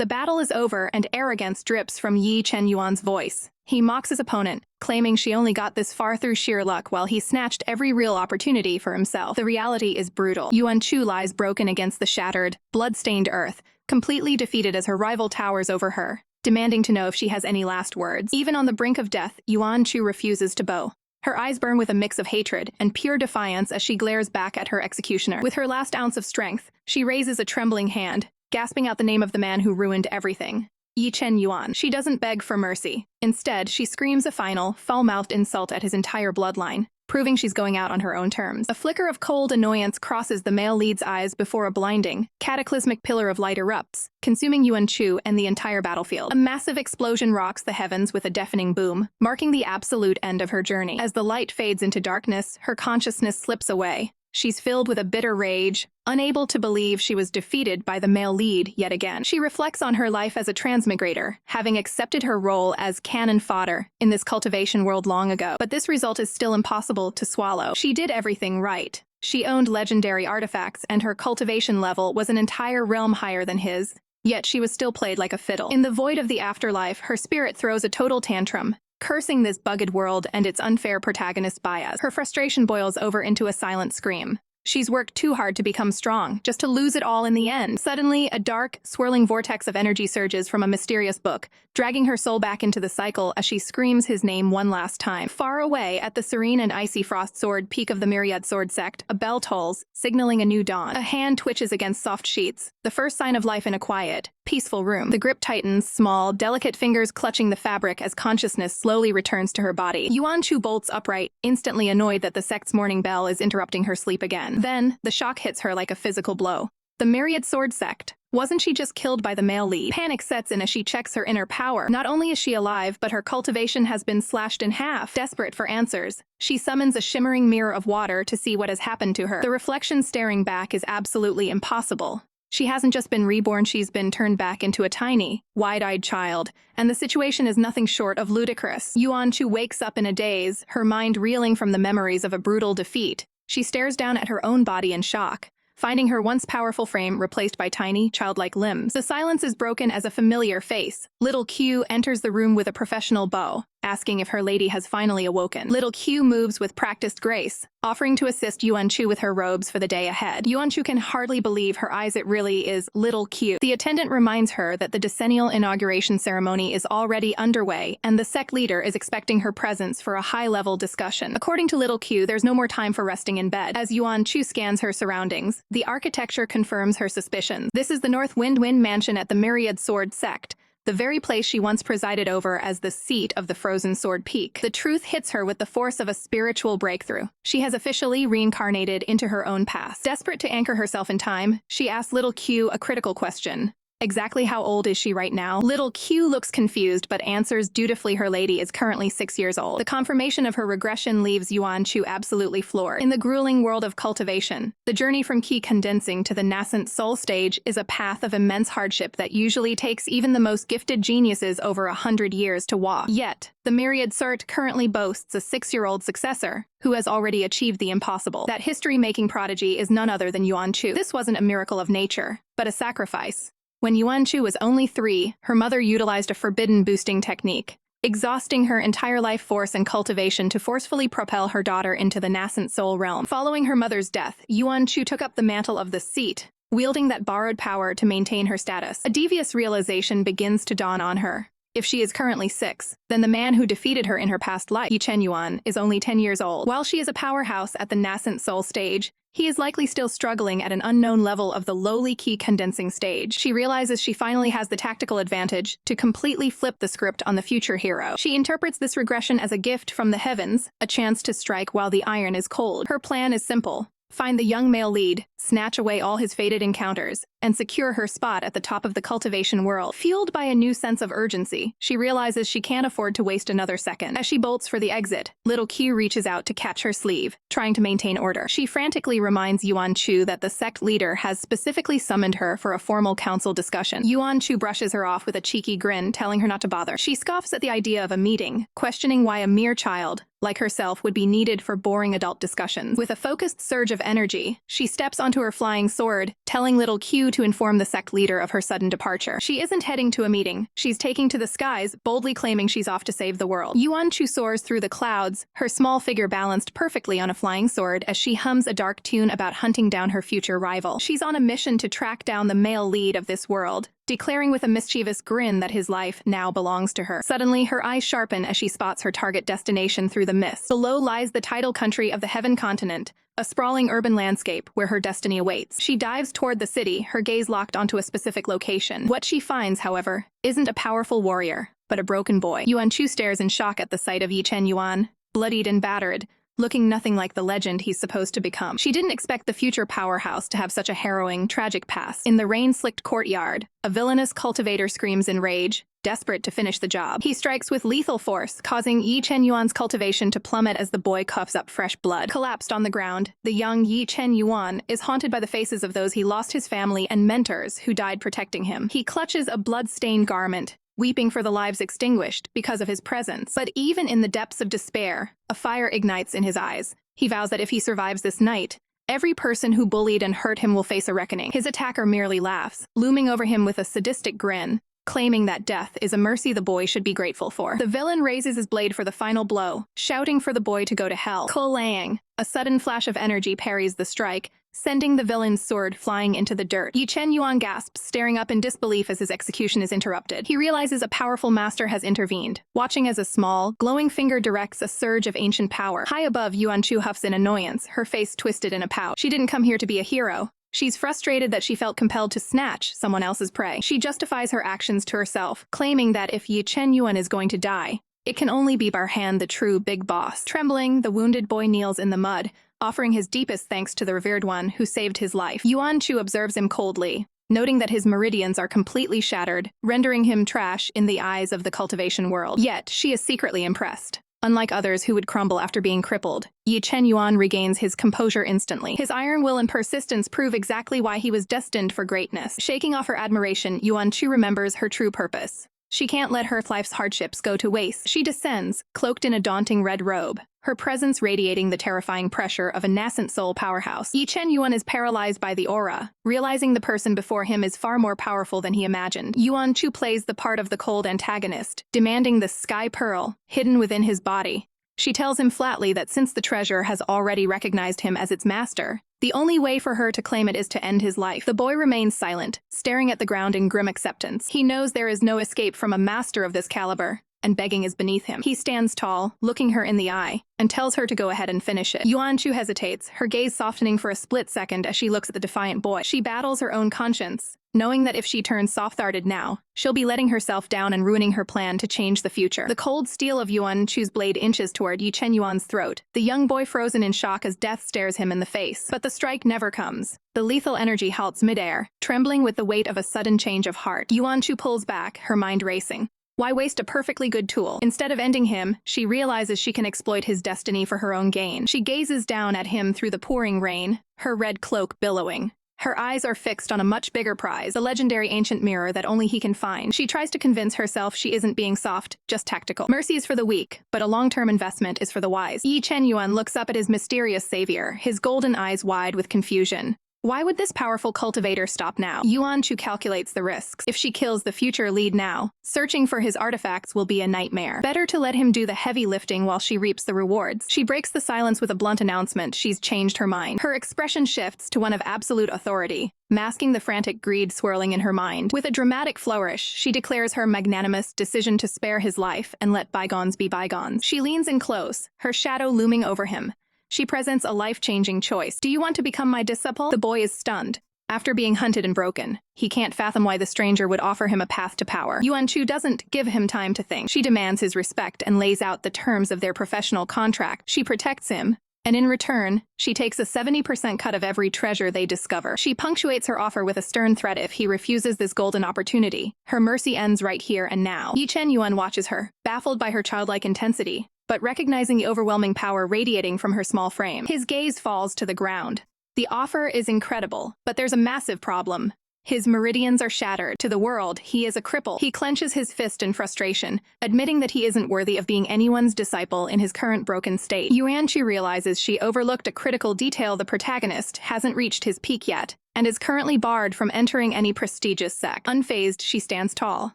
The battle is over and arrogance drips from Ye Chen Yuan's voice. He mocks his opponent, claiming she only got this far through sheer luck while he snatched every real opportunity for himself. The reality is brutal. Yuan Chu lies broken against the shattered, blood-stained earth, completely defeated as her rival towers over her, demanding to know if she has any last words. Even on the brink of death, Yuan Chu refuses to bow. Her eyes burn with a mix of hatred and pure defiance as she glares back at her executioner. With her last ounce of strength, she raises a trembling hand, gasping out the name of the man who ruined everything. Ye Chen Yuan. She doesn't beg for mercy. Instead, she screams a final, foul-mouthed insult at his entire bloodline, proving she's going out on her own terms. A flicker of cold annoyance crosses the male lead's eyes before a blinding, cataclysmic pillar of light erupts, consuming Yuan Chu and the entire battlefield. A massive explosion rocks the heavens with a deafening boom, marking the absolute end of her journey. As the light fades into darkness, her consciousness slips away. She's filled with a bitter rage, unable to believe she was defeated by the male lead yet again. She reflects on her life as a transmigrator, having accepted her role as cannon fodder in this cultivation world long ago. But this result is still impossible to swallow. She did everything right. She owned legendary artifacts, and her cultivation level was an entire realm higher than his. Yet she was still played like a fiddle. In the void of the afterlife, her spirit throws a total tantrum, cursing this bugged world and its unfair protagonist Bias. Her frustration boils over into a silent scream. She's worked too hard to become strong, just to lose it all in the end. Suddenly, a dark, swirling vortex of energy surges from a mysterious book, dragging her soul back into the cycle as she screams his name one last time. Far away, at the serene and icy frost sword peak of the Myriad Sword Sect, a bell tolls, signaling a new dawn. A hand twitches against soft sheets, the first sign of life in a quiet, peaceful room. The grip tightens, small, delicate fingers clutching the fabric as consciousness slowly returns to her body. Yuan Chu bolts upright, instantly annoyed that the sect's morning bell is interrupting her sleep again. Then, the shock hits her like a physical blow. The Myriad Sword Sect. Wasn't she just killed by the male lead? Panic sets in as she checks her inner power. Not only is she alive, but her cultivation has been slashed in half. Desperate for answers, she summons a shimmering mirror of water to see what has happened to her. The reflection staring back is absolutely impossible. She hasn't just been reborn, she's been turned back into a tiny, wide-eyed child, and the situation is nothing short of ludicrous. Yuan Chu wakes up in a daze, her mind reeling from the memories of a brutal defeat. She stares down at her own body in shock, finding her once powerful frame replaced by tiny, childlike limbs. The silence is broken as a familiar face. Little Q enters the room with a professional bow, asking if her lady has finally awoken. Little Q moves with practiced grace, offering to assist Yuan Chu with her robes for the day ahead. Yuan Chu can hardly believe her eyes. It really is Little Q. The attendant reminds her that the decennial inauguration ceremony is already underway, and the sect leader is expecting her presence for a high-level discussion. According to Little Q, there's no more time for resting in bed. As Yuan Chu scans her surroundings, the architecture confirms her suspicions. This is the North Wind Mansion at the Myriad Sword Sect, the very place she once presided over as the seat of the Frozen Sword Peak. The truth hits her with the force of a spiritual breakthrough. She has officially reincarnated into her own past. Desperate to anchor herself in time, she asks Little Q a critical question. Exactly how old is she right now? Little Q looks confused but answers dutifully her lady is currently 6 years old. The confirmation of her regression leaves Yuan Chu absolutely floored. In the grueling world of cultivation, the journey from key condensing to the nascent soul stage is a path of immense hardship that usually takes even the most gifted geniuses over 100 years to walk. Yet, the Myriad Cert currently boasts a 6-year-old successor who has already achieved the impossible. That history-making prodigy is none other than Yuan Chu. This wasn't a miracle of nature, but a sacrifice. When Yuan Chu was only 3, her mother utilized a forbidden boosting technique, exhausting her entire life force and cultivation to forcefully propel her daughter into the nascent soul realm. Following her mother's death, Yuan Chu took up the mantle of the seat, wielding that borrowed power to maintain her status. A devious realization begins to dawn on her. If she is currently 6, then the man who defeated her in her past life, Ye Chen Yuan, is only 10 years old. While she is a powerhouse at the nascent soul stage, he is likely still struggling at an unknown level of the lowly key condensing stage. She realizes she finally has the tactical advantage to completely flip the script on the future hero. She interprets this regression as a gift from the heavens, a chance to strike while the iron is cold. Her plan is simple. Find the young male lead, snatch away all his fated encounters, and secure her spot at the top of the cultivation world. Fueled by a new sense of urgency, she realizes she can't afford to waste another second. As she bolts for the exit, Little Q reaches out to catch her sleeve, trying to maintain order. She frantically reminds Yuan Chu that the sect leader has specifically summoned her for a formal council discussion. Yuan Chu brushes her off with a cheeky grin, telling her not to bother. She scoffs at the idea of a meeting, questioning why a mere child, like herself, would be needed for boring adult discussions. With a focused surge of energy, she steps onto her flying sword, telling little Q to inform the sect leader of her sudden departure. She isn't heading to a meeting. She's taking to the skies, boldly claiming she's off to save the world. Yuan Chu soars through the clouds, her small figure balanced perfectly on a flying sword as she hums a dark tune about hunting down her future rival. She's on a mission to track down the male lead of this world, declaring with a mischievous grin that his life now belongs to her. Suddenly, her eyes sharpen as she spots her target destination through the mist. Below lies the tidal country of the Heaven Continent, a sprawling urban landscape where her destiny awaits. She dives toward the city, her gaze locked onto a specific location. What she finds, however, isn't a powerful warrior, but a broken boy. Yuan Chu stares in shock at the sight of Ye Chen Yuan, bloodied and battered, looking nothing like the legend he's supposed to become. She didn't expect the future powerhouse to have such a harrowing, tragic past. In the rain-slicked courtyard, a villainous cultivator screams in rage, desperate to finish the job. He strikes with lethal force, causing Ye Chen Yuan's cultivation to plummet as the boy coughs up fresh blood. Collapsed on the ground, the young Ye Chen Yuan is haunted by the faces of those he lost, his family and mentors who died protecting him. He clutches a blood-stained garment, weeping for the lives extinguished because of his presence. But even in the depths of despair, a fire ignites in his eyes. He vows that if he survives this night, every person who bullied and hurt him will face a reckoning. His attacker merely laughs, looming over him with a sadistic grin, claiming that death is a mercy the boy should be grateful for. The villain raises his blade for the final blow, shouting for the boy to go to hell. Clang! A sudden flash of energy parries the strike, sending the villain's sword flying into the dirt. Ye Chen Yuan gasps, staring up in disbelief as his execution is interrupted. He realizes a powerful master has intervened, watching as a small, glowing finger directs a surge of ancient power. High above, Yuan Chu huffs in annoyance, her face twisted in a pout. She didn't come here to be a hero. She's frustrated that she felt compelled to snatch someone else's prey. She justifies her actions to herself, claiming that if Ye Chen Yuan is going to die, it can only be Barhan, the true big boss. Trembling, the wounded boy kneels in the mud, offering his deepest thanks to the revered one who saved his life. Yuan Chu observes him coldly, noting that his meridians are completely shattered, rendering him trash in the eyes of the cultivation world. Yet, she is secretly impressed. Unlike others who would crumble after being crippled, Ye Chen Yuan regains his composure instantly. His iron will and persistence prove exactly why he was destined for greatness. Shaking off her admiration, Yuan Chu remembers her true purpose. She can't let her life's hardships go to waste. She descends, cloaked in a daunting red robe, her presence radiating the terrifying pressure of a nascent soul powerhouse. Ye Chen Yuan is paralyzed by the aura, realizing the person before him is far more powerful than he imagined. Yuan Chu plays the part of the cold antagonist, demanding the sky pearl hidden within his body. She tells him flatly that since the treasure has already recognized him as its master, the only way for her to claim it is to end his life. The boy remains silent, staring at the ground in grim acceptance. He knows there is no escape from a master of this caliber, and begging is beneath him. He stands tall, looking her in the eye, and tells her to go ahead and finish it. Yuan Chu hesitates, her gaze softening for a split second as she looks at the defiant boy. She battles her own conscience, knowing that if she turns soft-hearted now, she'll be letting herself down and ruining her plan to change the future. The cold steel of Yuan Chu's blade inches toward Ye Chen Yuan's throat, the young boy frozen in shock as death stares him in the face. But the strike never comes. The lethal energy halts midair, trembling with the weight of a sudden change of heart. Yuan Chu pulls back, her mind racing. Why waste a perfectly good tool? Instead of ending him, she realizes she can exploit his destiny for her own gain. She gazes down at him through the pouring rain, her red cloak billowing. Her eyes are fixed on a much bigger prize, the legendary ancient mirror that only he can find. She tries to convince herself she isn't being soft, just tactical. Mercy is for the weak, but a long-term investment is for the wise. Ye Chen Yuan looks up at his mysterious savior, his golden eyes wide with confusion. Why would this powerful cultivator stop now? Yuan Chu calculates the risks. If she kills the future lead now, searching for his artifacts will be a nightmare. Better to let him do the heavy lifting while she reaps the rewards. She breaks the silence with a blunt announcement she's changed her mind. Her expression shifts to one of absolute authority, masking the frantic greed swirling in her mind. With a dramatic flourish, she declares her magnanimous decision to spare his life and let bygones be bygones. She leans in close, her shadow looming over him. She presents a life-changing choice. Do you want to become my disciple? The boy is stunned. After being hunted and broken, he can't fathom why the stranger would offer him a path to power. Yuan Chu doesn't give him time to think. She demands his respect and lays out the terms of their professional contract. She protects him, and in return, she takes a 70% cut of every treasure they discover. She punctuates her offer with a stern threat if he refuses this golden opportunity. Her mercy ends right here and now. Ye Chen Yuan watches her, baffled by her childlike intensity, but recognizing the overwhelming power radiating from her small frame. His gaze falls to the ground. The offer is incredible, but there's a massive problem. His meridians are shattered. To the world, he is a cripple. He clenches his fist in frustration, admitting that he isn't worthy of being anyone's disciple in his current broken state. Yuan Chu realizes she overlooked a critical detail: the protagonist hasn't reached his peak yet, and is currently barred from entering any prestigious sect. Unfazed, she stands tall.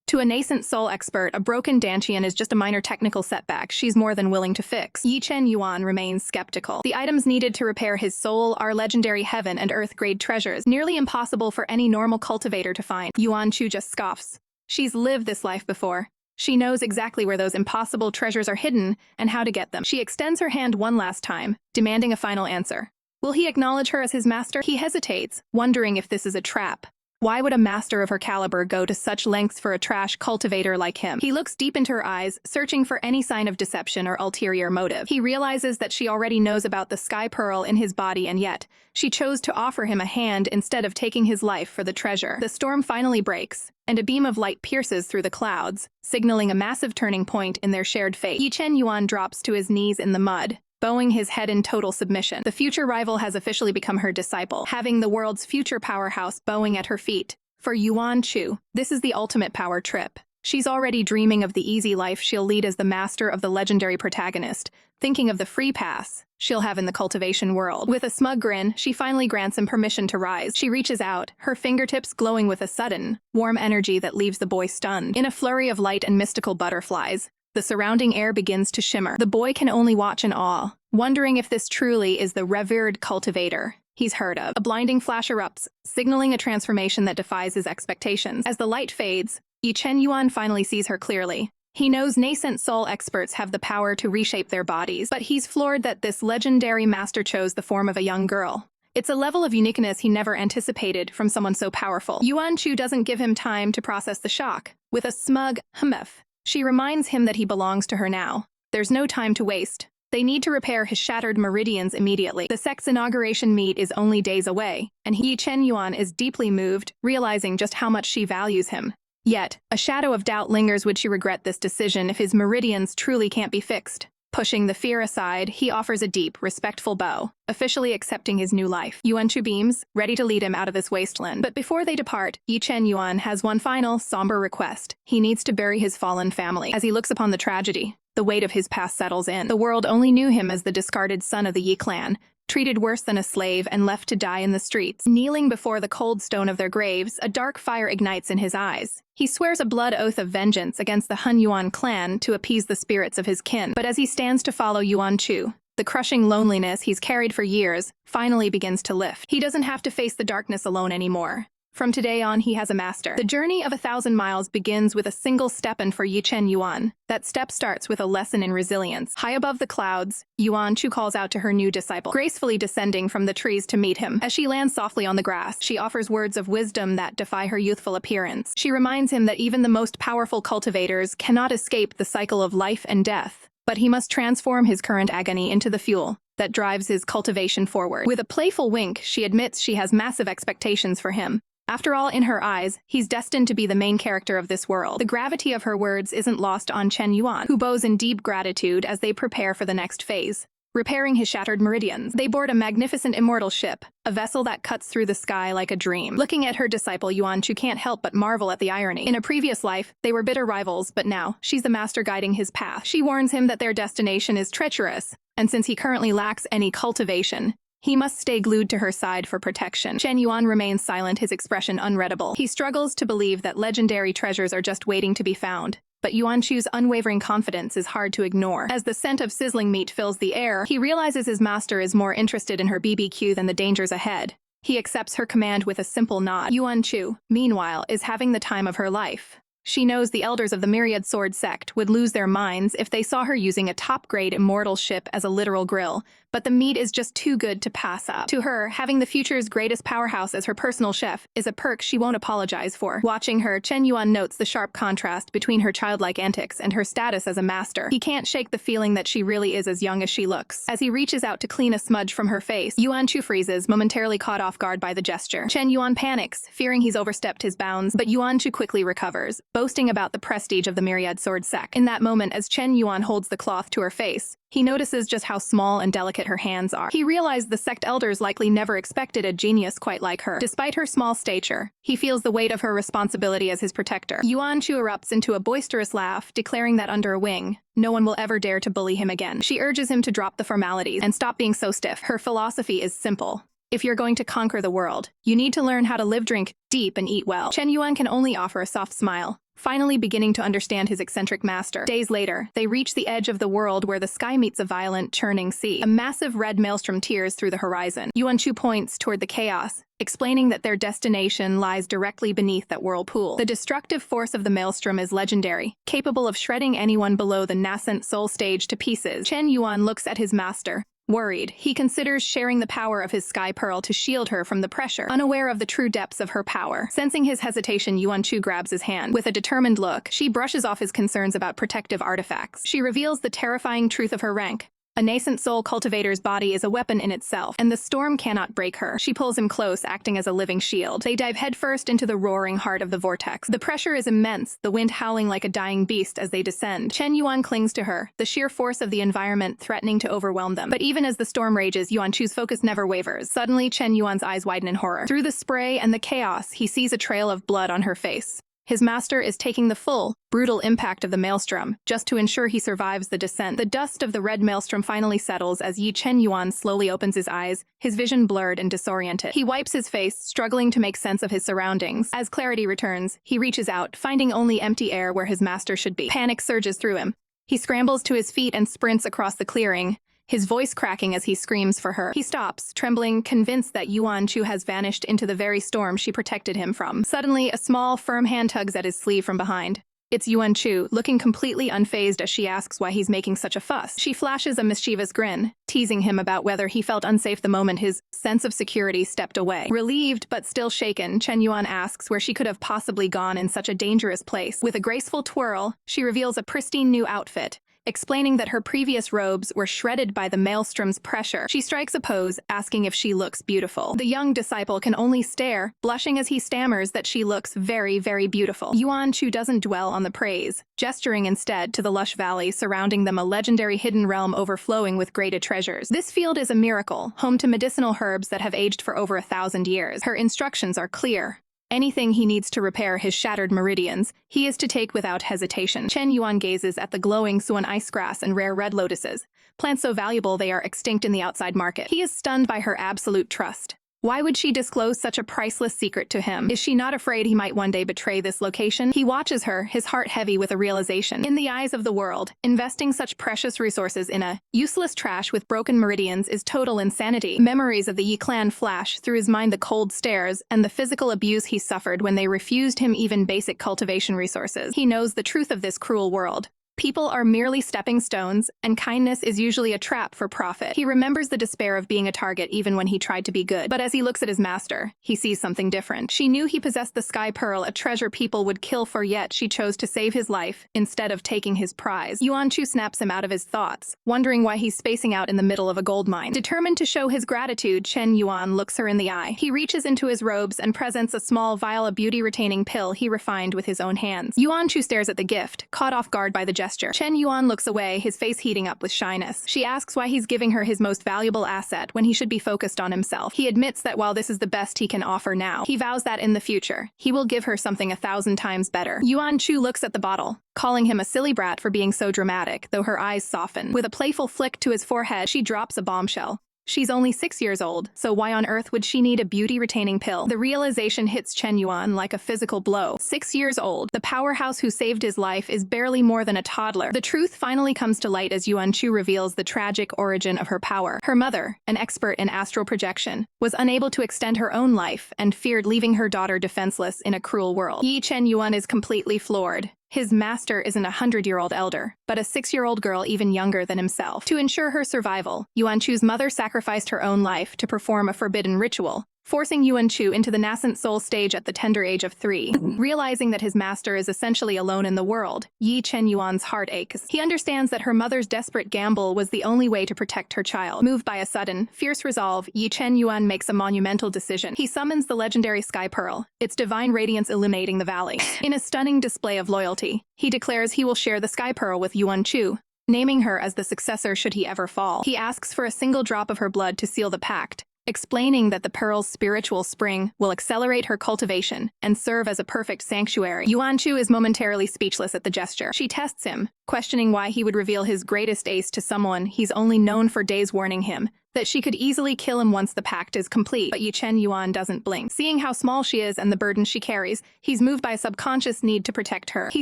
To a nascent soul expert, a broken dantian is just a minor technical setback she's more than willing to fix. Ye Chen Yuan remains skeptical. The items needed to repair his soul are legendary heaven and earth-grade treasures, nearly impossible for any normal cultivator to find. Yuan Chu just scoffs. She's lived this life before. She knows exactly where those impossible treasures are hidden and how to get them. She extends her hand one last time, demanding a final answer. Will he acknowledge her as his master? He hesitates, wondering if this is a trap. Why would a master of her caliber go to such lengths for a trash cultivator like him? He looks deep into her eyes, searching for any sign of deception or ulterior motive. He realizes that she already knows about the sky pearl in his body, and yet she chose to offer him a hand instead of taking his life for the treasure. The storm finally breaks, and a beam of light pierces through the clouds, signaling a massive turning point in their shared fate. Ye Chen Yuan drops to his knees in the mud, bowing his head in total submission. The future rival has officially become her disciple, having the world's future powerhouse bowing at her feet. For Yuan Chu, this is the ultimate power trip. She's already dreaming of the easy life she'll lead as the master of the legendary protagonist, thinking of the free pass she'll have in the cultivation world. With a smug grin, she finally grants him permission to rise. She reaches out, her fingertips glowing with a sudden, warm energy that leaves the boy stunned. In a flurry of light and mystical butterflies, the surrounding air begins to shimmer. The boy can only watch in awe, wondering if this truly is the revered cultivator he's heard of. A blinding flash erupts, signaling a transformation that defies his expectations. As the light fades, Ye Chen Yuan finally sees her clearly. He knows nascent soul experts have the power to reshape their bodies, but he's floored that this legendary master chose the form of a young girl. It's a level of uniqueness he never anticipated from someone so powerful. Yuan Chu doesn't give him time to process the shock. With a smug humph, she reminds him that he belongs to her now. There's no time to waste. They need to repair his shattered meridians immediately. The sect's inauguration meet is only days away, and Ye Chen Yuan is deeply moved, realizing just how much she values him. Yet, a shadow of doubt lingers: would she regret this decision if his meridians truly can't be fixed? Pushing the fear aside, he offers a deep, respectful bow, officially accepting his new life. Yuan Chu beams, ready to lead him out of this wasteland. But before they depart, Ye Chen Yuan has one final, somber request. He needs to bury his fallen family. As he looks upon the tragedy, the weight of his past settles in. The world only knew him as the discarded son of the Yi clan, treated worse than a slave and left to die in the streets. Kneeling before the cold stone of their graves, a dark fire ignites in his eyes. He swears a blood oath of vengeance against the Han Yuan clan to appease the spirits of his kin. But as he stands to follow Yuan Chu, the crushing loneliness he's carried for years finally begins to lift. He doesn't have to face the darkness alone anymore. From today on, he has a master. The journey of 1,000 miles begins with a single step, and for Ye Chen Yuan, that step starts with a lesson in resilience. High above the clouds, Yuan Chu calls out to her new disciple, gracefully descending from the trees to meet him. As she lands softly on the grass, she offers words of wisdom that defy her youthful appearance. She reminds him that even the most powerful cultivators cannot escape the cycle of life and death, but he must transform his current agony into the fuel that drives his cultivation forward. With a playful wink, she admits she has massive expectations for him. After all, in her eyes, he's destined to be the main character of this world. The gravity of her words isn't lost on Chen Yuan, who bows in deep gratitude as they prepare for the next phase, repairing his shattered meridians. They board a magnificent immortal ship, a vessel that cuts through the sky like a dream. Looking at her disciple, Yuan Chu can't help but marvel at the irony. In a previous life, they were bitter rivals, but now, she's the master guiding his path. She warns him that their destination is treacherous, and since he currently lacks any cultivation, he must stay glued to her side for protection. Chen Yuan remains silent, his expression unreadable. He struggles to believe that legendary treasures are just waiting to be found. But Yuan Chu's unwavering confidence is hard to ignore. As the scent of sizzling meat fills the air, he realizes his master is more interested in her BBQ than the dangers ahead. He accepts her command with a simple nod. Yuan Chu, meanwhile, is having the time of her life. She knows the elders of the Myriad Sword sect would lose their minds if they saw her using a top-grade immortal ship as a literal grill, but the meat is just too good to pass up. To her, having the future's greatest powerhouse as her personal chef is a perk she won't apologize for. Watching her, Chen Yuan notes the sharp contrast between her childlike antics and her status as a master. He can't shake the feeling that she really is as young as she looks. As he reaches out to clean a smudge from her face, Yuan Chu freezes, momentarily caught off guard by the gesture. Chen Yuan panics, fearing he's overstepped his bounds, but Yuan Chu quickly recovers, boasting about the prestige of the Myriad Sword sect. In that moment, as Chen Yuan holds the cloth to her face, He notices just how small and delicate her hands are. He realized the sect elders likely never expected a genius quite like her. Despite her small stature, he feels the weight of her responsibility as his protector. Yuan Chu erupts into a boisterous laugh, declaring that under a wing, no one will ever dare to bully him again. She urges him to drop the formalities and stop being so stiff. Her philosophy is simple. If you're going to conquer the world, you need to learn how to live, drink deep, and eat well. Chen Yuan can only offer a soft smile, finally beginning to understand his eccentric master. Days later, they reach the edge of the world where the sky meets a violent, churning sea. A massive red maelstrom tears through the horizon. Yuan Chu points toward the chaos, explaining that their destination lies directly beneath that whirlpool. The destructive force of the maelstrom is legendary, capable of shredding anyone below the nascent soul stage to pieces. Chen Yuan looks at his master. Worried, he considers sharing the power of his sky pearl to shield her from the pressure, unaware of the true depths of her power. Sensing his hesitation, Yuan Chu grabs his hand. With a determined look, she brushes off his concerns about protective artifacts. She reveals the terrifying truth of her rank. A nascent soul cultivator's body is a weapon in itself, and the storm cannot break her. She pulls him close, acting as a living shield. They dive headfirst into the roaring heart of the vortex. The pressure is immense, the wind howling like a dying beast as they descend. Chen Yuan clings to her, the sheer force of the environment threatening to overwhelm them. But even as the storm rages, Yuan Chu's focus never wavers. Suddenly, Chen Yuan's eyes widen in horror. Through the spray and the chaos, he sees a trail of blood on her face. His master is taking the full, brutal impact of the maelstrom, just to ensure he survives the descent. The dust of the red maelstrom finally settles as Ye Chen Yuan slowly opens his eyes, his vision blurred and disoriented. He wipes his face, struggling to make sense of his surroundings. As clarity returns, he reaches out, finding only empty air where his master should be. Panic surges through him. He scrambles to his feet and sprints across the clearing, his voice cracking as he screams for her. He stops, trembling, convinced that Yuan Chu has vanished into the very storm she protected him from. Suddenly, a small, firm hand tugs at his sleeve from behind. It's Yuan Chu, looking completely unfazed as she asks why he's making such a fuss. She flashes a mischievous grin, teasing him about whether he felt unsafe the moment his sense of security stepped away. Relieved but still shaken, Chen Yuan asks where she could have possibly gone in such a dangerous place. With a graceful twirl, she reveals a pristine new outfit, explaining that her previous robes were shredded by the maelstrom's pressure. She strikes a pose, asking if she looks beautiful. The young disciple can only stare, blushing as he stammers that she looks very, very beautiful. Yuan Chu doesn't dwell on the praise, gesturing instead to the lush valley surrounding them, a legendary hidden realm overflowing with great treasures. This field is a miracle, home to medicinal herbs that have aged for over 1,000 years. Her instructions are clear. Anything he needs to repair his shattered meridians, he is to take without hesitation. Chen Yuan gazes at the glowing Suan ice grass and rare red lotuses, plants so valuable they are extinct in the outside market. He is stunned by her absolute trust. Why would she disclose such a priceless secret to him? Is she not afraid he might one day betray this location? He watches her, his heart heavy with a realization. In the eyes of the world, investing such precious resources in a useless trash with broken meridians is total insanity. Memories of the Yi clan flash through his mind, the cold stares and the physical abuse he suffered when they refused him even basic cultivation resources. He knows the truth of this cruel world. People are merely stepping stones, and kindness is usually a trap for profit. He remembers the despair of being a target even when he tried to be good. But as he looks at his master, he sees something different. She knew he possessed the Sky Pearl, a treasure people would kill for, yet she chose to save his life instead of taking his prize. Yuan Chu snaps him out of his thoughts, wondering why he's spacing out in the middle of a gold mine. Determined to show his gratitude, Chen Yuan looks her in the eye. He reaches into his robes and presents a small vial, a beauty-retaining pill he refined with his own hands. Yuan Chu stares at the gift, caught off guard by the gesture. Chen Yuan looks away, his face heating up with shyness. She asks why he's giving her his most valuable asset when he should be focused on himself. He admits that while this is the best he can offer now, he vows that in the future, he will give her something 1,000 times better. Yuan Chu looks at the bottle, calling him a silly brat for being so dramatic, though her eyes soften. With a playful flick to his forehead, she drops a bombshell. She's only 6 years old, so why on earth would she need a beauty-retaining pill? The realization hits Chen Yuan like a physical blow. 6 years old, the powerhouse who saved his life is barely more than a toddler. The truth finally comes to light as Yuan Chu reveals the tragic origin of her power. Her mother, an expert in astral projection, was unable to extend her own life and feared leaving her daughter defenseless in a cruel world. Ye Chen Yuan is completely floored. His master isn't a 100-year-old elder, but a 6-year-old girl even younger than himself. To ensure her survival, Yuan Chu's mother sacrificed her own life to perform a forbidden ritual, forcing Yuan Chu into the nascent soul stage at the tender age of 3. Realizing that his master is essentially alone in the world, Ye Chen Yuan's heart aches. He understands that her mother's desperate gamble was the only way to protect her child. Moved by a sudden, fierce resolve, Ye Chen Yuan makes a monumental decision. He summons the legendary Sky Pearl, its divine radiance illuminating the valley. In a stunning display of loyalty, he declares he will share the Sky Pearl with Yuan Chu, naming her as the successor should he ever fall. He asks for a single drop of her blood to seal the pact, explaining that the pearl's spiritual spring will accelerate her cultivation and serve as a perfect sanctuary. Yuan Chu is momentarily speechless at the gesture. She tests him, questioning why he would reveal his greatest ace to someone he's only known for days, warning him that she could easily kill him once the pact is complete. But Ye Chen Yuan doesn't blink. Seeing how small she is and the burden she carries, he's moved by a subconscious need to protect her. He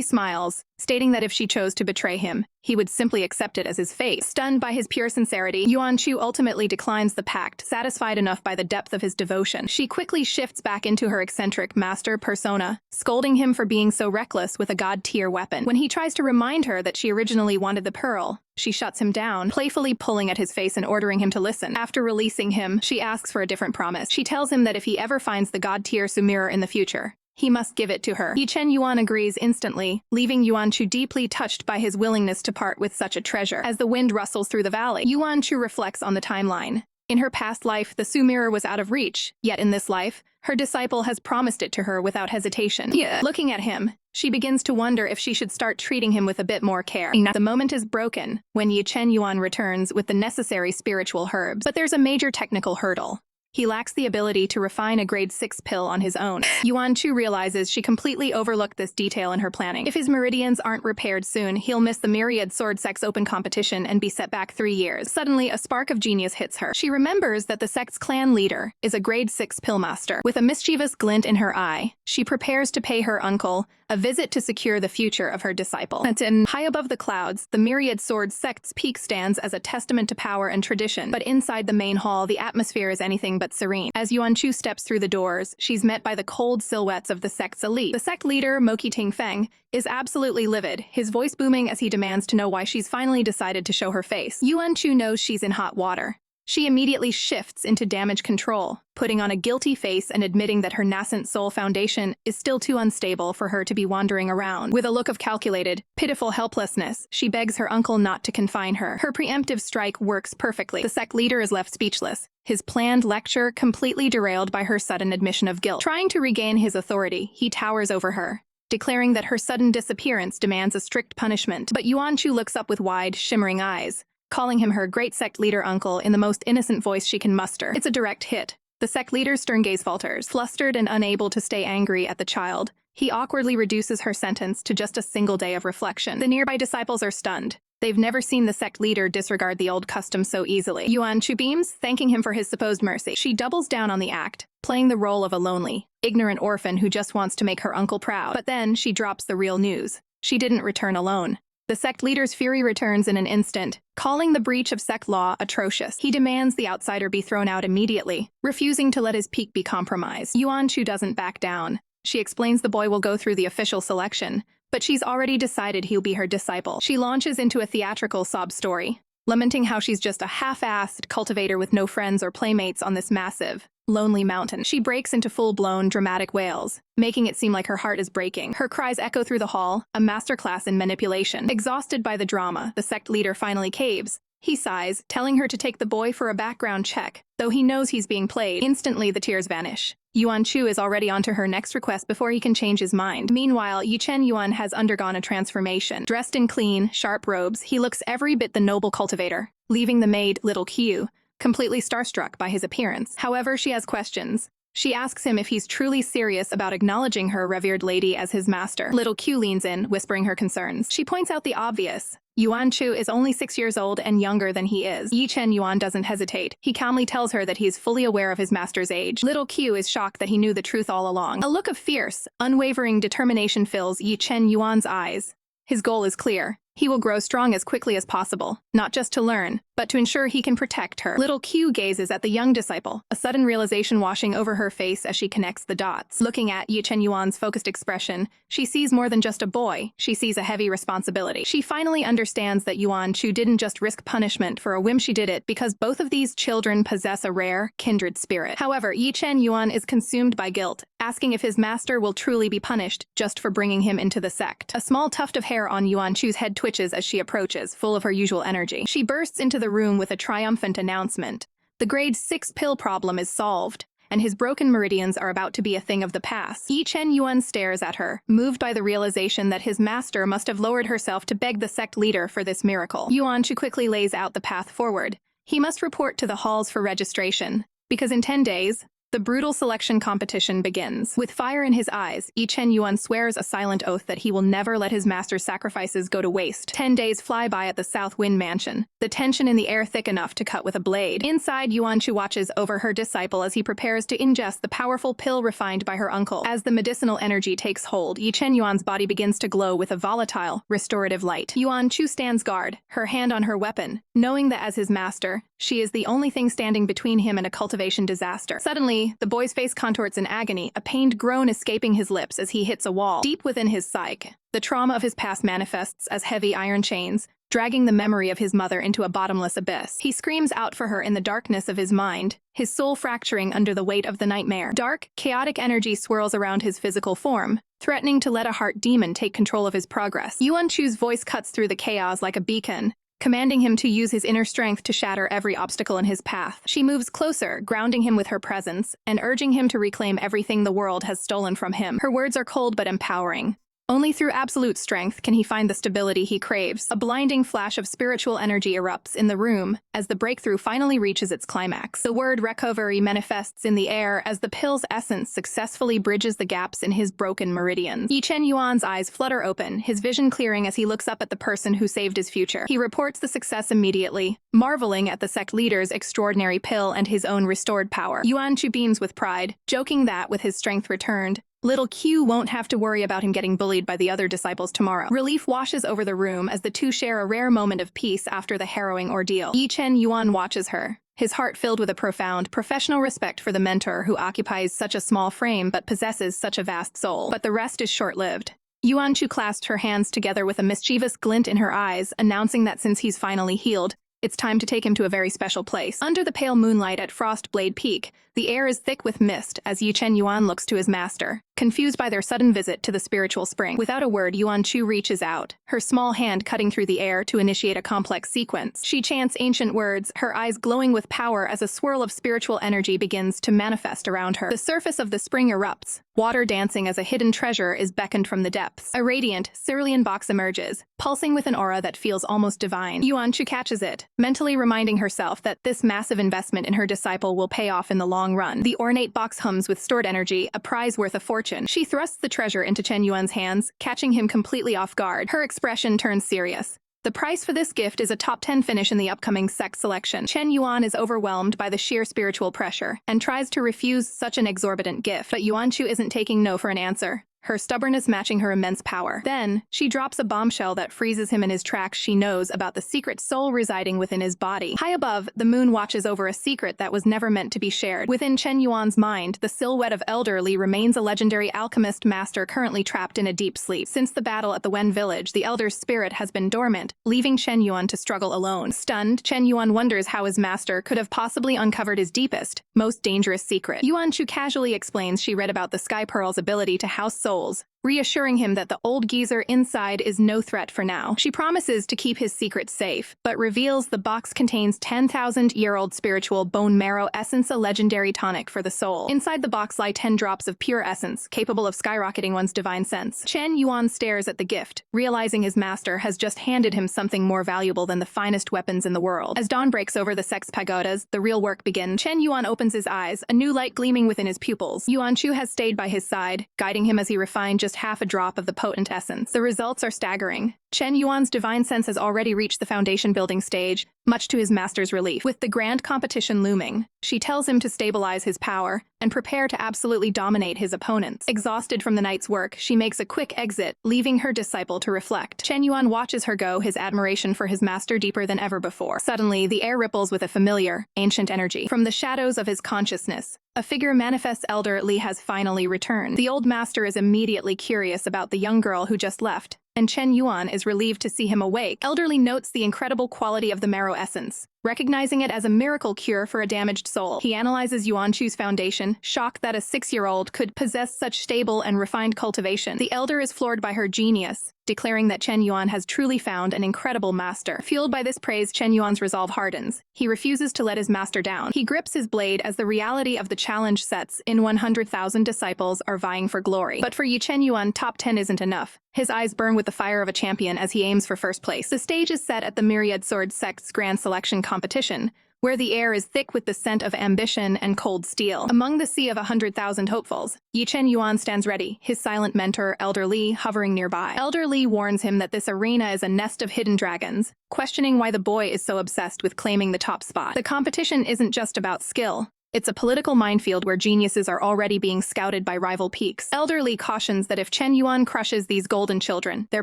smiles, stating that if she chose to betray him, he would simply accept it as his fate. Stunned by his pure sincerity, Yuan Chu ultimately declines the pact, satisfied enough by the depth of his devotion. She quickly shifts back into her eccentric master persona, scolding him for being so reckless with a god-tier weapon. When he tries to remind her that she originally wanted the pearl, she shuts him down, playfully pulling at his face and ordering him to listen. After releasing him, she asks for a different promise. She tells him that if he ever finds the god-tier mirror in the future, he must give it to her. Ye Chen Yuan agrees instantly, leaving Yuan Chu deeply touched by his willingness to part with such a treasure. As the wind rustles through the valley, Yuan Chu reflects on the timeline. In her past life, the mirror was out of reach, yet in this life, her disciple has promised it to her without hesitation. Looking at him, she begins to wonder if she should start treating him with a bit more care. The moment is broken when Ye Chen Yuan returns with the necessary spiritual herbs. But there's a major technical hurdle. He lacks the ability to refine a grade 6 pill on his own. Yuan Chu realizes she completely overlooked this detail in her planning. If his meridians aren't repaired soon, he'll miss the Myriad Sword Sect's open competition and be set back 3 years. Suddenly, a spark of genius hits her. She remembers that the sect's clan leader is a grade 6 pill master. With a mischievous glint in her eye, she prepares to pay her uncle a visit to secure the future of her disciple. High above the clouds, the Myriad Sword Sect's peak stands as a testament to power and tradition. But inside the main hall, the atmosphere is anything but serene. As Yuan Chu steps through the doors, she's met by the cold silhouettes of the sect's elite. The sect leader, Moki Ting Feng, is absolutely livid, his voice booming as he demands to know why she's finally decided to show her face. Yuan Chu knows she's in hot water. She immediately shifts into damage control, putting on a guilty face and admitting that her nascent soul foundation is still too unstable for her to be wandering around. With a look of calculated, pitiful helplessness, she begs her uncle not to confine her. Her preemptive strike works perfectly. The sect leader is left speechless, his planned lecture completely derailed by her sudden admission of guilt. Trying to regain his authority, he towers over her, declaring that her sudden disappearance demands a strict punishment. But Yuan Chu looks up with wide, shimmering eyes, calling him her great sect leader uncle in the most innocent voice she can muster. It's a direct hit. The sect leader's stern gaze falters. Flustered and unable to stay angry at the child, he awkwardly reduces her sentence to just a single day of reflection. The nearby disciples are stunned. They've never seen the sect leader disregard the old custom so easily. Yuan Chu beams, thanking him for his supposed mercy. She doubles down on the act, playing the role of a lonely, ignorant orphan who just wants to make her uncle proud. But then she drops the real news. She didn't return alone. The sect leader's fury returns in an instant, calling the breach of sect law atrocious. He demands the outsider be thrown out immediately, refusing to let his peak be compromised. Yuan Chu doesn't back down. She explains the boy will go through the official selection, but she's already decided he'll be her disciple. She launches into a theatrical sob story, lamenting how she's just a half-assed cultivator with no friends or playmates on this massive, lonely mountain. She breaks into full-blown, dramatic wails, making it seem like her heart is breaking. Her cries echo through the hall, a masterclass in manipulation. Exhausted by the drama, the sect leader finally caves. He sighs, telling her to take the boy for a background check, though he knows he's being played. Instantly, the tears vanish. Yuan Chu is already onto her next request before he can change his mind. Meanwhile, Ye Chen Yuan has undergone a transformation. Dressed in clean, sharp robes, he looks every bit the noble cultivator, leaving the maid, Little Q, completely starstruck by his appearance. However, she has questions. She asks him if he's truly serious about acknowledging her revered lady as his master. Little Q leans in, whispering her concerns. She points out the obvious. Yuan Chu is only 6 years old and younger than he is. Ye Chen Yuan doesn't hesitate. He calmly tells her that he is fully aware of his master's age. Little Q is shocked that he knew the truth all along. A look of fierce, unwavering determination fills Ye Chen Yuan's eyes. His goal is clear. He will grow strong as quickly as possible, not just to learn, but to ensure he can protect her. Little Q gazes at the young disciple, a sudden realization washing over her face as she connects the dots. Looking at Ye Chen Yuan's focused expression, she sees more than just a boy, she sees a heavy responsibility. She finally understands that Yuan Chu didn't just risk punishment for a whim, she did it because both of these children possess a rare, kindred spirit. However, Ye Chen Yuan is consumed by guilt, asking if his master will truly be punished just for bringing him into the sect. A small tuft of hair on Yuan Chu's head twitches as she approaches, full of her usual energy. She bursts into the room with a triumphant announcement. The grade 6 pill problem is solved. and his broken meridians are about to be a thing of the past. Ye Chen Yuan stares at her, moved by the realization that his master must have lowered herself to beg the sect leader for this miracle. Yuan Chu quickly lays out the path forward. He must report to the halls for registration, because in 10 days, the brutal selection competition begins. With fire in his eyes, Ye Chen Yuan swears a silent oath that he will never let his master's sacrifices go to waste. 10 days fly by at the South Wind Mansion, the tension in the air thick enough to cut with a blade. Inside, Yuan Chu watches over her disciple as he prepares to ingest the powerful pill refined by her uncle. As the medicinal energy takes hold, Ye Chen Yuan's body begins to glow with a volatile, restorative light. Yuan Chu stands guard, her hand on her weapon, knowing that as his master, she is the only thing standing between him and a cultivation disaster. Suddenly, the boy's face contorts in agony, a pained groan escaping his lips as he hits a wall. Deep within his psyche, the trauma of his past manifests as heavy iron chains, dragging the memory of his mother into a bottomless abyss. He screams out for her in the darkness of his mind, his soul fracturing under the weight of the nightmare. Dark, chaotic energy swirls around his physical form, threatening to let a heart demon take control of his progress. Yuan Chu's voice cuts through the chaos like a beacon, commanding him to use his inner strength to shatter every obstacle in his path. She moves closer, grounding him with her presence, and urging him to reclaim everything the world has stolen from him. Her words are cold but empowering. Only through absolute strength can he find the stability he craves. A blinding flash of spiritual energy erupts in the room as the breakthrough finally reaches its climax. The word recovery manifests in the air as the pill's essence successfully bridges the gaps in his broken meridians. Ye Chen Yuan's eyes flutter open, his vision clearing as he looks up at the person who saved his future. He reports the success immediately, marveling at the sect leader's extraordinary pill and his own restored power. Yuan Chu beams with pride, joking that, with his strength returned, Little Q won't have to worry about him getting bullied by the other disciples tomorrow. Relief washes over the room as the two share a rare moment of peace after the harrowing ordeal. Ye Chen Yuan watches her, his heart filled with a profound, professional respect for the mentor who occupies such a small frame but possesses such a vast soul. But the rest is short-lived. Yuan Chu clasped her hands together with a mischievous glint in her eyes, announcing that since he's finally healed, it's time to take him to a very special place. Under the pale moonlight at Frostblade Peak, the air is thick with mist as Ye Chen Yuan looks to his master, confused by their sudden visit to the spiritual spring. Without a word, Yuan Chu reaches out, her small hand cutting through the air to initiate a complex sequence. She chants ancient words, her eyes glowing with power as a swirl of spiritual energy begins to manifest around her. The surface of the spring erupts, water dancing as a hidden treasure is beckoned from the depths. A radiant, cerulean box emerges, pulsing with an aura that feels almost divine. Yuan Chu catches it, mentally reminding herself that this massive investment in her disciple will pay off in the long run. The ornate box hums with stored energy, a prize worth a fortune. She thrusts the treasure into Chen Yuan's hands, catching him completely off guard. Her expression turns serious. The price for this gift is a top 10 finish in the upcoming sect selection. Chen Yuan is overwhelmed by the sheer spiritual pressure and tries to refuse such an exorbitant gift, but Yuan Chu isn't taking no for an answer, her stubbornness matching her immense power. Then, she drops a bombshell that freezes him in his tracks. She knows about the secret soul residing within his body. High above, the moon watches over a secret that was never meant to be shared. Within Chen Yuan's mind, the silhouette of Elder Li remains a legendary alchemist master currently trapped in a deep sleep. Since the battle at the Wen village, the Elder's spirit has been dormant, leaving Chen Yuan to struggle alone. Stunned, Chen Yuan wonders how his master could have possibly uncovered his deepest, most dangerous secret. Yuan Chu casually explains she read about the Sky Pearl's ability to house souls, reassuring him that the old geezer inside is no threat for now. She promises to keep his secret safe, but reveals the box contains 10,000-year-old spiritual bone marrow essence, a legendary tonic for the soul. Inside the box lie 10 drops of pure essence, capable of skyrocketing one's divine sense. Chen Yuan stares at the gift, realizing his master has just handed him something more valuable than the finest weapons in the world. As dawn breaks over the sect's pagodas, the real work begins. Chen Yuan opens his eyes, a new light gleaming within his pupils. Yuan Chu has stayed by his side, guiding him as he refined just half a drop of the potent essence. The results are staggering. Chen Yuan's divine sense has already reached the foundation building stage, much to his master's relief. With the grand competition looming, she tells him to stabilize his power and prepare to absolutely dominate his opponents. Exhausted from the night's work, she makes a quick exit, leaving her disciple to reflect. Chen Yuan watches her go, his admiration for his master deeper than ever before. Suddenly, the air ripples with a familiar, ancient energy. From the shadows of his consciousness, a figure manifests. Elder Li has finally returned. The old master is immediately curious about the young girl who just left, and Chen Yuan is relieved to see him awake. Elder Li notes the incredible quality of the marrow essence, recognizing it as a miracle cure for a damaged soul. He analyzes Yuan Chu's foundation, shocked that a 6-year-old could possess such stable and refined cultivation. The elder is floored by her genius, declaring that Chen Yuan has truly found an incredible master. Fueled by this praise, Chen Yuan's resolve hardens. He refuses to let his master down. He grips his blade as the reality of the challenge sets in. 100,000 disciples are vying for glory. But for Ye Chen Yuan, top 10 isn't enough. His eyes burn with the fire of a champion as he aims for first place. The stage is set at the Myriad Sword Sect's Grand Selection competition, where the air is thick with the scent of ambition and cold steel. Among the sea of 100,000 hopefuls, Ye Chen Yuan stands ready, his silent mentor, Elder Li, hovering nearby. Elder Li warns him that this arena is a nest of hidden dragons, questioning why the boy is so obsessed with claiming the top spot. The competition isn't just about skill. It's a political minefield where geniuses are already being scouted by rival peaks. Elder Li cautions that if Chen Yuan crushes these golden children, their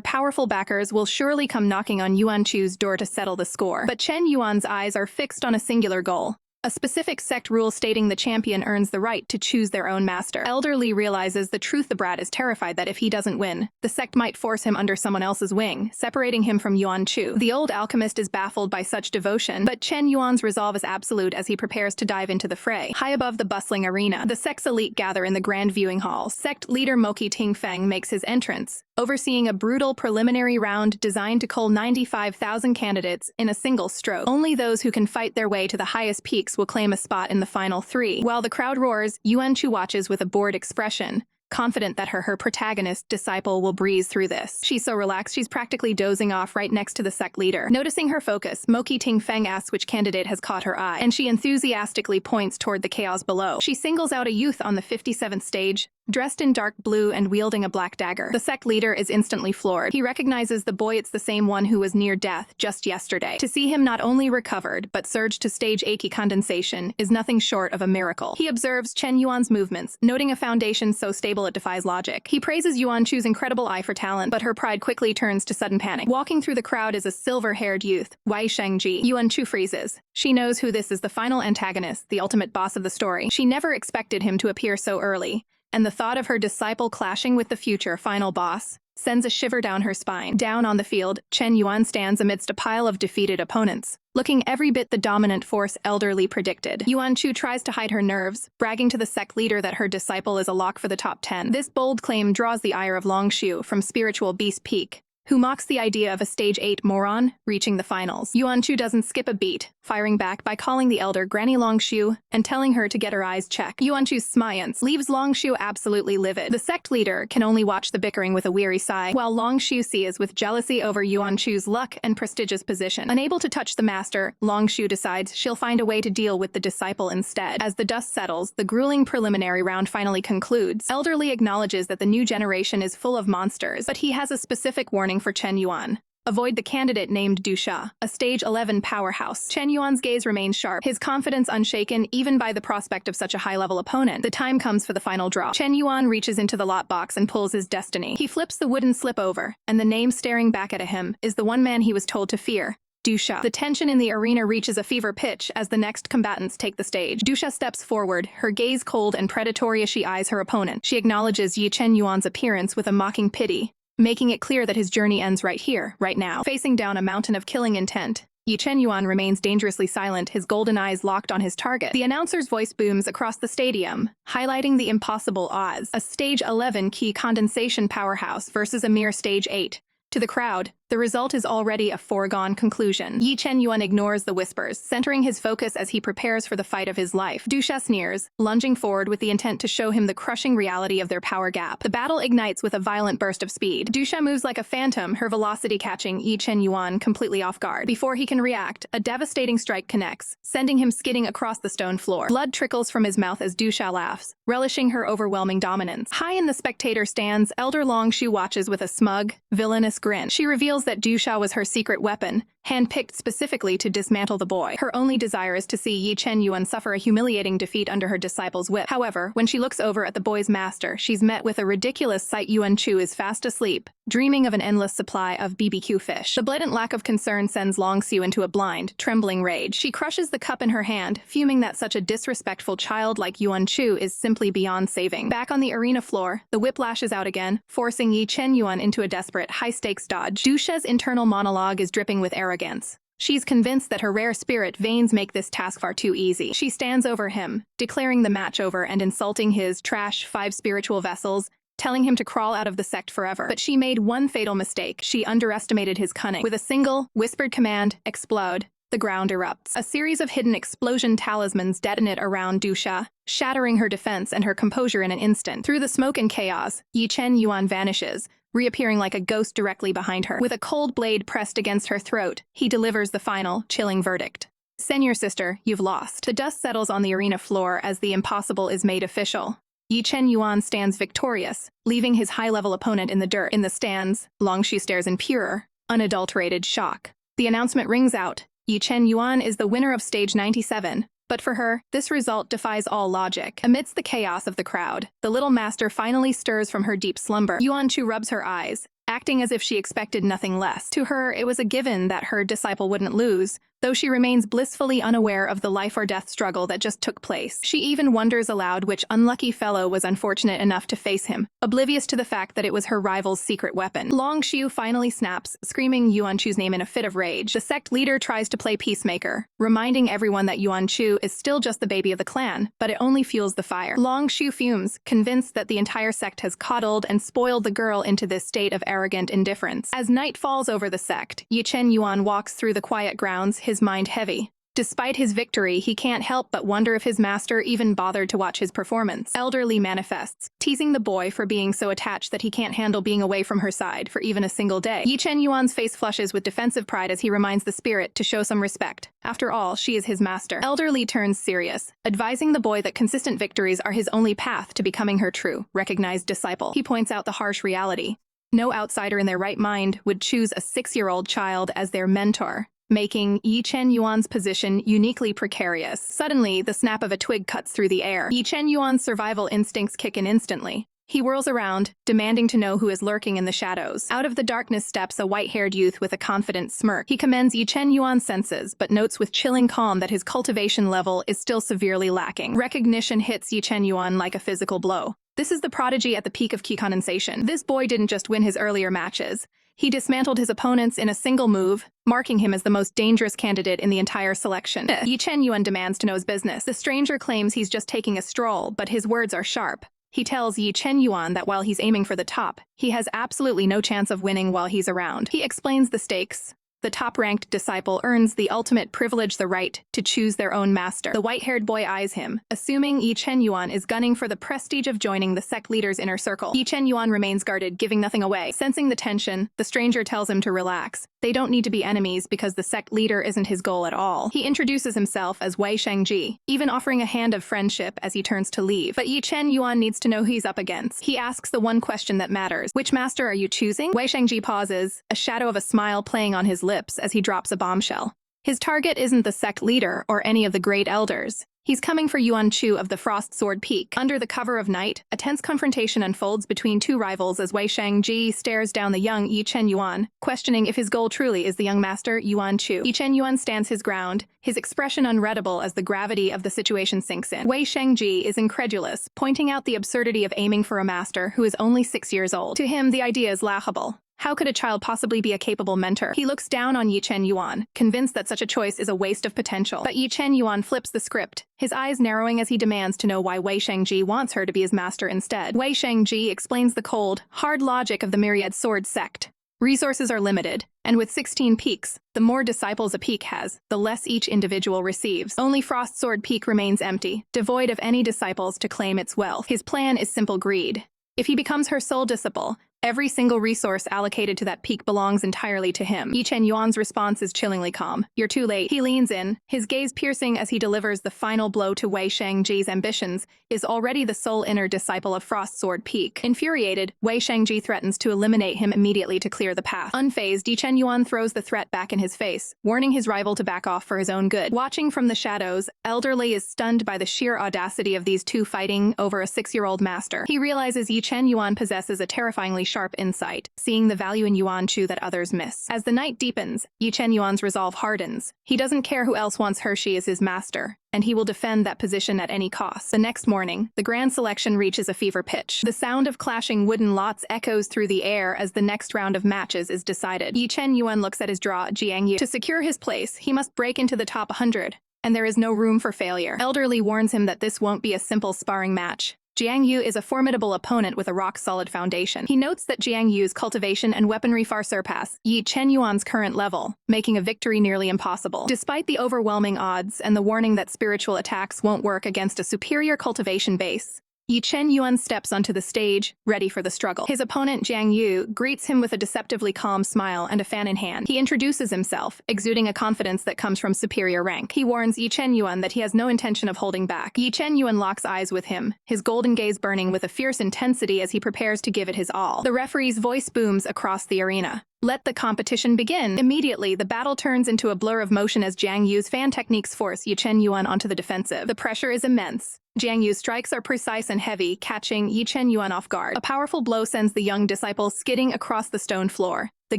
powerful backers will surely come knocking on Yuan Chu's door to settle the score. But Chen Yuan's eyes are fixed on a singular goal. A specific sect rule stating the champion earns the right to choose their own master. Elder Li realizes the truth. The brat is terrified that if he doesn't win, the sect might force him under someone else's wing, separating him from Yuan Chu. The old alchemist is baffled by such devotion, but Chen Yuan's resolve is absolute as he prepares to dive into the fray. High above the bustling arena, the sect's elite gather in the grand viewing hall. Sect leader Moqi Tingfeng makes his entrance, overseeing a brutal preliminary round designed to cull 95,000 candidates in a single stroke. Only those who can fight their way to the highest peaks will claim a spot in the final 3. While the crowd roars, Yuan Chu watches with a bored expression, confident that her protagonist disciple will breeze through this. She's so relaxed she's practically dozing off right next to the sect leader. Noticing her focus, Moqi Tingfeng asks which candidate has caught her eye, and she enthusiastically points toward the chaos below. She singles out a youth on the 57th stage, dressed in dark blue and wielding a black dagger. The sect leader is instantly floored. He recognizes the boy. It's the same one who was near death just yesterday. To see him not only recovered, but surge to stage 8 condensation is nothing short of a miracle. He observes Chen Yuan's movements, noting a foundation so stable it defies logic. He praises Yuan Chu's incredible eye for talent, but her pride quickly turns to sudden panic. Walking through the crowd is a silver-haired youth, Wei Shengji. Yuan Chu freezes. She knows who this is: the final antagonist, the ultimate boss of the story. She never expected him to appear so early, and the thought of her disciple clashing with the future final boss sends a shiver down her spine. Down on the field, Chen Yuan stands amidst a pile of defeated opponents, looking every bit the dominant force Elder Li predicted. Yuan Chu tries to hide her nerves, bragging to the sect leader that her disciple is a lock for the top 10. This bold claim draws the ire of Long Shu from Spiritual Beast Peak, who mocks the idea of a stage 8 moron reaching the finals. Yuan Chu doesn't skip a beat, firing back by calling the elder Granny Long Shu and telling her to get her eyes checked. Yuan Chu's smiance leaves Long Shu absolutely livid. The sect leader can only watch the bickering with a weary sigh, while Long Shu sees with jealousy over Yuan Chu's luck and prestigious position. Unable to touch the master, Long Shu decides she'll find a way to deal with the disciple instead. As the dust settles, the grueling preliminary round finally concludes. Elder Li acknowledges that the new generation is full of monsters, but he has a specific warning for Chen Yuan. Avoid the candidate named Du Sha, a stage 11 powerhouse. Chen Yuan's gaze remains sharp, his confidence unshaken even by the prospect of such a high-level opponent. The time comes for the final draw. Chen Yuan reaches into the lot box and pulls his destiny. He flips the wooden slip over, and the name staring back at him is the one man he was told to fear: Du Sha. The tension in the arena reaches a fever pitch as the next combatants take the stage. Du Sha steps forward, her gaze cold and predatory as she eyes her opponent. She acknowledges Ye Chen Yuan's appearance with a mocking pity, making it clear that his journey ends right here, right now. Facing down a mountain of killing intent, Ye Chen Yuan remains dangerously silent, his golden eyes locked on his target. The announcer's voice booms across the stadium, highlighting the impossible odds: a stage 11 key condensation powerhouse versus a mere stage 8. To the crowd, the result is already a foregone conclusion. Ye Chen Yuan ignores the whispers, centering his focus as he prepares for the fight of his life. Du Sha sneers, lunging forward with the intent to show him the crushing reality of their power gap. The battle ignites with a violent burst of speed. Du Sha moves like a phantom, her velocity catching Ye Chen Yuan completely off guard. Before he can react, a devastating strike connects, sending him skidding across the stone floor. Blood trickles from his mouth as Du Sha laughs, relishing her overwhelming dominance. High in the spectator stands, Elder Long Shu watches with a smug, villainous grin. She reveals that Du Sha was her secret weapon, handpicked specifically to dismantle the boy. Her only desire is to see Ye Chen Yuan suffer a humiliating defeat under her disciple's whip. However, when she looks over at the boy's master, she's met with a ridiculous sight: Yuan Chu is fast asleep, dreaming of an endless supply of BBQ fish. The blatant lack of concern sends Long Su into a blind, trembling rage. She crushes the cup in her hand, fuming that such a disrespectful child like Yuan Chu is simply beyond saving. Back on the arena floor, the whip lashes out again, forcing Ye Chen Yuan into a desperate, high-stakes dodge. Du Sha's internal monologue is dripping with arrogance, She's convinced that her rare spirit veins make this task far too easy. She stands over him, declaring the match over and insulting his trash 5 spiritual vessels, telling him to crawl out of the sect forever. But she made one fatal mistake. She underestimated his cunning. With a single, whispered command, explode, the ground erupts. A series of hidden explosion talismans detonate around Dusha, shattering her defense and her composure in an instant. Through the smoke and chaos, Ye Chen Yuan vanishes, reappearing like a ghost directly behind her. With a cold blade pressed against her throat, he delivers the final, chilling verdict. Senior sister, you've lost. The dust settles on the arena floor as the impossible is made official. Ye Chen Yuan stands victorious, leaving his high-level opponent in the dirt. In the stands, Long Shu stares in pure, unadulterated shock. The announcement rings out. Ye Chen Yuan is the winner of stage 97, but for her, this result defies all logic. Amidst the chaos of the crowd, the little master finally stirs from her deep slumber. Yuan Chu rubs her eyes, acting as if she expected nothing less. To her, it was a given that her disciple wouldn't lose, though she remains blissfully unaware of the life-or-death struggle that just took place. She even wonders aloud which unlucky fellow was unfortunate enough to face him, oblivious to the fact that it was her rival's secret weapon. Long Shu finally snaps, screaming Yuan Chu's name in a fit of rage. The sect leader tries to play peacemaker, reminding everyone that Yuan Chu is still just the baby of the clan, but it only fuels the fire. Long Shu fumes, convinced that the entire sect has coddled and spoiled the girl into this state of arrogant indifference. As night falls over the sect, Ye Chen Yuan walks through the quiet grounds, his mind heavy. Despite his victory, he can't help but wonder if his master even bothered to watch his performance. Elderly manifests, teasing the boy for being so attached that he can't handle being away from her side for even a single day. Ye Chen Yuan's face flushes with defensive pride as he reminds the spirit to show some respect. After all, she is his master. Elderly turns serious, advising the boy that consistent victories are his only path to becoming her true, recognized disciple. He points out the harsh reality. No outsider in their right mind would choose a 6-year-old child as their mentor, making Ye Chen Yuan's position uniquely precarious. Suddenly, the snap of a twig cuts through the air. Ye Chen Yuan's survival instincts kick in instantly. He whirls around, demanding to know who is lurking in the shadows. Out of the darkness steps a white-haired youth with a confident smirk. He commends Ye Chen Yuan's senses, but notes with chilling calm that his cultivation level is still severely lacking. Recognition hits Ye Chen Yuan like a physical blow. This is the prodigy at the peak of ki condensation. This boy didn't just win his earlier matches. He dismantled his opponents in a single move, marking him as the most dangerous candidate in the entire selection. Ye Chen Yuan demands to know his business. The stranger claims he's just taking a stroll, but his words are sharp. He tells Ye Chen Yuan that while he's aiming for the top, he has absolutely no chance of winning while he's around. He explains the stakes. The top-ranked disciple earns the ultimate privilege, the right to choose their own master. The white-haired boy eyes him, assuming Ye Chen Yuan is gunning for the prestige of joining the sect leader's inner circle. Ye Chen Yuan remains guarded, giving nothing away. Sensing the tension, the stranger tells him to relax. They don't need to be enemies because the sect leader isn't his goal at all. He introduces himself as Wei Shangji, even offering a hand of friendship as he turns to leave. But Ye Chen Yuan needs to know who he's up against. He asks the one question that matters. Which master are you choosing? Wei Shangji pauses, a shadow of a smile playing on his lips as he drops a bombshell. His target isn't the sect leader or any of the great elders. He's coming for Yuan Chu of the Frost Sword Peak. Under the cover of night, a tense confrontation unfolds between two rivals as Wei Shangji stares down the young Ye Chen Yuan, questioning if his goal truly is the young master Yuan Chu. Ye Chen Yuan stands his ground, his expression unreadable as the gravity of the situation sinks in. Wei Shangji is incredulous, pointing out the absurdity of aiming for a master who is only 6 years old. To him, the idea is laughable. How could a child possibly be a capable mentor? He looks down on Ye Chen Yuan, convinced that such a choice is a waste of potential. But Ye Chen Yuan flips the script, his eyes narrowing as he demands to know why Wei Shangji wants her to be his master instead. Wei Shangji explains the cold, hard logic of the Myriad Sword sect. Resources are limited, and with 16 peaks, the more disciples a peak has, the less each individual receives. Only Frost Sword Peak remains empty, devoid of any disciples to claim its wealth. His plan is simple greed. If he becomes her sole disciple, every single resource allocated to that peak belongs entirely to him. Ye Chen Yuan's response is chillingly calm. You're too late. He leans in, his gaze piercing as he delivers the final blow to Wei Shangji's ambitions, is already the sole inner disciple of Frost Sword Peak. Infuriated, Wei Shangji threatens to eliminate him immediately to clear the path. Unfazed, Ye Chen Yuan throws the threat back in his face, warning his rival to back off for his own good. Watching from the shadows, Elderly is stunned by the sheer audacity of these two fighting over a 6-year-old master. He realizes Ye Chen Yuan possesses a terrifyingly sharp insight, seeing the value in Yuan Chu that others miss. As the night deepens, Ye Chen Yuan's resolve hardens. He doesn't care who else wants Hershey as his master, and he will defend that position at any cost. The next morning, the grand selection reaches a fever pitch. The sound of clashing wooden lots echoes through the air as the next round of matches is decided. Ye Chen Yuan looks at his draw, Jiang Yu. To secure his place, he must break into the top 100, and there is no room for failure. Elderly warns him that this won't be a simple sparring match. Jiang Yu is a formidable opponent with a rock-solid foundation. He notes that Jiang Yu's cultivation and weaponry far surpass Ye Chen Yuan's current level, making a victory nearly impossible. Despite the overwhelming odds and the warning that spiritual attacks won't work against a superior cultivation base, Ye Chen Yuan steps onto the stage, ready for the struggle. His opponent, Jiang Yu, greets him with a deceptively calm smile and a fan in hand. He introduces himself, exuding a confidence that comes from superior rank. He warns Ye Chen Yuan that he has no intention of holding back. Ye Chen Yuan locks eyes with him, his golden gaze burning with a fierce intensity as he prepares to give it his all. The referee's voice booms across the arena. Let the competition begin. Immediately, the battle turns into a blur of motion as Jiang Yu's fan techniques force Ye Chen Yuan onto the defensive. The pressure is immense. Jiang Yu's strikes are precise and heavy, catching Ye Chen Yuan off guard. A powerful blow sends the young disciple skidding across the stone floor, the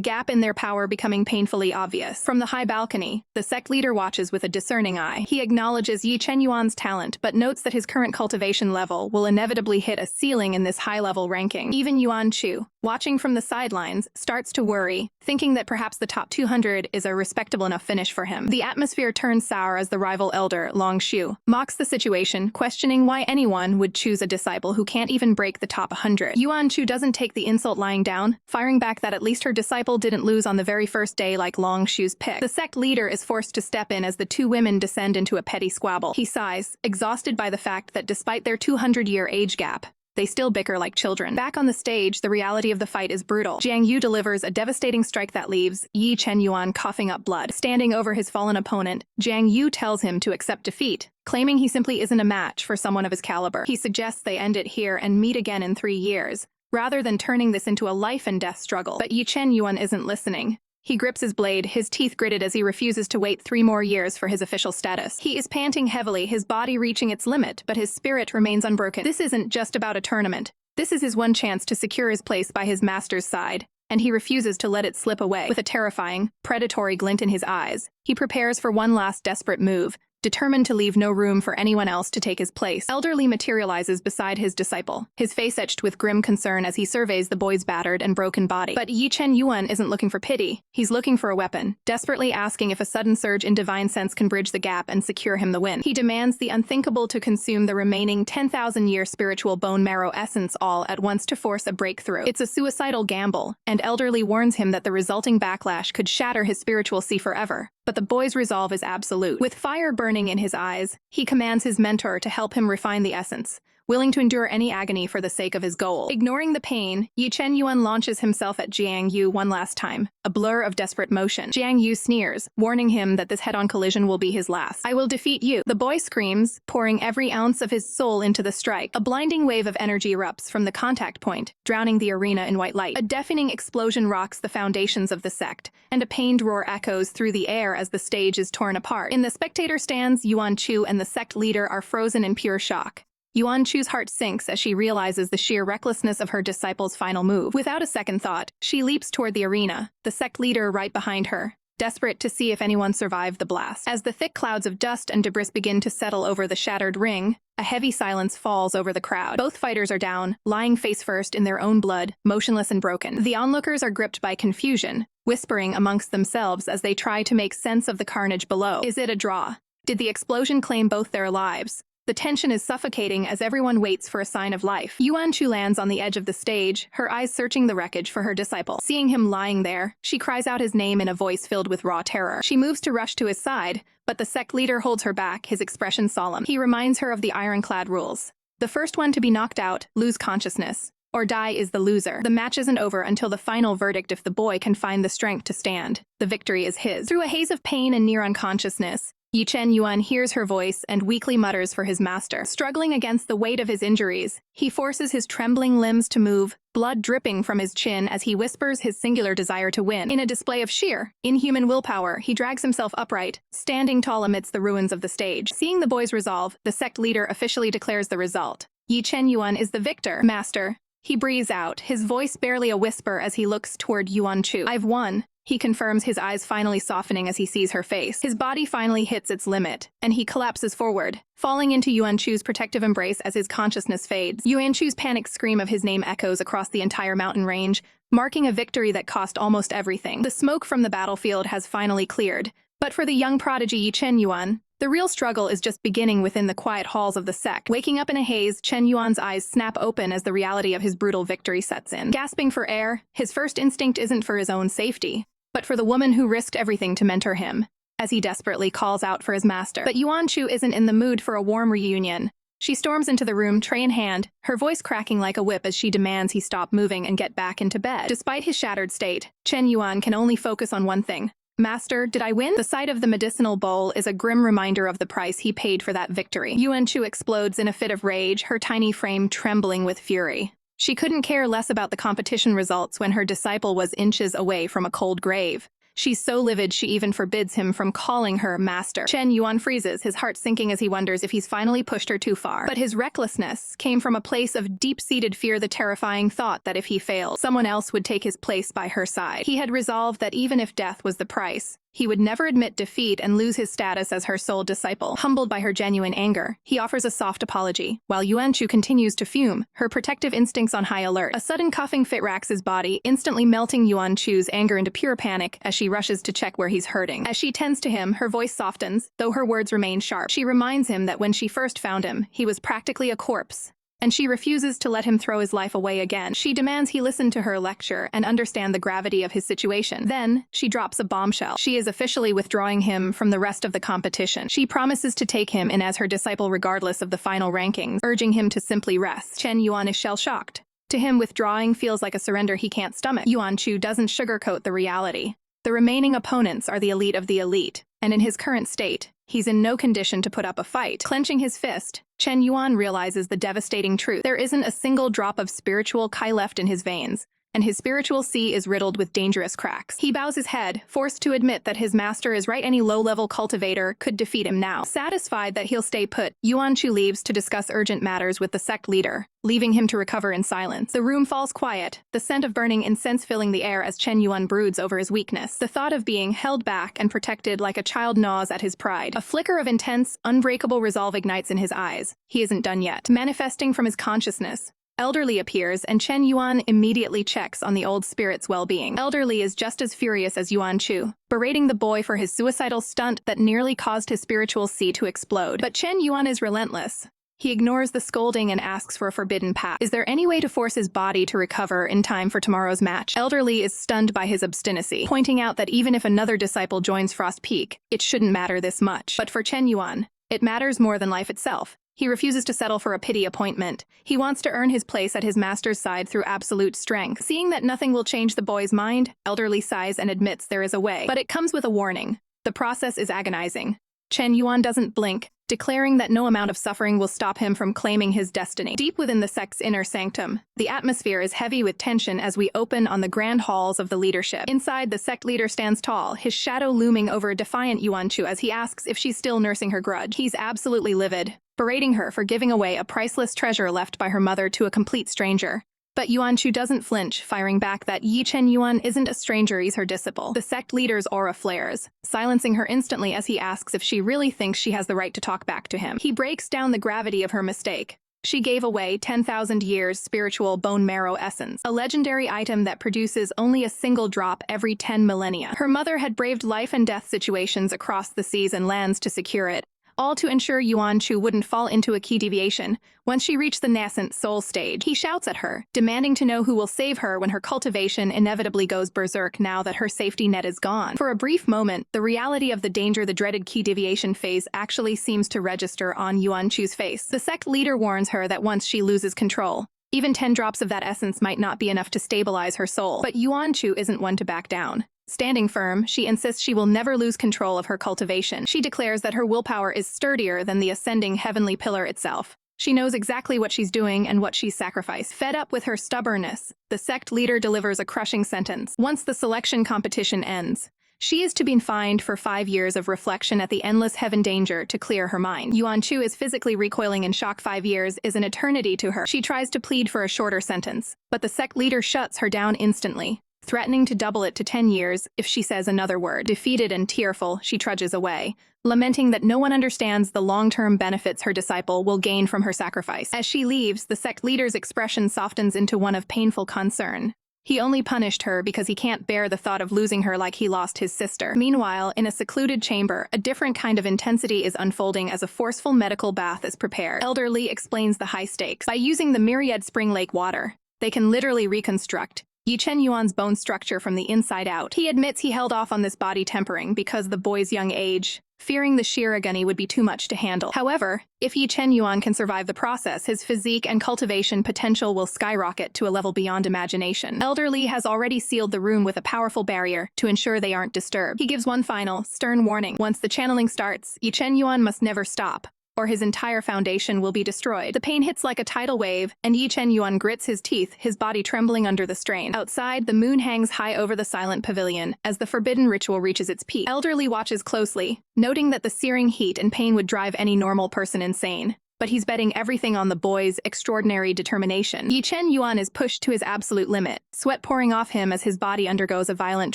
gap in their power becoming painfully obvious. From the high balcony, the sect leader watches with a discerning eye. He acknowledges Ye Chen Yuan's talent, but notes that his current cultivation level will inevitably hit a ceiling in this high-level ranking. Even Yuan Chu, watching from the sidelines, starts to worry, thinking that perhaps the top 200 is a respectable enough finish for him. The atmosphere turns sour as the rival elder, Long Shu, mocks the situation, questioning why anyone would choose a disciple who can't even break the top 100. Yuan Chu doesn't take the insult lying down, firing back that at least her disciple didn't lose on the very first day like Long Shu's pick. The sect leader is forced to step in as the two women descend into a petty squabble. He sighs, exhausted by the fact that despite their 200-year age gap, they still bicker like children. Back on the stage, the reality of the fight is brutal. Jiang Yu delivers a devastating strike that leaves Ye Chen Yuan coughing up blood. Standing over his fallen opponent, Jiang Yu tells him to accept defeat, claiming he simply isn't a match for someone of his caliber. He suggests they end it here and meet again in 3 years, rather than turning this into a life-and-death struggle. But Ye Chen Yuan isn't listening. He grips his blade, his teeth gritted as he refuses to wait 3 more years for his official status. He is panting heavily, his body reaching its limit, but his spirit remains unbroken. This isn't just about a tournament. This is his one chance to secure his place by his master's side, and he refuses to let it slip away. With a terrifying, predatory glint in his eyes, he prepares for one last desperate move, determined to leave no room for anyone else to take his place. Elderly materializes beside his disciple, his face etched with grim concern as he surveys the boy's battered and broken body. But Ye Chen Yuan isn't looking for pity. He's looking for a weapon, desperately asking if a sudden surge in divine sense can bridge the gap and secure him the win. He demands the unthinkable to consume the remaining 10,000-year spiritual bone marrow essence all at once to force a breakthrough. It's a suicidal gamble, and Elderly warns him that the resulting backlash could shatter his spiritual sea forever. But the boy's resolve is absolute. With fire burning in his eyes, he commands his mentor to help him refine the essence, willing to endure any agony for the sake of his goal. Ignoring the pain, Ye Chen Yuan launches himself at Jiang Yu one last time, a blur of desperate motion. Jiang Yu sneers, warning him that this head-on collision will be his last. "I will defeat you," the boy screams, pouring every ounce of his soul into the strike. A blinding wave of energy erupts from the contact point, drowning the arena in white light. A deafening explosion rocks the foundations of the sect, and a pained roar echoes through the air as the stage is torn apart. In the spectator stands, Yuan Chu and the sect leader are frozen in pure shock. Yuan Chu's heart sinks as she realizes the sheer recklessness of her disciple's final move. Without a second thought, she leaps toward the arena, the sect leader right behind her, desperate to see if anyone survived the blast. As the thick clouds of dust and debris begin to settle over the shattered ring, a heavy silence falls over the crowd. Both fighters are down, lying face first in their own blood, motionless and broken. The onlookers are gripped by confusion, whispering amongst themselves as they try to make sense of the carnage below. Is it a draw? Did the explosion claim both their lives? The tension is suffocating as everyone waits for a sign of life. Yuan Chu lands on the edge of the stage, her eyes searching the wreckage for her disciple. Seeing him lying there, she cries out his name in a voice filled with raw terror. She moves to rush to his side, but the sect leader holds her back, his expression solemn. He reminds her of the ironclad rules. The first one to be knocked out, lose consciousness, or die is the loser. The match isn't over until the final verdict if the boy can find the strength to stand. The victory is his. Through a haze of pain and near unconsciousness, Ye Chen Yuan hears her voice and weakly mutters for his master. Struggling against the weight of his injuries, he forces his trembling limbs to move, blood dripping from his chin as he whispers his singular desire to win. In a display of sheer, inhuman willpower, he drags himself upright, standing tall amidst the ruins of the stage. Seeing the boy's resolve, the sect leader officially declares the result. Ye Chen Yuan is the victor. Master, He breathes out, his voice barely a whisper as he looks toward Yuan Chu. "I've won," he confirms, his eyes finally softening as he sees her face. His body finally hits its limit, and he collapses forward, falling into Yuan Chu's protective embrace as his consciousness fades. Yuan Chu's panicked scream of his name echoes across the entire mountain range, marking a victory that cost almost everything. The smoke from the battlefield has finally cleared, but for the young prodigy Ye Chen Yuan, the real struggle is just beginning within the quiet halls of the sect. Waking up in a haze, Chen Yuan's eyes snap open as the reality of his brutal victory sets in. Gasping for air, his first instinct isn't for his own safety, but for the woman who risked everything to mentor him, as he desperately calls out for his master. But Yuan Chu isn't in the mood for a warm reunion. She storms into the room, tray in hand, her voice cracking like a whip as she demands he stop moving and get back into bed. Despite his shattered state, Chen Yuan can only focus on one thing. "Master, did I win?" The sight of the medicinal bowl is a grim reminder of the price he paid for that victory. Yuan Chu explodes in a fit of rage, her tiny frame trembling with fury. She couldn't care less about the competition results when her disciple was inches away from a cold grave. She's so livid she even forbids him from calling her master. Chen Yuan freezes, his heart sinking as he wonders if he's finally pushed her too far. But his recklessness came from a place of deep-seated fear, the terrifying thought that if he failed, someone else would take his place by her side. He had resolved that even if death was the price, he would never admit defeat and lose his status as her sole disciple. Humbled by her genuine anger, he offers a soft apology, while Yuan Chu continues to fume, her protective instincts on high alert. A sudden coughing fit racks his body, instantly melting Yuan Chu's anger into pure panic as she rushes to check where he's hurting. As she tends to him, her voice softens, though her words remain sharp. She reminds him that when she first found him, he was practically a corpse, and she refuses to let him throw his life away again. She demands he listen to her lecture and understand the gravity of his situation. Then, she drops a bombshell. She is officially withdrawing him from the rest of the competition. She promises to take him in as her disciple regardless of the final rankings, urging him to simply rest. Chen Yuan is shell-shocked. To him, withdrawing feels like a surrender he can't stomach. Yuan Chu doesn't sugarcoat the reality. The remaining opponents are the elite of the elite, and in his current state, he's in no condition to put up a fight. Clenching his fist, Chen Yuan realizes the devastating truth. There isn't a single drop of spiritual chi left in his veins, and his spiritual sea is riddled with dangerous cracks. He bows his head, forced to admit that his master is right. Any low-level cultivator could defeat him now. Satisfied that he'll stay put, Yuan Chu leaves to discuss urgent matters with the sect leader, leaving him to recover in silence. The room falls quiet, the scent of burning incense filling the air as Chen Yuan broods over his weakness. The thought of being held back and protected like a child gnaws at his pride. A flicker of intense, unbreakable resolve ignites in his eyes. He isn't done yet. Manifesting from his consciousness, Elderly appears, and Chen Yuan immediately checks on the old spirit's well-being. Elderly is just as furious as Yuan Chu, berating the boy for his suicidal stunt that nearly caused his spiritual sea to explode. But Chen Yuan is relentless. He ignores the scolding and asks for a forbidden path. Is there any way to force his body to recover in time for tomorrow's match? Elderly is stunned by his obstinacy, pointing out that even if another disciple joins Frost Peak, it shouldn't matter this much. But for Chen Yuan, it matters more than life itself. He refuses to settle for a pity appointment. He wants to earn his place at his master's side through absolute strength. Seeing that nothing will change the boy's mind, Elderly sighs and admits there is a way. But it comes with a warning. The process is agonizing. Chen Yuan doesn't blink, declaring that no amount of suffering will stop him from claiming his destiny. Deep within the sect's inner sanctum, the atmosphere is heavy with tension as we open on the grand halls of the leadership. Inside, the sect leader stands tall, his shadow looming over a defiant Yuan Chu as he asks if she's still nursing her grudge. He's absolutely livid, berating her for giving away a priceless treasure left by her mother to a complete stranger. But Yuan Chu doesn't flinch, firing back that Ye Chen Yuan isn't a stranger, he's her disciple. The sect leader's aura flares, silencing her instantly as he asks if she really thinks she has the right to talk back to him. He breaks down the gravity of her mistake. She gave away 10,000 years spiritual bone marrow essence, a legendary item that produces only a single drop every 10 millennia. Her mother had braved life and death situations across the seas and lands to secure it, all to ensure Yuan Chu wouldn't fall into a key deviation. Once she reached the nascent soul stage, he shouts at her, demanding to know who will save her when her cultivation inevitably goes berserk now that her safety net is gone. For a brief moment, the reality of the danger the dreaded key deviation phase actually seems to register on Yuan Chu's face. The sect leader warns her that once she loses control, even 10 drops of that essence might not be enough to stabilize her soul. But Yuan Chu isn't one to back down. Standing firm, she insists she will never lose control of her cultivation. She declares that her willpower is sturdier than the ascending heavenly pillar itself. She knows exactly what she's doing and what she's sacrificed. Fed up with her stubbornness, the sect leader delivers a crushing sentence. Once the selection competition ends, She is to be fined for 5 years of reflection at the endless heaven danger to clear her mind. Yuan Chu is physically recoiling in shock. 5 years is an eternity to her. She tries to plead for a shorter sentence, but the sect leader shuts her down instantly, threatening to double it to 10 years if she says another word. Defeated and tearful, she trudges away, lamenting that no one understands the long-term benefits her disciple will gain from her sacrifice. As she leaves, the sect leader's expression softens into one of painful concern. He only punished her because he can't bear the thought of losing her like he lost his sister. Meanwhile, in a secluded chamber, a different kind of intensity is unfolding as a forceful medical bath is prepared. Elder Li explains the high stakes. By using the myriad spring lake water, they can literally reconstruct Ye Chen Yuan's bone structure from the inside out. He admits he held off on this body tempering because of the boy's young age, fearing the sheer agony would be too much to handle. However, if Ye Chen Yuan can survive the process, his physique and cultivation potential will skyrocket to a level beyond imagination. Elder Li has already sealed the room with a powerful barrier to ensure they aren't disturbed. He gives one final, stern warning. Once the channeling starts, Ye Chen Yuan must never stop, or his entire foundation will be destroyed. The pain hits like a tidal wave, and Ye Chen Yuan grits his teeth, his body trembling under the strain. Outside, the moon hangs high over the silent pavilion as the forbidden ritual reaches its peak. Elder Li watches closely, noting that the searing heat and pain would drive any normal person insane. But he's betting everything on the boy's extraordinary determination. Ye Chen Yuan is pushed to his absolute limit, sweat pouring off him as his body undergoes a violent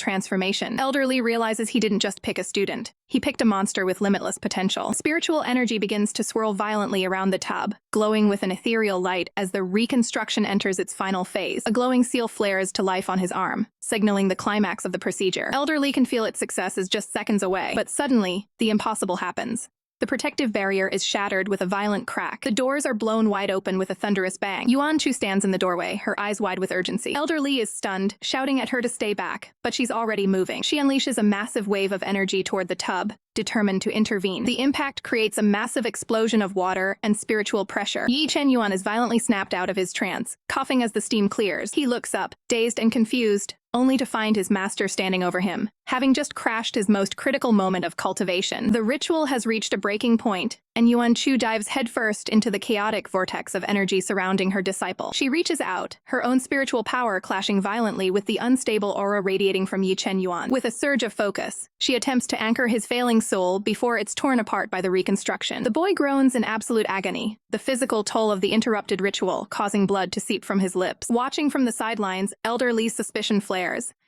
transformation. Elder Li realizes he didn't just pick a student. He picked a monster with limitless potential. Spiritual energy begins to swirl violently around the tub, glowing with an ethereal light as the reconstruction enters its final phase. A glowing seal flares to life on his arm, signaling the climax of the procedure. Elder Li can feel its success is just seconds away, but suddenly, the impossible happens. The protective barrier is shattered with a violent crack. The doors are blown wide open with a thunderous bang. Yuan Chu stands in the doorway, her eyes wide with urgency. Elder Li is stunned, shouting at her to stay back, but she's already moving. She unleashes a massive wave of energy toward the tub, determined to intervene. The impact creates a massive explosion of water and spiritual pressure. Ye Chen Yuan is violently snapped out of his trance, coughing as the steam clears. He looks up, dazed and confused, only to find his master standing over him, having just crashed his most critical moment of cultivation. The ritual has reached a breaking point, and Yuan Chu dives headfirst into the chaotic vortex of energy surrounding her disciple. She reaches out, her own spiritual power clashing violently with the unstable aura radiating from Ye Chen Yuan. With a surge of focus, she attempts to anchor his failing soul before it's torn apart by the reconstruction. The boy groans in absolute agony, the physical toll of the interrupted ritual causing blood to seep from his lips. Watching from the sidelines, Elder Li's suspicion flares.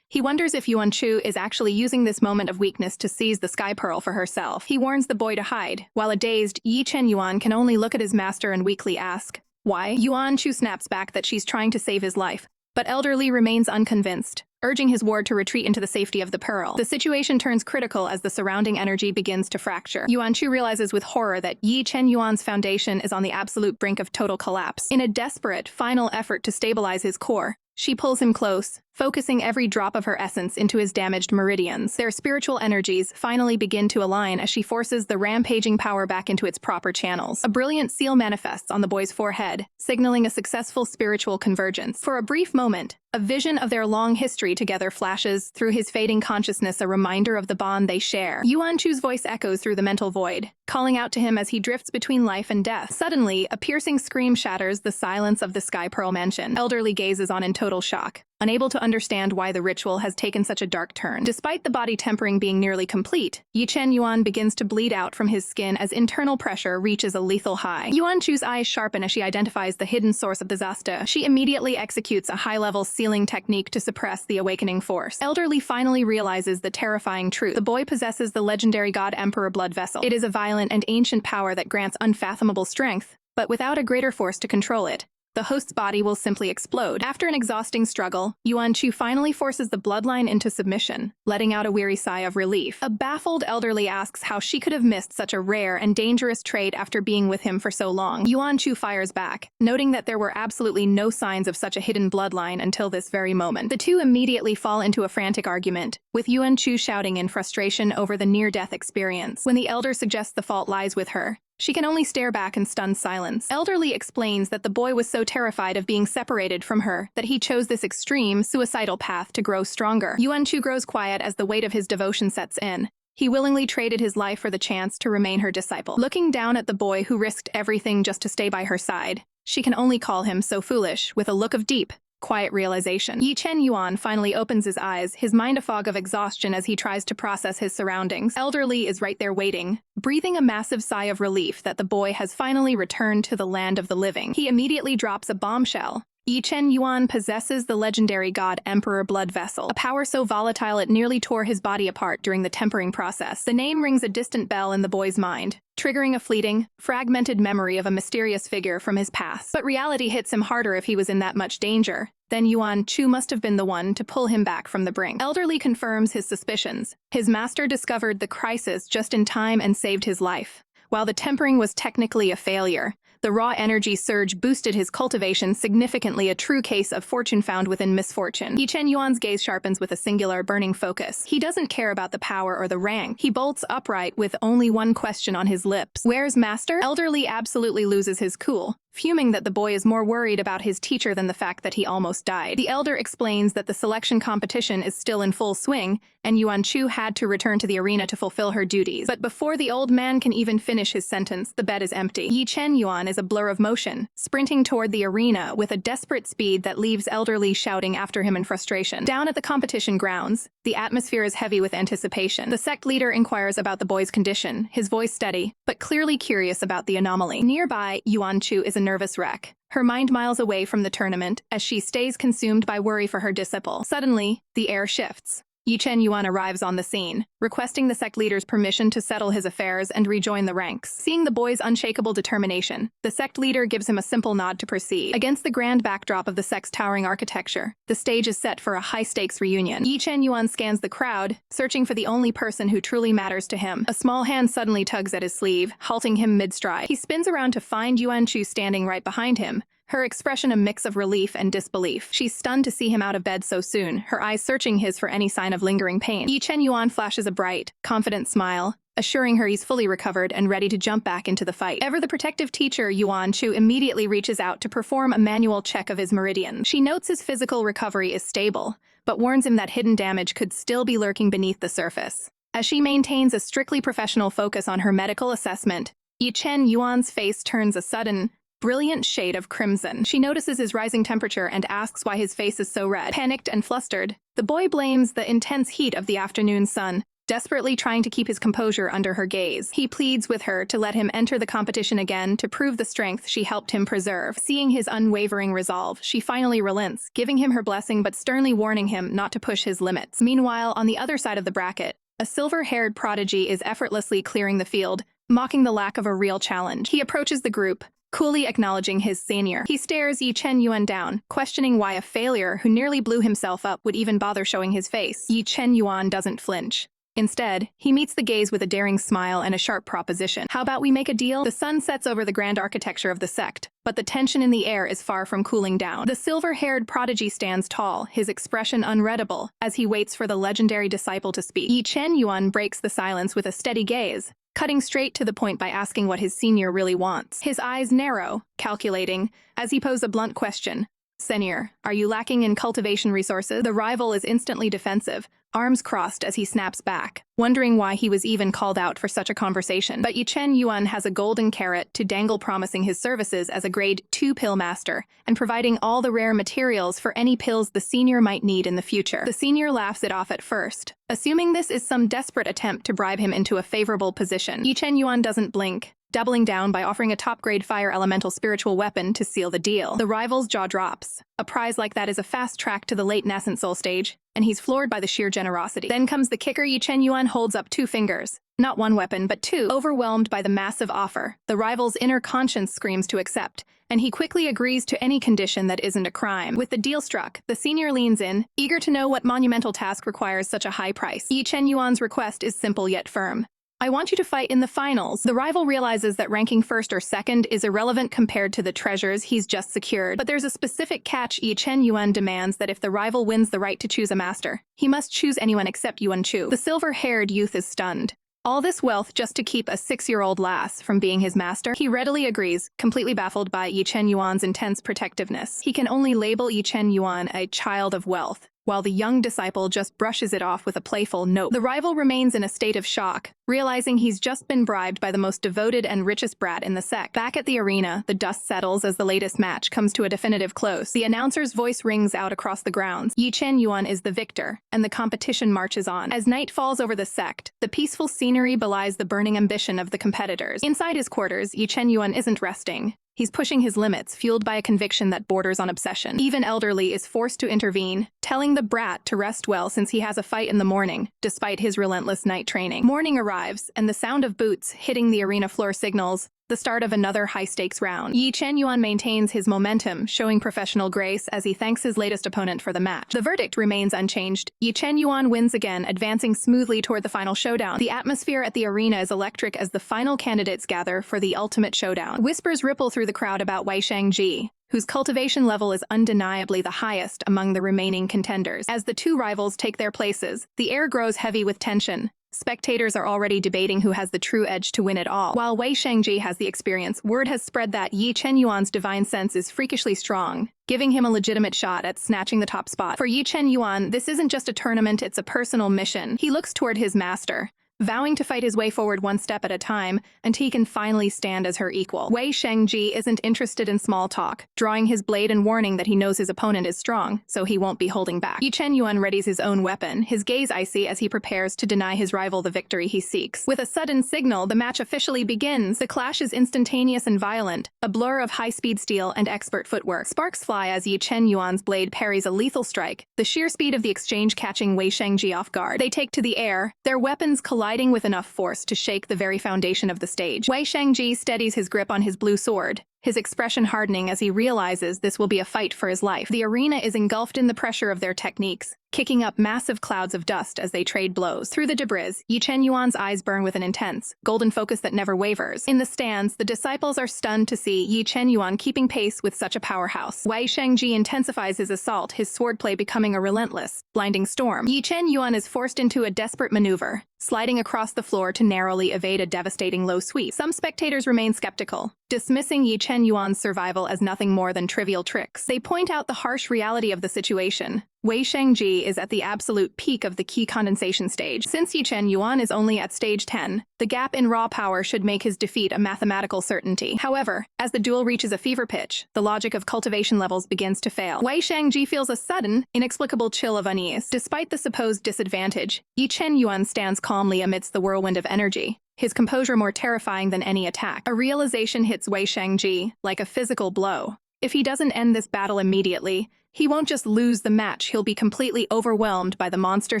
He wonders if Yuan Chu is actually using this moment of weakness to seize the sky pearl for herself. He warns the boy to hide, while a dazed Ye Chen Yuan can only look at his master and weakly ask, "Why?" Yuan Chu snaps back that she's trying to save his life, but Elder Li remains unconvinced, urging his ward to retreat into the safety of the pearl. The situation turns critical as the surrounding energy begins to fracture. Yuan Chu realizes with horror that Ye Chen Yuan's foundation is on the absolute brink of total collapse. In a desperate, final effort to stabilize his core, she pulls him close, focusing every drop of her essence into his damaged meridians. Their spiritual energies finally begin to align as she forces the rampaging power back into its proper channels. A brilliant seal manifests on the boy's forehead, signaling a successful spiritual convergence. For a brief moment, a vision of their long history together flashes through his fading consciousness, a reminder of the bond they share. Yuan Chu's voice echoes through the mental void, calling out to him as he drifts between life and death. Suddenly, a piercing scream shatters the silence of the Sky Pearl Mansion. Elder Li gazes on in total shock, unable to understand why the ritual has taken such a dark turn. Despite the body tempering being nearly complete, Ye Chen Yuan begins to bleed out from his skin as internal pressure reaches a lethal high. Yuan Chu's eyes sharpen as she identifies the hidden source of disaster. She immediately executes a high-level sealing technique to suppress the awakening force. Elder Li finally realizes the terrifying truth. The boy possesses the legendary God Emperor blood vessel. It is a violent and ancient power that grants unfathomable strength, but without a greater force to control it, the host's body will simply explode. After an exhausting struggle, Yuan Chu finally forces the bloodline into submission, letting out a weary sigh of relief. A baffled Elder Li asks how she could have missed such a rare and dangerous trait after being with him for so long. Yuan Chu fires back, noting that there were absolutely no signs of such a hidden bloodline until this very moment. The two immediately fall into a frantic argument, with Yuan Chu shouting in frustration over the near-death experience. When the elder suggests the fault lies with her, she can only stare back in stunned silence. Elder Li explains that the boy was so terrified of being separated from her that he chose this extreme, suicidal path to grow stronger. Yuan Chu grows quiet as the weight of his devotion sets in. He willingly traded his life for the chance to remain her disciple. Looking down at the boy who risked everything just to stay by her side, she can only call him so foolish, with a look of deep, Quiet realization. Ye Chen Yuan finally opens his eyes, his mind a fog of exhaustion as he tries to process his surroundings. Elderly is right there waiting, breathing a massive sigh of relief that the boy has finally returned to the land of the living. He immediately drops a bombshell. Ye Chen Yuan possesses the legendary god Emperor Blood Vessel, a power so volatile it nearly tore his body apart during the tempering process. The name rings a distant bell in the boy's mind, triggering a fleeting, fragmented memory of a mysterious figure from his past. But reality hits him harder if he was in that much danger. Then Yuan Chu must have been the one to pull him back from the brink. Elderly confirms his suspicions. His master discovered the crisis just in time and saved his life. While the tempering was technically a failure, the raw energy surge boosted his cultivation significantly, a true case of fortune found within misfortune. Ye Chen Yuan's gaze sharpens with a singular, burning focus. He doesn't care about the power or the rank. He bolts upright with only one question on his lips. Where's master? Elderly absolutely loses his cool, fuming that the boy is more worried about his teacher than the fact that he almost died. The elder explains that the selection competition is still in full swing, and Yuan Chu had to return to the arena to fulfill her duties. But before the old man can even finish his sentence, the bed is empty. Ye Chen Yuan is a blur of motion, sprinting toward the arena with a desperate speed that leaves Elderly shouting after him in frustration. Down at the competition grounds, the atmosphere is heavy with anticipation. The sect leader inquires about the boy's condition, his voice steady, but clearly curious about the anomaly. Nearby, Yuan Chu is a nervous wreck, her mind miles away from the tournament as she stays consumed by worry for her disciple. Suddenly, the air shifts. Ye Chen Yuan arrives on the scene, requesting the sect leader's permission to settle his affairs and rejoin the ranks. Seeing the boy's unshakable determination, the sect leader gives him a simple nod to proceed. Against the grand backdrop of the sect's towering architecture, the stage is set for a high-stakes reunion. Ye Chen Yuan scans the crowd, searching for the only person who truly matters to him. A small hand suddenly tugs at his sleeve, halting him mid-stride. He spins around to find Yuan Chu standing right behind him, her expression a mix of relief and disbelief. She's stunned to see him out of bed so soon, her eyes searching his for any sign of lingering pain. Ye Chen Yuan flashes a bright, confident smile, assuring her he's fully recovered and ready to jump back into the fight. Ever the protective teacher, Yuan Chu immediately reaches out to perform a manual check of his meridians. She notes his physical recovery is stable, but warns him that hidden damage could still be lurking beneath the surface. As she maintains a strictly professional focus on her medical assessment, Ye Chen Yuan's face turns a sudden, brilliant shade of crimson. She notices his rising temperature and asks why his face is so red. Panicked and flustered, the boy blames the intense heat of the afternoon sun, desperately trying to keep his composure under her gaze. He pleads with her to let him enter the competition again to prove the strength she helped him preserve. Seeing his unwavering resolve, she finally relents, giving him her blessing but sternly warning him not to push his limits. Meanwhile, on the other side of the bracket, a silver-haired prodigy is effortlessly clearing the field, mocking the lack of a real challenge. He approaches the group, coolly acknowledging his senior. He stares Ye Chen Yuan down, questioning why a failure who nearly blew himself up would even bother showing his face. Ye Chen Yuan doesn't flinch. Instead, he meets the gaze with a daring smile and a sharp proposition. How about we make a deal? The sun sets over the grand architecture of the sect, but the tension in the air is far from cooling down. The silver-haired prodigy stands tall, his expression unreadable, as he waits for the legendary disciple to speak. Ye Chen Yuan breaks the silence with a steady gaze, cutting straight to the point by asking what his senior really wants. His eyes narrow, calculating, as he posed a blunt question. Senior, are you lacking in cultivation resources? The rival is instantly defensive, arms crossed as he snaps back, wondering why he was even called out for such a conversation. But Ye Chen Yuan has a golden carrot to dangle, promising his services as a grade 2 pill master and providing all the rare materials for any pills the senior might need in the future. The senior laughs it off at first, assuming this is some desperate attempt to bribe him into a favorable position. Ye Chen Yuan doesn't blink, doubling down by offering a top-grade fire elemental spiritual weapon to seal the deal. The rival's jaw drops. A prize like that is a fast track to the late nascent soul stage, and he's floored by the sheer generosity. Then comes the kicker. Ye Chen Yuan holds up 2 fingers. Not one weapon, but 2. Overwhelmed by the massive offer, the rival's inner conscience screams to accept, and he quickly agrees to any condition that isn't a crime. With the deal struck, the senior leans in, eager to know what monumental task requires such a high price. Ye Chen Yuan's request is simple yet firm. I want you to fight in the finals. The rival realizes that ranking first or second is irrelevant compared to the treasures he's just secured. But there's a specific catch. Ye Chen Yuan demands that if the rival wins the right to choose a master, he must choose anyone except Yuan Chu. The silver-haired youth is stunned. All this wealth just to keep a 6-year-old lass from being his master? He readily agrees, completely baffled by Ye Chen Yuan's intense protectiveness. He can only label Ye Chen Yuan a child of wealth, while the young disciple just brushes it off with a playful nope. The rival remains in a state of shock, realizing he's just been bribed by the most devoted and richest brat in the sect. Back at the arena, the dust settles as the latest match comes to a definitive close. The announcer's voice rings out across the grounds. Ye Chen Yuan is the victor, and the competition marches on. As night falls over the sect, the peaceful scenery belies the burning ambition of the competitors. Inside his quarters, Ye Chen Yuan isn't resting. He's pushing his limits, fueled by a conviction that borders on obsession. Even Elderly is forced to intervene, telling the brat to rest well since he has a fight in the morning, despite his relentless night training. Morning arrives, and the sound of boots hitting the arena floor signals the start of another high-stakes round. Ye Chen Yuan maintains his momentum, showing professional grace as he thanks his latest opponent for the match. The verdict remains unchanged. Ye Chen Yuan wins again, advancing smoothly toward the final showdown. The atmosphere at the arena is electric as the final candidates gather for the ultimate showdown. Whispers ripple through the crowd about Wei Shangji, whose cultivation level is undeniably the highest among the remaining contenders. As the two rivals take their places, the air grows heavy with tension. Spectators are already debating who has the true edge to win it all. While Wei Shangji has the experience, word has spread that Ye Chen Yuan's divine sense is freakishly strong, giving him a legitimate shot at snatching the top spot. For Ye Chen Yuan, this isn't just a tournament, it's a personal mission. He looks toward his master, vowing to fight his way forward one step at a time until he can finally stand as her equal. Wei Shangji isn't interested in small talk, drawing his blade and warning that he knows his opponent is strong, so he won't be holding back. Ye Chen Yuan readies his own weapon, his gaze icy as he prepares to deny his rival the victory he seeks. With a sudden signal, the match officially begins. The clash is instantaneous and violent, a blur of high-speed steel and expert footwork. Sparks fly as Ye Chen Yuan's blade parries a lethal strike, the sheer speed of the exchange catching Wei Shangji off guard. They take to the air, their weapons colliding with enough force to shake the very foundation of the stage. Wei Shangji steadies his grip on his blue sword, his expression hardening as he realizes this will be a fight for his life. The arena is engulfed in the pressure of their techniques, kicking up massive clouds of dust as they trade blows. Through the debris, Ye Chen Yuan's eyes burn with an intense, golden focus that never wavers. In the stands, the disciples are stunned to see Ye Chen Yuan keeping pace with such a powerhouse. Wei Shangji intensifies his assault, his swordplay becoming a relentless, blinding storm. Ye Chen Yuan is forced into a desperate maneuver, sliding across the floor to narrowly evade a devastating low sweep. Some spectators remain skeptical, dismissing Ye Chen Yuan's survival as nothing more than trivial tricks. They point out the harsh reality of the situation. Wei Shangji is at the absolute peak of the key condensation stage. Since Ye Chen Yuan is only at stage 10, the gap in raw power should make his defeat a mathematical certainty. However, as the duel reaches a fever pitch, the logic of cultivation levels begins to fail. Wei Shangji feels a sudden, inexplicable chill of unease. Despite the supposed disadvantage, Ye Chen Yuan stands calmly amidst the whirlwind of energy, his composure more terrifying than any attack. A realization hits Wei Shangji like a physical blow. If he doesn't end this battle immediately, he won't just lose the match, he'll be completely overwhelmed by the monster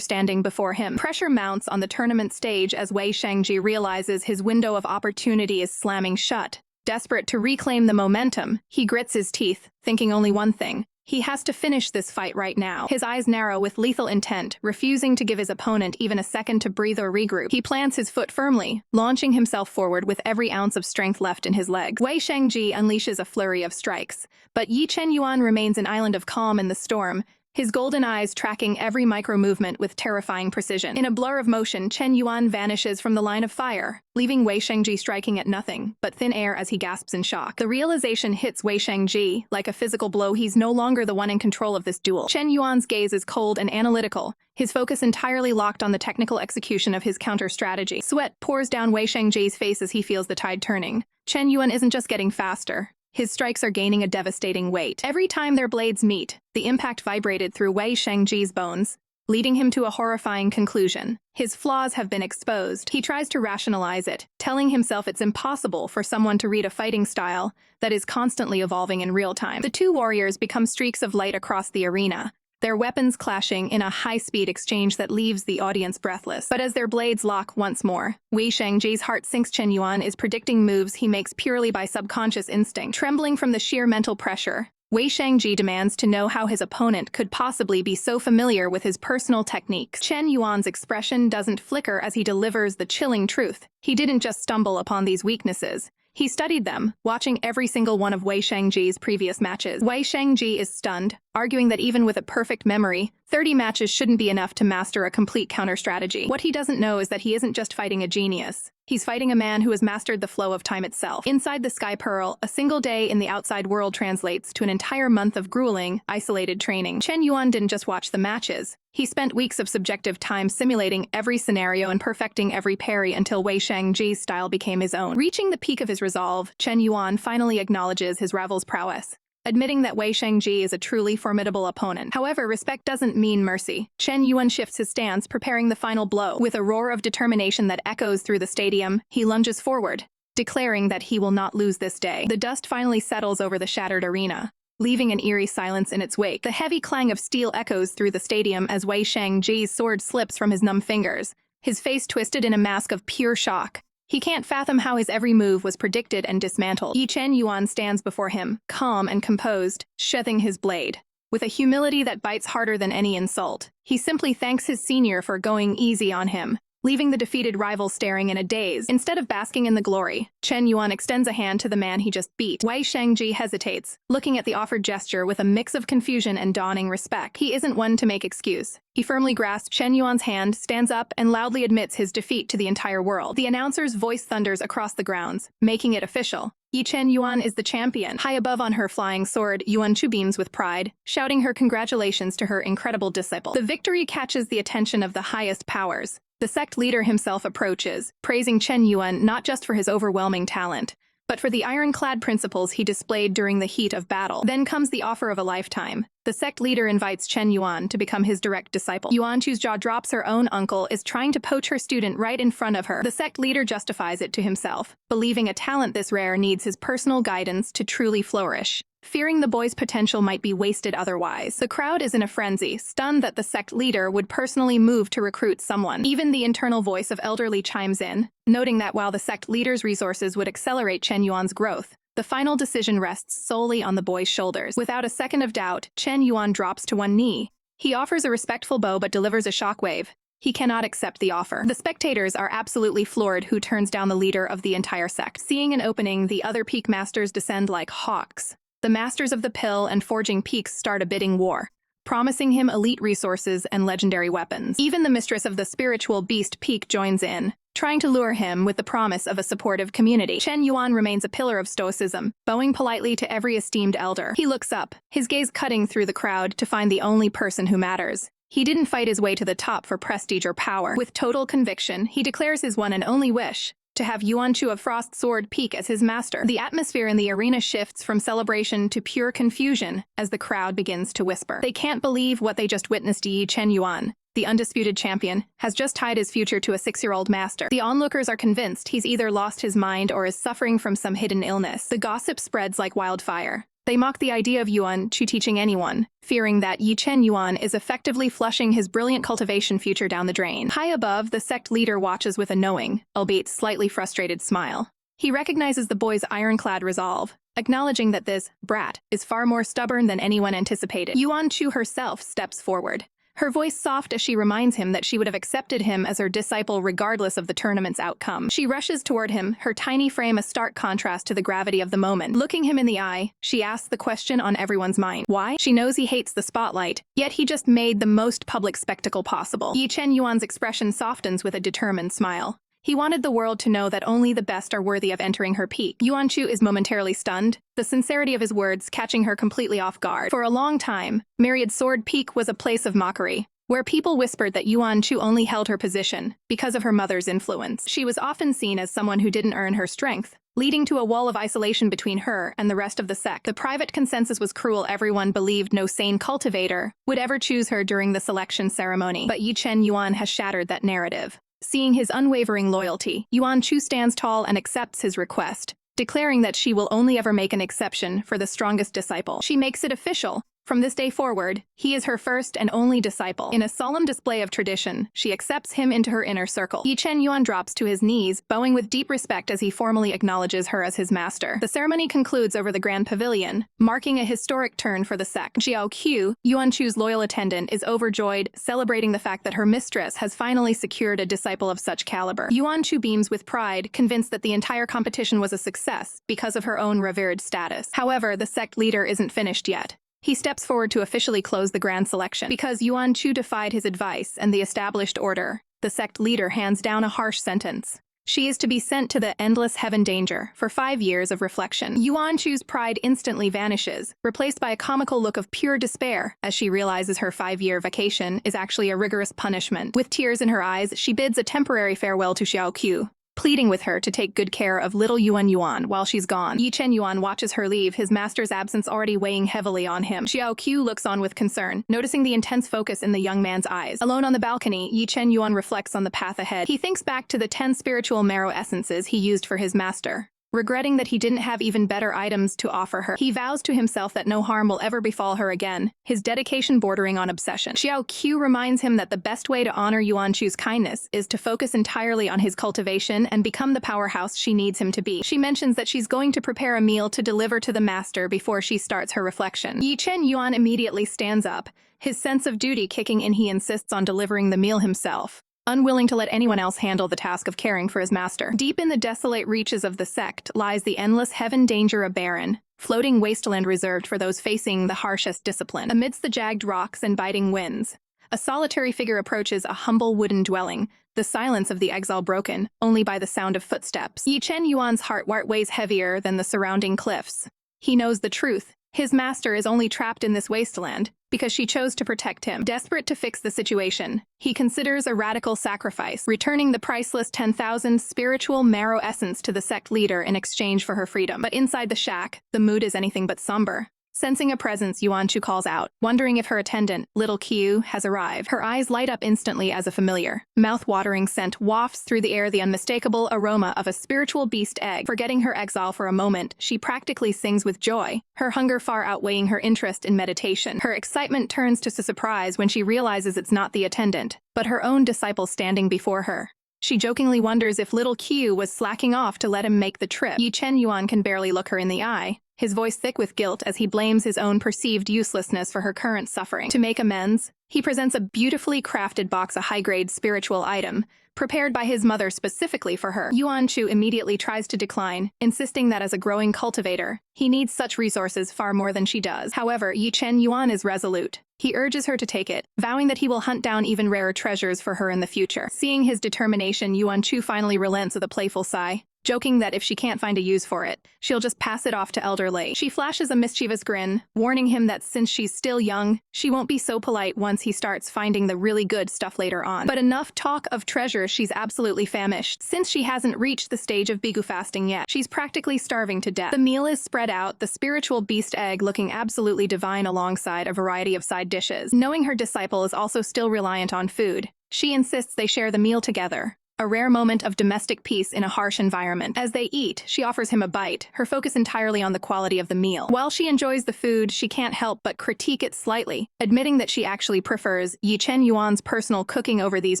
standing before him. Pressure mounts on the tournament stage as Wei Shangji realizes his window of opportunity is slamming shut. Desperate to reclaim the momentum, he grits his teeth, thinking only one thing: he has to finish this fight right now. His eyes narrow with lethal intent, refusing to give his opponent even a second to breathe or regroup. He plants his foot firmly, launching himself forward with every ounce of strength left in his legs. Wei Shangji unleashes a flurry of strikes, but Ye Chen Yuan remains an island of calm in the storm, his golden eyes tracking every micro-movement with terrifying precision. In a blur of motion, Chen Yuan vanishes from the line of fire, leaving Wei Shangji striking at nothing but thin air as he gasps in shock. The realization hits Wei Shangji like a physical blow. He's no longer the one in control of this duel. Chen Yuan's gaze is cold and analytical, his focus entirely locked on the technical execution of his counter-strategy. Sweat pours down Wei Shangji's face as he feels the tide turning. Chen Yuan isn't just getting faster. His strikes are gaining a devastating weight. Every time their blades meet, the impact vibrated through Wei Shangji's bones, leading him to a horrifying conclusion. His flaws have been exposed. He tries to rationalize it, telling himself it's impossible for someone to read a fighting style that is constantly evolving in real time. The two warriors become streaks of light across the arena, their weapons clashing in a high-speed exchange that leaves the audience breathless. But as their blades lock once more, Wei Shangji's heart sinks. Chen Yuan is predicting moves he makes purely by subconscious instinct. Trembling from the sheer mental pressure, Wei Shangji demands to know how his opponent could possibly be so familiar with his personal techniques. Chen Yuan's expression doesn't flicker as he delivers the chilling truth. He didn't just stumble upon these weaknesses. He studied them, watching every single one of Wei Shangji's previous matches. Wei Shangji is stunned, arguing that even with a perfect memory, 30 matches shouldn't be enough to master a complete counter-strategy. What he doesn't know is that he isn't just fighting a genius. He's fighting a man who has mastered the flow of time itself. Inside the Sky Pearl, a single day in the outside world translates to an entire month of grueling, isolated training. Chen Yuan didn't just watch the matches. He spent weeks of subjective time simulating every scenario and perfecting every parry until Wei Shangji's style became his own. Reaching the peak of his resolve, Chen Yuan finally acknowledges his rival's prowess, admitting that Wei Shangji is a truly formidable opponent. However, respect doesn't mean mercy. Chen Yuan shifts his stance, preparing the final blow. With a roar of determination that echoes through the stadium, he lunges forward, declaring that he will not lose this day. The dust finally settles over the shattered arena, leaving an eerie silence in its wake. The heavy clang of steel echoes through the stadium as Wei Shangji's sword slips from his numb fingers, his face twisted in a mask of pure shock. He can't fathom how his every move was predicted and dismantled. Ye Chen Yuan stands before him, calm and composed, sheathing his blade. With a humility that bites harder than any insult, he simply thanks his senior for going easy on him, leaving the defeated rival staring in a daze. Instead of basking in the glory, Chen Yuan extends a hand to the man he just beat. Wei Shangji hesitates, looking at the offered gesture with a mix of confusion and dawning respect. He isn't one to make excuse. He firmly grasps Chen Yuan's hand, stands up, and loudly admits his defeat to the entire world. The announcer's voice thunders across the grounds, making it official. Ye Chen Yuan is the champion. High above on her flying sword, Yuan Chu beams with pride, shouting her congratulations to her incredible disciple. The victory catches the attention of the highest powers. The sect leader himself approaches, praising Chen Yuan not just for his overwhelming talent, but for the ironclad principles he displayed during the heat of battle. Then comes the offer of a lifetime. The sect leader invites Chen Yuan to become his direct disciple. Yuan Chu's jaw drops. Her own uncle is trying to poach her student right in front of her. The sect leader justifies it to himself, believing a talent this rare needs his personal guidance to truly flourish, fearing the boy's potential might be wasted otherwise. The crowd is in a frenzy, stunned that the sect leader would personally move to recruit someone. Even the internal voice of elderly chimes in, noting that while the sect leader's resources would accelerate Chen Yuan's growth, the final decision rests solely on the boy's shoulders. Without a second of doubt, Chen Yuan drops to one knee. He offers a respectful bow but delivers a shockwave. He cannot accept the offer. The spectators are absolutely floored who turns down the leader of the entire sect. Seeing an opening, the other peak masters descend like hawks. The masters of the pill and forging peaks start a bidding war, promising him elite resources and legendary weapons. Even the mistress of the spiritual beast peak joins in, trying to lure him with the promise of a supportive community. Chen Yuan remains a pillar of stoicism, bowing politely to every esteemed elder. He looks up, his gaze cutting through the crowd to find the only person who matters. He didn't fight his way to the top for prestige or power. With total conviction, he declares his one and only wish: to have Yuan Chu of Frost Sword Peak as his master. The atmosphere in the arena shifts from celebration to pure confusion as the crowd begins to whisper. They can't believe what they just witnessed. Ye Chen Yuan, the undisputed champion, has just tied his future to a 6-year-old master. The onlookers are convinced he's either lost his mind or is suffering from some hidden illness. The gossip spreads like wildfire. They mock the idea of Yuan Chu teaching anyone, fearing that Ye Chen Yuan is effectively flushing his brilliant cultivation future down the drain. High above, the sect leader watches with a knowing, albeit slightly frustrated smile. He recognizes the boy's ironclad resolve, acknowledging that this brat is far more stubborn than anyone anticipated. Yuan Chu herself steps forward, her voice soft as she reminds him that she would have accepted him as her disciple regardless of the tournament's outcome. She rushes toward him, her tiny frame a stark contrast to the gravity of the moment. Looking him in the eye, she asks the question on everyone's mind. Why? She knows he hates the spotlight, yet he just made the most public spectacle possible. Ye Chen Yuan's expression softens with a determined smile. He wanted the world to know that only the best are worthy of entering her peak. Yuan Chu is momentarily stunned, the sincerity of his words catching her completely off guard. For a long time, Myriad Sword Peak was a place of mockery, where people whispered that Yuan Chu only held her position because of her mother's influence. She was often seen as someone who didn't earn her strength, leading to a wall of isolation between her and the rest of the sect. The private consensus was cruel. Everyone believed no sane cultivator would ever choose her during the selection ceremony. But Ye Chen Yuan has shattered that narrative. Seeing his unwavering loyalty, Yuan Chu stands tall and accepts his request, declaring that she will only ever make an exception for the strongest disciple. She makes it official, From this day forward, he is her first and only disciple. In a solemn display of tradition, she accepts him into her inner circle. Ye Chen Yuan drops to his knees, bowing with deep respect as he formally acknowledges her as his master. The ceremony concludes over the grand pavilion, marking a historic turn for the sect. Xiao Qiu, Yuan Chu's loyal attendant, is overjoyed, celebrating the fact that her mistress has finally secured a disciple of such caliber. Yuan Chu beams with pride, convinced that the entire competition was a success because of her own revered status. However, the sect leader isn't finished yet. He steps forward to officially close the grand selection. Because Yuan Chu defied his advice and the established order, the sect leader hands down a harsh sentence. She is to be sent to the endless heaven danger for 5 years of reflection. Yuan Chu's pride instantly vanishes, replaced by a comical look of pure despair as she realizes her 5-year vacation is actually a rigorous punishment. With tears in her eyes, she bids a temporary farewell to Xiao Qiu, pleading with her to take good care of little Yuan while she's gone. Ye Chen Yuan watches her leave, his master's absence already weighing heavily on him. Xiao Qiu looks on with concern, noticing the intense focus in the young man's eyes. Alone on the balcony, Ye Chen Yuan reflects on the path ahead. He thinks back to the 10 spiritual marrow essences he used for his master, regretting that he didn't have even better items to offer her. He vows to himself that no harm will ever befall her again, his dedication bordering on obsession. Xiao Qiu reminds him that the best way to honor Yuan Chu's kindness is to focus entirely on his cultivation and become the powerhouse she needs him to be. She mentions that she's going to prepare a meal to deliver to the master before she starts her reflection. Ye Chen Yuan immediately stands up, his sense of duty kicking in. He insists on delivering the meal himself, unwilling to let anyone else handle the task of caring for his master. Deep in the desolate reaches of the sect lies the endless heaven danger, a barren, floating wasteland reserved for those facing the harshest discipline. Amidst the jagged rocks and biting winds, a solitary figure approaches a humble wooden dwelling, the silence of the exile broken only by the sound of footsteps. Ye Chen Yuan's heart weighs heavier than the surrounding cliffs. He knows the truth. His master is only trapped in this wasteland because she chose to protect him. Desperate to fix the situation, he considers a radical sacrifice, returning the priceless 10,000 spiritual marrow essence to the sect leader in exchange for her freedom. But inside the shack, the mood is anything but somber. Sensing a presence, Yuan Chu calls out, wondering if her attendant, Little Qiu, has arrived. Her eyes light up instantly as a familiar, mouth-watering scent wafts through the air, the unmistakable aroma of a spiritual beast egg. Forgetting her exile for a moment, she practically sings with joy, her hunger far outweighing her interest in meditation. Her excitement turns to surprise when she realizes it's not the attendant, but her own disciple standing before her. She jokingly wonders if Little Qiu was slacking off to let him make the trip. Ye Chen Yuan can barely look her in the eye, his voice thick with guilt as he blames his own perceived uselessness for her current suffering. To make amends, he presents a beautifully crafted box, a high-grade spiritual item, prepared by his mother specifically for her. Yuan Chu immediately tries to decline, insisting that as a growing cultivator, he needs such resources far more than she does. However, Ye Chen Yuan is resolute. He urges her to take it, vowing that he will hunt down even rarer treasures for her in the future. Seeing his determination, Yuan Chu finally relents with a playful sigh, joking that if she can't find a use for it, she'll just pass it off to Elder Lei. She flashes a mischievous grin, warning him that since she's still young, she won't be so polite once he starts finding the really good stuff later on. But enough talk of treasure, she's absolutely famished. Since she hasn't reached the stage of bigu fasting yet, she's practically starving to death. The meal is spread out, the spiritual beast egg looking absolutely divine alongside a variety of side dishes. Knowing her disciple is also still reliant on food, she insists they share the meal together, a rare moment of domestic peace in a harsh environment. As they eat, she offers him a bite, her focus entirely on the quality of the meal. While she enjoys the food, she can't help but critique it slightly, admitting that she actually prefers Ye Chen Yuan's personal cooking over these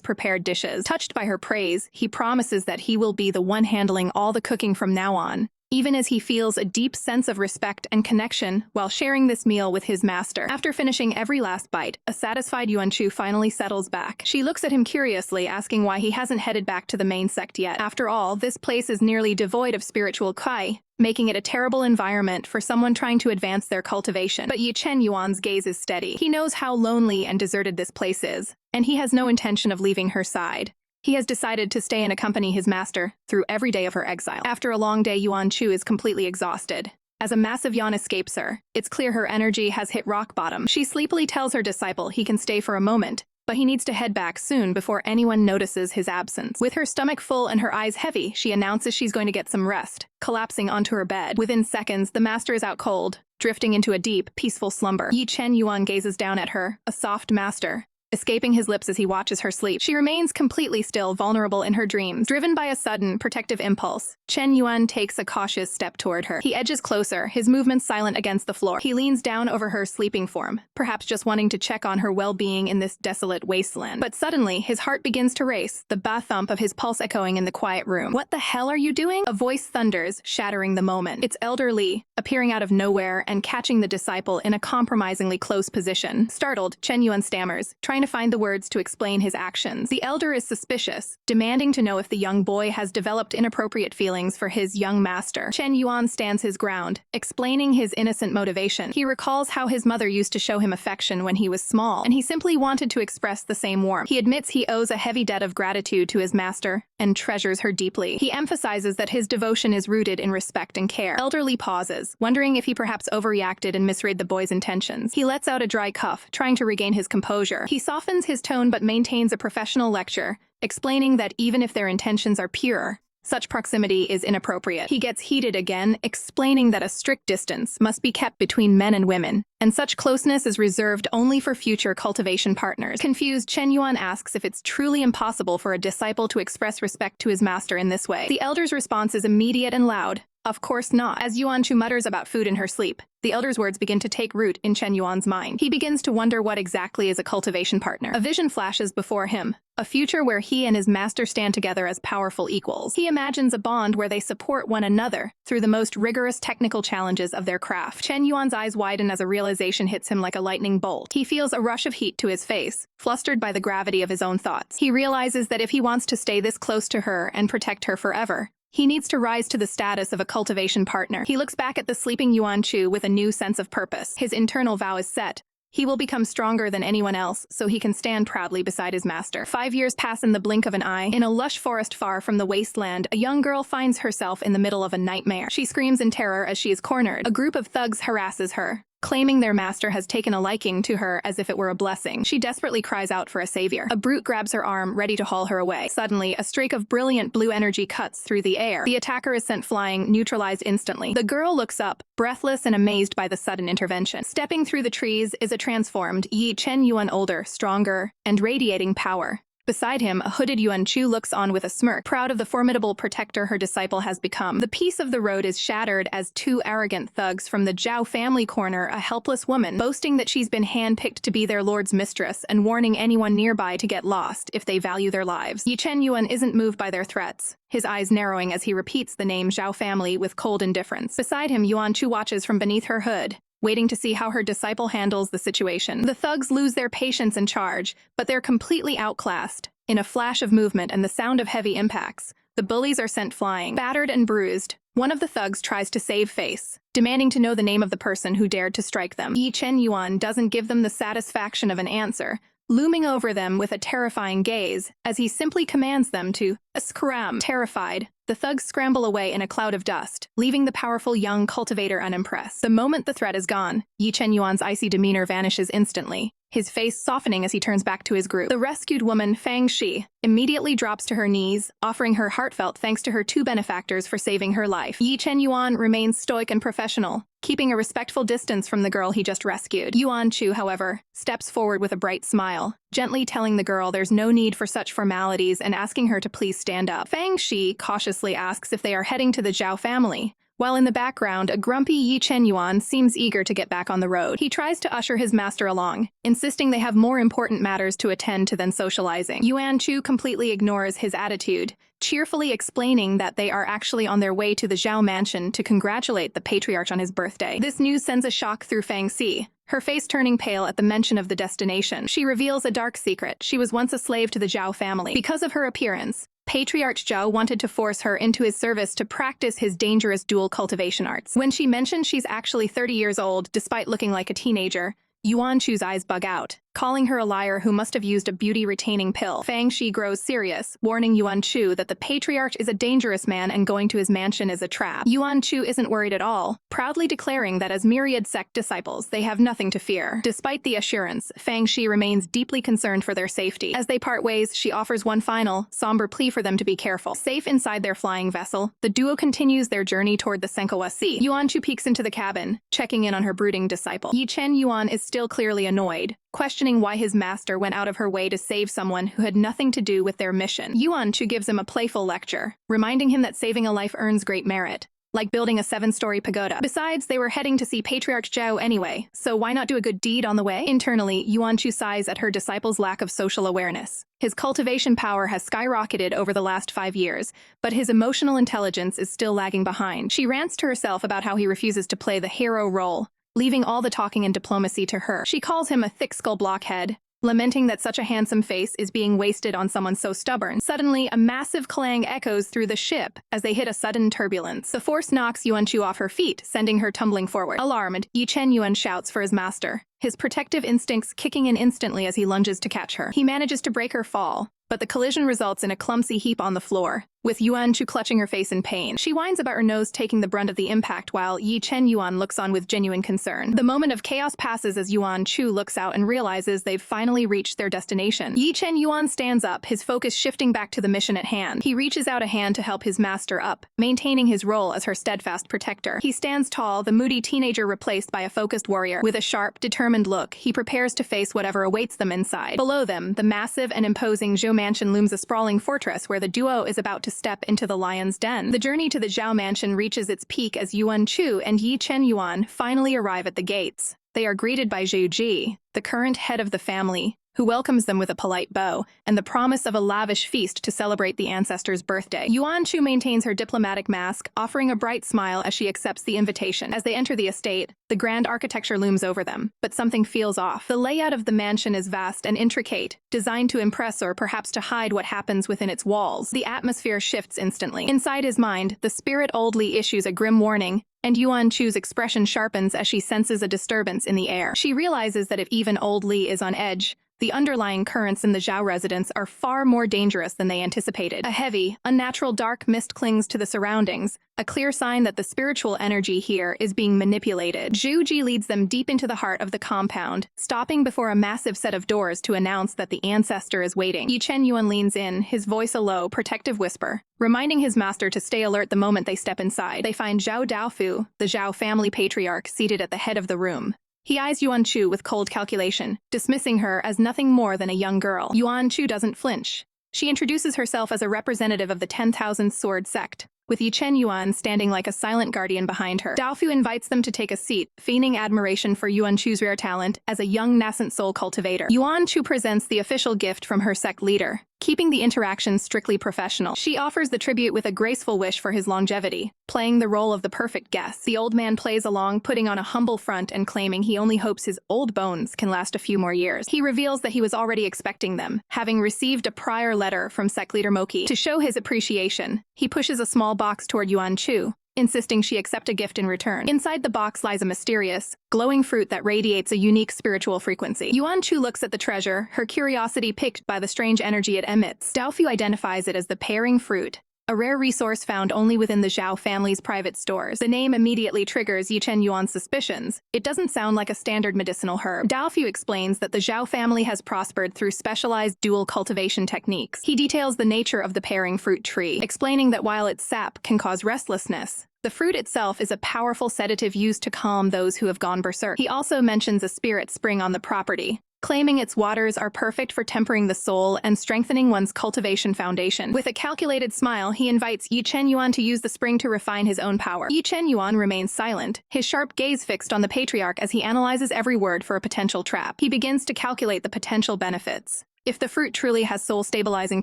prepared dishes. Touched by her praise, he promises that he will be the one handling all the cooking from now on, even as he feels a deep sense of respect and connection while sharing this meal with his master. After finishing every last bite, a satisfied Yuan Chu finally settles back. She looks at him curiously, asking why he hasn't headed back to the main sect yet. After all, this place is nearly devoid of spiritual kai, making it a terrible environment for someone trying to advance their cultivation. But Ye Chen Yuan's gaze is steady. He knows how lonely and deserted this place is, and he has no intention of leaving her side. He has decided to stay and accompany his master through every day of her exile. After a long day, Yuan Chu is completely exhausted. As a massive yawn escapes her, it's clear her energy has hit rock bottom. She sleepily tells her disciple he can stay for a moment, but he needs to head back soon before anyone notices his absence. With her stomach full and her eyes heavy, she announces she's going to get some rest, collapsing onto her bed. Within seconds, the master is out cold, drifting into a deep, peaceful slumber. Ye Chen Yuan gazes down at her, a soft master, escaping his lips as he watches her sleep. She remains completely still, vulnerable in her dreams. Driven by a sudden, protective impulse, Chen Yuan takes a cautious step toward her. He edges closer, his movements silent against the floor. He leans down over her sleeping form, perhaps just wanting to check on her well-being in this desolate wasteland. But suddenly, his heart begins to race, the ba-thump of his pulse echoing in the quiet room. "What the hell are you doing?" A voice thunders, shattering the moment. It's Elder Li, appearing out of nowhere and catching the disciple in a compromisingly close position. Startled, Chen Yuan stammers, trying to find the words to explain his actions. The elder is suspicious, demanding to know if the young boy has developed inappropriate feelings for his young master. Chen Yuan stands his ground, explaining his innocent motivation. He recalls how his mother used to show him affection when he was small, and he simply wanted to express the same warmth. He admits he owes a heavy debt of gratitude to his master and treasures her deeply. He emphasizes that his devotion is rooted in respect and care. Elder Li pauses, wondering if he perhaps overreacted and misread the boy's intentions. He lets out a dry cough, trying to regain his composure. He softens his tone but maintains a professional lecture, explaining that even if their intentions are pure, such proximity is inappropriate. He gets heated again, explaining that a strict distance must be kept between men and women, and such closeness is reserved only for future cultivation partners. Confused, Chen Yuan asks if it's truly impossible for a disciple to express respect to his master in this way. The elder's response is immediate and loud. Of course not. As Yuan Chu mutters about food in her sleep, the elder's words begin to take root in Chen Yuan's mind. He begins to wonder what exactly is a cultivation partner. A vision flashes before him, a future where he and his master stand together as powerful equals. He imagines a bond where they support one another through the most rigorous technical challenges of their craft. Chen Yuan's eyes widen as a realization hits him like a lightning bolt. He feels a rush of heat to his face, flustered by the gravity of his own thoughts. He realizes that if he wants to stay this close to her and protect her forever, he needs to rise to the status of a cultivation partner. He looks back at the sleeping Yuan Chu with a new sense of purpose. His internal vow is set. He will become stronger than anyone else, so he can stand proudly beside his master. 5 years pass in the blink of an eye. In a lush forest far from the wasteland, a young girl finds herself in the middle of a nightmare. She screams in terror as she is cornered. A group of thugs harasses her, claiming their master has taken a liking to her as if it were a blessing. She desperately cries out for a savior. A brute grabs her arm, ready to haul her away. Suddenly, a streak of brilliant blue energy cuts through the air. The attacker is sent flying, neutralized instantly. The girl looks up, breathless and amazed by the sudden intervention. Stepping through the trees is a transformed Ye Chen Yuan, older, stronger, and radiating power. Beside him, a hooded Yuan Chu looks on with a smirk, proud of the formidable protector her disciple has become. The peace of the road is shattered as two arrogant thugs from the Zhao family corner a helpless woman, boasting that she's been handpicked to be their lord's mistress and warning anyone nearby to get lost if they value their lives. Ye Chen Yuan isn't moved by their threats, his eyes narrowing as he repeats the name Zhao family with cold indifference. Beside him, Yuan Chu watches from beneath her hood, waiting to see how her disciple handles the situation. The thugs lose their patience and charge, but they're completely outclassed. In a flash of movement and the sound of heavy impacts, the bullies are sent flying. Battered and bruised, one of the thugs tries to save face, demanding to know the name of the person who dared to strike them. Ye Chen Yuan doesn't give them the satisfaction of an answer, looming over them with a terrifying gaze as he simply commands them to scram. Terrified, the thugs scramble away in a cloud of dust, leaving the powerful young cultivator unimpressed. The moment the threat is gone, Ye Chen Yuan's icy demeanor vanishes instantly, his face softening as he turns back to his group. The rescued woman, Fang Shi, immediately drops to her knees, offering her heartfelt thanks to her two benefactors for saving her life. Ye Chen Yuan remains stoic and professional, keeping a respectful distance from the girl he just rescued. Yuan Chu, however, steps forward with a bright smile, gently telling the girl there's no need for such formalities and asking her to please stand up. Fang Shi cautiously asks if they are heading to the Zhao family, while in the background, a grumpy Ye Chen Yuan seems eager to get back on the road. He tries to usher his master along, insisting they have more important matters to attend to than socializing. Yuan Chu completely ignores his attitude, cheerfully explaining that they are actually on their way to the Zhao mansion to congratulate the patriarch on his birthday. This news sends a shock through Fang Xi, her face turning pale at the mention of the destination. She reveals a dark secret. She was once a slave to the Zhao family. Because of her appearance, Patriarch Zhao wanted to force her into his service to practice his dangerous dual cultivation arts. When she mentions she's actually 30 years old, despite looking like a teenager, Yuan Chu's eyes bug out, calling her a liar who must have used a beauty-retaining pill. Fang Shi grows serious, warning Yuan Chu that the patriarch is a dangerous man and going to his mansion is a trap. Yuan Chu isn't worried at all, proudly declaring that as myriad sect disciples, they have nothing to fear. Despite the assurance, Fang Shi remains deeply concerned for their safety. As they part ways, she offers one final, somber plea for them to be careful. Safe inside their flying vessel, the duo continues their journey toward the Senkawa Sea. Yuan Chu peeks into the cabin, checking in on her brooding disciple. Ye Chen Yuan is still still clearly annoyed, questioning why his master went out of her way to save someone who had nothing to do with their mission. Yuan Chu gives him a playful lecture, reminding him that saving a life earns great merit, like building a 7-story pagoda. Besides, they were heading to see Patriarch Zhao anyway, so why not do a good deed on the way? Internally, Yuan Chu sighs at her disciple's lack of social awareness. His cultivation power has skyrocketed over the last 5 years, but his emotional intelligence is still lagging behind. She rants to herself about how he refuses to play the hero role, leaving all the talking and diplomacy to her. She calls him a thick-skull blockhead, lamenting that such a handsome face is being wasted on someone so stubborn. Suddenly, a massive clang echoes through the ship as they hit a sudden turbulence. The force knocks Yuan Chu off her feet, sending her tumbling forward. Alarmed, Ye Chen Yuan shouts for his master, his protective instincts kicking in instantly as he lunges to catch her. He manages to break her fall, but the collision results in a clumsy heap on the floor, with Yuan Chu clutching her face in pain. She whines about her nose taking the brunt of the impact while Ye Chen Yuan looks on with genuine concern. The moment of chaos passes as Yuan Chu looks out and realizes they've finally reached their destination. Ye Chen Yuan stands up, his focus shifting back to the mission at hand. He reaches out a hand to help his master up, maintaining his role as her steadfast protector. He stands tall, the moody teenager replaced by a focused warrior. With a sharp, determined look, he prepares to face whatever awaits them inside. Below them, the massive and imposing Zhou Mansion looms a sprawling fortress where the duo is about to step into the lion's den. The journey to the Zhao Mansion reaches its peak as Yuan Chu and Ye Chen Yuan finally arrive at the gates. They are greeted by Zhu Ji, the current head of the family, who welcomes them with a polite bow and the promise of a lavish feast to celebrate the ancestor's birthday. Yuan Chu maintains her diplomatic mask, offering a bright smile as she accepts the invitation. As they enter the estate, the grand architecture looms over them, but something feels off. The layout of the mansion is vast and intricate, designed to impress or perhaps to hide what happens within its walls. The atmosphere shifts instantly. Inside his mind, the spirit Old Li issues a grim warning, and Yuan Chu's expression sharpens as she senses a disturbance in the air. She realizes that if even Old Li is on edge, the underlying currents in the Zhao residence are far more dangerous than they anticipated. A heavy, unnatural dark mist clings to the surroundings, a clear sign that the spiritual energy here is being manipulated. Zhu Ji leads them deep into the heart of the compound, stopping before a massive set of doors to announce that the ancestor is waiting. Ye Chen Yuan leans in, his voice a low, protective whisper, reminding his master to stay alert the moment they step inside. They find Zhao Daofu, the Zhao family patriarch, seated at the head of the room. He eyes Yuan Chu with cold calculation, dismissing her as nothing more than a young girl. Yuan Chu doesn't flinch. She introduces herself as a representative of the 10,000 Sword sect, with Ye Chen Yuan standing like a silent guardian behind her. Daofu invites them to take a seat, feigning admiration for Yuan Chu's rare talent as a young nascent soul cultivator. Yuan Chu presents the official gift from her sect leader, keeping the interaction strictly professional. She offers the tribute with a graceful wish for his longevity, playing the role of the perfect guest. The old man plays along, putting on a humble front and claiming he only hopes his old bones can last a few more years. He reveals that he was already expecting them, having received a prior letter from sect leader Moki. To show his appreciation, he pushes a small box toward Yuan Chu, insisting she accept a gift in return. Inside the box lies a mysterious, glowing fruit that radiates a unique spiritual frequency. Yuan Chu looks at the treasure, her curiosity piqued by the strange energy it emits. Daofu identifies it as the pairing fruit, a rare resource found only within the Zhao family's private stores. The name immediately triggers Ye Chen Yuan's suspicions. It doesn't sound like a standard medicinal herb. Daofu explains that the Zhao family has prospered through specialized dual cultivation techniques. He details the nature of the pairing fruit tree, explaining that while its sap can cause restlessness, the fruit itself is a powerful sedative used to calm those who have gone berserk. He also mentions a spirit spring on the property, claiming its waters are perfect for tempering the soul and strengthening one's cultivation foundation. With a calculated smile, he invites Ye Chen Yuan to use the spring to refine his own power. Ye Chen Yuan remains silent, his sharp gaze fixed on the patriarch as he analyzes every word for a potential trap. He begins to calculate the potential benefits. If the fruit truly has soul-stabilizing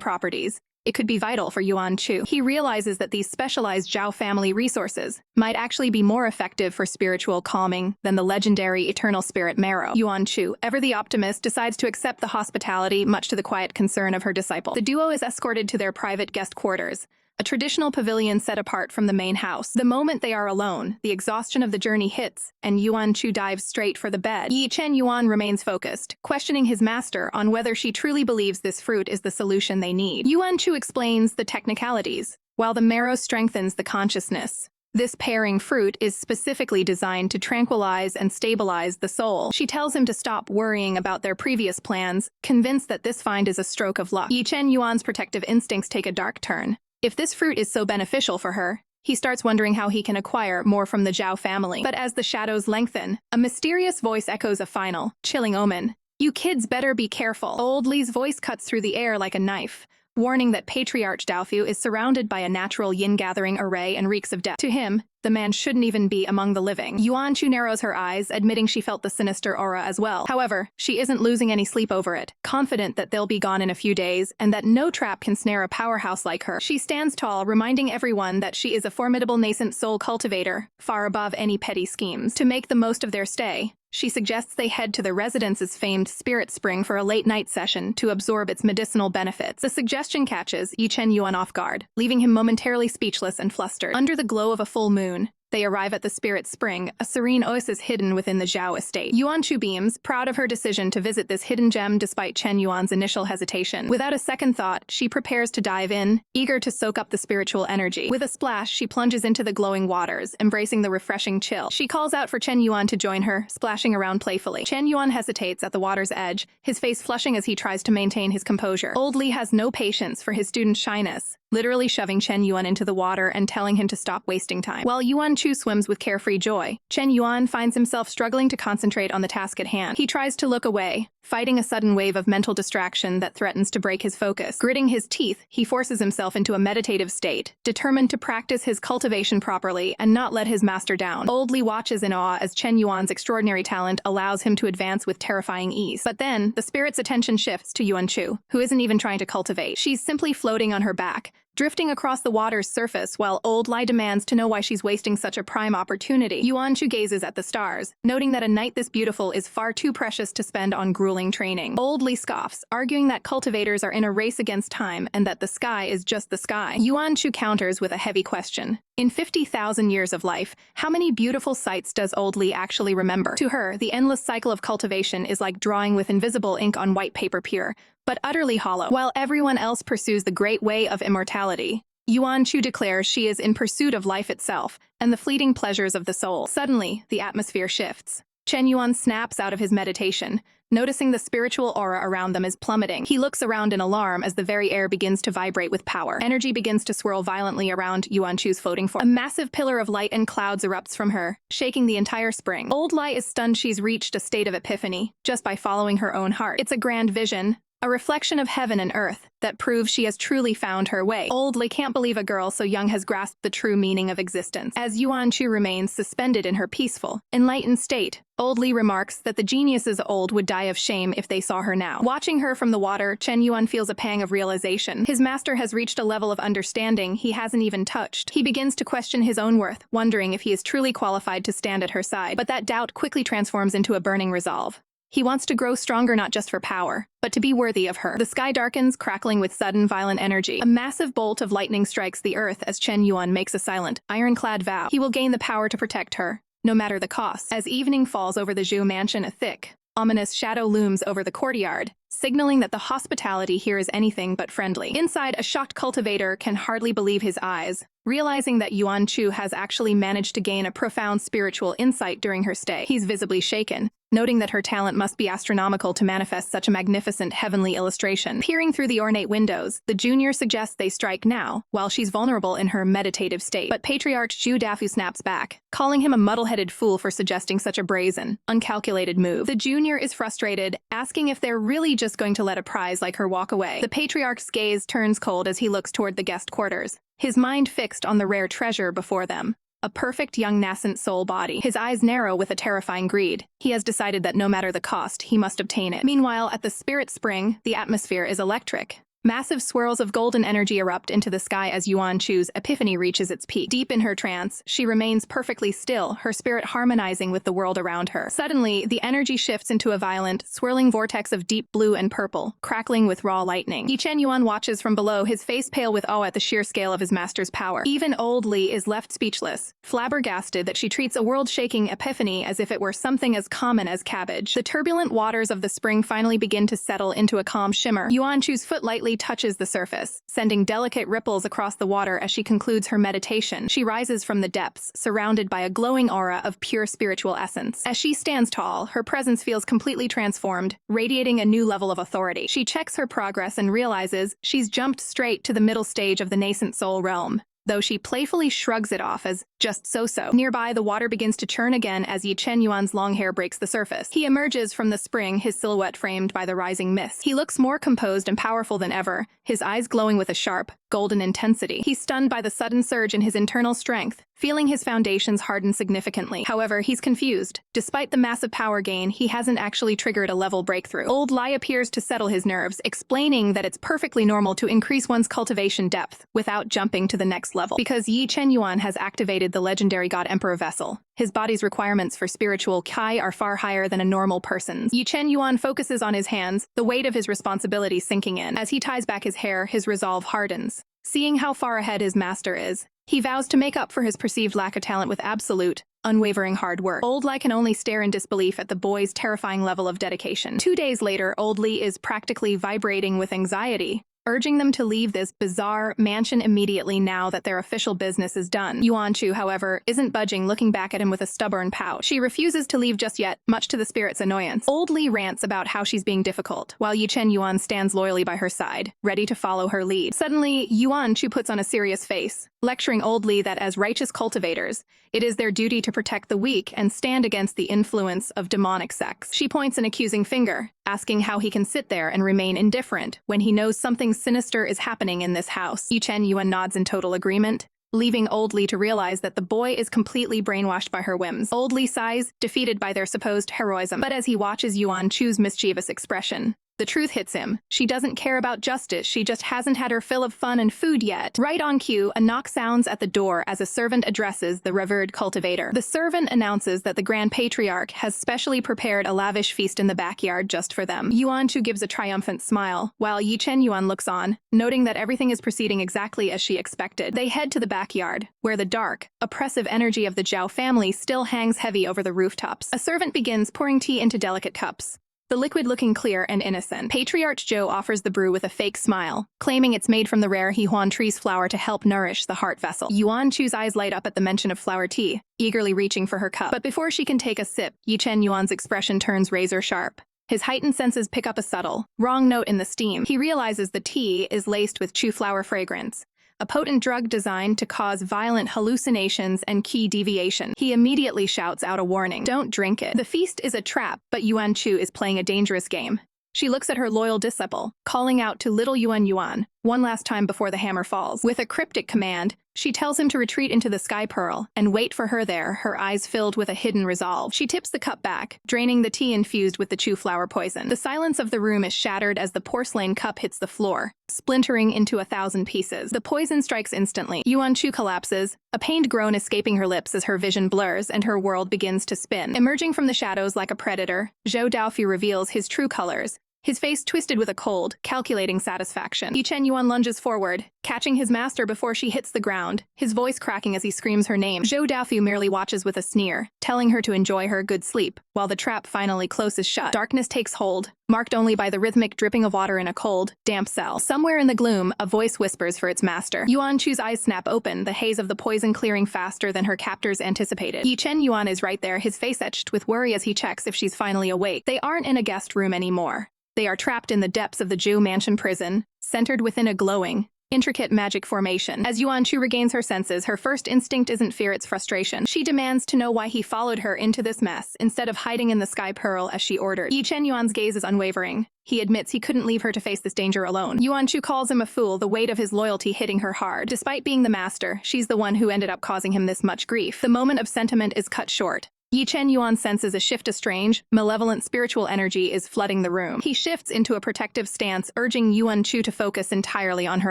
properties, it could be vital for Yuan Chu. He realizes that these specialized Zhao family resources might actually be more effective for spiritual calming than the legendary eternal spirit marrow. Yuan Chu, ever the optimist, decides to accept the hospitality, much to the quiet concern of her disciple. The duo is escorted to their private guest quarters, a traditional pavilion set apart from the main house. The moment they are alone, the exhaustion of the journey hits, and Yuan Chu dives straight for the bed. Ye Chen Yuan remains focused, questioning his master on whether she truly believes this fruit is the solution they need. Yuan Chu explains the technicalities, while the marrow strengthens the consciousness. This pairing fruit is specifically designed to tranquilize and stabilize the soul. She tells him to stop worrying about their previous plans, convinced that this find is a stroke of luck. Ye Chen Yuan's protective instincts take a dark turn. If this fruit is so beneficial for her, He starts wondering how he can acquire more from the Zhao family. But as the shadows lengthen, a mysterious voice echoes a final, chilling omen. "You kids better be careful." Old Li's voice cuts through the air like a knife, warning that Patriarch Daofu is surrounded by a natural yin-gathering array and reeks of death. To him, the man shouldn't even be among the living. Yuan Chu narrows her eyes, admitting she felt the sinister aura as well. However, she isn't losing any sleep over it, confident that they'll be gone in a few days and that no trap can snare a powerhouse like her. She stands tall, reminding everyone that she is a formidable nascent soul cultivator, far above any petty schemes. To make the most of their stay, she suggests they head to the residence's famed spirit spring for a late-night session to absorb its medicinal benefits. The suggestion catches Ye Chen Yuan off guard, leaving him momentarily speechless and flustered. Under the glow of a full moon, they arrive at the spirit spring, a serene oasis hidden within the Zhao estate. Yuan Chu beams, proud of her decision to visit this hidden gem despite Chen Yuan's initial hesitation. Without a second thought, she prepares to dive in, eager to soak up the spiritual energy. With a splash, she plunges into the glowing waters, embracing the refreshing chill. She calls out for Chen Yuan to join her, splashing around playfully. Chen Yuan hesitates at the water's edge, his face flushing as he tries to maintain his composure. Old Li has no patience for his student's shyness, literally shoving Chen Yuan into the water and telling him to stop wasting time. While Yuan Chu swims with carefree joy, Chen Yuan finds himself struggling to concentrate on the task at hand. He tries to look away, fighting a sudden wave of mental distraction that threatens to break his focus. Gritting his teeth, he forces himself into a meditative state, determined to practice his cultivation properly and not let his master down. Old Li watches in awe as Chen Yuan's extraordinary talent allows him to advance with terrifying ease. But then, the spirit's attention shifts to Yuan Chu, who isn't even trying to cultivate. She's simply floating on her back, drifting across the water's surface while Old Li demands to know why she's wasting such a prime opportunity. Yuan Chu gazes at the stars, noting that a night this beautiful is far too precious to spend on grueling training. Old Li scoffs, arguing that cultivators are in a race against time and that the sky is just the sky. Yuan Chu counters with a heavy question. In 50,000 years of life, how many beautiful sights does Old Li actually remember? To her, the endless cycle of cultivation is like drawing with invisible ink on white paper pure, but utterly hollow. While everyone else pursues the great way of immortality, Yuan Chu declares she is in pursuit of life itself and the fleeting pleasures of the soul. Suddenly, the atmosphere shifts. Chen Yuan snaps out of his meditation, noticing the spiritual aura around them is plummeting. He looks around in alarm as the very air begins to vibrate with power. Energy begins to swirl violently around Yuan Chu's floating form. A massive pillar of light and clouds erupts from her, shaking the entire spring. Old Li is stunned she's reached a state of epiphany just by following her own heart. It's a grand vision, a reflection of heaven and earth, that proves she has truly found her way. Old Li can't believe a girl so young has grasped the true meaning of existence. As Yuan Chu remains suspended in her peaceful, enlightened state, Old Li remarks that the geniuses old would die of shame if they saw her now. Watching her from the water, Chen Yuan feels a pang of realization. His master has reached a level of understanding he hasn't even touched. He begins to question his own worth, wondering if he is truly qualified to stand at her side. But that doubt quickly transforms into a burning resolve. He wants to grow stronger not just for power, but to be worthy of her. The sky darkens, crackling with sudden, violent energy. A massive bolt of lightning strikes the earth as Chen Yuan makes a silent, ironclad vow. He will gain the power to protect her, no matter the cost. As evening falls over the Zhu mansion, a thick, ominous shadow looms over the courtyard, signaling that the hospitality here is anything but friendly. Inside, a shocked cultivator can hardly believe his eyes, realizing that Yuan Chu has actually managed to gain a profound spiritual insight during her stay. He's visibly shaken, noting that her talent must be astronomical to manifest such a magnificent heavenly illustration. Peering through the ornate windows, the junior suggests they strike now, while she's vulnerable in her meditative state. But Patriarch Zhu Dafu snaps back, calling him a muddle-headed fool for suggesting such a brazen, uncalculated move. The junior is frustrated, asking if they're really just going to let a prize like her walk away. The Patriarch's gaze turns cold as he looks toward the guest quarters, his mind fixed on the rare treasure before them. A perfect young nascent soul body. His eyes narrow with a terrifying greed. He has decided that no matter the cost, he must obtain it. Meanwhile, at the spirit spring, the atmosphere is electric. Massive swirls of golden energy erupt into the sky as Yuan Chu's epiphany reaches its peak. Deep in her trance, she remains perfectly still, her spirit harmonizing with the world around her. Suddenly, the energy shifts into a violent, swirling vortex of deep blue and purple, crackling with raw lightning. Ye Chen Yuan watches from below, his face pale with awe at the sheer scale of his master's power. Even Old Li is left speechless, flabbergasted that she treats a world-shaking epiphany as if it were something as common as cabbage. The turbulent waters of the spring finally begin to settle into a calm shimmer. Yuan Chu's foot lightly touches the surface, sending delicate ripples across the water as she concludes her meditation. She rises from the depths, surrounded by a glowing aura of pure spiritual essence. As she stands tall, her presence feels completely transformed, radiating a new level of authority. She checks her progress and realizes she's jumped straight to the middle stage of the nascent soul realm. though she playfully shrugs it off as just so-so. Nearby, the water begins to churn again as Ye Chen Yuan's long hair breaks the surface. He emerges from the spring, his silhouette framed by the rising mist. He looks more composed and powerful than ever, his eyes glowing with a sharp, golden intensity. He's stunned by the sudden surge in his internal strength, feeling his foundations harden significantly. However, he's confused. Despite the massive power gain, he hasn't actually triggered a level breakthrough. Old Lai appears to settle his nerves, explaining that it's perfectly normal to increase one's cultivation depth without jumping to the next level, because Ye Chen Yuan has activated the legendary God Emperor vessel. His body's requirements for spiritual Kai are far higher than a normal person's. Ye Chen Yuan focuses on his hands, the weight of his responsibility sinking in. As he ties back his hair, his resolve hardens. Seeing how far ahead his master is, he vows to make up for his perceived lack of talent with absolute, unwavering hard work. Old Lai can only stare in disbelief at the boy's terrifying level of dedication. 2 days later, Old Li is practically vibrating with anxiety, urging them to leave this bizarre mansion immediately now that their official business is done. Yuan Chu, however, isn't budging, looking back at him with a stubborn pout. She refuses to leave just yet, much to the spirit's annoyance. Old Li rants about how she's being difficult, while Ye Chen Yuan stands loyally by her side, ready to follow her lead. Suddenly, Yuan Chu puts on a serious face, lecturing Old Li that as righteous cultivators, it is their duty to protect the weak and stand against the influence of demonic sects. She points an accusing finger, asking how he can sit there and remain indifferent when he knows something sinister is happening in this house. Ye Chen Yuan nods in total agreement, leaving Old Li to realize that the boy is completely brainwashed by her whims. Old Li sighs, defeated by their supposed heroism. But as he watches Yuan Chu's mischievous expression, the truth hits him. She doesn't care about justice, she just hasn't had her fill of fun and food yet. Right on cue, a knock sounds at the door as a servant addresses the revered cultivator. The servant announces that the Grand Patriarch has specially prepared a lavish feast in the backyard just for them. Yuan Chu gives a triumphant smile, while Ye Chen Yuan looks on, noting that everything is proceeding exactly as she expected. They head to the backyard, where the dark, oppressive energy of the Zhao family still hangs heavy over the rooftops. A servant begins pouring tea into delicate cups, the liquid looking clear and innocent. Patriarch Zhou offers the brew with a fake smile, claiming it's made from the rare Hehuan tree's flower to help nourish the heart vessel. Yuan Chu's eyes light up at the mention of flower tea, eagerly reaching for her cup. But before she can take a sip, Ye Chen Yuan's expression turns razor sharp. His heightened senses pick up a subtle, wrong note in the steam. He realizes the tea is laced with chu flower fragrance, a potent drug designed to cause violent hallucinations and key deviation. He immediately shouts out a warning. Don't drink it. The feast is a trap, but Yuan Chu is playing a dangerous game. She looks at her loyal disciple, calling out to Little Yuan one last time before the hammer falls. With a cryptic command, she tells him to retreat into the sky pearl and wait for her there, her eyes filled with a hidden resolve. She tips the cup back, draining the tea infused with the chu flower poison. The silence of the room is shattered as the porcelain cup hits the floor, splintering into 1,000 pieces. The poison strikes instantly. Yuan Chu collapses, a pained groan escaping her lips as her vision blurs and her world begins to spin. Emerging from the shadows like a predator, Zhou Daofu reveals his true colors, his face twisted with a cold, calculating satisfaction. Ye Chen Yuan lunges forward, catching his master before she hits the ground, his voice cracking as he screams her name. Zhou Daofu merely watches with a sneer, telling her to enjoy her good sleep, while the trap finally closes shut. Darkness takes hold, marked only by the rhythmic dripping of water in a cold, damp cell. Somewhere in the gloom, a voice whispers for its master. Yuan Chu's eyes snap open, the haze of the poison clearing faster than her captors anticipated. Ye Chen Yuan is right there, his face etched with worry as he checks if she's finally awake. They aren't in a guest room anymore. They are trapped in the depths of the Zhou mansion prison, centered within a glowing, intricate magic formation. As Yuan Chu regains her senses, her first instinct isn't fear, it's frustration. She demands to know why he followed her into this mess, instead of hiding in the sky pearl as she ordered. Ye Chen Yuan's gaze is unwavering. He admits he couldn't leave her to face this danger alone. Yuan Chu calls him a fool, the weight of his loyalty hitting her hard. Despite being the master, she's the one who ended up causing him this much grief. The moment of sentiment is cut short. Ye Chen Yuan senses a shift of strange, malevolent spiritual energy is flooding the room. He shifts into a protective stance, urging Yuan Chu to focus entirely on her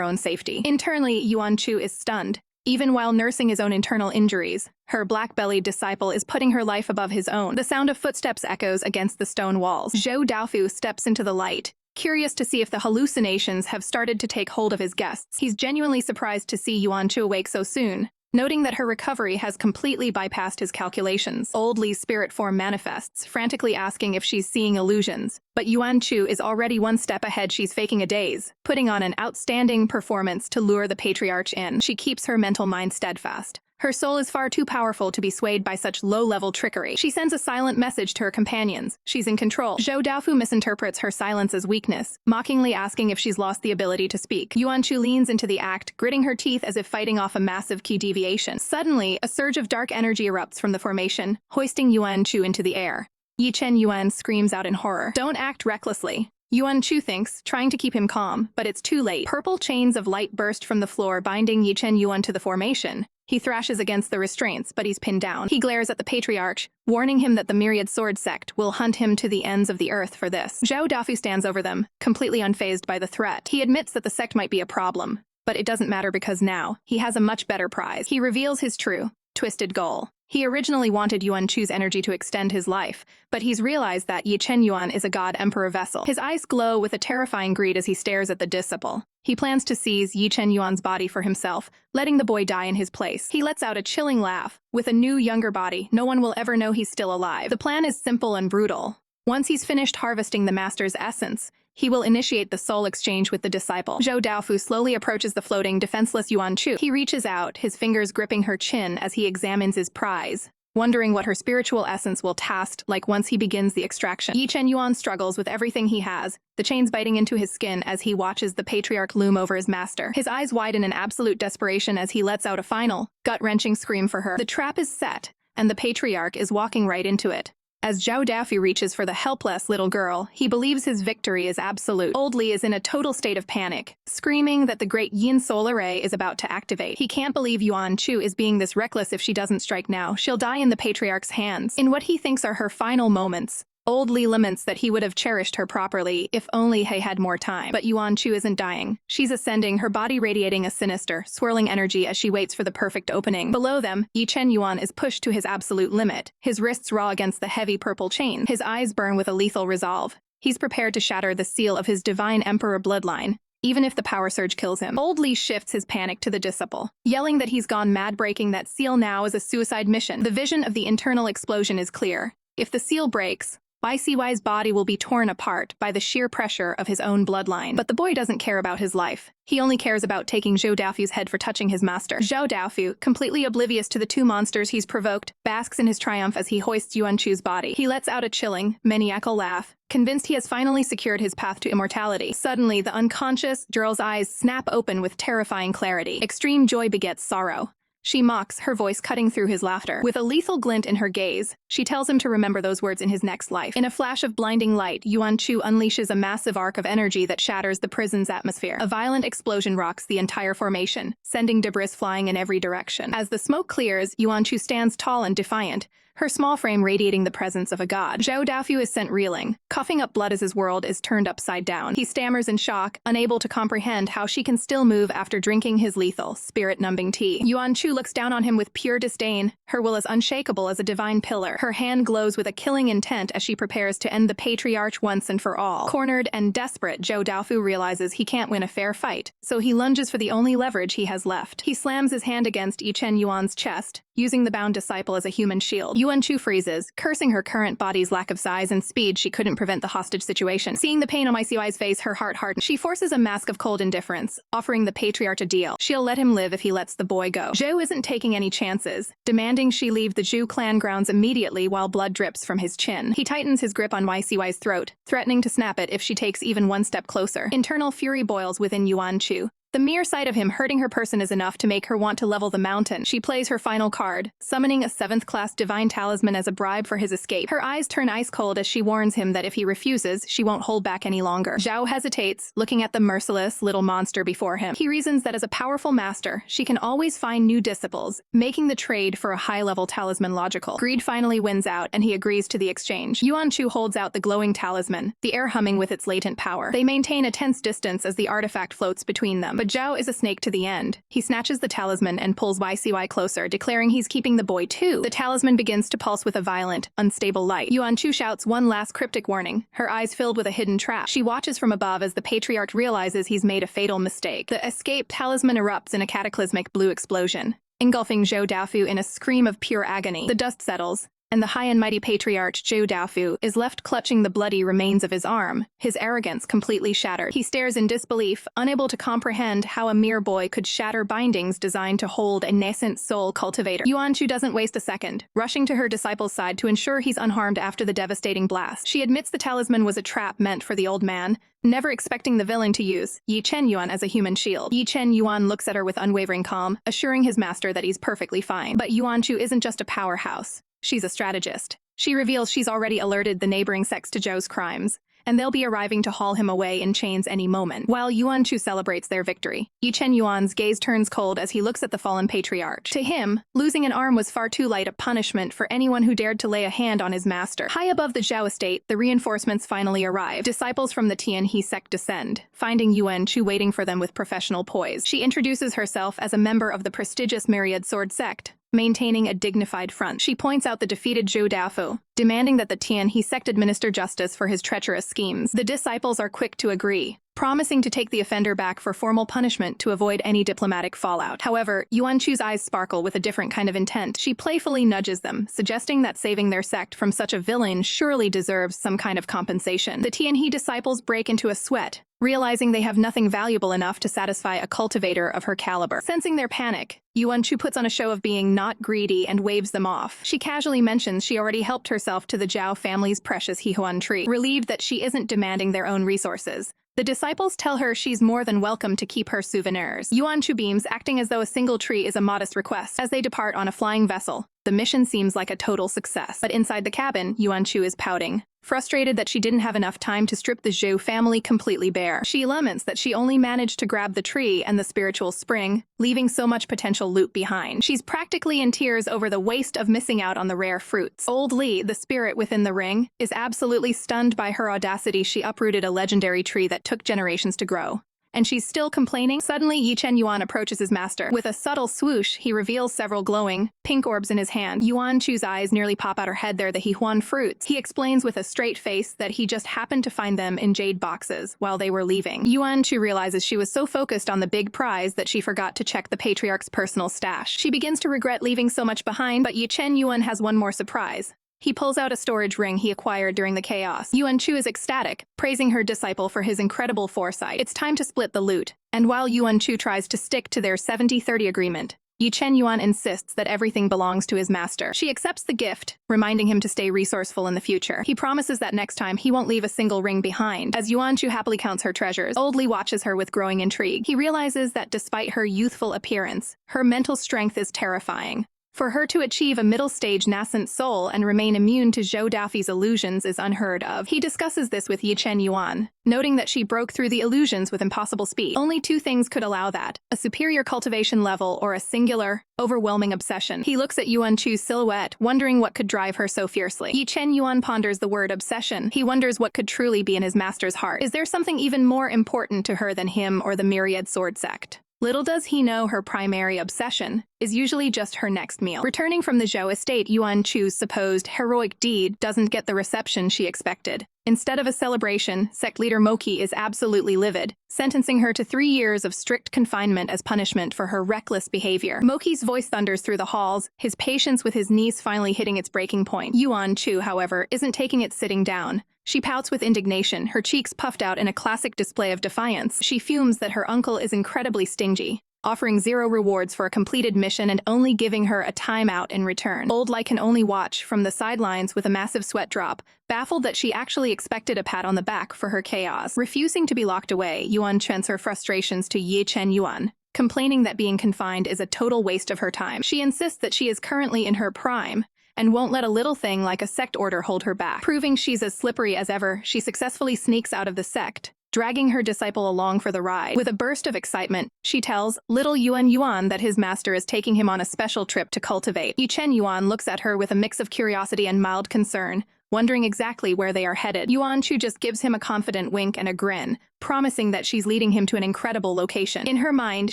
own safety. Internally, Yuan Chu is stunned. Even while nursing his own internal injuries, her black-bellied disciple is putting her life above his own. The sound of footsteps echoes against the stone walls. Zhou Daofu steps into the light, curious to see if the hallucinations have started to take hold of his guests. He's genuinely surprised to see Yuan Chu awake so soon, noting that her recovery has completely bypassed his calculations. Old Li's spirit form manifests, frantically asking if she's seeing illusions. But Yuan Chu is already one step ahead. She's faking a daze, putting on an outstanding performance to lure the patriarch in. She keeps her mental mind steadfast, Her soul is far too powerful to be swayed by such low-level trickery. She sends a silent message to her companions. She's in control. Zhou Daofu misinterprets her silence as weakness, mockingly asking if she's lost the ability to speak. Yuan Chu leans into the act, gritting her teeth as if fighting off a massive key deviation. Suddenly, a surge of dark energy erupts from the formation, hoisting Yuan Chu into the air. Ye Chen Yuan screams out in horror. Don't act recklessly. Yuan Chu thinks, trying to keep him calm, but it's too late. Purple chains of light burst from the floor, binding Ye Chen Yuan to the formation. He thrashes against the restraints, but he's pinned down. He glares at the patriarch, warning him that the myriad sword sect will hunt him to the ends of the earth for this. Zhou Daofu stands over them, completely unfazed by the threat. He admits that the sect might be a problem, but it doesn't matter because now, he has a much better prize. He reveals his true, twisted goal. He originally wanted Yuan Chu's energy to extend his life, but he's realized that Ye Chen Yuan is a god-emperor vessel. His eyes glow with a terrifying greed as he stares at the disciple. He plans to seize Ye Chen Yuan's body for himself, letting the boy die in his place. He lets out a chilling laugh. With a new, younger body, no one will ever know he's still alive. The plan is simple and brutal. Once he's finished harvesting the master's essence, he will initiate the soul exchange with the disciple. Zhou Daofu slowly approaches the floating, defenseless Yuan Chu. He reaches out, his fingers gripping her chin as he examines his prize, wondering what her spiritual essence will taste like once he begins the extraction. Ye Chen Yuan struggles with everything he has, the chains biting into his skin as he watches the patriarch loom over his master. His eyes widen in absolute desperation as he lets out a final, gut-wrenching scream for her. The trap is set, and the patriarch is walking right into it. As Zhou Daofu reaches for the helpless little girl, he believes his victory is absolute. Old Li is in a total state of panic, screaming that the great Yin soul array is about to activate. He can't believe Yuan Chu is being this reckless. If she doesn't strike now, she'll die in the patriarch's hands. In what he thinks are her final moments, Old Li laments that he would have cherished her properly if only he had more time. But Yuan Chu isn't dying. She's ascending, her body radiating a sinister, swirling energy as she waits for the perfect opening. Below them, Ye Chen Yuan is pushed to his absolute limit, his wrists raw against the heavy purple chain. His eyes burn with a lethal resolve. He's prepared to shatter the seal of his divine emperor bloodline, even if the power surge kills him. Old Li shifts his panic to the disciple, yelling that he's gone mad. Breaking that seal now is a suicide mission. The vision of the internal explosion is clear. If the seal breaks, YCY's body will be torn apart by the sheer pressure of his own bloodline. But the boy doesn't care about his life. He only cares about taking Zhou Daofu's head for touching his master. Zhou Daofu, completely oblivious to the two monsters he's provoked, basks in his triumph as he hoists Yuan Chu's body. He lets out a chilling, maniacal laugh, convinced he has finally secured his path to immortality. Suddenly, the unconscious girl's eyes snap open with terrifying clarity. Extreme joy begets sorrow. She mocks, her voice cutting through his laughter. With a lethal glint in her gaze, she tells him to remember those words in his next life. In a flash of blinding light, Yuan Chu unleashes a massive arc of energy that shatters the prison's atmosphere. A violent explosion rocks the entire formation, sending debris flying in every direction. As the smoke clears, Yuan Chu stands tall and defiant, her small frame radiating the presence of a god. Zhou Daofu is sent reeling, coughing up blood as his world is turned upside down. He stammers in shock, unable to comprehend how she can still move after drinking his lethal, spirit-numbing tea. Yuan Chu looks down on him with pure disdain, her will as unshakable as a divine pillar. Her hand glows with a killing intent as she prepares to end the patriarch once and for all. Cornered and desperate, Zhou Daofu realizes he can't win a fair fight, so he lunges for the only leverage he has left. He slams his hand against Ye Chen Yuan's chest, using the bound disciple as a human shield. Yuan Chu freezes, cursing her current body's lack of size and speed. She couldn't prevent the hostage situation. Seeing the pain on YCY's face, her heart hardens. She forces a mask of cold indifference, offering the patriarch a deal. She'll let him live if he lets the boy go. Zhou isn't taking any chances, demanding she leave the Zhu clan grounds immediately while blood drips from his chin. He tightens his grip on YCY's throat, threatening to snap it if she takes even one step closer. Internal fury boils within Yuan Chu. The mere sight of him hurting her person is enough to make her want to level the mountain. She plays her final card, summoning a 7th-class divine talisman as a bribe for his escape. Her eyes turn ice cold as she warns him that if he refuses, she won't hold back any longer. Zhao hesitates, looking at the merciless little monster before him. He reasons that as a powerful master, she can always find new disciples, making the trade for a high-level talisman logical. Greed finally wins out, and he agrees to the exchange. Yuan Chu holds out the glowing talisman, the air humming with its latent power. They maintain a tense distance as the artifact floats between them. But Zhao is a snake to the end. He snatches the talisman and pulls YCY closer, declaring he's keeping the boy too. The talisman begins to pulse with a violent, unstable light. Yuan Chu shouts one last cryptic warning, her eyes filled with a hidden trap. She watches from above as the patriarch realizes he's made a fatal mistake. The escaped talisman erupts in a cataclysmic blue explosion, engulfing Zhou Daofu in a scream of pure agony. The dust settles, and the high and mighty patriarch Zhou Daofu is left clutching the bloody remains of his arm, his arrogance completely shattered. He stares in disbelief, unable to comprehend how a mere boy could shatter bindings designed to hold a nascent soul cultivator. Yuan Chu doesn't waste a second, rushing to her disciple's side to ensure he's unharmed after the devastating blast. She admits the talisman was a trap meant for the old man, never expecting the villain to use Ye Chen Yuan as a human shield. Ye Chen Yuan looks at her with unwavering calm, assuring his master that he's perfectly fine. But Yuan Chu isn't just a powerhouse. She's a strategist. She reveals she's already alerted the neighboring sects to Zhou's crimes, and they'll be arriving to haul him away in chains any moment. While Yuan Chu celebrates their victory, Ye Chen Yuan's gaze turns cold as he looks at the fallen patriarch. To him, losing an arm was far too light a punishment for anyone who dared to lay a hand on his master. High above the Zhou estate, the reinforcements finally arrive. Disciples from the Tianhe sect descend, finding Yuan Chu waiting for them with professional poise. She introduces herself as a member of the prestigious Myriad Sword sect, maintaining a dignified front. She points out the defeated Zhou Daofu, demanding that the Tianhe sect administer justice for his treacherous schemes. The disciples are quick to agree, promising to take the offender back for formal punishment to avoid any diplomatic fallout. However, Yuan Chu's eyes sparkle with a different kind of intent. She playfully nudges them, suggesting that saving their sect from such a villain surely deserves some kind of compensation. The Tianhe disciples break into a sweat, realizing they have nothing valuable enough to satisfy a cultivator of her caliber. Sensing their panic, Yuan Chu puts on a show of being not greedy and waves them off. She casually mentions she already helped herself to the Zhao family's precious Hehuan tree, relieved that she isn't demanding their own resources. The disciples tell her she's more than welcome to keep her souvenirs. Yuan Chu beams, acting as though a single tree is a modest request. As they depart on a flying vessel, the mission seems like a total success. But inside the cabin, Yuan Chu is pouting, frustrated that she didn't have enough time to strip the Zhou family completely bare. She laments that she only managed to grab the tree and the spiritual spring, leaving so much potential loot behind. She's practically in tears over the waste of missing out on the rare fruits. Old Li, the spirit within the ring, is absolutely stunned by her audacity. She uprooted a legendary tree that took generations to grow. And she's still complaining? Suddenly, Ye Chen Yuan approaches his master. With a subtle swoosh, he reveals several glowing, pink orbs in his hand. Yuan Chu's eyes nearly pop out her head. They're the Hehuan fruits. He explains with a straight face that he just happened to find them in jade boxes while they were leaving. Yuan Chu realizes she was so focused on the big prize that she forgot to check the patriarch's personal stash. She begins to regret leaving so much behind, but Ye Chen Yuan has one more surprise. He pulls out a storage ring he acquired during the chaos. Yuan Chu is ecstatic, praising her disciple for his incredible foresight. It's time to split the loot, and while Yuan Chu tries to stick to their 70-30 agreement, Ye Chen Yuan insists that everything belongs to his master. She accepts the gift, reminding him to stay resourceful in the future. He promises that next time he won't leave a single ring behind. As Yuan Chu happily counts her treasures, Old Li watches her with growing intrigue. He realizes that despite her youthful appearance, her mental strength is terrifying. For her to achieve a middle-stage nascent soul and remain immune to Zhou Daofu's illusions is unheard of. He discusses this with Ye Chen Yuan, noting that she broke through the illusions with impossible speed. Only two things could allow that: a superior cultivation level or a singular, overwhelming obsession. He looks at Yuan Chu's silhouette, wondering what could drive her so fiercely. Ye Chen Yuan ponders the word obsession. He wonders what could truly be in his master's heart. Is there something even more important to her than him or the Myriad Sword sect? Little does he know her primary obsession is usually just her next meal. Returning from the Zhou estate, Yuan Chu's supposed heroic deed doesn't get the reception she expected. Instead of a celebration, sect leader Moki is absolutely livid, sentencing her to 3 years of strict confinement as punishment for her reckless behavior. Moki's voice thunders through the halls, his patience with his niece finally hitting its breaking point. Yuan Chu, however, isn't taking it sitting down. She pouts with indignation, her cheeks puffed out in a classic display of defiance. She fumes that her uncle is incredibly stingy, offering 0 rewards for a completed mission and only giving her a timeout in return. Old Li can only watch from the sidelines with a massive sweat drop, baffled that she actually expected a pat on the back for her chaos. Refusing to be locked away, Yuan vents her frustrations to Ye Chen Yuan, complaining that being confined is a total waste of her time. She insists that she is currently in her prime, and won't let a little thing like a sect order hold her back. Proving she's as slippery as ever, she successfully sneaks out of the sect, dragging her disciple along for the ride. With a burst of excitement, she tells Little Yuan that his master is taking him on a special trip to cultivate. Ye Chen Yuan looks at her with a mix of curiosity and mild concern, wondering exactly where they are headed. Yuan Chu just gives him a confident wink and a grin, promising that she's leading him to an incredible location. In her mind,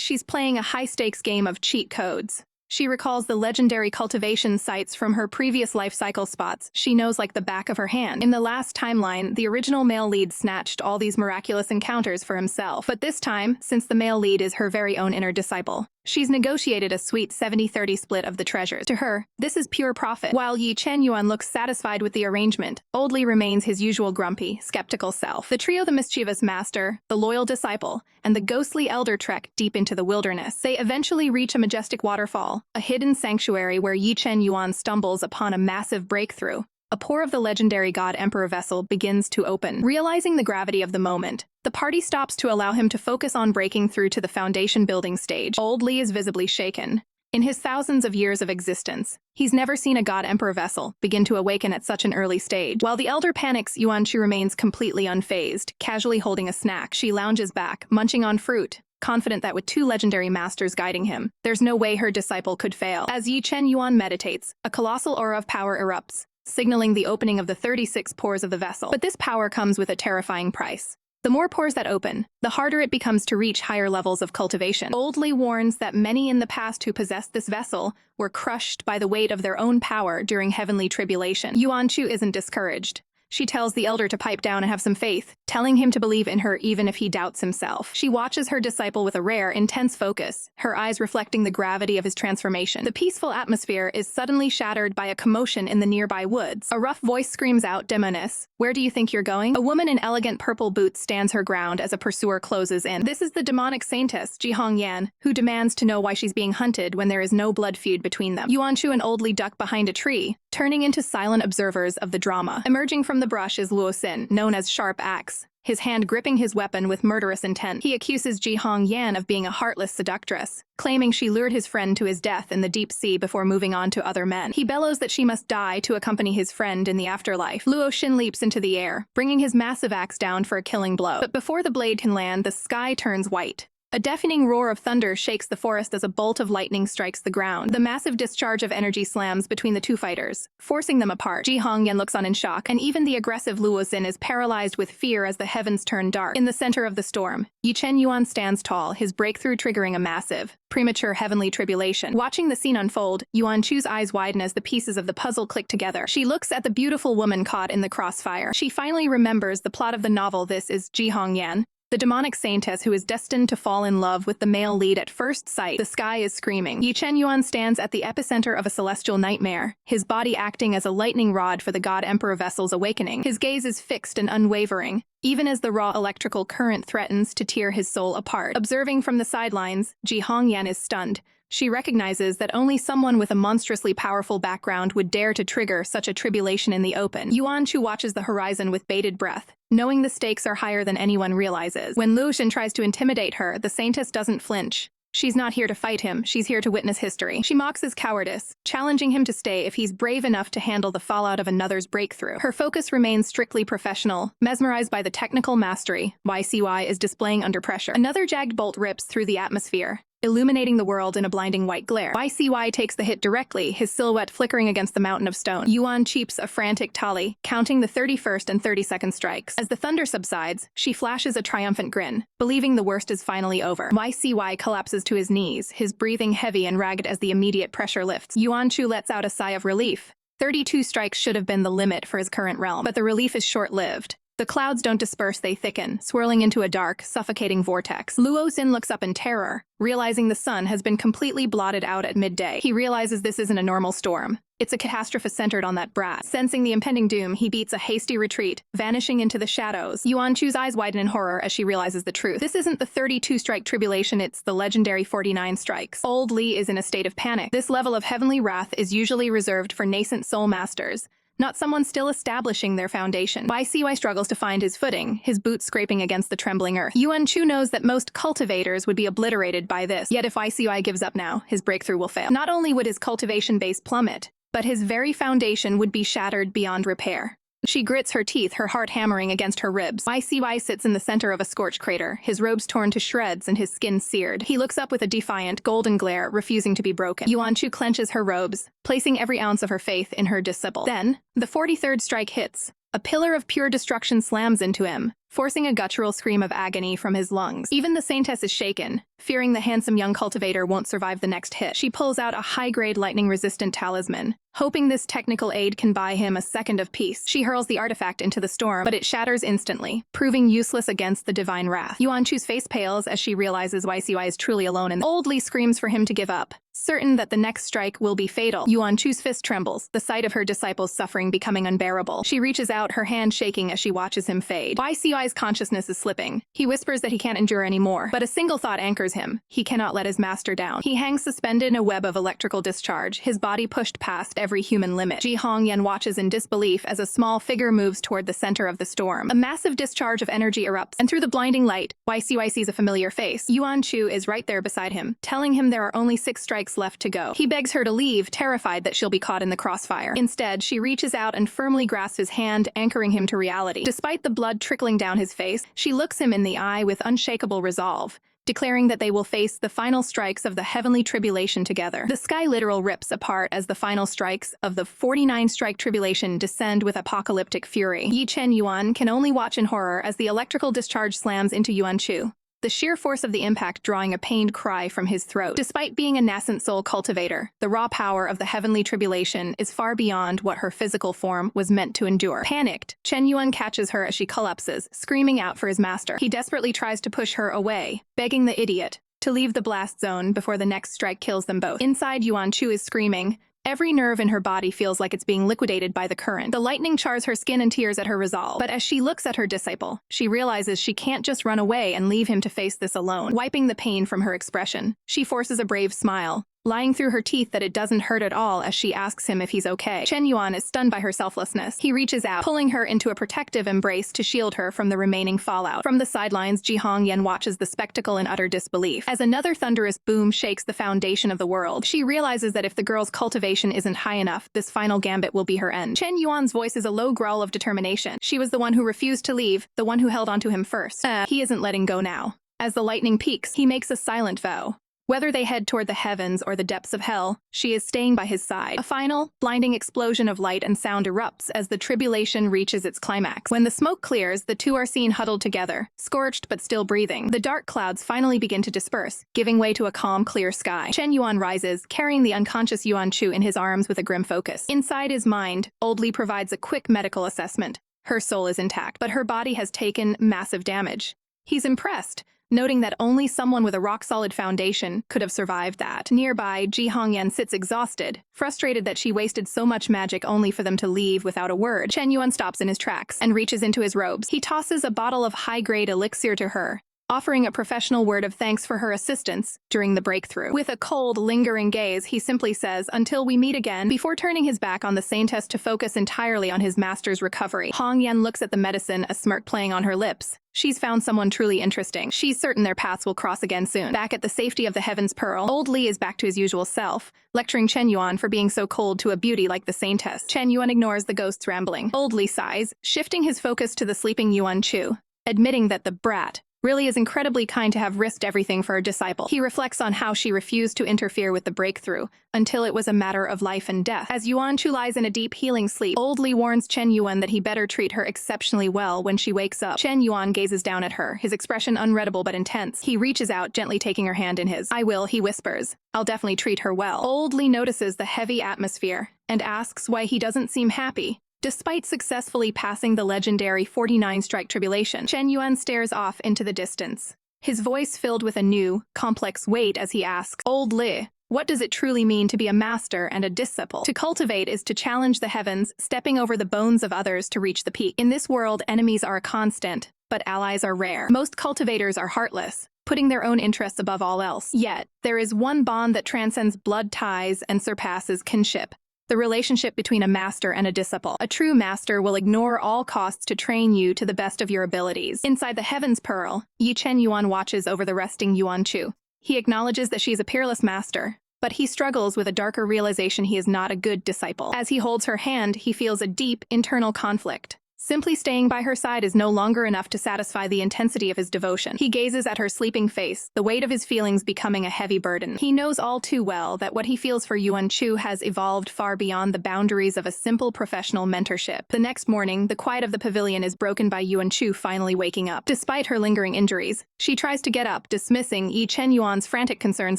she's playing a high-stakes game of cheat codes. She recalls the legendary cultivation sites from her previous life cycle spots she knows like the back of her hand. In the last timeline, the original male lead snatched all these miraculous encounters for himself. But this time, since the male lead is her very own inner disciple, She's negotiated a sweet 70-30 split of the treasures. To her, this is pure profit. While Ye Chen Yuan looks satisfied with the arrangement, Old Li remains his usual grumpy, skeptical self. The trio, the mischievous master, the loyal disciple, and the ghostly elder, trek deep into the wilderness. They eventually reach a majestic waterfall, a hidden sanctuary where Ye Chen Yuan stumbles upon a massive breakthrough. A pore of the legendary God Emperor vessel begins to open. Realizing the gravity of the moment, the party stops to allow him to focus on breaking through to the foundation building stage. Old Li is visibly shaken. In his thousands of years of existence, he's never seen a God Emperor vessel begin to awaken at such an early stage. While the elder panics, Yuan Chu remains completely unfazed, casually holding a snack. She lounges back, munching on fruit, confident that with two legendary masters guiding him, there's no way her disciple could fail. As Ye Chen Yuan meditates, a colossal aura of power erupts, signaling the opening of the 36 pores of the vessel. But this power comes with a terrifying price. The more pores that open, the harder it becomes to reach higher levels of cultivation. Old Li warns that many in the past who possessed this vessel were crushed by the weight of their own power during heavenly tribulation. Yuan Chu isn't discouraged. She tells the elder to pipe down and have some faith, telling him to believe in her even if he doubts himself. She watches her disciple with a rare, intense focus, her eyes reflecting the gravity of his transformation. The peaceful atmosphere is suddenly shattered by a commotion in the nearby woods. A rough voice screams out, "Demoness, where do you think you're going?" A woman in elegant purple boots stands her ground as a pursuer closes in. This is the demonic saintess, Yan, who demands to know why she's being hunted when there is no blood feud between them. Yuan Chu and Old Li duck behind a tree, turning into silent observers of the drama. Emerging from the brush is Luo, known as Sharp Axe, his hand gripping his weapon with murderous intent. He accuses Yan of being a heartless seductress, claiming she lured his friend to his death in the deep sea before moving on to other men. He bellows that she must die to accompany his friend in the afterlife. Luo leaps into the air, bringing his massive axe down for a killing blow. But before the blade can land, the sky turns white. A deafening roar of thunder shakes the forest as a bolt of lightning strikes the ground. The massive discharge of energy slams between the two fighters, forcing them apart. Yan looks on in shock, and even the aggressive Luo is paralyzed with fear as the heavens turn dark. In the center of the storm, Ye Chen Yuan stands tall, his breakthrough triggering a massive, premature heavenly tribulation. Watching the scene unfold, Yuan Chu's eyes widen as the pieces of the puzzle click together. She looks at the beautiful woman caught in the crossfire. She finally remembers the plot of the novel. This is Yan, the demonic saintess who is destined to fall in love with the male lead at first sight. The sky is screaming. Ye Chen Yuan stands at the epicenter of a celestial nightmare, his body acting as a lightning rod for the God Emperor vessel's awakening. His gaze is fixed and unwavering, even as the raw electrical current threatens to tear his soul apart. Observing from the sidelines, Yan is stunned. She recognizes that only someone with a monstrously powerful background would dare to trigger such a tribulation in the open. Yuan Chu watches the horizon with bated breath, knowing the stakes are higher than anyone realizes. When Luo tries to intimidate her, the saintess doesn't flinch. She's not here to fight him, she's here to witness history. She mocks his cowardice, challenging him to stay if he's brave enough to handle the fallout of another's breakthrough. Her focus remains strictly professional, mesmerized by the technical mastery YCY is displaying under pressure. Another jagged bolt rips through the atmosphere, illuminating the world in a blinding white glare. YCY takes the hit directly, his silhouette flickering against the mountain of stone. Yuan cheeps a frantic tally, counting the 31st and 32nd strikes. As the thunder subsides, she flashes a triumphant grin, believing the worst is finally over. YCY collapses to his knees, his breathing heavy and ragged as the immediate pressure lifts. Yuan Chu lets out a sigh of relief. 32 strikes should have been the limit for his current realm, but the relief is short-lived. The clouds don't disperse, they thicken, swirling into a dark, suffocating vortex. Luo looks up in terror, realizing the sun has been completely blotted out at midday. He realizes this isn't a normal storm. It's a catastrophe centered on that brat. Sensing the impending doom, he beats a hasty retreat, vanishing into the shadows. Yuan Chu's eyes widen in horror as she realizes the truth. This isn't the 32-strike tribulation, it's the legendary 49 strikes. Old Li is in a state of panic. This level of heavenly wrath is usually reserved for nascent soul masters, not someone still establishing their foundation. YCY struggles to find his footing, his boots scraping against the trembling earth. Yuan Chu knows that most cultivators would be obliterated by this, yet if YCY gives up now, his breakthrough will fail. Not only would his cultivation base plummet, but his very foundation would be shattered beyond repair. She grits her teeth, her heart hammering against her ribs. YCY sits in the center of a scorched crater, his robes torn to shreds and his skin seared. He looks up with a defiant, golden glare, refusing to be broken. Yuan Chu clenches her robes, placing every ounce of her faith in her disciple. Then, the 43rd strike hits. A pillar of pure destruction slams into him, forcing a guttural scream of agony from his lungs. Even the saintess is shaken, fearing the handsome young cultivator won't survive the next hit. She pulls out a high-grade lightning-resistant talisman, hoping this technical aid can buy him a second of peace. She hurls the artifact into the storm, but it shatters instantly, proving useless against the divine wrath. Yuan Chu's face pales as she realizes YCY is truly alone and Old Li screams for him to give up, certain that the next strike will be fatal. Yuan Chu's fist trembles, the sight of her disciple's suffering becoming unbearable. She reaches out, her hand shaking as she watches him fade. YCY's consciousness is slipping. He whispers that he can't endure anymore, but a single thought anchors him. He cannot let his master down. He hangs suspended in a web of electrical discharge, his body pushed past every human limit. Ji Hongyan watches in disbelief as a small figure moves toward the center of the storm. A massive discharge of energy erupts, and through the blinding light, YCY sees a familiar face. Yuan Chu is right there beside him, telling him there are only 6 strikes left to go. He begs her to leave, terrified that she'll be caught in the crossfire. Instead, she reaches out and firmly grasps his hand, anchoring him to reality. Despite the blood trickling down his face, she looks him in the eye with unshakable resolve, declaring that they will face the final strikes of the heavenly tribulation together. The sky literal rips apart as the final strikes of the 49-strike tribulation descend with apocalyptic fury. Ye Chen Yuan can only watch in horror as the electrical discharge slams into Yuan Chu, the sheer force of the impact drawing a pained cry from his throat. Despite being a nascent soul cultivator, the raw power of the heavenly tribulation is far beyond what her physical form was meant to endure. Panicked, Chen Yuan catches her as she collapses, screaming out for his master. He desperately tries to push her away, begging the idiot to leave the blast zone before the next strike kills them both. Inside, Yuan Chu is screaming. Every nerve in her body feels like it's being liquidated by the current. The lightning chars her skin and tears at her resolve. But as she looks at her disciple, she realizes she can't just run away and leave him to face this alone. Wiping the pain from her expression, she forces a brave smile, lying through her teeth that it doesn't hurt at all as she asks him if he's okay. Chen Yuan is stunned by her selflessness. He reaches out, pulling her into a protective embrace to shield her from the remaining fallout. From the sidelines, Ji Hongyan watches the spectacle in utter disbelief. As another thunderous boom shakes the foundation of the world, she realizes that if the girl's cultivation isn't high enough, this final gambit will be her end. Chen Yuan's voice is a low growl of determination. She was the one who refused to leave, the one who held onto him first. He isn't letting go now. As the lightning peaks, he makes a silent vow. Whether they head toward the heavens or the depths of hell, she is staying by his side. A final, blinding explosion of light and sound erupts as the tribulation reaches its climax. When the smoke clears, the two are seen huddled together, scorched but still breathing. The dark clouds finally begin to disperse, giving way to a calm, clear sky. Chen Yuan rises, carrying the unconscious Yuan Chu in his arms with a grim focus. Inside his mind, Old Li provides a quick medical assessment. Her soul is intact, but her body has taken massive damage. He's impressed, noting that only someone with a rock-solid foundation could have survived that. Nearby, Ji Hongyan sits exhausted, frustrated that she wasted so much magic only for them to leave without a word. Chen Yuan stops in his tracks and reaches into his robes. He tosses a bottle of high-grade elixir to her, offering a professional word of thanks for her assistance during the breakthrough. With a cold, lingering gaze, he simply says, "Until we meet again," before turning his back on the saintess to focus entirely on his master's recovery. Hongyan looks at the medicine, a smirk playing on her lips. She's found someone truly interesting. She's certain their paths will cross again soon. Back at the safety of the Heaven's Pearl, Old Li is back to his usual self, lecturing Chen Yuan for being so cold to a beauty like the saintess. Chen Yuan ignores the ghost's rambling. Old Li sighs, shifting his focus to the sleeping Yuan Chu, admitting that the brat really is incredibly kind to have risked everything for her disciple. He reflects on how she refused to interfere with the breakthrough until it was a matter of life and death. As Yuan Chu lies in a deep healing sleep, Old Li warns Chen Yuan that he better treat her exceptionally well when she wakes up. Chen Yuan gazes down at her, his expression unreadable but intense. He reaches out, gently taking her hand in his. "I will," he whispers. "I'll definitely treat her well." Old Li notices the heavy atmosphere and asks why he doesn't seem happy. Despite successfully passing the legendary 49-strike tribulation, Chen Yuan stares off into the distance, his voice filled with a new, complex weight as he asks, "Old Li, what does it truly mean to be a master and a disciple? To cultivate is to challenge the heavens, stepping over the bones of others to reach the peak. In this world, enemies are a constant, but allies are rare. Most cultivators are heartless, putting their own interests above all else. Yet, there is one bond that transcends blood ties and surpasses kinship. The relationship between a master and a disciple. A true master will ignore all costs to train you to the best of your abilities." Inside the Heaven's Pearl, Ye Chen Yuan watches over the resting Yuan Chu. He acknowledges that she is a peerless master, but he struggles with a darker realization he is not a good disciple. As he holds her hand, he feels a deep internal conflict. Simply staying by her side is no longer enough to satisfy the intensity of his devotion. He gazes at her sleeping face, the weight of his feelings becoming a heavy burden. He knows all too well that what he feels for Yuan Chu has evolved far beyond the boundaries of a simple professional mentorship. The next morning, the quiet of the pavilion is broken by Yuan Chu finally waking up. Despite her lingering injuries, she tries to get up, dismissing Ye Chen Yuan's frantic concerns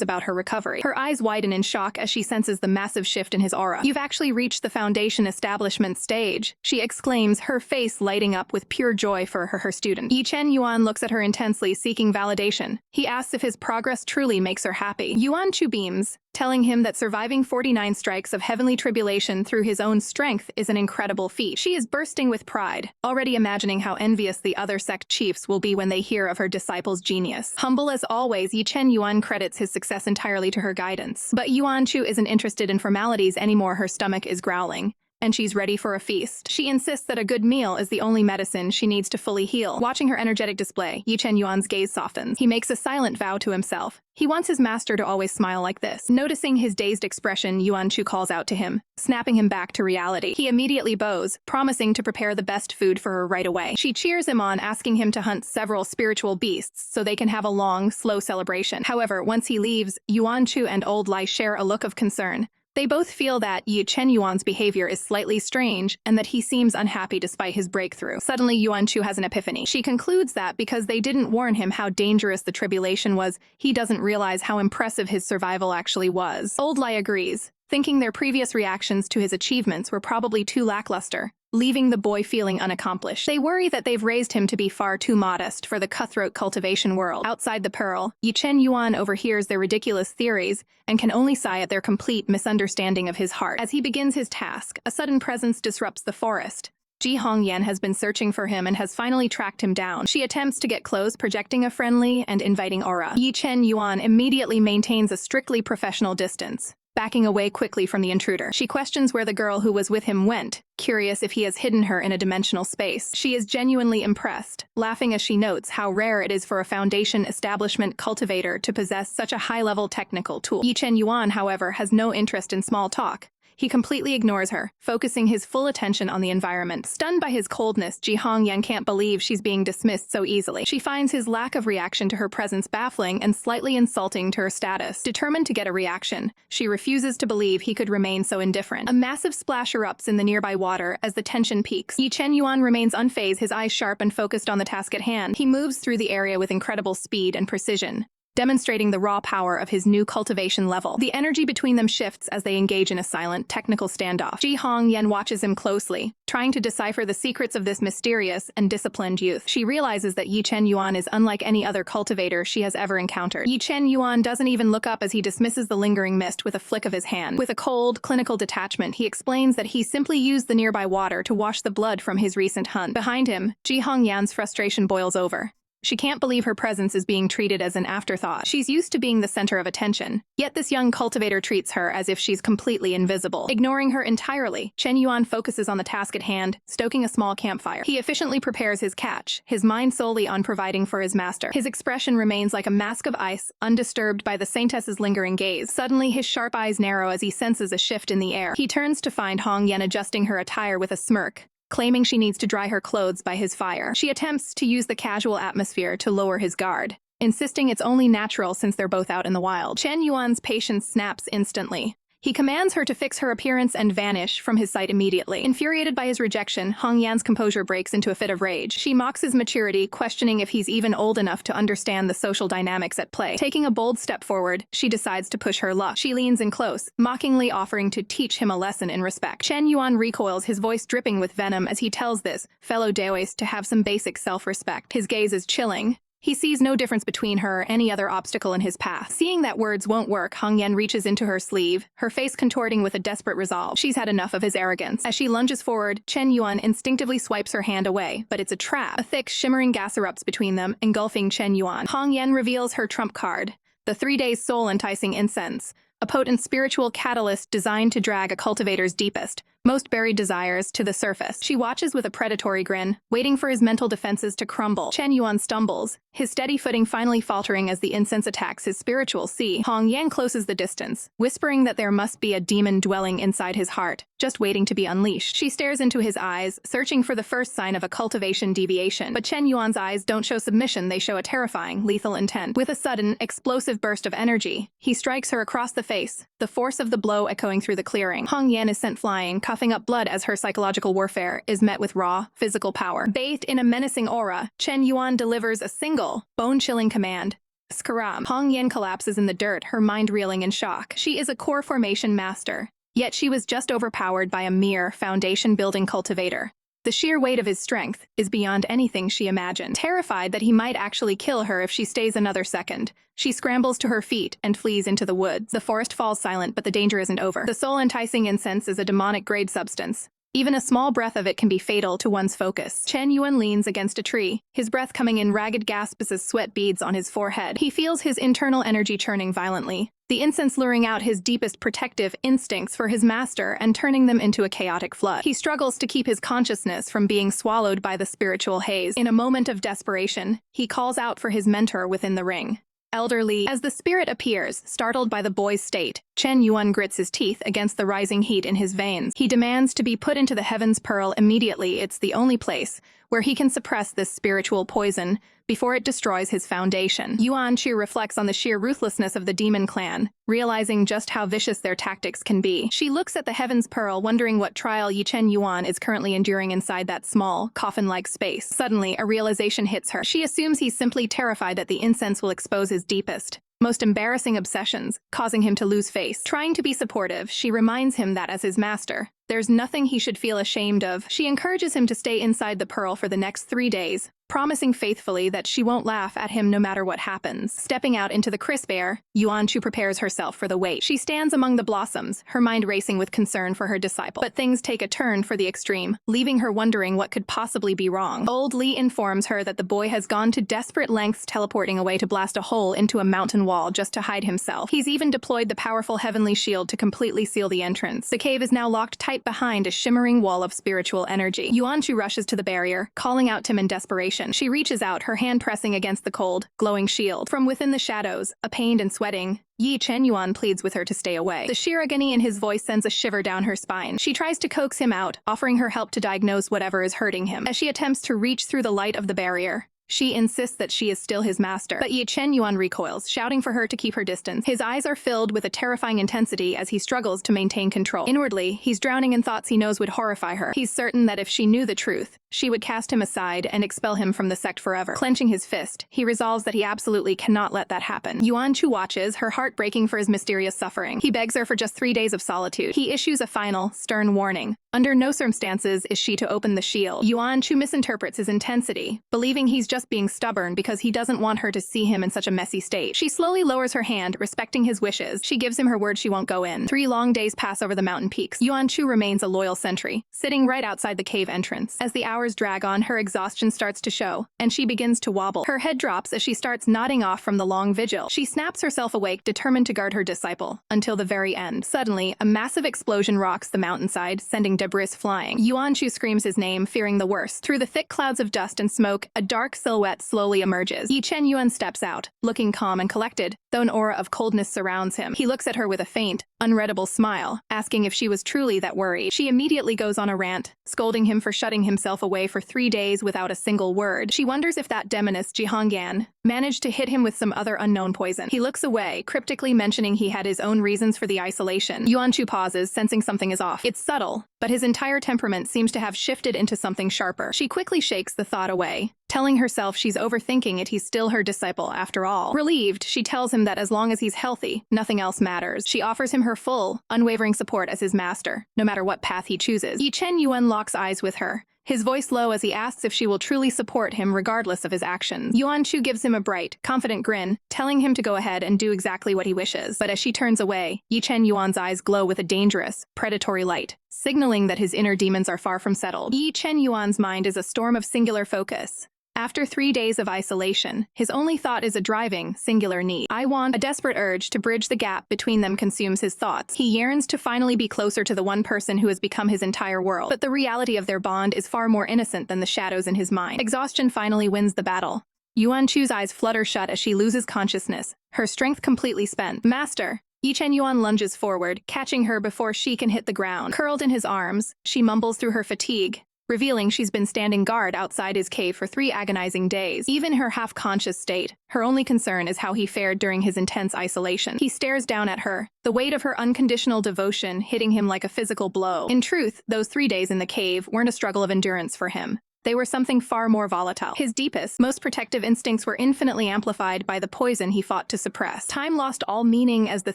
about her recovery. Her eyes widen in shock as she senses the massive shift in his aura. "You've actually reached the foundation establishment stage," she exclaims, her face lighting up with pure joy for her student. Ye Chen Yuan looks at her intensely, seeking validation. He asks if his progress truly makes her happy. Yuan Chu beams, telling him that surviving 49 strikes of heavenly tribulation through his own strength is an incredible feat. She is bursting with pride, already imagining how envious the other sect chiefs will be when they hear of her disciple's genius. Humble as always, Ye Chen Yuan credits his success entirely to her guidance. But Yuan Chu isn't interested in formalities anymore. Her stomach is growling, and she's ready for a feast. She insists that a good meal is the only medicine she needs to fully heal. Watching her energetic display, Ye Chen Yuan's gaze softens. He makes a silent vow to himself. He wants his master to always smile like this. Noticing his dazed expression, Yuan Chu calls out to him, snapping him back to reality. He immediately bows, promising to prepare the best food for her right away. She cheers him on, asking him to hunt several spiritual beasts so they can have a long, slow celebration. However, once he leaves, Yuan Chu and Old Lai share a look of concern. They both feel that Ye Chen Yuan's behavior is slightly strange and that he seems unhappy despite his breakthrough. Suddenly, Yuan Chu has an epiphany. She concludes that because they didn't warn him how dangerous the tribulation was, he doesn't realize how impressive his survival actually was. Old Lai agrees, thinking their previous reactions to his achievements were probably too lackluster, leaving the boy feeling unaccomplished. They worry that they've raised him to be far too modest for the cutthroat cultivation world. Outside the Pearl, Ye Chen Yuan overhears their ridiculous theories and can only sigh at their complete misunderstanding of his heart. As he begins his task, a sudden presence disrupts the forest. Ji Hongyan has been searching for him and has finally tracked him down. She attempts to get close, projecting a friendly and inviting aura. Ye Chen Yuan immediately maintains a strictly professional distance, backing away quickly from the intruder. She questions where the girl who was with him went, curious if he has hidden her in a dimensional space. She is genuinely impressed, laughing as she notes how rare it is for a foundation establishment cultivator to possess such a high-level technical tool. Ye Chen Yuan, however, has no interest in small talk. He completely ignores her, focusing his full attention on the environment. Stunned by his coldness, Ji Hongyan can't believe she's being dismissed so easily. She finds his lack of reaction to her presence baffling and slightly insulting to her status. Determined to get a reaction, she refuses to believe he could remain so indifferent. A massive splash erupts in the nearby water as the tension peaks. Ye Chen Yuan remains unfazed, his eyes sharp and focused on the task at hand. He moves through the area with incredible speed and precision, demonstrating the raw power of his new cultivation level. The energy between them shifts as they engage in a silent, technical standoff. Ji Hongyan watches him closely, trying to decipher the secrets of this mysterious and disciplined youth. She realizes that Ye Chen Yuan is unlike any other cultivator she has ever encountered. Ye Chen Yuan doesn't even look up as he dismisses the lingering mist with a flick of his hand. With a cold, clinical detachment, he explains that he simply used the nearby water to wash the blood from his recent hunt. Behind him, Ji Hongyan's frustration boils over. She can't believe her presence is being treated as an afterthought. She's used to being the center of attention, yet this young cultivator treats her as if she's completely invisible. Ignoring her entirely, Chen Yuan focuses on the task at hand, stoking a small campfire. He efficiently prepares his catch, his mind solely on providing for his master. His expression remains like a mask of ice, undisturbed by the saintess's lingering gaze. Suddenly, his sharp eyes narrow as he senses a shift in the air. He turns to find Hongyan adjusting her attire with a smirk, claiming she needs to dry her clothes by his fire. She attempts to use the casual atmosphere to lower his guard, insisting it's only natural since they're both out in the wild. Chen Yuan's patience snaps instantly. He commands her to fix her appearance and vanish from his sight immediately. Infuriated by his rejection, Hongyan's composure breaks into a fit of rage. She mocks his maturity, questioning if he's even old enough to understand the social dynamics at play. Taking a bold step forward, she decides to push her luck. She leans in close, mockingly offering to teach him a lesson in respect. Chen Yuan recoils, his voice dripping with venom as he tells this fellow Daoist to have some basic self-respect. His gaze is chilling. He sees no difference between her or any other obstacle in his path. Seeing that words won't work, Hongyan reaches into her sleeve, her face contorting with a desperate resolve. She's had enough of his arrogance. As she lunges forward, Chen Yuan instinctively swipes her hand away, but it's a trap. A thick, shimmering gas erupts between them, engulfing Chen Yuan. Hongyan reveals her trump card, the 3 days soul-enticing incense, a potent spiritual catalyst designed to drag a cultivator's deepest, most buried desires to the surface. She watches with a predatory grin, waiting for his mental defenses to crumble. Chen Yuan stumbles, his steady footing finally faltering as the incense attacks his spiritual sea. Hong Yan closes the distance, whispering that there must be a demon dwelling inside his heart, just waiting to be unleashed. She stares into his eyes, searching for the first sign of a cultivation deviation. But Chen Yuan's eyes don't show submission, they show a terrifying, lethal intent. With a sudden, explosive burst of energy, he strikes her across the face, the force of the blow echoing through the clearing. Hong Yan is sent flying, coughing up blood as her psychological warfare is met with raw, physical power. Bathed in a menacing aura, Chen Yuan delivers a single, bone-chilling command. Skaram. Hong Yan collapses in the dirt, her mind reeling in shock. She is a core formation master, yet she was just overpowered by a mere foundation-building cultivator. The sheer weight of his strength is beyond anything she imagined. Terrified that he might actually kill her if she stays another second, she scrambles to her feet and flees into the woods. The forest falls silent, but the danger isn't over. The soul-enticing incense is a demonic-grade substance. Even a small breath of it can be fatal to one's focus. Chen Yuan leans against a tree, his breath coming in ragged gasps as sweat beads on his forehead. He feels his internal energy churning violently, the incense luring out his deepest protective instincts for his master and turning them into a chaotic flood. He struggles to keep his consciousness from being swallowed by the spiritual haze. In a moment of desperation, he calls out for his mentor within the ring. Elder Li. As the spirit appears, startled by the boy's state, Chen Yuan grits his teeth against the rising heat in his veins. He demands to be put into the Heaven's Pearl immediately. It's the only place where he can suppress this spiritual poison before it destroys his foundation. Yuan Chu reflects on the sheer ruthlessness of the demon clan, realizing just how vicious their tactics can be. She looks at the Heaven's Pearl, wondering what trial Ye Chen Yuan is currently enduring inside that small, coffin-like space. Suddenly, a realization hits her. She assumes he's simply terrified that the incense will expose his deepest, most embarrassing obsessions, causing him to lose face. Trying to be supportive, she reminds him that as his master, there's nothing he should feel ashamed of. She encourages him to stay inside the pearl for the next 3 days, promising faithfully that she won't laugh at him no matter what happens. Stepping out into the crisp air, Yuan Chu prepares herself for the wait. She stands among the blossoms, her mind racing with concern for her disciple. But things take a turn for the extreme, leaving her wondering what could possibly be wrong. Old Li informs her that the boy has gone to desperate lengths, teleporting away to blast a hole into a mountain wall just to hide himself. He's even deployed the powerful heavenly shield to completely seal the entrance. The cave is now locked tight behind a shimmering wall of spiritual energy. Yuan Chu rushes to the barrier, calling out to him in desperation. She reaches out, her hand pressing against the cold, glowing shield. From within the shadows, a pained and sweating, Ye Chen Yuan pleads with her to stay away. The sheer agony in his voice sends a shiver down her spine. She tries to coax him out, offering her help to diagnose whatever is hurting him. As she attempts to reach through the light of the barrier, she insists that she is still his master. But Ye Chen Yuan recoils, shouting for her to keep her distance. His eyes are filled with a terrifying intensity as he struggles to maintain control. Inwardly, he's drowning in thoughts he knows would horrify her. He's certain that if she knew the truth, she would cast him aside and expel him from the sect forever. Clenching his fist, he resolves that he absolutely cannot let that happen. Yuan Chu watches, her heart breaking for his mysterious suffering. He begs her for just 3 days of solitude. He issues a final, stern warning. Under no circumstances is she to open the shield. Yuan Chu misinterprets his intensity, believing he's just being stubborn because he doesn't want her to see him in such a messy state. She slowly lowers her hand, respecting his wishes. She gives him her word she won't go in. 3 long days pass over the mountain peaks. Yuan Chu remains a loyal sentry, sitting right outside the cave entrance. As the hours drag on, her exhaustion starts to show, and she begins to wobble. Her head drops as she starts nodding off from the long vigil. She snaps herself awake, determined to guard her disciple, until the very end. Suddenly, a massive explosion rocks the mountainside, sending debris flying. Yuan Chu screams his name, fearing the worst. Through the thick clouds of dust and smoke, a dark silhouette slowly emerges. Ye Chen Yuan steps out, looking calm and collected, though an aura of coldness surrounds him. He looks at her with a faint, unreadable smile, asking if she was truly that worried. She immediately goes on a rant, scolding him for shutting himself away for 3 days without a single word. She wonders if that demoness Jihongyan managed to hit him with some other unknown poison. He looks away, cryptically mentioning he had his own reasons for the isolation. Yuan Chu pauses, sensing something is off. It's subtle, but his entire temperament seems to have shifted into something sharper. She quickly shakes the thought away, telling herself she's overthinking it. He's still her disciple after all. Relieved, she tells him that as long as he's healthy, nothing else matters. She offers him her full, unwavering support as his master, no matter what path he chooses. Ye Chen Yuan locks eyes with her, his voice low as he asks if she will truly support him regardless of his actions. Yuan Chu gives him a bright, confident grin, telling him to go ahead and do exactly what he wishes. But as she turns away, Ye Chen Yuan's eyes glow with a dangerous, predatory light, signaling that his inner demons are far from settled. Ye Chen Yuan's mind is a storm of singular focus, After 3 days of isolation, his only thought is a driving, singular need. I want. A desperate urge to bridge the gap between them consumes his thoughts. He yearns to finally be closer to the one person who has become his entire world. But the reality of their bond is far more innocent than the shadows in his mind. Exhaustion finally wins the battle. Yuan Chu's eyes flutter shut as she loses consciousness, her strength completely spent. Master! Ye Chen Yuan lunges forward, catching her before she can hit the ground. Curled in his arms, she mumbles through her fatigue, revealing she's been standing guard outside his cave for 3 agonizing days. Even in her half-conscious state, her only concern is how he fared during his intense isolation. He stares down at her, the weight of her unconditional devotion hitting him like a physical blow. In truth, those 3 days in the cave weren't a struggle of endurance for him. They were something far more volatile. His deepest, most protective instincts were infinitely amplified by the poison he fought to suppress. Time lost all meaning as the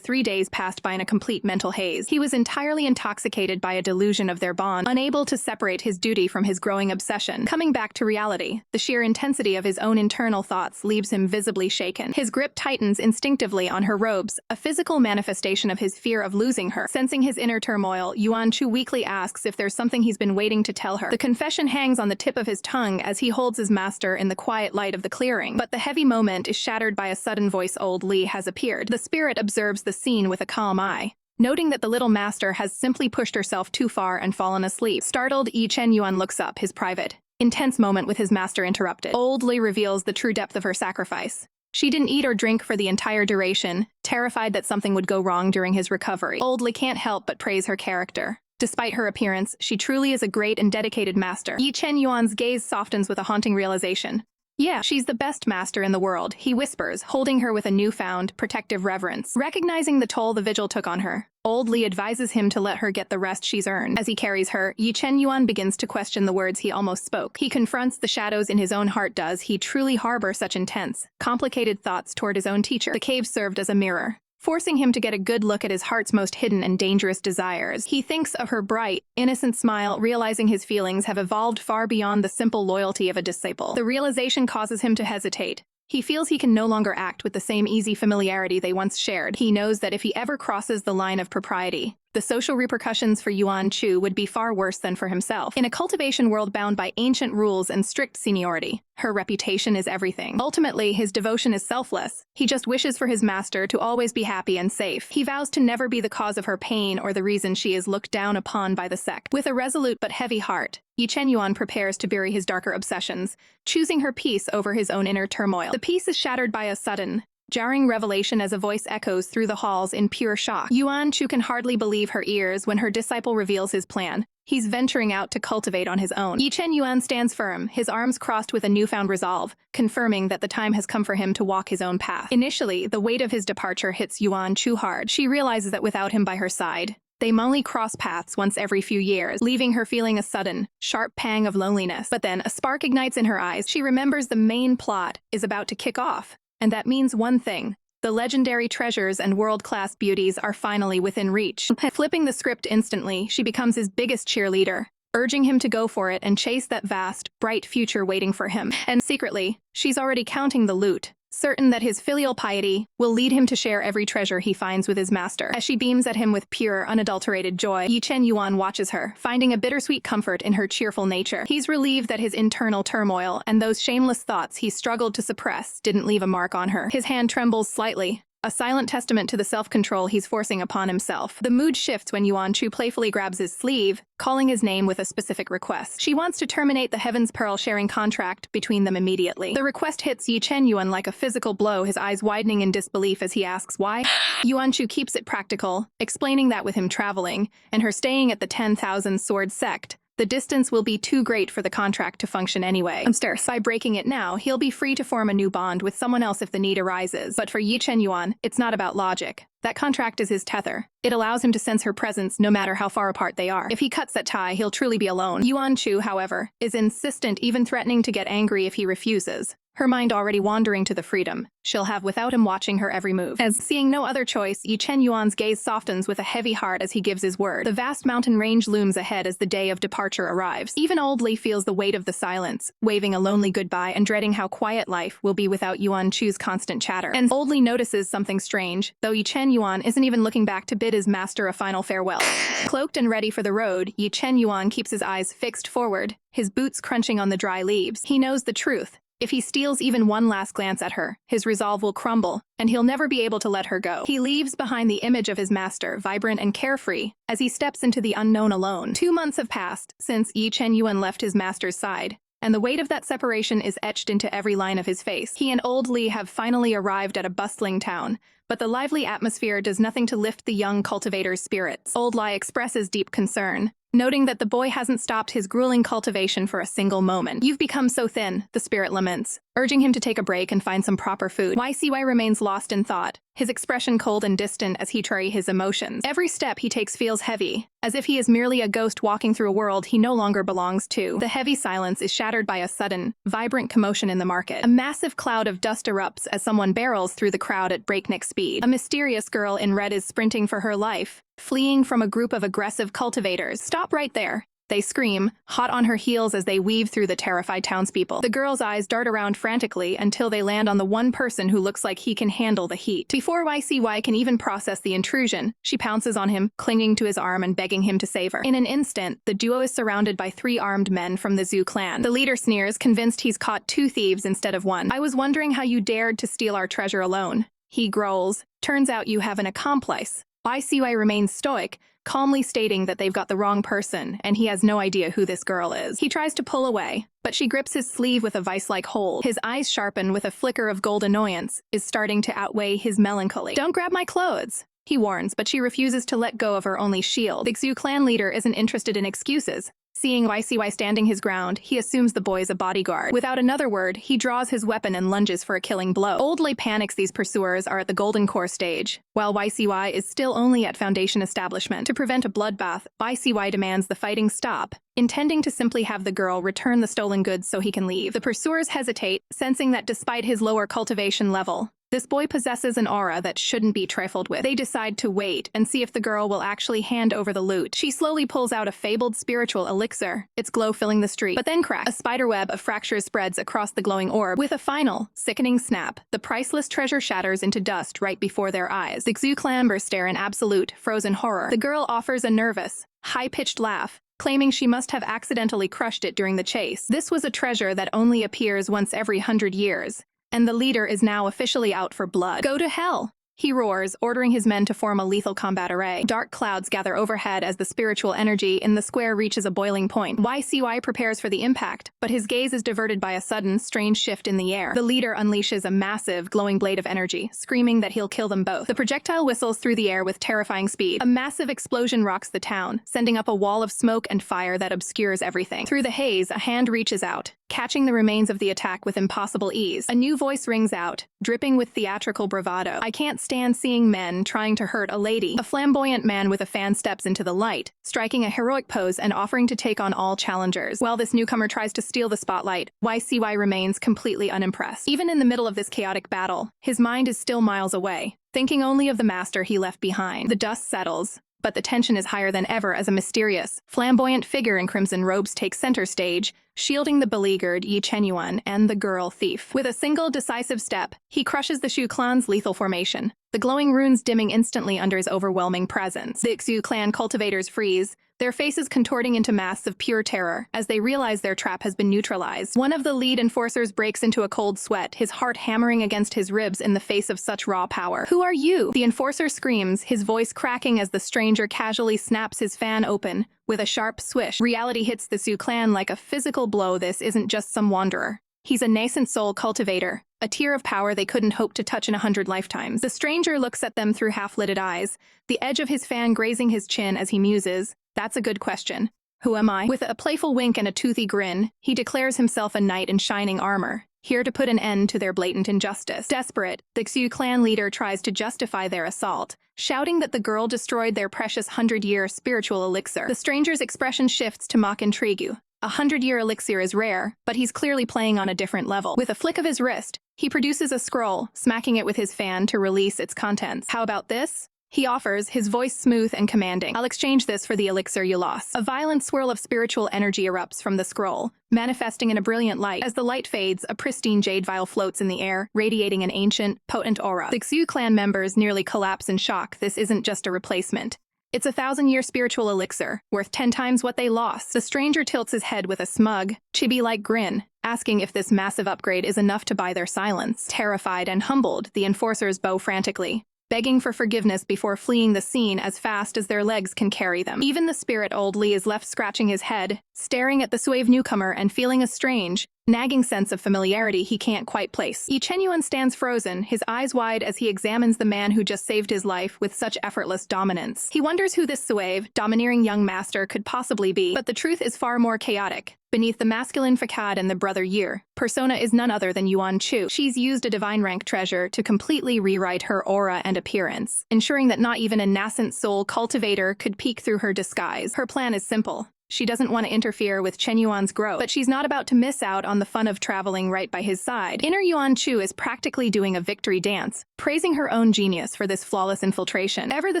3 days passed by in a complete mental haze. He was entirely intoxicated by a delusion of their bond, unable to separate his duty from his growing obsession. Coming back to reality, the sheer intensity of his own internal thoughts leaves him visibly shaken. His grip tightens instinctively on her robes, a physical manifestation of his fear of losing her. Sensing his inner turmoil, Yuan Chu weakly asks if there's something he's been waiting to tell her. The confession hangs on the tip of his tongue as he holds his master in the quiet light of the clearing. But the heavy moment is shattered by a sudden voice. Old Li has appeared. The spirit observes the scene with a calm eye, noting that the little master has simply pushed herself too far and fallen asleep. Startled, Ye Chen Yuan looks up, his private, intense moment with his master interrupted. Old Li reveals the true depth of her sacrifice. She didn't eat or drink for the entire duration, terrified that something would go wrong during his recovery. Old Li can't help but praise her character. Despite her appearance, she truly is a great and dedicated master. Ye Chen Yuan's gaze softens with a haunting realization. Yeah, she's the best master in the world, he whispers, holding her with a newfound, protective reverence. Recognizing the toll the vigil took on her, Old Li advises him to let her get the rest she's earned. As he carries her, Ye Chen Yuan begins to question the words he almost spoke. He confronts the shadows in his own heart. Does he truly harbor such intense, complicated thoughts toward his own teacher? The cave served as a mirror, forcing him to get a good look at his heart's most hidden and dangerous desires. He thinks of her bright, innocent smile, realizing his feelings have evolved far beyond the simple loyalty of a disciple. The realization causes him to hesitate. He feels he can no longer act with the same easy familiarity they once shared. He knows that if he ever crosses the line of propriety, the social repercussions for Yuan Chu would be far worse than for himself. In a cultivation world bound by ancient rules and strict seniority, her reputation is everything. Ultimately, his devotion is selfless. He just wishes for his master to always be happy and safe. He vows to never be the cause of her pain or the reason she is looked down upon by the sect. With a resolute but heavy heart, Ye Chen Yuan prepares to bury his darker obsessions, choosing her peace over his own inner turmoil. The peace is shattered by a sudden, jarring revelation as a voice echoes through the halls in pure shock. Yuan Chu can hardly believe her ears when her disciple reveals his plan. He's venturing out to cultivate on his own. Ye Chen Yuan stands firm, his arms crossed with a newfound resolve, confirming that the time has come for him to walk his own path. Initially, the weight of his departure hits Yuan Chu hard. She realizes that without him by her side, they only cross paths once every few years, leaving her feeling a sudden, sharp pang of loneliness. But then, a spark ignites in her eyes. She remembers the main plot is about to kick off. And that means one thing: the legendary treasures and world-class beauties are finally within reach. Flipping the script instantly, she becomes his biggest cheerleader, urging him to go for it and chase that vast, bright future waiting for him. And secretly, she's already counting the loot, certain that his filial piety will lead him to share every treasure he finds with his master. As she beams at him with pure, unadulterated joy, Ye Chen Yuan watches her, finding a bittersweet comfort in her cheerful nature. He's relieved that his internal turmoil and those shameless thoughts he struggled to suppress didn't leave a mark on her. His hand trembles slightly, a silent testament to the self-control he's forcing upon himself. The mood shifts when Yuan Chu playfully grabs his sleeve, calling his name with a specific request. She wants to terminate the Heaven's Pearl sharing contract between them immediately. The request hits Ye Chen Yuan like a physical blow, his eyes widening in disbelief as he asks why. Yuan Chu keeps it practical, explaining that with him traveling, and her staying at the 10,000 Sword Sect, the distance will be too great for the contract to function anyway. By breaking it now, he'll be free to form a new bond with someone else if the need arises. But for Ye Chen Yuan, it's not about logic. That contract is his tether. It allows him to sense her presence no matter how far apart they are. If he cuts that tie, he'll truly be alone. Yuan Chu, however, is insistent, even threatening to get angry if he refuses, her mind already wandering to the freedom she'll have without him watching her every move. As seeing no other choice, Ye Chen Yuan's gaze softens with a heavy heart as he gives his word. The vast mountain range looms ahead as the day of departure arrives. Even Old Li feels the weight of the silence, waving a lonely goodbye and dreading how quiet life will be without Yuan Chu's constant chatter. And Old Li notices something strange, though Ye Chen Yuan isn't even looking back to bid his master a final farewell. Cloaked and ready for the road, Ye Chen Yuan keeps his eyes fixed forward, his boots crunching on the dry leaves. He knows the truth. If he steals even one last glance at her, his resolve will crumble, and he'll never be able to let her go. He leaves behind the image of his master, vibrant and carefree, as he steps into the unknown alone. 2 months have passed since Ye Chen Yuan left his master's side, and the weight of that separation is etched into every line of his face. He and old Li have finally arrived at a bustling town, but the lively atmosphere does nothing to lift the young cultivator's spirits. Old Li expresses deep concern, noting that the boy hasn't stopped his grueling cultivation for a single moment. "You've become so thin," the spirit laments, urging him to take a break and find some proper food. YCY remains lost in thought, his expression cold and distant as he tries his emotions. Every step he takes feels heavy, as if he is merely a ghost walking through a world he no longer belongs to. The heavy silence is shattered by a sudden, vibrant commotion in the market. A massive cloud of dust erupts as someone barrels through the crowd at breakneck speed. A mysterious girl in red is sprinting for her life, fleeing from a group of aggressive cultivators. "Stop right there!" they scream, hot on her heels as they weave through the terrified townspeople. The girl's eyes dart around frantically until they land on the one person who looks like he can handle the heat. Before YCY can even process the intrusion, she pounces on him, clinging to his arm and begging him to save her. In an instant, the duo is surrounded by 3 armed men from the Zhu clan. The leader sneers, convinced he's caught 2 thieves instead of 1. "I was wondering how you dared to steal our treasure alone," he growls. "Turns out you have an accomplice." YCY remains stoic, calmly stating that they've got the wrong person and he has no idea who this girl is. He tries to pull away, but she grips his sleeve with a vice-like hold. His eyes sharpen with a flicker of gold annoyance, is starting to outweigh his melancholy. "Don't grab my clothes," he warns, but she refuses to let go of her only shield. The Xu clan leader isn't interested in excuses. Seeing YCY standing his ground, he assumes the boy is a bodyguard. Without another word, he draws his weapon and lunges for a killing blow. Old Lei panics these pursuers are at the Golden Core stage, while YCY is still only at Foundation Establishment. To prevent a bloodbath, YCY demands the fighting stop, intending to simply have the girl return the stolen goods so he can leave. The pursuers hesitate, sensing that despite his lower cultivation level, this boy possesses an aura that shouldn't be trifled with. They decide to wait and see if the girl will actually hand over the loot. She slowly pulls out a fabled spiritual elixir, its glow filling the street. But then crack! A spiderweb of fractures spreads across the glowing orb. With a final, sickening snap, the priceless treasure shatters into dust right before their eyes. The Xu clan stare in absolute, frozen horror. The girl offers a nervous, high-pitched laugh, claiming she must have accidentally crushed it during the chase. This was a treasure that only appears once every 100 years. And the leader is now officially out for blood. "Go to hell!" he roars, ordering his men to form a lethal combat array. Dark clouds gather overhead as the spiritual energy in the square reaches a boiling point. YCY prepares for the impact, but his gaze is diverted by a sudden, strange shift in the air. The leader unleashes a massive, glowing blade of energy, screaming that he'll kill them both. The projectile whistles through the air with terrifying speed. A massive explosion rocks the town, sending up a wall of smoke and fire that obscures everything. Through the haze, a hand reaches out, catching the remains of the attack with impossible ease. A new voice rings out, dripping with theatrical bravado. "I can't stand seeing men trying to hurt a lady." A flamboyant man with a fan steps into the light, striking a heroic pose and offering to take on all challengers. While this newcomer tries to steal the spotlight, YCY remains completely unimpressed. Even in the middle of this chaotic battle, his mind is still miles away, thinking only of the master he left behind. The dust settles, but the tension is higher than ever as a mysterious, flamboyant figure in crimson robes takes center stage, shielding the beleaguered Ye Chen Yuan and the girl thief. With a single decisive step, he crushes the Shu clan's lethal formation, the glowing runes dimming instantly under his overwhelming presence. The Xu clan cultivators freeze, their faces contorting into masks of pure terror as they realize their trap has been neutralized. One of the lead enforcers breaks into a cold sweat, his heart hammering against his ribs in the face of such raw power. "Who are you?" the enforcer screams, his voice cracking as the stranger casually snaps his fan open. With a sharp swish, reality hits the Sioux clan like a physical blow. This isn't just some wanderer. He's a nascent soul cultivator, a tier of power they couldn't hope to touch in 100 lifetimes. The stranger looks at them through half-lidded eyes, the edge of his fan grazing his chin as he muses, "That's a good question. Who am I?" With a playful wink and a toothy grin, he declares himself a knight in shining armor, here to put an end to their blatant injustice. Desperate, the Xu clan leader tries to justify their assault, shouting that the girl destroyed their precious 100-year spiritual elixir. The stranger's expression shifts to mock intrigue. A 100-year elixir is rare, but he's clearly playing on a different level. With a flick of his wrist, he produces a scroll, smacking it with his fan to release its contents. "How about this?" he offers, his voice smooth and commanding. "I'll exchange this for the elixir you lost." A violent swirl of spiritual energy erupts from the scroll, manifesting in a brilliant light. As the light fades, a pristine jade vial floats in the air, radiating an ancient, potent aura. The Xu clan members nearly collapse in shock. This isn't just a replacement. It's a 1,000-year spiritual elixir, worth 10 times what they lost. The stranger tilts his head with a smug, chibi-like grin, asking if this massive upgrade is enough to buy their silence. Terrified and humbled, the enforcers bow frantically, begging for forgiveness before fleeing the scene as fast as their legs can carry them. Even the spirit old Li is left scratching his head, staring at the suave newcomer and feeling a strange, nagging sense of familiarity he can't quite place. Ye Chen Yuan stands frozen, his eyes wide as he examines the man who just saved his life with such effortless dominance. He wonders who this suave, domineering young master could possibly be, but the truth is far more chaotic. Beneath the masculine facade and the brother Year, persona is none other than Yuan Chu. She's used a divine rank treasure to completely rewrite her aura and appearance, ensuring that not even a nascent soul cultivator could peek through her disguise. Her plan is simple. She doesn't want to interfere with Chen Yuan's growth, but she's not about to miss out on the fun of traveling right by his side. Inner Yuan Chu is practically doing a victory dance, praising her own genius for this flawless infiltration. Ever the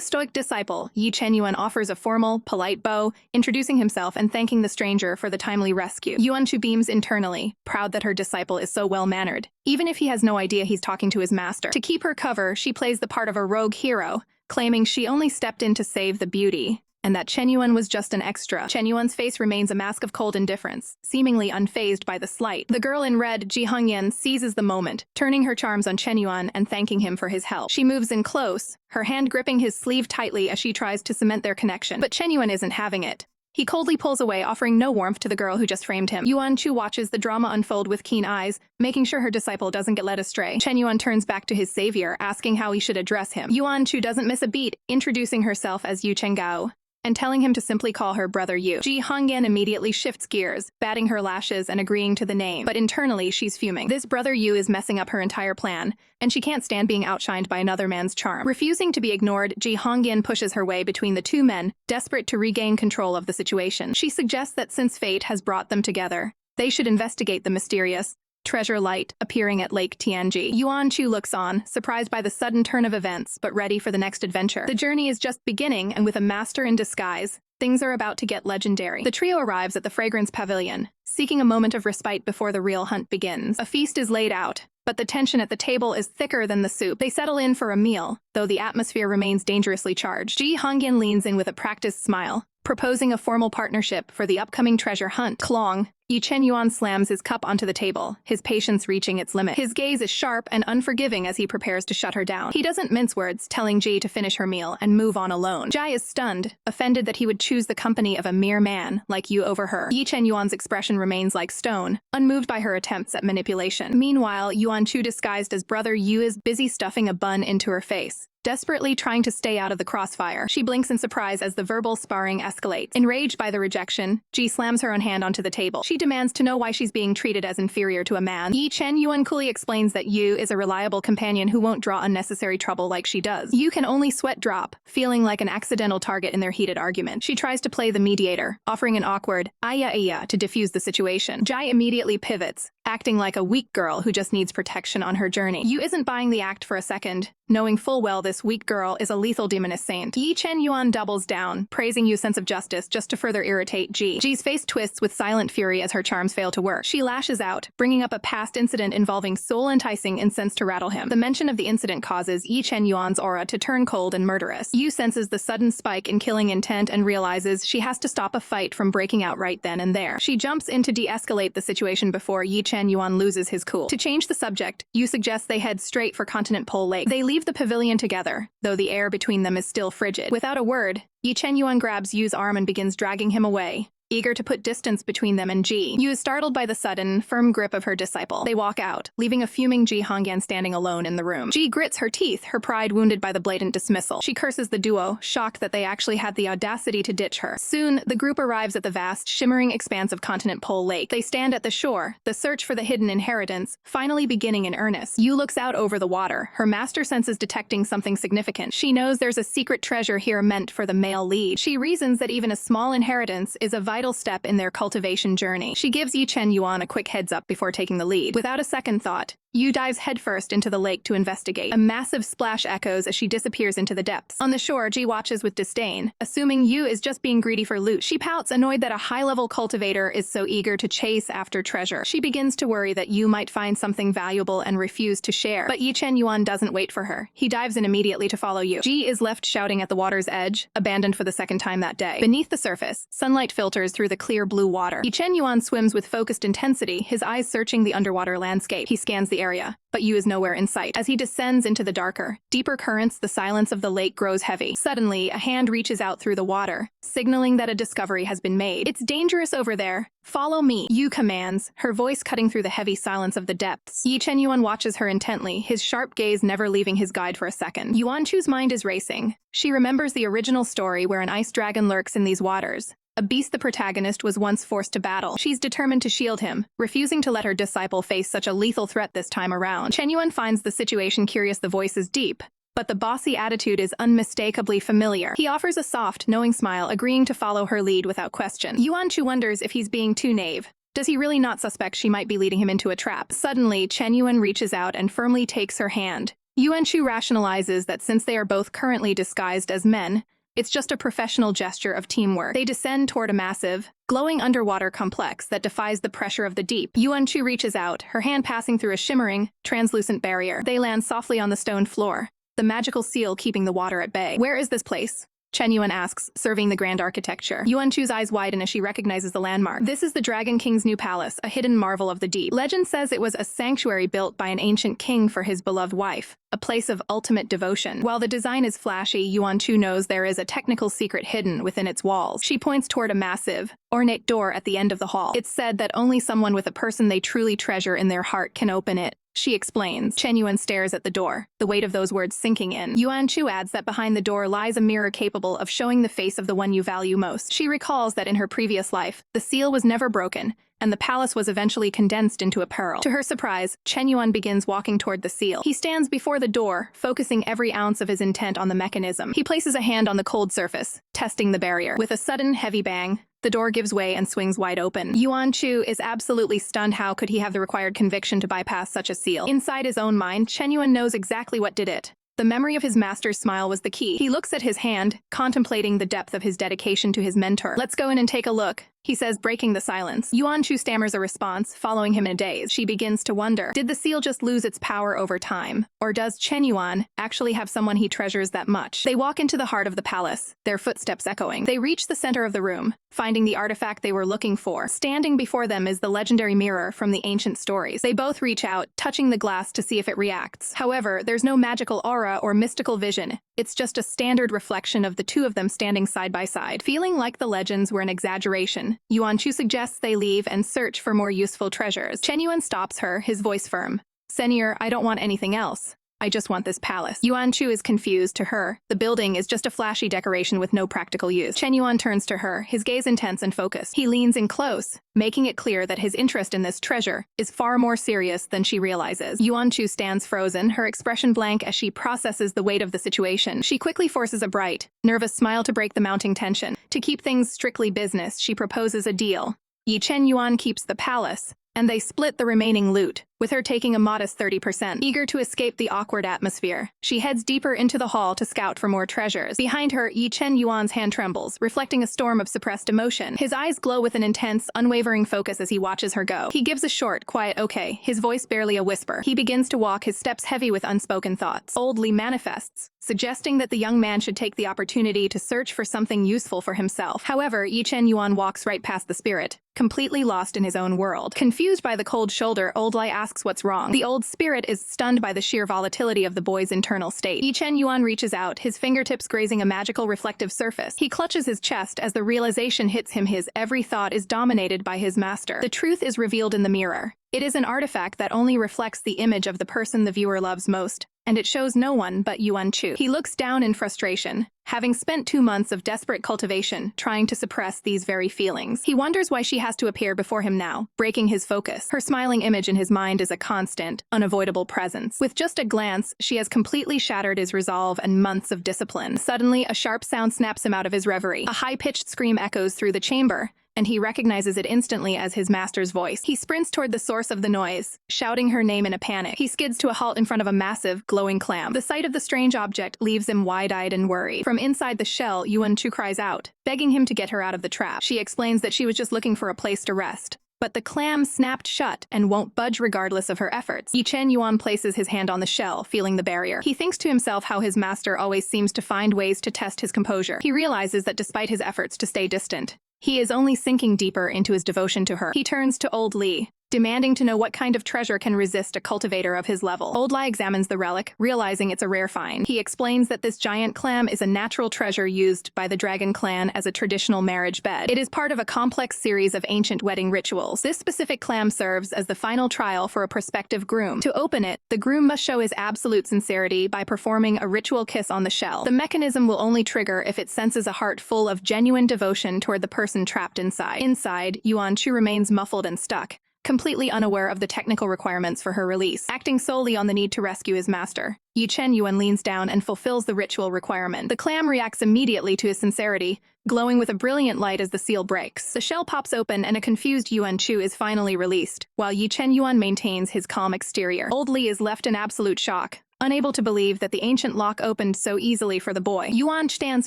stoic disciple, Ye Chen Yuan offers a formal, polite bow, introducing himself and thanking the stranger for the timely rescue. Yuan Chu beams internally, proud that her disciple is so well-mannered, even if he has no idea he's talking to his master. To keep her cover, she plays the part of a rogue hero, claiming she only stepped in to save the beauty, and that Chen Yuan was just an extra. Chen Yuan's face remains a mask of cold indifference, seemingly unfazed by the slight. The girl in red, Ji Hongyan, seizes the moment, turning her charms on Chen Yuan and thanking him for his help. She moves in close, her hand gripping his sleeve tightly as she tries to cement their connection. But Chen Yuan isn't having it. He coldly pulls away, offering no warmth to the girl who just framed him. Yuan Chu watches the drama unfold with keen eyes, making sure her disciple doesn't get led astray. Chen Yuan turns back to his savior, asking how he should address him. Yuan Chu doesn't miss a beat, introducing herself as Yu Chengao, and telling him to simply call her Brother Yu. Ji Hongyan immediately shifts gears, batting her lashes and agreeing to the name, but internally she's fuming. This Brother Yu is messing up her entire plan, and she can't stand being outshined by another man's charm. Refusing to be ignored, Ji Hongyan pushes her way between the two men, desperate to regain control of the situation. She suggests that since fate has brought them together, they should investigate the mysterious treasure light appearing at Lake Tianji. Yuan Chu looks on, surprised by the sudden turn of events, but ready for the next adventure. The journey is just beginning, and with a master in disguise, things are about to get legendary. The trio arrives at the Fragrance Pavilion, seeking a moment of respite before the real hunt begins. A feast is laid out, but the tension at the table is thicker than the soup. They settle in for a meal, though the atmosphere remains dangerously charged. Ji Hongyan leans in with a practiced smile, proposing a formal partnership for the upcoming treasure hunt. Klong, Ye Chen Yuan slams his cup onto the table, his patience reaching its limit. His gaze is sharp and unforgiving as he prepares to shut her down. He doesn't mince words, telling Ji to finish her meal and move on alone. Jai is stunned, offended that he would choose the company of a mere man like you over her. Ye Chen Yuan's expression remains like stone, unmoved by her attempts at manipulation. Meanwhile, Yuan Chu, disguised as Brother Yu, is busy stuffing a bun into her face, desperately trying to stay out of the crossfire. She blinks in surprise as the verbal sparring escalates. Enraged by the rejection, Ji slams her own hand onto the table. She demands to know why she's being treated as inferior to a man. Ye Chen Yuan coolly explains that Yu is a reliable companion who won't draw unnecessary trouble like she does. Yu can only sweat drop, feeling like an accidental target in their heated argument. She tries to play the mediator, offering an awkward "aya" to diffuse the situation. Jai immediately pivots, acting like a weak girl who just needs protection on her journey. Yu isn't buying the act for a second, knowing full well this weak girl is a lethal demoness saint. Ye Chen Yuan doubles down, praising Yu's sense of justice just to further irritate Ji. Ji's face twists with silent fury as her charms fail to work. She lashes out, bringing up a past incident involving soul-enticing incense to rattle him. The mention of the incident causes Ye Chen Yuan's aura to turn cold and murderous. Yu senses the sudden spike in killing intent and realizes she has to stop a fight from breaking out right then and there. She jumps in to de-escalate the situation before Ye Chen Yuan loses his cool. To change the subject, Yu suggests they head straight for Continent Pole Lake. They leave the pavilion together, though the air between them is still frigid. Without a word, Ye Chen Yuan grabs Yu's arm and begins dragging him away, eager to put distance between them and Ji. Yu is startled by the sudden, firm grip of her disciple. They walk out, leaving a fuming Ji Hongyan standing alone in the room. Ji grits her teeth, her pride wounded by the blatant dismissal. She curses the duo, shocked that they actually had the audacity to ditch her. Soon, the group arrives at the vast, shimmering expanse of Continent Pole Lake. They stand at the shore, the search for the hidden inheritance finally beginning in earnest. Yu looks out over the water, her master senses detecting something significant. She knows there's a secret treasure here meant for the male lead. She reasons that even a small inheritance is a vital step in their cultivation journey. She gives Ye Chen Yuan a quick heads up before taking the lead. Without a second thought, Yu dives headfirst into the lake to investigate. A massive splash echoes as she disappears into the depths. On the shore, Ji watches with disdain, assuming Yu is just being greedy for loot. She pouts, annoyed that a high-level cultivator is so eager to chase after treasure. She begins to worry that Yu might find something valuable and refuse to share. But Ye Chen Yuan doesn't wait for her. He dives in immediately to follow Yu. Ji is left shouting at the water's edge, abandoned for the second time that day. Beneath the surface, sunlight filters through the clear blue water. Ye Chen Yuan swims with focused intensity, his eyes searching the underwater landscape. He scans the area, but Yu is nowhere in sight. As he descends into the darker, deeper currents, the silence of the lake grows heavy. Suddenly, a hand reaches out through the water, signaling that a discovery has been made. "It's dangerous over there. Follow me," Yu commands, her voice cutting through the heavy silence of the depths. Ye Chen Yuan watches her intently, his sharp gaze never leaving his guide for a second. Yuan Chu's mind is racing. She remembers the original story where an ice dragon lurks in these waters, a beast the protagonist was once forced to battle. She's determined to shield him, refusing to let her disciple face such a lethal threat this time around. Chen Yuan finds the situation curious. The voice is deep, but the bossy attitude is unmistakably familiar. He offers a soft, knowing smile, agreeing to follow her lead without question. Yuan Chu wonders if he's being too naive. Does he really not suspect she might be leading him into a trap? Suddenly, Chen Yuan reaches out and firmly takes her hand. Yuan Chu rationalizes that since they are both currently disguised as men, it's just a professional gesture of teamwork. They descend toward a massive, glowing underwater complex that defies the pressure of the deep. Yuan Chu reaches out, her hand passing through a shimmering, translucent barrier. They land softly on the stone floor, the magical seal keeping the water at bay. "Where is this place?" Chen Yuan asks, surveying the grand architecture. Yuan Chu's eyes widen as she recognizes the landmark. This is the Dragon King's new palace, a hidden marvel of the deep. Legend says it was a sanctuary built by an ancient king for his beloved wife, a place of ultimate devotion. While the design is flashy, Yuan Chu knows there is a technical secret hidden within its walls. She points toward a massive, ornate door at the end of the hall. It's said that only someone with a person they truly treasure in their heart can open it. She explains. Chen Yuan stares at the door, the weight of those words sinking in. Yuan Chu adds that behind the door lies a mirror capable of showing the face of the one you value most. She recalls that in her previous life, the seal was never broken, and the palace was eventually condensed into a pearl. To her surprise, Chen Yuan begins walking toward the seal. He stands before the door, focusing every ounce of his intent on the mechanism. He places a hand on the cold surface, testing the barrier. With a sudden, heavy bang, the door gives way and swings wide open. Yuan Chu is absolutely stunned. How could he have the required conviction to bypass such a seal? Inside his own mind, Chen Yuan knows exactly what did it. The memory of his master's smile was the key. He looks at his hand, contemplating the depth of his dedication to his mentor. "Let's go in and take a look," he says, breaking the silence. Yuan Chu stammers a response, following him in a daze. She begins to wonder, did the seal just lose its power over time? Or does Chen Yuan actually have someone he treasures that much? They walk into the heart of the palace, their footsteps echoing. They reach the center of the room, finding the artifact they were looking for. Standing before them is the legendary mirror from the ancient stories. They both reach out, touching the glass to see if it reacts. However, there's no magical aura or mystical vision. It's just a standard reflection of the two of them standing side by side. Feeling like the legends were an exaggeration, Yuan Chu suggests they leave and search for more useful treasures. Chen Yuan stops her, his voice firm. "Senior, I don't want anything else. I just want this palace." Yuan Chu is confused. To her, the building is just a flashy decoration with no practical use. Chen Yuan turns to her, his gaze intense and focused. He leans in close, making it clear that his interest in this treasure is far more serious than she realizes. Yuan Chu stands frozen, her expression blank as she processes the weight of the situation. She quickly forces a bright, nervous smile to break the mounting tension. To keep things strictly business, she proposes a deal. Ye Chen Yuan keeps the palace, and they split the remaining loot, with her taking a modest 30%. Eager to escape the awkward atmosphere, she heads deeper into the hall to scout for more treasures. Behind her, Ye Chen Yuan's hand trembles, reflecting a storm of suppressed emotion. His eyes glow with an intense, unwavering focus as he watches her go. He gives a short, quiet okay, his voice barely a whisper. He begins to walk, his steps heavy with unspoken thoughts. Boldly manifests, suggesting that the young man should take the opportunity to search for something useful for himself. However, Ye Chen Yuan walks right past the spirit, completely lost in his own world. Confused by the cold shoulder, Old Lai asks what's wrong. The old spirit is stunned by the sheer volatility of the boy's internal state. Ye Chen Yuan reaches out, his fingertips grazing a magical reflective surface. He clutches his chest as the realization hits him. His every thought is dominated by his master. The truth is revealed in the mirror. It is an artifact that only reflects the image of the person the viewer loves most, and it shows no one but Yuan Chu. He looks down in frustration, having spent 2 months of desperate cultivation trying to suppress these very feelings. He wonders why she has to appear before him now, breaking his focus. Her smiling image in his mind is a constant, unavoidable presence. With just a glance, she has completely shattered his resolve and months of discipline. Suddenly, a sharp sound snaps him out of his reverie. A high-pitched scream echoes through the chamber, and he recognizes it instantly as his master's voice. He sprints toward the source of the noise, shouting her name in a panic. He skids to a halt in front of a massive, glowing clam. The sight of the strange object leaves him wide-eyed and worried. From inside the shell, Yuan Chu cries out, begging him to get her out of the trap. She explains that she was just looking for a place to rest. But the clam snapped shut and won't budge regardless of her efforts. Ye Chen Yuan places his hand on the shell, feeling the barrier. He thinks to himself how his master always seems to find ways to test his composure. He realizes that despite his efforts to stay distant, he is only sinking deeper into his devotion to her. He turns to Old Li, demanding to know what kind of treasure can resist a cultivator of his level. Old Li examines the relic, realizing it's a rare find. He explains that this giant clam is a natural treasure used by the dragon clan as a traditional marriage bed. It is part of a complex series of ancient wedding rituals. This specific clam serves as the final trial for a prospective groom. To open it, the groom must show his absolute sincerity by performing a ritual kiss on the shell. The mechanism will only trigger if it senses a heart full of genuine devotion toward the person trapped inside. Inside, Yuan Chu remains muffled and stuck, completely unaware of the technical requirements for her release. Acting solely on the need to rescue his master, Ye Chen Yuan leans down and fulfills the ritual requirement. The clam reacts immediately to his sincerity, glowing with a brilliant light as the seal breaks. The shell pops open and a confused Yuan Chu is finally released, while Ye Chen Yuan maintains his calm exterior. Old Li is left in absolute shock, unable to believe that the ancient lock opened so easily for the boy. Yuan stands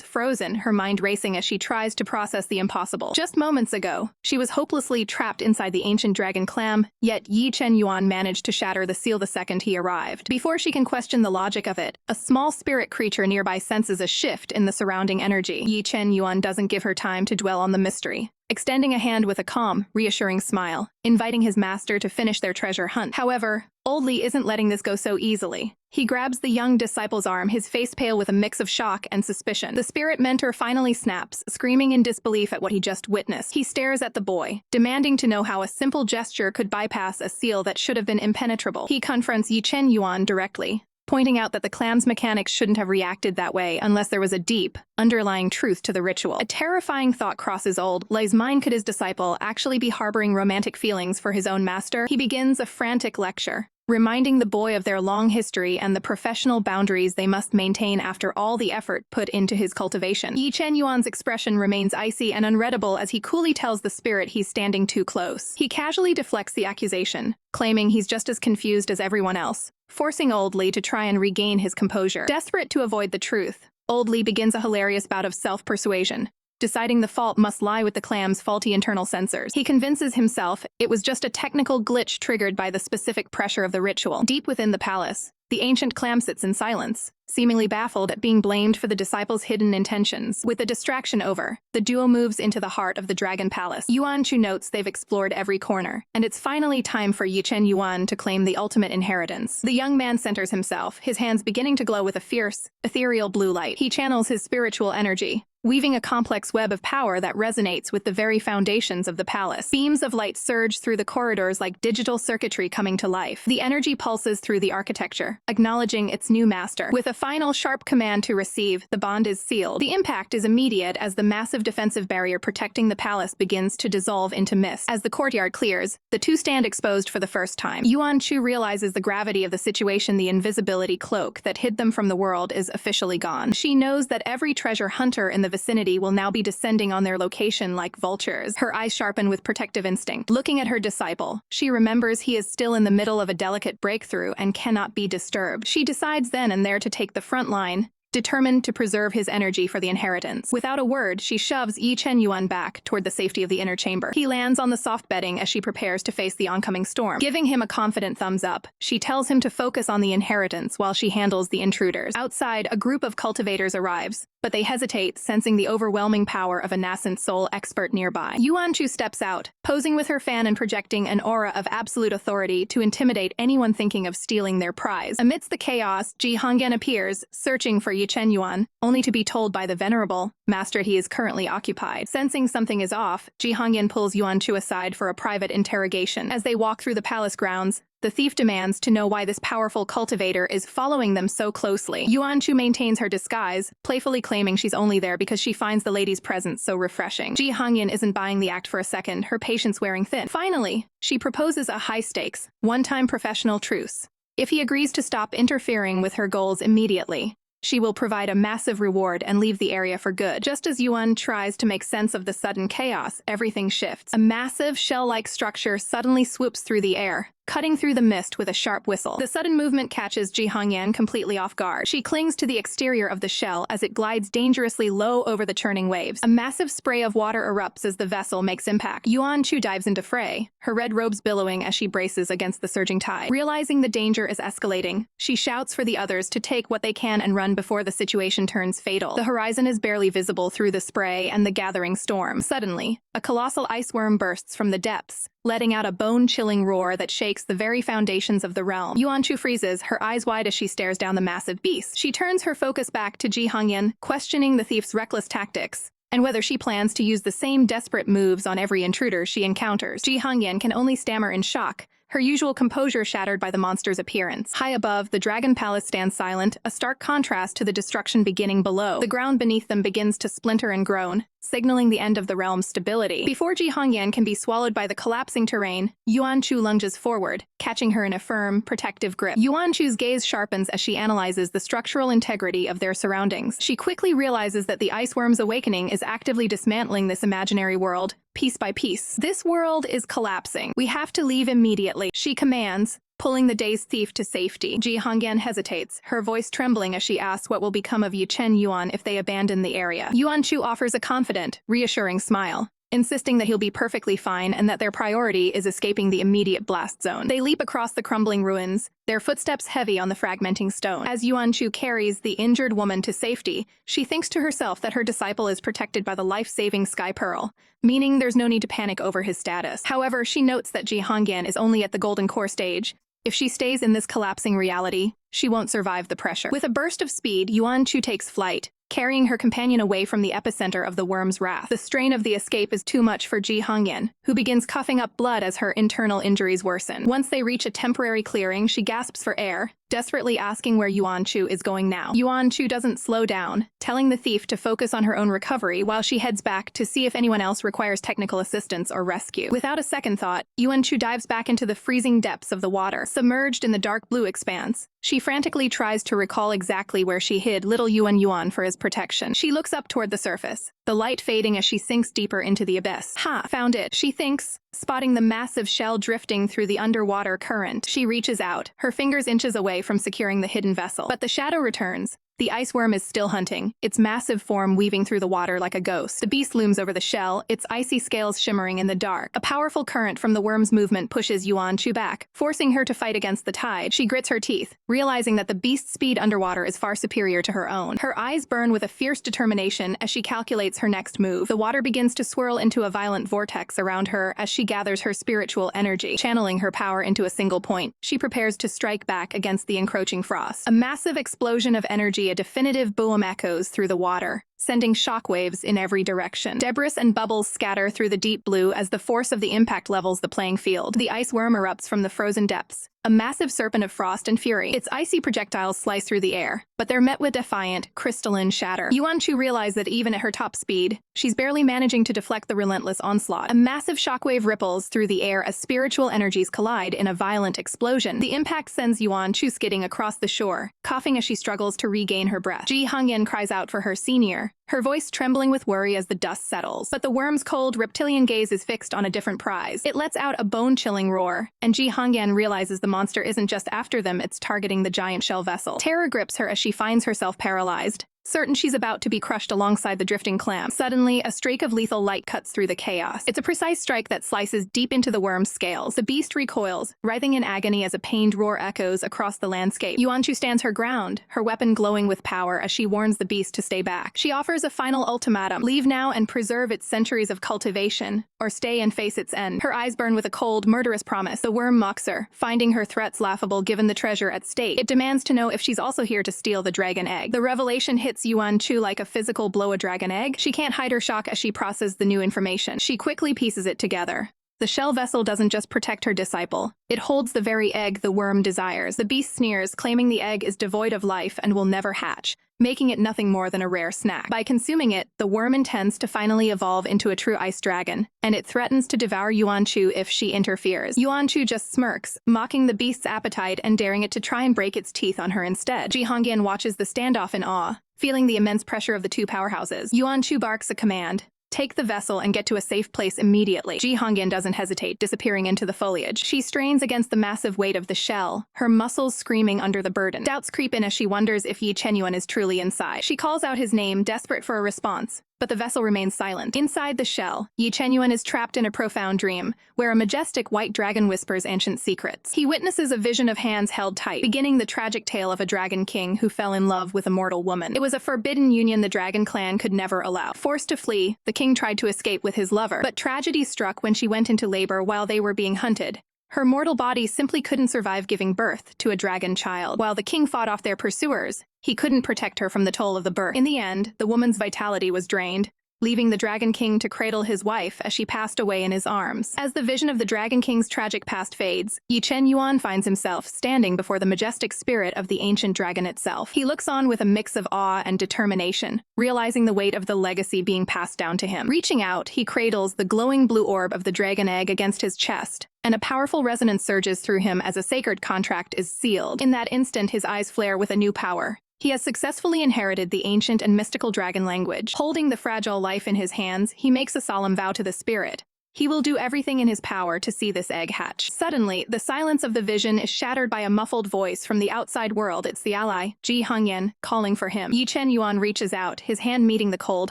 frozen, her mind racing as she tries to process the impossible. Just moments ago, she was hopelessly trapped inside the ancient dragon clam, yet Ye Chen Yuan managed to shatter the seal the second he arrived. Before she can question the logic of it, a small spirit creature nearby senses a shift in the surrounding energy. Ye Chen Yuan doesn't give her time to dwell on the mystery, extending a hand with a calm, reassuring smile, inviting his master to finish their treasure hunt. However, Old Li isn't letting this go so easily. He grabs the young disciple's arm, his face pale with a mix of shock and suspicion. The spirit mentor finally snaps, screaming in disbelief at what he just witnessed. He stares at the boy, demanding to know how a simple gesture could bypass a seal that should have been impenetrable. He confronts Ye Chen Yuan directly, pointing out that the clam's mechanics shouldn't have reacted that way unless there was a deep, underlying truth to the ritual. A terrifying thought crosses Old Li's mind. Could his disciple actually be harboring romantic feelings for his own master? He begins a frantic lecture, reminding the boy of their long history and the professional boundaries they must maintain after all the effort put into his cultivation. Ye Chen Yuan's expression remains icy and unreadable as he coolly tells the spirit he's standing too close. He casually deflects the accusation, claiming he's just as confused as everyone else, forcing Old Li to try and regain his composure. Desperate to avoid the truth, Old Li begins a hilarious bout of self-persuasion, deciding the fault must lie with the clam's faulty internal sensors. He convinces himself it was just a technical glitch triggered by the specific pressure of the ritual. Deep within the palace, the ancient clam sits in silence, seemingly baffled at being blamed for the disciple's hidden intentions. With the distraction over, the duo moves into the heart of the Dragon Palace. Yuan Chu notes they've explored every corner, and it's finally time for Ye Chen Yuan to claim the ultimate inheritance. The young man centers himself, his hands beginning to glow with a fierce, ethereal blue light. He channels his spiritual energy, weaving a complex web of power that resonates with the very foundations of the palace. Beams of light surge through the corridors like digital circuitry coming to life. The energy pulses through the architecture, acknowledging its new master. With a final sharp command to receive, the bond is sealed. The impact is immediate as the massive defensive barrier protecting the palace begins to dissolve into mist. As the courtyard clears, the two stand exposed for the first time. Yuan Chu realizes the gravity of the situation. The invisibility cloak that hid them from the world is officially gone. She knows that every treasure hunter in the vicinity will now be descending on their location like vultures. Her eyes sharpen with protective instinct. Looking at her disciple, she remembers he is still in the middle of a delicate breakthrough and cannot be disturbed. She decides then and there to take the front line, determined to preserve his energy for the inheritance. Without a word, she shoves Ye Chen Yuan back toward the safety of the inner chamber. He lands on the soft bedding as she prepares to face the oncoming storm. Giving him a confident thumbs up, she tells him to focus on the inheritance while she handles the intruders. Outside, a group of cultivators arrives, but they hesitate, sensing the overwhelming power of a nascent soul expert nearby. Yuan Chu steps out, posing with her fan and projecting an aura of absolute authority to intimidate anyone thinking of stealing their prize. Amidst the chaos, Ji Hongyan appears, searching for Ye Chen Yuan, only to be told by the venerable master he is currently occupied. Sensing something is off, Ji Hongyan pulls Yuan Chu aside for a private interrogation. As they walk through the palace grounds, the thief demands to know why this powerful cultivator is following them so closely. Yuan Chu maintains her disguise, playfully claiming she's only there because she finds the lady's presence so refreshing. Ji Hongyan isn't buying the act for a second, her patience wearing thin. Finally, she proposes a high-stakes, one-time professional truce. If he agrees to stop interfering with her goals immediately, she will provide a massive reward and leave the area for good. Just as Yuan tries to make sense of the sudden chaos, everything shifts. A massive shell-like structure suddenly swoops through the air, cutting through the mist with a sharp whistle. The sudden movement catches Ji Hongyan completely off guard. She clings to the exterior of the shell as it glides dangerously low over the churning waves. A massive spray of water erupts as the vessel makes impact. Yuan Chu dives into fray, her red robes billowing as she braces against the surging tide. Realizing the danger is escalating, she shouts for the others to take what they can and run before the situation turns fatal. The horizon is barely visible through the spray and the gathering storm. Suddenly, a colossal ice worm bursts from the depths, letting out a bone-chilling roar that shakes the very foundations of the realm. Yuan Chu freezes, her eyes wide as she stares down the massive beast. She turns her focus back to Ji Hongyan, questioning the thief's reckless tactics, and whether she plans to use the same desperate moves on every intruder she encounters. Ji Hongyan can only stammer in shock, her usual composure shattered by the monster's appearance. High above, the Dragon Palace stands silent, a stark contrast to the destruction beginning below. The ground beneath them begins to splinter and groan, signaling the end of the realm's stability. Before Ji Hongyan can be swallowed by the collapsing terrain, Yuan Chu lunges forward, catching her in a firm, protective grip. Yuan Chu's gaze sharpens as she analyzes the structural integrity of their surroundings. She quickly realizes that the ice worm's awakening is actively dismantling this imaginary world, piece by piece. This world is collapsing. We have to leave immediately, she commands, pulling the dazed thief to safety. Ji Hongyan hesitates, her voice trembling as she asks what will become of Ye Chen Yuan if they abandon the area. Yuan Chu offers a confident, reassuring smile, insisting that he'll be perfectly fine and that their priority is escaping the immediate blast zone. They leap across the crumbling ruins, their footsteps heavy on the fragmenting stone. As Yuan Chu carries the injured woman to safety, she thinks to herself that her disciple is protected by the life-saving Sky Pearl, meaning there's no need to panic over his status. However, she notes that Ji Hongyan is only at the golden core stage. If she stays in this collapsing reality, she won't survive the pressure. With a burst of speed, Yuan Chu takes flight, carrying her companion away from the epicenter of the worm's wrath. The strain of the escape is too much for Ji Hongyan, who begins coughing up blood as her internal injuries worsen. Once they reach a temporary clearing, she gasps for air, desperately asking where Yuan Chu is going now. Yuan Chu doesn't slow down, telling the thief to focus on her own recovery while she heads back to see if anyone else requires technical assistance or rescue. Without a second thought, Yuan Chu dives back into the freezing depths of the water. Submerged in the dark blue expanse, she frantically tries to recall exactly where she hid Little Yuan for his protection. She looks up toward the surface, the light fading as she sinks deeper into the abyss. Ha! Found it, she thinks, spotting the massive shell drifting through the underwater current. She reaches out, her fingers inches away from securing the hidden vessel. But the shadow returns. The ice worm is still hunting, its massive form weaving through the water like a ghost. The beast looms over the shell, its icy scales shimmering in the dark. A powerful current from the worm's movement pushes Yuan Chu back, forcing her to fight against the tide. She grits her teeth, realizing that the beast's speed underwater is far superior to her own. Her eyes burn with a fierce determination as she calculates her next move. The water begins to swirl into a violent vortex around her as she gathers her spiritual energy, channeling her power into a single point. She prepares to strike back against the encroaching frost. A massive explosion of energy, a definitive boom echoes through the water, sending shockwaves in every direction. Debris and bubbles scatter through the deep blue as the force of the impact levels the playing field. The ice worm erupts from the frozen depths, a massive serpent of frost and fury. Its icy projectiles slice through the air, but they're met with defiant, crystalline shatter. Yuan Chu realizes that even at her top speed, she's barely managing to deflect the relentless onslaught. A massive shockwave ripples through the air as spiritual energies collide in a violent explosion. The impact sends Yuan Chu skidding across the shore, coughing as she struggles to regain her breath. Ji Hongyan cries out for her senior, her voice trembling with worry as the dust settles. But the worm's cold, reptilian gaze is fixed on a different prize. It lets out a bone-chilling roar, and Ji Hongyan realizes the monster isn't just after them, it's targeting the giant shell vessel. Terror grips her as she finds herself paralyzed, certain she's about to be crushed alongside the drifting clam. Suddenly, a streak of lethal light cuts through the chaos. It's a precise strike that slices deep into the worm's scales. The beast recoils, writhing in agony as a pained roar echoes across the landscape. Yuan Chu stands her ground, her weapon glowing with power as she warns the beast to stay back. She offers a final ultimatum: leave now and preserve its centuries of cultivation, or stay and face its end. Her eyes burn with a cold, murderous promise. The worm mocks her, finding her threats laughable given the treasure at stake. It demands to know if she's also here to steal the dragon egg. The revelation hits Yuan Chu like a physical blow a dragon egg. She can't hide her shock as she processes the new information. She quickly pieces it together. The shell vessel doesn't just protect her disciple, it holds the very egg the worm desires. The beast sneers, claiming the egg is devoid of life and will never hatch, making it nothing more than a rare snack. By consuming it, the worm intends to finally evolve into a true ice dragon, and it threatens to devour Yuan Chu if she interferes. Yuan Chu just smirks, mocking the beast's appetite and daring it to try and break its teeth on her instead. Ji Hongyan watches the standoff in awe, feeling the immense pressure of the two powerhouses. Yuan Chu barks a command. Take the vessel and get to a safe place immediately. Ji Hongyan doesn't hesitate, disappearing into the foliage. She strains against the massive weight of the shell, her muscles screaming under the burden. Doubts creep in as she wonders if Ye Chen Yuan is truly inside. She calls out his name, desperate for a response, but the vessel remains silent. Inside the shell, Ye Chen Yuan is trapped in a profound dream, where a majestic white dragon whispers ancient secrets. He witnesses a vision of hands held tight, beginning the tragic tale of a dragon king who fell in love with a mortal woman. It was a forbidden union the dragon clan could never allow. Forced to flee, the king tried to escape with his lover, but tragedy struck when she went into labor while they were being hunted. Her mortal body simply couldn't survive giving birth to a dragon child. While the king fought off their pursuers, he couldn't protect her from the toll of the birth. In the end, the woman's vitality was drained, leaving the Dragon King to cradle his wife as she passed away in his arms. As the vision of the Dragon King's tragic past fades, Ye Chen Yuan finds himself standing before the majestic spirit of the ancient dragon itself. He looks on with a mix of awe and determination, realizing the weight of the legacy being passed down to him. Reaching out, he cradles the glowing blue orb of the dragon egg against his chest, and a powerful resonance surges through him as a sacred contract is sealed. In that instant, his eyes flare with a new power. He has successfully inherited the ancient and mystical dragon language. Holding the fragile life in his hands, he makes a solemn vow to the spirit. He will do everything in his power to see this egg hatch. Suddenly, the silence of the vision is shattered by a muffled voice from the outside world. It's the ally, Ji Hongyan, calling for him. Ye Chen Yuan reaches out, his hand meeting the cold,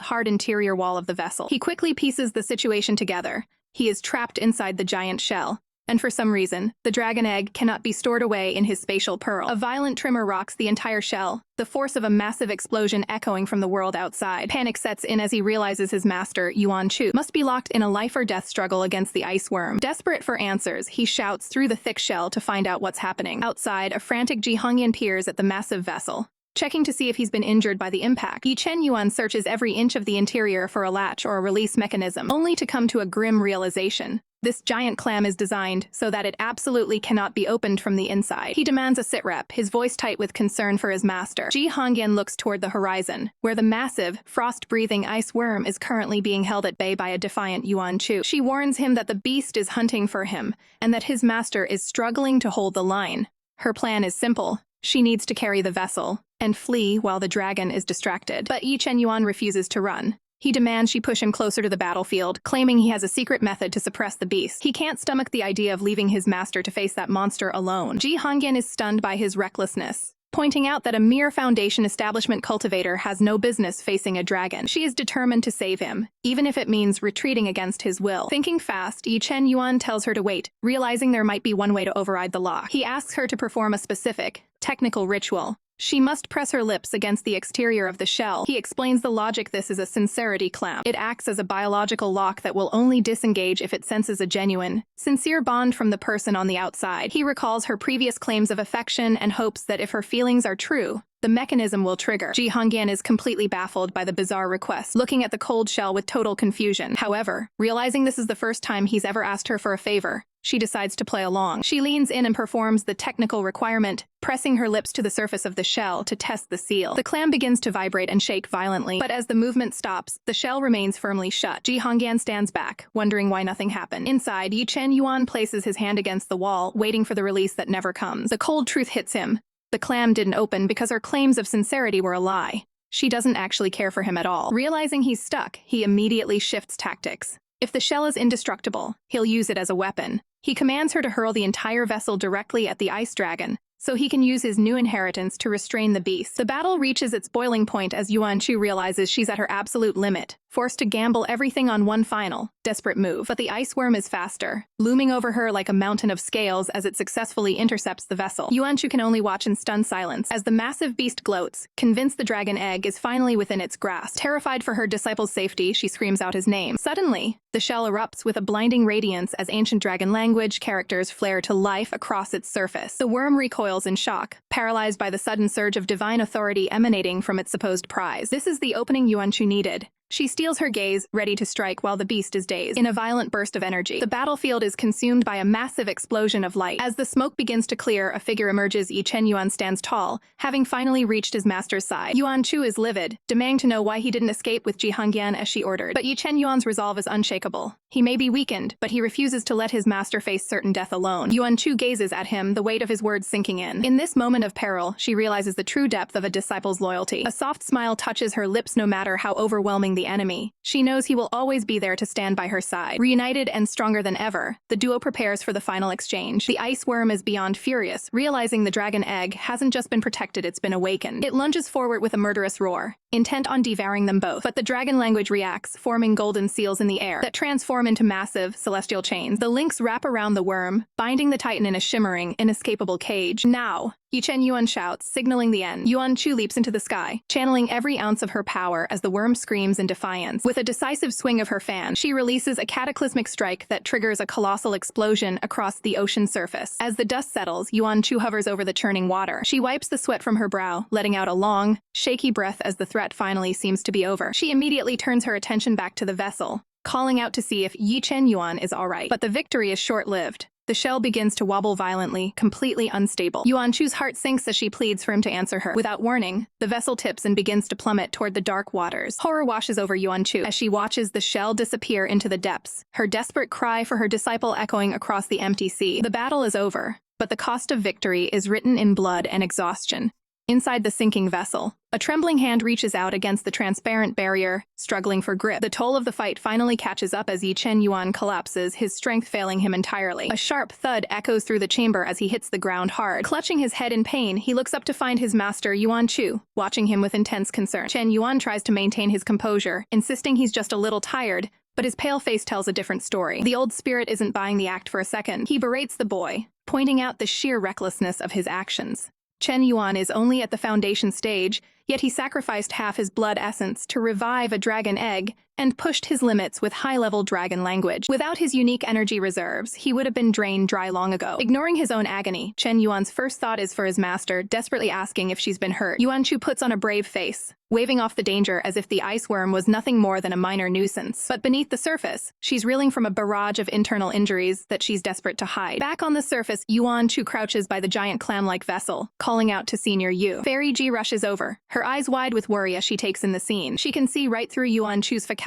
hard interior wall of the vessel. He quickly pieces the situation together. He is trapped inside the giant shell, and for some reason, the dragon egg cannot be stored away in his spatial pearl. A violent tremor rocks the entire shell, the force of a massive explosion echoing from the world outside. Panic sets in as he realizes his master, Yuan Chu, must be locked in a life-or-death struggle against the ice worm. Desperate for answers, he shouts through the thick shell to find out what's happening. Outside, a frantic Ji Hongyan peers at the massive vessel, checking to see if he's been injured by the impact. Ye Chen Yuan searches every inch of the interior for a latch or a release mechanism, only to come to a grim realization. This giant clam is designed so that it absolutely cannot be opened from the inside. He demands a sitrep, his voice tight with concern for his master. Ji Hongyan looks toward the horizon, where the massive, frost-breathing ice worm is currently being held at bay by a defiant Yuan Chu. She warns him that the beast is hunting for him, and that his master is struggling to hold the line. Her plan is simple. She needs to carry the vessel and flee while the dragon is distracted. But Ye Chen Yuan refuses to run. He demands she push him closer to the battlefield, claiming he has a secret method to suppress the beast. He can't stomach the idea of leaving his master to face that monster alone. Ji Hongyan is stunned by his recklessness, pointing out that a mere Foundation establishment cultivator has no business facing a dragon. She is determined to save him, even if it means retreating against his will. Thinking fast, Ye Chen Yuan tells her to wait, realizing there might be one way to override the lock. He asks her to perform a specific, technical ritual. She must press her lips against the exterior of the shell. He explains the logic. This is a sincerity clamp. It acts as a biological lock that will only disengage if it senses a genuine, sincere bond from the person on the outside. He recalls her previous claims of affection and hopes that if her feelings are true, the mechanism will trigger. Ji Hongyan is completely baffled by the bizarre request, looking at the cold shell with total confusion. However, realizing this is the first time he's ever asked her for a favor, she decides to play along. She leans in and performs the technical requirement, pressing her lips to the surface of the shell to test the seal. The clam begins to vibrate and shake violently, but as the movement stops, the shell remains firmly shut. Ji Hongyan stands back, wondering why nothing happened. Inside, Ye Chen Yuan places his hand against the wall, waiting for the release that never comes. The cold truth hits him. The clam didn't open because her claims of sincerity were a lie. She doesn't actually care for him at all. Realizing he's stuck, he immediately shifts tactics. If the shell is indestructible, he'll use it as a weapon. He commands her to hurl the entire vessel directly at the ice dragon, so he can use his new inheritance to restrain the beast. The battle reaches its boiling point as Yuan Chu realizes she's at her absolute limit, forced to gamble everything on one final, desperate move. But the ice worm is faster, looming over her like a mountain of scales as it successfully intercepts the vessel. Yuan Chu can only watch in stunned silence as the massive beast gloats, convinced the dragon egg is finally within its grasp. Terrified for her disciple's safety, she screams out his name. Suddenly, the shell erupts with a blinding radiance as ancient dragon language characters flare to life across its surface. The worm recoils in shock, paralyzed by the sudden surge of divine authority emanating from its supposed prize. This is the opening Yuan Chu needed. She steals her gaze, ready to strike while the beast is dazed. In a violent burst of energy, the battlefield is consumed by a massive explosion of light. As the smoke begins to clear, a figure emerges. Ye Chen Yuan stands tall, having finally reached his master's side. Yuan Chu is livid, demanding to know why he didn't escape with Ji Hongyan as she ordered. But Ye Chen Yuan's resolve is unshakable. He may be weakened, but he refuses to let his master face certain death alone. Yuan Chu gazes at him, the weight of his words sinking in. In this moment of peril, she realizes the true depth of a disciple's loyalty. A soft smile touches her lips no matter how overwhelming the enemy. She knows he will always be there to stand by her side. Reunited and stronger than ever, the duo prepares for the final exchange. The ice worm is beyond furious, realizing the dragon egg hasn't just been protected, it's been awakened. It lunges forward with a murderous roar, intent on devouring them both. But the dragon language reacts, forming golden seals in the air that transform into massive, celestial chains. The links wrap around the worm, binding the titan in a shimmering, inescapable cage. Now! Ye Chen Yuan shouts, signaling the end. Yuan Chu leaps into the sky, channeling every ounce of her power as the worm screams in defiance. With a decisive swing of her fan, she releases a cataclysmic strike that triggers a colossal explosion across the ocean surface. As the dust settles, Yuan Chu hovers over the churning water. She wipes the sweat from her brow, letting out a long, shaky breath as the threat finally seems to be over. She immediately turns her attention back to the vessel, calling out to see if Ye Chen Yuan is alright. But the victory is short-lived. The shell begins to wobble violently, completely unstable. Yuan Chu's heart sinks as she pleads for him to answer her. Without warning, the vessel tips and begins to plummet toward the dark waters. Horror washes over Yuan Chu as she watches the shell disappear into the depths, her desperate cry for her disciple echoing across the empty sea. The battle is over, but the cost of victory is written in blood and exhaustion. Inside the sinking vessel, a trembling hand reaches out against the transparent barrier, struggling for grip. The toll of the fight finally catches up as Ye Chen Yuan collapses, his strength failing him entirely. A sharp thud echoes through the chamber as he hits the ground hard. Clutching his head in pain, he looks up to find his master, Yuan Chu, watching him with intense concern. Chen Yuan tries to maintain his composure, insisting he's just a little tired, but his pale face tells a different story. The old spirit isn't buying the act for a second. He berates the boy, pointing out the sheer recklessness of his actions. Chen Yuan is only at the foundation stage, yet he sacrificed half his blood essence to revive a dragon egg and pushed his limits with high-level dragon language. Without his unique energy reserves, he would have been drained dry long ago. Ignoring his own agony, Chen Yuan's first thought is for his master, desperately asking if she's been hurt. Yuan Chu puts on a brave face, waving off the danger as if the ice worm was nothing more than a minor nuisance. But beneath the surface, she's reeling from a barrage of internal injuries that she's desperate to hide. Back on the surface, Yuan Chu crouches by the giant clam-like vessel, calling out to Senior Yu. Fairy Ji rushes over, her eyes wide with worry as she takes in the scene. She can see right through Yuan Chu's facade,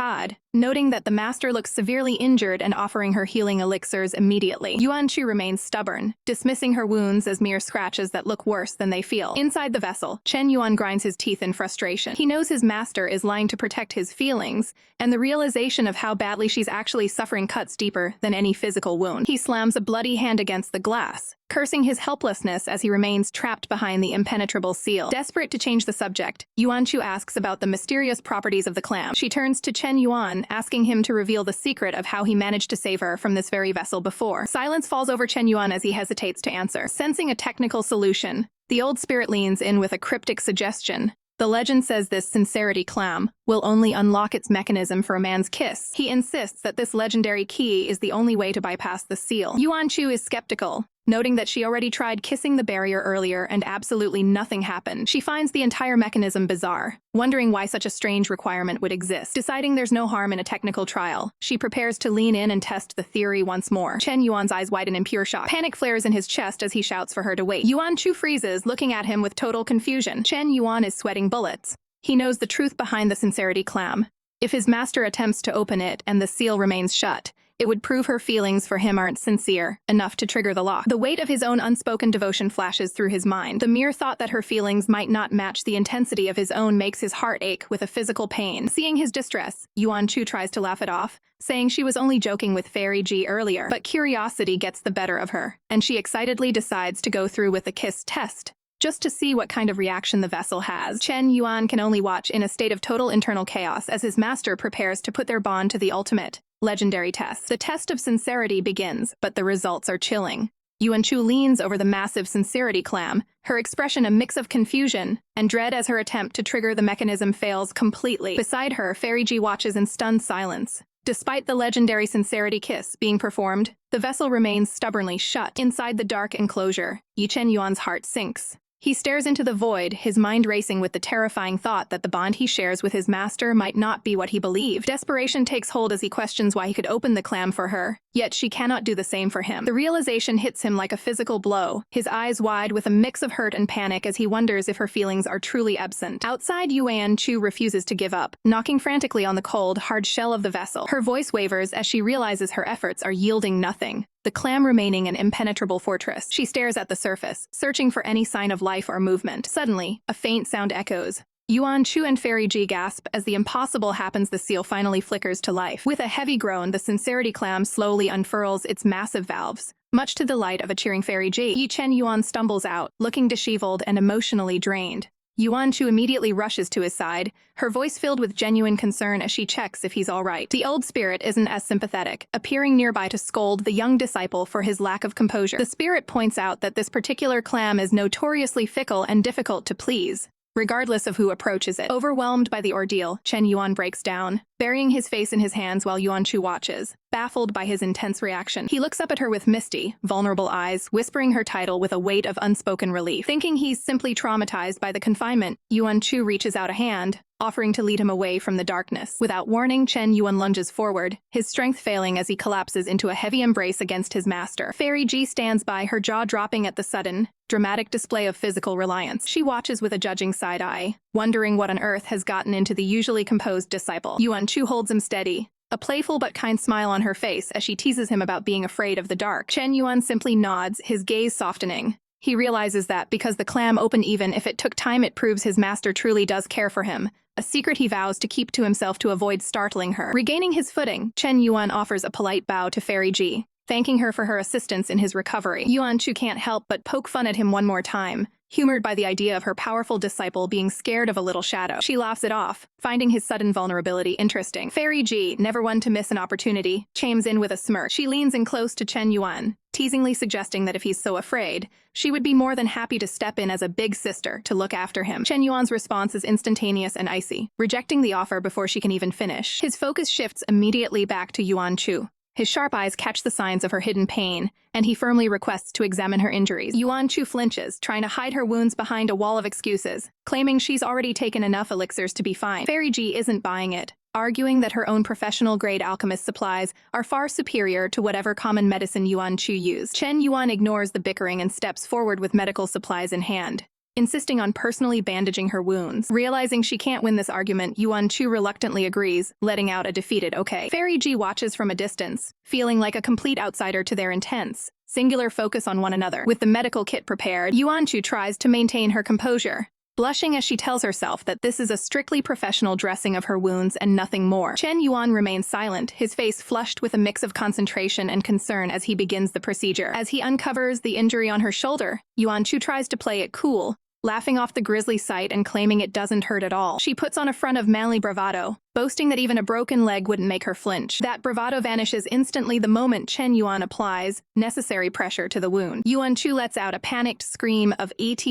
noting that the master looks severely injured and offering her healing elixirs immediately. Yuan Chu remains stubborn, dismissing her wounds as mere scratches that look worse than they feel. Inside the vessel, Chen Yuan grinds his teeth in frustration. He knows his master is lying to protect his feelings, and the realization of how badly she's actually suffering cuts deeper than any physical wound. He slams a bloody hand against the glass, cursing his helplessness as he remains trapped behind the impenetrable seal. Desperate to change the subject, Yuan Chu asks about the mysterious properties of the clam. She turns to Chen Yuan, asking him to reveal the secret of how he managed to save her from this very vessel before. Silence falls over Chen Yuan as he hesitates to answer. Sensing a technical solution, the old spirit leans in with a cryptic suggestion. The legend says this sincerity clam will only unlock its mechanism for a man's kiss. He insists that this legendary key is the only way to bypass the seal. Yuan Chu is skeptical, noting that she already tried kissing the barrier earlier and absolutely nothing happened. She finds the entire mechanism bizarre, wondering why such a strange requirement would exist. Deciding there's no harm in a technical trial, she prepares to lean in and test the theory once more. Chen Yuan's eyes widen in pure shock. Panic flares in his chest as he shouts for her to wait. Yuan Chu freezes, looking at him with total confusion. Chen Yuan is sweating bullets. He knows the truth behind the sincerity clam. If his master attempts to open it and the seal remains shut, it would prove her feelings for him aren't sincere enough to trigger the lock. The weight of his own unspoken devotion flashes through his mind. The mere thought that her feelings might not match the intensity of his own makes his heart ache with a physical pain. Seeing his distress, Yuan Chu tries to laugh it off, saying she was only joking with Fairy Ji earlier. But curiosity gets the better of her, and she excitedly decides to go through with the kiss test, just to see what kind of reaction the vessel has. Chen Yuan can only watch in a state of total internal chaos as his master prepares to put their bond to the ultimate, legendary test. The test of sincerity begins, but the results are chilling. Yuan Chu leans over the massive sincerity clam, her expression a mix of confusion and dread as her attempt to trigger the mechanism fails completely. Beside her, Fairy Ji watches in stunned silence. Despite the legendary sincerity kiss being performed, the vessel remains stubbornly shut. Inside the dark enclosure, Ye Chen Yuan's heart sinks. He stares into the void, his mind racing with the terrifying thought that the bond he shares with his master might not be what he believed. Desperation takes hold as he questions why he could open the clam for her, yet she cannot do the same for him. The realization hits him like a physical blow, his eyes wide with a mix of hurt and panic as he wonders if her feelings are truly absent. Outside, Yuan Chu refuses to give up, knocking frantically on the cold, hard shell of the vessel. Her voice wavers as she realizes her efforts are yielding nothing, the clam remaining an impenetrable fortress. She stares at the surface, searching for any sign of life or movement. Suddenly, a faint sound echoes. Yuan Chu and Fairy G gasp as the impossible happens. The seal finally flickers to life. With a heavy groan, the sincerity clam slowly unfurls its massive valves. Much to the delight of a cheering Fairy G, Ye Chen Yuan stumbles out, looking disheveled and emotionally drained. Yuan Chu immediately rushes to his side, her voice filled with genuine concern as she checks if he's all right. The old spirit isn't as sympathetic, appearing nearby to scold the young disciple for his lack of composure. The spirit points out that this particular clam is notoriously fickle and difficult to please, regardless of who approaches it. Overwhelmed by the ordeal, Chen Yuan breaks down, burying his face in his hands while Yuan Chu watches, baffled by his intense reaction. He looks up at her with misty, vulnerable eyes, whispering her title with a weight of unspoken relief. Thinking he's simply traumatized by the confinement, Yuan Chu reaches out a hand, offering to lead him away from the darkness. Without warning, Chen Yuan lunges forward, his strength failing as he collapses into a heavy embrace against his master. Fairy G stands by, her jaw dropping at the sudden, dramatic display of physical reliance. She watches with a judging side eye, wondering what on earth has gotten into the usually composed disciple. Yuan Chu holds him steady, a playful but kind smile on her face as she teases him about being afraid of the dark. Chen Yuan simply nods, his gaze softening. He realizes that because the clam opened, even if it took time, it proves his master truly does care for him, a secret he vows to keep to himself to avoid startling her. Regaining his footing, Chen Yuan offers a polite bow to Fairy G, thanking her for her assistance in his recovery. Yuan Chu can't help but poke fun at him one more time, humored by the idea of her powerful disciple being scared of a little shadow. She laughs it off, finding his sudden vulnerability interesting. Fairy G, never one to miss an opportunity, chimes in with a smirk. She leans in close to Chen Yuan, teasingly suggesting that if he's so afraid, she would be more than happy to step in as a big sister to look after him. Chen Yuan's response is instantaneous and icy, rejecting the offer before she can even finish. His focus shifts immediately back to Yuan Chu. His sharp eyes catch the signs of her hidden pain, and he firmly requests to examine her injuries. Yuan Chu flinches, trying to hide her wounds behind a wall of excuses, claiming she's already taken enough elixirs to be fine. Fairy G isn't buying it, arguing that her own professional-grade alchemist supplies are far superior to whatever common medicine Yuan Chu used. Chen Yuan ignores the bickering and steps forward with medical supplies in hand, insisting on personally bandaging her wounds. Realizing she can't win this argument, Yuan Chu reluctantly agrees, letting out a defeated okay. Fairy G watches from a distance, feeling like a complete outsider to their intense, singular focus on one another. With the medical kit prepared, Yuan Chu tries to maintain her composure, blushing as she tells herself that this is a strictly professional dressing of her wounds and nothing more. Chen Yuan remains silent, his face flushed with a mix of concentration and concern as he begins the procedure. As he uncovers the injury on her shoulder, Yuan Chu tries to play it cool, laughing off the grisly sight and claiming it doesn't hurt at all. She puts on a front of manly bravado, boasting that even a broken leg wouldn't make her flinch. That bravado vanishes instantly the moment Chen Yuan applies necessary pressure to the wound. Yuan Chu lets out a panicked scream of "ET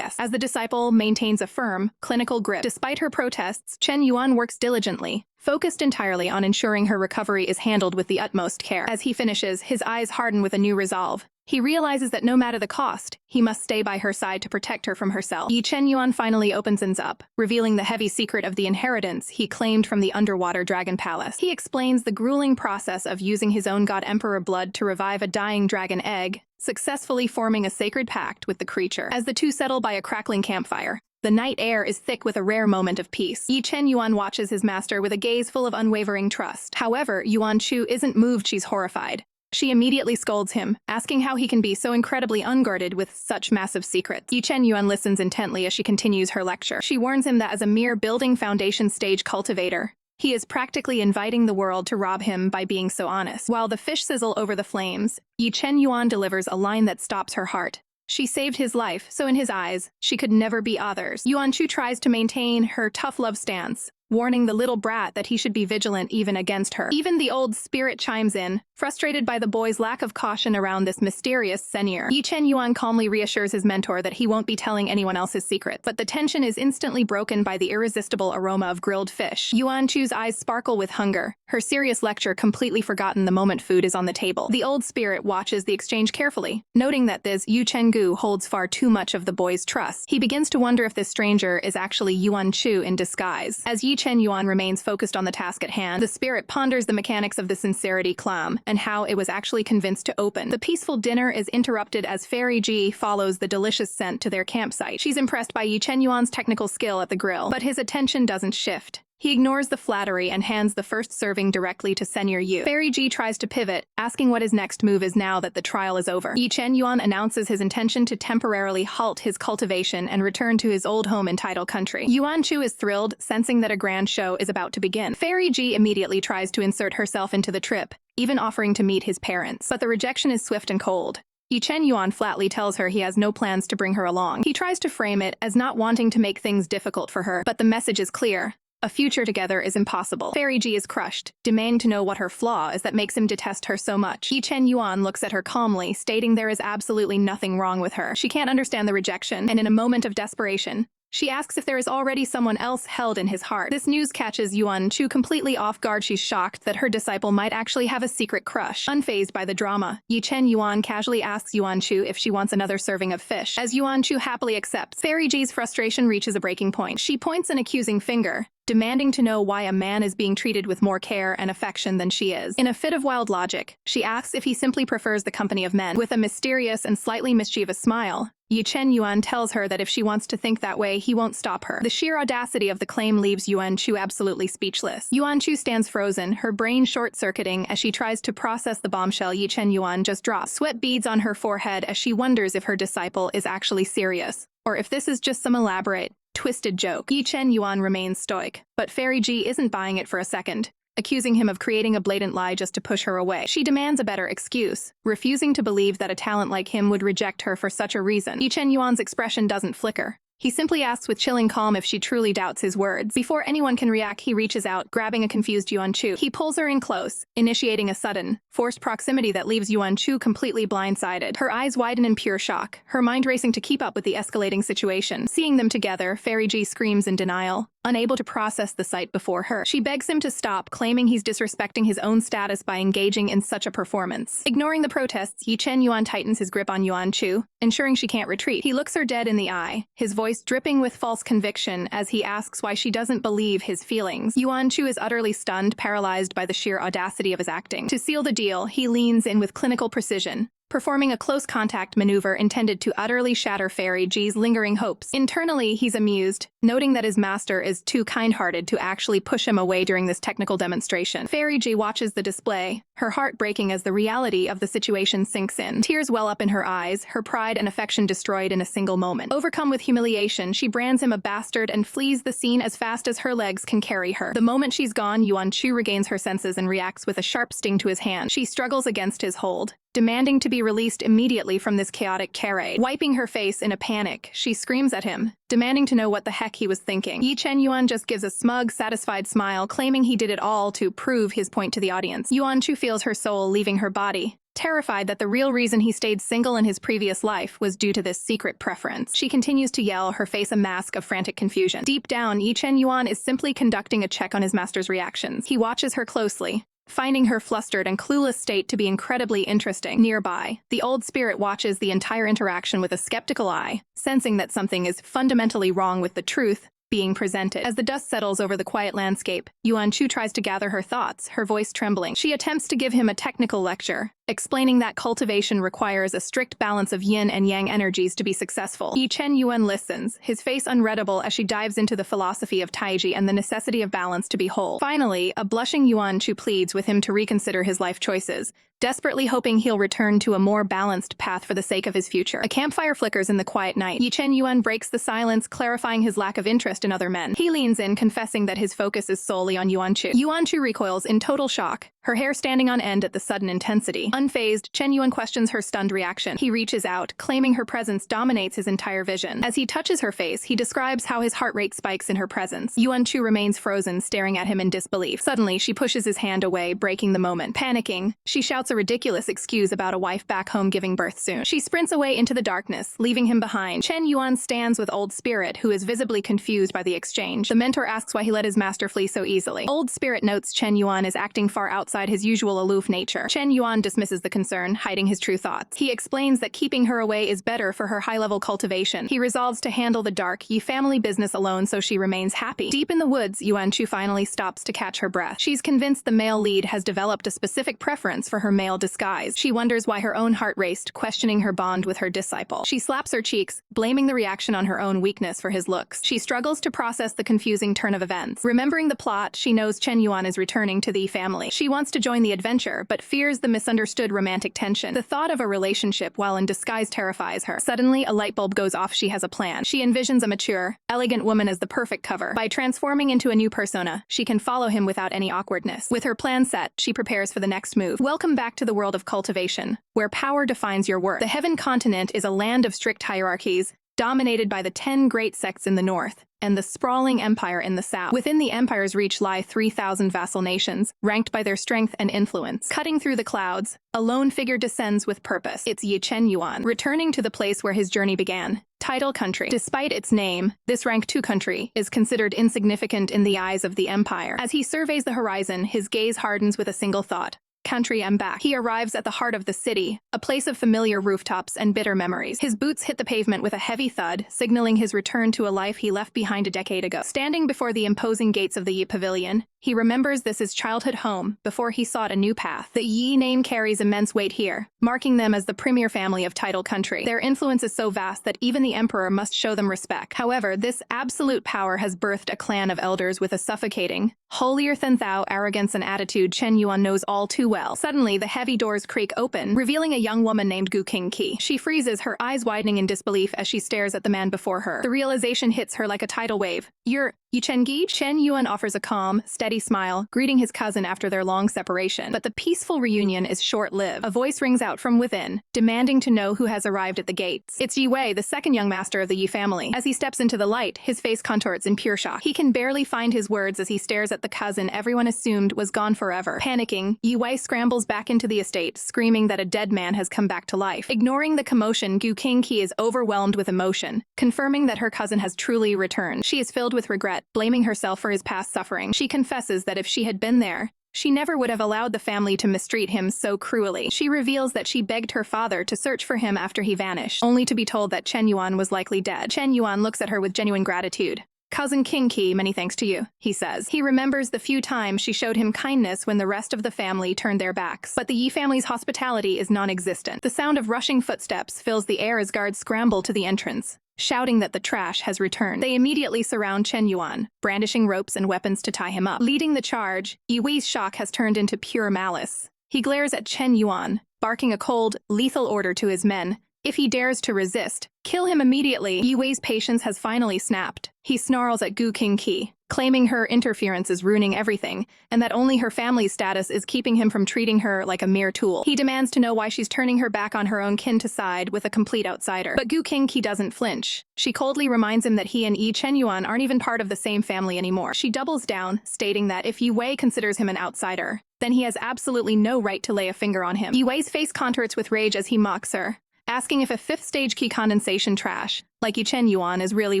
as the disciple maintains a firm, clinical grip. Despite her protests, Chen Yuan works diligently, focused entirely on ensuring her recovery is handled with the utmost care. As he finishes, his eyes harden with a new resolve. He realizes that no matter the cost, he must stay by her side to protect her from herself. Ye Chen Yuan finally opens up, revealing the heavy secret of the inheritance he claimed from the underwater dragon palace. He explains the grueling process of using his own god emperor blood to revive a dying dragon egg, successfully forming a sacred pact with the creature. As the two settle by a crackling campfire, the night air is thick with a rare moment of peace. Ye Chen Yuan watches his master with a gaze full of unwavering trust. However, Yuan Chu isn't moved, she's horrified. She immediately scolds him, asking how he can be so incredibly unguarded with such massive secrets. Ye Chen Yuan listens intently as she continues her lecture. She warns him that as a mere building foundation stage cultivator, he is practically inviting the world to rob him by being so honest. While the fish sizzle over the flames, Ye Chen Yuan delivers a line that stops her heart. She saved his life, so in his eyes, she could never be others. Yuan Chu tries to maintain her tough love stance, warning the little brat that he should be vigilant even against her. Even the old spirit chimes in, frustrated by the boy's lack of caution around this mysterious seigneur. Ye Chen Yuan calmly reassures his mentor that he won't be telling anyone else his secret, but the tension is instantly broken by the irresistible aroma of grilled fish. Yuan Chu's eyes sparkle with hunger, her serious lecture completely forgotten the moment food is on the table. The old spirit watches the exchange carefully, noting that this Yu Chenggu holds far too much of the boy's trust. He begins to wonder if this stranger is actually Yuan Chu in disguise. As Ye Chen Yuan remains focused on the task at hand, the spirit ponders the mechanics of the sincerity clam and how it was actually convinced to open. The peaceful dinner is interrupted as Fairy Ji follows the delicious scent to their campsite. She's impressed by Ye Chen Yuan's technical skill at the grill, but his attention doesn't shift. He ignores the flattery and hands the first serving directly to Senior Yu. Fairy Ji tries to pivot, asking what his next move is now that the trial is over. Ye Chen Yuan announces his intention to temporarily halt his cultivation and return to his old home in Tidal Country. Yuan Chu is thrilled, sensing that a grand show is about to begin. Fairy Ji immediately tries to insert herself into the trip, even offering to meet his parents. But the rejection is swift and cold. Ye Chen Yuan flatly tells her he has no plans to bring her along. He tries to frame it as not wanting to make things difficult for her, but the message is clear. A future together is impossible. Fairy Ji is crushed, demanding to know what her flaw is that makes him detest her so much. Ye Chen Yuan looks at her calmly, stating there is absolutely nothing wrong with her. She can't understand the rejection, and in a moment of desperation, she asks if there is already someone else held in his heart. This news catches Yuan Chu completely off guard. She's shocked that her disciple might actually have a secret crush. Unfazed by the drama, Ye Chen Yuan casually asks Yuan Chu if she wants another serving of fish. As Yuan Chu happily accepts, Fairy Ji's frustration reaches a breaking point. She points an accusing finger, demanding to know why a man is being treated with more care and affection than she is. In a fit of wild logic, she asks if he simply prefers the company of men. With a mysterious and slightly mischievous smile, Ye Chen Yuan tells her that if she wants to think that way, he won't stop her. The sheer audacity of the claim leaves Yuan Chu absolutely speechless. Yuan Chu stands frozen, her brain short-circuiting as she tries to process the bombshell Ye Chen Yuan just dropped. Sweat beads on her forehead as she wonders if her disciple is actually serious, or if this is just some elaborate, twisted joke. Ye Chen Yuan remains stoic, but Fairy Ji isn't buying it for a second, accusing him of creating a blatant lie just to push her away. She demands a better excuse, refusing to believe that a talent like him would reject her for such a reason. Ye Chen Yuan's expression doesn't flicker. He simply asks with chilling calm if she truly doubts his words. Before anyone can react, he reaches out, grabbing a confused Yuan Chu. He pulls her in close, initiating a sudden, forced proximity that leaves Yuan Chu completely blindsided. Her eyes widen in pure shock, her mind racing to keep up with the escalating situation. Seeing them together, Fairy Ji screams in denial, unable to process the sight before her. She begs him to stop, claiming he's disrespecting his own status by engaging in such a performance. Ignoring the protests, Ye Chen Yuan tightens his grip on Yuan Chu, ensuring she can't retreat. He looks her dead in the eye, his voice dripping with false conviction as he asks why she doesn't believe his feelings. Yuan Chu is utterly stunned, paralyzed by the sheer audacity of his acting. To seal the deal, he leans in with clinical precision, performing a close contact maneuver intended to utterly shatter Fairy Ji's lingering hopes. Internally, he's amused, noting that his master is too kind-hearted to actually push him away during this technical demonstration. Fairy Ji watches the display, her heart breaking as the reality of the situation sinks in. Tears well up in her eyes, her pride and affection destroyed in a single moment. Overcome with humiliation, she brands him a bastard and flees the scene as fast as her legs can carry her. The moment she's gone, Yuan Chu regains her senses and reacts with a sharp sting to his hand. She struggles against his hold, demanding to be released immediately from this chaotic charade. Wiping her face in a panic, she screams at him, demanding to know what the heck he was thinking. Ye Chen Yuan just gives a smug, satisfied smile, claiming he did it all to prove his point to the audience. Yuan Chu feels her soul leaving her body, terrified that the real reason he stayed single in his previous life was due to this secret preference. She continues to yell, her face a mask of frantic confusion. Deep down, Ye Chen Yuan is simply conducting a check on his master's reactions. He watches her closely, finding her flustered and clueless state to be incredibly interesting. Nearby, the old spirit watches the entire interaction with a skeptical eye, sensing that something is fundamentally wrong with the truth being presented. As the dust settles over the quiet landscape, Yuan Chu tries to gather her thoughts, her voice trembling. She attempts to give him a technical lecture, explaining that cultivation requires a strict balance of yin and yang energies to be successful. Ye Chen Yuan listens, his face unreadable as she dives into the philosophy of Taiji and the necessity of balance to be whole. Finally, a blushing Yuan Chu pleads with him to reconsider his life choices, desperately hoping he'll return to a more balanced path for the sake of his future. A campfire flickers in the quiet night. Ye Chen Yuan breaks the silence, clarifying his lack of interest in other men. He leans in, confessing that his focus is solely on Yuan Chu. Yuan Chu recoils in total shock, her hair standing on end at the sudden intensity. Unfazed, Chen Yuan questions her stunned reaction. He reaches out, claiming her presence dominates his entire vision. As he touches her face, he describes how his heart rate spikes in her presence. Yuan Chu remains frozen, staring at him in disbelief. Suddenly, she pushes his hand away, breaking the moment. Panicking, she shouts a ridiculous excuse about a wife back home giving birth soon. She sprints away into the darkness, leaving him behind. Chen Yuan stands with Old Spirit, who is visibly confused by the exchange. The mentor asks why he let his master flee so easily. Old Spirit notes Chen Yuan is acting far outside his usual aloof nature. Chen Yuan dismisses the concern, hiding his true thoughts. He explains that keeping her away is better for her high-level cultivation. He resolves to handle the dark Ye family business alone so she remains happy. Deep in the woods, Yuan Chu finally stops to catch her breath. She's convinced the male lead has developed a specific preference for her male disguise. She wonders why her own heart raced, questioning her bond with her disciple. She slaps her cheeks, blaming the reaction on her own weakness for his looks. She struggles to process the confusing turn of events. Remembering the plot, she knows Chen Yuan is returning to the Ye family. She wants to join the adventure, but fears the misunderstood romantic tension. The thought of a relationship while in disguise terrifies her. Suddenly, a light bulb goes off. She has a plan. She envisions a mature, elegant woman as the perfect cover. By transforming into a new persona, she can follow him without any awkwardness. With her plan set, she prepares for the next move. Welcome back to the world of cultivation, where power defines your worth. The Heaven Continent is a land of strict hierarchies, dominated by the 10 great sects in the north and the sprawling empire in the south. Within the empire's reach lie 3,000 vassal nations, ranked by their strength and influence. Cutting through the clouds, a lone figure descends with purpose. It's Ye Chen Yuan, returning to the place where his journey began. Title country. Despite its name, this rank 2 country is considered insignificant in the eyes of the empire. As he surveys the horizon, his gaze hardens with a single thought. Country and back. He arrives at the heart of the city, a place of familiar rooftops and bitter memories. His boots hit the pavement with a heavy thud, signaling his return to a life he left behind a decade ago. Standing before the imposing gates of the Ye Pavilion, he remembers this his childhood home before he sought a new path. The Ye name carries immense weight here, marking them as the premier family of Title country. Their influence is so vast that even the emperor must show them respect. However, this absolute power has birthed a clan of elders with a suffocating, holier-than-thou arrogance and attitude Chen Yuan knows all too well. Suddenly, the heavy doors creak open, revealing a young woman named Gu Qingqi. She freezes, her eyes widening in disbelief as she stares at the man before her. The realization hits her like a tidal wave. You're Ye Chen Gi? Chen Yuan offers a calm, steady smile, greeting his cousin after their long separation. But the peaceful reunion is short-lived. A voice rings out from within, demanding to know who has arrived at the gates. It's Yi Wei, the second young master of the Ye family. As he steps into the light, his face contorts in pure shock. He can barely find his words as he stares at the cousin everyone assumed was gone forever. Panicking, Yi Wei scrambles back into the estate, screaming that a dead man has come back to life. Ignoring the commotion, Gu Qingqi is overwhelmed with emotion, confirming that her cousin has truly returned. She is filled with regret, blaming herself for his past suffering. She confesses that if she had been there, she never would have allowed the family to mistreat him so cruelly. She reveals that she begged her father to search for him after he vanished, only to be told that Chen Yuan was likely dead. Chen Yuan looks at her with genuine gratitude. Cousin Qingqi, many thanks to you, he says. He remembers the few times she showed him kindness when the rest of the family turned their backs. But the Yi family's hospitality is non-existent. The sound of rushing footsteps fills the air as guards scramble to the entrance, shouting that the trash has returned. They immediately surround Chen Yuan, brandishing ropes and weapons to tie him up. Leading the charge, Yi Wei's shock has turned into pure malice. He glares at Chen Yuan, barking a cold, lethal order to his men. If he dares to resist, kill him immediately. Yi Wei's patience has finally snapped. He snarls at Gu Qingqi, claiming her interference is ruining everything, and that only her family's status is keeping him from treating her like a mere tool. He demands to know why she's turning her back on her own kin to side with a complete outsider. But Gu Qingqi doesn't flinch. She coldly reminds him that he and Ye Chen Yuan aren't even part of the same family anymore. She doubles down, stating that if Yi Wei considers him an outsider, then he has absolutely no right to lay a finger on him. Yi Wei's face contorts with rage as he mocks her, asking if a 5th-stage key condensation trash, like Ye Chen Yuan, is really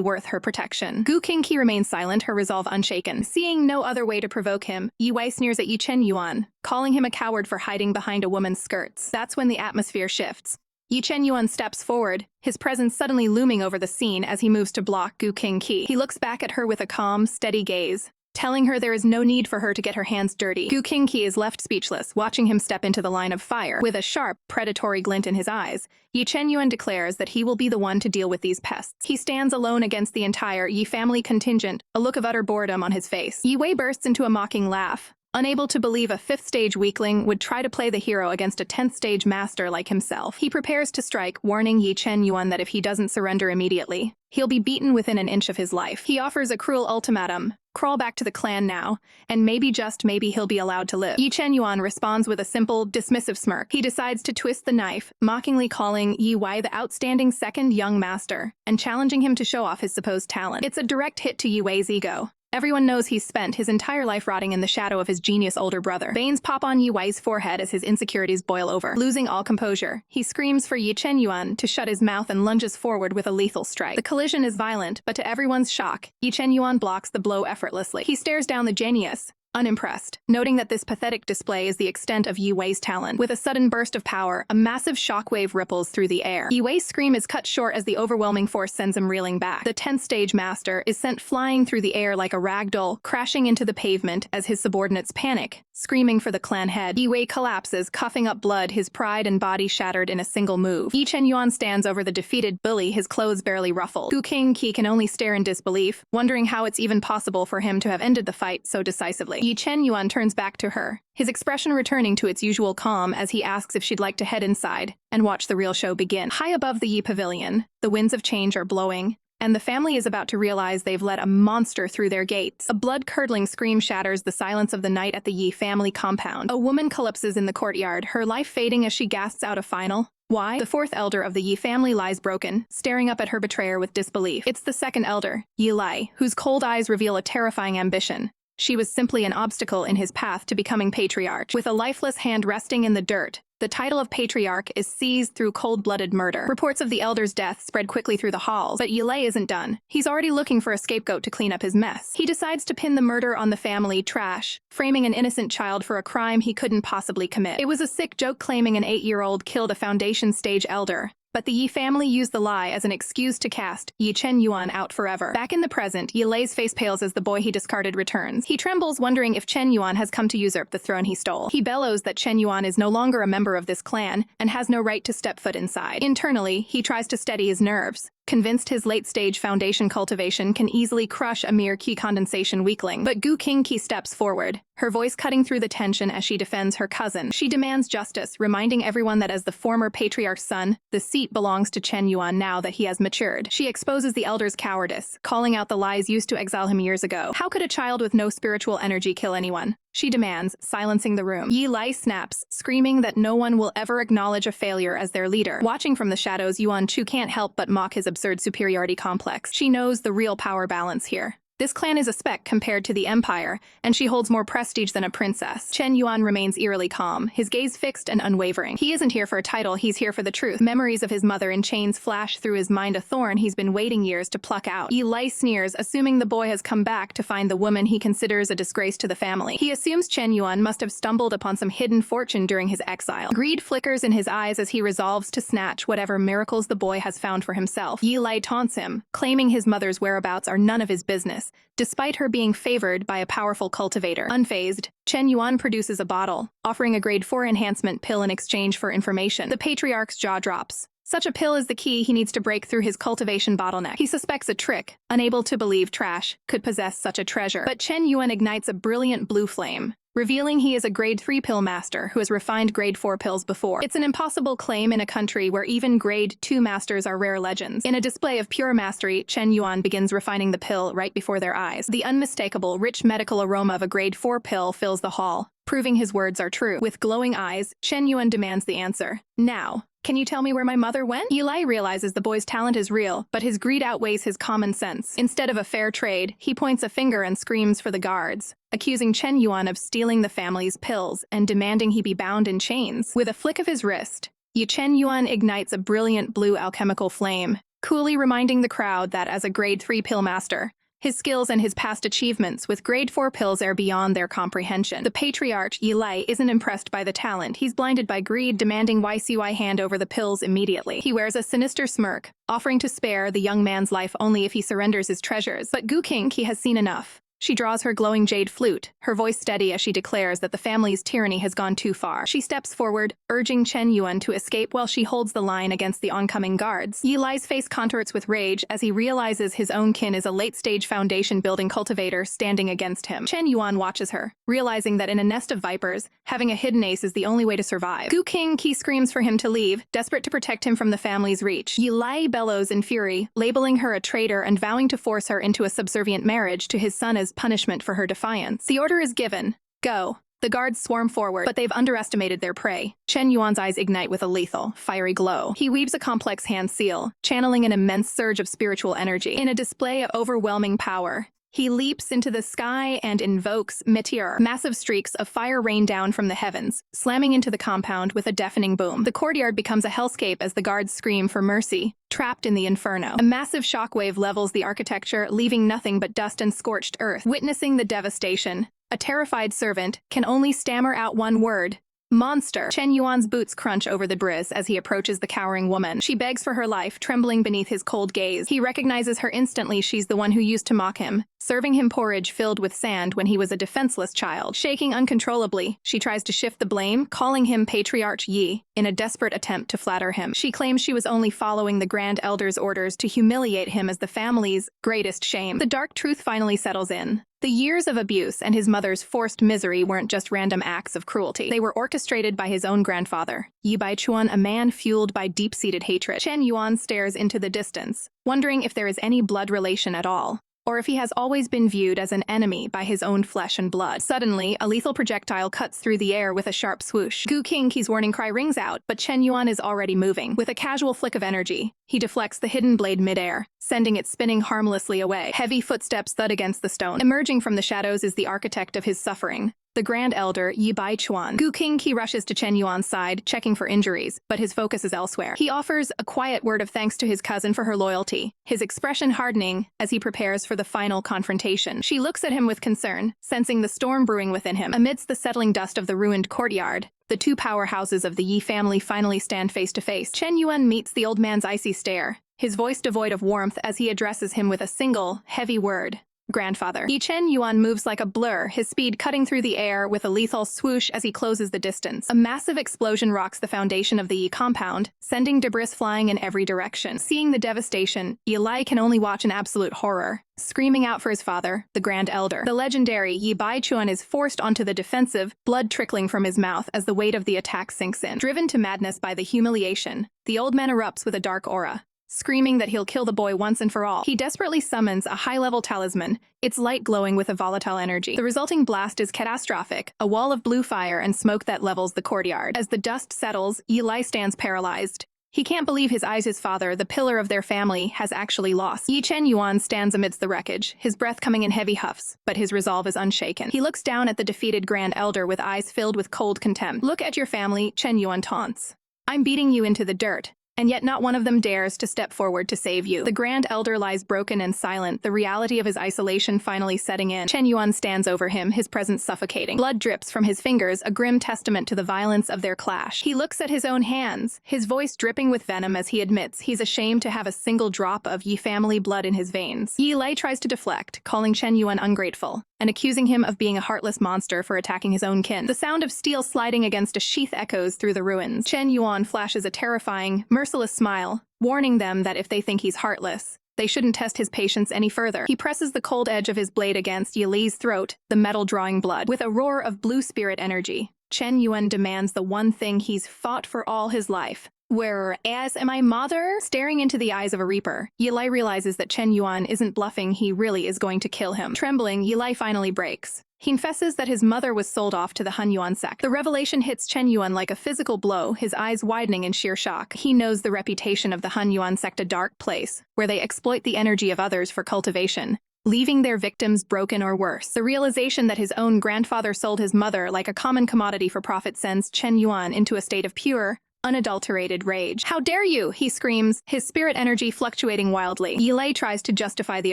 worth her protection. Gu Qingqi remains silent, her resolve unshaken. Seeing no other way to provoke him, Yi Wei sneers at Ye Chen Yuan, calling him a coward for hiding behind a woman's skirts. That's when the atmosphere shifts. Ye Chen Yuan steps forward, his presence suddenly looming over the scene as he moves to block Gu Qingqi. He looks back at her with a calm, steady gaze, telling her there is no need for her to get her hands dirty. Gu Qingqi is left speechless, watching him step into the line of fire. With a sharp, predatory glint in his eyes, Ye Chen Yuan declares that he will be the one to deal with these pests. He stands alone against the entire Yi family contingent, a look of utter boredom on his face. Yi Wei bursts into a mocking laugh, Unable to believe a 5th-stage weakling would try to play the hero against a 10th-stage master like himself. He prepares to strike, warning Ye Chen Yuan that if he doesn't surrender immediately, he'll be beaten within an inch of his life. He offers a cruel ultimatum: crawl back to the clan now, and maybe, just maybe, he'll be allowed to live. Ye Chen Yuan responds with a simple, dismissive smirk. He decides to twist the knife, mockingly calling Ye Wei the outstanding second young master, and challenging him to show off his supposed talent. It's a direct hit to Ye Wei's ego. Everyone knows he's spent his entire life rotting in the shadow of his genius older brother. Veins pop on Ye Wei's forehead as his insecurities boil over. Losing all composure, he screams for Ye Chen Yuan to shut his mouth and lunges forward with a lethal strike. The collision is violent, but to everyone's shock, Ye Chen Yuan blocks the blow effortlessly. He stares down the genius, unimpressed, noting that this pathetic display is the extent of Ye Wei's talent. With a sudden burst of power, a massive shockwave ripples through the air. Ye Wei's scream is cut short as the overwhelming force sends him reeling back. The 10th stage master is sent flying through the air like a ragdoll, crashing into the pavement as his subordinates panic, screaming for the clan head. Ye Wei collapses, coughing up blood, his pride and body shattered in a single move. Ye Chen Yuan stands over the defeated bully, his clothes barely ruffled. Gu Qingqi can only stare in disbelief, wondering how it's even possible for him to have ended the fight so decisively. Ye Chen Yuan turns back to her, his expression returning to its usual calm as he asks if she'd like to head inside and watch the real show begin. High above the Yi Pavilion, the winds of change are blowing, and the family is about to realize they've let a monster through their gates. A blood-curdling scream shatters the silence of the night at the Yi family compound. A woman collapses in the courtyard, her life fading as she gasps out a final "Why?" The 4th elder of the Yi family lies broken, staring up at her betrayer with disbelief. It's the 2nd elder, Ye Lai, whose cold eyes reveal a terrifying ambition. She was simply an obstacle in his path to becoming patriarch. With a lifeless hand resting in the dirt, the title of patriarch is seized through cold-blooded murder. Reports of the elder's death spread quickly through the halls, but Ye Lai isn't done. He's already looking for a scapegoat to clean up his mess. He decides to pin the murder on the family trash, framing an innocent child for a crime he couldn't possibly commit. It was a sick joke claiming an 8-year-old killed a foundation-stage elder, but the Yi family used the lie as an excuse to cast Ye Chen Yuan out forever. Back in the present, Ye Lai's face pales as the boy he discarded returns. He trembles, wondering if Chen Yuan has come to usurp the throne he stole. He bellows that Chen Yuan is no longer a member of this clan and has no right to step foot inside. Internally, he tries to steady his nerves, convinced his late-stage foundation cultivation can easily crush a mere Qi condensation weakling. But Gu Qingqi steps forward, her voice cutting through the tension as she defends her cousin. She demands justice, reminding everyone that as the former patriarch's son, the seat belongs to Chen Yuan now that he has matured. She exposes the elder's cowardice, calling out the lies used to exile him years ago. How could a child with no spiritual energy kill anyone? She demands, silencing the room. Ye Lai snaps, screaming that no one will ever acknowledge a failure as their leader. Watching from the shadows, Yuan Chu can't help but mock his absurd superiority complex. She knows the real power balance here. This clan is a speck compared to the empire, and she holds more prestige than a princess. Chen Yuan remains eerily calm, his gaze fixed and unwavering. He isn't here for a title, he's here for the truth. Memories of his mother in chains flash through his mind, a thorn he's been waiting years to pluck out. Ye Lai sneers, assuming the boy has come back to find the woman he considers a disgrace to the family. He assumes Chen Yuan must have stumbled upon some hidden fortune during his exile. Greed flickers in his eyes as he resolves to snatch whatever miracles the boy has found for himself. Ye Lai taunts him, claiming his mother's whereabouts are none of his business, despite her being favored by a powerful cultivator. Unfazed, Chen Yuan produces a bottle, offering a grade 4 enhancement pill in exchange for information. The patriarch's jaw drops. Such a pill is the key he needs to break through his cultivation bottleneck. He suspects a trick, unable to believe trash could possess such a treasure. But Chen Yuan ignites a brilliant blue flame, revealing he is a grade 3 pill master who has refined grade 4 pills before. It's an impossible claim in a country where even grade 2 masters are rare legends. In a display of pure mastery, Chen Yuan begins refining the pill right before their eyes. The unmistakable, rich medical aroma of a grade 4 pill fills the hall, proving his words are true. With glowing eyes, Chen Yuan demands the answer. Now, can you tell me where my mother went? Ye Lai realizes the boy's talent is real, but his greed outweighs his common sense. Instead of a fair trade, he points a finger and screams for the guards, accusing Chen Yuan of stealing the family's pills and demanding he be bound in chains. With a flick of his wrist, Ye Chen Yuan ignites a brilliant blue alchemical flame, coolly reminding the crowd that as a grade 3 pill master, his skills and his past achievements with grade 4 pills are beyond their comprehension. The patriarch, Ye Lai, isn't impressed by the talent. He's blinded by greed, demanding YCY hand over the pills immediately. He wears a sinister smirk, offering to spare the young man's life only if he surrenders his treasures. But Gu Qingqi has seen enough. She draws her glowing jade flute, her voice steady as she declares that the family's tyranny has gone too far. She steps forward, urging Chen Yuan to escape while she holds the line against the oncoming guards. Ye Lai's face contorts with rage as he realizes his own kin is a late-stage foundation-building cultivator standing against him. Chen Yuan watches her, realizing that in a nest of vipers, having a hidden ace is the only way to survive. Gu Qingqi screams for him to leave, desperate to protect him from the family's reach. Ye Lai bellows in fury, labeling her a traitor and vowing to force her into a subservient marriage to his son as punishment for her defiance. The order is given. Go. The guards swarm forward, but they've underestimated their prey. Chen Yuan's eyes ignite with a lethal, fiery glow. He weaves a complex hand seal, channeling an immense surge of spiritual energy. In a display of overwhelming power, he leaps into the sky and invokes Meteor. Massive streaks of fire rain down from the heavens, slamming into the compound with a deafening boom. The courtyard becomes a hellscape as the guards scream for mercy, trapped in the inferno. A massive shockwave levels the architecture, leaving nothing but dust and scorched earth. Witnessing the devastation, a terrified servant can only stammer out one word: monster. Chen Yuan's boots crunch over the bris as he approaches the cowering woman. She begs for her life, trembling beneath his cold gaze. He recognizes her instantly. She's the one who used to mock him, serving him porridge filled with sand when he was a defenseless child. Shaking uncontrollably, she tries to shift the blame, calling him Patriarch Yi, in a desperate attempt to flatter him. She claims she was only following the Grand Elder's orders to humiliate him as the family's greatest shame. The dark truth finally settles in. The years of abuse and his mother's forced misery weren't just random acts of cruelty. They were orchestrated by his own grandfather, Ye Baichuan, a man fueled by deep-seated hatred. Chen Yuan stares into the distance, wondering if there is any blood relation at all, or if he has always been viewed as an enemy by his own flesh and blood. Suddenly, a lethal projectile cuts through the air with a sharp swoosh. Gu Qingqi's warning cry rings out, but Chen Yuan is already moving. With a casual flick of energy, he deflects the hidden blade midair, sending it spinning harmlessly away. Heavy footsteps thud against the stone. Emerging from the shadows is the architect of his suffering, the Grand Elder, Ye Baichuan. Gu Qingqi rushes to Chen Yuan's side, checking for injuries, but his focus is elsewhere. He offers a quiet word of thanks to his cousin for her loyalty, his expression hardening as he prepares for the final confrontation. She looks at him with concern, sensing the storm brewing within him. Amidst the settling dust of the ruined courtyard, the two powerhouses of the Yi family finally stand face to face. Chen Yuan meets the old man's icy stare, his voice devoid of warmth as he addresses him with a single, heavy word: grandfather. Ye Chen Yuan moves like a blur, his speed cutting through the air with a lethal swoosh as he closes the distance. A massive explosion rocks the foundation of the Yi compound, sending debris flying in every direction. Seeing the devastation, Ye Lai can only watch in absolute horror, screaming out for his father, the Grand Elder. The legendary Ye Baichuan is forced onto the defensive, blood trickling from his mouth as the weight of the attack sinks in. Driven to madness by the humiliation, the old man erupts with a dark aura, screaming that he'll kill the boy once and for all. He desperately summons a high-level talisman, its light glowing with a volatile energy. The resulting blast is catastrophic, a wall of blue fire and smoke that levels the courtyard. As the dust settles, Ye Lai stands paralyzed. He can't believe his eyes. His father, the pillar of their family, has actually lost. Ye Chen Yuan stands amidst the wreckage, his breath coming in heavy huffs, but his resolve is unshaken. He looks down at the defeated Grand Elder with eyes filled with cold contempt. Look at your family, Chen Yuan taunts. I'm beating you into the dirt, and yet not one of them dares to step forward to save you. The Grand Elder lies broken and silent, the reality of his isolation finally setting in. Chen Yuan stands over him, his presence suffocating. Blood drips from his fingers, a grim testament to the violence of their clash. He looks at his own hands, his voice dripping with venom as he admits he's ashamed to have a single drop of Yi family blood in his veins. Ye Lai tries to deflect, calling Chen Yuan ungrateful, and accusing him of being a heartless monster for attacking his own kin. The sound of steel sliding against a sheath echoes through the ruins. Chen Yuan flashes a terrifying, merciless smile, warning them that if they think he's heartless, they shouldn't test his patience any further. He presses the cold edge of his blade against Ye Li's throat, the metal drawing blood. With a roar of blue spirit energy, Chen Yuan demands the one thing he's fought for all his life. Whereas am I mother? Staring into the eyes of a reaper, Ye Lai realizes that Chen Yuan isn't bluffing. He really is going to kill him. Trembling, Ye Lai finally breaks. He confesses that his mother was sold off to the Han Yuan sect. The revelation hits Chen Yuan like a physical blow, his eyes widening in sheer shock. He knows the reputation of the Han Yuan sect, a dark place, where they exploit the energy of others for cultivation, leaving their victims broken or worse. The realization that his own grandfather sold his mother like a common commodity for profit sends Chen Yuan into a state of pure, unadulterated rage. How dare you, he screams, his spirit energy fluctuating wildly. Ye Lai tries to justify the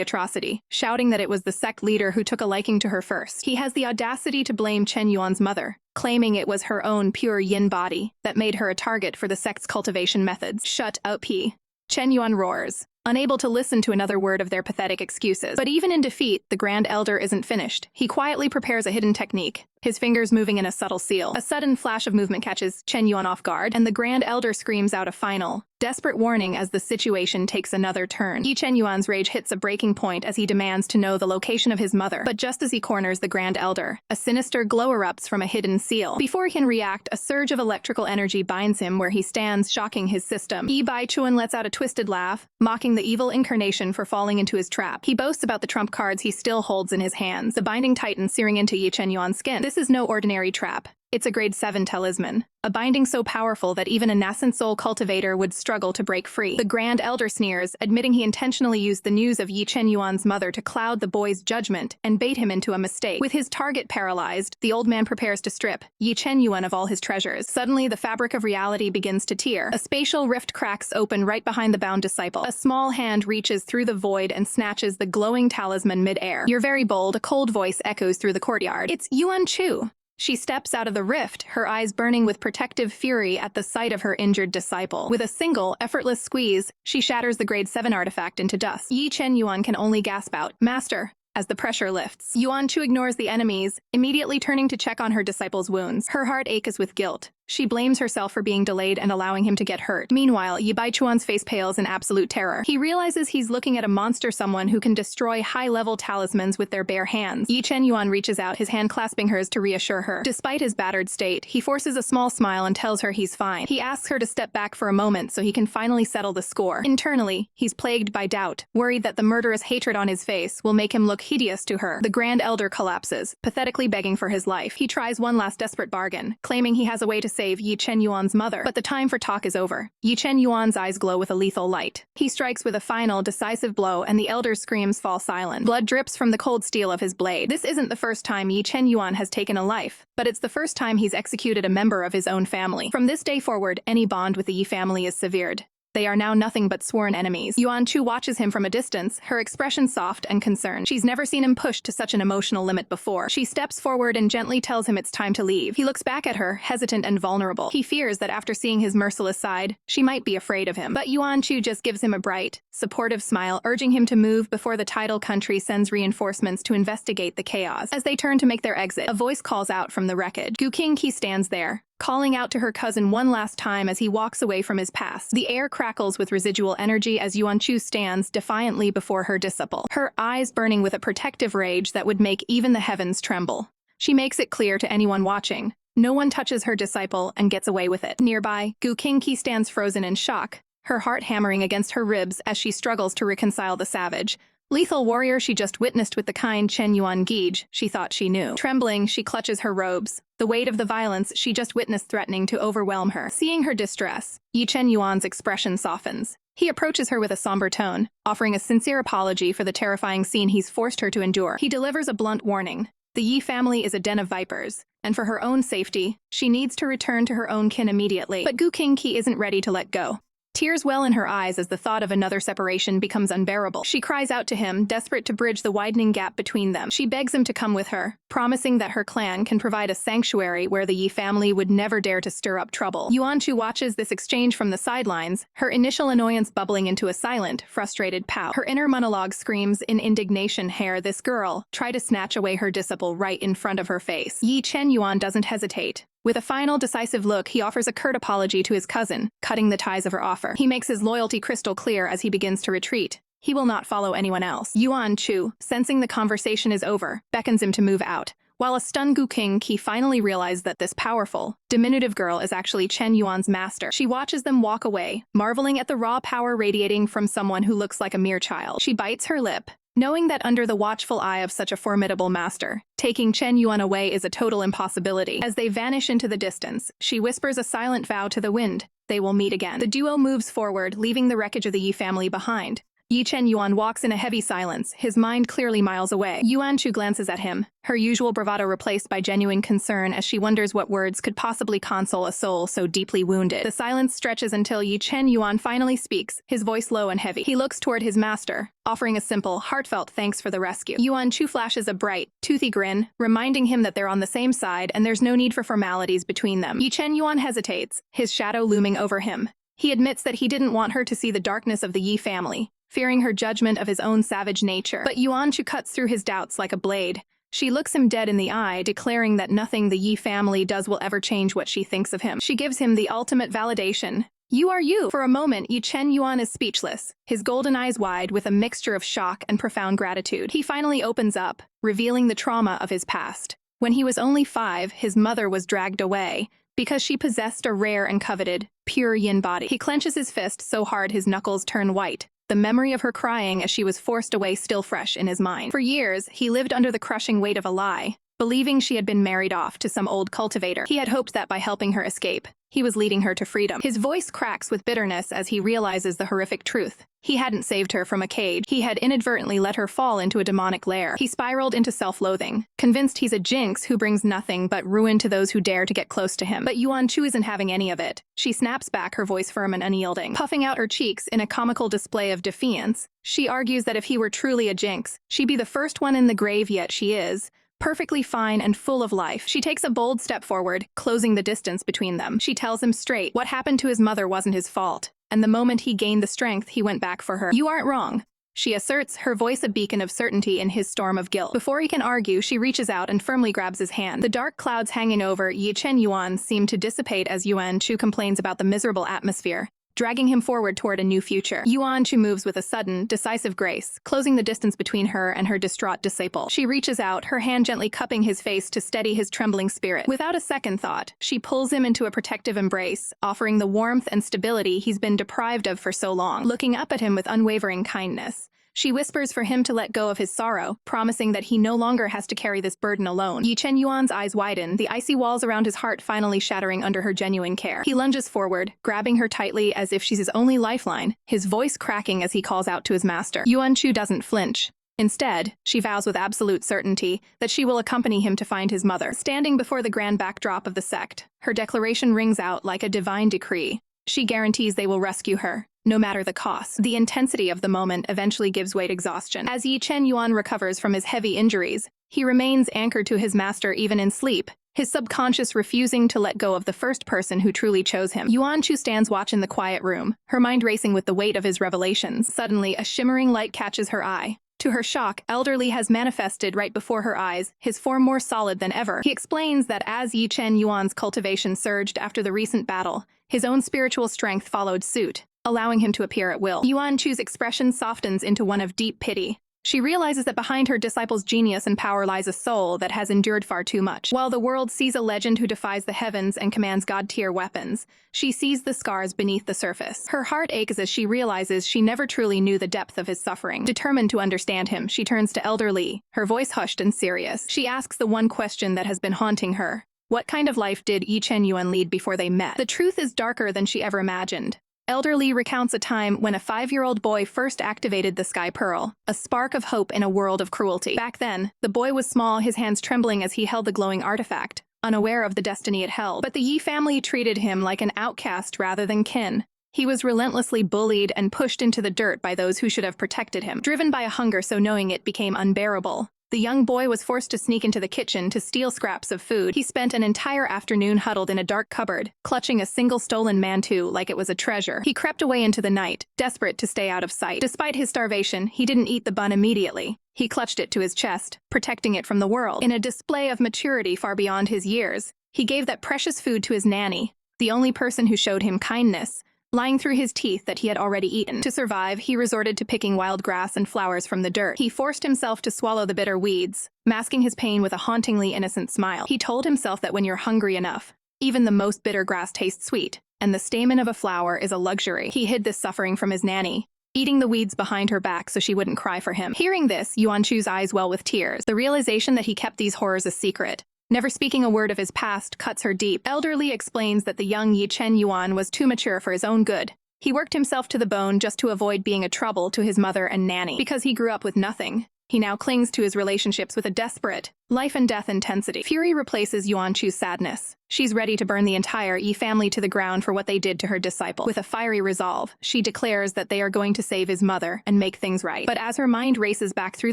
atrocity, shouting that it was the sect leader who took a liking to her first. He has the audacity to blame Chen Yuan's mother, claiming it was her own pure yin body that made her a target for the sect's cultivation methods. Shut up, he. Chen Yuan roars, unable to listen to another word of their pathetic excuses. But even in defeat, the Grand Elder isn't finished. He quietly prepares a hidden technique, his fingers moving in a subtle seal. A sudden flash of movement catches Chen Yuan off guard, and the Grand Elder screams out a final, desperate warning as the situation takes another turn. Ye Chen Yuan's rage hits a breaking point as he demands to know the location of his mother. But just as he corners the Grand Elder, a sinister glow erupts from a hidden seal. Before he can react, a surge of electrical energy binds him where he stands, shocking his system. Ye Chuan lets out a twisted laugh, mocking the evil incarnation for falling into his trap. He boasts about the trump cards he still holds in his hands, the binding titan searing into Ye Chen Yuan's skin. This is no ordinary trap. It's a grade 7 talisman, a binding so powerful that even a nascent soul cultivator would struggle to break free. The Grand Elder sneers, admitting he intentionally used the news of Ye Chen Yuan's mother to cloud the boy's judgment and bait him into a mistake. With his target paralyzed, the old man prepares to strip Ye Chen Yuan of all his treasures. Suddenly, the fabric of reality begins to tear. A spatial rift cracks open right behind the bound disciple. A small hand reaches through the void and snatches the glowing talisman mid-air. "You're very bold," a cold voice echoes through the courtyard. "It's Yuan Chu." She steps out of the rift, her eyes burning with protective fury at the sight of her injured disciple. With a single, effortless squeeze, she shatters the grade 7 artifact into dust. Ye Chen Yuan can only gasp out, "Master," as the pressure lifts. Yuan Chu ignores the enemies, immediately turning to check on her disciple's wounds. Her heart aches with guilt. She blames herself for being delayed and allowing him to get hurt. Meanwhile, Ye Chuan's face pales in absolute terror. He realizes he's looking at a monster, someone who can destroy high-level talismans with their bare hands. Ye Chen Yuan reaches out, his hand clasping hers to reassure her. Despite his battered state, he forces a small smile and tells her he's fine. He asks her to step back for a moment so he can finally settle the score. Internally, he's plagued by doubt, worried that the murderous hatred on his face will make him look hideous to her. The Grand Elder collapses, pathetically begging for his life. He tries one last desperate bargain, claiming he has a way to save Ye Chen Yuan's mother. But the time for talk is over. Ye Chen Yuan's eyes glow with a lethal light. He strikes with a final, decisive blow, and the Elder's screams fall silent. Blood drips from the cold steel of his blade. This isn't the first time Ye Chen Yuan has taken a life, but it's the first time he's executed a member of his own family. From this day forward, any bond with the Ye family is severed. They are now nothing but sworn enemies. Yuan Chu watches him from a distance, her expression soft and concerned. She's never seen him pushed to such an emotional limit before. She steps forward and gently tells him it's time to leave. He looks back at her, hesitant and vulnerable. He fears that after seeing his merciless side, she might be afraid of him. But Yuan Chu just gives him a bright, supportive smile, urging him to move before the tidal country sends reinforcements to investigate the chaos. As they turn to make their exit, a voice calls out from the wreckage. Gu Qingqi stands there, calling out to her cousin one last time as he walks away from his past. The air crackles with residual energy as Yuan Chu stands defiantly before her disciple, her eyes burning with a protective rage that would make even the heavens tremble. She makes it clear to anyone watching, no one touches her disciple and gets away with it. Nearby, Gu Qingqi stands frozen in shock, her heart hammering against her ribs as she struggles to reconcile the savage, lethal warrior she just witnessed with the kind Chen Yuan Gige she thought she knew. Trembling, she clutches her robes, the weight of the violence she just witnessed threatening to overwhelm her. Seeing her distress, Ye Chen Yuan's expression softens. He approaches her with a somber tone, offering a sincere apology for the terrifying scene he's forced her to endure. He delivers a blunt warning. The Ye family is a den of vipers, and for her own safety, she needs to return to her own kin immediately. But Gu Qingqi isn't ready to let go. Tears well in her eyes as the thought of another separation becomes unbearable. She cries out to him, desperate to bridge the widening gap between them. She begs him to come with her, promising that her clan can provide a sanctuary where the Ye family would never dare to stir up trouble. Yuan Chu watches this exchange from the sidelines, her initial annoyance bubbling into a silent, frustrated pout. Her inner monologue screams in indignation, "Hair, this girl, try to snatch away her disciple right in front of her face." Ye Chen Yuan doesn't hesitate. With a final, decisive look, he offers a curt apology to his cousin, cutting the ties of her offer. He makes his loyalty crystal clear as he begins to retreat. He will not follow anyone else. Yuan Chu, sensing the conversation is over, beckons him to move out. While a stunned Gu Qingqi finally realizes that this powerful, diminutive girl is actually Chen Yuan's master. She watches them walk away, marveling at the raw power radiating from someone who looks like a mere child. She bites her lip, knowing that under the watchful eye of such a formidable master, taking Chen Yuan away is a total impossibility. As they vanish into the distance, she whispers a silent vow to the wind. They will meet again. The duo moves forward, leaving the wreckage of the Ye family behind. Ye Chen Yuan walks in a heavy silence, his mind clearly miles away. Yuan Chu glances at him, her usual bravado replaced by genuine concern as she wonders what words could possibly console a soul so deeply wounded. The silence stretches until Ye Chen Yuan finally speaks, his voice low and heavy. He looks toward his master, offering a simple, heartfelt thanks for the rescue. Yuan Chu flashes a bright, toothy grin, reminding him that they're on the same side and there's no need for formalities between them. Ye Chen Yuan hesitates, his shadow looming over him. He admits that he didn't want her to see the darkness of the Ye family, fearing her judgment of his own savage nature. But Yuan Chu cuts through his doubts like a blade. She looks him dead in the eye, declaring that nothing the Ye family does will ever change what she thinks of him. She gives him the ultimate validation. You are you. For a moment, Ye Chen Yuan is speechless, his golden eyes wide with a mixture of shock and profound gratitude. He finally opens up, revealing the trauma of his past. When he was only 5, his mother was dragged away because she possessed a rare and coveted, pure yin body. He clenches his fist so hard his knuckles turn white, the memory of her crying as she was forced away still fresh in his mind. For years, he lived under the crushing weight of a lie, believing she had been married off to some old cultivator. He had hoped that by helping her escape, he was leading her to freedom. His voice cracks with bitterness as he realizes the horrific truth. He hadn't saved her from a cage. He had inadvertently let her fall into a demonic lair. He spiraled into self-loathing, convinced he's a jinx who brings nothing but ruin to those who dare to get close to him. But Yuan Chu isn't having any of it. She snaps back, her voice firm and unyielding. Puffing out her cheeks in a comical display of defiance, she argues that if he were truly a jinx, she'd be the first one in the grave, yet she is perfectly fine and full of life. She takes a bold step forward, closing the distance between them. She tells him straight what happened to his mother wasn't his fault, and the moment he gained the strength, he went back for her. You aren't wrong, she asserts, her voice a beacon of certainty in his storm of guilt. Before he can argue, she reaches out and firmly grabs his hand. The dark clouds hanging over Ye Chen Yuan seem to dissipate as Yuan Chu complains about the miserable atmosphere, dragging him forward toward a new future. Yuan Chu moves with a sudden, decisive grace, closing the distance between her and her distraught disciple. She reaches out, her hand gently cupping his face to steady his trembling spirit. Without a second thought, she pulls him into a protective embrace, offering the warmth and stability he's been deprived of for so long. Looking up at him with unwavering kindness, she whispers for him to let go of his sorrow, promising that he no longer has to carry this burden alone. Ye Chen Yuan's eyes widen, the icy walls around his heart finally shattering under her genuine care. He lunges forward, grabbing her tightly as if she's his only lifeline, his voice cracking as he calls out to his master. Yuan Chu doesn't flinch. Instead, she vows with absolute certainty that she will accompany him to find his mother. Standing before the grand backdrop of the sect, her declaration rings out like a divine decree. She guarantees they will rescue her, no matter the cost. The intensity of the moment eventually gives way to exhaustion. As Ye Chen Yuan recovers from his heavy injuries, he remains anchored to his master even in sleep, his subconscious refusing to let go of the first person who truly chose him. Yuan Chu stands watch in the quiet room, her mind racing with the weight of his revelations. Suddenly, a shimmering light catches her eye. To her shock, Elderly has manifested right before her eyes, his form more solid than ever. He explains that as Ye Chen Yuan's cultivation surged after the recent battle, his own spiritual strength followed suit, allowing him to appear at will. Yuan Chu's expression softens into one of deep pity. She realizes that behind her disciple's genius and power lies a soul that has endured far too much. While the world sees a legend who defies the heavens and commands god-tier weapons, she sees the scars beneath the surface. Her heart aches as she realizes she never truly knew the depth of his suffering. Determined to understand him, she turns to Elderly, her voice hushed and serious. She asks the one question that has been haunting her. What kind of life did Ye Chen Yuan lead before they met? The truth is darker than she ever imagined. Elderly recounts a time when a 5-year-old boy first activated the Sky Pearl, a spark of hope in a world of cruelty. Back then, the boy was small, his hands trembling as he held the glowing artifact, unaware of the destiny it held. But the Ye family treated him like an outcast rather than kin. He was relentlessly bullied and pushed into the dirt by those who should have protected him. Driven by a hunger so knowing it became unbearable, the young boy was forced to sneak into the kitchen to steal scraps of food. He spent an entire afternoon huddled in a dark cupboard, clutching a single stolen mantou like it was a treasure. He crept away into the night, desperate to stay out of sight. Despite his starvation, he didn't eat the bun immediately. He clutched it to his chest, protecting it from the world. In a display of maturity far beyond his years, he gave that precious food to his nanny, the only person who showed him kindness, lying through his teeth that he had already eaten. To survive, he resorted to picking wild grass and flowers from the dirt. He forced himself to swallow the bitter weeds, masking his pain with a hauntingly innocent smile. He told himself that when you're hungry enough, even the most bitter grass tastes sweet, and the stamen of a flower is a luxury. He hid this suffering from his nanny, eating the weeds behind her back so she wouldn't cry for him. Hearing this, Yuan Chu's eyes well with tears. The realization that he kept these horrors a secret, never speaking a word of his past, cuts her deep. Elderly explains that the young Ye Chen Yuan was too mature for his own good. He worked himself to the bone just to avoid being a trouble to his mother and nanny. Because he grew up with nothing, he now clings to his relationships with a desperate, life-and-death intensity. Fury replaces Yuan Chu's sadness. She's ready to burn the entire Yi family to the ground for what they did to her disciple. With a fiery resolve, she declares that they are going to save his mother and make things right. But as her mind races back through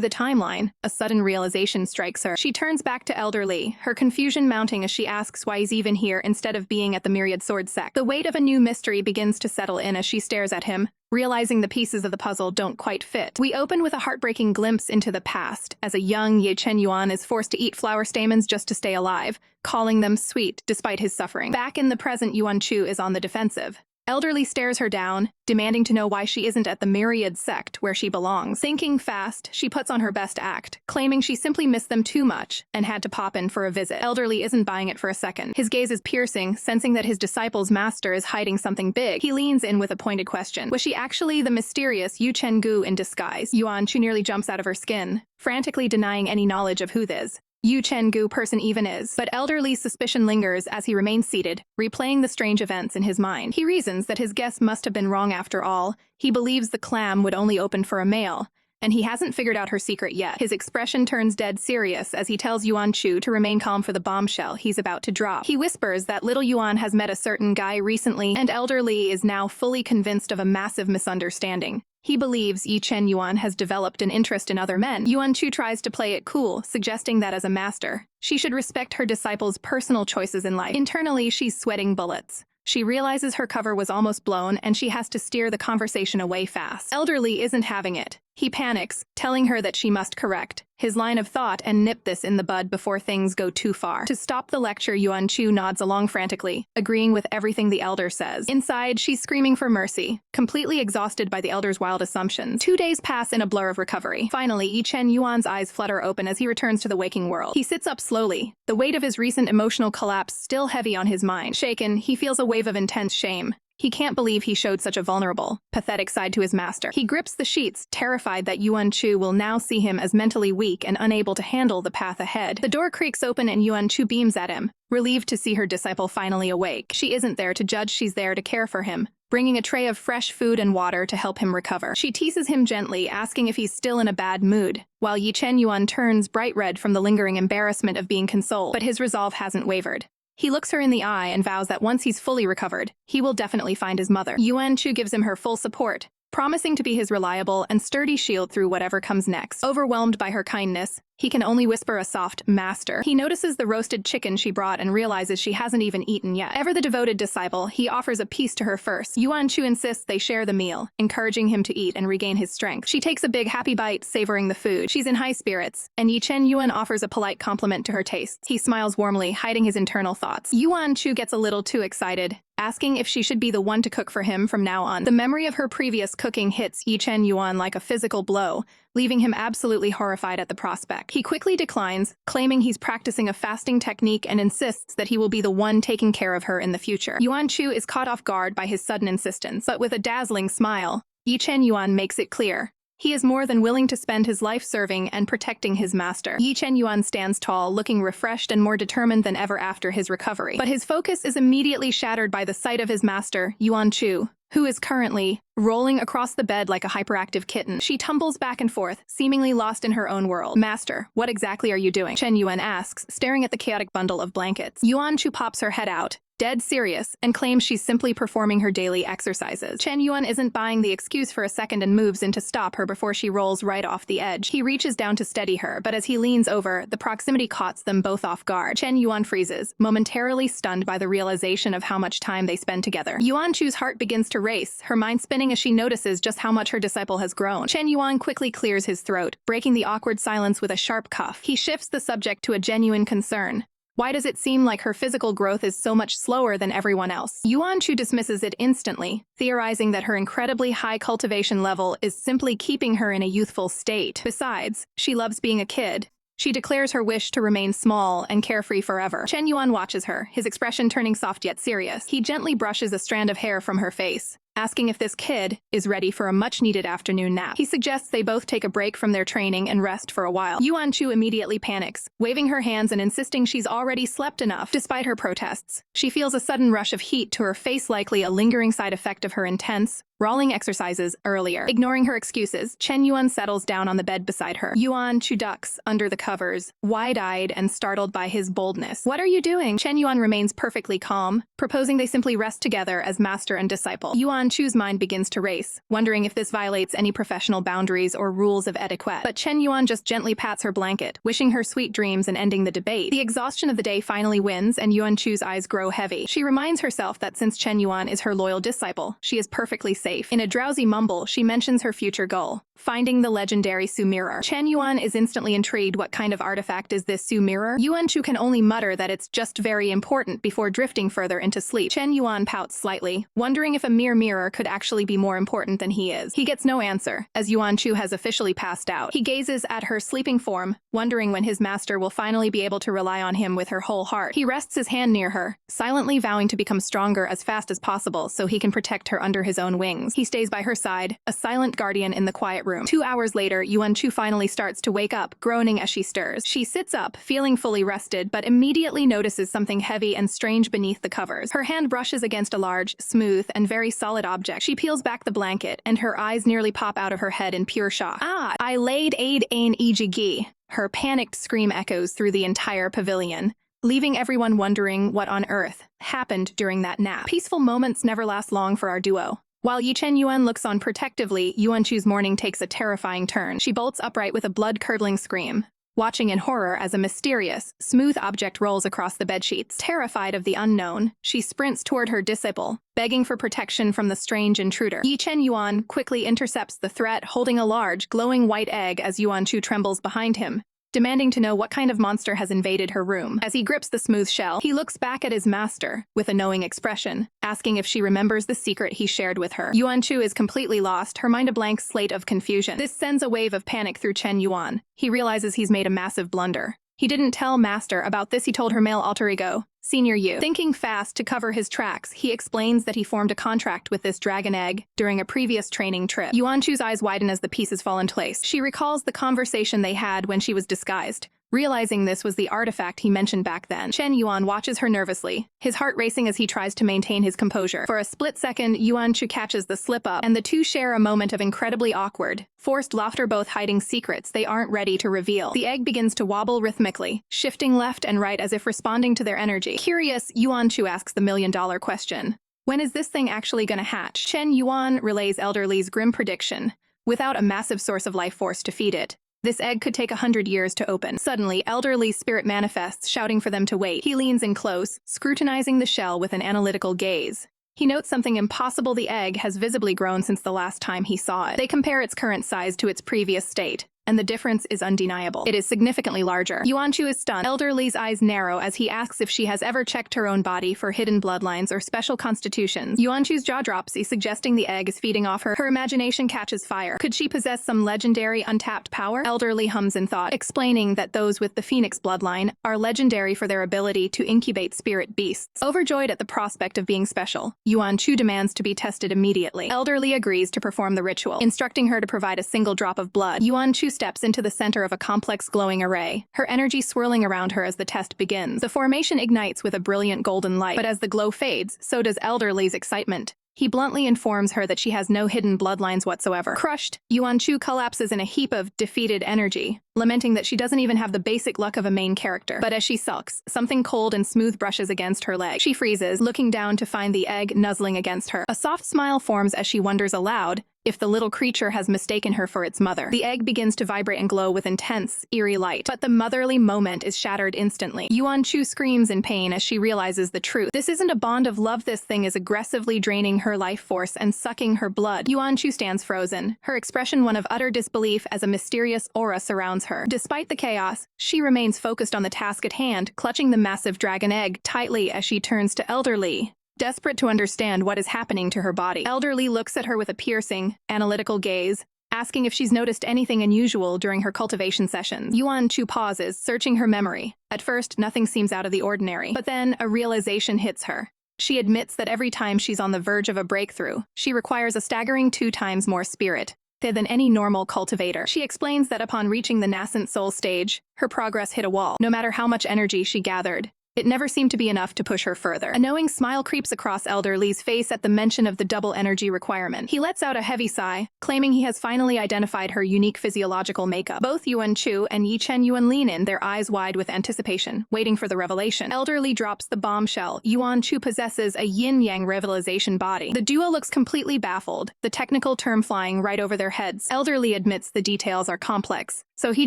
the timeline, a sudden realization strikes her. She turns back to Elder Li, her confusion mounting as she asks why he's even here instead of being at the Myriad Sword Sect. The weight of a new mystery begins to settle in as she stares at him, realizing the pieces of the puzzle don't quite fit. We open with a heartbreaking glimpse into the past, as a young Ye Chen Yuan is forced to eat flower stamens just to stay alive, calling them sweet despite his suffering. Back in the present, Yuan Chu is on the defensive. Elderly stares her down, demanding to know why she isn't at the Myriad sect where she belongs. Thinking fast, she puts on her best act, claiming she simply missed them too much and had to pop in for a visit. Elderly isn't buying it for a second. His gaze is piercing, sensing that his disciple's master is hiding something big. He leans in with a pointed question. Was she actually the mysterious Yu Chen Gu in disguise? Yuan Chu nearly jumps out of her skin, frantically denying any knowledge of who this Yu Chen Gu person even is. But Elderly's suspicion lingers as he remains seated, replaying the strange events in his mind. He reasons that his guess must have been wrong after all. He believes the clam would only open for a male, and he hasn't figured out her secret yet. His expression turns dead serious as he tells Yuan Chu to remain calm for the bombshell he's about to drop. He whispers that Little Yuan has met a certain guy recently, and Elder Li is now fully convinced of a massive misunderstanding. He believes Ye Chen Yuan has developed an interest in other men. Yuan Chu tries to play it cool, suggesting that as a master, she should respect her disciple's personal choices in life. Internally, she's sweating bullets. She realizes her cover was almost blown and she has to steer the conversation away fast. Elderly isn't having it. He panics, telling her that she must correct his line of thought and nip this in the bud before things go too far. To stop the lecture, Yuan Chu nods along frantically, agreeing with everything the elder says. Inside, she's screaming for mercy, completely exhausted by the elder's wild assumptions. 2 days pass in a blur of recovery. Finally, Ye Chen Yuan's eyes flutter open as he returns to the waking world. He sits up slowly, the weight of his recent emotional collapse still heavy on his mind. Shaken, he feels a wave of intense shame. He can't believe he showed such a vulnerable, pathetic side to his master. He grips the sheets, terrified that Yuan Chu will now see him as mentally weak and unable to handle the path ahead. The door creaks open and Yuan Chu beams at him, relieved to see her disciple finally awake. She isn't there to judge, she's there to care for him, bringing a tray of fresh food and water to help him recover. She teases him gently, asking if he's still in a bad mood, while Ye Chen Yuan turns bright red from the lingering embarrassment of being consoled. But his resolve hasn't wavered. He looks her in the eye and vows that once he's fully recovered, he will definitely find his mother. Yuan Chu gives him her full support, promising to be his reliable and sturdy shield through whatever comes next. Overwhelmed by her kindness, he can only whisper a soft, "Master." He notices the roasted chicken she brought and realizes she hasn't even eaten yet. Ever the devoted disciple, he offers a piece to her first. Yuan Chu insists they share the meal, encouraging him to eat and regain his strength. She takes a big happy bite, savoring the food. She's in high spirits, and Ye Chen Yuan offers a polite compliment to her tastes. He smiles warmly, hiding his internal thoughts. Yuan Chu gets a little too excited, asking if she should be the one to cook for him from now on. The memory of her previous cooking hits Ye Chen Yuan like a physical blow, leaving him absolutely horrified at the prospect. He quickly declines, claiming he's practicing a fasting technique and insists that he will be the one taking care of her in the future. Yuan Chu is caught off guard by his sudden insistence, but with a dazzling smile, Ye Chen Yuan makes it clear he is more than willing to spend his life serving and protecting his master. Ye Chen Yuan stands tall, looking refreshed and more determined than ever after his recovery. But his focus is immediately shattered by the sight of his master, Yuan Chu, who is currently rolling across the bed like a hyperactive kitten. She tumbles back and forth, seemingly lost in her own world. "Master, what exactly are you doing?" Chen Yuan asks, staring at the chaotic bundle of blankets. Yuan Chu pops her head out, dead serious, and claims she's simply performing her daily exercises. Chen Yuan isn't buying the excuse for a second and moves in to stop her before she rolls right off the edge. He reaches down to steady her, but as he leans over, the proximity caught them both off guard. Chen Yuan freezes, momentarily stunned by the realization of how much time they spend together. Yuan Chu's heart begins to race, her mind spinning as she notices just how much her disciple has grown. Chen Yuan quickly clears his throat, breaking the awkward silence with a sharp cuff. He shifts the subject to a genuine concern. Why does it seem like her physical growth is so much slower than everyone else? Yuan Chu dismisses it instantly, theorizing that her incredibly high cultivation level is simply keeping her in a youthful state. Besides, she loves being a kid. She declares her wish to remain small and carefree forever. Chen Yuan watches her, his expression turning soft yet serious. He gently brushes a strand of hair from her face, asking if this kid is ready for a much-needed afternoon nap. He suggests they both take a break from their training and rest for a while. Yuan Chu immediately panics, waving her hands and insisting she's already slept enough. Despite her protests, she feels a sudden rush of heat to her face, likely a lingering side effect of her intense, crawling exercises earlier. Ignoring her excuses, Chen Yuan settles down on the bed beside her. Yuan Chu ducks under the covers, wide-eyed and startled by his boldness. "What are you doing?" Chen Yuan remains perfectly calm, proposing they simply rest together as master and disciple. Yuan Chu's mind begins to race, wondering if this violates any professional boundaries or rules of etiquette. But Chen Yuan just gently pats her blanket, wishing her sweet dreams and ending the debate. The exhaustion of the day finally wins, and Yuan Chu's eyes grow heavy. She reminds herself that since Chen Yuan is her loyal disciple, she is perfectly safe. In a drowsy mumble, she mentions her future goal, finding the legendary Su mirror. Chen Yuan is instantly intrigued. What kind of artifact is this Su mirror? Yuan Chu can only mutter that it's just very important before drifting further into sleep. Chen Yuan pouts slightly, wondering if a mere mirror could actually be more important than he is. He gets no answer, as Yuan Chu has officially passed out. He gazes at her sleeping form, wondering when his master will finally be able to rely on him with her whole heart. He rests his hand near her, silently vowing to become stronger as fast as possible so he can protect her under his own wings. He stays by her side, a silent guardian in the quiet room. 2 hours later, Yuan Chu finally starts to wake up, groaning as she stirs. She sits up, feeling fully rested, but immediately notices something heavy and strange beneath the covers. Her hand brushes against a large, smooth, and very solid object. She peels back the blanket, and her eyes nearly pop out of her head in pure shock. "Ah, I laid aid ein ejigi." Her panicked scream echoes through the entire pavilion, leaving everyone wondering what on earth happened during that nap. Peaceful moments never last long for our duo. While Ye Chen Yuan looks on protectively, Yuan Chu's morning takes a terrifying turn. She bolts upright with a blood-curdling scream, watching in horror as a mysterious, smooth object rolls across the bedsheets. Terrified of the unknown, she sprints toward her disciple, begging for protection from the strange intruder. Ye Chen Yuan quickly intercepts the threat, holding a large, glowing white egg as Yuan Chu trembles behind him, demanding to know what kind of monster has invaded her room. As he grips the smooth shell, he looks back at his master with a knowing expression, asking if she remembers the secret he shared with her. Yuan Chu is completely lost, her mind a blank slate of confusion. This sends a wave of panic through Chen Yuan. He realizes he's made a massive blunder. He didn't tell Master about this. He told her male alter ego, Senior Yu. Thinking fast to cover his tracks, he explains that he formed a contract with this dragon egg during a previous training trip. Yuan Chu's eyes widen as the pieces fall into place. She recalls the conversation they had when she was disguised, realizing this was the artifact he mentioned back then. Chen Yuan watches her nervously, his heart racing as he tries to maintain his composure. For a split second, Yuan Chu catches the slip-up, and the two share a moment of incredibly awkward, forced laughter, both hiding secrets they aren't ready to reveal. The egg begins to wobble rhythmically, shifting left and right as if responding to their energy. Curious, Yuan Chu asks the million-dollar question. When is this thing actually gonna hatch? Chen Yuan relays Elder Li's grim prediction. Without a massive source of life force to feed it, this egg could take 100 years to open. Suddenly, Elder Li's spirit manifests, shouting for them to wait. He leans in close, scrutinizing the shell with an analytical gaze. He notes something impossible: the egg has visibly grown since the last time he saw it. They compare its current size to its previous state, and the difference is undeniable. It is significantly larger. Yuan Chu is stunned. Elder Li's eyes narrow as he asks if she has ever checked her own body for hidden bloodlines or special constitutions. Yuan Chu's jaw drops, suggesting the egg is feeding off her. Her imagination catches fire. Could she possess some legendary untapped power? Elder Li hums in thought, explaining that those with the Phoenix bloodline are legendary for their ability to incubate spirit beasts. Overjoyed at the prospect of being special, Yuan Chu demands to be tested immediately. Elder Li agrees to perform the ritual, instructing her to provide a single drop of blood. Yuan Chu steps into the center of a complex glowing array, her energy swirling around her as the test begins. The formation ignites with a brilliant golden light, but as the glow fades, so does Elder Li's excitement. He bluntly informs her that she has no hidden bloodlines whatsoever. Crushed, Yuan Chu collapses in a heap of defeated energy, lamenting that she doesn't even have the basic luck of a main character. But as she sulks, something cold and smooth brushes against her leg. She freezes, looking down to find the egg nuzzling against her. A soft smile forms as she wonders aloud if the little creature has mistaken her for its mother. The egg begins to vibrate and glow with intense, eerie light, but the motherly moment is shattered instantly. Yuan Chu screams in pain as she realizes the truth. This isn't a bond of love. This thing is aggressively draining her life force and sucking her blood. Yuan Chu stands frozen, her expression one of utter disbelief as a mysterious aura surrounds her. Despite the chaos, she remains focused on the task at hand, clutching the massive dragon egg tightly as she turns to Elder Li, desperate to understand what is happening to her body. Elder Li looks at her with a piercing, analytical gaze, asking if she's noticed anything unusual during her cultivation sessions. Yuan Chu pauses, searching her memory. At first, nothing seems out of the ordinary, but then a realization hits her. She admits that every time she's on the verge of a breakthrough, she requires a staggering 2 times more spirit than any normal cultivator. She explains that upon reaching the nascent soul stage, her progress hit a wall. No matter how much energy she gathered, it never seemed to be enough to push her further. A knowing smile creeps across Elder Li's face at the mention of the double energy requirement. He lets out a heavy sigh, claiming he has finally identified her unique physiological makeup. Both Yuan Chu and Ye Chen Yuan lean in, their eyes wide with anticipation, waiting for the revelation. Elder Li drops the bombshell. Yuan Chu possesses a yin-yang revitalization body. The duo looks completely baffled, the technical term flying right over their heads. Elder Li admits the details are complex, so he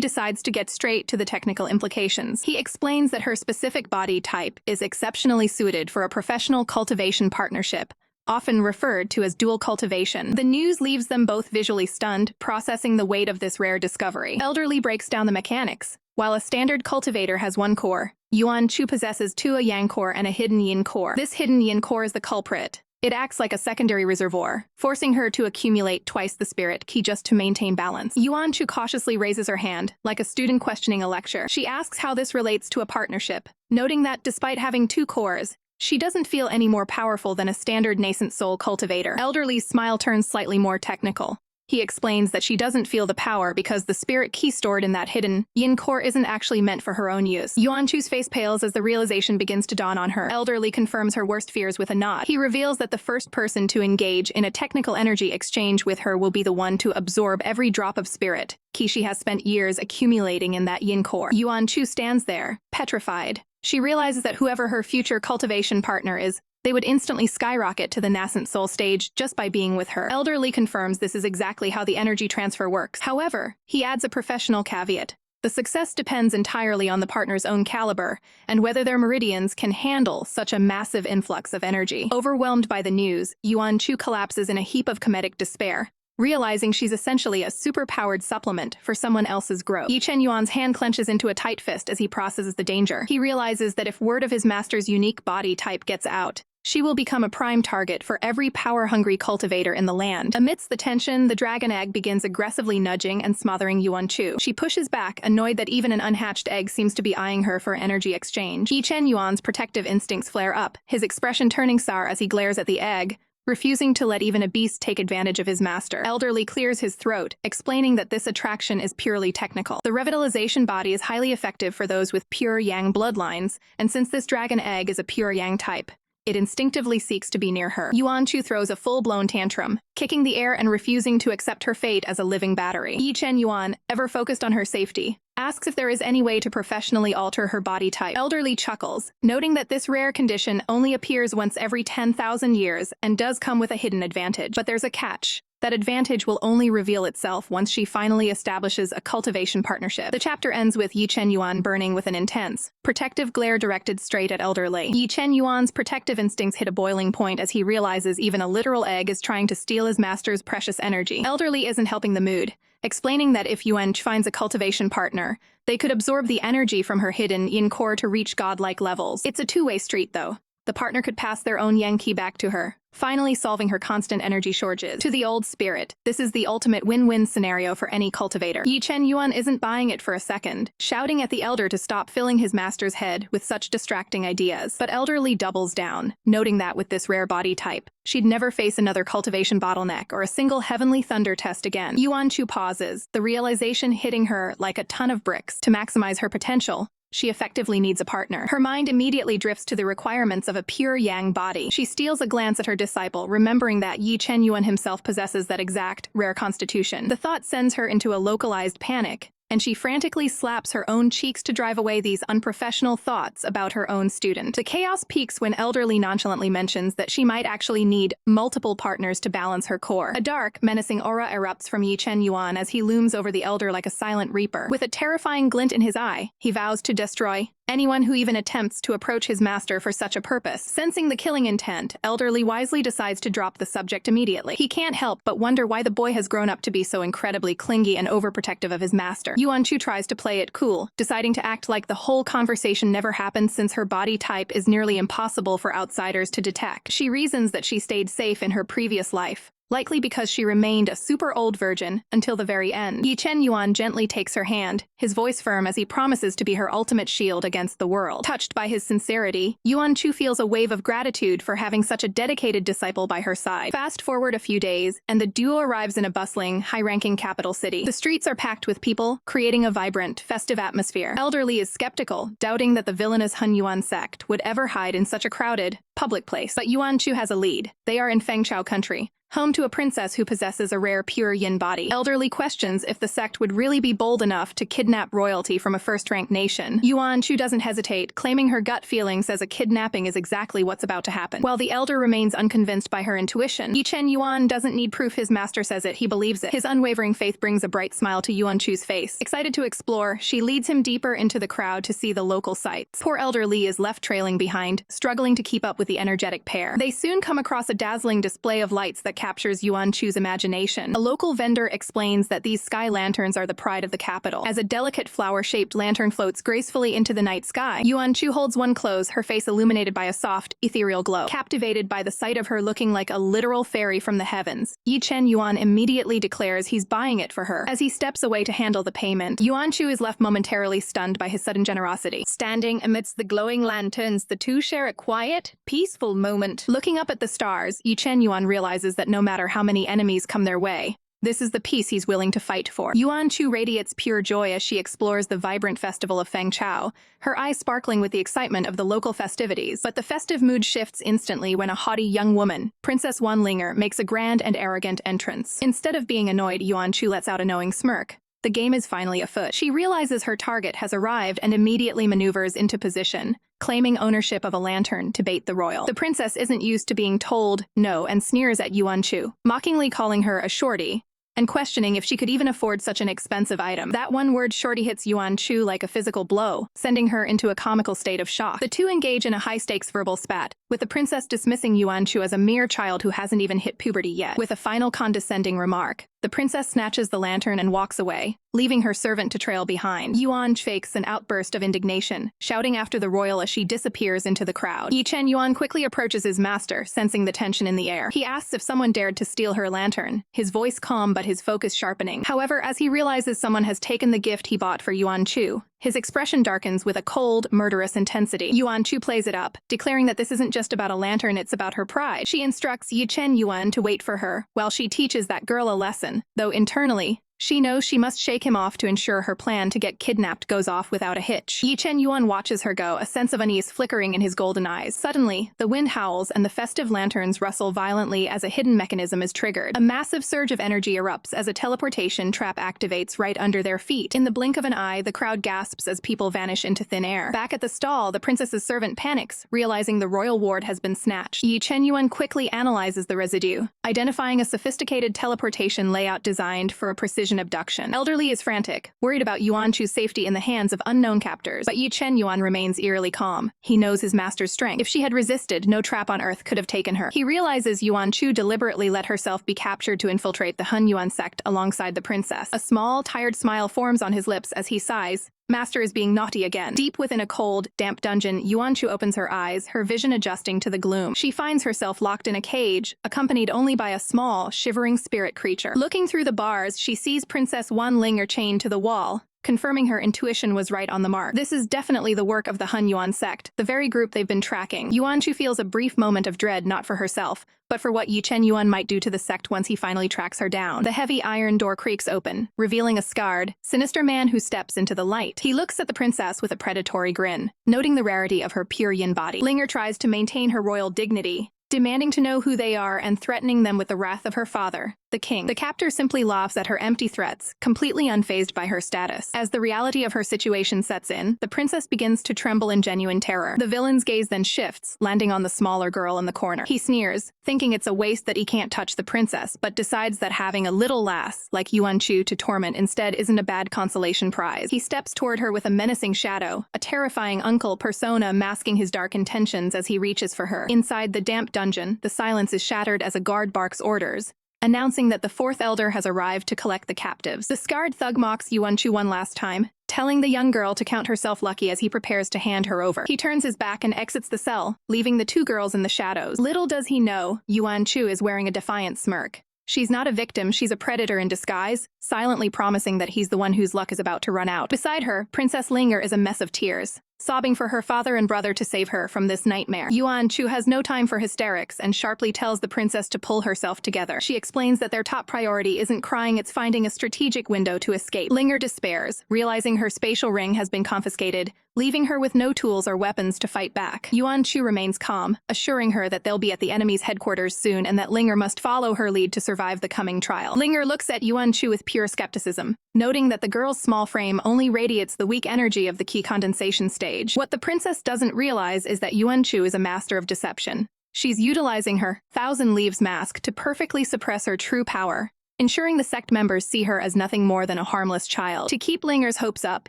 decides to get straight to the technical implications. He explains that her specific body type is exceptionally suited for a professional cultivation partnership, often referred to as dual cultivation. The news leaves them both visually stunned, processing the weight of this rare discovery. Elder Li breaks down the mechanics. While a standard cultivator has 1 core, Yuan Chu possesses 2 a yang core and a hidden yin core. This hidden yin core is the culprit. It acts like a secondary reservoir, forcing her to accumulate twice the spirit key just to maintain balance. Yuan Chu cautiously raises her hand, like a student questioning a lecture. She asks how this relates to a partnership, noting that despite having 2 cores, she doesn't feel any more powerful than a standard nascent soul cultivator. Elder Li's smile turns slightly more technical. He explains that she doesn't feel the power because the spirit key stored in that hidden yin core isn't actually meant for her own use. Yuan Chu's face pales as the realization begins to dawn on her. Elder Li confirms her worst fears with a nod. He reveals that the first person to engage in a technical energy exchange with her will be the one to absorb every drop of spirit key she has spent years accumulating in that yin core. Yuan Chu stands there, petrified. She realizes that whoever her future cultivation partner is, they would instantly skyrocket to the nascent soul stage just by being with her. Elder Li confirms this is exactly how the energy transfer works. However, he adds a professional caveat. The success depends entirely on the partner's own caliber and whether their meridians can handle such a massive influx of energy. Overwhelmed by the news, Yuan Chu collapses in a heap of comedic despair, realizing she's essentially a super-powered supplement for someone else's growth. Ye Chen Yuan's hand clenches into a tight fist as he processes the danger. He realizes that if word of his master's unique body type gets out, she will become a prime target for every power-hungry cultivator in the land. Amidst the tension, the dragon egg begins aggressively nudging and smothering Yuan Chu. She pushes back, annoyed that even an unhatched egg seems to be eyeing her for energy exchange. Ye Chen Yuan's protective instincts flare up, his expression turning sour as he glares at the egg, refusing to let even a beast take advantage of his master. Elder Li clears his throat, explaining that this attraction is purely technical. The revitalization body is highly effective for those with pure yang bloodlines, and since this dragon egg is a pure yang type, it instinctively seeks to be near her. Yuan Chu throws a full-blown tantrum, kicking the air and refusing to accept her fate as a living battery. Ye Chen Yuan, ever focused on her safety, asks if there is any way to professionally alter her body type. Elder Li chuckles, noting that this rare condition only appears once every 10,000 years and does come with a hidden advantage. But there's a catch. That advantage will only reveal itself once she finally establishes a cultivation partnership. The chapter ends with Ye Chen Yuan burning with an intense, protective glare directed straight at Elder Li. Ye Chen Yuan's protective instincts hit a boiling point as he realizes even a literal egg is trying to steal his master's precious energy. Elder Li isn't helping the mood, explaining that if Yuan finds a cultivation partner, they could absorb the energy from her hidden yin core to reach godlike levels. It's a two-way street, though. The partner could pass their own yang qi back to her, finally solving her constant energy shortages. To the old spirit, this is the ultimate win-win scenario for any cultivator. Ye Chen Yuan isn't buying it for a second, shouting at the elder to stop filling his master's head with such distracting ideas. But Elder Li doubles down, noting that with this rare body type, she'd never face another cultivation bottleneck or a single heavenly thunder test again. Yuan Chu pauses, the realization hitting her like a ton of bricks. To maximize her potential, she effectively needs a partner. Her mind immediately drifts to the requirements of a pure yang body. She steals a glance at her disciple, remembering that Ye Chen Yuan himself possesses that exact, rare constitution. The thought sends her into a localized panic, and she frantically slaps her own cheeks to drive away these unprofessional thoughts about her own student. The chaos peaks when Elder Li nonchalantly mentions that she might actually need multiple partners to balance her core. A dark, menacing aura erupts from Ye Chen Yuan as he looms over the elder like a silent reaper. With a terrifying glint in his eye, he vows to destroy anyone who even attempts to approach his master for such a purpose. Sensing the killing intent, Elder Li wisely decides to drop the subject immediately. He can't help but wonder why the boy has grown up to be so incredibly clingy and overprotective of his master. Yuan Chu tries to play it cool, deciding to act like the whole conversation never happened since her body type is nearly impossible for outsiders to detect. She reasons that she stayed safe in her previous life, likely because she remained a super old virgin until the very end. Ye Chen Yuan gently takes her hand, his voice firm as he promises to be her ultimate shield against the world. Touched by his sincerity, Yuan Chu feels a wave of gratitude for having such a dedicated disciple by her side. Fast forward a few days, and the duo arrives in a bustling, high-ranking capital city. The streets are packed with people, creating a vibrant, festive atmosphere. Elder Li is skeptical, doubting that the villainous Han Yuan sect would ever hide in such a crowded, public place. But Yuan Chu has a lead. They are in Fengchao country, home to a princess who possesses a rare pure yin body. Elder Li questions if the sect would really be bold enough to kidnap royalty from a first-ranked nation. Yuan Chu doesn't hesitate, claiming her gut feeling says a kidnapping is exactly what's about to happen. While the elder remains unconvinced by her intuition, Ye Chen Yuan doesn't need proof his master says it, he believes it. His unwavering faith brings a bright smile to Yuan Chu's face. Excited to explore, she leads him deeper into the crowd to see the local sights. Poor Elder Li is left trailing behind, struggling to keep up with the energetic pair. They soon come across a dazzling display of lights that captures Yuan Chu's imagination. A local vendor explains that these sky lanterns are the pride of the capital. As a delicate flower-shaped lantern floats gracefully into the night sky, Yuan Chu holds one close, her face illuminated by a soft, ethereal glow. Captivated by the sight of her looking like a literal fairy from the heavens, Ye Chen Yuan immediately declares he's buying it for her. As he steps away to handle the payment, Yuan Chu is left momentarily stunned by his sudden generosity. Standing amidst the glowing lanterns, the two share a quiet, peaceful moment. Looking up at the stars, Ye Chen Yuan realizes that no matter how many enemies come their way, this is the peace he's willing to fight for. Yuan Chu radiates pure joy as she explores the vibrant festival of Fengchao, her eyes sparkling with the excitement of the local festivities. But the festive mood shifts instantly when a haughty young woman, Princess Wanlinger, makes a grand and arrogant entrance. Instead of being annoyed, Yuan Chu lets out a knowing smirk. The game is finally afoot. She realizes her target has arrived and immediately maneuvers into position, claiming ownership of a lantern to bait the royal. The princess isn't used to being told no and sneers at Yuan Chu, mockingly calling her a shorty, and questioning if she could even afford such an expensive item. That one word shorty hits Yuan Chu like a physical blow, sending her into a comical state of shock. The two engage in a high-stakes verbal spat, with the princess dismissing Yuan Chu as a mere child who hasn't even hit puberty yet. With a final condescending remark, the princess snatches the lantern and walks away, leaving her servant to trail behind. Yuan fakes an outburst of indignation, shouting after the royal as she disappears into the crowd. Ye Chen Yuan quickly approaches his master, sensing the tension in the air. He asks if someone dared to steal her lantern, his voice calm but his focus sharpening. However, as he realizes someone has taken the gift he bought for Yuan Chu, his expression darkens with a cold, murderous intensity. Yuan Chu plays it up, declaring that this isn't just about a lantern, it's about her pride. She instructs Ye Chen Yuan to wait for her, while she teaches that girl a lesson, though internally, she knows she must shake him off to ensure her plan to get kidnapped goes off without a hitch. Ye Chen Yuan watches her go, a sense of unease flickering in his golden eyes. Suddenly, the wind howls and the festive lanterns rustle violently as a hidden mechanism is triggered. A massive surge of energy erupts as a teleportation trap activates right under their feet. In the blink of an eye, the crowd gasps as people vanish into thin air. Back at the stall, the princess's servant panics, realizing the royal ward has been snatched. Ye Chen Yuan quickly analyzes the residue, identifying a sophisticated teleportation layout designed for a precision abduction. Elder Li is frantic, worried about Yuan Chu's safety in the hands of unknown captors, but Ye Chen Yuan remains eerily calm. He knows his master's strength. If she had resisted, no trap on earth could have taken her. He realizes Yuan Chu deliberately let herself be captured to infiltrate the Han Yuan sect alongside the princess. A small, tired smile forms on his lips as he sighs. Master is being naughty again. Deep within a cold, damp dungeon, Yuan Chu opens her eyes, her vision adjusting to the gloom. She finds herself locked in a cage, accompanied only by a small, shivering spirit creature. Looking through the bars, she sees Princess Wanlinger chained to the wall, confirming her intuition was right on the mark. This is definitely the work of the Han Yuan sect, the very group they've been tracking. Yuan Chu feels a brief moment of dread not for herself, but for what Ye Chen Yuan might do to the sect once he finally tracks her down. The heavy iron door creaks open, revealing a scarred, sinister man who steps into the light. He looks at the princess with a predatory grin, noting the rarity of her pure yin body. Linger tries to maintain her royal dignity, demanding to know who they are and threatening them with the wrath of her father, the king. The captor simply laughs at her empty threats, completely unfazed by her status. As the reality of her situation sets in, the princess begins to tremble in genuine terror. The villain's gaze then shifts, landing on the smaller girl in the corner. He sneers, thinking it's a waste that he can't touch the princess, but decides that having a little lass like Yuan Chu to torment instead isn't a bad consolation prize. He steps toward her with a menacing shadow, a terrifying uncle persona masking his dark intentions as he reaches for her. Inside the damp dungeon, the silence is shattered as a guard barks orders, announcing that the fourth elder has arrived to collect the captives. The scarred thug mocks Yuan Chu one last time, telling the young girl to count herself lucky as he prepares to hand her over. He turns his back and exits the cell, leaving the two girls in the shadows. Little does he know, Yuan Chu is wearing a defiant smirk, She's not a victim, she's a predator in disguise, silently promising that he's the one whose luck is about to run out. Beside her, Princess Linger is a mess of tears, sobbing for her father and brother to save her from this nightmare. Yuan Chu has no time for hysterics and sharply tells the princess to pull herself together. She explains that their top priority isn't crying, it's finding a strategic window to escape. Linger despairs, realizing her spatial ring has been confiscated, leaving her with no tools or weapons to fight back. Yuan Chu remains calm, assuring her that they'll be at the enemy's headquarters soon and that Linger must follow her lead to survive the coming trial. Linger looks at Yuan Chu with pure skepticism, noting that the girl's small frame only radiates the weak energy of the key condensation stage. What the princess doesn't realize is that Yuan Chu is a master of deception. She's utilizing her Thousand Leaves mask to perfectly suppress her true power, ensuring the sect members see her as nothing more than a harmless child. To keep Linger's hopes up,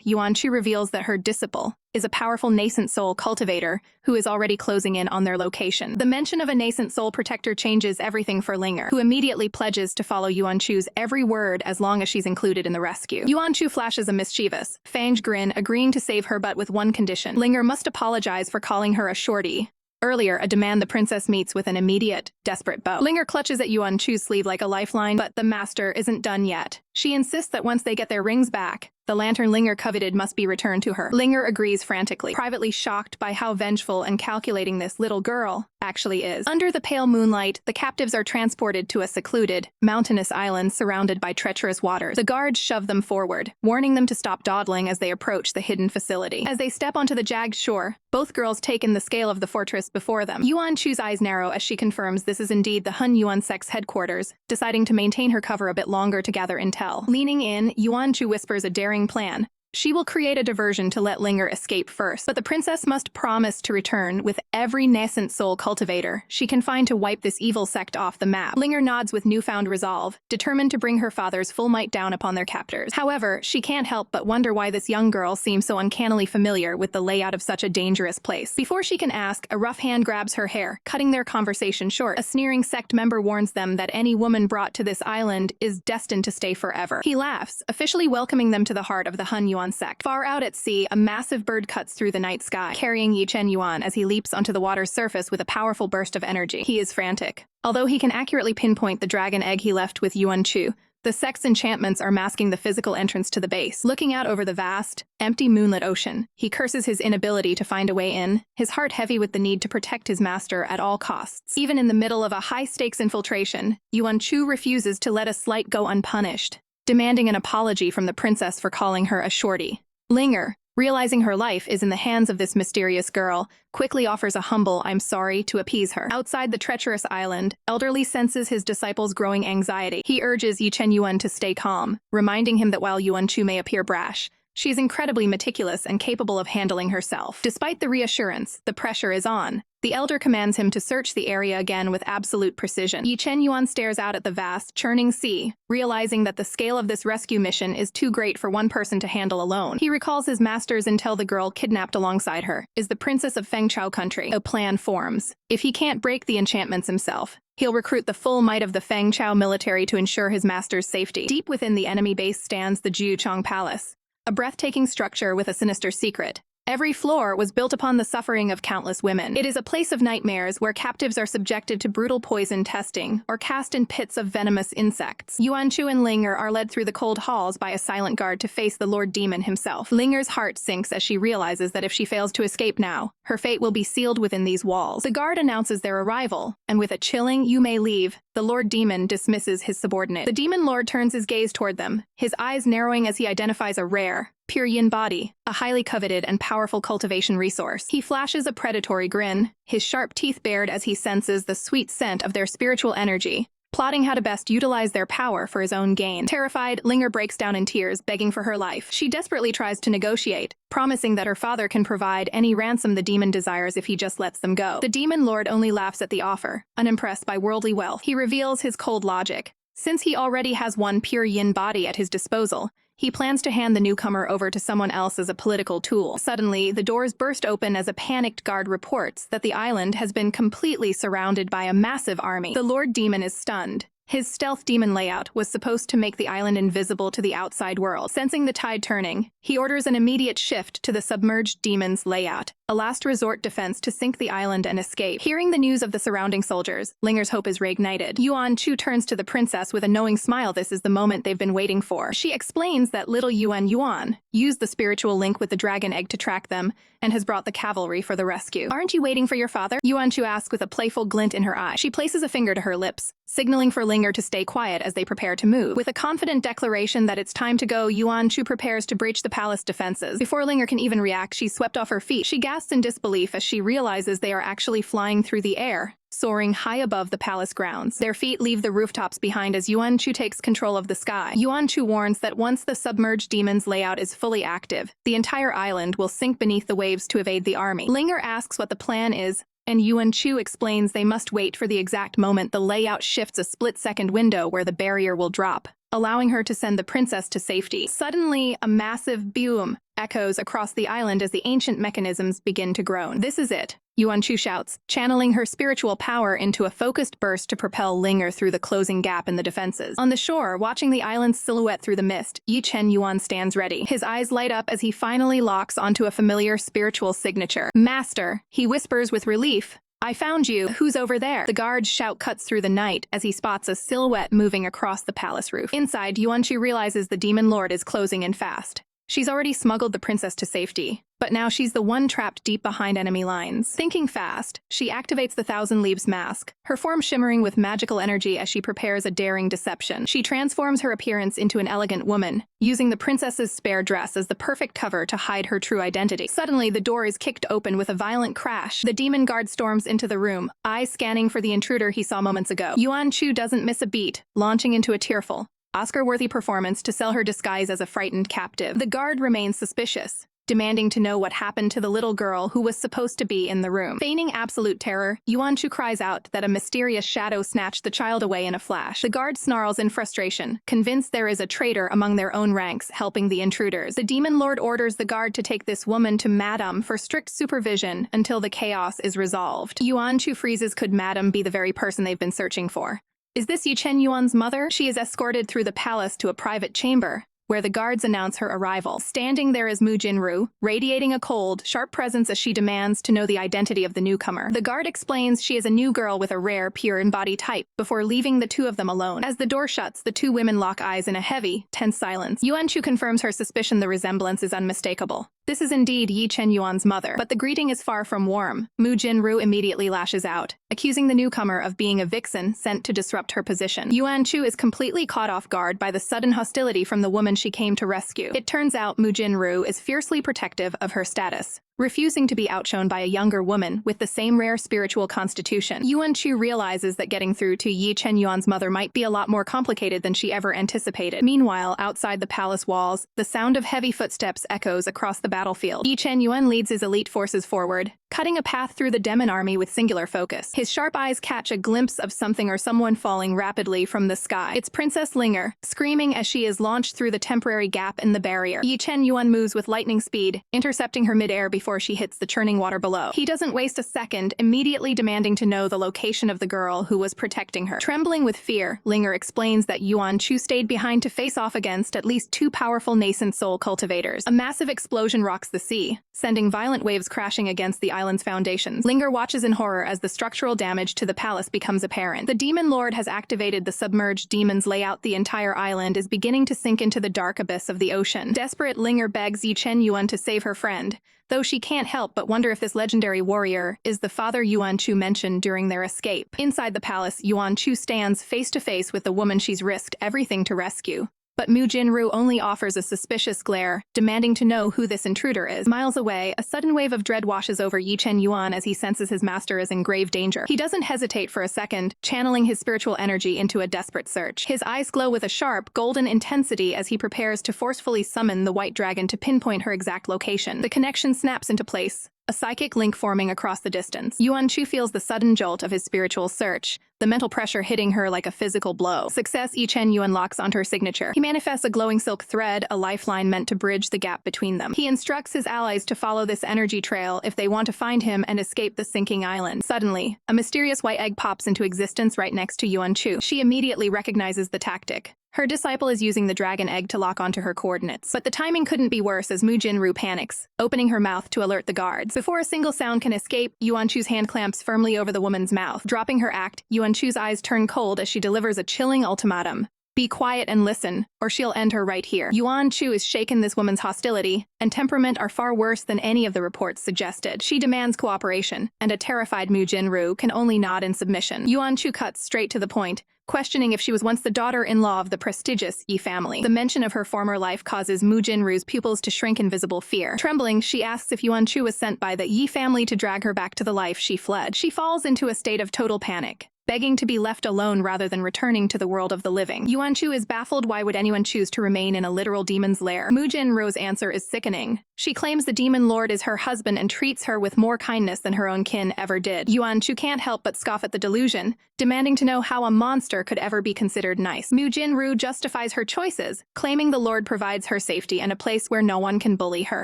Yuan Chu reveals that her disciple is a powerful nascent soul cultivator who is already closing in on their location. The mention of a nascent soul protector changes everything for Linger, who immediately pledges to follow Yuan Chu's every word as long as she's included in the rescue. Yuan Chu flashes a mischievous, fanged grin, agreeing to save her but with one condition. Linger must apologize for calling her a shorty. Earlier, a demand the princess meets with an immediate, desperate bow. Linger clutches at Yuan Chu's sleeve like a lifeline, but the master isn't done yet. She insists that once they get their rings back, the lantern Linger coveted must be returned to her. Linger agrees frantically, privately shocked by how vengeful and calculating this little girl actually is. Under the pale moonlight, the captives are transported to a secluded, mountainous island surrounded by treacherous waters. The guards shove them forward, warning them to stop dawdling as they approach the hidden facility. As they step onto the jagged shore, both girls take in the scale of the fortress before them. Yuan Chu's eyes narrow as she confirms this is indeed the Hun Yuan sect's headquarters, deciding to maintain her cover a bit longer to gather intel. Leaning in, Yuan Chu whispers a daring plan. She will create a diversion to let Linger escape first, but the princess must promise to return with every nascent soul cultivator she can find to wipe this evil sect off the map. Linger nods with newfound resolve, determined to bring her father's full might down upon their captors. However, she can't help but wonder why this young girl seems so uncannily familiar with the layout of such a dangerous place. Before she can ask, a rough hand grabs her hair, cutting their conversation short. A sneering sect member warns them that any woman brought to this island is destined to stay forever. He laughs, officially welcoming them to the heart of the Hun Yuan sect. Far out at sea, a massive bird cuts through the night sky, carrying Ye Chen Yuan as he leaps onto the water's surface with a powerful burst of energy. He is frantic. Although he can accurately pinpoint the dragon egg he left with Yuan Chu, the sect's enchantments are masking the physical entrance to the base. Looking out over the vast, empty moonlit ocean, he curses his inability to find a way in, his heart heavy with the need to protect his master at all costs. Even in the middle of a high-stakes infiltration, Yuan Chu refuses to let a slight go unpunished, demanding an apology from the princess for calling her a shorty. Linger, realizing her life is in the hands of this mysterious girl, quickly offers a humble "I'm sorry" to appease her. Outside the treacherous island, Elderly senses his disciple's growing anxiety. He urges Ye Chen Yuan to stay calm, reminding him that while Yuan Chu may appear brash, she is incredibly meticulous and capable of handling herself. Despite the reassurance, the pressure is on. The elder commands him to search the area again with absolute precision. Ye Chen Yuan stares out at the vast, churning sea, realizing that the scale of this rescue mission is too great for one person to handle alone. He recalls his master's intel the girl kidnapped alongside her is the princess of Fengchao country. A plan forms. If he can't break the enchantments himself, he'll recruit the full might of the Fengchao military to ensure his master's safety. Deep within the enemy base stands the Jiuchong Palace, a breathtaking structure with a sinister secret. Every floor was built upon the suffering of countless women. It is a place of nightmares where captives are subjected to brutal poison testing or cast in pits of venomous insects. Yuan Chu and Linger are led through the cold halls by a silent guard to face the Lord Demon himself. Linger's heart sinks as she realizes that if she fails to escape now, her fate will be sealed within these walls. The guard announces their arrival, and with a chilling "You may leave," the Lord Demon dismisses his subordinate. The Demon Lord turns his gaze toward them, his eyes narrowing as he identifies a rare, pure yin body, a highly coveted and powerful cultivation resource. He flashes a predatory grin, his sharp teeth bared as he senses the sweet scent of their spiritual energy, plotting how to best utilize their power for his own gain. Terrified, Linger breaks down in tears, begging for her life. She desperately tries to negotiate, promising that her father can provide any ransom the demon desires if he just lets them go. The Demon Lord only laughs at the offer, unimpressed by worldly wealth. He reveals his cold logic. Since he already has one pure yin body at his disposal, he plans to hand the newcomer over to someone else as a political tool. Suddenly, the doors burst open as a panicked guard reports that the island has been completely surrounded by a massive army. The Lord Demon is stunned. His stealth demon layout was supposed to make the island invisible to the outside world. Sensing the tide turning, he orders an immediate shift to the submerged demon's layout, a last resort defense to sink the island and escape. Hearing the news of the surrounding soldiers, Linger's hope is reignited. Yuan Chu turns to the princess with a knowing smile. This is the moment they've been waiting for. She explains that little Yuan used the spiritual link with the dragon egg to track them and has brought the cavalry for the rescue. Aren't you waiting for your father? Yuan Chu asks with a playful glint in her eye. She places a finger to her lips, signaling for Linger to stay quiet as they prepare to move. With a confident declaration that it's time to go, Yuan Chu prepares to breach the palace defenses. Before Linger can even react, she's swept off her feet. She gasps in disbelief as she realizes they are actually flying through the air, soaring high above the palace grounds. Their feet leave the rooftops behind as Yuan Chu takes control of the sky. Yuan Chu warns that once the submerged demon's layout is fully active, the entire island will sink beneath the waves to evade the army. Linger asks what the plan is, and Yuan Chu explains they must wait for the exact moment the layout shifts a split-second window where the barrier will drop, allowing her to send the princess to safety. Suddenly, a massive boom echoes across the island as the ancient mechanisms begin to groan. This is it, Yuan Chu shouts, channeling her spiritual power into a focused burst to propel Linger through the closing gap in the defenses. On the shore, watching the island's silhouette through the mist, Ye Chen Yuan stands ready. His eyes light up as he finally locks onto a familiar spiritual signature. Master, he whispers with relief. I found you. Who's over there? The guard's shout cuts through the night as he spots a silhouette moving across the palace roof. Inside, Yuan Chu realizes the demon lord is closing in fast. She's already smuggled the princess to safety, but now she's the one trapped deep behind enemy lines. Thinking fast, she activates the Thousand Leaves mask, her form shimmering with magical energy as she prepares a daring deception. She transforms her appearance into an elegant woman, using the princess's spare dress as the perfect cover to hide her true identity. Suddenly, the door is kicked open with a violent crash. The demon guard storms into the room, eyes scanning for the intruder he saw moments ago. Yuan Chu doesn't miss a beat, launching into a tearful, Oscar-worthy performance to sell her disguise as a frightened captive. The guard remains suspicious, demanding to know what happened to the little girl who was supposed to be in the room. Feigning absolute terror, Yuan Chu cries out that a mysterious shadow snatched the child away in a flash. The guard snarls in frustration, convinced there is a traitor among their own ranks helping the intruders. The demon lord orders the guard to take this woman to Madame for strict supervision until the chaos is resolved. Yuan Chu freezes. Could Madame be the very person they've been searching for? Is this Ye Chen Yuan's mother? She is escorted through the palace to a private chamber, where the guards announce her arrival. Standing there is Mu Jinru, radiating a cold, sharp presence as she demands to know the identity of the newcomer. The guard explains she is a new girl with a rare, pure embodied type, before leaving the two of them alone. As the door shuts, the two women lock eyes in a heavy, tense silence. Yuan Chu confirms her suspicion. The resemblance is unmistakable. This is indeed Ye Chen Yuan's mother, but the greeting is far from warm. Mu Jinru immediately lashes out, accusing the newcomer of being a vixen sent to disrupt her position. Yuan Chu is completely caught off guard by the sudden hostility from the woman she came to rescue. It turns out Mu Jinru is fiercely protective of her status, refusing to be outshone by a younger woman with the same rare spiritual constitution. Yuan Chu realizes that getting through to Ye Chen Yuan's mother might be a lot more complicated than she ever anticipated. Meanwhile, outside the palace walls, the sound of heavy footsteps echoes across the battlefield. Ye Chen Yuan leads his elite forces forward, cutting a path through the demon army with singular focus. His sharp eyes catch a glimpse of something or someone falling rapidly from the sky. It's Princess Linger, screaming as she is launched through the temporary gap in the barrier. Ye Chen Yuan moves with lightning speed, intercepting her midair before she hits the churning water below. He doesn't waste a second, immediately demanding to know the location of the girl who was protecting her. Trembling with fear, Linger explains that Yuan Chu stayed behind to face off against at least two powerful nascent soul cultivators. A massive explosion rocks the sea, sending violent waves crashing against the island's foundations. Linger watches in horror as the structural damage to the palace becomes apparent. The demon lord has activated the submerged demon's layout. The entire island is beginning to sink into the dark abyss of the ocean. Desperate, Linger begs Ye Chen Yuan to save her friend, though she can't help but wonder if this legendary warrior is the father Yuan Chu mentioned during their escape. Inside the palace, Yuan Chu stands face to face with the woman she's risked everything to rescue. But Mu Jinru only offers a suspicious glare, demanding to know who this intruder is. Miles away, a sudden wave of dread washes over Ye Chen Yuan as he senses his master is in grave danger. He doesn't hesitate for a second, channeling his spiritual energy into a desperate search. His eyes glow with a sharp, golden intensity as he prepares to forcefully summon the white dragon to pinpoint her exact location. The connection snaps into place, a psychic link forming across the distance. Yuan Chu feels the sudden jolt of his spiritual search, the mental pressure hitting her like a physical blow. Success. Ye Chen Yuan locks onto her signature. He manifests a glowing silk thread, a lifeline meant to bridge the gap between them. He instructs his allies to follow this energy trail if they want to find him and escape the sinking island. Suddenly, a mysterious white egg pops into existence right next to Yuan Chu. She immediately recognizes the tactic. Her disciple is using the dragon egg to lock onto her coordinates. But the timing couldn't be worse as Mu Jinru panics, opening her mouth to alert the guards. Before a single sound can escape, Yuan Chu's hand clamps firmly over the woman's mouth. Dropping her act, Yuan Chu's eyes turn cold as she delivers a chilling ultimatum. Be quiet and listen, or she'll end her right here. Yuan Chu is shaken this woman's hostility and temperament are far worse than any of the reports suggested. She demands cooperation, and a terrified Mu Jinru can only nod in submission. Yuan Chu cuts straight to the point, questioning if she was once the daughter-in-law of the prestigious Ye family. The mention of her former life causes Mu Jinru's pupils to shrink in visible fear. Trembling, she asks if Yuan Chu was sent by the Ye family to drag her back to the life she fled. She falls into a state of total panic, begging to be left alone rather than returning to the world of the living. Yuan Chu is baffled. Why would anyone choose to remain in a literal demon's lair? Mu Jinru's answer is sickening. She claims the demon lord is her husband and treats her with more kindness than her own kin ever did. Yuan Chu can't help but scoff at the delusion, demanding to know how a monster could ever be considered nice. Mu Jinru justifies her choices, claiming the lord provides her safety and a place where no one can bully her.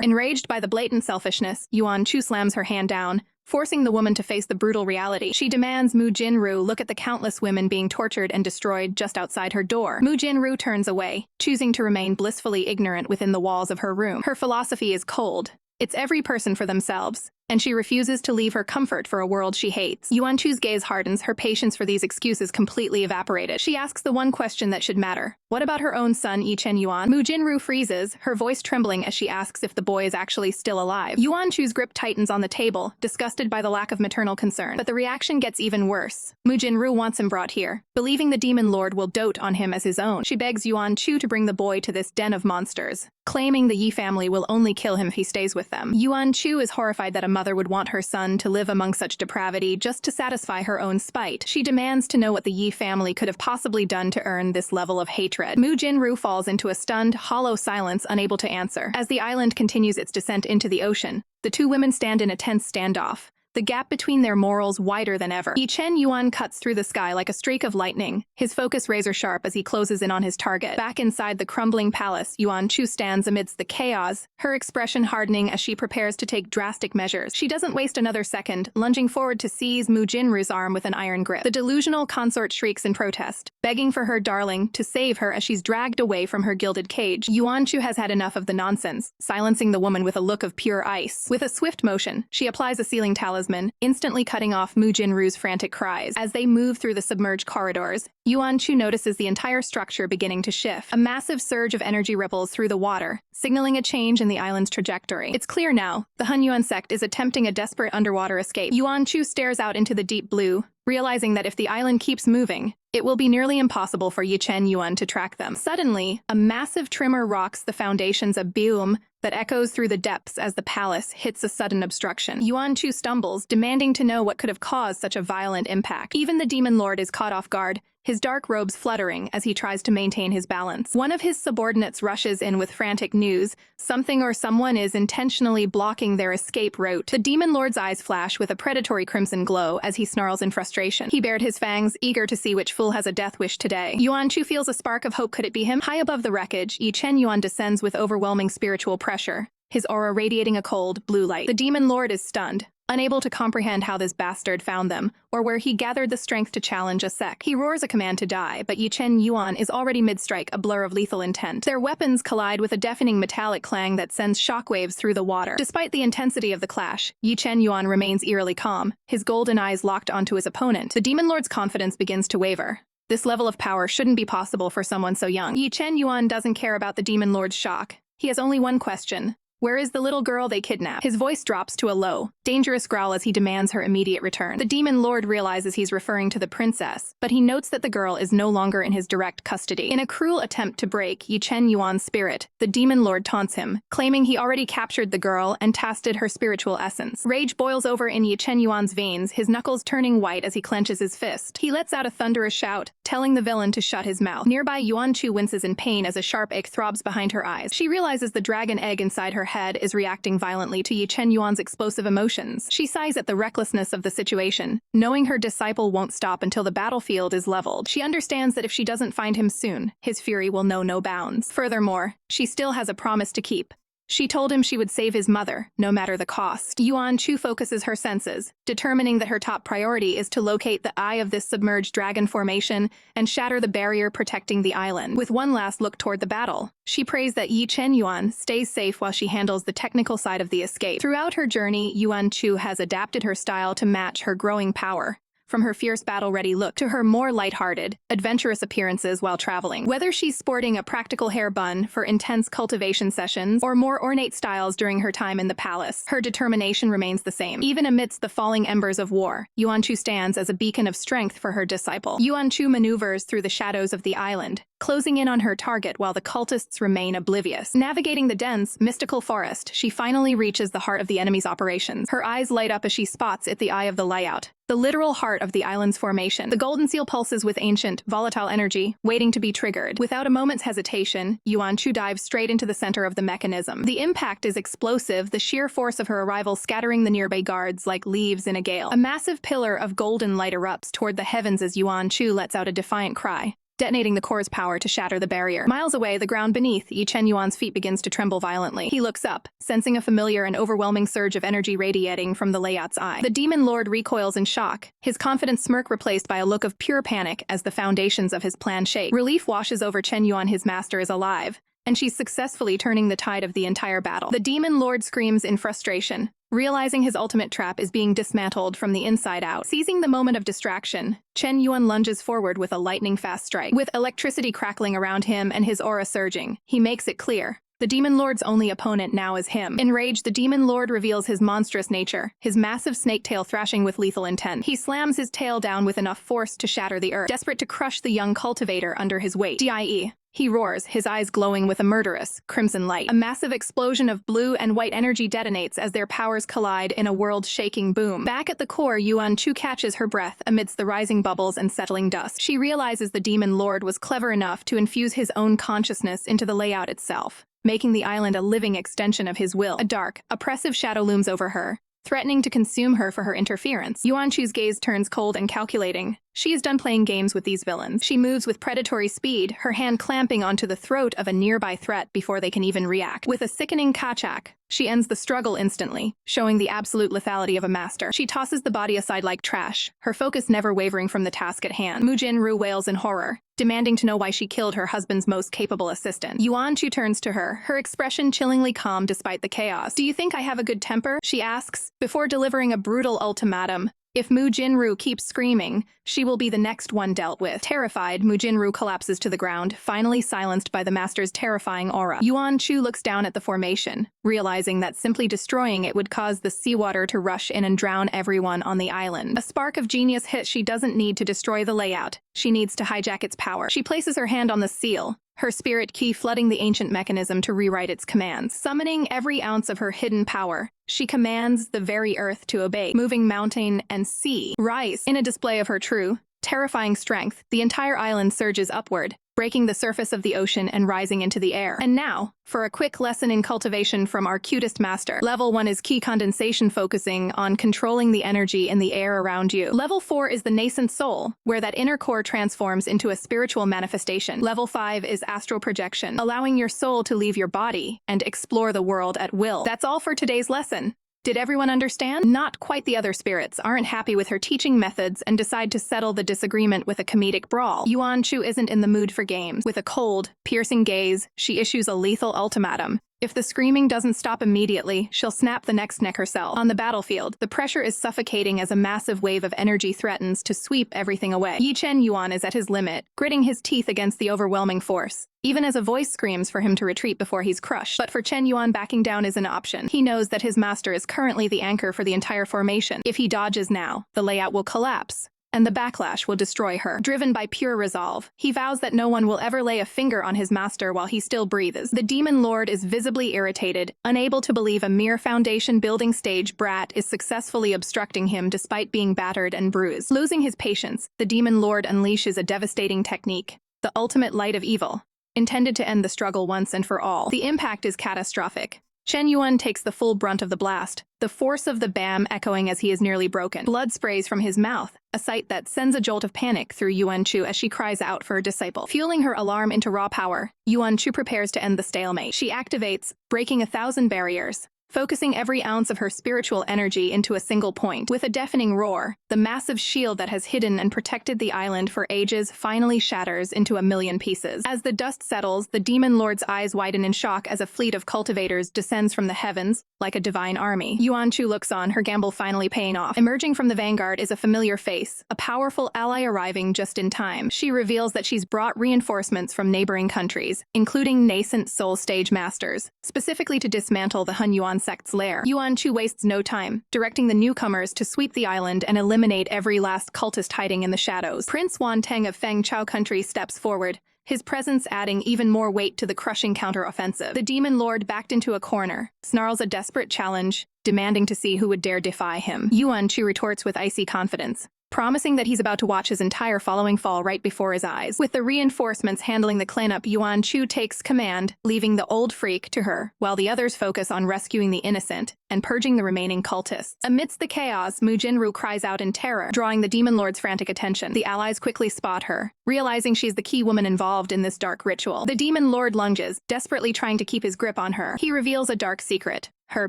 Enraged by the blatant selfishness, Yuan Chu slams her hand down, forcing the woman to face the brutal reality. She demands Mu Jinru look at the countless women being tortured and destroyed just outside her door. Mu Jinru turns away, choosing to remain blissfully ignorant within the walls of her room. Her philosophy is cold. It's every person for themselves, and she refuses to leave her comfort for a world she hates. Yuan Chu's gaze hardens, her patience for these excuses completely evaporated. She asks the one question that should matter. What about her own son, Ye Chen Yuan? Mu Jinru freezes, her voice trembling as she asks if the boy is actually still alive. Yuan Chu's grip tightens on the table, disgusted by the lack of maternal concern. But the reaction gets even worse. Mu Jinru wants him brought here, believing the demon lord will dote on him as his own. She begs Yuan Chu to bring the boy to this den of monsters, claiming the Ye family will only kill him if he stays with them. Yuan Chu is horrified that a mother would want her son to live among such depravity just to satisfy her own spite. She demands to know what the Ye family could have possibly done to earn this level of hatred. Mu Jinru falls into a stunned, hollow silence, unable to answer. As the island continues its descent into the ocean, the two women stand in a tense standoff, the gap between their morals wider than ever. Ye Chen Yuan cuts through the sky like a streak of lightning, his focus razor-sharp as he closes in on his target. Back inside the crumbling palace, Yuan Chu stands amidst the chaos, her expression hardening as she prepares to take drastic measures. She doesn't waste another second, lunging forward to seize Mu Jinru's arm with an iron grip. The delusional consort shrieks in protest, begging for her darling to save her as she's dragged away from her gilded cage. Yuan Chu has had enough of the nonsense, silencing the woman with a look of pure ice. With a swift motion, she applies a sealing talisman, instantly cutting off Mu Jinru's frantic cries. As they move through the submerged corridors, Yuan Chu notices the entire structure beginning to shift. A massive surge of energy ripples through the water, signaling a change in the island's trajectory. It's clear now, the Hun Yuan sect is attempting a desperate underwater escape. Yuan Chu stares out into the deep blue, realizing that if the island keeps moving, it will be nearly impossible for Ye Chen Yuan to track them. Suddenly, a massive tremor rocks the foundations of Bium that echoes through the depths as the palace hits a sudden obstruction. Yuan Chu stumbles, demanding to know what could have caused such a violent impact. Even the demon lord is caught off guard, his dark robes fluttering as he tries to maintain his balance. One of his subordinates rushes in with frantic news. Something or someone is intentionally blocking their escape route. The demon lord's eyes flash with a predatory crimson glow as he snarls in frustration. He bared his fangs, eager to see which fool has a death wish today. Yuan Chu feels a spark of hope. Could it be him? High above the wreckage, Ye Chen Yuan descends with overwhelming spiritual pressure, his aura radiating a cold, blue light. The demon lord is stunned, unable to comprehend how this bastard found them, or where he gathered the strength to challenge a sect. He roars a command to die, but Ye Chen Yuan is already mid-strike, a blur of lethal intent. Their weapons collide with a deafening metallic clang that sends shockwaves through the water. Despite the intensity of the clash, Ye Chen Yuan remains eerily calm, his golden eyes locked onto his opponent. The demon lord's confidence begins to waver. This level of power shouldn't be possible for someone so young. Ye Chen Yuan doesn't care about the demon lord's shock. He has only one question. Where is the little girl they kidnapped? His voice drops to a low, dangerous growl as he demands her immediate return. The demon lord realizes he's referring to the princess, but he notes that the girl is no longer in his direct custody. In a cruel attempt to break Ye Chen Yuan's spirit, the demon lord taunts him, claiming he already captured the girl and tasted her spiritual essence. Rage boils over in Ye Chen Yuan's veins, his knuckles turning white as he clenches his fist. He lets out a thunderous shout, telling the villain to shut his mouth. Nearby, Yuan Chu winces in pain as a sharp ache throbs behind her eyes. She realizes the dragon egg inside her head is reacting violently to Ye Chen Yuan's explosive emotions. She sighs at the recklessness of the situation, knowing her disciple won't stop until the battlefield is leveled. She understands that if she doesn't find him soon, his fury will know no bounds. Furthermore, she still has a promise to keep. She told him she would save his mother, no matter the cost. Yuan Chu focuses her senses, determining that her top priority is to locate the eye of this submerged dragon formation and shatter the barrier protecting the island. With one last look toward the battle, she prays that Ye Chen Yuan stays safe while she handles the technical side of the escape. Throughout her journey, Yuan Chu has adapted her style to match her growing power, from her fierce battle-ready look to her more lighthearted, adventurous appearances while traveling. Whether she's sporting a practical hair bun for intense cultivation sessions or more ornate styles during her time in the palace, her determination remains the same. Even amidst the falling embers of war, Yuan Chu stands as a beacon of strength for her disciple. Yuan Chu maneuvers through the shadows of the island, closing in on her target while the cultists remain oblivious. Navigating the dense, mystical forest, she finally reaches the heart of the enemy's operations. Her eyes light up as she spots at the eye of the layout, the literal heart of the island's formation. The golden seal pulses with ancient, volatile energy, waiting to be triggered. Without a moment's hesitation, Yuan Chu dives straight into the center of the mechanism. The impact is explosive, the sheer force of her arrival scattering the nearby guards like leaves in a gale. A massive pillar of golden light erupts toward the heavens as Yuan Chu lets out a defiant cry, detonating the core's power to shatter the barrier. Miles away, the ground beneath Ye Chen Yuan's feet begins to tremble violently. He looks up, sensing a familiar and overwhelming surge of energy radiating from the layout's eye. The demon lord recoils in shock, his confident smirk replaced by a look of pure panic as the foundations of his plan shake. Relief washes over Chen Yuan. His master is alive, and she's successfully turning the tide of the entire battle. The demon lord screams in frustration, realizing his ultimate trap is being dismantled from the inside out. Seizing the moment of distraction, Chen Yuan lunges forward with a lightning-fast strike. With electricity crackling around him and his aura surging, he makes it clear the Demon Lord's only opponent now is him. Enraged, the Demon Lord reveals his monstrous nature, his massive snake tail thrashing with lethal intent. He slams his tail down with enough force to shatter the earth, desperate to crush the young cultivator under his weight. Die. He roars, his eyes glowing with a murderous, crimson light. A massive explosion of blue and white energy detonates as their powers collide in a world-shaking boom. Back at the core, Yuan Chu catches her breath amidst the rising bubbles and settling dust. She realizes the Demon Lord was clever enough to infuse his own consciousness into the layout itself, making the island a living extension of his will. A dark, oppressive shadow looms over her, threatening to consume her for her interference. Yuan Chu's gaze turns cold and calculating. She is done playing games with these villains. She moves with predatory speed, her hand clamping onto the throat of a nearby threat before they can even react. With a sickening kachak, she ends the struggle instantly, showing the absolute lethality of a master. She tosses the body aside like trash, her focus never wavering from the task at hand. Mu Jinru wails in horror, demanding to know why she killed her husband's most capable assistant. Yuan Chu turns to her, her expression chillingly calm despite the chaos. "Do you think I have a good temper?" she asks, before delivering a brutal ultimatum. If Mu Jinru keeps screaming, she will be the next one dealt with. Terrified, Mu Jinru collapses to the ground, finally silenced by the master's terrifying aura. Yuan Chu looks down at the formation, realizing that simply destroying it would cause the seawater to rush in and drown everyone on the island. A spark of genius hits. She doesn't need to destroy the layout. She needs to hijack its power. She places her hand on the seal, her spirit key flooding the ancient mechanism to rewrite its commands. Summoning every ounce of her hidden power, she commands the very earth to obey, moving mountain and sea. Rise. In a display of her true, terrifying strength, the entire island surges upward, breaking the surface of the ocean and rising into the air. And now, for a quick lesson in cultivation from our cutest master. Level 1 is key condensation, focusing on controlling the energy in the air around you. Level 4 is the nascent soul, where that inner core transforms into a spiritual manifestation. Level 5 is astral projection, allowing your soul to leave your body and explore the world at will. That's all for today's lesson. Did everyone understand? Not quite. The other spirits aren't happy with her teaching methods and decide to settle the disagreement with a comedic brawl. Yuan Chu isn't in the mood for games. With a cold, piercing gaze, she issues a lethal ultimatum. If the screaming doesn't stop immediately, she'll snap the next neck herself. On the battlefield, the pressure is suffocating as a massive wave of energy threatens to sweep everything away. Ye Chen Yuan is at his limit, gritting his teeth against the overwhelming force, even as a voice screams for him to retreat before he's crushed. But for Chen Yuan, backing down is an option. He knows that his master is currently the anchor for the entire formation. If he dodges now, the layout will collapse, and the backlash will destroy her. Driven by pure resolve, he vows that no one will ever lay a finger on his master while he still breathes. The Demon Lord is visibly irritated, unable to believe a mere foundation-building stage brat is successfully obstructing him despite being battered and bruised. Losing his patience, the Demon Lord unleashes a devastating technique, the ultimate light of evil, intended to end the struggle once and for all. The impact is catastrophic. Chen Yuan takes the full brunt of the blast, the force of the bam echoing as he is nearly broken. Blood sprays from his mouth, a sight that sends a jolt of panic through Yuan Chu as she cries out for her disciple. Fueling her alarm into raw power, Yuan Chu prepares to end the stalemate. She activates, breaking 1,000 barriers, focusing every ounce of her spiritual energy into a single point. With a deafening roar, the massive shield that has hidden and protected the island for ages finally shatters into 1,000,000 pieces. As the dust settles, the demon lord's eyes widen in shock as a fleet of cultivators descends from the heavens, like a divine army. Yuan Chu looks on, her gamble finally paying off. Emerging from the vanguard is a familiar face, a powerful ally arriving just in time. She reveals that she's brought reinforcements from neighboring countries, including nascent soul stage masters, specifically to dismantle the Hun Yuan sect's lair. Yuan Chu wastes no time, directing the newcomers to sweep the island and eliminate every last cultist hiding in the shadows. Prince Wan Teng of Feng Chao country steps forward, his presence adding even more weight to the crushing counteroffensive. The demon lord, backed into a corner, snarls a desperate challenge, demanding to see who would dare defy him. Yuan Chu retorts with icy confidence, promising that he's about to watch his entire following fall right before his eyes. With the reinforcements handling the cleanup, Yuan Chu takes command, leaving the old freak to her, while the others focus on rescuing the innocent and purging the remaining cultists. Amidst the chaos, Mu Jinru cries out in terror, drawing the demon lord's frantic attention. The allies quickly spot her, realizing she's the key woman involved in this dark ritual. The demon lord lunges, desperately trying to keep his grip on her. He reveals a dark secret. Her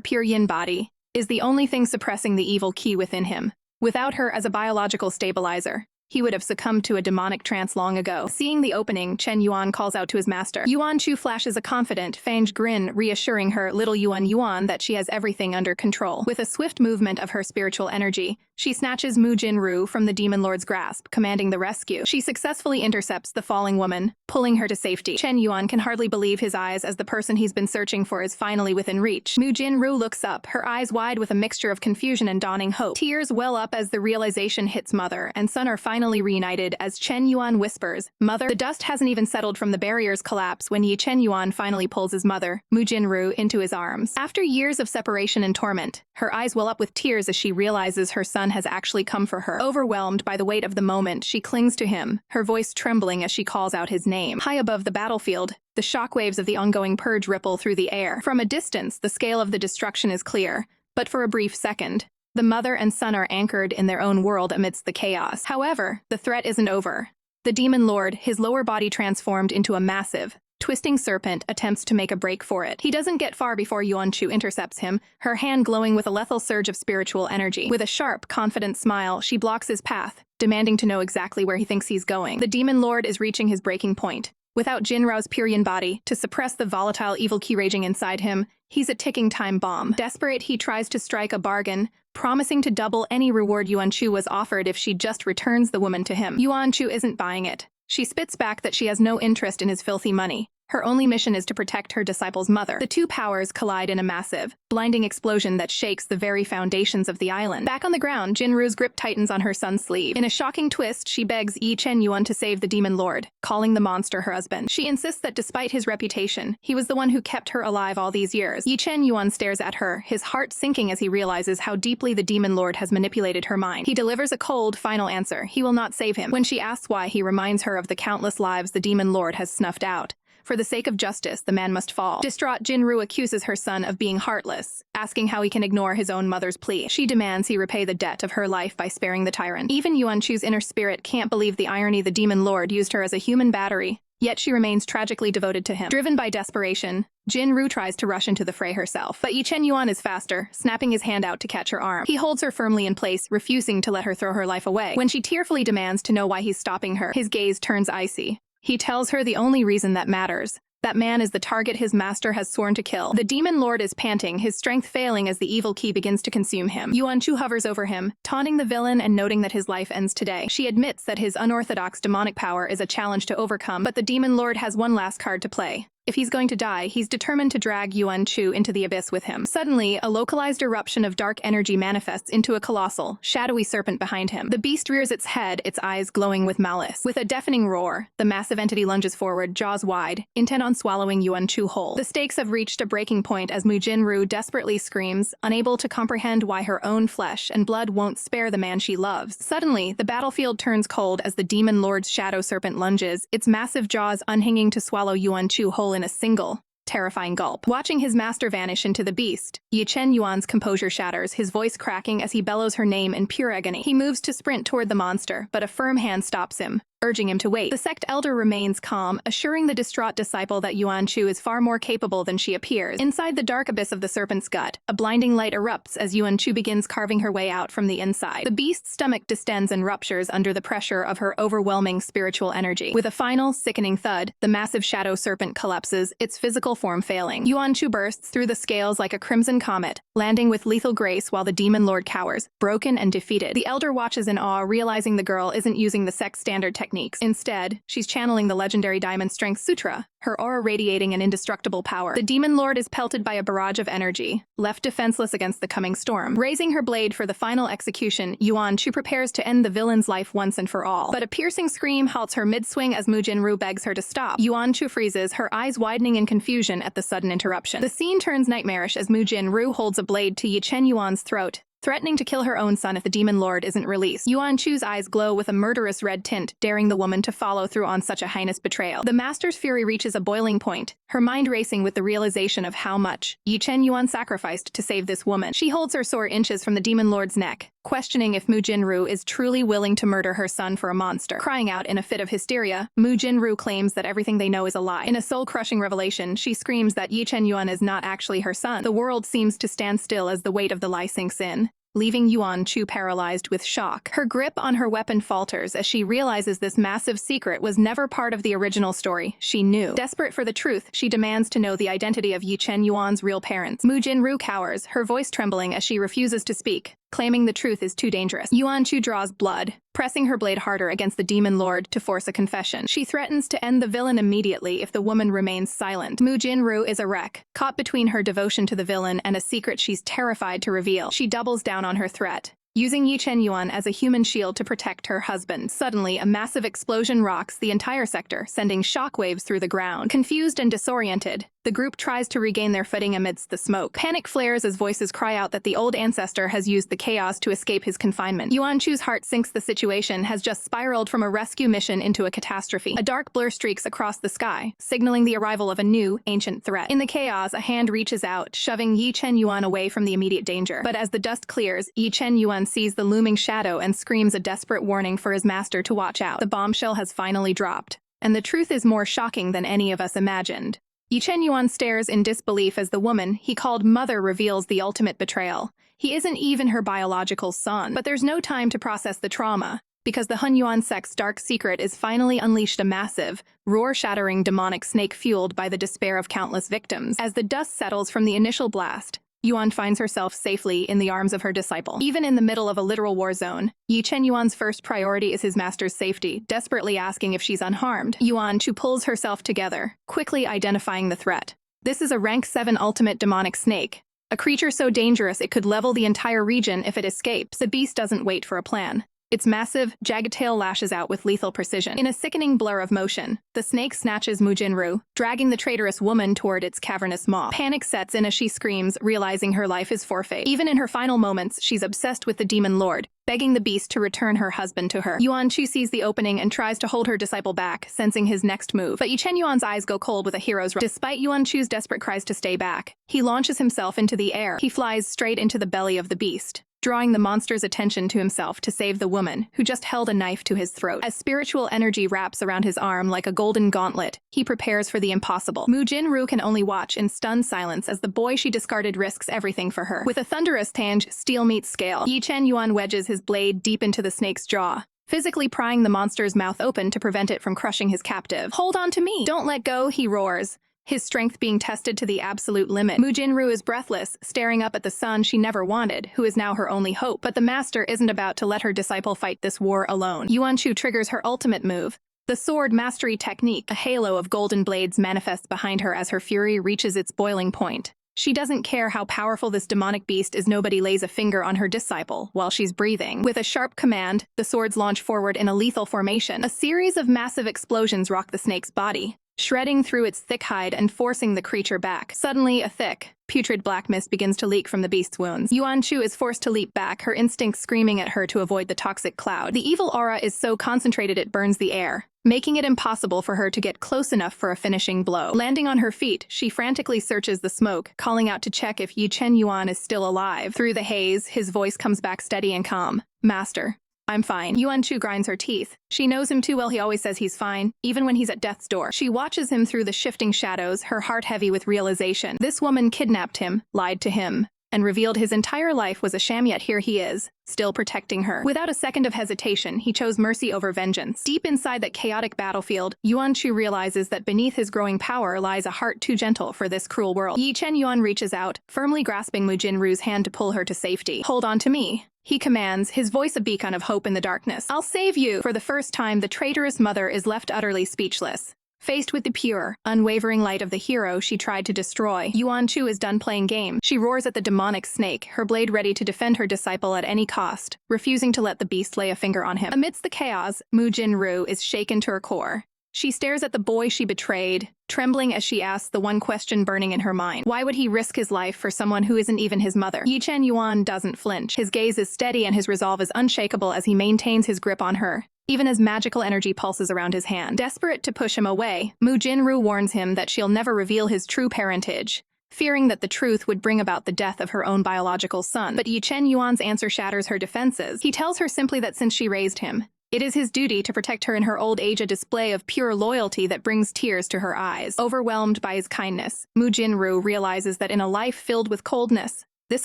pure yin body is the only thing suppressing the evil key within him. Without her as a biological stabilizer, he would have succumbed to a demonic trance long ago. Seeing the opening, Chen Yuan calls out to his master. Yuan Chu flashes a confident, fanged grin, reassuring her, Little Yuan, that she has everything under control. With a swift movement of her spiritual energy, she snatches Mu Jinru from the demon lord's grasp, commanding the rescue. She successfully intercepts the falling woman, pulling her to safety. Chen Yuan can hardly believe his eyes as the person he's been searching for is finally within reach. Mu Jinru looks up, her eyes wide with a mixture of confusion and dawning hope. Tears well up as the realization hits mother and son are finally reunited as Chen Yuan whispers, Mother. The dust hasn't even settled from the barrier's collapse when Ye Chen Yuan finally pulls his mother, Mu Jinru, into his arms. After years of separation and torment, her eyes well up with tears as she realizes her son has actually come for her. Overwhelmed by the weight of the moment, she clings to him, her voice trembling as she calls out his name. High above the battlefield, the shockwaves of the ongoing purge ripple through the air. From a distance, the scale of the destruction is clear, but for a brief second, the mother and son are anchored in their own world amidst the chaos. However, the threat isn't over. The demon lord, his lower body transformed into a massive, twisting serpent, attempts to make a break for it. He doesn't get far before Yuan Chu intercepts him, her hand glowing with a lethal surge of spiritual energy. With a sharp, confident smile, she blocks his path, demanding to know exactly where he thinks he's going. The demon lord is reaching his breaking point. Without Jinruo's Purian body to suppress the volatile evil key raging inside him, he's a ticking time bomb. Desperate, he tries to strike a bargain, promising to double any reward Yuan Chu was offered if she just returns the woman to him. Yuan Chu isn't buying it. She spits back that she has no interest in his filthy money. Her only mission is to protect her disciple's mother. The two powers collide in a massive, blinding explosion that shakes the very foundations of the island. Back on the ground, Jinru's grip tightens on her son's sleeve. In a shocking twist, she begs Ye Chen Yuan to save the demon lord, calling the monster her husband. She insists that despite his reputation, he was the one who kept her alive all these years. Ye Chen Yuan stares at her, his heart sinking as he realizes how deeply the demon lord has manipulated her mind. He delivers a cold, final answer. He will not save him. When she asks why, he reminds her of the countless lives the demon lord has snuffed out. For the sake of justice, the man must fall. Distraught, Jinru accuses her son of being heartless, asking how he can ignore his own mother's plea. She demands he repay the debt of her life by sparing the tyrant. Even Yuan Chu's inner spirit can't believe the irony. The demon lord used her as a human battery, yet she remains tragically devoted to him. Driven by desperation, Jinru tries to rush into the fray herself. But Ye Chen Yuan is faster, snapping his hand out to catch her arm. He holds her firmly in place, refusing to let her throw her life away. When she tearfully demands to know why he's stopping her, his gaze turns icy. He tells her the only reason that matters. That man is the target his master has sworn to kill. The demon lord is panting, his strength failing as the evil key begins to consume him. Yuan Chu hovers over him, taunting the villain and noting that his life ends today. She admits that his unorthodox demonic power is a challenge to overcome, but the demon lord has one last card to play. If he's going to die, he's determined to drag Yuan Chu into the abyss with him. Suddenly, a localized eruption of dark energy manifests into a colossal, shadowy serpent behind him. The beast rears its head, its eyes glowing with malice. With a deafening roar, the massive entity lunges forward, jaws wide, intent on swallowing Yuan Chu whole. The stakes have reached a breaking point as Mu Jinru desperately screams, unable to comprehend why her own flesh and blood won't spare the man she loves. Suddenly, the battlefield turns cold as the demon lord's shadow serpent lunges, its massive jaws unhinging to swallow Yuan Chu whole in a single, terrifying gulp. Watching his master vanish into the beast, Ye Chen Yuan's composure shatters, his voice cracking as he bellows her name in pure agony. He moves to sprint toward the monster, but a firm hand stops him, urging him to wait. The sect elder remains calm, assuring the distraught disciple that Yuan Chu is far more capable than she appears. Inside the dark abyss of the serpent's gut, a blinding light erupts as Yuan Chu begins carving her way out from the inside. The beast's stomach distends and ruptures under the pressure of her overwhelming spiritual energy. With a final, sickening thud, the massive shadow serpent collapses, its physical form failing. Yuan Chu bursts through the scales like a crimson comet, landing with lethal grace while the demon lord cowers, broken and defeated. The elder watches in awe, realizing the girl isn't using the sect's standard techniques. Instead, she's channeling the legendary Diamond Strength Sutra, her aura radiating an indestructible power. The demon lord is pelted by a barrage of energy, left defenseless against the coming storm. Raising her blade for the final execution, Yuan Chu prepares to end the villain's life once and for all. But a piercing scream halts her mid-swing as Mu Jinru begs her to stop. Yuan Chu freezes, her eyes widening in confusion at the sudden interruption. The scene turns nightmarish as Mu Jinru holds a blade to Ye Chen Yuan's throat, threatening to kill her own son if the demon lord isn't released. Yuan Chu's eyes glow with a murderous red tint, daring the woman to follow through on such a heinous betrayal. The master's fury reaches a boiling point, her mind racing with the realization of how much Ye Chen Yuan sacrificed to save this woman. She holds her sword inches from the demon lord's neck, questioning if Mu Jinru is truly willing to murder her son for a monster. Crying out in a fit of hysteria, Mu Jinru claims that everything they know is a lie. In a soul-crushing revelation, she screams that Ye Chen Yuan is not actually her son. The world seems to stand still as the weight of the lie sinks in, leaving Yuan Chu paralyzed with shock. Her grip on her weapon falters as she realizes this massive secret was never part of the original story. She knew. Desperate for the truth, she demands to know the identity of Ye Chen Yuan's real parents. Mu Jinru cowers, her voice trembling as she refuses to speak, claiming the truth is too dangerous. Yuan Chu draws blood, pressing her blade harder against the demon lord to force a confession. She threatens to end the villain immediately if the woman remains silent. Mu Jinru is a wreck, caught between her devotion to the villain and a secret she's terrified to reveal. She doubles down on her threat, using Ye Chen Yuan as a human shield to protect her husband. Suddenly, a massive explosion rocks the entire sector, sending shockwaves through the ground. Confused and disoriented, the group tries to regain their footing amidst the smoke. Panic flares as voices cry out that the old ancestor has used the chaos to escape his confinement. Yuan Chu's heart sinks. The situation has just spiraled from a rescue mission into a catastrophe. A dark blur streaks across the sky, signaling the arrival of a new, ancient threat. In the chaos, a hand reaches out, shoving Ye Chen Yuan away from the immediate danger. But as the dust clears, Ye Chen Yuan sees the looming shadow and screams a desperate warning for his master to watch out. The bombshell has finally dropped, and the truth is more shocking than any of us imagined. Ye Chen Yuan stares in disbelief as the woman he called mother reveals the ultimate betrayal. He isn't even her biological son. But there's no time to process the trauma, because the Hun Yuan sect's dark secret is finally unleashed, a massive, roar-shattering demonic snake fueled by the despair of countless victims. As the dust settles from the initial blast, Yuan finds herself safely in the arms of her disciple. Even in the middle of a literal war zone, Ye Chen Yuan's first priority is his master's safety, desperately asking if she's unharmed. Yuan Chu pulls herself together, quickly identifying the threat. This is a rank 7 ultimate demonic snake, a creature so dangerous it could level the entire region if it escapes. The beast doesn't wait for a plan. Its massive, jagged tail lashes out with lethal precision. In a sickening blur of motion, the snake snatches Mu Jinru, dragging the traitorous woman toward its cavernous maw. Panic sets in as she screams, realizing her life is forfeit. Even in her final moments, she's obsessed with the demon lord, begging the beast to return her husband to her. Yuan Chu sees the opening and tries to hold her disciple back, sensing his next move. But Ye Chen Yuan's eyes go cold with a hero's rush. Despite Yuan Chu's desperate cries to stay back, he launches himself into the air. He flies straight into the belly of the beast, drawing the monster's attention to himself to save the woman, who just held a knife to his throat. As spiritual energy wraps around his arm like a golden gauntlet, he prepares for the impossible. Mu Jinru can only watch in stunned silence as the boy she discarded risks everything for her. With a thunderous tange, steel meets scale. Ye Chen Yuan wedges his blade deep into the snake's jaw, physically prying the monster's mouth open to prevent it from crushing his captive. "Hold on to me! Don't let go," he roars, his strength being tested to the absolute limit. Mu Jinru is breathless, staring up at the son she never wanted, who is now her only hope. But the master isn't about to let her disciple fight this war alone. Yuan Chu triggers her ultimate move, the sword mastery technique. A halo of golden blades manifests behind her as her fury reaches its boiling point. She doesn't care how powerful this demonic beast is. Nobody lays a finger on her disciple while she's breathing. With a sharp command, the swords launch forward in a lethal formation. A series of massive explosions rock the snake's body, shredding through its thick hide and forcing the creature back. Suddenly, a thick, putrid black mist begins to leak from the beast's wounds. Yuan Chu is forced to leap back, her instincts screaming at her to avoid the toxic cloud. The evil aura is so concentrated it burns the air, making it impossible for her to get close enough for a finishing blow. Landing on her feet, she frantically searches the smoke, calling out to check if Ye Chen Yuan is still alive. Through the haze, his voice comes back steady and calm. "Master, I'm fine." Yuan Chu grinds her teeth. She knows him too well. He always says he's fine, even when he's at death's door. She watches him through the shifting shadows, her heart heavy with realization. This woman kidnapped him, lied to him, and revealed his entire life was a sham, yet here he is, still protecting her. Without a second of hesitation, he chose mercy over vengeance. Deep inside that chaotic battlefield, Yuan Chu realizes that beneath his growing power lies a heart too gentle for this cruel world. Ye Chen Yuan reaches out, firmly grasping Mu Jinru's hand to pull her to safety. "Hold on to me," he commands, his voice a beacon of hope in the darkness. "I'll save you!" For the first time, the traitorous mother is left utterly speechless. Faced with the pure, unwavering light of the hero she tried to destroy, Yuan Chu is done playing game. She roars at the demonic snake, her blade ready to defend her disciple at any cost, refusing to let the beast lay a finger on him. Amidst the chaos, Mu Jinru is shaken to her core. She stares at the boy she betrayed, trembling as she asks the one question burning in her mind. Why would he risk his life for someone who isn't even his mother? Ye Chen Yuan doesn't flinch. His gaze is steady and his resolve is unshakable as he maintains his grip on her, even as magical energy pulses around his hand. Desperate to push him away, Mu Jinru warns him that she'll never reveal his true parentage, fearing that the truth would bring about the death of her own biological son. But Ye Chen Yuan's answer shatters her defenses. He tells her simply that since she raised him, it is his duty to protect her in her old age, a display of pure loyalty that brings tears to her eyes. Overwhelmed by his kindness, Mu Jinru realizes that in a life filled with coldness, this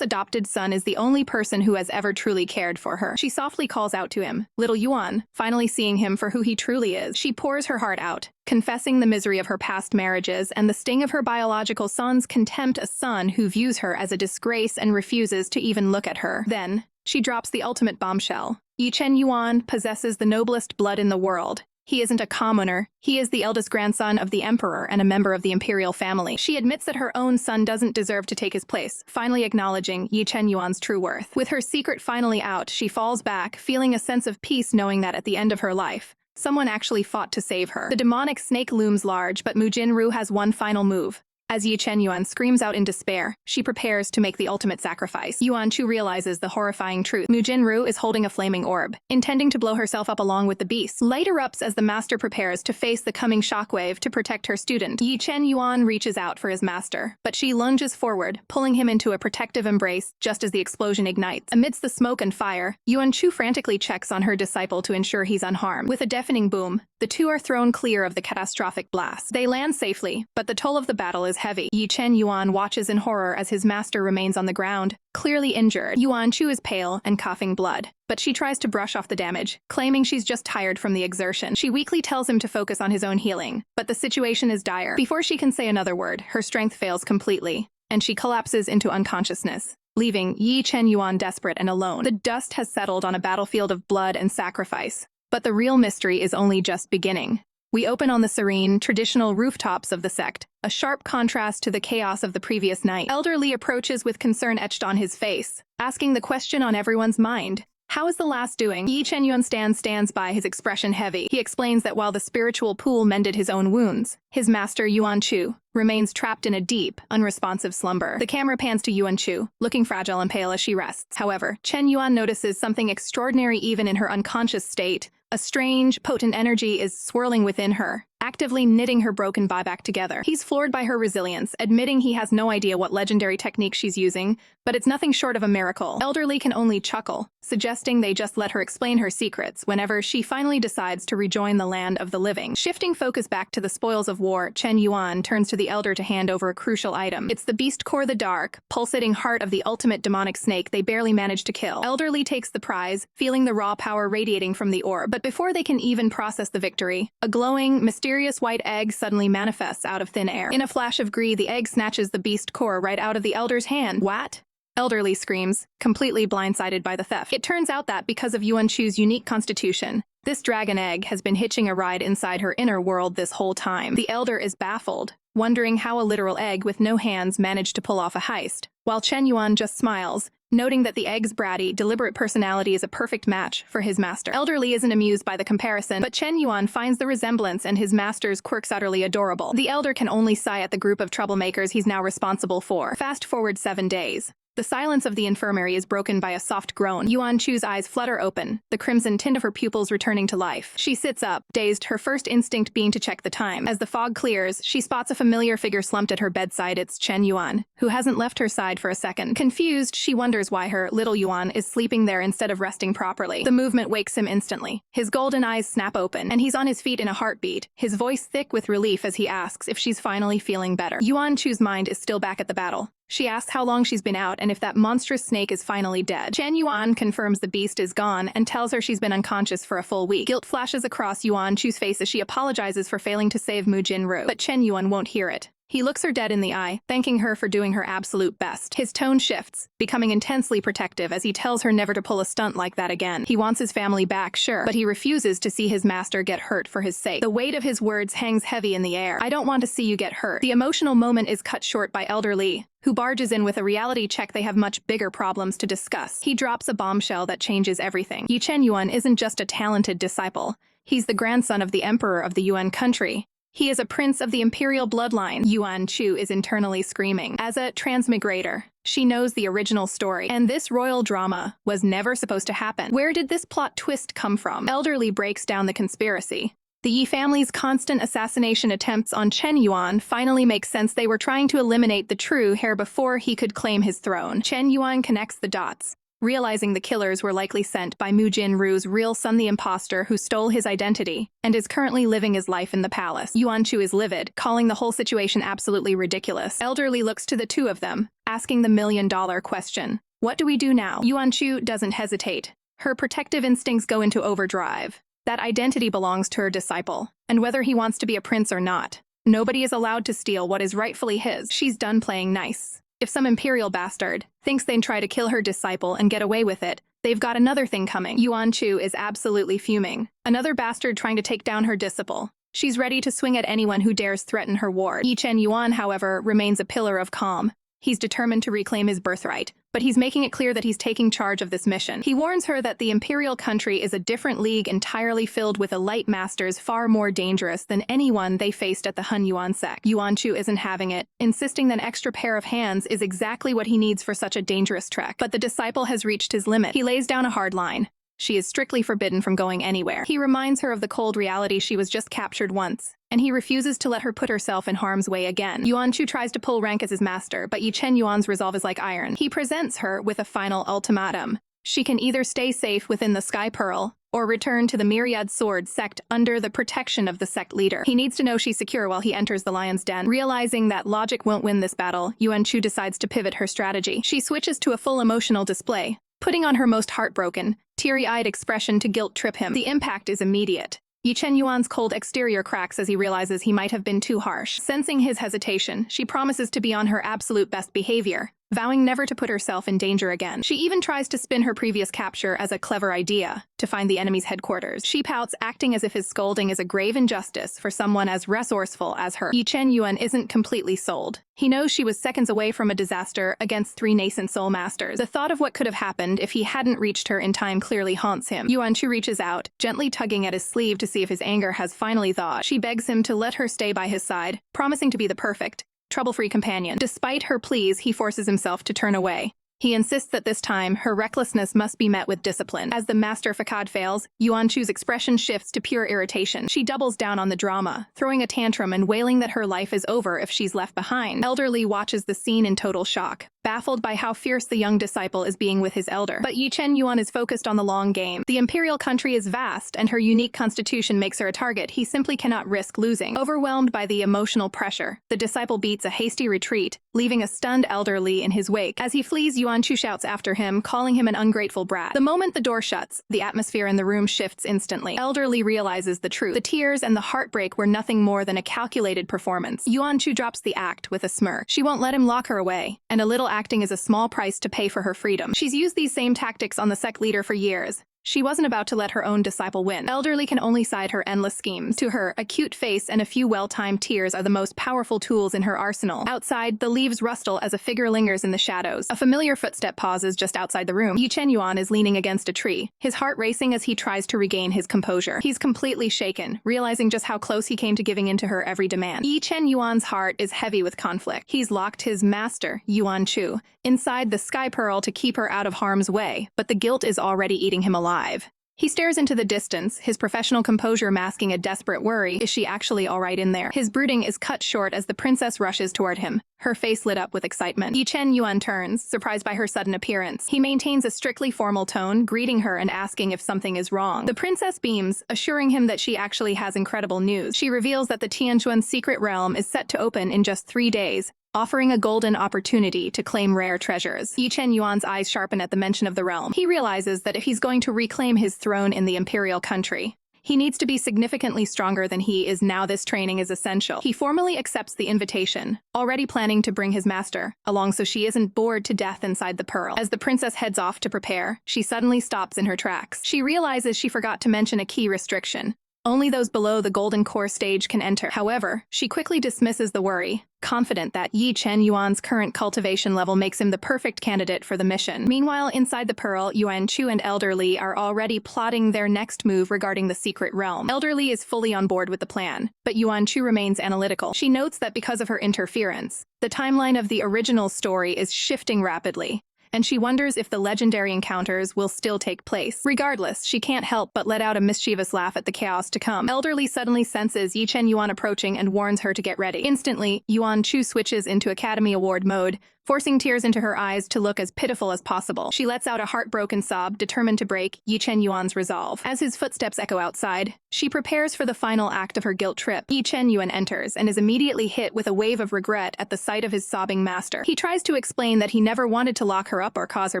adopted son is the only person who has ever truly cared for her. She softly calls out to him, "Little Yuan," finally seeing him for who he truly is. She pours her heart out, confessing the misery of her past marriages and the sting of her biological son's contempt, a son who views her as a disgrace and refuses to even look at her. Then, she drops the ultimate bombshell. Ye Chen Yuan possesses the noblest blood in the world. He isn't a commoner, he is the eldest grandson of the emperor and a member of the imperial family. She admits that her own son doesn't deserve to take his place, finally acknowledging Ye Chen Yuan's true worth. With her secret finally out, she falls back, feeling a sense of peace knowing that at the end of her life, someone actually fought to save her. The demonic snake looms large, but Mu Jinru has one final move. As Ye Chen Yuan screams out in despair, she prepares to make the ultimate sacrifice. Yuan Chu realizes the horrifying truth. Mu Jinru is holding a flaming orb, intending to blow herself up along with the beast. Light erupts as the master prepares to face the coming shockwave to protect her student. Ye Chen Yuan reaches out for his master, but she lunges forward, pulling him into a protective embrace just as the explosion ignites. Amidst the smoke and fire, Yuan Chu frantically checks on her disciple to ensure he's unharmed. With a deafening boom, the two are thrown clear of the catastrophic blast. They land safely, but the toll of the battle is heavy. Ye Chen Yuan watches in horror as his master remains on the ground, clearly injured. Yuan Chu is pale and coughing blood, but she tries to brush off the damage, claiming she's just tired from the exertion. She weakly tells him to focus on his own healing, but the situation is dire. Before she can say another word, her strength fails completely, and she collapses into unconsciousness, leaving Ye Chen Yuan desperate and alone. The dust has settled on a battlefield of blood and sacrifice, but the real mystery is only just beginning. We open on the serene, traditional rooftops of the sect, a sharp contrast to the chaos of the previous night. Elder Li approaches with concern etched on his face, asking the question on everyone's mind. How is the last doing? Ye Chen Yuan stands by, his expression heavy. He explains that while the spiritual pool mended his own wounds, his master Yuan Chu remains trapped in a deep, unresponsive slumber. The camera pans to Yuan Chu, looking fragile and pale as she rests. However, Chen Yuan notices something extraordinary even in her unconscious state. A strange, potent energy is swirling within her, actively knitting her broken body back together. He's floored by her resilience, admitting he has no idea what legendary technique she's using, but it's nothing short of a miracle. Elder Li can only chuckle, suggesting they just let her explain her secrets whenever she finally decides to rejoin the land of the living. Shifting focus back to the spoils of war, Chen Yuan turns to the elder to hand over a crucial item. It's the beast core, the dark, pulsating heart of the ultimate demonic snake they barely managed to kill. Elder Li takes the prize, feeling the raw power radiating from the orb, but before they can even process the victory, a glowing, mysterious white egg suddenly manifests out of thin air. In a flash of greed, the egg snatches the beast core right out of the elder's hand. What? Elder Li screams, completely blindsided by the theft. It turns out that because of Yuan Chu's unique constitution, this dragon egg has been hitching a ride inside her inner world this whole time. The elder is baffled, wondering how a literal egg with no hands managed to pull off a heist, while Chen Yuan just smiles, noting that the egg's bratty, deliberate personality is a perfect match for his master. Elder Li isn't amused by the comparison, but Chen Yuan finds the resemblance and his master's quirks utterly adorable. The elder can only sigh at the group of troublemakers he's now responsible for. Fast forward 7 days. The silence of the infirmary is broken by a soft groan. Yuan Chu's eyes flutter open, the crimson tint of her pupils returning to life. She sits up, dazed, her first instinct being to check the time. As the fog clears, she spots a familiar figure slumped at her bedside. It's Chen Yuan, who hasn't left her side for a second. Confused, she wonders why her Little Yuan is sleeping there instead of resting properly. The movement wakes him instantly. His golden eyes snap open, and he's on his feet in a heartbeat, his voice thick with relief as he asks if she's finally feeling better. Yuan Chu's mind is still back at the battle. She asks how long she's been out and if that monstrous snake is finally dead. Chen Yuan confirms the beast is gone and tells her she's been unconscious for a full week. Guilt flashes across Yuan Chu's face as she apologizes for failing to save Mu Jinru. But Chen Yuan won't hear it. He looks her dead in the eye, thanking her for doing her absolute best. His tone shifts, becoming intensely protective as he tells her never to pull a stunt like that again. He wants his family back, sure, but he refuses to see his master get hurt for his sake. The weight of his words hangs heavy in the air. I don't want to see you get hurt. The emotional moment is cut short by Elder Li, who barges in with a reality check they have much bigger problems to discuss. He drops a bombshell that changes everything. Ye Chen Yuan isn't just a talented disciple. He's the grandson of the emperor of the Yuan country. He is a prince of the imperial bloodline. Yuan Chu is internally screaming. As a transmigrator, she knows the original story, and this royal drama was never supposed to happen. Where did this plot twist come from? Elder Li breaks down the conspiracy. The Yi family's constant assassination attempts on Chen Yuan finally make sense. They were trying to eliminate the true heir before he could claim his throne. Chen Yuan connects the dots, realizing the killers were likely sent by Mu Jinru's real son, the imposter who stole his identity and is currently living his life in the palace. Yuan Chu is livid, calling the whole situation absolutely ridiculous. Elder Li looks to the two of them, asking the million-dollar question. What do we do now? Yuan Chu doesn't hesitate. Her protective instincts go into overdrive. That identity belongs to her disciple, and whether he wants to be a prince or not, nobody is allowed to steal what is rightfully his. She's done playing nice. If some imperial bastard thinks they'd try to kill her disciple and get away with it, they've got another thing coming. Yuan Chu is absolutely fuming. Another bastard trying to take down her disciple. She's ready to swing at anyone who dares threaten her ward. Ye Chen Yuan, however, remains a pillar of calm. He's determined to reclaim his birthright, but he's making it clear that he's taking charge of this mission. He warns her that the imperial country is a different league entirely filled with elite masters far more dangerous than anyone they faced at the Hun Yuan sect. Yuan Chu isn't having it, insisting that an extra pair of hands is exactly what he needs for such a dangerous trek. But the disciple has reached his limit. He lays down a hard line. She is strictly forbidden from going anywhere. He reminds her of the cold reality she was just captured once, and he refuses to let her put herself in harm's way again. Yuan Chu tries to pull rank as his master, but Ye Chen Yuan's resolve is like iron. He presents her with a final ultimatum. She can either stay safe within the Sky Pearl, or return to the Myriad Sword sect under the protection of the sect leader. He needs to know she's secure while he enters the lion's den. Realizing that logic won't win this battle, Yuan Chu decides to pivot her strategy. She switches to a full emotional display, putting on her most heartbroken, teary-eyed expression to guilt-trip him. The impact is immediate. Ye Chen Yuan's cold exterior cracks as he realizes he might have been too harsh. Sensing his hesitation, she promises to be on her absolute best behavior, vowing never to put herself in danger again. She even tries to spin her previous capture as a clever idea to find the enemy's headquarters. She pouts, acting as if his scolding is a grave injustice for someone as resourceful as her. Ye Chen Yuan isn't completely sold. He knows she was seconds away from a disaster against 3 nascent soul masters. The thought of what could have happened if he hadn't reached her in time clearly haunts him. Yuan Chu reaches out, gently tugging at his sleeve to see if his anger has finally thawed. She begs him to let her stay by his side, promising to be the perfect, trouble-free companion. Despite her pleas, he forces himself to turn away. He insists that this time, her recklessness must be met with discipline. As the master facade fails, Yuan Chu's expression shifts to pure irritation. She doubles down on the drama, throwing a tantrum and wailing that her life is over if she's left behind. Elder Li watches the scene in total shock, baffled by how fierce the young disciple is being with his elder. But Ye Chen Yuan is focused on the long game. The imperial country is vast, and her unique constitution makes her a target he simply cannot risk losing. Overwhelmed by the emotional pressure, the disciple beats a hasty retreat, leaving a stunned Elder Li in his wake. As he flees, Yuan Chu shouts after him, calling him an ungrateful brat. The moment the door shuts, the atmosphere in the room shifts instantly. Elder Li realizes the truth. The tears and the heartbreak were nothing more than a calculated performance. Yuan Chu drops the act with a smirk. She won't let him lock her away, and a little acting is a small price to pay for her freedom. She's used these same tactics on the sect leader for years, She wasn't about to let her own disciple win. Elderly can only side her endless schemes. To her, a cute face and a few well-timed tears are the most powerful tools in her arsenal. Outside, the leaves rustle as a figure lingers in the shadows. A familiar footstep pauses just outside the room. Ye Chen Yuan is leaning against a tree, his heart racing as he tries to regain his composure. He's completely shaken, realizing just how close he came to giving in to her every demand. Ye Chen Yuan's heart is heavy with conflict. He's locked his master, Yuan Chu, inside the sky pearl to keep her out of harm's way, but the guilt is already eating him alive. He stares into the distance, his professional composure masking a desperate worry. Is she actually all right in there? His brooding is cut short as the princess rushes toward him, her face lit up with excitement. Ye Chen Yuan turns, surprised by her sudden appearance. He maintains a strictly formal tone, greeting her and asking if something is wrong. The princess beams, assuring him that she actually has incredible news. She reveals that the Tianquan secret realm is set to open in just 3 days, offering a golden opportunity to claim rare treasures. Ye Chen Yuan's eyes sharpen at the mention of the realm. He realizes that if he's going to reclaim his throne in the imperial country, he needs to be significantly stronger than he is now. This training is essential. He formally accepts the invitation, already planning to bring his master along so she isn't bored to death inside the pearl. As the princess heads off to prepare, she suddenly stops in her tracks. She realizes she forgot to mention a key restriction. Only those below the golden core stage can enter. However, she quickly dismisses the worry, confident that Ye Chen Yuan's current cultivation level makes him the perfect candidate for the mission. Meanwhile, inside the pearl, Yuan Chu and Elderly are already plotting their next move regarding the secret realm. Elderly is fully on board with the plan, but Yuan Chu remains analytical. She notes that because of her interference, the timeline of the original story is shifting rapidly, and she wonders if the legendary encounters will still take place. Regardless, she can't help but let out a mischievous laugh at the chaos to come. Elderly suddenly senses Ye Chen Yuan approaching and warns her to get ready. Instantly, Yuan Chu switches into Academy Award mode, forcing tears into her eyes to look as pitiful as possible. She lets out a heartbroken sob, determined to break Ye Chen Yuan's resolve. As his footsteps echo outside, she prepares for the final act of her guilt trip. Ye Chen Yuan enters and is immediately hit with a wave of regret at the sight of his sobbing master. He tries to explain that he never wanted to lock her up or cause her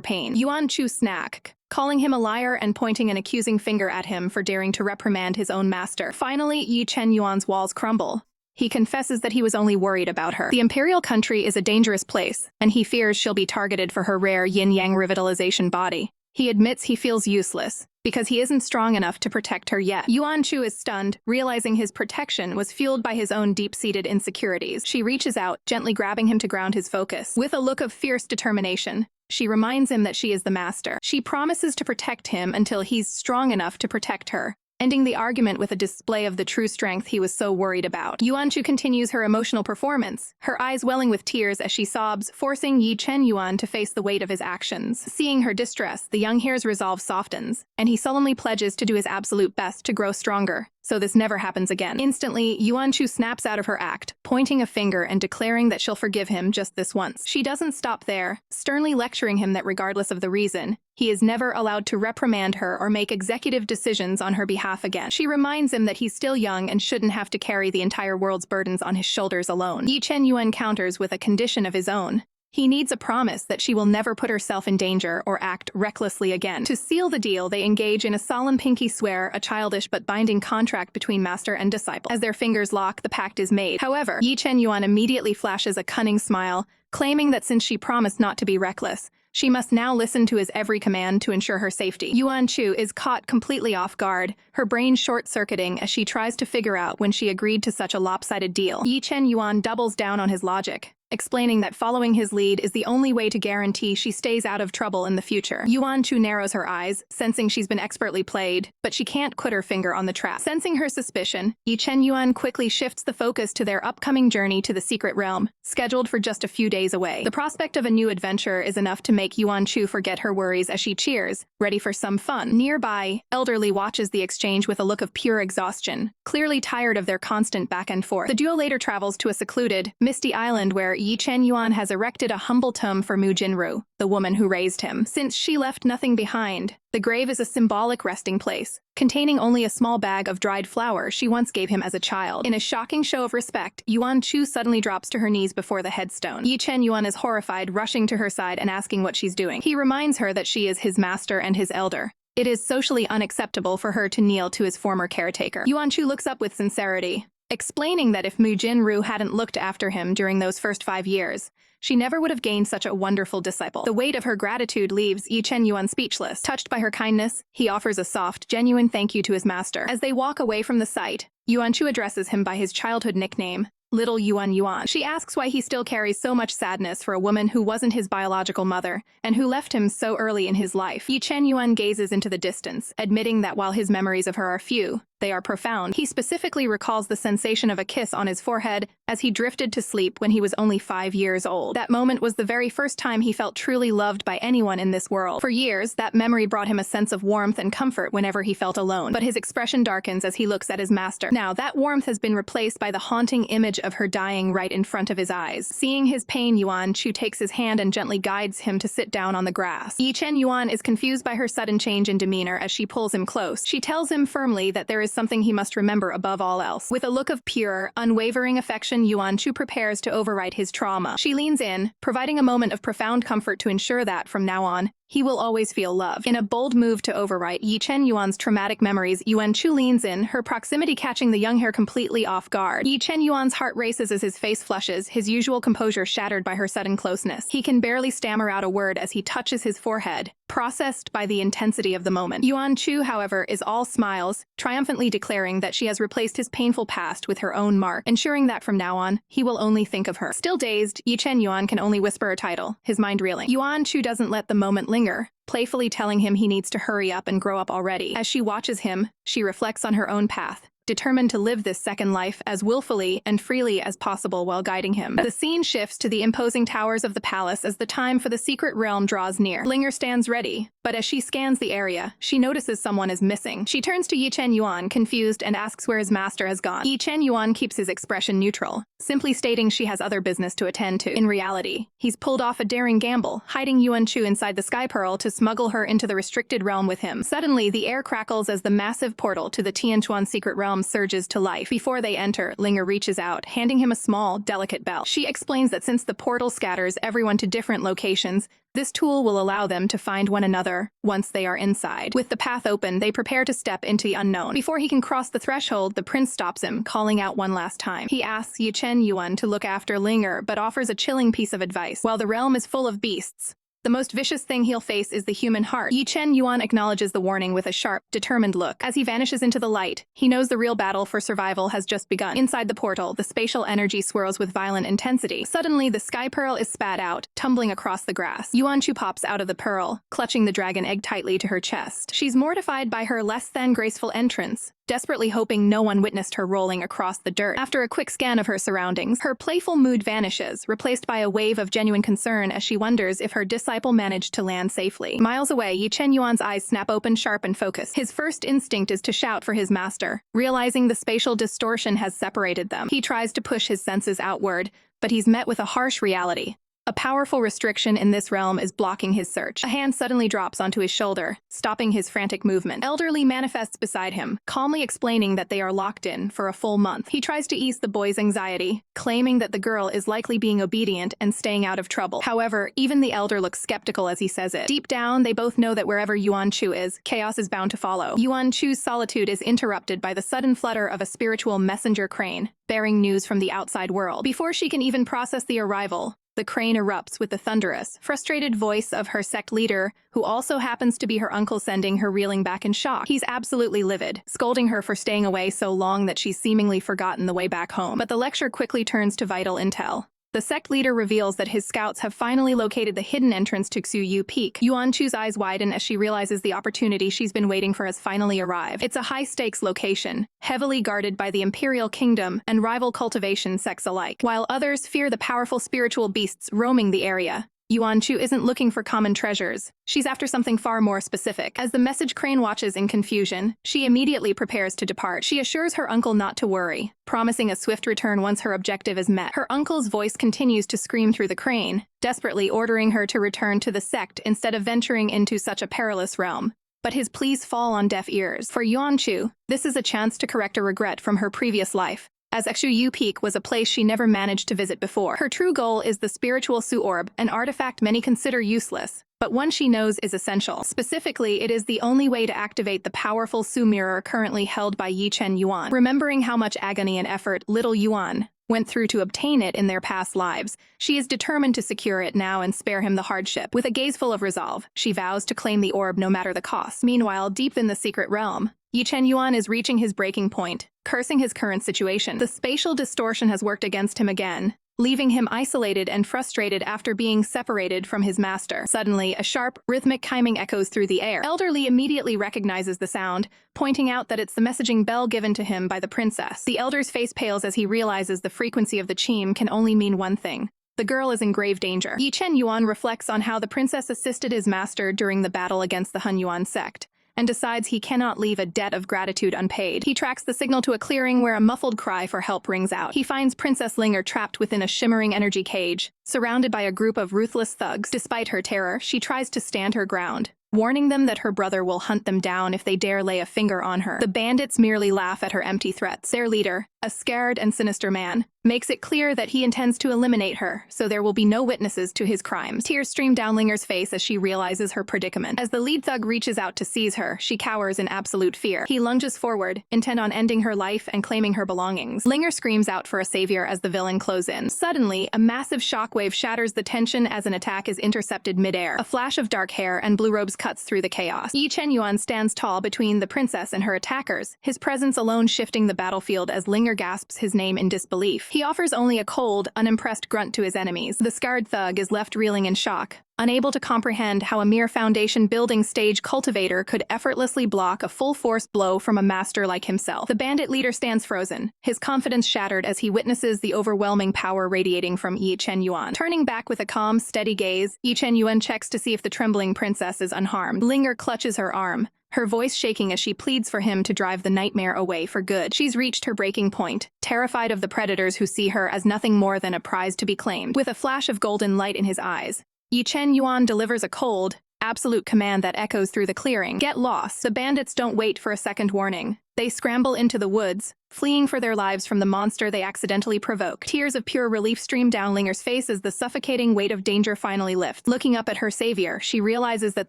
pain. Yuan Chu snack, calling him a liar and pointing an accusing finger at him for daring to reprimand his own master. Finally, Ye Chen Yuan's walls crumble. He confesses that he was only worried about her. The imperial country is a dangerous place, and he fears she'll be targeted for her rare yin-yang revitalization body. He admits he feels useless, because he isn't strong enough to protect her yet. Yuan Chu is stunned, realizing his protection was fueled by his own deep-seated insecurities. She reaches out, gently grabbing him to ground his focus. With a look of fierce determination, she reminds him that she is the master. She promises to protect him until he's strong enough to protect her, ending the argument with a display of the true strength he was so worried about. Yuan Chu continues her emotional performance, her eyes welling with tears as she sobs, forcing Ye Chen Yuan to face the weight of his actions. Seeing her distress, the young heir's resolve softens, and he solemnly pledges to do his absolute best to grow stronger, so this never happens again. Instantly, Yuan Chu snaps out of her act, pointing a finger and declaring that she'll forgive him just this once. She doesn't stop there, sternly lecturing him that regardless of the reason, he is never allowed to reprimand her or make executive decisions on her behalf again. She reminds him that he's still young and shouldn't have to carry the entire world's burdens on his shoulders alone. Ye Chen Yuan counters with a condition of his own. He needs a promise that she will never put herself in danger or act recklessly again. To seal the deal, they engage in a solemn pinky swear, a childish but binding contract between master and disciple. As their fingers lock, the pact is made. However, Ye Chen Yuan immediately flashes a cunning smile, claiming that since she promised not to be reckless, she must now listen to his every command to ensure her safety. Yuan Chu is caught completely off guard, her brain short-circuiting as she tries to figure out when she agreed to such a lopsided deal. Ye Chen Yuan doubles down on his logic, explaining that following his lead is the only way to guarantee she stays out of trouble in the future. Yuan Chu narrows her eyes, sensing she's been expertly played, but she can't put her finger on the trap. Sensing her suspicion, Ye Chen Yuan quickly shifts the focus to their upcoming journey to the secret realm, scheduled for just a few days away. The prospect of a new adventure is enough to make Yuan Chu forget her worries as she cheers, ready for some fun. Nearby, Elderly watches the exchange with a look of pure exhaustion, clearly tired of their constant back and forth. The duo later travels to a secluded, misty island where Ye Chen Yuan has erected a humble tomb for Mu Jinru, the woman who raised him. Since she left nothing behind, the grave is a symbolic resting place, containing only a small bag of dried flour she once gave him as a child. In a shocking show of respect, Yuan Chu suddenly drops to her knees before the headstone. Ye Chen Yuan is horrified, rushing to her side and asking what she's doing. He reminds her that she is his master and his elder. It is socially unacceptable for her to kneel to his former caretaker. Yuan Chu looks up with sincerity, explaining that if Mu Jinru hadn't looked after him during those first 5 years, she never would have gained such a wonderful disciple. The weight of her gratitude leaves Ye Chen Yuan speechless. Touched by her kindness, he offers a soft, genuine thank you to his master. As they walk away from the site, Yuan Chu addresses him by his childhood nickname, Little Yuan. She asks why he still carries so much sadness for a woman who wasn't his biological mother and who left him so early in his life. Ye Chen Yuan gazes into the distance, admitting that while his memories of her are few, they are profound. He specifically recalls the sensation of a kiss on his forehead as he drifted to sleep when he was only 5 years old. That moment was the very first time he felt truly loved by anyone in this world. For years, that memory brought him a sense of warmth and comfort whenever he felt alone. But his expression darkens as he looks at his master. Now, that warmth has been replaced by the haunting image of her dying right in front of his eyes. Seeing his pain, Yuan Chu takes his hand and gently guides him to sit down on the grass. Ye Chen Yuan is confused by her sudden change in demeanor as she pulls him close. She tells him firmly that there is something he must remember above all else. With a look of pure, unwavering affection, Yuan Chu prepares to overwrite his trauma. She leans in, providing a moment of profound comfort to ensure that, from now on, he will always feel love. In a bold move to overwrite Ye Chen Yuan's traumatic memories, Yuan Chu leans in, her proximity catching the young hair completely off guard. Ye Chen Yuan's heart races as his face flushes, his usual composure shattered by her sudden closeness. He can barely stammer out a word as he touches his forehead, processed by the intensity of the moment. Yuan Chu, however, is all smiles, triumphantly declaring that she has replaced his painful past with her own mark, ensuring that from now on, he will only think of her. Still dazed, Ye Chen Yuan can only whisper her title, his mind reeling. Yuan Chu doesn't let the moment linger, playfully telling him he needs to hurry up and grow up already. As she watches him, she reflects on her own path, determined to live this second life as willfully and freely as possible while guiding him. The scene shifts to the imposing towers of the palace as the time for the secret realm draws near. Linger stands ready, but as she scans the area, she notices someone is missing. She turns to Ye Chen Yuan, confused, and asks where his master has gone. Ye Chen Yuan keeps his expression neutral, simply stating she has other business to attend to. In reality, he's pulled off a daring gamble, hiding Yuan Chu inside the Sky Pearl to smuggle her into the restricted realm with him. Suddenly, the air crackles as the massive portal to the Tianchuan secret realm surges to life. Before they enter, Linger reaches out, handing him a small, delicate bell. She explains that since the portal scatters everyone to different locations, this tool will allow them to find one another once they are inside. With the path open, they prepare to step into the unknown. Before he can cross the threshold, the prince stops him, calling out one last time. He asks Ye Chen Yuan to look after Linger, but offers a chilling piece of advice. While the realm is full of beasts, the most vicious thing he'll face is the human heart. Ye Chen Yuan acknowledges the warning with a sharp, determined look. As he vanishes into the light, he knows the real battle for survival has just begun. Inside the portal, the spatial energy swirls with violent intensity. Suddenly, the Sky Pearl is spat out, tumbling across the grass. Yuan Chu pops out of the pearl, clutching the dragon egg tightly to her chest. She's mortified by her less-than-graceful entrance, desperately hoping no one witnessed her rolling across the dirt. After a quick scan of her surroundings, her playful mood vanishes, replaced by a wave of genuine concern as she wonders if her disciple managed to land safely. Miles away, Ye Chen Yuan's eyes snap open, sharp and focused. His first instinct is to shout for his master, realizing the spatial distortion has separated them. He tries to push his senses outward, but he's met with a harsh reality. A powerful restriction in this realm is blocking his search. A hand suddenly drops onto his shoulder, stopping his frantic movement. Elderly manifests beside him, calmly explaining that they are locked in for a full month. He tries to ease the boy's anxiety, claiming that the girl is likely being obedient and staying out of trouble. However, even the elder looks skeptical as he says it. Deep down, they both know that wherever Yuan Chu is, chaos is bound to follow. Yuan Chu's solitude is interrupted by the sudden flutter of a spiritual messenger crane, bearing news from the outside world. Before she can even process the arrival, the crane erupts with the thunderous, frustrated voice of her sect leader, who also happens to be her uncle, sending her reeling back in shock. He's absolutely livid, scolding her for staying away so long that she's seemingly forgotten the way back home. But the lecture quickly turns to vital intel. The sect leader reveals that his scouts have finally located the hidden entrance to Xuyu Peak. Yuan Chu's eyes widen as she realizes the opportunity she's been waiting for has finally arrived. It's a high-stakes location, heavily guarded by the Imperial Kingdom and rival cultivation sects alike. While others fear the powerful spiritual beasts roaming the area, Yuan Chu isn't looking for common treasures. She's after something far more specific. As the message crane watches in confusion, she immediately prepares to depart. She assures her uncle not to worry, promising a swift return once her objective is met. Her uncle's voice continues to scream through the crane, desperately ordering her to return to the sect instead of venturing into such a perilous realm. But his pleas fall on deaf ears. For Yuan Chu, this is a chance to correct a regret from her previous life, as Yu Peak was a place she never managed to visit before. Her true goal is the spiritual Su Orb, an artifact many consider useless, but one she knows is essential. Specifically, it is the only way to activate the powerful Su mirror currently held by Ye Chen Yuan. Remembering how much agony and effort Little Yuan went through to obtain it in their past lives, she is determined to secure it now and spare him the hardship. With a gaze full of resolve, she vows to claim the orb no matter the cost. Meanwhile, deep in the secret realm, Ye Chen Yuan is reaching his breaking point, cursing his current situation. The spatial distortion has worked against him again, leaving him isolated and frustrated after being separated from his master. Suddenly, a sharp, rhythmic chiming echoes through the air. Elderly immediately recognizes the sound, pointing out that it's the messaging bell given to him by the princess. The elder's face pales as he realizes the frequency of the chime can only mean one thing. The girl is in grave danger. Ye Chen Yuan reflects on how the princess assisted his master during the battle against the Han Yuan sect, and decides he cannot leave a debt of gratitude unpaid. He tracks the signal to a clearing where a muffled cry for help rings out. He finds Princess Linger trapped within a shimmering energy cage, surrounded by a group of ruthless thugs. Despite her terror, she tries to stand her ground, warning them that her brother will hunt them down if they dare lay a finger on her. The bandits merely laugh at her empty threats. Their leader, a scared and sinister man, makes it clear that he intends to eliminate her, so there will be no witnesses to his crimes. Tears stream down Linger's face as she realizes her predicament. As the lead thug reaches out to seize her, she cowers in absolute fear. He lunges forward, intent on ending her life and claiming her belongings. Linger screams out for a savior as the villain closes in. Suddenly, a massive shockwave shatters the tension as an attack is intercepted midair. A flash of dark hair and blue robes cuts through the chaos. Ye Chen Yuan stands tall between the princess and her attackers, his presence alone shifting the battlefield as Linger gasps his name in disbelief. He offers only a cold, unimpressed grunt to his enemies. The scarred thug is left reeling in shock, unable to comprehend how a mere foundation-building stage cultivator could effortlessly block a full-force blow from a master like himself. The bandit leader stands frozen, his confidence shattered as he witnesses the overwhelming power radiating from Ye Chen Yuan. Turning back with a calm, steady gaze, Ye Chen Yuan checks to see if the trembling princess is unharmed. Linger clutches her arm, her voice shaking as she pleads for him to drive the nightmare away for good. She's reached her breaking point, terrified of the predators who see her as nothing more than a prize to be claimed. With a flash of golden light in his eyes, Ye Chen Yuan delivers a cold, absolute command that echoes through the clearing. Get lost. The bandits don't wait for a second warning. They scramble into the woods, fleeing for their lives from the monster they accidentally provoke. Tears of pure relief stream down Linger's face as the suffocating weight of danger finally lifts. Looking up at her savior, she realizes that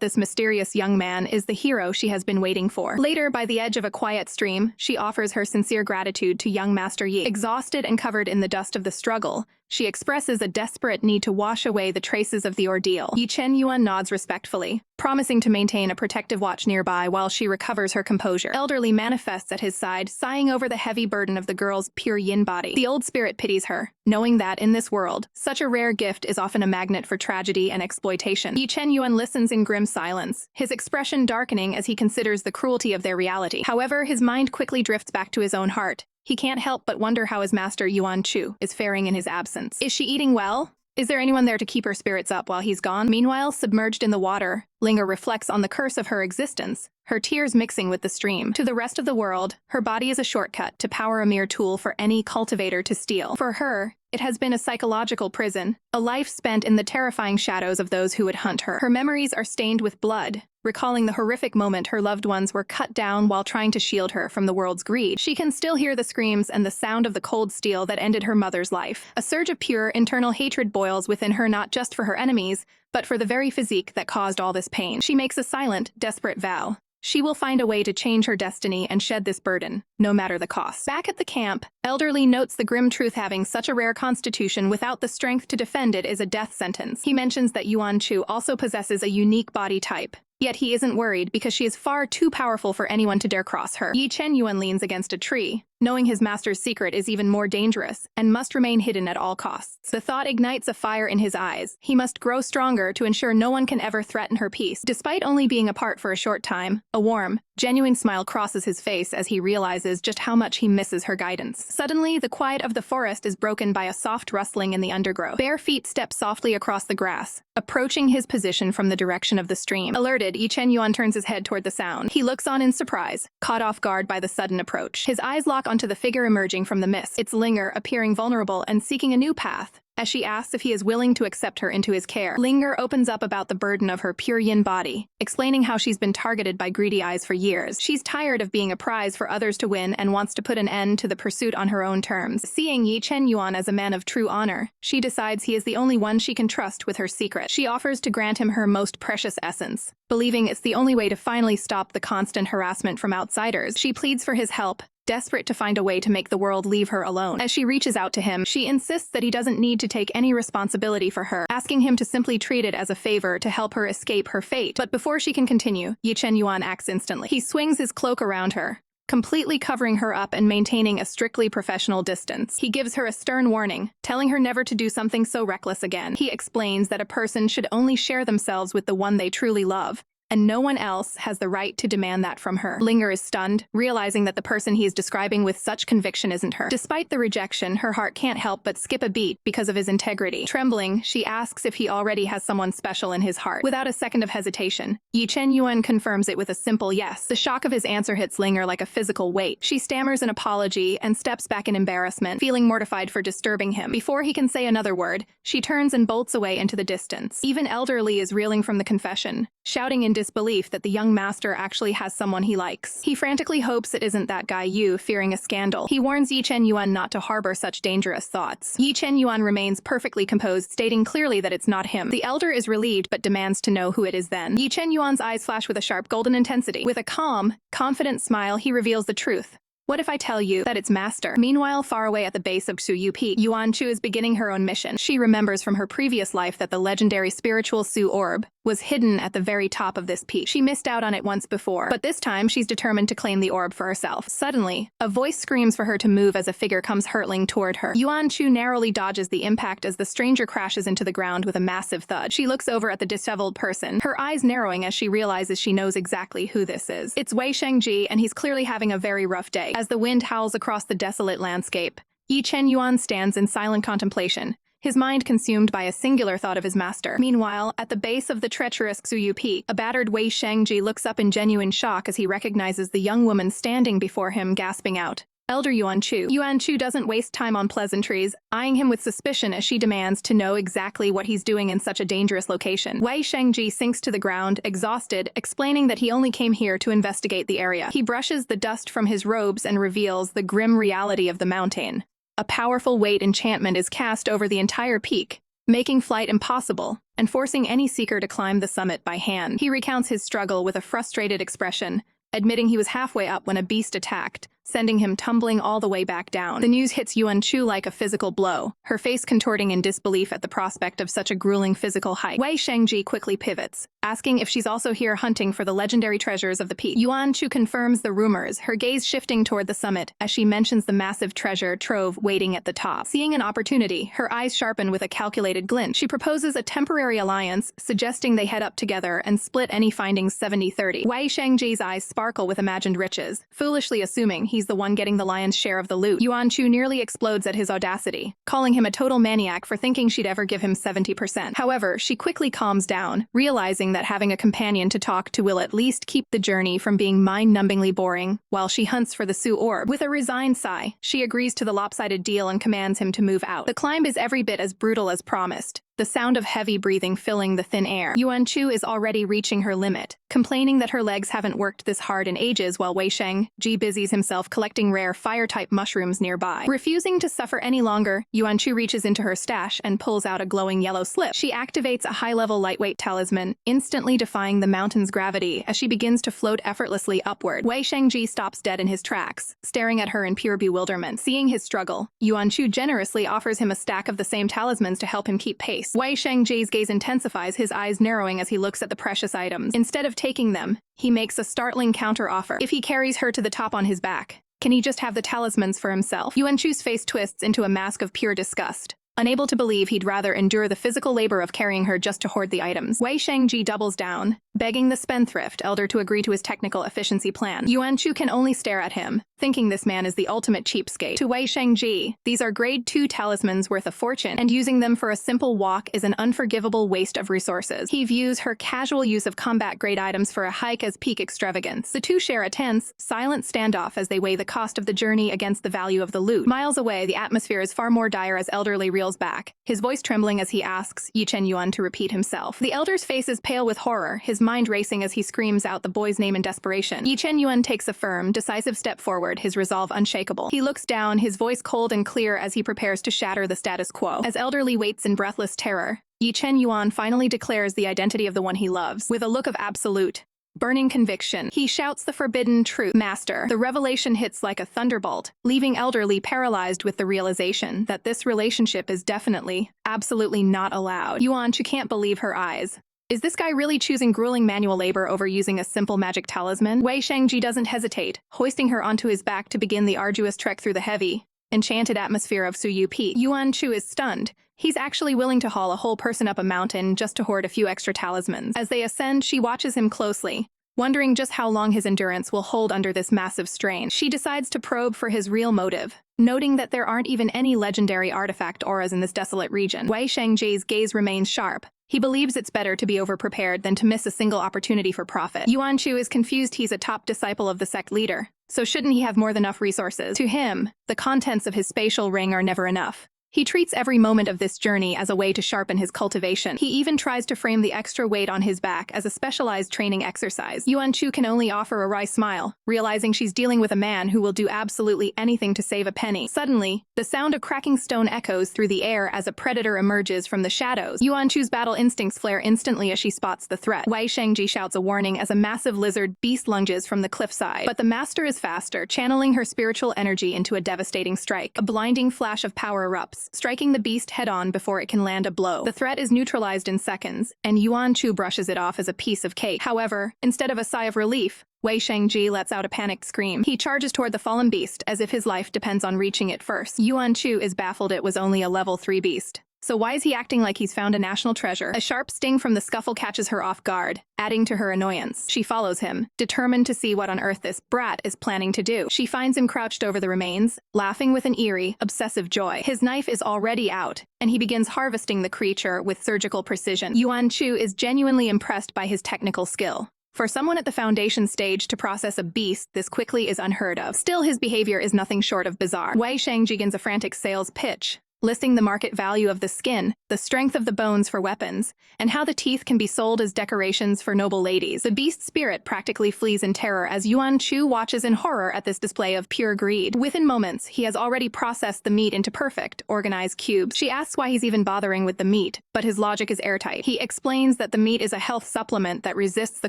this mysterious young man is the hero she has been waiting for. Later, by the edge of a quiet stream, she offers her sincere gratitude to young Master Yi. Exhausted and covered in the dust of the struggle, she expresses a desperate need to wash away the traces of the ordeal. Ye Chen Yuan nods respectfully, promising to maintain a protective watch nearby while she recovers her composure. Elderly manifests at his side, sighing over the heavy burden of the girl's pure yin body. The old spirit pities her, knowing that, in this world, such a rare gift is often a magnet for tragedy and exploitation. Ye Chen Yuan listens in grim silence, his expression darkening as he considers the cruelty of their reality. However, his mind quickly drifts back to his own heart. He can't help but wonder how his master Yuan Chu is faring in his absence. Is she eating well? Is there anyone there to keep her spirits up while he's gone? Meanwhile, submerged in the water, Linger reflects on the curse of her existence, her tears mixing with the stream. To the rest of the world, her body is a shortcut to power, a mere tool for any cultivator to steal. For her, it has been a psychological prison, a life spent in the terrifying shadows of those who would hunt her. Her memories are stained with blood, recalling the horrific moment her loved ones were cut down while trying to shield her from the world's greed. She can still hear the screams and the sound of the cold steel that ended her mother's life. A surge of pure, internal hatred boils within her, not just for her enemies, but for the very physique that caused all this pain. She makes a silent, desperate vow. She will find a way to change her destiny and shed this burden, no matter the cost. Back at the camp, Elderly notes the grim truth: having such a rare constitution without the strength to defend it is a death sentence. He mentions that Yuan Chu also possesses a unique body type, yet he isn't worried because she is far too powerful for anyone to dare cross her. Ye Chen Yuan leans against a tree, knowing his master's secret is even more dangerous and must remain hidden at all costs. The thought ignites a fire in his eyes. He must grow stronger to ensure no one can ever threaten her peace. Despite only being apart for a short time, a warm, genuine smile crosses his face as he realizes just how much he misses her guidance. Suddenly, the quiet of the forest is broken by a soft rustling in the undergrowth. Bare feet step softly across the grass, approaching his position from the direction of the stream. Alerted, Ye Chen Yuan turns his head toward the sound. He looks on in surprise, caught off guard by the sudden approach. His eyes lock onto the figure emerging from the mist. It's Linger, appearing vulnerable and seeking a new path, as she asks if he is willing to accept her into his care. Linger opens up about the burden of her pure yin body, explaining how she's been targeted by greedy eyes for years. She's tired of being a prize for others to win and wants to put an end to the pursuit on her own terms. Seeing Ye Chen Yuan as a man of true honor, she decides he is the only one she can trust with her secret. She offers to grant him her most precious essence, believing it's the only way to finally stop the constant harassment from outsiders. She pleads for his help, desperate to find a way to make the world leave her alone. As she reaches out to him, she insists that he doesn't need to take any responsibility for her, asking him to simply treat it as a favor to help her escape her fate. But before she can continue, Ye Chen Yuan acts instantly. He swings his cloak around her, completely covering her up and maintaining a strictly professional distance. He gives her a stern warning, telling her never to do something so reckless again. He explains that a person should only share themselves with the one they truly love, and no one else has the right to demand that from her. Linger is stunned, realizing that the person he is describing with such conviction isn't her. Despite the rejection, her heart can't help but skip a beat because of his integrity. Trembling, she asks if he already has someone special in his heart. Without a second of hesitation, Ye Chen Yuan confirms it with a simple yes. The shock of his answer hits Linger like a physical weight. She stammers an apology and steps back in embarrassment, feeling mortified for disturbing him. Before he can say another word, she turns and bolts away into the distance. Even Elderly is reeling from the confession, shouting in disbelief that the young master actually has someone he likes. He frantically hopes it isn't that guy Yu, fearing a scandal. He warns Ye Chen Yuan not to harbor such dangerous thoughts. Ye Chen Yuan remains perfectly composed, stating clearly that it's not him. The elder is relieved but demands to know who it is then. Ye Chen Yuan's eyes flash with a sharp golden intensity. With a calm, confident smile, he reveals the truth. What if I tell you that it's Master? Meanwhile, far away at the base of Su Yu Peak, Yuan Chu is beginning her own mission. She remembers from her previous life that the legendary spiritual Su Orb was hidden at the very top of this peak. She missed out on it once before, but this time she's determined to claim the orb for herself. Suddenly, a voice screams for her to move as a figure comes hurtling toward her. Yuan Chu narrowly dodges the impact as the stranger crashes into the ground with a massive thud. She looks over at the disheveled person, her eyes narrowing as she realizes she knows exactly who this is. It's Wei Shengji, and he's clearly having a very rough day. As the wind howls across the desolate landscape, Ye Chen Yuan stands in silent contemplation, his mind consumed by a singular thought of his master. Meanwhile, at the base of the treacherous Xuyu Peak, a battered Wei Shengji looks up in genuine shock as he recognizes the young woman standing before him, gasping out, "Elder Yuan Chu." Yuan Chu doesn't waste time on pleasantries, eyeing him with suspicion as she demands to know exactly what he's doing in such a dangerous location. Wei Shengji sinks to the ground, exhausted, explaining that he only came here to investigate the area. He brushes the dust from his robes and reveals the grim reality of the mountain. A powerful weight enchantment is cast over the entire peak, making flight impossible and forcing any seeker to climb the summit by hand. He recounts his struggle with a frustrated expression, admitting he was halfway up when a beast attacked, sending him tumbling all the way back down. The news hits Yuan Chu like a physical blow, her face contorting in disbelief at the prospect of such a grueling physical hike. Wei Shengji quickly pivots, asking if she's also here hunting for the legendary treasures of the peak. Yuan Chu confirms the rumors, her gaze shifting toward the summit as she mentions the massive treasure trove waiting at the top. Seeing an opportunity, her eyes sharpen with a calculated glint. She proposes a temporary alliance, suggesting they head up together and split any findings 70-30. Wei Shengji's eyes sparkle with imagined riches, foolishly assuming he's the one getting the lion's share of the loot. Yuan Chu nearly explodes at his audacity, calling him a total maniac for thinking she'd ever give him 70%. However, she quickly calms down, realizing that having a companion to talk to will at least keep the journey from being mind-numbingly boring while she hunts for the Su Orb. With a resigned sigh, she agrees to the lopsided deal and commands him to move out. The climb is every bit as brutal as promised, the sound of heavy breathing filling the thin air. Yuan Chu is already reaching her limit, complaining that her legs haven't worked this hard in ages while Wei Shengji busies himself collecting rare fire-type mushrooms nearby. Refusing to suffer any longer, Yuan Chu reaches into her stash and pulls out a glowing yellow slip. She activates a high-level lightweight talisman, instantly defying the mountain's gravity as she begins to float effortlessly upward. Wei Shengji stops dead in his tracks, staring at her in pure bewilderment. Seeing his struggle, Yuan Chu generously offers him a stack of the same talismans to help him keep pace. Wei Shengji's gaze intensifies, his eyes narrowing as he looks at the precious items. Instead of taking them, he makes a startling counter-offer. If he carries her to the top on his back, can he just have the talismans for himself? Yuan Chu's face twists into a mask of pure disgust, unable to believe he'd rather endure the physical labor of carrying her just to hoard the items. Wei Shengji doubles down, begging the spendthrift elder to agree to his technical efficiency plan. Yuan Chu can only stare at him, thinking this man is the ultimate cheapskate. To Wei Shengji, these are grade 2 talismans worth a fortune, and using them for a simple walk is an unforgivable waste of resources. He views her casual use of combat-grade items for a hike as peak extravagance. The two share a tense, silent standoff as they weigh the cost of the journey against the value of the loot. Miles away, the atmosphere is far more dire as Elderly realizes reels back, his voice trembling as he asks Ye Chen Yuan to repeat himself. The elder's face is pale with horror, his mind racing as he screams out the boy's name in desperation. Ye Chen Yuan takes a firm, decisive step forward, his resolve unshakable. He looks down, his voice cold and clear as he prepares to shatter the status quo. As elderly waits in breathless terror, Ye Chen Yuan finally declares the identity of the one he loves. With a look of absolute, burning conviction, he shouts the forbidden truth. Master. The revelation hits like a thunderbolt, leaving elderly paralyzed with the realization that this relationship is definitely, absolutely not allowed. Yuan Chu can't believe her eyes. Is this guy really choosing grueling manual labor over using a simple magic talisman? Wei Shangji doesn't hesitate, hoisting her onto his back to begin the arduous trek through the heavy, enchanted atmosphere of Suyu Peak. Yuan Chu is stunned. He's actually willing to haul a whole person up a mountain just to hoard a few extra talismans. As they ascend, she watches him closely, wondering just how long his endurance will hold under this massive strain. She decides to probe for his real motive, noting that there aren't even any legendary artifact auras in this desolate region. Wei Shangji's gaze remains sharp. He believes it's better to be overprepared than to miss a single opportunity for profit. Yuan Chu is confused. He's a top disciple of the sect leader, so shouldn't he have more than enough resources? To him, the contents of his spatial ring are never enough. He treats every moment of this journey as a way to sharpen his cultivation. He even tries to frame the extra weight on his back as a specialized training exercise. Yuan Chu can only offer a wry smile, realizing she's dealing with a man who will do absolutely anything to save a penny. Suddenly, the sound of cracking stone echoes through the air as a predator emerges from the shadows. Yuan Chu's battle instincts flare instantly as she spots the threat. Wei Shangji shouts a warning as a massive lizard beast lunges from the cliffside. But the master is faster, channeling her spiritual energy into a devastating strike. A blinding flash of power erupts, striking the beast head-on before it can land a blow. The threat is neutralized in seconds, and Yuan Chu brushes it off as a piece of cake. However, instead of a sigh of relief, Wei Shangji lets out a panicked scream. He charges toward the fallen beast, as if his life depends on reaching it first. Yuan Chu is baffled it was only a level 3 beast. So why is he acting like he's found a national treasure? A sharp sting from the scuffle catches her off guard, adding to her annoyance. She follows him, determined to see what on earth this brat is planning to do. She finds him crouched over the remains, laughing with an eerie, obsessive joy. His knife is already out, and he begins harvesting the creature with surgical precision. Yuan Chu is genuinely impressed by his technical skill. For someone at the foundation stage to process a beast this quickly is unheard of. Still, his behavior is nothing short of bizarre. Wei Shangji begins a frantic sales pitch, listing the market value of the skin, the strength of the bones for weapons, and how the teeth can be sold as decorations for noble ladies. The beast's spirit practically flees in terror as Yuan Chu watches in horror at this display of pure greed. Within moments, he has already processed the meat into perfect, organized cubes. She asks why he's even bothering with the meat, but his logic is airtight. He explains that the meat is a health supplement that resists the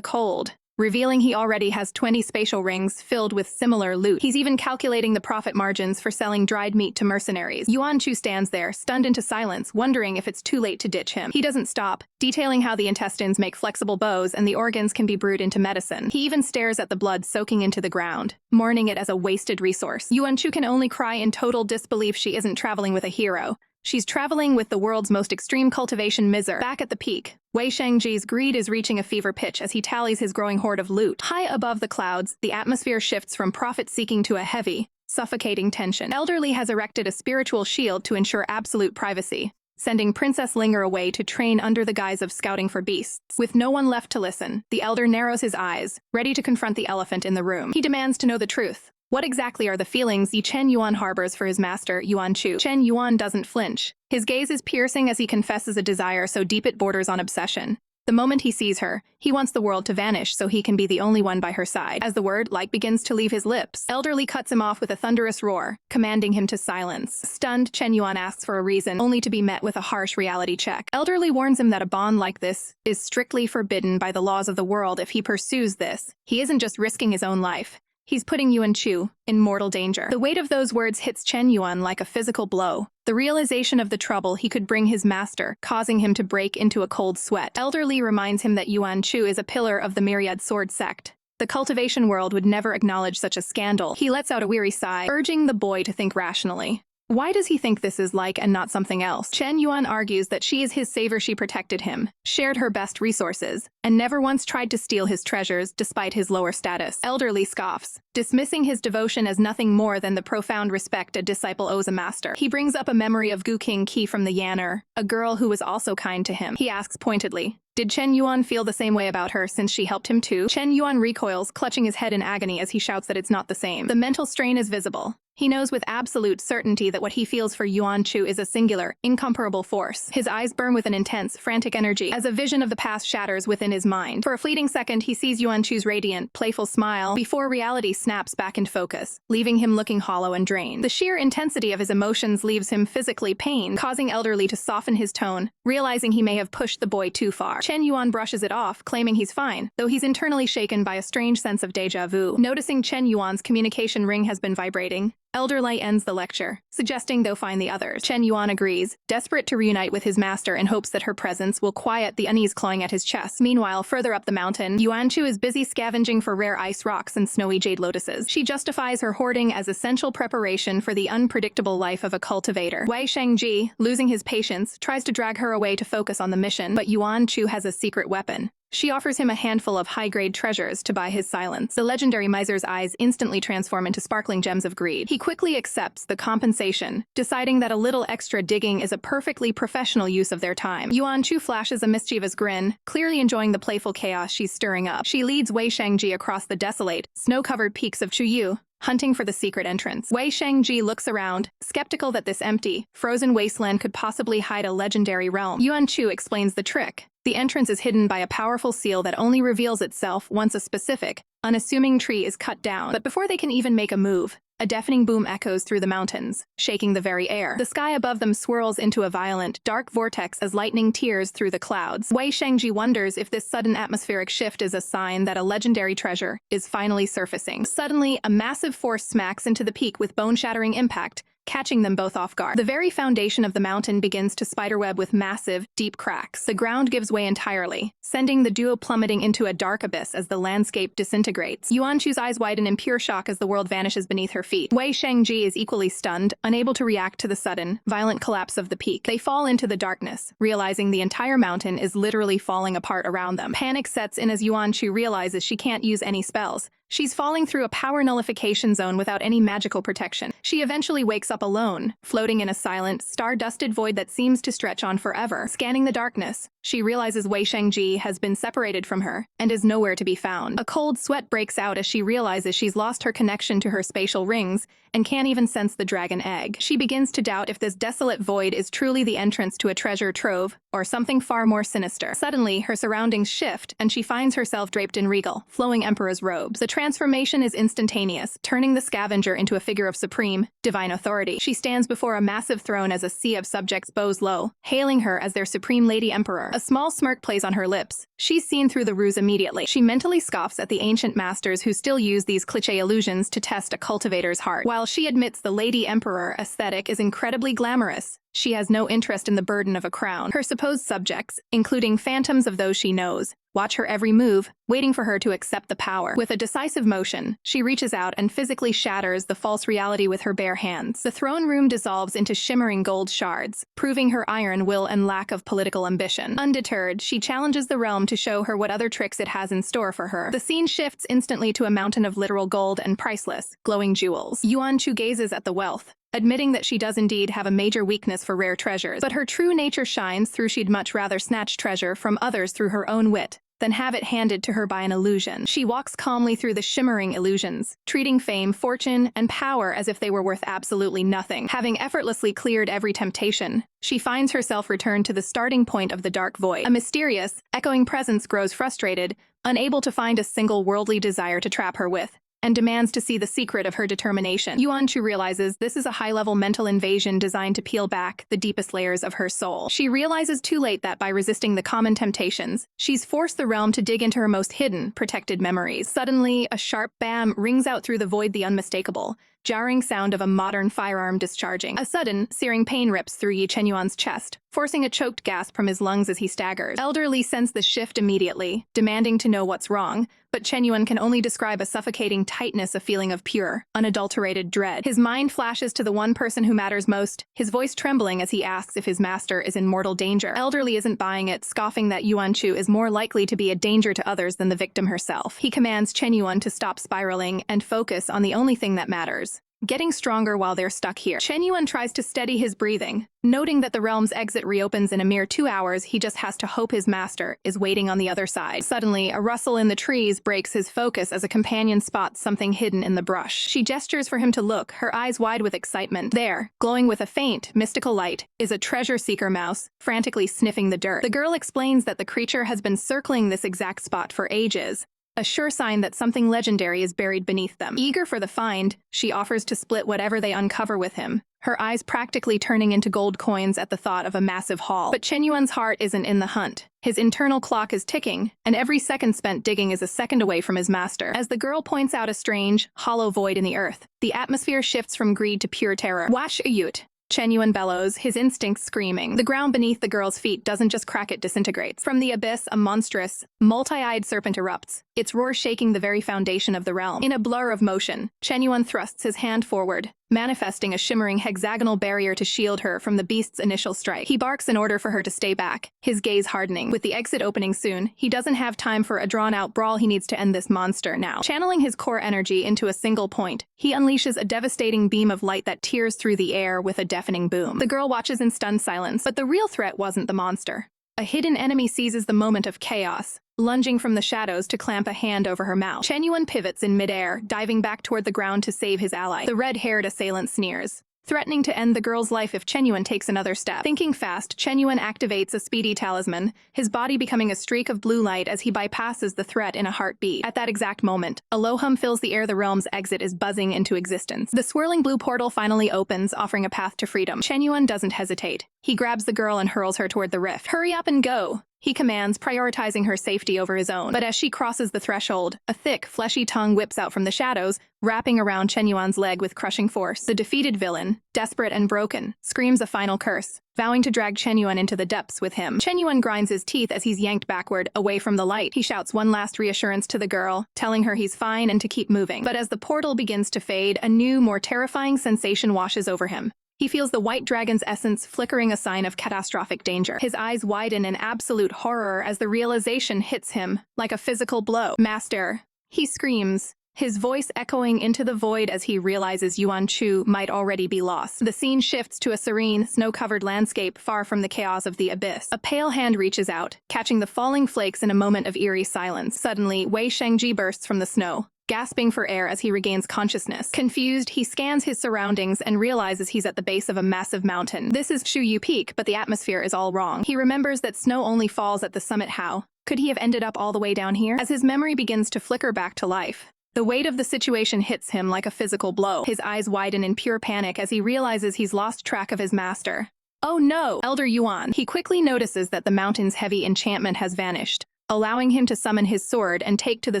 cold, revealing he already has 20 spatial rings filled with similar loot. He's even calculating the profit margins for selling dried meat to mercenaries. Yuan Chu stands there, stunned into silence, wondering if it's too late to ditch him. He doesn't stop, detailing how the intestines make flexible bows and the organs can be brewed into medicine. He even stares at the blood soaking into the ground, mourning it as a wasted resource. Yuan Chu can only cry in total disbelief she isn't traveling with a hero. She's traveling with the world's most extreme cultivation miser. Back at the peak, Wei Shangji's greed is reaching a fever pitch as he tallies his growing hoard of loot. High above the clouds, the atmosphere shifts from profit-seeking to a heavy, suffocating tension. Elderly has erected a spiritual shield to ensure absolute privacy, sending Princess Linger away to train under the guise of scouting for beasts. With no one left to listen, the elder narrows his eyes, ready to confront the elephant in the room. He demands to know the truth. What exactly are the feelings Ye Chen Yuan harbors for his master, Yuan Chu? Chen Yuan doesn't flinch. His gaze is piercing as he confesses a desire so deep it borders on obsession. The moment he sees her, he wants the world to vanish so he can be the only one by her side. As the word like begins to leave his lips, Elderly cuts him off with a thunderous roar, commanding him to silence. Stunned, Chen Yuan asks for a reason, only to be met with a harsh reality check. Elderly warns him that a bond like this is strictly forbidden by the laws of the world. If he pursues this, he isn't just risking his own life. He's putting Yuan Chu in mortal danger. The weight of those words hits Chen Yuan like a physical blow. The realization of the trouble he could bring his master, causing him to break into a cold sweat. Elderly reminds him that Yuan Chu is a pillar of the Myriad Sword sect. The cultivation world would never acknowledge such a scandal. He lets out a weary sigh, urging the boy to think rationally. Why does he think this is like and not something else? Chen Yuan argues that she is his savior. She protected him, shared her best resources, and never once tried to steal his treasures despite his lower status. Elderly scoffs, dismissing his devotion as nothing more than the profound respect a disciple owes a master. He brings up a memory of Gu King Qi from the Yan'er, a girl who was also kind to him. He asks pointedly, did Chen Yuan feel the same way about her since she helped him too? Chen Yuan recoils, clutching his head in agony as he shouts that it's not the same. The mental strain is visible. He knows with absolute certainty that what he feels for Yuan Chu is a singular, incomparable force. His eyes burn with an intense, frantic energy as a vision of the past shatters within his mind. For a fleeting second, he sees Yuan Chu's radiant, playful smile before reality snaps back into focus, leaving him looking hollow and drained. The sheer intensity of his emotions leaves him physically pained, causing Elderly to soften his tone, realizing he may have pushed the boy too far. Chen Yuan brushes it off, claiming he's fine, though he's internally shaken by a strange sense of déjà vu. Noticing Chen Yuan's communication ring has been vibrating, Elderly ends the lecture, suggesting they'll find the others. Chen Yuan agrees, desperate to reunite with his master in hopes that her presence will quiet the unease clawing at his chest. Meanwhile, further up the mountain, Yuan Chu is busy scavenging for rare ice rocks and snowy jade lotuses. She justifies her hoarding as essential preparation for the unpredictable life of a cultivator. Wei Shengji, losing his patience, tries to drag her away to focus on the mission, but Yuan Chu has a secret weapon. She offers him a handful of high-grade treasures to buy his silence. The legendary miser's eyes instantly transform into sparkling gems of greed. He quickly accepts the compensation, deciding that a little extra digging is a perfectly professional use of their time. Yuan Chu flashes a mischievous grin, clearly enjoying the playful chaos she's stirring up. She leads Wei Shengji across the desolate, snow-covered peaks of Chuyu, hunting for the secret entrance. Wei Shengji looks around, skeptical that this empty, frozen wasteland could possibly hide a legendary realm. Yuan Chu explains the trick. The entrance is hidden by a powerful seal that only reveals itself once a specific, unassuming tree is cut down. But before they can even make a move, a deafening boom echoes through the mountains, shaking the very air. The sky above them swirls into a violent, dark vortex as lightning tears through the clouds. Wei Shengji wonders if this sudden atmospheric shift is a sign that a legendary treasure is finally surfacing. Suddenly, a massive force smacks into the peak with bone-shattering impact, catching them both off guard. The very foundation of the mountain begins to spiderweb with massive, deep cracks. The ground gives way entirely, sending the duo plummeting into a dark abyss as the landscape disintegrates. Yuan Chu's eyes widen in pure shock as the world vanishes beneath her feet. Wei Shengji is equally stunned, unable to react to the sudden, violent collapse of the peak. They fall into the darkness, realizing the entire mountain is literally falling apart around them. Panic sets in as Yuan Chu realizes she can't use any spells. She's falling through a power nullification zone without any magical protection. She eventually wakes up alone, floating in a silent, star-dusted void that seems to stretch on forever. Scanning the darkness, she realizes Wei Shengji has been separated from her and is nowhere to be found. A cold sweat breaks out as she realizes she's lost her connection to her spatial rings and can't even sense the dragon egg. She begins to doubt if this desolate void is truly the entrance to a treasure trove or something far more sinister. Suddenly, her surroundings shift and she finds herself draped in regal, flowing emperor's robes. The transformation is instantaneous, turning the scavenger into a figure of supreme, divine authority. She stands before a massive throne as a sea of subjects bows low, hailing her as their supreme lady emperor. A small smirk plays on her lips. She's seen through the ruse immediately. She mentally scoffs at the ancient masters who still use these cliché illusions to test a cultivator's heart. While she admits the lady emperor aesthetic is incredibly glamorous, she has no interest in the burden of a crown. Her supposed subjects, including phantoms of those she knows, watch her every move, waiting for her to accept the power. With a decisive motion, she reaches out and physically shatters the false reality with her bare hands. The throne room dissolves into shimmering gold shards, proving her iron will and lack of political ambition. Undeterred, she challenges the realm to show her what other tricks it has in store for her. The scene shifts instantly to a mountain of literal gold and priceless, glowing jewels. Yuan Chu gazes at the wealth, admitting that she does indeed have a major weakness for rare treasures, but her true nature shines through. She'd much rather snatch treasure from others through her own wit than have it handed to her by an illusion. She walks calmly through the shimmering illusions, treating fame, fortune, and power as if they were worth absolutely nothing. Having effortlessly cleared every temptation, she finds herself returned to the starting point of the dark void. A mysterious, echoing presence grows frustrated, unable to find a single worldly desire to trap her with, and demands to see the secret of her determination. Yuan Chu realizes this is a high-level mental invasion designed to peel back the deepest layers of her soul. She realizes too late that by resisting the common temptations, she's forced the realm to dig into her most hidden, protected memories. Suddenly, a sharp bam rings out through the void, the unmistakable, jarring sound of a modern firearm discharging. A sudden, searing pain rips through Ye Chen Yuan's chest, forcing a choked gasp from his lungs as he staggers. Elderly sense the shift immediately, demanding to know what's wrong, but Chen Yuan can only describe a suffocating tightness, a feeling of pure, unadulterated dread. His mind flashes to the one person who matters most, his voice trembling as he asks if his master is in mortal danger. Elderly isn't buying it, scoffing that Yuan Chu is more likely to be a danger to others than the victim herself. He commands Chen Yuan to stop spiraling and focus on the only thing that matters: getting stronger while they're stuck here. Chen Yuan tries to steady his breathing. Noting that the realm's exit reopens in a mere 2 hours, he just has to hope his master is waiting on the other side. Suddenly, a rustle in the trees breaks his focus as a companion spots something hidden in the brush. She gestures for him to look, her eyes wide with excitement. There, glowing with a faint, mystical light, is a treasure-seeker mouse, frantically sniffing the dirt. The girl explains that the creature has been circling this exact spot for ages, a sure sign that something legendary is buried beneath them. Eager for the find, she offers to split whatever they uncover with him, her eyes practically turning into gold coins at the thought of a massive haul. But Chen Yuan's heart isn't in the hunt. His internal clock is ticking, and every second spent digging is a second away from his master. As the girl points out a strange, hollow void in the earth, the atmosphere shifts from greed to pure terror. Wash Ayut! Chen Yuan bellows, his instincts screaming. The ground beneath the girl's feet doesn't just crack, it disintegrates. From the abyss, a monstrous, multi-eyed serpent erupts, its roar shaking the very foundation of the realm. In a blur of motion, Chen Yuan thrusts his hand forward, manifesting a shimmering hexagonal barrier to shield her from the beast's initial strike. He barks in order for her to stay back, his gaze hardening. With the exit opening soon, he doesn't have time for a drawn-out brawl. He needs to end this monster now. Channeling his core energy into a single point, he unleashes a devastating beam of light that tears through the air with a deafening boom. The girl watches in stunned silence, but the real threat wasn't the monster. A hidden enemy seizes the moment of chaos, lunging from the shadows to clamp a hand over her mouth. Chen Yuan pivots in midair, diving back toward the ground to save his ally. The red-haired assailant sneers, threatening to end the girl's life if Chen Yuan takes another step. Thinking fast, Chen Yuan activates a speedy talisman, his body becoming a streak of blue light as he bypasses the threat in a heartbeat. At that exact moment, a low hum fills the air. The realm's exit is buzzing into existence. The swirling blue portal finally opens, offering a path to freedom. Chen Yuan doesn't hesitate. He grabs the girl and hurls her toward the rift. Hurry up and go! He commands, prioritizing her safety over his own. But as she crosses the threshold, a thick, fleshy tongue whips out from the shadows, wrapping around Chen Yuan's leg with crushing force. The defeated villain, desperate and broken, screams a final curse, vowing to drag Chen Yuan into the depths with him. Chen Yuan grinds his teeth as he's yanked backward, away from the light. He shouts one last reassurance to the girl, telling her he's fine and to keep moving. But as the portal begins to fade, a new, more terrifying sensation washes over him. He feels the white dragon's essence flickering, a sign of catastrophic danger. His eyes widen in absolute horror as the realization hits him like a physical blow. "Master!" he screams, his voice echoing into the void as he realizes Yuan Chu might already be lost. The scene shifts to a serene, snow-covered landscape far from the chaos of the abyss. A pale hand reaches out, catching the falling flakes in a moment of eerie silence. Suddenly, Wei Shengji bursts from the snow, gasping for air as he regains consciousness. Confused, he scans his surroundings and realizes he's at the base of a massive mountain. This is Shuyu Peak, but the atmosphere is all wrong. He remembers that snow only falls at the summit. How could he have ended up all the way down here? As his memory begins to flicker back to life, the weight of the situation hits him like a physical blow. His eyes widen in pure panic as he realizes he's lost track of his master. Oh no! Elder Yuan. He quickly notices that the mountain's heavy enchantment has vanished, allowing him to summon his sword and take to the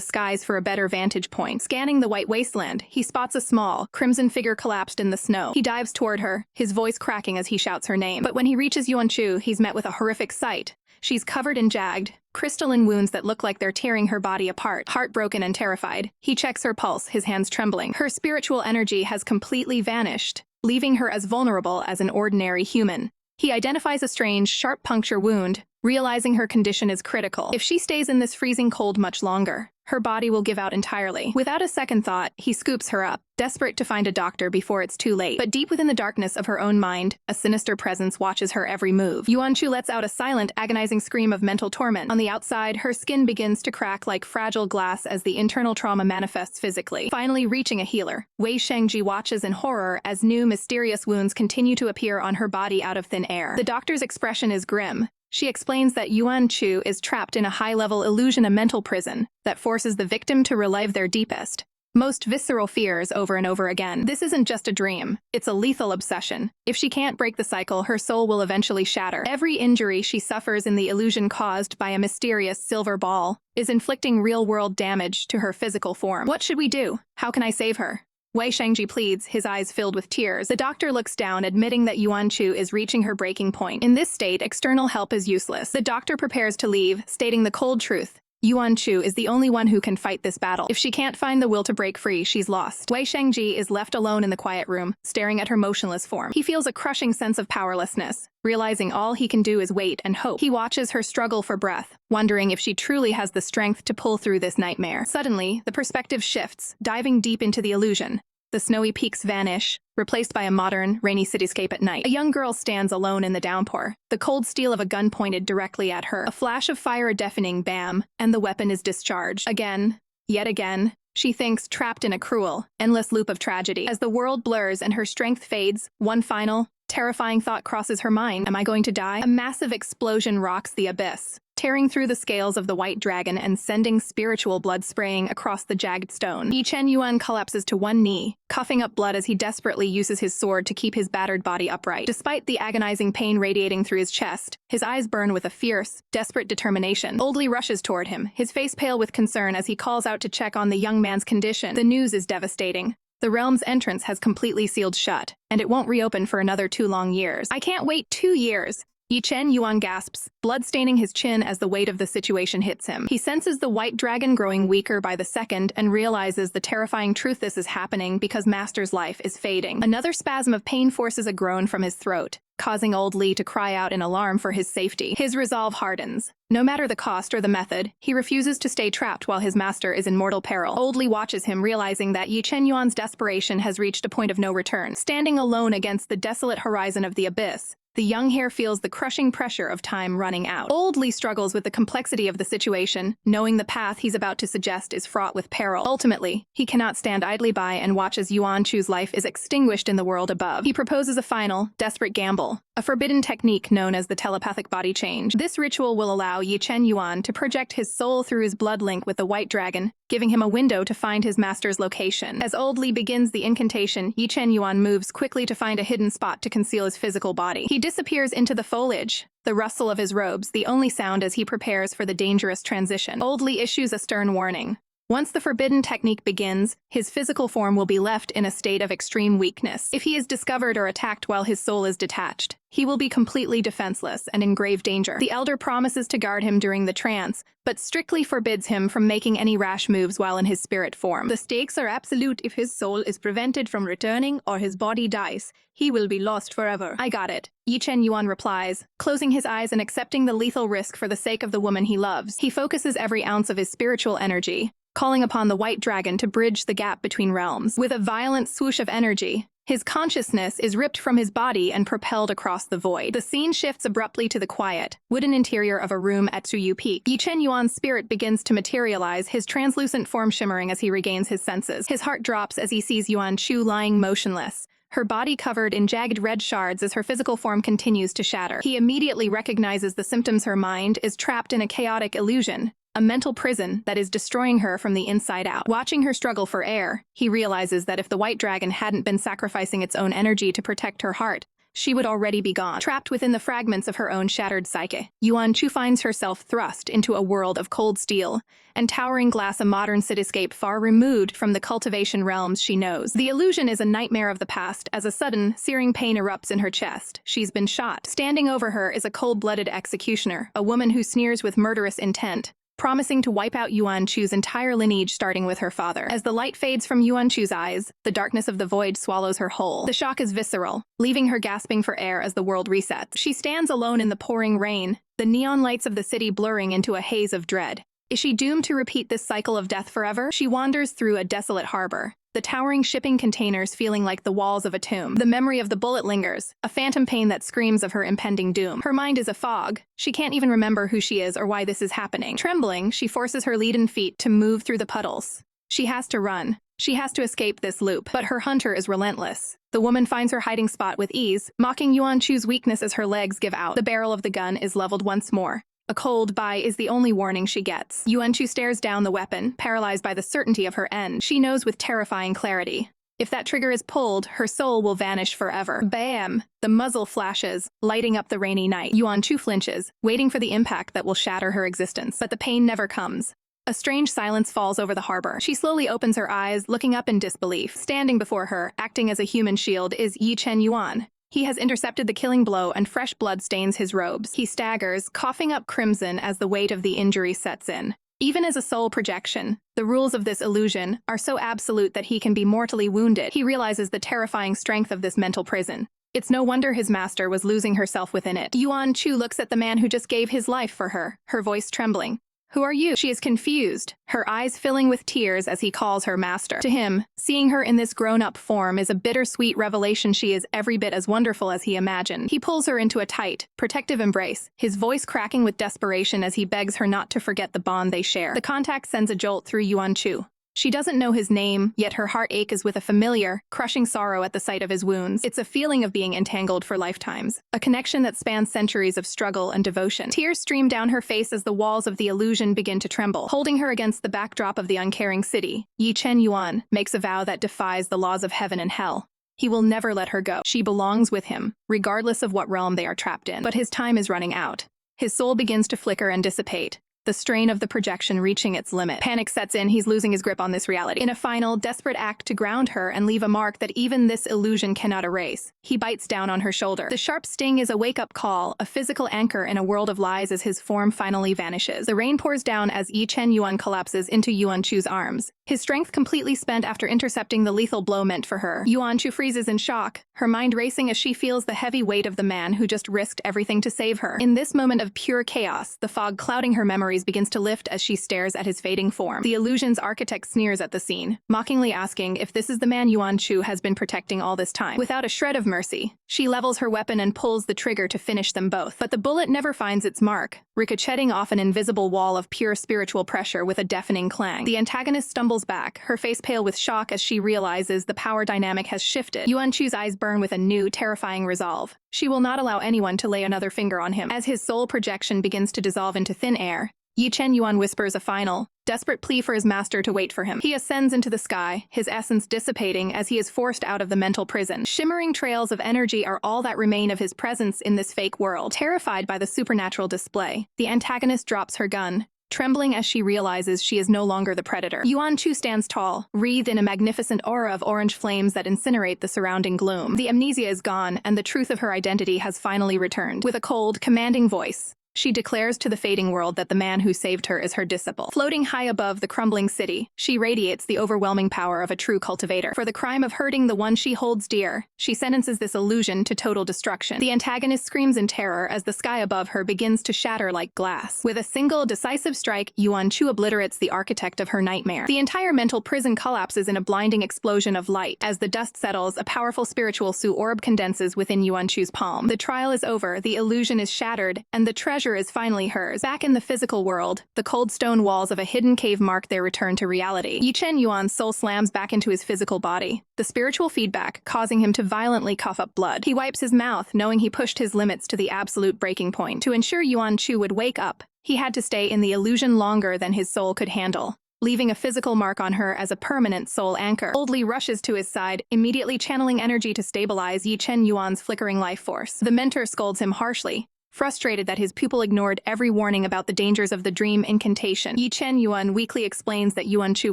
skies for a better vantage point. Scanning the white wasteland, he spots a small, crimson figure collapsed in the snow. He dives toward her, his voice cracking as he shouts her name. But when he reaches Yuan Chu, he's met with a horrific sight. She's covered in jagged, crystalline wounds that look like they're tearing her body apart. Heartbroken and terrified, he checks her pulse, his hands trembling. Her spiritual energy has completely vanished, leaving her as vulnerable as an ordinary human. He identifies a strange, sharp puncture wound, realizing her condition is critical. If she stays in this freezing cold much longer, her body will give out entirely. Without a second thought, he scoops her up, desperate to find a doctor before it's too late. But deep within the darkness of her own mind, a sinister presence watches her every move. Yuan Chu lets out a silent, agonizing scream of mental torment. On the outside, her skin begins to crack like fragile glass as the internal trauma manifests physically. Finally reaching a healer, Wei Shengji watches in horror as new, mysterious wounds continue to appear on her body out of thin air. The doctor's expression is grim. She explains that Yuan Chu is trapped in a high-level illusion, a mental prison, that forces the victim to relive their deepest, most visceral fears over and over again. This isn't just a dream, it's a lethal obsession. If she can't break the cycle, her soul will eventually shatter. Every injury she suffers in the illusion caused by a mysterious silver ball is inflicting real-world damage to her physical form. What should we do? How can I save her? Wei Shengji pleads, his eyes filled with tears. The doctor looks down, admitting that Yuan Chu is reaching her breaking point. In this state, external help is useless. The doctor prepares to leave, stating the cold truth. Yuan Chu is the only one who can fight this battle. If she can't find the will to break free, she's lost. Wei Shengji is left alone in the quiet room, staring at her motionless form. He feels a crushing sense of powerlessness, realizing all he can do is wait and hope. He watches her struggle for breath, wondering if she truly has the strength to pull through this nightmare. Suddenly, the perspective shifts, diving deep into the illusion. The snowy peaks vanish, replaced by a modern, rainy cityscape at night. A young girl stands alone in the downpour, the cold steel of a gun pointed directly at her. A flash of fire, a deafening bam, and the weapon is discharged. Again, yet again, she thinks, trapped in a cruel, endless loop of tragedy. As the world blurs and her strength fades, one final, terrifying thought crosses her mind. Am I going to die? A massive explosion rocks the abyss, tearing through the scales of the white dragon and sending spiritual blood spraying across the jagged stone. Ye Chen Yuan collapses to one knee, coughing up blood as he desperately uses his sword to keep his battered body upright. Despite the agonizing pain radiating through his chest, his eyes burn with a fierce, desperate determination. Oldly rushes toward him, his face pale with concern as he calls out to check on the young man's condition. The news is devastating. The realm's entrance has completely sealed shut, and it won't reopen for another 2 long years. I can't wait 2 years. Ye Chen Yuan gasps, blood staining his chin as the weight of the situation hits him. He senses the white dragon growing weaker by the second and realizes the terrifying truth: this is happening because Master's life is fading. Another spasm of pain forces a groan from his throat, causing Old Li to cry out in alarm for his safety. His resolve hardens. No matter the cost or the method, he refuses to stay trapped while his master is in mortal peril. Old Li watches him, realizing that Ye Chen Yuan's desperation has reached a point of no return. Standing alone against the desolate horizon of the abyss, the young hare feels the crushing pressure of time running out. Old Li struggles with the complexity of the situation, knowing the path he's about to suggest is fraught with peril. Ultimately, he cannot stand idly by and watch as Yuan Chu's life is extinguished in the world above. He proposes a final, desperate gamble, a forbidden technique known as the telepathic body change. This ritual will allow Ye Chen Yuan to project his soul through his blood link with the white dragon, giving him a window to find his master's location. As Old Li begins the incantation, Ye Chen Yuan moves quickly to find a hidden spot to conceal his physical body. He disappears into the foliage, the rustle of his robes the only sound as he prepares for the dangerous transition. Old Li issues a stern warning. Once the forbidden technique begins, his physical form will be left in a state of extreme weakness. If he is discovered or attacked while his soul is detached, he will be completely defenseless and in grave danger. The elder promises to guard him during the trance, but strictly forbids him from making any rash moves while in his spirit form. The stakes are absolute. If his soul is prevented from returning or his body dies, he will be lost forever. I got it, Ye Chen Yuan replies, closing his eyes and accepting the lethal risk for the sake of the woman he loves. He focuses every ounce of his spiritual energy, calling upon the white dragon to bridge the gap between realms. With a violent swoosh of energy, his consciousness is ripped from his body and propelled across the void. The scene shifts abruptly to the quiet, wooden interior of a room at Tsuyu Peak. Ye Chen Yuan's spirit begins to materialize, his translucent form shimmering as he regains his senses. His heart drops as he sees Yuan Chu lying motionless, her body covered in jagged red shards as her physical form continues to shatter. He immediately recognizes the symptoms: her mind is trapped in a chaotic illusion, a mental prison that is destroying her from the inside out. Watching her struggle for air, he realizes that if the white dragon hadn't been sacrificing its own energy to protect her heart, she would already be gone. Trapped within the fragments of her own shattered psyche, Yuan Chu finds herself thrust into a world of cold steel and towering glass, a modern cityscape far removed from the cultivation realms she knows. The illusion is a nightmare of the past as a sudden, searing pain erupts in her chest. She's been shot. Standing over her is a cold-blooded executioner, a woman who sneers with murderous intent, promising to wipe out Yuan Chu's entire lineage starting with her father. As the light fades from Yuan Chu's eyes, the darkness of the void swallows her whole. The shock is visceral, leaving her gasping for air as the world resets. She stands alone in the pouring rain, the neon lights of the city blurring into a haze of dread. Is she doomed to repeat this cycle of death forever? She wanders through a desolate harbor, the towering shipping containers feeling like the walls of a tomb. The memory of the bullet lingers, a phantom pain that screams of her impending doom. Her mind is a fog. She can't even remember who she is or why this is happening. Trembling, she forces her leaden feet to move through the puddles. She has to run. She has to escape this loop. But her hunter is relentless. The woman finds her hiding spot with ease, mocking Yuan Chu's weakness as her legs give out. The barrel of the gun is leveled once more. A cold bye is the only warning she gets. Yuan Chu stares down the weapon, paralyzed by the certainty of her end. She knows with terrifying clarity. If that trigger is pulled, her soul will vanish forever. Bam! The muzzle flashes, lighting up the rainy night. Yuan Chu flinches, waiting for the impact that will shatter her existence. But the pain never comes. A strange silence falls over the harbor. She slowly opens her eyes, looking up in disbelief. Standing before her, acting as a human shield, is Ye Chen Yuan. He has intercepted the killing blow and fresh blood stains his robes. He staggers, coughing up crimson as the weight of the injury sets in. Even as a soul projection, the rules of this illusion are so absolute that he can be mortally wounded. He realizes the terrifying strength of this mental prison. It's no wonder his master was losing herself within it. Yuan Chu looks at the man who just gave his life for her, her voice trembling. Who are you? She is confused, her eyes filling with tears as he calls her master. To him, seeing her in this grown-up form is a bittersweet revelation. She is every bit as wonderful as he imagined. He pulls her into a tight, protective embrace, his voice cracking with desperation as he begs her not to forget the bond they share. The contact sends a jolt through Yuan Chu. She doesn't know his name, yet her heart aches with a familiar, crushing sorrow at the sight of his wounds. It's a feeling of being entangled for lifetimes, a connection that spans centuries of struggle and devotion. Tears stream down her face as the walls of the illusion begin to tremble. Holding her against the backdrop of the uncaring city, Ye Chen Yuan makes a vow that defies the laws of heaven and hell. He will never let her go. She belongs with him, regardless of what realm they are trapped in. But his time is running out. His soul begins to flicker and dissipate, the strain of the projection reaching its limit. Panic sets in, he's losing his grip on this reality. In a final, desperate act to ground her and leave a mark that even this illusion cannot erase, he bites down on her shoulder. The sharp sting is a wake-up call, a physical anchor in a world of lies as his form finally vanishes. The rain pours down as Ye Chen Yuan collapses into Yuan Chu's arms, his strength completely spent after intercepting the lethal blow meant for her. Yuan Chu freezes in shock, her mind racing as she feels the heavy weight of the man who just risked everything to save her. In this moment of pure chaos, the fog clouding her memories begins to lift as she stares at his fading form. The illusion's architect sneers at the scene, mockingly asking if this is the man Yuan Chu has been protecting all this time. Without a shred of mercy, she levels her weapon and pulls the trigger to finish them both. But the bullet never finds its mark, ricocheting off an invisible wall of pure spiritual pressure with a deafening clang. The antagonist stumbles back, her face pale with shock as she realizes the power dynamic has shifted. Yuan Chu's eyes burn with a new, terrifying resolve. She will not allow anyone to lay another finger on him. As his soul projection begins to dissolve into thin air, Ye Chen Yuan whispers a final, desperate plea for his master to wait for him. He ascends into the sky, his essence dissipating as he is forced out of the mental prison. Shimmering trails of energy are all that remain of his presence in this fake world. Terrified by the supernatural display, the antagonist drops her gun, trembling as she realizes she is no longer the predator. Yuan Chu stands tall, wreathed in a magnificent aura of orange flames that incinerate the surrounding gloom. The amnesia is gone, and the truth of her identity has finally returned. With a cold, commanding voice, she declares to the fading world that the man who saved her is her disciple. Floating high above the crumbling city, she radiates the overwhelming power of a true cultivator. For the crime of hurting the one she holds dear, she sentences this illusion to total destruction. The antagonist screams in terror as the sky above her begins to shatter like glass. With a single, decisive strike, Yuan Chu obliterates the architect of her nightmare. The entire mental prison collapses in a blinding explosion of light. As the dust settles, a powerful spiritual Su orb condenses within Yuan Chu's palm. The trial is over, the illusion is shattered, and the treasure is finally hers. Back in the physical world, the cold stone walls of a hidden cave mark their return to reality. Ye Chen Yuan's soul slams back into his physical body, the spiritual feedback causing him to violently cough up blood. He wipes his mouth, knowing he pushed his limits to the absolute breaking point. To ensure Yuan Chu would wake up, he had to stay in the illusion longer than his soul could handle, leaving a physical mark on her as a permanent soul anchor. Boldly rushes to his side, immediately channeling energy to stabilize Ye Chen Yuan's flickering life force. The mentor scolds him harshly, frustrated that his pupil ignored every warning about the dangers of the dream incantation. Ye Chen Yuan weakly explains that Yuan Chu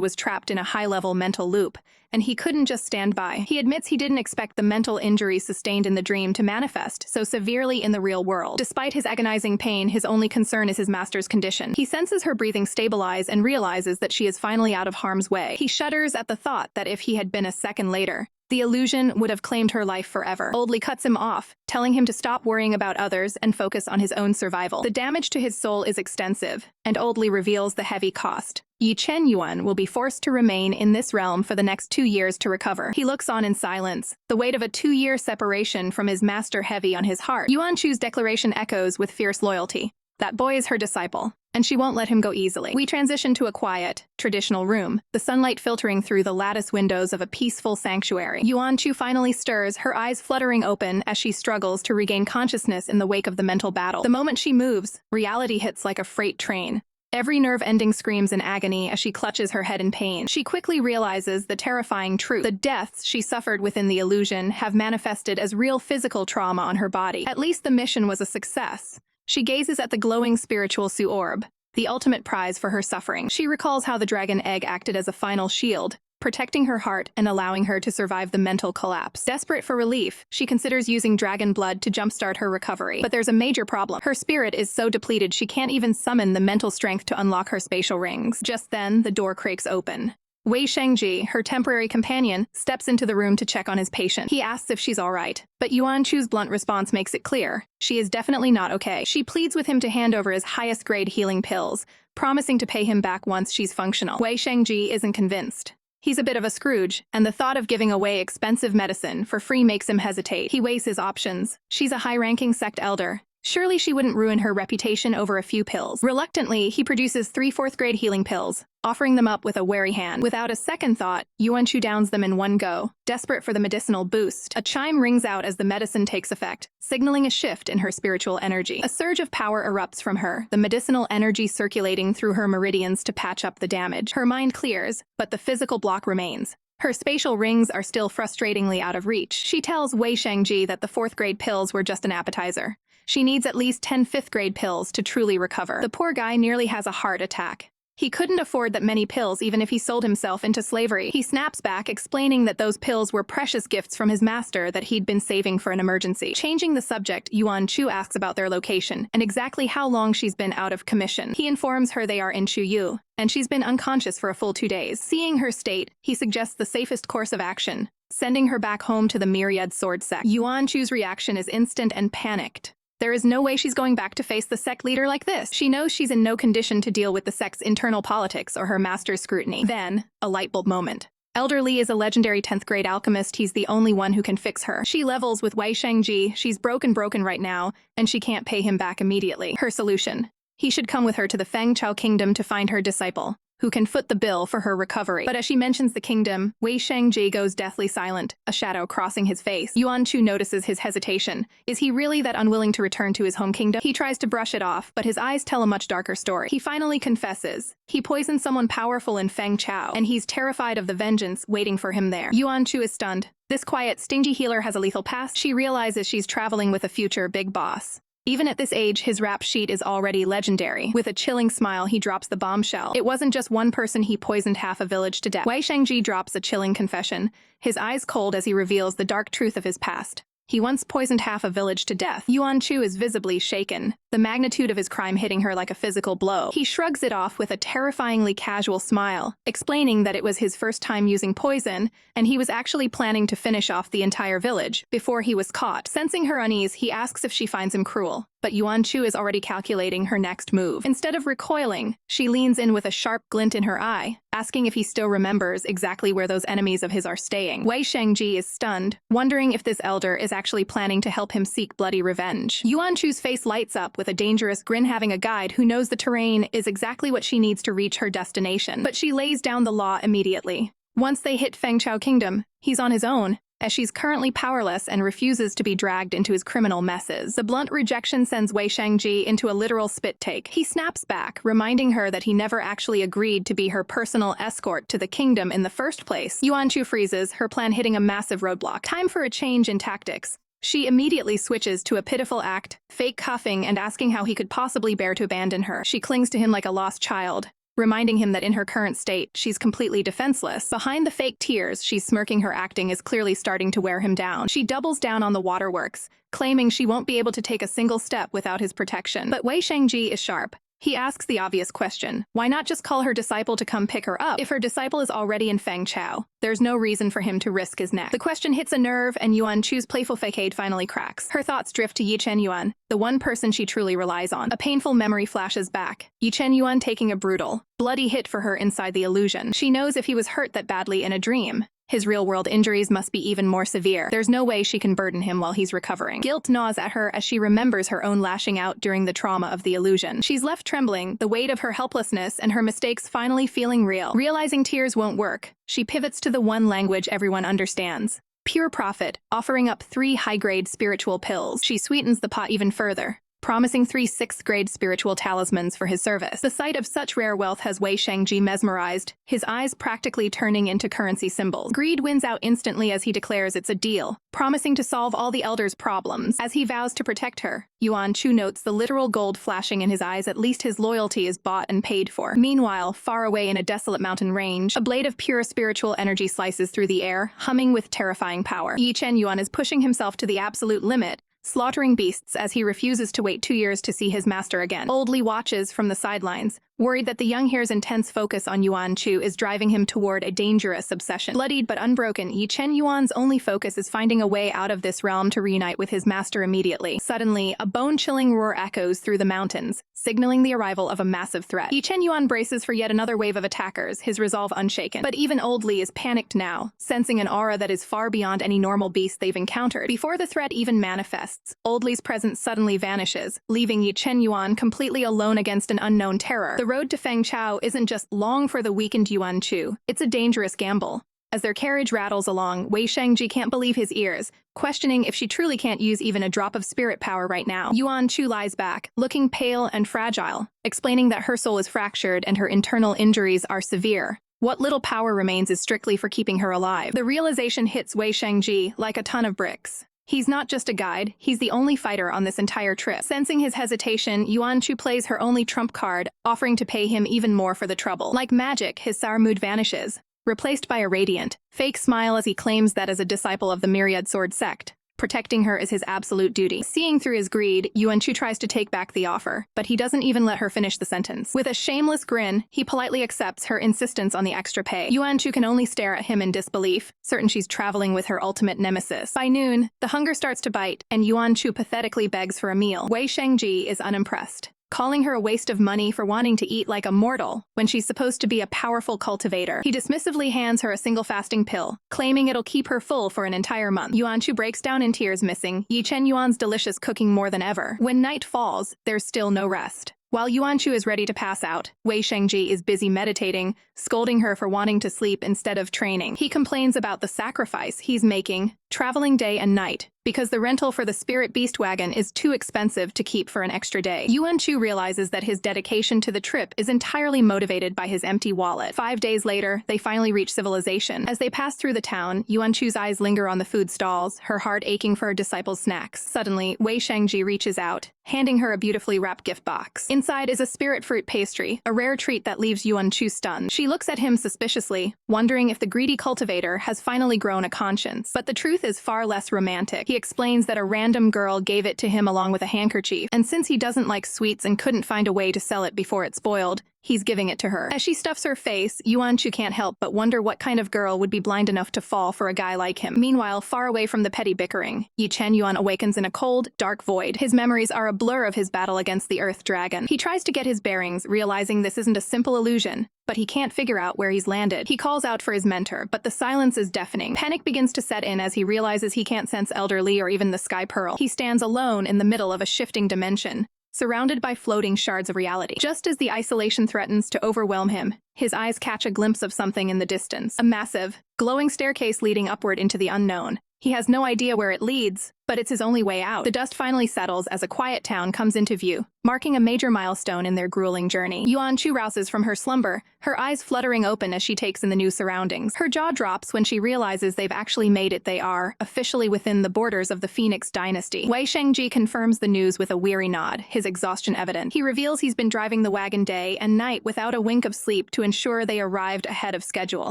was trapped in a high-level mental loop, and he couldn't just stand by. He admits he didn't expect the mental injuries sustained in the dream to manifest so severely in the real world. Despite his agonizing pain, his only concern is his master's condition. He senses her breathing stabilize and realizes that she is finally out of harm's way. He shudders at the thought that if he had been a second later, the illusion would have claimed her life forever. Boldly cuts him off, telling him to stop worrying about others and focus on his own survival. The damage to his soul is extensive, and Oldly reveals the heavy cost. Ye Chen Yuan will be forced to remain in this realm for the next 2 years to recover. He looks on in silence, the weight of a 2-year separation from his master heavy on his heart. Yuan Chu's declaration echoes with fierce loyalty. That boy is her disciple, and she won't let him go easily. We transition to a quiet, traditional room, the sunlight filtering through the lattice windows of a peaceful sanctuary. Yuan Chu finally stirs, her eyes fluttering open as she struggles to regain consciousness in the wake of the mental battle. The moment she moves, reality hits like a freight train. Every nerve ending screams in agony as she clutches her head in pain. She quickly realizes the terrifying truth. The deaths she suffered within the illusion have manifested as real physical trauma on her body. At least the mission was a success. She gazes at the glowing spiritual Su orb, the ultimate prize for her suffering. She recalls how the dragon egg acted as a final shield, protecting her heart and allowing her to survive the mental collapse. Desperate for relief, she considers using dragon blood to jumpstart her recovery. But there's a major problem. Her spirit is so depleted she can't even summon the mental strength to unlock her spatial rings. Just then, the door creaks open. Wei Shengji, her temporary companion, steps into the room to check on his patient. He asks if she's all right, but Yuan Chu's blunt response makes it clear she is definitely not okay. She pleads with him to hand over his highest-grade healing pills, promising to pay him back once she's functional. Wei Shangji isn't convinced. He's a bit of a Scrooge, and the thought of giving away expensive medicine for free makes him hesitate. He weighs his options. She's a high-ranking sect elder. Surely she wouldn't ruin her reputation over a few pills. Reluctantly, he produces 3 4th-grade healing pills, offering them up with a wary hand. Without a second thought, Yuan Chu downs them in one go, desperate for the medicinal boost. A chime rings out as the medicine takes effect, signaling a shift in her spiritual energy. A surge of power erupts from her, the medicinal energy circulating through her meridians to patch up the damage. Her mind clears, but the physical block remains. Her spatial rings are still frustratingly out of reach. She tells Wei Shangji that the 4th-grade pills were just an appetizer. She needs at least 10 5th-grade pills to truly recover. The poor guy nearly has a heart attack. He couldn't afford that many pills even if he sold himself into slavery. He snaps back, explaining that those pills were precious gifts from his master that he'd been saving for an emergency. Changing the subject, Yuan Chu asks about their location and exactly how long she's been out of commission. He informs her they are in Chuyu, and she's been unconscious for a full 2 days. Seeing her state, he suggests the safest course of action, sending her back home to the Myriad Sword sect. Yuan Chu's reaction is instant and panicked. There is no way she's going back to face the sect leader like this. She knows she's in no condition to deal with the sect's internal politics or her master's scrutiny. Then, a lightbulb moment. Elder Li is a legendary 10th-grade alchemist. He's the only one who can fix her. She levels with Wei Shangji. She's broken right now, and she can't pay him back immediately. Her solution: he should come with her to the Feng Chao kingdom to find her disciple, who can foot the bill for her recovery. But as she mentions the kingdom, Wei Shangji goes deathly silent, a shadow crossing his face. Yuan Chu notices his hesitation. Is he really that unwilling to return to his home kingdom? He tries to brush it off, but his eyes tell a much darker story. He finally confesses. He poisoned someone powerful in Feng Chao, and he's terrified of the vengeance waiting for him there. Yuan Chu is stunned. This quiet, stingy healer has a lethal past. She realizes she's traveling with a future big boss. Even at this age, his rap sheet is already legendary. With a chilling smile, he drops the bombshell. It wasn't just one person, he poisoned half a village to death. Wei Shangji drops a chilling confession, his eyes cold as he reveals the dark truth of his past. He once poisoned half a village to death. Yuan Chu is visibly shaken, the magnitude of his crime hitting her like a physical blow. He shrugs it off with a terrifyingly casual smile, explaining that it was his first time using poison, and he was actually planning to finish off the entire village before he was caught. Sensing her unease, he asks if she finds him cruel, but Yuan Chu is already calculating her next move. Instead of recoiling, she leans in with a sharp glint in her eye, asking if he still remembers exactly where those enemies of his are staying. Wei Shangji is stunned, wondering if this elder is actually planning to help him seek bloody revenge. Yuan Chu's face lights up with a dangerous grin, having a guide who knows the terrain is exactly what she needs to reach her destination. But she lays down the law immediately. Once they hit Feng Chao Kingdom, he's on his own, as she's currently powerless and refuses to be dragged into his criminal messes. The blunt rejection sends Wei Shangji into a literal spit take. He snaps back, reminding her that he never actually agreed to be her personal escort to the kingdom in the first place. Yuan Chu freezes, her plan hitting a massive roadblock. Time for a change in tactics. She immediately switches to a pitiful act, fake cuffing and asking how he could possibly bear to abandon her. She clings to him like a lost child, reminding him that in her current state, she's completely defenseless. Behind the fake tears, she's smirking. Her acting is clearly starting to wear him down. She doubles down on the waterworks, claiming she won't be able to take a single step without his protection. But Wei Shangji is sharp. He asks the obvious question, why not just call her disciple to come pick her up? If her disciple is already in Feng Chao, there's no reason for him to risk his neck. The question hits a nerve, and Yuan Chu's playful facade finally cracks. Her thoughts drift to Ye Chen Yuan, the one person she truly relies on. A painful memory flashes back, Ye Chen Yuan taking a brutal, bloody hit for her inside the illusion. She knows if he was hurt that badly in a dream, his real-world injuries must be even more severe. There's no way she can burden him while he's recovering. Guilt gnaws at her as she remembers her own lashing out during the trauma of the illusion. She's left trembling, the weight of her helplessness and her mistakes finally feeling real. Realizing tears won't work, she pivots to the one language everyone understands: pure profit, offering up 3 high-grade spiritual pills. She sweetens the pot even further, promising 3 6th-grade spiritual talismans for his service. The sight of such rare wealth has Wei Shangji mesmerized, his eyes practically turning into currency symbols. Greed wins out instantly as he declares it's a deal, promising to solve all the elder's problems. As he vows to protect her, Yuan Chu notes the literal gold flashing in his eyes. At least his loyalty is bought and paid for. Meanwhile, far away in a desolate mountain range, a blade of pure spiritual energy slices through the air, humming with terrifying power. Ye Chen Yuan is pushing himself to the absolute limit, slaughtering beasts as he refuses to wait 2 years to see his master again. Old Li watches from the sidelines, worried that the young heir's intense focus on Yuan Chu is driving him toward a dangerous obsession. Bloodied but unbroken, Ye Chen Yuan's only focus is finding a way out of this realm to reunite with his master immediately. Suddenly, a bone-chilling roar echoes through the mountains, signaling the arrival of a massive threat. Ye Chen Yuan braces for yet another wave of attackers, his resolve unshaken. But even old Li is panicked now, sensing an aura that is far beyond any normal beast they've encountered. Before the threat even manifests, old Li's presence suddenly vanishes, leaving Ye Chen Yuan completely alone against an unknown terror. The road to Feng Chao isn't just long for the weakened Yuan Chu, it's a dangerous gamble. As their carriage rattles along, Wei Shangji can't believe his ears, questioning if she truly can't use even a drop of spirit power right now. Yuan Chu lies back, looking pale and fragile, explaining that her soul is fractured and her internal injuries are severe. What little power remains is strictly for keeping her alive. The realization hits Wei Shangji like a ton of bricks. He's not just a guide, he's the only fighter on this entire trip. Sensing his hesitation, Yuan Chu plays her only trump card, offering to pay him even more for the trouble. Like magic, his sour mood vanishes, replaced by a radiant, fake smile as he claims that as a disciple of the Myriad Sword sect, protecting her is his absolute duty. Seeing through his greed, Yuan Chu tries to take back the offer, but he doesn't even let her finish the sentence. With a shameless grin, he politely accepts her insistence on the extra pay. Yuan Chu can only stare at him in disbelief, certain she's traveling with her ultimate nemesis. By noon, the hunger starts to bite, and Yuan Chu pathetically begs for a meal. Wei Shangji is unimpressed, calling her a waste of money for wanting to eat like a mortal when she's supposed to be a powerful cultivator. He dismissively hands her a single fasting pill, claiming it'll keep her full for an entire month. Yuan Chu breaks down in tears, missing Ye Chen Yuan's delicious cooking more than ever. When night falls, there's still no rest. While Yuan Chu is ready to pass out, Wei Shangji is busy meditating, scolding her for wanting to sleep instead of training. He complains about the sacrifice he's making, traveling day and night, because the rental for the Spirit Beast wagon is too expensive to keep for an extra day. Yuan Chu realizes that his dedication to the trip is entirely motivated by his empty wallet. 5 days later, they finally reach civilization. As they pass through the town, Yuan Chu's eyes linger on the food stalls, her heart aching for her disciples' snacks. Suddenly, Wei Shangji reaches out, handing her a beautifully wrapped gift box. Inside is a spirit fruit pastry, a rare treat that leaves Yuan Chu stunned. She looks at him suspiciously, wondering if the greedy cultivator has finally grown a conscience. But the truth is far less romantic. He explains that a random girl gave it to him along with a handkerchief, and since he doesn't like sweets and couldn't find a way to sell it before it spoiled, he's giving it to her. As she stuffs her face, Yuan Chu can't help but wonder what kind of girl would be blind enough to fall for a guy like him. Meanwhile, far away from the petty bickering, Ye Chen Yuan awakens in a cold, dark void. His memories are a blur of his battle against the Earth Dragon. He tries to get his bearings, realizing this isn't a simple illusion, but he can't figure out where he's landed. He calls out for his mentor, but the silence is deafening. Panic begins to set in as he realizes he can't sense Elder Li or even the Sky Pearl. He stands alone in the middle of a shifting dimension, surrounded by floating shards of reality. Just as the isolation threatens to overwhelm him, his eyes catch a glimpse of something in the distance. A massive, glowing staircase leading upward into the unknown. He has no idea where it leads, but it's his only way out. The dust finally settles as a quiet town comes into view, marking a major milestone in their grueling journey. Yuan Chu rouses from her slumber, her eyes fluttering open as she takes in the new surroundings. Her jaw drops when she realizes they've actually made it. They are officially within the borders of the Phoenix dynasty. Wei Shangji confirms the news with a weary nod, his exhaustion evident. He reveals he's been driving the wagon day and night without a wink of sleep to ensure they arrived ahead of schedule.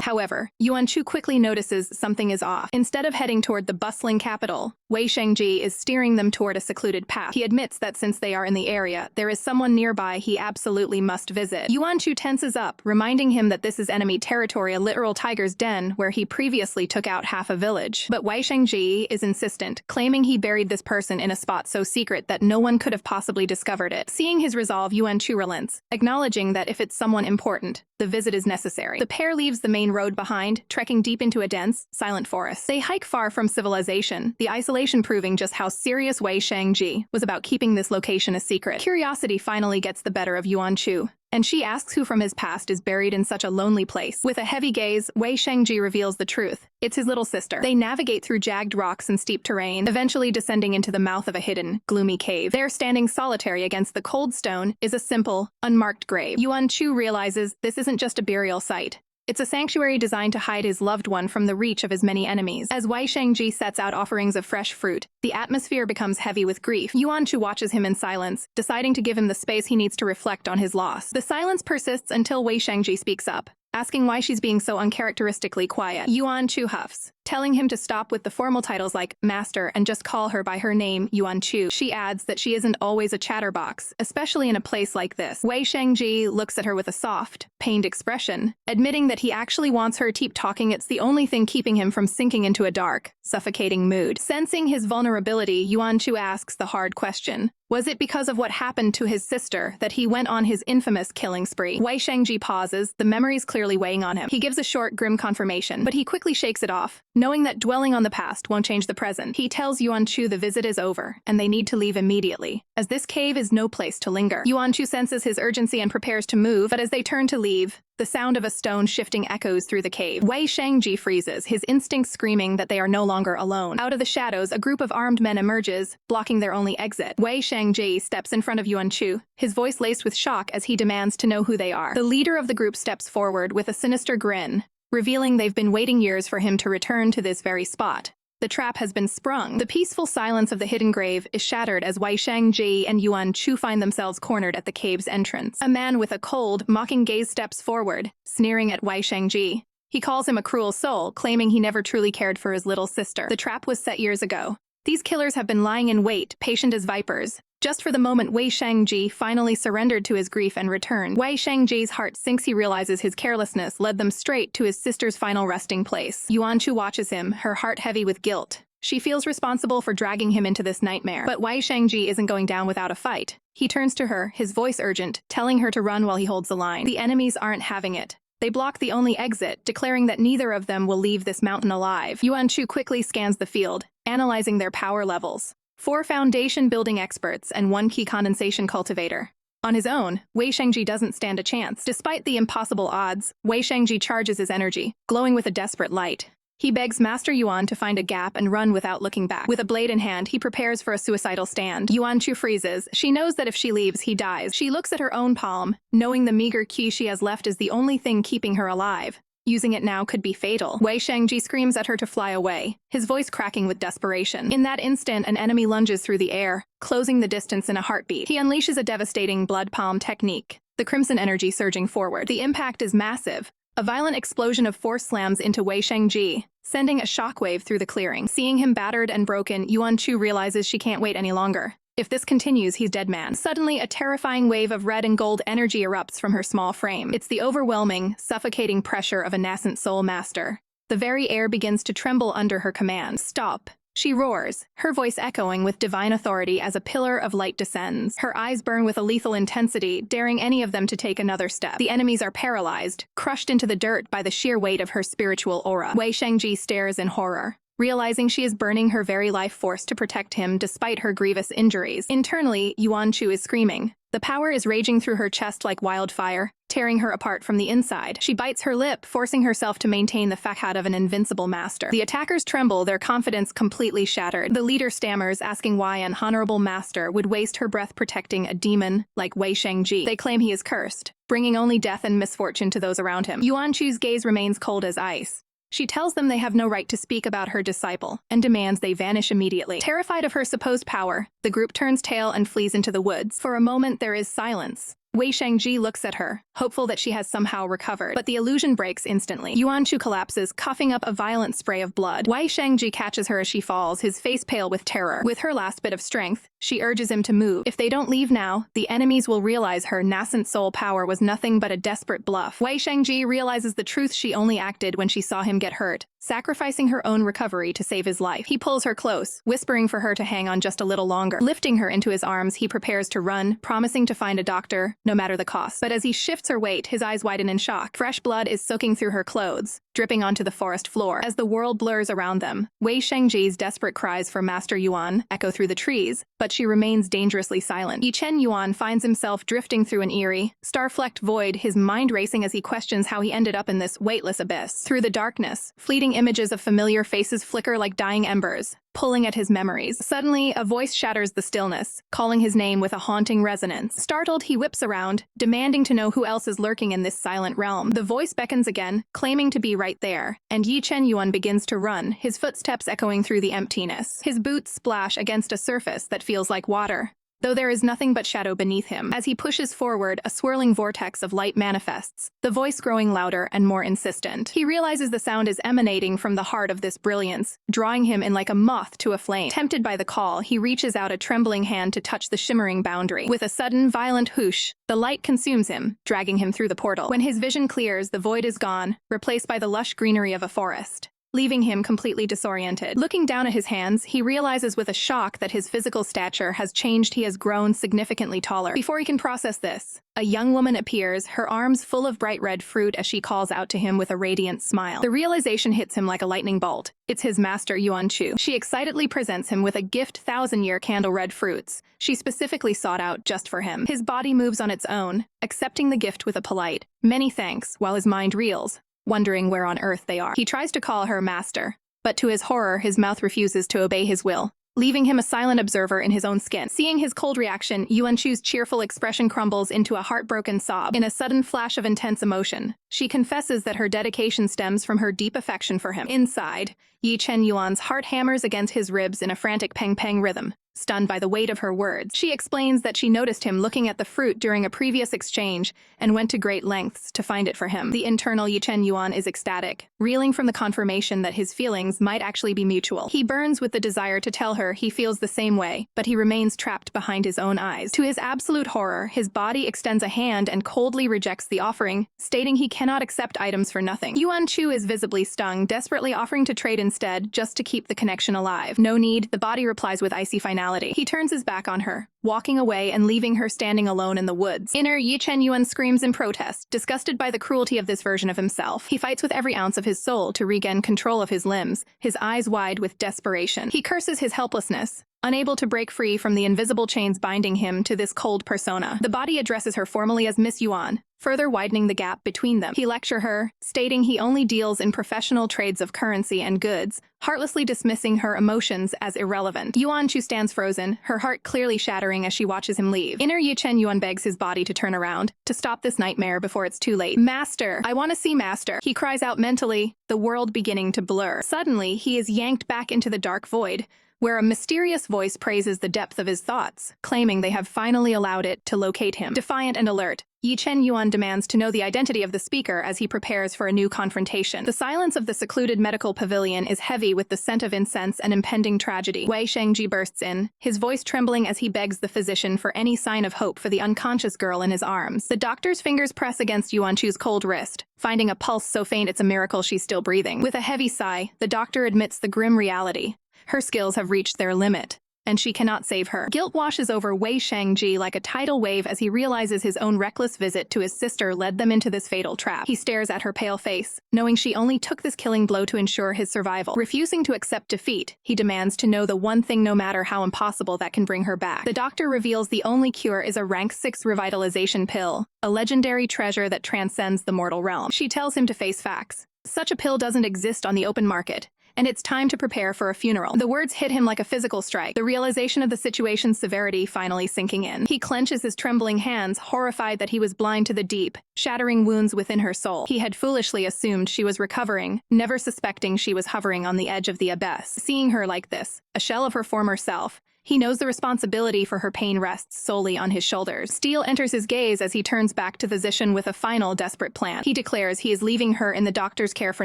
However, Yuan Chu quickly notices something is off. Instead of heading toward the bustling capital, Wei Shangji is steering them toward a secluded path. He admits that since they are in the area, there is someone nearby he absolutely must visit. Yuan Chu tenses up, reminding him that this is enemy territory, a literal tiger's den where he previously took out half a village. But Wei Shangji is insistent, claiming he buried this person in a spot so secret that no one could have possibly discovered it. Seeing his resolve, Yuan Chu relents, acknowledging that if it's someone important, the visit is necessary. The pair leaves the main road behind, trekking deep into a dense, silent forest. They hike far from civilization, the isolation proving just how serious Wei Shangji was about keeping this location a secret. Curiosity finally gets the better of Yuan Chu, and she asks who from his past is buried in such a lonely place. With a heavy gaze, Wei Shangji reveals the truth. It's his little sister. They navigate through jagged rocks and steep terrain, eventually descending into the mouth of a hidden, gloomy cave. There, standing solitary against the cold stone, is a simple, unmarked grave. Yuan Chu realizes this isn't just a burial site. It's a sanctuary designed to hide his loved one from the reach of his many enemies. As Wei Shangji sets out offerings of fresh fruit, the atmosphere becomes heavy with grief. Yuan Chu watches him in silence, deciding to give him the space he needs to reflect on his loss. The silence persists until Wei Shangji speaks up, asking why she's being so uncharacteristically quiet. Yuan Chu huffs, telling him to stop with the formal titles like Master and just call her by her name, Yuan Chu. She adds that she isn't always a chatterbox, especially in a place like this. Wei Shangji looks at her with a soft, pained expression, admitting that he actually wants her to keep talking. It's the only thing keeping him from sinking into a dark, suffocating mood. Sensing his vulnerability, Yuan Chu asks the hard question. Was it because of what happened to his sister that he went on his infamous killing spree? Wei Shangji pauses, the memories clearly weighing on him. He gives a short, grim confirmation, but he quickly shakes it off, knowing that dwelling on the past won't change the present. He tells Yuan Chu the visit is over, and they need to leave immediately, as this cave is no place to linger. Yuan Chu senses his urgency and prepares to move, but as they turn to leave, the sound of a stone shifting echoes through the cave. Wei Shangji freezes, his instincts screaming that they are no longer alone. Out of the shadows, a group of armed men emerges, blocking their only exit. Wei Shangji steps in front of Yuan Chu, his voice laced with shock as he demands to know who they are. The leader of the group steps forward with a sinister grin, revealing they've been waiting years for him to return to this very spot. The trap has been sprung. The peaceful silence of the hidden grave is shattered as Wei Shangji and Yuan Chu find themselves cornered at the cave's entrance. A man with a cold, mocking gaze steps forward, sneering at Wei Shangji. He calls him a cruel soul, claiming he never truly cared for his little sister. The trap was set years ago. These killers have been lying in wait, patient as vipers, just for the moment Wei Shangji finally surrendered to his grief and returned. Wei Shangji's heart sinks. He realizes his carelessness led them straight to his sister's final resting place. Yuan Chu watches him, her heart heavy with guilt. She feels responsible for dragging him into this nightmare. But Wei Shangji isn't going down without a fight. He turns to her, his voice urgent, telling her to run while he holds the line. The enemies aren't having it. They block the only exit, declaring that neither of them will leave this mountain alive. Yuan Chu quickly scans the field, analyzing their power levels. 4 foundation building experts and 1 key condensation cultivator. On his own, Wei Shangji doesn't stand a chance. Despite the impossible odds, Wei Shangji charges his energy, glowing with a desperate light. He begs Master Yuan to find a gap and run without looking back. With a blade in hand, he prepares for a suicidal stand. Yuan Chu freezes. She knows that if she leaves, he dies. She looks at her own palm, knowing the meager ki she has left is the only thing keeping her alive. Using it now could be fatal. Wei Shangji screams at her to fly away, his voice cracking with desperation. In that instant, an enemy lunges through the air, closing the distance in a heartbeat. He unleashes a devastating blood palm technique, the crimson energy surging forward. The impact is massive. A violent explosion of force slams into Wei Shangji, sending a shockwave through the clearing. Seeing him battered and broken, Yuan Chu realizes she can't wait any longer. If this continues, he's dead man. Suddenly, a terrifying wave of red and gold energy erupts from her small frame. It's the overwhelming, suffocating pressure of a nascent soul master. The very air begins to tremble under her command. Stop! She roars, her voice echoing with divine authority as a pillar of light descends. Her eyes burn with a lethal intensity, daring any of them to take another step. The enemies are paralyzed, crushed into the dirt by the sheer weight of her spiritual aura. Wei Shangji stares in horror, realizing she is burning her very life force to protect him despite her grievous injuries. Internally, Yuan Chu is screaming. The power is raging through her chest like wildfire, tearing her apart from the inside. She bites her lip, forcing herself to maintain the facade of an invincible master. The attackers tremble, their confidence completely shattered. The leader stammers, asking why an honorable master would waste her breath protecting a demon like Wei Shangji. They claim he is cursed, bringing only death and misfortune to those around him. Yuan Chu's gaze remains cold as ice. She tells them they have no right to speak about her disciple, and demands they vanish immediately. Terrified of her supposed power, the group turns tail and flees into the woods. For a moment, there is silence. Wei Shangji looks at her, hopeful that she has somehow recovered, but the illusion breaks instantly. Yuan Chu collapses, coughing up a violent spray of blood. Wei Shangji catches her as she falls, his face pale with terror. With her last bit of strength, she urges him to move. If they don't leave now, the enemies will realize her nascent soul power was nothing but a desperate bluff. Wei Shangji realizes the truth. She only acted when she saw him get hurt, sacrificing her own recovery to save his life. He pulls her close, whispering for her to hang on just a little longer. Lifting her into his arms, he prepares to run, promising to find a doctor, no matter the cost. But as he shifts her weight, his eyes widen in shock. Fresh blood is soaking through her clothes, dripping onto the forest floor. As the world blurs around them, Wei Shangji's desperate cries for Master Yuan echo through the trees, but she remains dangerously silent. Ye Chen Yuan finds himself drifting through an eerie, star-flecked void, his mind racing as he questions how he ended up in this weightless abyss. Through the darkness, fleeting images of familiar faces flicker like dying embers, pulling at his memories. Suddenly, a voice shatters the stillness, calling his name with a haunting resonance. Startled, he whips around, demanding to know who else is lurking in this silent realm. The voice beckons again, claiming to be right there, and Ye Chen Yuan begins to run, his footsteps echoing through the emptiness. His boots splash against a surface that feels like water. though there is nothing but shadow beneath him. As he pushes forward, a swirling vortex of light manifests, the voice growing louder and more insistent. He realizes the sound is emanating from the heart of this brilliance, drawing him in like a moth to a flame. Tempted by the call, he reaches out a trembling hand to touch the shimmering boundary. With a sudden, violent whoosh, the light consumes him, dragging him through the portal. When his vision clears, the void is gone, replaced by the lush greenery of a forest, leaving him completely disoriented. Looking down at his hands, he realizes with a shock that his physical stature has changed. He has grown significantly taller. Before he can process this, a young woman appears, her arms full of bright red fruit as she calls out to him with a radiant smile. The realization hits him like a lightning bolt. It's his master, Yuan Chu. She excitedly presents him with a gift, thousand-year candle red fruits she specifically sought out just for him. His body moves on its own, accepting the gift with a polite, "Many thanks," while his mind reels, wondering where on earth they are. He tries to call her master, but to his horror, his mouth refuses to obey his will, leaving him a silent observer in his own skin. Seeing his cold reaction, Yuan Chu's cheerful expression crumbles into a heartbroken sob. In a sudden flash of intense emotion, she confesses that her dedication stems from her deep affection for him. Inside, Ye Chen Yuan's heart hammers against his ribs in a frantic peng-peng rhythm. Stunned by the weight of her words, she explains that she noticed him looking at the fruit during a previous exchange and went to great lengths to find it for him. The internal Ye Chen Yuan is ecstatic, reeling from the confirmation that his feelings might actually be mutual. He burns with the desire to tell her he feels the same way, but he remains trapped behind his own eyes. To his absolute horror, his body extends a hand and coldly rejects the offering, stating he cannot accept items for nothing. Yuan Chu is visibly stung, desperately offering to trade instead, just to keep the connection alive. "No need," the body replies with icy finality. He turns his back on her, walking away and leaving her standing alone in the woods. Inner Ye Chen Yuan screams in protest, disgusted by the cruelty of this version of himself. He fights with every ounce of his soul to regain control of his limbs, his eyes wide with desperation. He curses his helplessness, unable to break free from the invisible chains binding him to this cold persona. The body addresses her formally as Miss Yuan, further widening the gap between them. He lectures her, stating he only deals in professional trades of currency and goods, heartlessly dismissing her emotions as irrelevant. Yuan Chu stands frozen, her heart clearly shattering as she watches him leave. Inner Ye Chen Yuan begs his body to turn around, to stop this nightmare before it's too late. "Master! I want to see Master!" He cries out mentally, the world beginning to blur. Suddenly, he is yanked back into the dark void, where a mysterious voice praises the depth of his thoughts, claiming they have finally allowed it to locate him. Defiant and alert, Ye Chen Yuan demands to know the identity of the speaker as he prepares for a new confrontation. The silence of the secluded medical pavilion is heavy with the scent of incense and impending tragedy. Wei Shengji bursts in, his voice trembling as he begs the physician for any sign of hope for the unconscious girl in his arms. The doctor's fingers press against Yuan Chu's cold wrist, finding a pulse so faint it's a miracle she's still breathing. With a heavy sigh, the doctor admits the grim reality. Her skills have reached their limit, and she cannot save her. Guilt washes over Wei Shengji like a tidal wave as he realizes his own reckless visit to his sister led them into this fatal trap. He stares at her pale face, knowing she only took this killing blow to ensure his survival. Refusing to accept defeat, he demands to know the one thing, no matter how impossible, that can bring her back. The doctor reveals the only cure is a rank 6 revitalization pill, a legendary treasure that transcends the mortal realm. She tells him to face facts. Such a pill doesn't exist on the open market, and it's time to prepare for a funeral. The words hit him like a physical strike, the realization of the situation's severity finally sinking in. He clenches his trembling hands, horrified that he was blind to the deep, shattering wounds within her soul. He had foolishly assumed she was recovering, never suspecting she was hovering on the edge of the abyss. Seeing her like this, a shell of her former self, he knows the responsibility for her pain rests solely on his shoulders. Steel enters his gaze as he turns back to the physician with a final desperate plan. He declares he is leaving her in the doctor's care for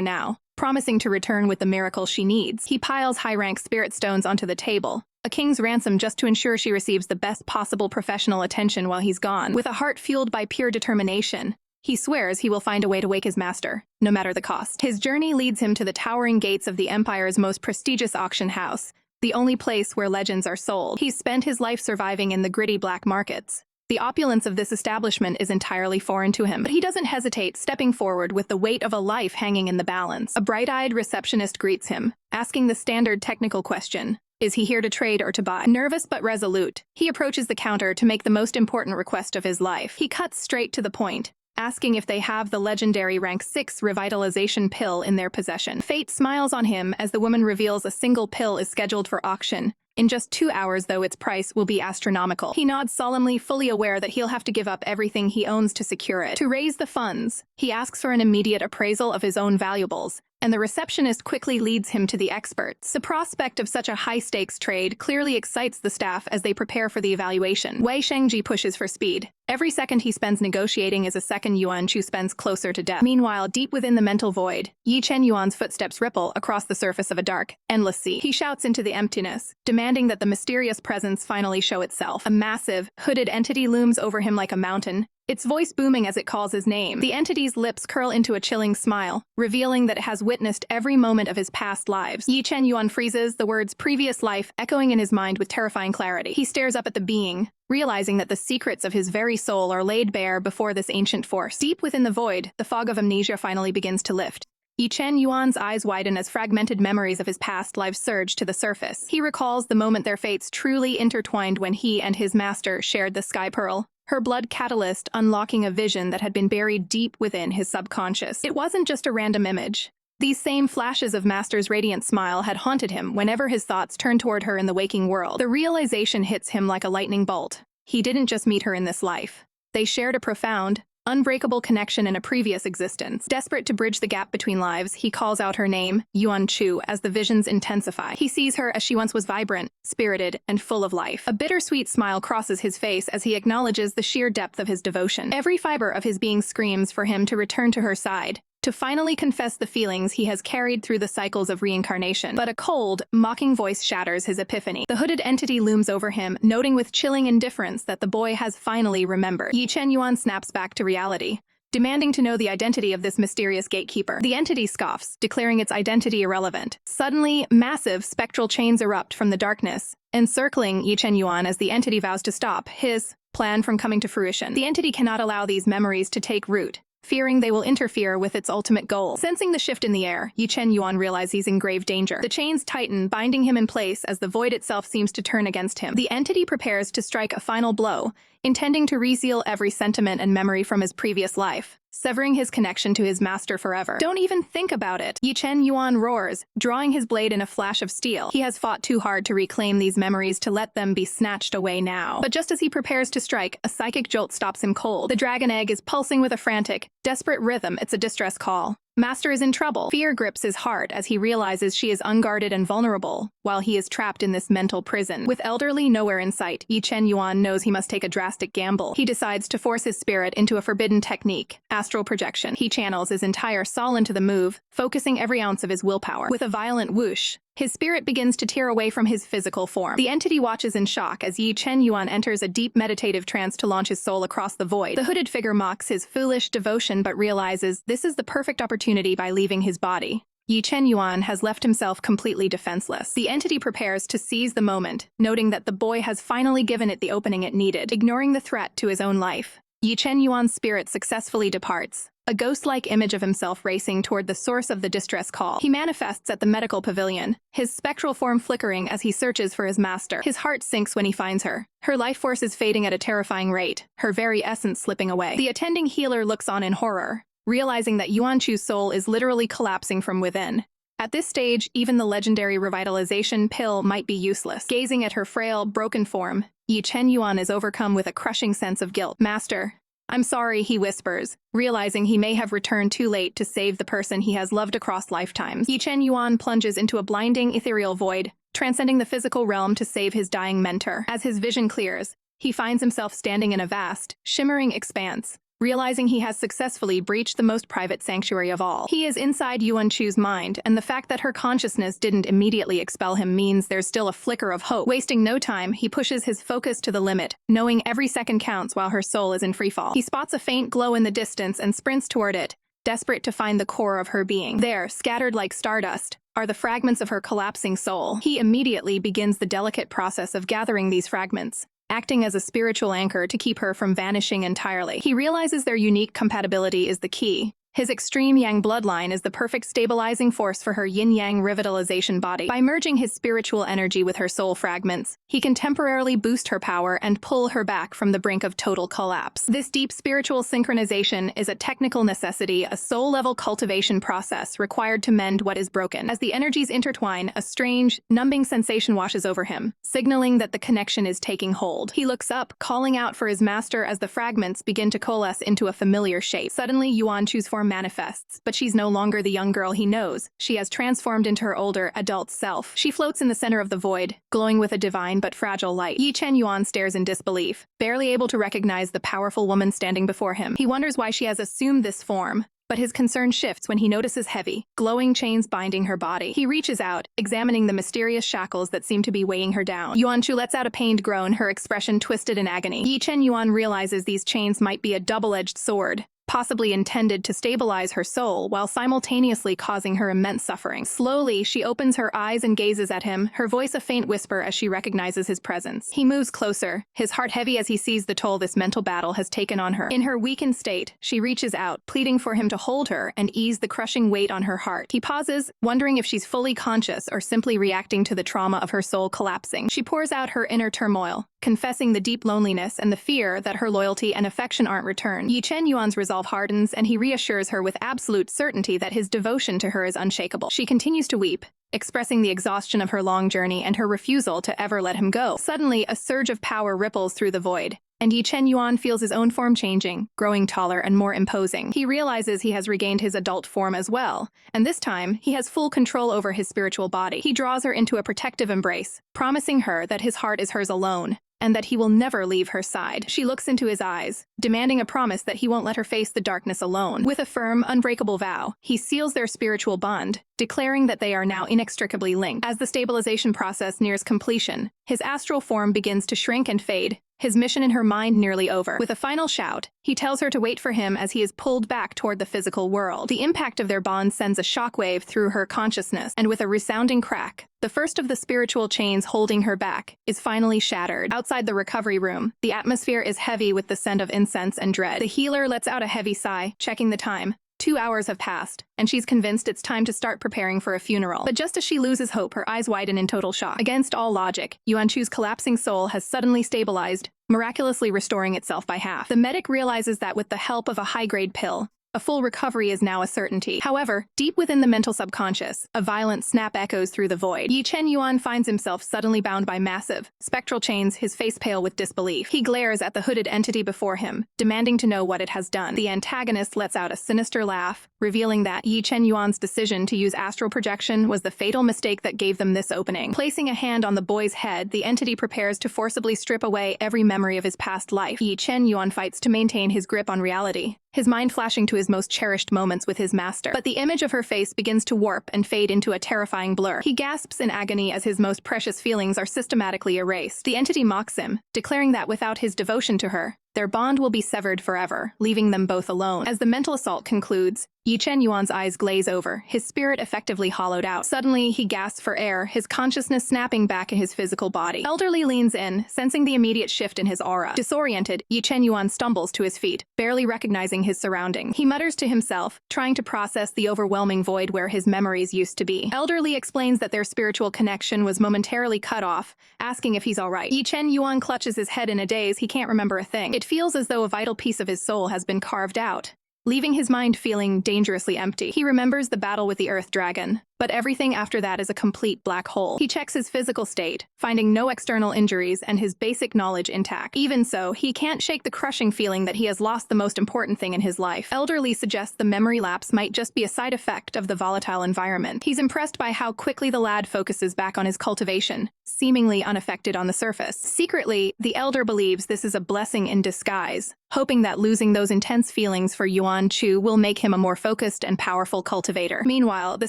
now, promising to return with the miracle she needs. He piles high-rank spirit stones onto the table, a king's ransom just to ensure she receives the best possible professional attention while he's gone. With a heart fueled by pure determination, he swears he will find a way to wake his master, no matter the cost. His journey leads him to the towering gates of the Empire's most prestigious auction house, the only place where legends are sold. He's spent his life surviving in the gritty black markets. The opulence of this establishment is entirely foreign to him, but he doesn't hesitate, stepping forward with the weight of a life hanging in the balance. A bright-eyed receptionist greets him, asking the standard technical question, is he here to trade or to buy? Nervous but resolute, he approaches the counter to make the most important request of his life. He cuts straight to the point, asking if they have the legendary rank 6 revitalization pill in their possession. Fate smiles on him as the woman reveals a single pill is scheduled for auction. In just 2 hours, though, its price will be astronomical. He nods solemnly, fully aware that he'll have to give up everything he owns to secure it. To raise the funds, he asks for an immediate appraisal of his own valuables, and the receptionist quickly leads him to the experts. The prospect of such a high-stakes trade clearly excites the staff as they prepare for the evaluation. Wei Shengji pushes for speed. Every second he spends negotiating is a second Yuan Chu spends closer to death. Meanwhile, deep within the mental void, Ye Chen Yuan's footsteps ripple across the surface of a dark, endless sea. He shouts into the emptiness, demanding that the mysterious presence finally show itself. A massive, hooded entity looms over him like a mountain, its voice booming as it calls his name. The entity's lips curl into a chilling smile, revealing that it has witnessed every moment of his past lives. Ye Chen Yuan freezes, the words previous life echoing in his mind with terrifying clarity. He stares up at the being, realizing that the secrets of his very soul are laid bare before this ancient force. Deep within the void, the fog of amnesia finally begins to lift. Ye Chen Yuan's eyes widen as fragmented memories of his past lives surge to the surface. He recalls the moment their fates truly intertwined when he and his master shared the Sky Pearl, her blood catalyst unlocking a vision that had been buried deep within his subconscious. It wasn't just a random image. These same flashes of Master's radiant smile had haunted him whenever his thoughts turned toward her in the waking world. The realization hits him like a lightning bolt. He didn't just meet her in this life. They shared a profound, unbreakable connection in a previous existence. Desperate to bridge the gap between lives, he calls out her name, Yuan Chu, as the visions intensify. He sees her as she once was vibrant, spirited, and full of life. A bittersweet smile crosses his face as he acknowledges the sheer depth of his devotion. Every fiber of his being screams for him to return to her side, to finally confess the feelings he has carried through the cycles of reincarnation. But a cold, mocking voice shatters his epiphany. The hooded entity looms over him, noting with chilling indifference that the boy has finally remembered. Ye Chen Yuan snaps back to reality, demanding to know the identity of this mysterious gatekeeper. The entity scoffs, declaring its identity irrelevant. Suddenly, massive spectral chains erupt from the darkness, encircling Ye Chen Yuan as the entity vows to stop his plan from coming to fruition. The entity cannot allow these memories to take root, fearing they will interfere with its ultimate goal. Sensing the shift in the air, Ye Chen Yuan realizes he's in grave danger. The chains tighten, binding him in place as the void itself seems to turn against him. The entity prepares to strike a final blow, intending to reseal every sentiment and memory from his previous life, severing his connection to his master forever. Don't even think about it! Ye Chen Yuan roars, drawing his blade in a flash of steel. He has fought too hard to reclaim these memories to let them be snatched away now. But just as he prepares to strike, a psychic jolt stops him cold. The dragon egg is pulsing with a frantic, desperate rhythm. It's a distress call. Master is in trouble. Fear grips his heart as he realizes she is unguarded and vulnerable, while he is trapped in this mental prison. With elderly nowhere in sight, Ye Chen Yuan knows he must take a drastic gamble. He decides to force his spirit into a forbidden technique, astral projection. He channels his entire soul into the move, focusing every ounce of his willpower. With a violent whoosh, his spirit begins to tear away from his physical form. The entity watches in shock as Ye Chen Yuan enters a deep meditative trance to launch his soul across the void. The hooded figure mocks his foolish devotion but realizes this is the perfect opportunity by leaving his body. Ye Chen Yuan has left himself completely defenseless. The entity prepares to seize the moment, noting that the boy has finally given it the opening it needed. Ignoring the threat to his own life, Ye Chen Yuan's spirit successfully departs, a ghost-like image of himself racing toward the source of the distress call. He manifests at the medical pavilion, his spectral form flickering as he searches for his master. His heart sinks when he finds her. Her life force is fading at a terrifying rate, her very essence slipping away. The attending healer looks on in horror, realizing that Yuan Chu's soul is literally collapsing from within. At this stage, even the legendary revitalization pill might be useless. Gazing at her frail, broken form, Ye Chen Yuan is overcome with a crushing sense of guilt. Master, I'm sorry, he whispers, realizing he may have returned too late to save the person he has loved across lifetimes. Ye Chen Yuan plunges into a blinding, ethereal void, transcending the physical realm to save his dying mentor. As his vision clears, he finds himself standing in a vast, shimmering expanse, realizing he has successfully breached the most private sanctuary of all. He is inside Yuan Chu's mind, and the fact that her consciousness didn't immediately expel him means there's still a flicker of hope. Wasting no time, he pushes his focus to the limit, knowing every second counts while her soul is in freefall. He spots a faint glow in the distance and sprints toward it, desperate to find the core of her being. There, scattered like stardust, are the fragments of her collapsing soul. He immediately begins the delicate process of gathering these fragments, acting as a spiritual anchor to keep her from vanishing entirely. He realizes their unique compatibility is the key. His extreme yang bloodline is the perfect stabilizing force for her yin-yang revitalization body. By merging his spiritual energy with her soul fragments, he can temporarily boost her power and pull her back from the brink of total collapse. This deep spiritual synchronization is a technical necessity, a soul-level cultivation process required to mend what is broken. As the energies intertwine, a strange, numbing sensation washes over him, signaling that the connection is taking hold. He looks up, calling out for his master as the fragments begin to coalesce into a familiar shape. Suddenly, Yuan Chu's form form manifests, but she's no longer the young girl he knows. She has transformed into her older, adult self. She floats in the center of the void, glowing with a divine but fragile light. Ye Chen Yuan stares in disbelief, barely able to recognize the powerful woman standing before him. He wonders why she has assumed this form, but his concern shifts when he notices heavy, glowing chains binding her body. He reaches out, examining the mysterious shackles that seem to be weighing her down. Yuan Chu lets out a pained groan, her expression twisted in agony. Ye Chen Yuan realizes these chains might be a double-edged sword, possibly intended to stabilize her soul while simultaneously causing her immense suffering. Slowly, she opens her eyes and gazes at him, her voice a faint whisper as she recognizes his presence. He moves closer, his heart heavy as he sees the toll this mental battle has taken on her. In her weakened state, she reaches out, pleading for him to hold her and ease the crushing weight on her heart. He pauses, wondering if she's fully conscious or simply reacting to the trauma of her soul collapsing. She pours out her inner turmoil, confessing the deep loneliness and the fear that her loyalty and affection aren't returned. Ye Chen Yuan's resolve hardens, and he reassures her with absolute certainty that his devotion to her is unshakable. She continues to weep, expressing the exhaustion of her long journey and her refusal to ever let him go. Suddenly, a surge of power ripples through the void, and Ye Chen Yuan feels his own form changing, growing taller and more imposing. He realizes he has regained his adult form as well, and this time, he has full control over his spiritual body. He draws her into a protective embrace, promising her that his heart is hers alone, and that he will never leave her side. She looks into his eyes, demanding a promise that he won't let her face the darkness alone. With a firm, unbreakable vow, he seals their spiritual bond, declaring that they are now inextricably linked. As the stabilization process nears completion, his astral form begins to shrink and fade, his mission in her mind nearly over. With a final shout, he tells her to wait for him as he is pulled back toward the physical world. The impact of their bond sends a shockwave through her consciousness, and with a resounding crack, the first of the spiritual chains holding her back is finally shattered. Outside the recovery room, the atmosphere is heavy with the scent of incense and dread. The healer lets out a heavy sigh, checking the time. 2 hours have passed, and she's convinced it's time to start preparing for a funeral. But just as she loses hope, her eyes widen in total shock. Against all logic, Yuan Chu's collapsing soul has suddenly stabilized, miraculously restoring itself by half. The medic realizes that with the help of a high-grade pill, a full recovery is now a certainty. However, deep within the mental subconscious, a violent snap echoes through the void. Ye Chen Yuan finds himself suddenly bound by massive, spectral chains, his face pale with disbelief. He glares at the hooded entity before him, demanding to know what it has done. The antagonist lets out a sinister laugh, revealing that Ye Chen Yuan's decision to use astral projection was the fatal mistake that gave them this opening. Placing a hand on the boy's head, the entity prepares to forcibly strip away every memory of his past life. Ye Chen Yuan fights to maintain his grip on reality, his mind flashing to his most cherished moments with his master. But the image of her face begins to warp and fade into a terrifying blur. He gasps in agony as his most precious feelings are systematically erased. The entity mocks him, declaring that without his devotion to her, their bond will be severed forever, leaving them both alone. As the mental assault concludes, Ye Chen Yuan's eyes glaze over, his spirit effectively hollowed out. Suddenly, he gasps for air, his consciousness snapping back in his physical body. Elderly leans in, sensing the immediate shift in his aura. Disoriented, Ye Chen Yuan stumbles to his feet, barely recognizing his surroundings. He mutters to himself, trying to process the overwhelming void where his memories used to be. Elderly explains that their spiritual connection was momentarily cut off, asking if he's alright. Ye Chen Yuan clutches his head in a daze. He can't remember a thing. It feels as though a vital piece of his soul has been carved out, leaving his mind feeling dangerously empty. He remembers the battle with the Earth Dragon, but everything after that is a complete black hole. He checks his physical state, finding no external injuries and his basic knowledge intact. Even so, he can't shake the crushing feeling that he has lost the most important thing in his life. Elderly suggests the memory lapse might just be a side effect of the volatile environment. He's impressed by how quickly the lad focuses back on his cultivation, seemingly unaffected on the surface. Secretly, the elder believes this is a blessing in disguise, hoping that losing those intense feelings for Yuan Chu will make him a more focused and powerful cultivator. Meanwhile, the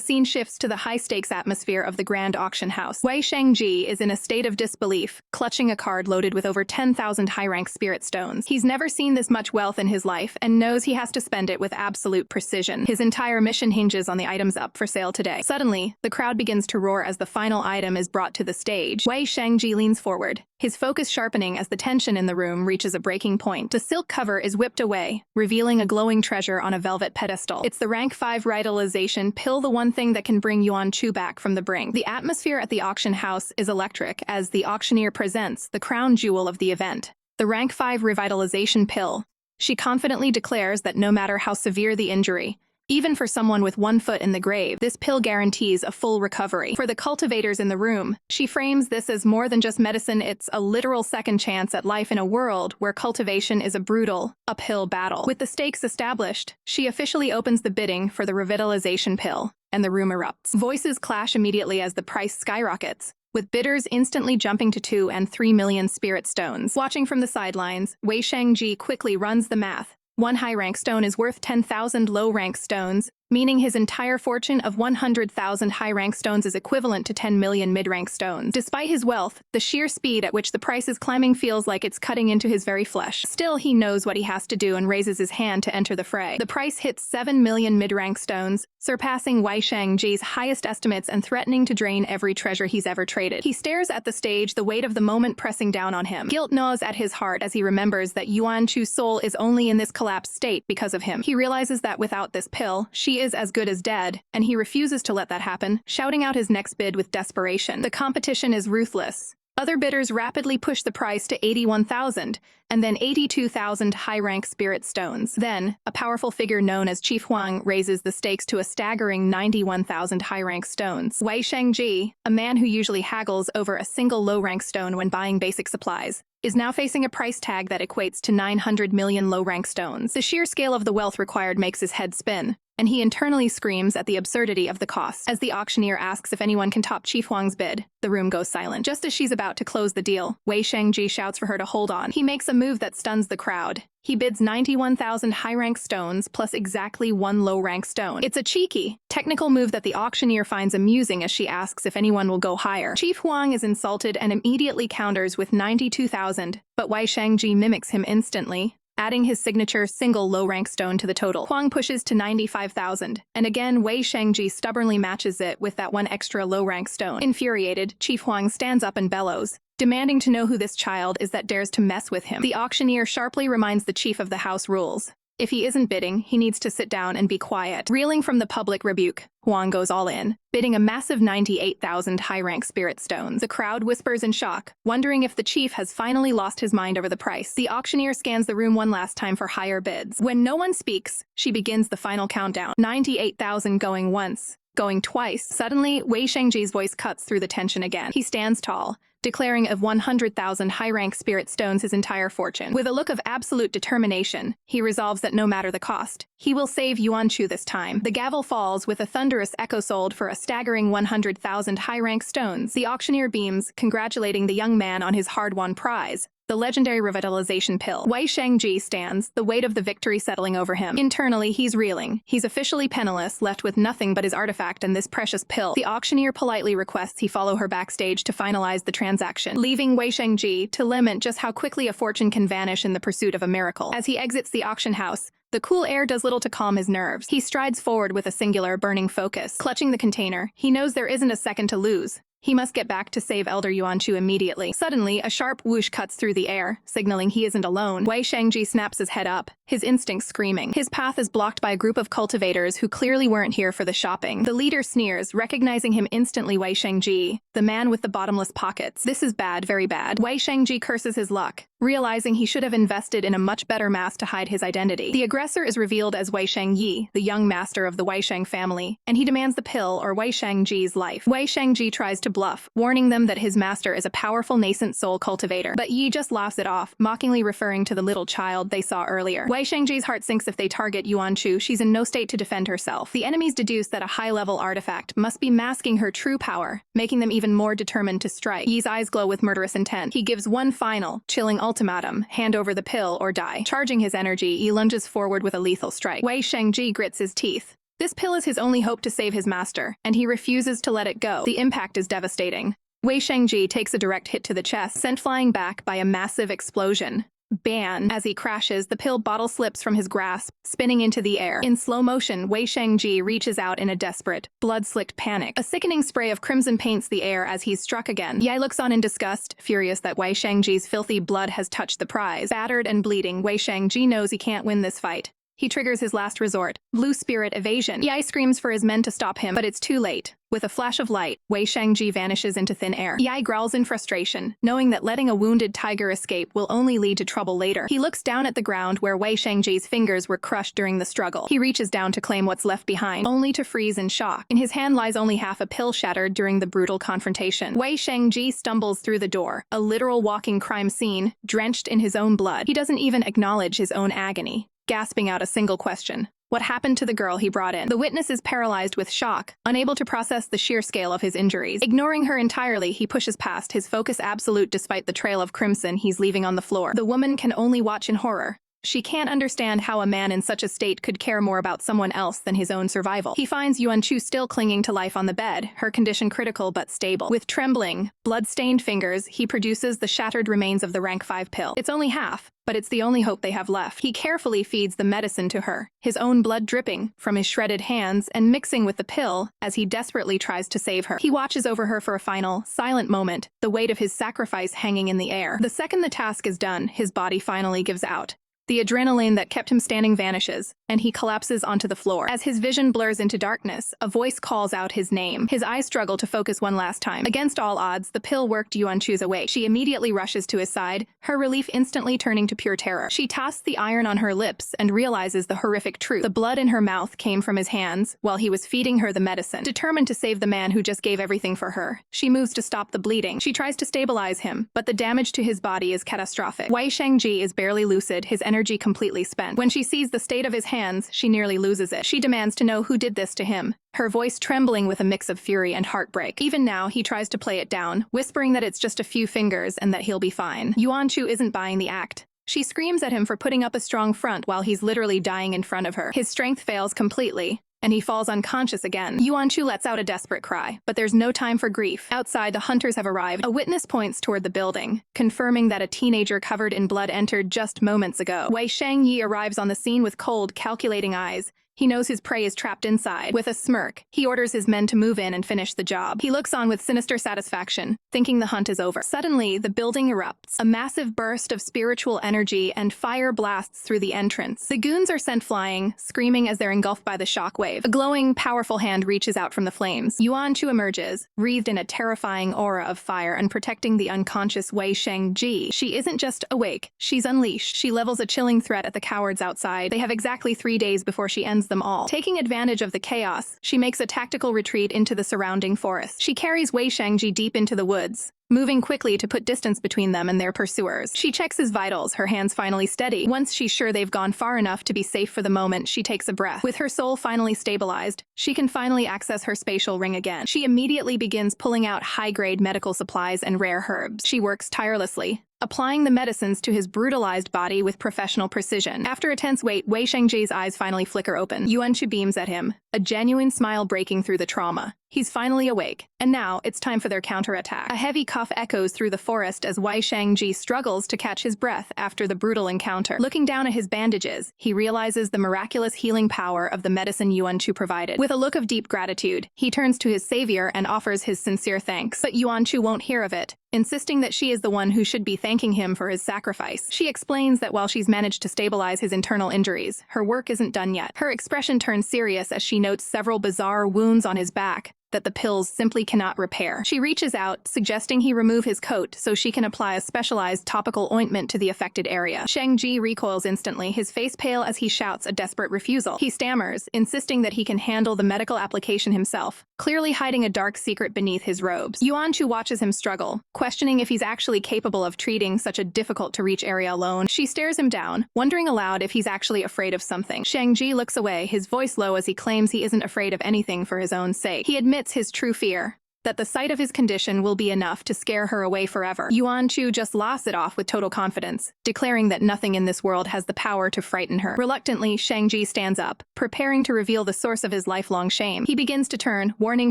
scene shifts to the high-stakes atmosphere of the grand auction house. Wei Shengji is in a state of disbelief, clutching a card loaded with over 10,000 high-rank spirit stones. He's never seen this much wealth in his life and knows he has to spend it with absolute precision. His entire mission hinges on the items up for sale today. Suddenly, the crowd begins to roar as the final item is brought to the stage. Wei Shengji leans forward, his focus sharpening as the tension in the room reaches a breaking point. The silk cover is whipped away, revealing a glowing treasure on a velvet pedestal. It's the rank 5 revitalization pill, the one thing that can bring Yuan Chu back from the brink. The atmosphere at the auction house is electric as the auctioneer presents the crown jewel of the event, the rank 5 revitalization pill. She confidently declares that no matter how severe the injury, Even for someone with one foot in the grave, this pill guarantees a full recovery. For the cultivators in the room, she frames this as more than just medicine, it's a literal second chance at life in a world where cultivation is a brutal, uphill battle. With the stakes established, she officially opens the bidding for the revitalization pill, and the room erupts. Voices clash immediately as the price skyrockets, with bidders instantly jumping to 2 and 3 million spirit stones. Watching from the sidelines, Wei Shangji quickly runs the math. One high-rank stone is worth 10,000 low-rank stones, meaning his entire fortune of 100,000 high-rank stones is equivalent to 10 million mid-rank stones. Despite his wealth, the sheer speed at which the price is climbing feels like it's cutting into his very flesh. Still, he knows what he has to do and raises his hand to enter the fray. The price hits 7 million mid-rank stones, surpassing Wei Shangji's highest estimates and threatening to drain every treasure he's ever traded. He stares at the stage, the weight of the moment pressing down on him. Guilt gnaws at his heart as he remembers that Yuan Chu's soul is only in this collapsed state because of him. He realizes that without this pill, she is as good as dead, and he refuses to let that happen, shouting out his next bid with desperation. The competition is ruthless. Other bidders rapidly push the price to 81,000, and then 82,000 high-rank spirit stones. Then, a powerful figure known as Chief Huang raises the stakes to a staggering 91,000 high-rank stones. Wei Shangji, a man who usually haggles over a single low-rank stone when buying basic supplies, is now facing a price tag that equates to 900 million low-rank stones. The sheer scale of the wealth required makes his head spin, and he internally screams at the absurdity of the cost. As the auctioneer asks if anyone can top Chief Huang's bid, the room goes silent. Just as she's about to close the deal, Wei Shangji shouts for her to hold on. He makes a move that stuns the crowd. He bids 91,000 high-rank stones plus exactly 1 low-rank stone. It's a cheeky, technical move that the auctioneer finds amusing as she asks if anyone will go higher. Chief Huang is insulted and immediately counters with 92,000, but Wei Shangji mimics him instantly, adding his signature single low-rank stone to the total. Huang pushes to 95,000, and again Wei Shangji stubbornly matches it with that one extra low-rank stone. Infuriated, Chief Huang stands up and bellows, demanding to know who this child is that dares to mess with him. The auctioneer sharply reminds the chief of the house rules. If he isn't bidding, he needs to sit down and be quiet. Reeling from the public rebuke, Huang goes all in, bidding a massive 98,000 high-rank spirit stones. The crowd whispers in shock, wondering if the chief has finally lost his mind over the price. The auctioneer scans the room one last time for higher bids. When no one speaks, she begins the final countdown. 98,000 going once, going twice. Suddenly, Wei Shangji's voice cuts through the tension again. He stands tall, declaring of 100,000 high-rank spirit stones his entire fortune. With a look of absolute determination, he resolves that no matter the cost, he will save Yuan Chu this time. The gavel falls with a thunderous echo sold for a staggering 100,000 high-rank stones. The auctioneer beams, congratulating the young man on his hard-won prize, the legendary revitalization pill. Wei Shangji stands, the weight of the victory settling over him. Internally, he's reeling. He's officially penniless, left with nothing but his artifact and this precious pill. The auctioneer politely requests he follow her backstage to finalize the transaction, leaving Wei Shangji to lament just how quickly a fortune can vanish in the pursuit of a miracle. As he exits the auction house, the cool air does little to calm his nerves. He strides forward with a singular, burning focus. Clutching the container, he knows there isn't a second to lose. He must get back to save Elder Yuan Chu immediately. Suddenly, a sharp whoosh cuts through the air, signaling he isn't alone. Wei Shangji snaps his head up, his instincts screaming. His path is blocked by a group of cultivators who clearly weren't here for the shopping. The leader sneers, recognizing him instantly. Wei Shangji, the man with the bottomless pockets. This is bad, very bad. Wei Shangji curses his luck, realizing he should have invested in a much better mask to hide his identity. The aggressor is revealed as Wei Shangyi, the young master of the Wei Shang family, and he demands the pill or Wei Shangji's life. Wei Shangji tries to bluff, warning them that his master is a powerful nascent soul cultivator, but Yi just laughs it off, mockingly referring to the little child they saw earlier. Wei Shangji's heart sinks if they target Yuan Chu. She's in no state to defend herself. The enemies deduce that a high-level artifact must be masking her true power, making them even more determined to strike. Yi's eyes glow with murderous intent. He gives one final, chilling ultimatum: hand over the pill or die. Charging his energy, Yi lunges forward with a lethal strike. Wei Shangji grits his teeth. This pill is his only hope to save his master, and he refuses to let it go. The impact is devastating. Wei Shangji takes a direct hit to the chest, sent flying back by a massive explosion. Ban! As he crashes, the pill bottle slips from his grasp, spinning into the air. In slow motion, Wei Shangji reaches out in a desperate, blood-slicked panic. A sickening spray of crimson paints the air as he's struck again. Yi looks on in disgust, furious that Wei Shangji's filthy blood has touched the prize. Battered and bleeding, Wei Shangji knows he can't win this fight. He triggers his last resort, blue spirit evasion. Yi screams for his men to stop him, but it's too late. With a flash of light, Wei Shangji vanishes into thin air. Yi growls in frustration, knowing that letting a wounded tiger escape will only lead to trouble later. He looks down at the ground where Wei Shangji's fingers were crushed during the struggle. He reaches down to claim what's left behind, only to freeze in shock. In his hand lies only half a pill shattered during the brutal confrontation. Wei Shangji stumbles through the door, a literal walking crime scene, drenched in his own blood. He doesn't even acknowledge his own agony, gasping out a single question. What happened to the girl he brought in? The witness is paralyzed with shock, unable to process the sheer scale of his injuries. Ignoring her entirely, he pushes past, his focus absolute despite the trail of crimson he's leaving on the floor. The woman can only watch in horror. She can't understand how a man in such a state could care more about someone else than his own survival. He finds Yuan Chu still clinging to life on the bed, her condition critical but stable. With trembling, blood-stained fingers, he produces the shattered remains of the rank 5 pill. It's only half, but it's the only hope they have left. He carefully feeds the medicine to her, his own blood dripping from his shredded hands and mixing with the pill as he desperately tries to save her. He watches over her for a final, silent moment, the weight of his sacrifice hanging in the air. The second the task is done, his body finally gives out. The adrenaline that kept him standing vanishes, and he collapses onto the floor. As his vision blurs into darkness, a voice calls out his name. His eyes struggle to focus one last time. Against all odds, the pill worked Yuan Chu's awake. She immediately rushes to his side, her relief instantly turning to pure terror. She tossed the iron on her lips and realizes the horrific truth. The blood in her mouth came from his hands while he was feeding her the medicine. Determined to save the man who just gave everything for her, she moves to stop the bleeding. She tries to stabilize him, but the damage to his body is catastrophic. Wei Shangji is barely lucid, his energy completely spent. When she sees the state of his hands, she nearly loses it. She demands to know who did this to him, her voice trembling with a mix of fury and heartbreak. Even now, he tries to play it down, whispering that it's just a few fingers and that he'll be fine. Yuan Chu isn't buying the act. She screams at him for putting up a strong front while he's literally dying in front of her. His strength fails completely, and he falls unconscious again. Yuan Chu lets out a desperate cry, but there's no time for grief. Outside, the hunters have arrived. A witness points toward the building, confirming that a teenager covered in blood entered just moments ago. Wei Shangyi arrives on the scene with cold, calculating eyes. He knows his prey is trapped inside. With a smirk, he orders his men to move in and finish the job. He looks on with sinister satisfaction, thinking the hunt is over. Suddenly, the building erupts. A massive burst of spiritual energy and fire blasts through the entrance. The goons are sent flying, screaming as they're engulfed by the shockwave. A glowing, powerful hand reaches out from the flames. Yuan Chu emerges, wreathed in a terrifying aura of fire and protecting the unconscious Wei Shangji. She isn't just awake, she's unleashed. She levels a chilling threat at the cowards outside. They have exactly 3 days before she ends them all. Taking advantage of the chaos, she makes a tactical retreat into the surrounding forest. She carries Wei Shangji deep into the woods, moving quickly to put distance between them and their pursuers. She checks his vitals, her hands finally steady. Once she's sure they've gone far enough to be safe for the moment, she takes a breath. With her soul finally stabilized, she can finally access her spatial ring again. She immediately begins pulling out high-grade medical supplies and rare herbs. She works tirelessly, applying the medicines to his brutalized body with professional precision. After a tense wait, Wei Shangji's eyes finally flicker open. Yuan Chu beams at him, a genuine smile breaking through the trauma. He's finally awake, and now it's time for their counterattack. A heavy cough echoes through the forest as Wei Shangji struggles to catch his breath after the brutal encounter. Looking down at his bandages, he realizes the miraculous healing power of the medicine Yuan Chu provided. With a look of deep gratitude, he turns to his savior and offers his sincere thanks. But Yuan Chu won't hear of it, insisting that she is the one who should be thanking him for his sacrifice. She explains that while she's managed to stabilize his internal injuries, her work isn't done yet. Her expression turns serious as she notes several bizarre wounds on his back that the pills simply cannot repair. She reaches out, suggesting he remove his coat so she can apply a specialized topical ointment to the affected area. Shangji recoils instantly, his face pale as he shouts a desperate refusal. He stammers, insisting that he can handle the medical application himself, clearly hiding a dark secret beneath his robes. Yuan Chu watches him struggle, questioning if he's actually capable of treating such a difficult-to-reach area alone. She stares him down, wondering aloud if he's actually afraid of something. Shangji looks away, his voice low as he claims he isn't afraid of anything for his own sake. He admits his true fear, that the sight of his condition will be enough to scare her away forever. Yuan Chu just laughs it off with total confidence, declaring that nothing in this world has the power to frighten her. Reluctantly, Shangji stands up, preparing to reveal the source of his lifelong shame. He begins to turn, warning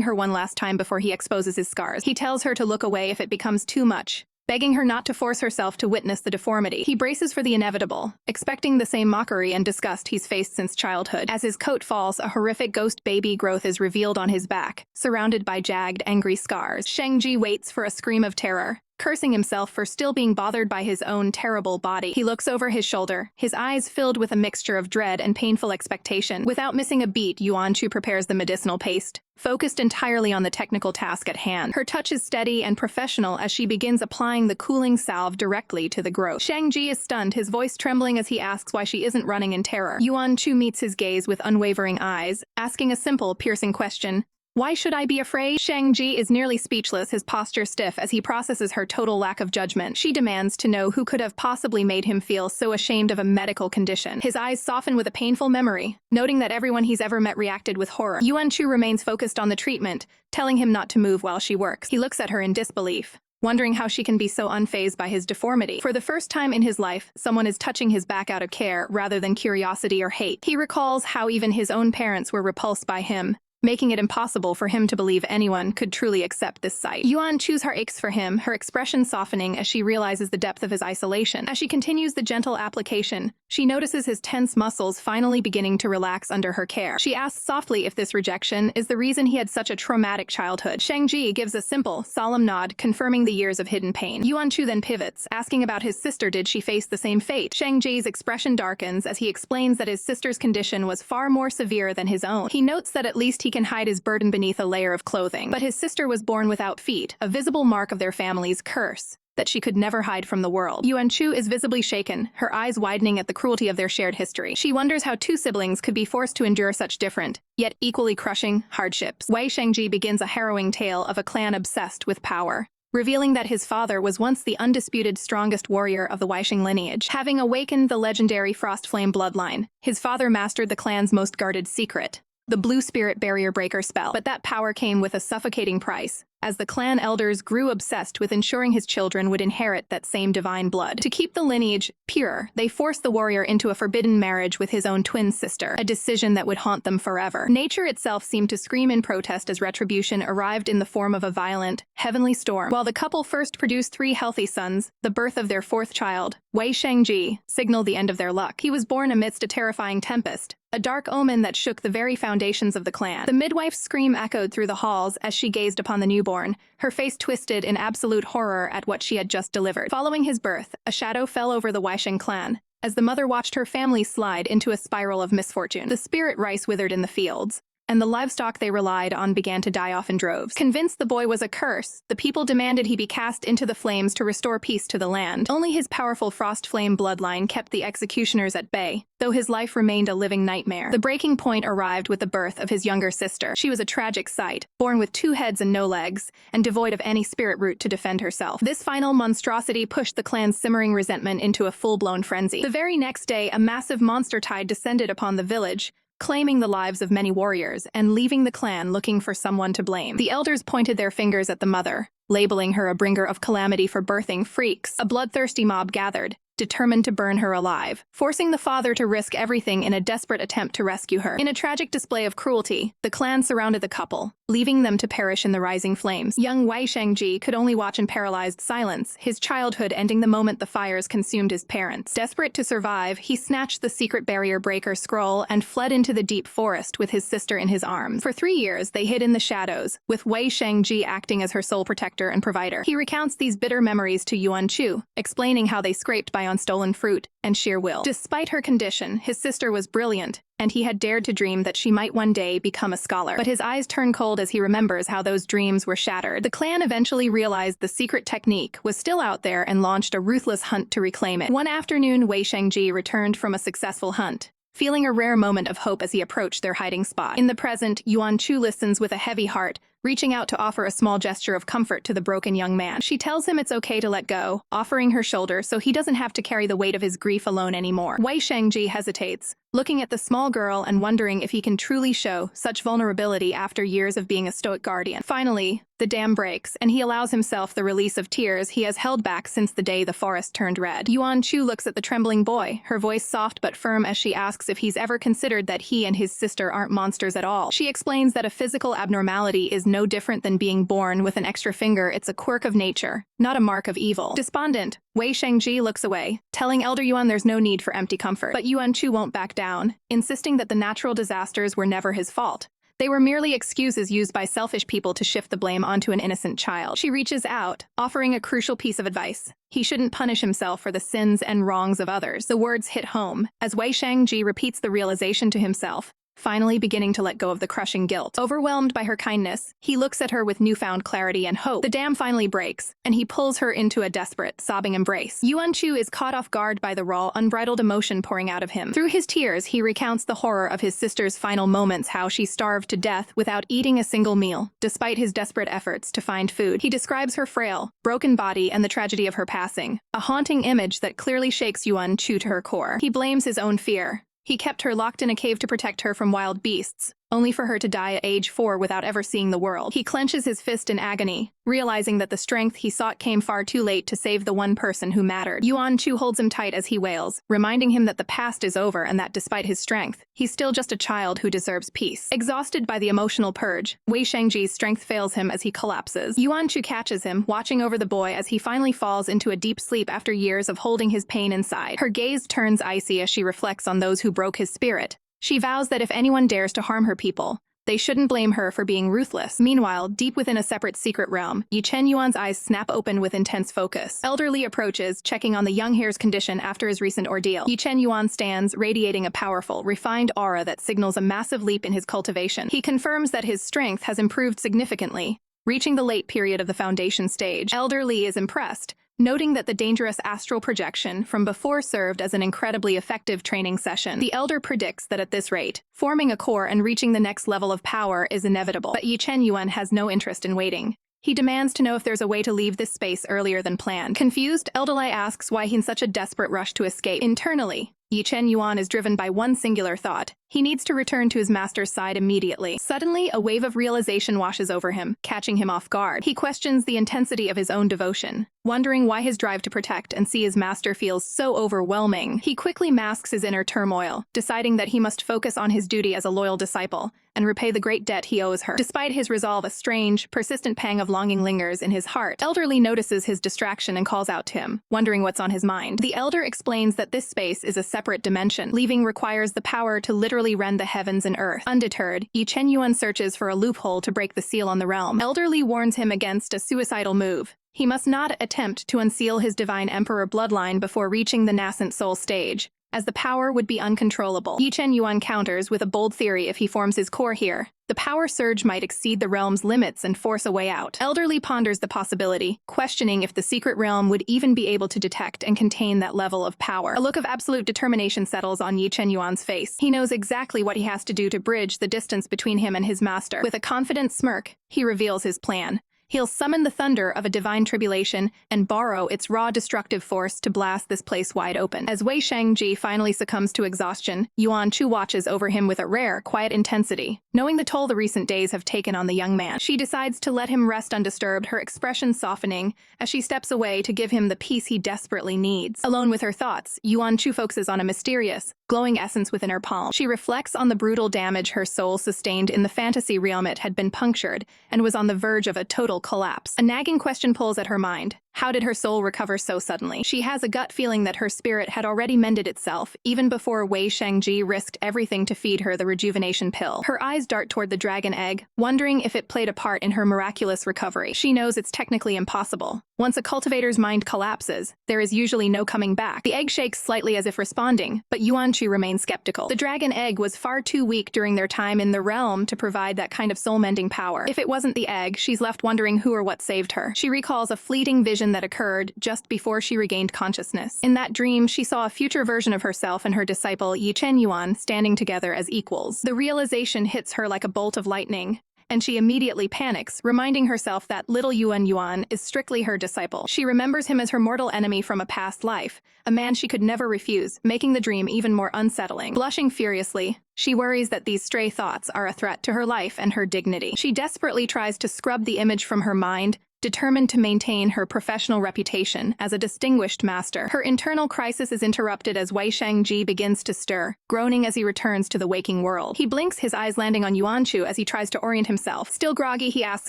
her one last time before he exposes his scars. He tells her to look away if it becomes too much, begging her not to force herself to witness the deformity. He braces for the inevitable, expecting the same mockery and disgust he's faced since childhood. As his coat falls, a horrific ghost baby growth is revealed on his back, surrounded by jagged, angry scars. Shangji waits for a scream of terror, cursing himself for still being bothered by his own terrible body. He looks over his shoulder, his eyes filled with a mixture of dread and painful expectation. Without missing a beat, Yuan Chu prepares the medicinal paste, focused entirely on the technical task at hand. Her touch is steady and professional as she begins applying the cooling salve directly to the growth. Shang-Ji is stunned, his voice trembling as he asks why she isn't running in terror. Yuan Chu meets his gaze with unwavering eyes, asking a simple, piercing question. Why should I be afraid? Shang-Ji is nearly speechless, his posture stiff as he processes her total lack of judgment. She demands to know who could have possibly made him feel so ashamed of a medical condition. His eyes soften with a painful memory, noting that everyone he's ever met reacted with horror. Yuan Chu remains focused on the treatment, telling him not to move while she works. He looks at her in disbelief, wondering how she can be so unfazed by his deformity. For the first time in his life, someone is touching his back out of care rather than curiosity or hate. He recalls how even his own parents were repulsed by him, making it impossible for him to believe anyone could truly accept this sight. Yuan Chu's heart aches for him, her expression softening as she realizes the depth of his isolation. As she continues the gentle application, she notices his tense muscles finally beginning to relax under her care. She asks softly if this rejection is the reason he had such a traumatic childhood. Shang-Ji gives a simple, solemn nod, confirming the years of hidden pain. Yuan Chu then pivots, asking about his sister. Did she face the same fate? Shang-Ji's expression darkens as he explains that his sister's condition was far more severe than his own. He notes that at least he can hide his burden beneath a layer of clothing. But his sister was born without feet, a visible mark of their family's curse that she could never hide from the world. Yuan Chu is visibly shaken, her eyes widening at the cruelty of their shared history. She wonders how two siblings could be forced to endure such different, yet equally crushing, hardships. Wei Shangji begins a harrowing tale of a clan obsessed with power, revealing that his father was once the undisputed strongest warrior of the Weisheng lineage. Having awakened the legendary Frost Flame bloodline, his father mastered the clan's most guarded secret, the Blue Spirit Barrier Breaker spell. But that power came with a suffocating price, as the clan elders grew obsessed with ensuring his children would inherit that same divine blood. To keep the lineage pure, they forced the warrior into a forbidden marriage with his own twin sister, a decision that would haunt them forever. Nature itself seemed to scream in protest as retribution arrived in the form of a violent, heavenly storm. While the couple first produced 3 healthy sons, the birth of their 4th child, Wei Shangji, signaled the end of their luck. He was born amidst a terrifying tempest, a dark omen that shook the very foundations of the clan. The midwife's scream echoed through the halls as she gazed upon the newborn, her face twisted in absolute horror at what she had just delivered. Following his birth, a shadow fell over the Weisheng clan, as the mother watched her family slide into a spiral of misfortune. The spirit rice withered in the fields, and the livestock they relied on began to die off in droves. Convinced the boy was a curse, the people demanded he be cast into the flames to restore peace to the land. Only his powerful Frost Flame bloodline kept the executioners at bay, though his life remained a living nightmare. The breaking point arrived with the birth of his younger sister. She was a tragic sight, born with 2 heads and no legs, and devoid of any spirit root to defend herself. This final monstrosity pushed the clan's simmering resentment into a full-blown frenzy. The very next day, a massive monster tide descended upon the village, claiming the lives of many warriors and leaving the clan looking for someone to blame. The elders pointed their fingers at the mother, labeling her a bringer of calamity for birthing freaks. A bloodthirsty mob gathered, determined to burn her alive, forcing the father to risk everything in a desperate attempt to rescue her. In a tragic display of cruelty, the clan surrounded the couple, leaving them to perish in the rising flames. Young Wei Shangji could only watch in paralyzed silence, his childhood ending the moment the fires consumed his parents. Desperate to survive, he snatched the secret barrier breaker scroll and fled into the deep forest with his sister in his arms. For 3 years, they hid in the shadows, with Wei Shangji acting as her sole protector and provider. He recounts these bitter memories to Yuan Chu, explaining how they scraped by on stolen fruit and sheer will. Despite her condition, his sister was brilliant, and he had dared to dream that she might one day become a scholar. But his eyes turn cold as he remembers how those dreams were shattered. The clan eventually realized the secret technique was still out there and launched a ruthless hunt to reclaim it. One afternoon, Wei Shangji returned from a successful hunt, feeling a rare moment of hope as he approached their hiding spot. In the present, Yuan Chu listens with a heavy heart, reaching out to offer a small gesture of comfort to the broken young man. She tells him it's okay to let go, offering her shoulder so he doesn't have to carry the weight of his grief alone anymore. Wei Shangji hesitates, looking at the small girl and wondering if he can truly show such vulnerability after years of being a stoic guardian. Finally, the dam breaks, and he allows himself the release of tears he has held back since the day the forest turned red. Yuan Chu looks at the trembling boy, her voice soft but firm as she asks if he's ever considered that he and his sister aren't monsters at all. She explains that a physical abnormality is no different than being born with an extra finger. It's a quirk of nature, not a mark of evil. Despondent, Wei Shangji looks away, telling Elder Yuan there's no need for empty comfort. But Yuan Chu won't back down, insisting that the natural disasters were never his fault. They were merely excuses used by selfish people to shift the blame onto an innocent child. She reaches out, offering a crucial piece of advice. He shouldn't punish himself for the sins and wrongs of others. The words hit home, as Wei Shangji repeats the realization to himself, finally beginning to let go of the crushing guilt. Overwhelmed by her kindness, he looks at her with newfound clarity and hope. The dam finally breaks, and he pulls her into a desperate, sobbing embrace. Yuan Chu is caught off guard by the raw, unbridled emotion pouring out of him. Through his tears, he recounts the horror of his sister's final moments, how she starved to death without eating a single meal, despite his desperate efforts to find food. He describes her frail, broken body and the tragedy of her passing, a haunting image that clearly shakes Yuan Chu to her core. He blames his own fear. He kept her locked in a cave to protect her from wild beasts, only for her to die at age 4 without ever seeing the world. He clenches his fist in agony, realizing that the strength he sought came far too late to save the one person who mattered. Yuan Chu holds him tight as he wails, reminding him that the past is over and that despite his strength, he's still just a child who deserves peace. Exhausted by the emotional purge, Wei Shangji's strength fails him as he collapses. Yuan Chu catches him, watching over the boy as he finally falls into a deep sleep after years of holding his pain inside. Her gaze turns icy as she reflects on those who broke his spirit. She vows that if anyone dares to harm her people, they shouldn't blame her for being ruthless. Meanwhile, deep within a separate secret realm, Ye Chen Yuan's eyes snap open with intense focus. Elderly approaches, checking on the young heir's condition after his recent ordeal. Ye Chen Yuan stands, radiating a powerful, refined aura that signals a massive leap in his cultivation. He confirms that his strength has improved significantly, reaching the late period of the foundation stage. Elder Li is impressed, noting that the dangerous astral projection from before served as an incredibly effective training session. The elder predicts that at this rate, forming a core and reaching the next level of power is inevitable. But Ye Chen Yuan has no interest in waiting. He demands to know if there's a way to leave this space earlier than planned. Confused, Elder Li asks why he's in such a desperate rush to escape. Internally, Ye Chen Yuan is driven by one singular thought. He needs to return to his master's side immediately. Suddenly, a wave of realization washes over him, catching him off guard. He questions the intensity of his own devotion, wondering why his drive to protect and see his master feels so overwhelming. He quickly masks his inner turmoil, deciding that he must focus on his duty as a loyal disciple and repay the great debt he owes her. Despite his resolve, a strange, persistent pang of longing lingers in his heart. Elder Li notices his distraction and calls out to him, wondering what's on his mind. The elder explains that this space is a separate dimension. Leaving requires the power to literally rend the heavens and earth. Undeterred, Ye Chen Yuan searches for a loophole to break the seal on the realm. Elder Li warns him against a suicidal move. He must not attempt to unseal his divine emperor bloodline before reaching the nascent soul stage, as the power would be uncontrollable. Ye Chen Yuan counters with a bold theory: if he forms his core here, the power surge might exceed the realm's limits and force a way out. Elder Li ponders the possibility, questioning if the secret realm would even be able to detect and contain that level of power. A look of absolute determination settles on Ye Chen Yuan's face. He knows exactly what he has to do to bridge the distance between him and his master. With a confident smirk, he reveals his plan. He'll summon the thunder of a divine tribulation and borrow its raw destructive force to blast this place wide open. As Wei Shangji finally succumbs to exhaustion, Yuan Chu watches over him with a rare, quiet intensity. Knowing the toll the recent days have taken on the young man, she decides to let him rest undisturbed, her expression softening as she steps away to give him the peace he desperately needs. Alone with her thoughts, Yuan Chu focuses on a mysterious, glowing essence within her palm. She reflects on the brutal damage her soul sustained in the fantasy realm. It had been punctured and was on the verge of a total collapse. A nagging question pulls at her mind. How did her soul recover so suddenly? She has a gut feeling that her spirit had already mended itself, even before Wei Shangji risked everything to feed her the rejuvenation pill. Her eyes dart toward the dragon egg, wondering if it played a part in her miraculous recovery. She knows it's technically impossible. Once a cultivator's mind collapses, there is usually no coming back. The egg shakes slightly as if responding, but Yuan Chu remains skeptical. The dragon egg was far too weak during their time in the realm to provide that kind of soul-mending power. If it wasn't the egg, she's left wondering who or what saved her. She recalls a fleeting vision that occurred just before she regained consciousness. In that dream, she saw a future version of herself and her disciple Ye Chen Yuan standing together as equals. The realization hits her like a bolt of lightning, and she immediately panics, reminding herself that Little Yuan is strictly her disciple. She remembers him as her mortal enemy from a past life, a man she could never refuse, making the dream even more unsettling. Blushing furiously, she worries that these stray thoughts are a threat to her life and her dignity. She desperately tries to scrub the image from her mind, determined to maintain her professional reputation as a distinguished master. Her internal crisis is interrupted as Wei Shangji begins to stir, groaning as he returns to the waking world. He blinks, his eyes landing on Yuan Chu as he tries to orient himself. Still groggy, he asks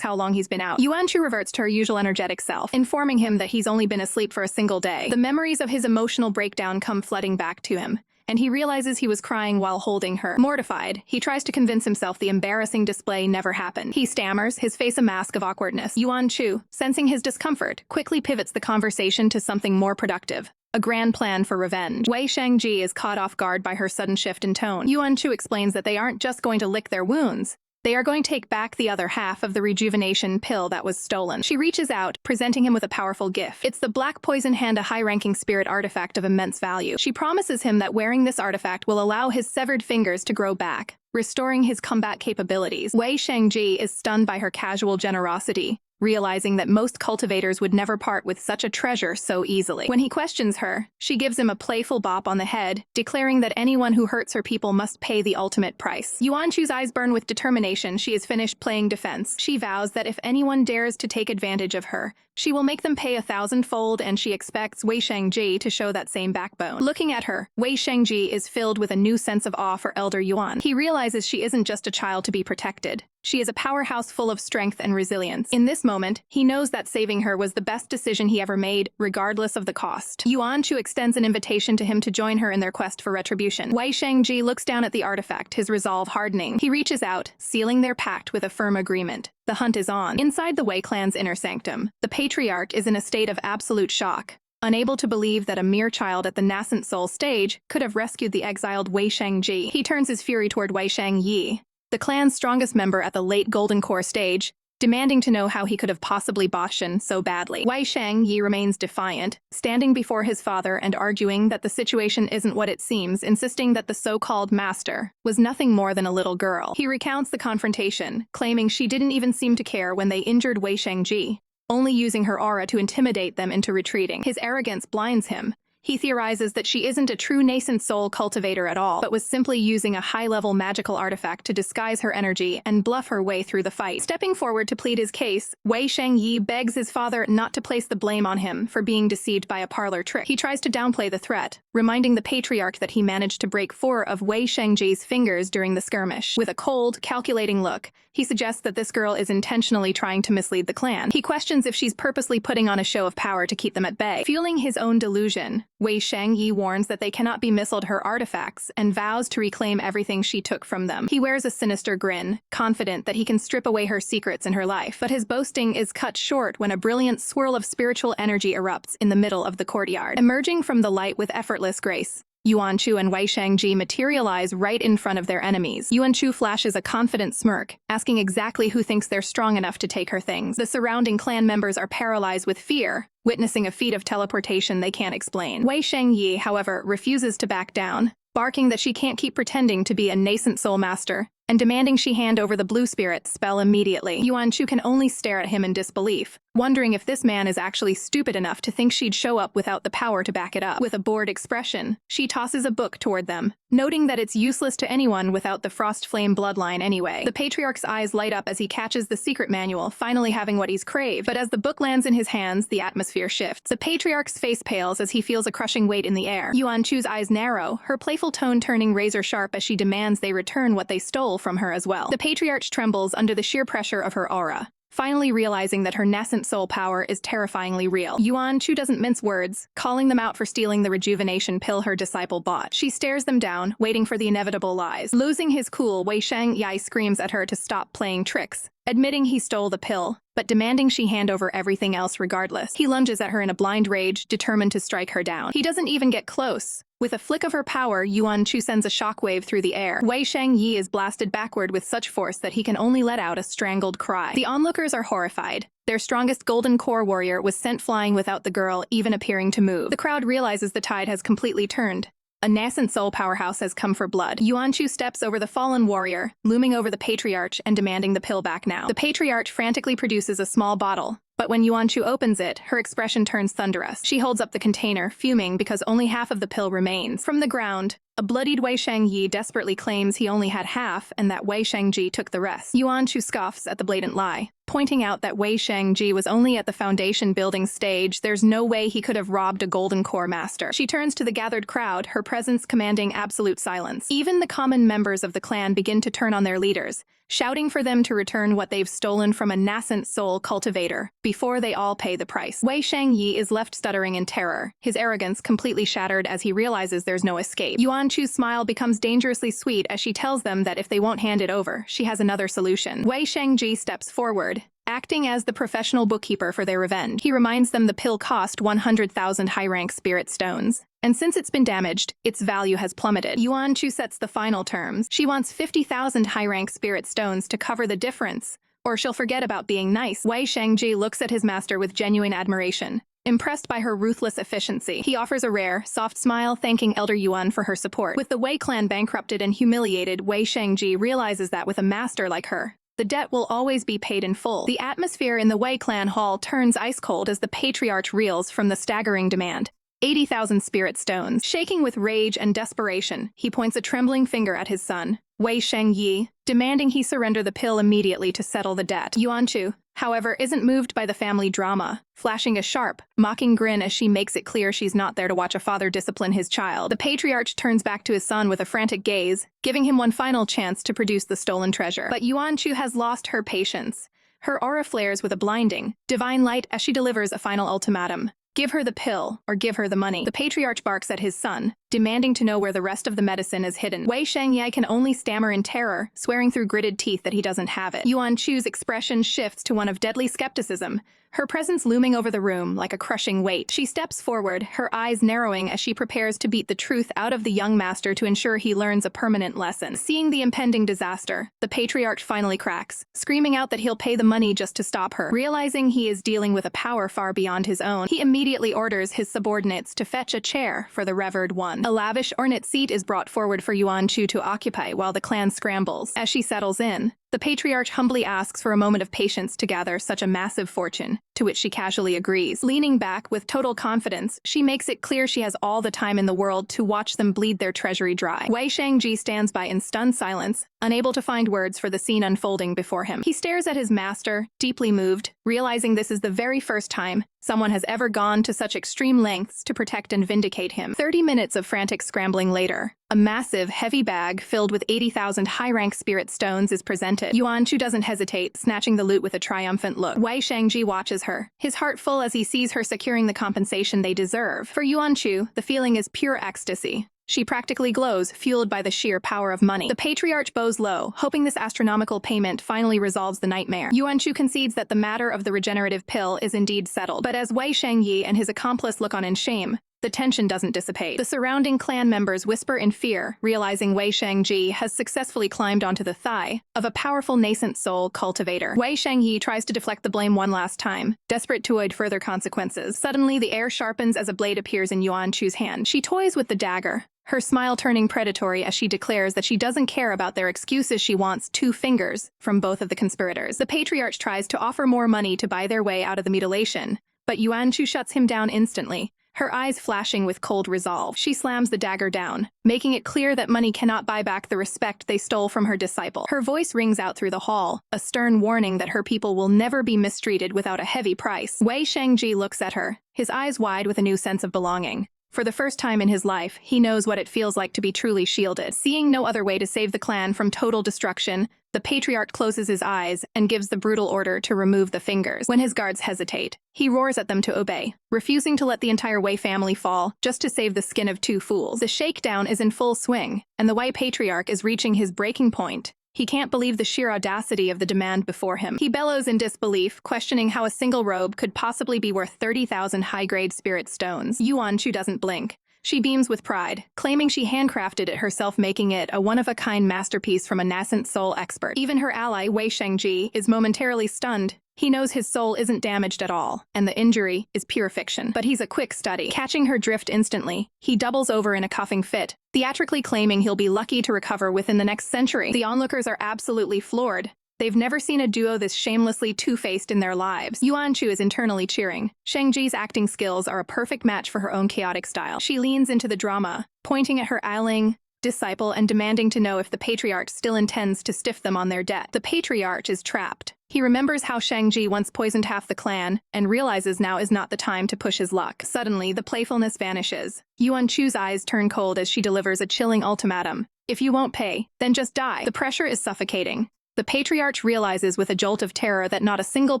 how long he's been out. Yuan Chu reverts to her usual energetic self, informing him that he's only been asleep for a single day. The memories of his emotional breakdown come flooding back to him, and he realizes he was crying while holding her. Mortified, he tries to convince himself the embarrassing display never happened. He stammers, his face a mask of awkwardness. Yuan Chu, sensing his discomfort, quickly pivots the conversation to something more productive. A grand plan for revenge. Wei Shangji is caught off guard by her sudden shift in tone. Yuan Chu explains that they aren't just going to lick their wounds. They are going to take back the other half of the rejuvenation pill that was stolen. She reaches out, presenting him with a powerful gift. It's the Black Poison Hand, a high-ranking spirit artifact of immense value. She promises him that wearing this artifact will allow his severed fingers to grow back, restoring his combat capabilities. Wei Shangji is stunned by her casual generosity, realizing that most cultivators would never part with such a treasure so easily. When he questions her, she gives him a playful bop on the head, declaring that anyone who hurts her people must pay the ultimate price. Yuan Chu's eyes burn with determination. She is finished playing defense. She vows that if anyone dares to take advantage of her, she will make them pay 1,000-fold, and she expects Wei Shangji to show that same backbone. Looking at her, Wei Shangji is filled with a new sense of awe for Elder Yuan. He realizes she isn't just a child to be protected. She is a powerhouse full of strength and resilience. In this moment, he knows that saving her was the best decision he ever made, regardless of the cost. Yuan Chu extends an invitation to him to join her in their quest for retribution. Wei Shangji looks down at the artifact, his resolve hardening. He reaches out, sealing their pact with a firm agreement. The hunt is on. Inside the Wei clan's inner sanctum, the patriarch is in a state of absolute shock. Unable to believe that a mere child at the nascent soul stage could have rescued the exiled Wei Shangji, he turns his fury toward Wei Shangyi, the clan's strongest member at the late Golden Core stage, demanding to know how he could have possibly boshen so badly. Wei Shangyi remains defiant, standing before his father and arguing that the situation isn't what it seems, insisting that the so-called master was nothing more than a little girl. He recounts the confrontation, claiming she didn't even seem to care when they injured Wei Shangji, only using her aura to intimidate them into retreating. His arrogance blinds him. He theorizes that she isn't a true nascent soul cultivator at all, but was simply using a high-level magical artifact to disguise her energy and bluff her way through the fight. Stepping forward to plead his case, Wei Shangyi begs his father not to place the blame on him for being deceived by a parlor trick. He tries to downplay the threat, reminding the patriarch that he managed to break 4 of Wei Shangji's fingers during the skirmish. With a cold, calculating look, he suggests that this girl is intentionally trying to mislead the clan. He questions if she's purposely putting on a show of power to keep them at bay. Fueling his own delusion, Wei Shangyi warns that they cannot be missled her artifacts and vows to reclaim everything she took from them. He wears a sinister grin, confident that he can strip away her secrets in her life. But his boasting is cut short when a brilliant swirl of spiritual energy erupts in the middle of the courtyard. Emerging from the light with effortless grace, Yuan Chu and Wei Shangji materialize right in front of their enemies. Yuan Chu flashes a confident smirk, asking exactly who thinks they're strong enough to take her things. The surrounding clan members are paralyzed with fear, witnessing a feat of teleportation they can't explain. Wei Shangyi, however, refuses to back down, barking that she can't keep pretending to be a nascent soul master, and demanding she hand over the blue spirit spell immediately. Yuan Chu can only stare at him in disbelief, wondering if this man is actually stupid enough to think she'd show up without the power to back it up. With a bored expression, she tosses a book toward them, noting that it's useless to anyone without the frost flame bloodline anyway. The patriarch's eyes light up as he catches the secret manual, finally having what he's craved. But as the book lands in his hands, the atmosphere shifts. The patriarch's face pales as he feels a crushing weight in the air. Yuan Chu's eyes narrow, her playful tone turning razor-sharp as she demands they return what they stole from her as well. The patriarch trembles under the sheer pressure of her aura, finally realizing that her nascent soul power is terrifyingly real. Yuan Chu doesn't mince words, calling them out for stealing the rejuvenation pill her disciple bought. She stares them down, waiting for the inevitable lies. Losing his cool, Wei Shangyi screams at her to stop playing tricks, admitting he stole the pill, but demanding she hand over everything else regardless. He lunges at her in a blind rage, determined to strike her down. He doesn't even get close. With a flick of her power, Yuan Chu sends a shockwave through the air. Wei Shangyi is blasted backward with such force that he can only let out a strangled cry. The onlookers are horrified. Their strongest golden core warrior was sent flying without the girl even appearing to move. The crowd realizes the tide has completely turned. A nascent soul powerhouse has come for blood. Yuan Chu steps over the fallen warrior, looming over the patriarch and demanding the pill back now. The patriarch frantically produces a small bottle, but when Yuan Chu opens it, her expression turns thunderous. She holds up the container, fuming because only half of the pill remains. From the ground, a bloodied Wei Shangyi desperately claims he only had half and that Wei Shangji took the rest. Yuan Chu scoffs at the blatant lie, pointing out that Wei Shangji was only at the foundation building stage. There's no way he could have robbed a golden core master. She turns to the gathered crowd, her presence commanding absolute silence. Even the common members of the clan begin to turn on their leaders, shouting for them to return what they've stolen from a nascent soul cultivator before they all pay the price. Wei Shangyi is left stuttering in terror, his arrogance completely shattered as he realizes there's no escape. Yuan Chu's smile becomes dangerously sweet as she tells them that if they won't hand it over, she has another solution. Wei Shangyi steps forward, acting as the professional bookkeeper for their revenge. He reminds them the pill cost 100,000 high-rank spirit stones, and since it's been damaged, its value has plummeted. Yuan Chu sets the final terms. She wants 50,000 high-rank spirit stones to cover the difference, or she'll forget about being nice. Wei Shangji looks at his master with genuine admiration, impressed by her ruthless efficiency. He offers a rare, soft smile, thanking Elder Yuan for her support. With the Wei clan bankrupted and humiliated, Wei Shangji realizes that with a master like her, the debt will always be paid in full. The atmosphere in the Wei clan hall turns ice cold as the patriarch reels from the staggering demand. 80,000 spirit stones. Shaking with rage and desperation, he points a trembling finger at his son, Wei Shangyi, demanding he surrender the pill immediately to settle the debt. Yuan Chu, however, isn't moved by the family drama, flashing a sharp, mocking grin as she makes it clear she's not there to watch a father discipline his child. The patriarch turns back to his son with a frantic gaze, giving him one final chance to produce the stolen treasure. But Yuan Chu has lost her patience. Her aura flares with a blinding, divine light as she delivers a final ultimatum. Give her the pill, or give her the money. The patriarch barks at his son, demanding to know where the rest of the medicine is hidden. Wei Shangyi can only stammer in terror, swearing through gritted teeth that he doesn't have it. Yuan Chu's expression shifts to one of deadly skepticism, her presence looming over the room like a crushing weight. She steps forward, her eyes narrowing as she prepares to beat the truth out of the young master to ensure he learns a permanent lesson. Seeing the impending disaster, the patriarch finally cracks, screaming out that he'll pay the money just to stop her. Realizing he is dealing with a power far beyond his own, he immediately orders his subordinates to fetch a chair for the revered one. A lavish ornate seat is brought forward for Yuan Chu to occupy while the clan scrambles. As she settles in, the patriarch humbly asks for a moment of patience to gather such a massive fortune, to which she casually agrees. Leaning back with total confidence, she makes it clear she has all the time in the world to watch them bleed their treasury dry. Wei Shangji stands by in stunned silence, unable to find words for the scene unfolding before him. He stares at his master, deeply moved, realizing this is the very first time someone has ever gone to such extreme lengths to protect and vindicate him. 30 minutes of frantic scrambling later, a massive, heavy bag filled with 80,000 high-rank spirit stones is presented. Yuan Chu doesn't hesitate, snatching the loot with a triumphant look. Wei Shangji watches her, his heart full as he sees her securing the compensation they deserve. For Yuan Chu, the feeling is pure ecstasy. She practically glows, fueled by the sheer power of money. The patriarch bows low, hoping this astronomical payment finally resolves the nightmare. Yuan Chu concedes that the matter of the regenerative pill is indeed settled, but as Wei Shangyi and his accomplice look on in shame, the tension doesn't dissipate. The surrounding clan members whisper in fear, realizing Wei Shangji has successfully climbed onto the thigh of a powerful nascent soul cultivator. Wei Shangyi tries to deflect the blame one last time, desperate to avoid further consequences. Suddenly, the air sharpens as a blade appears in Yuan Chu's hand. She toys with the dagger, her smile turning predatory as she declares that she doesn't care about their excuses. She wants 2 fingers from both of the conspirators. The patriarch tries to offer more money to buy their way out of the mutilation, but Yuan Chu shuts him down instantly, her eyes flashing with cold resolve. She slams the dagger down, making it clear that money cannot buy back the respect they stole from her disciple. Her voice rings out through the hall, a stern warning that her people will never be mistreated without a heavy price. Wei Shangji looks at her, his eyes wide with a new sense of belonging. For the first time in his life, he knows what it feels like to be truly shielded. Seeing no other way to save the clan from total destruction, the patriarch closes his eyes and gives the brutal order to remove the fingers. When his guards hesitate, he roars at them to obey, refusing to let the entire Wei family fall just to save the skin of 2 fools. The shakedown is in full swing, and the Wei patriarch is reaching his breaking point. He can't believe the sheer audacity of the demand before him. He bellows in disbelief, questioning how a single robe could possibly be worth 30,000 high-grade spirit stones. Yuan Chu doesn't blink. She beams with pride, claiming she handcrafted it herself, making it a one-of-a-kind masterpiece from a nascent soul expert. Even her ally, Wei Shangji, is momentarily stunned. He knows his soul isn't damaged at all, and the injury is pure fiction. But he's a quick study. Catching her drift instantly, he doubles over in a coughing fit, theatrically claiming he'll be lucky to recover within the next century. The onlookers are absolutely floored. They've never seen a duo this shamelessly two-faced in their lives. Yuan Chu is internally cheering. Shangji's acting skills are a perfect match for her own chaotic style. She leans into the drama, pointing at her ailing disciple and demanding to know if the patriarch still intends to stiff them on their debt. The patriarch is trapped. He remembers how Shangji once poisoned half the clan and realizes now is not the time to push his luck. Suddenly, the playfulness vanishes. Yuan Chu's eyes turn cold as she delivers a chilling ultimatum. If you won't pay, then just die. The pressure is suffocating. The patriarch realizes with a jolt of terror that not a single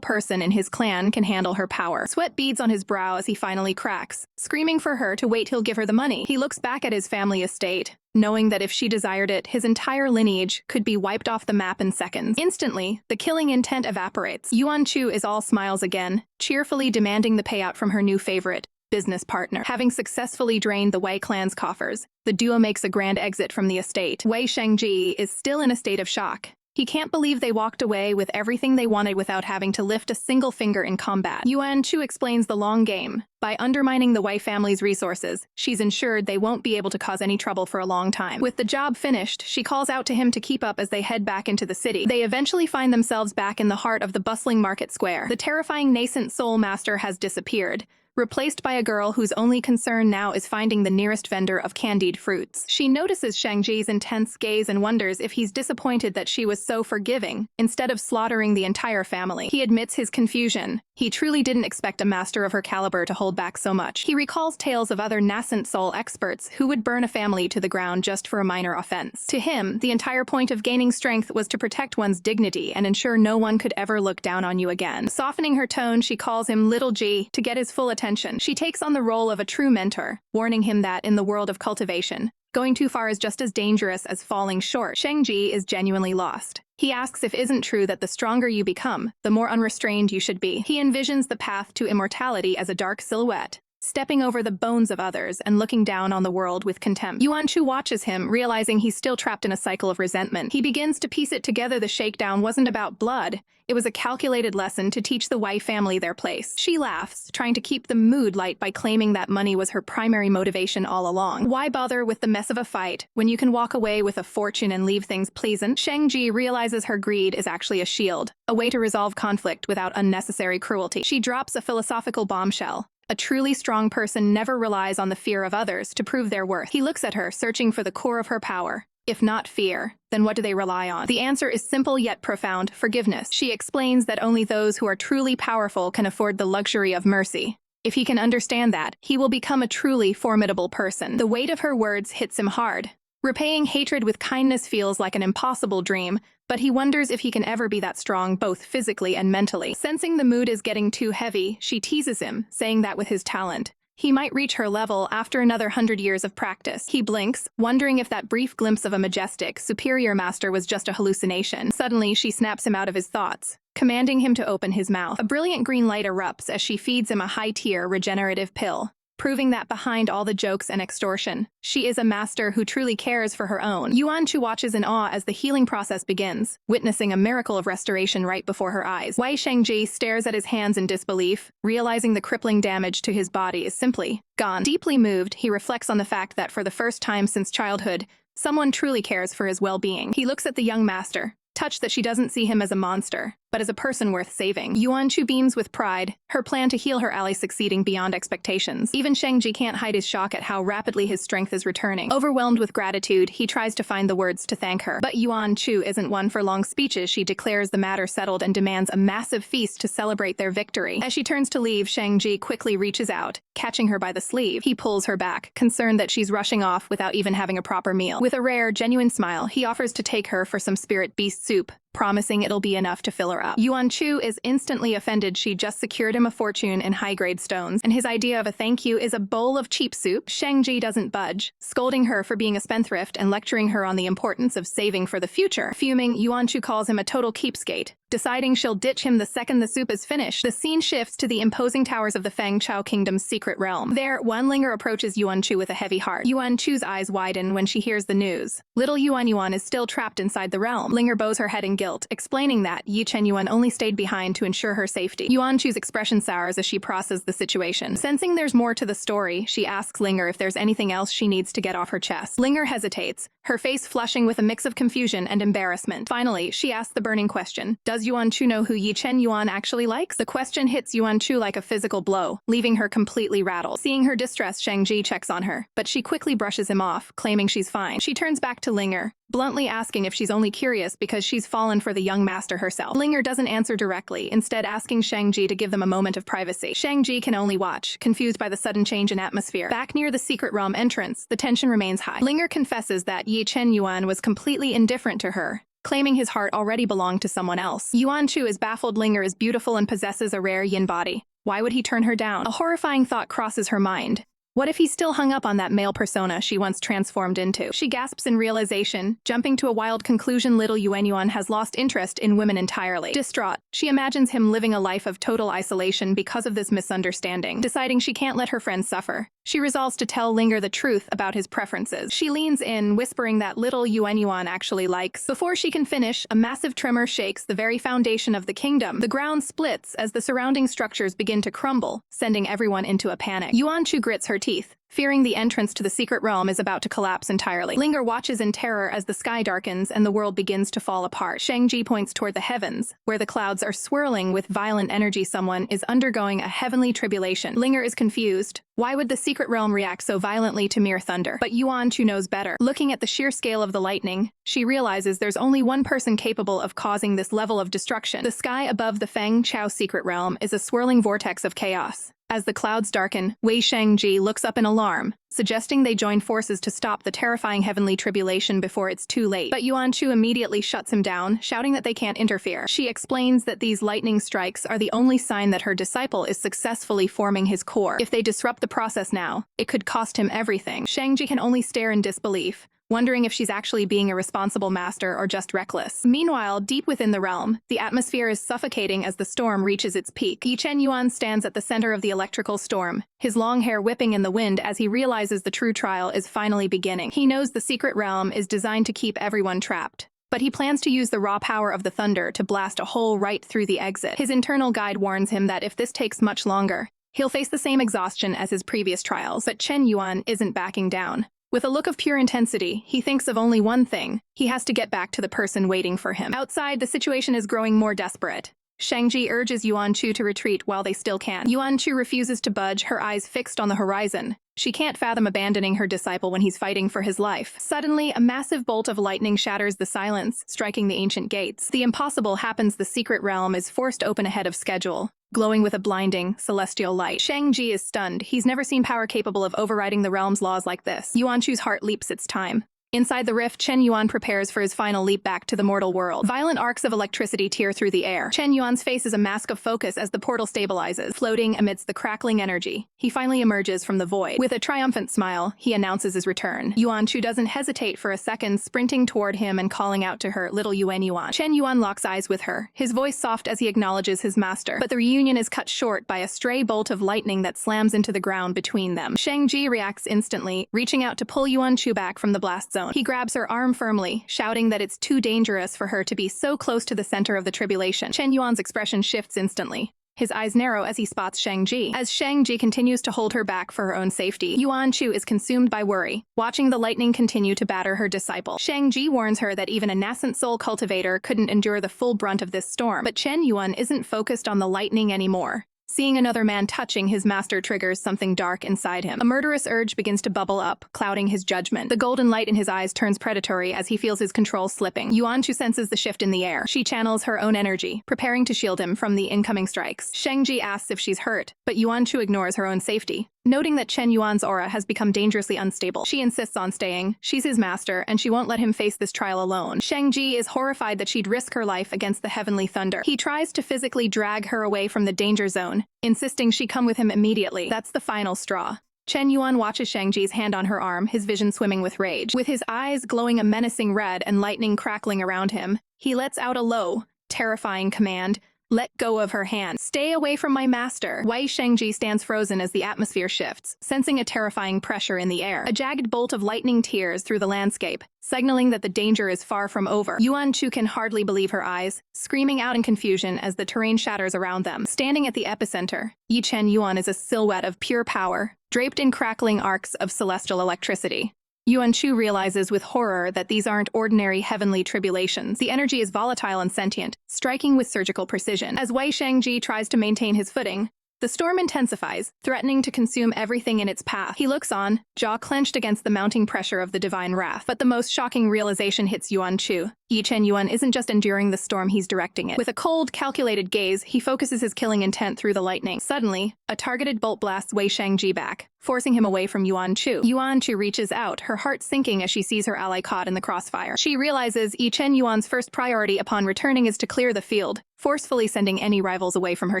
person in his clan can handle her power. Sweat beads on his brow as he finally cracks, screaming for her to wait till give her the money. He looks back at his family estate, knowing that if she desired it, his entire lineage could be wiped off the map in seconds. Instantly, the killing intent evaporates. Yuan Chu is all smiles again, cheerfully demanding the payout from her new favorite business partner. Having successfully drained the Wei clan's coffers, the duo makes a grand exit from the estate. Wei Shengji is still in a state of shock. He can't believe they walked away with everything they wanted without having to lift a single finger in combat. Yuan Chu explains the long game. By undermining the Wei family's resources, she's ensured they won't be able to cause any trouble for a long time. With the job finished, she calls out to him to keep up as they head back into the city. They eventually find themselves back in the heart of the bustling market square. The terrifying nascent soul master has disappeared, replaced by a girl whose only concern now is finding the nearest vendor of candied fruits. She notices Shangji's intense gaze and wonders if he's disappointed that she was so forgiving, instead of slaughtering the entire family. He admits his confusion. He truly didn't expect a master of her caliber to hold back so much. He recalls tales of other nascent soul experts who would burn a family to the ground just for a minor offense. To him, the entire point of gaining strength was to protect one's dignity and ensure no one could ever look down on you again. Softening her tone, she calls him Little G to get his full attention. She takes on the role of a true mentor, warning him that in the world of cultivation, going too far is just as dangerous as falling short. Shengji is genuinely lost. He asks if it isn't true that the stronger you become, the more unrestrained you should be. He envisions the path to immortality as a dark silhouette, stepping over the bones of others and looking down on the world with contempt. Yuan Chu watches him, realizing he's still trapped in a cycle of resentment. He begins to piece it together. The shakedown wasn't about blood. It was a calculated lesson to teach the Wei family their place. She laughs, trying to keep the mood light by claiming that money was her primary motivation all along. Why bother with the mess of a fight when you can walk away with a fortune and leave things pleasant? Shengji realizes her greed is actually a shield, a way to resolve conflict without unnecessary cruelty. She drops a philosophical bombshell. A truly strong person never relies on the fear of others to prove their worth. He looks at her, searching for the core of her power. If not fear, then what do they rely on? The answer is simple yet profound: forgiveness. She explains that only those who are truly powerful can afford the luxury of mercy. If he can understand that, he will become a truly formidable person. The weight of her words hits him hard. Repaying hatred with kindness feels like an impossible dream, but he wonders if he can ever be that strong both physically and mentally. Sensing the mood is getting too heavy, she teases him, saying that with his talent, he might reach her level after another 100 years of practice. He blinks, wondering if that brief glimpse of a majestic, superior master was just a hallucination. Suddenly, she snaps him out of his thoughts, commanding him to open his mouth. A brilliant green light erupts as she feeds him a high-tier regenerative pill, proving that behind all the jokes and extortion, she is a master who truly cares for her own. Yuan Chu watches in awe as the healing process begins, witnessing a miracle of restoration right before her eyes. Wei Shengji stares at his hands in disbelief, realizing the crippling damage to his body is simply gone. Deeply moved, he reflects on the fact that for the first time since childhood, someone truly cares for his well-being. He looks at the young master, touched that she doesn't see him as a monster, but as a person worth saving. Yuan Chu beams with pride, her plan to heal her ally succeeding beyond expectations. Even Shengji can't hide his shock at how rapidly his strength is returning. Overwhelmed with gratitude, he tries to find the words to thank her. But Yuan Chu isn't one for long speeches. She declares the matter settled and demands a massive feast to celebrate their victory. As she turns to leave, Shengji quickly reaches out, catching her by the sleeve. He pulls her back, concerned that she's rushing off without even having a proper meal. With a rare, genuine smile, he offers to take her for some spirit beast soup, promising it'll be enough to fill her up. Yuan Chu is instantly offended. She just secured him a fortune in high-grade stones, and his idea of a thank you is a bowl of cheap soup. Shengji doesn't budge, scolding her for being a spendthrift and lecturing her on the importance of saving for the future. Fuming, Yuan Chu calls him a total cheapskate, deciding she'll ditch him the second the soup is finished. The scene shifts to the imposing towers of the Feng Chao Kingdom's secret realm. There, Wanlinger approaches Yuan Chu with a heavy heart. Yuan Chu's eyes widen when she hears the news. Little Yuan is still trapped inside the realm. Linger bows her head in guilt, explaining that Ye Chen Yuan only stayed behind to ensure her safety. Yuan Chu's expression sours as she processes the situation. Sensing there's more to the story, she asks Linger if there's anything else she needs to get off her chest. Linger hesitates, her face flushing with a mix of confusion and embarrassment. Finally, she asks the burning question: does Yuan Chu know who Ye Chen Yuan actually likes? The question hits Yuan Chu like a physical blow, leaving her completely rattled. Seeing her distress, Shengji checks on her, but she quickly brushes him off, claiming she's fine. She turns back to Linger, bluntly asking if she's only curious because she's fallen for the young master herself. Linger doesn't answer directly, instead asking Shengji to give them a moment of privacy. Shengji can only watch, confused by the sudden change in atmosphere. Back near the secret realm entrance, the tension remains high. Linger confesses that Ye Chen Yuan was completely indifferent to her, claiming his heart already belonged to someone else. Yuan Chu is baffled. Linger is beautiful and possesses a rare yin body. Why would he turn her down? A horrifying thought crosses her mind. What if he's still hung up on that male persona she once transformed into? She gasps in realization, jumping to a wild conclusion. Little Yuan has lost interest in women entirely. Distraught, she imagines him living a life of total isolation because of this misunderstanding. Deciding she can't let her friends suffer, she resolves to tell Linger the truth about his preferences. She leans in, whispering that Little Yuan actually likes. Before she can finish, a massive tremor shakes the very foundation of the kingdom. The ground splits as the surrounding structures begin to crumble, sending everyone into a panic. Yuan Chu grits her teeth, fearing the entrance to the secret realm is about to collapse entirely. Linger watches in terror as the sky darkens and the world begins to fall apart. Shang-Chi points toward the heavens, where the clouds are swirling with violent energy. Someone is undergoing a heavenly tribulation. Linger is confused. Why would the secret realm react so violently to mere thunder? But Yuan Chu knows better. Looking at the sheer scale of the lightning, she realizes there's only one person capable of causing this level of destruction. The sky above the Feng Chao secret realm is a swirling vortex of chaos. As the clouds darken, Wei Shangji looks up in alarm, suggesting they join forces to stop the terrifying heavenly tribulation before it's too late. But Yuan Chu immediately shuts him down, shouting that they can't interfere. She explains that these lightning strikes are the only sign that her disciple is successfully forming his core. If they disrupt the process now, it could cost him everything. Shangji can only stare in disbelief, wondering if she's actually being a responsible master or just reckless. Meanwhile, deep within the realm, the atmosphere is suffocating as the storm reaches its peak. Ye Chen Yuan stands at the center of the electrical storm, his long hair whipping in the wind as he realizes the true trial is finally beginning. He knows the secret realm is designed to keep everyone trapped, but he plans to use the raw power of the thunder to blast a hole right through the exit. His internal guide warns him that if this takes much longer, he'll face the same exhaustion as his previous trials. But Chen Yuan isn't backing down. With a look of pure intensity, he thinks of only one thing: he has to get back to the person waiting for him. Outside, the situation is growing more desperate. Shangji urges Yuan Chu to retreat while they still can. Yuan Chu refuses to budge, her eyes fixed on the horizon. She can't fathom abandoning her disciple when he's fighting for his life. Suddenly, a massive bolt of lightning shatters the silence, striking the ancient gates. The impossible happens. The secret realm is forced open ahead of schedule, glowing with a blinding, celestial light. Shang-Chi is stunned. He's never seen power capable of overriding the realm's laws like this. Yuan Chu's heart leaps. It's time. Inside the rift, Chen Yuan prepares for his final leap back to the mortal world. Violent arcs of electricity tear through the air. Chen Yuan's face is a mask of focus as the portal stabilizes, floating amidst the crackling energy. He finally emerges from the void. With a triumphant smile, he announces his return. Yuan Chu doesn't hesitate for a second, sprinting toward him and calling out to her, "Little Yuan." Chen Yuan locks eyes with her, his voice soft as he acknowledges his master. But the reunion is cut short by a stray bolt of lightning that slams into the ground between them. Shang-Chi reacts instantly, reaching out to pull Yuan Chu back from the blast zone. He grabs her arm firmly, shouting that it's too dangerous for her to be so close to the center of the tribulation. Chen Yuan's expression shifts instantly. His eyes narrow as he spots Shang-Chi. As Shang-Chi continues to hold her back for her own safety, Yuan Chu is consumed by worry, watching the lightning continue to batter her disciple. Shang-Chi warns her that even a nascent soul cultivator couldn't endure the full brunt of this storm. But Chen Yuan isn't focused on the lightning anymore. Seeing another man touching his master triggers something dark inside him. A murderous urge begins to bubble up, clouding his judgment. The golden light in his eyes turns predatory as he feels his control slipping. Yuan Chu senses the shift in the air. She channels her own energy, preparing to shield him from the incoming strikes. Shang-Chi asks if she's hurt, but Yuan Chu ignores her own safety. Noting that Chen Yuan's aura has become dangerously unstable, she insists on staying. She's his master, and she won't let him face this trial alone. Shang-Chi is horrified that she'd risk her life against the heavenly thunder. He tries to physically drag her away from the danger zone, insisting she come with him immediately. That's the final straw. Chen Yuan watches Shang-Chi's hand on her arm, his vision swimming with rage. With his eyes glowing a menacing red and lightning crackling around him, he lets out a low, terrifying command. Let go of her hand. Stay away from my master. Wei Shangji stands frozen as the atmosphere shifts, sensing a terrifying pressure in the air. A jagged bolt of lightning tears through the landscape, signaling that the danger is far from over. Yuan Chu can hardly believe her eyes, screaming out in confusion as the terrain shatters around them. Standing at the epicenter, Ye Chen Yuan is a silhouette of pure power, draped in crackling arcs of celestial electricity. Yuan Chu realizes with horror that these aren't ordinary heavenly tribulations. The energy is volatile and sentient, striking with surgical precision. As Wei Shangji tries to maintain his footing, the storm intensifies, threatening to consume everything in its path. He looks on, jaw clenched against the mounting pressure of the divine wrath. But the most shocking realization hits Yuan Chu. Ye Chen Yuan isn't just enduring the storm, he's directing it. With a cold, calculated gaze, he focuses his killing intent through the lightning. Suddenly, a targeted bolt blasts Wei Shangji back, forcing him away from Yuan Chu. Yuan Chu reaches out, her heart sinking as she sees her ally caught in the crossfire. She realizes Ye Chen Yuan's first priority upon returning is to clear the field, forcefully sending any rivals away from her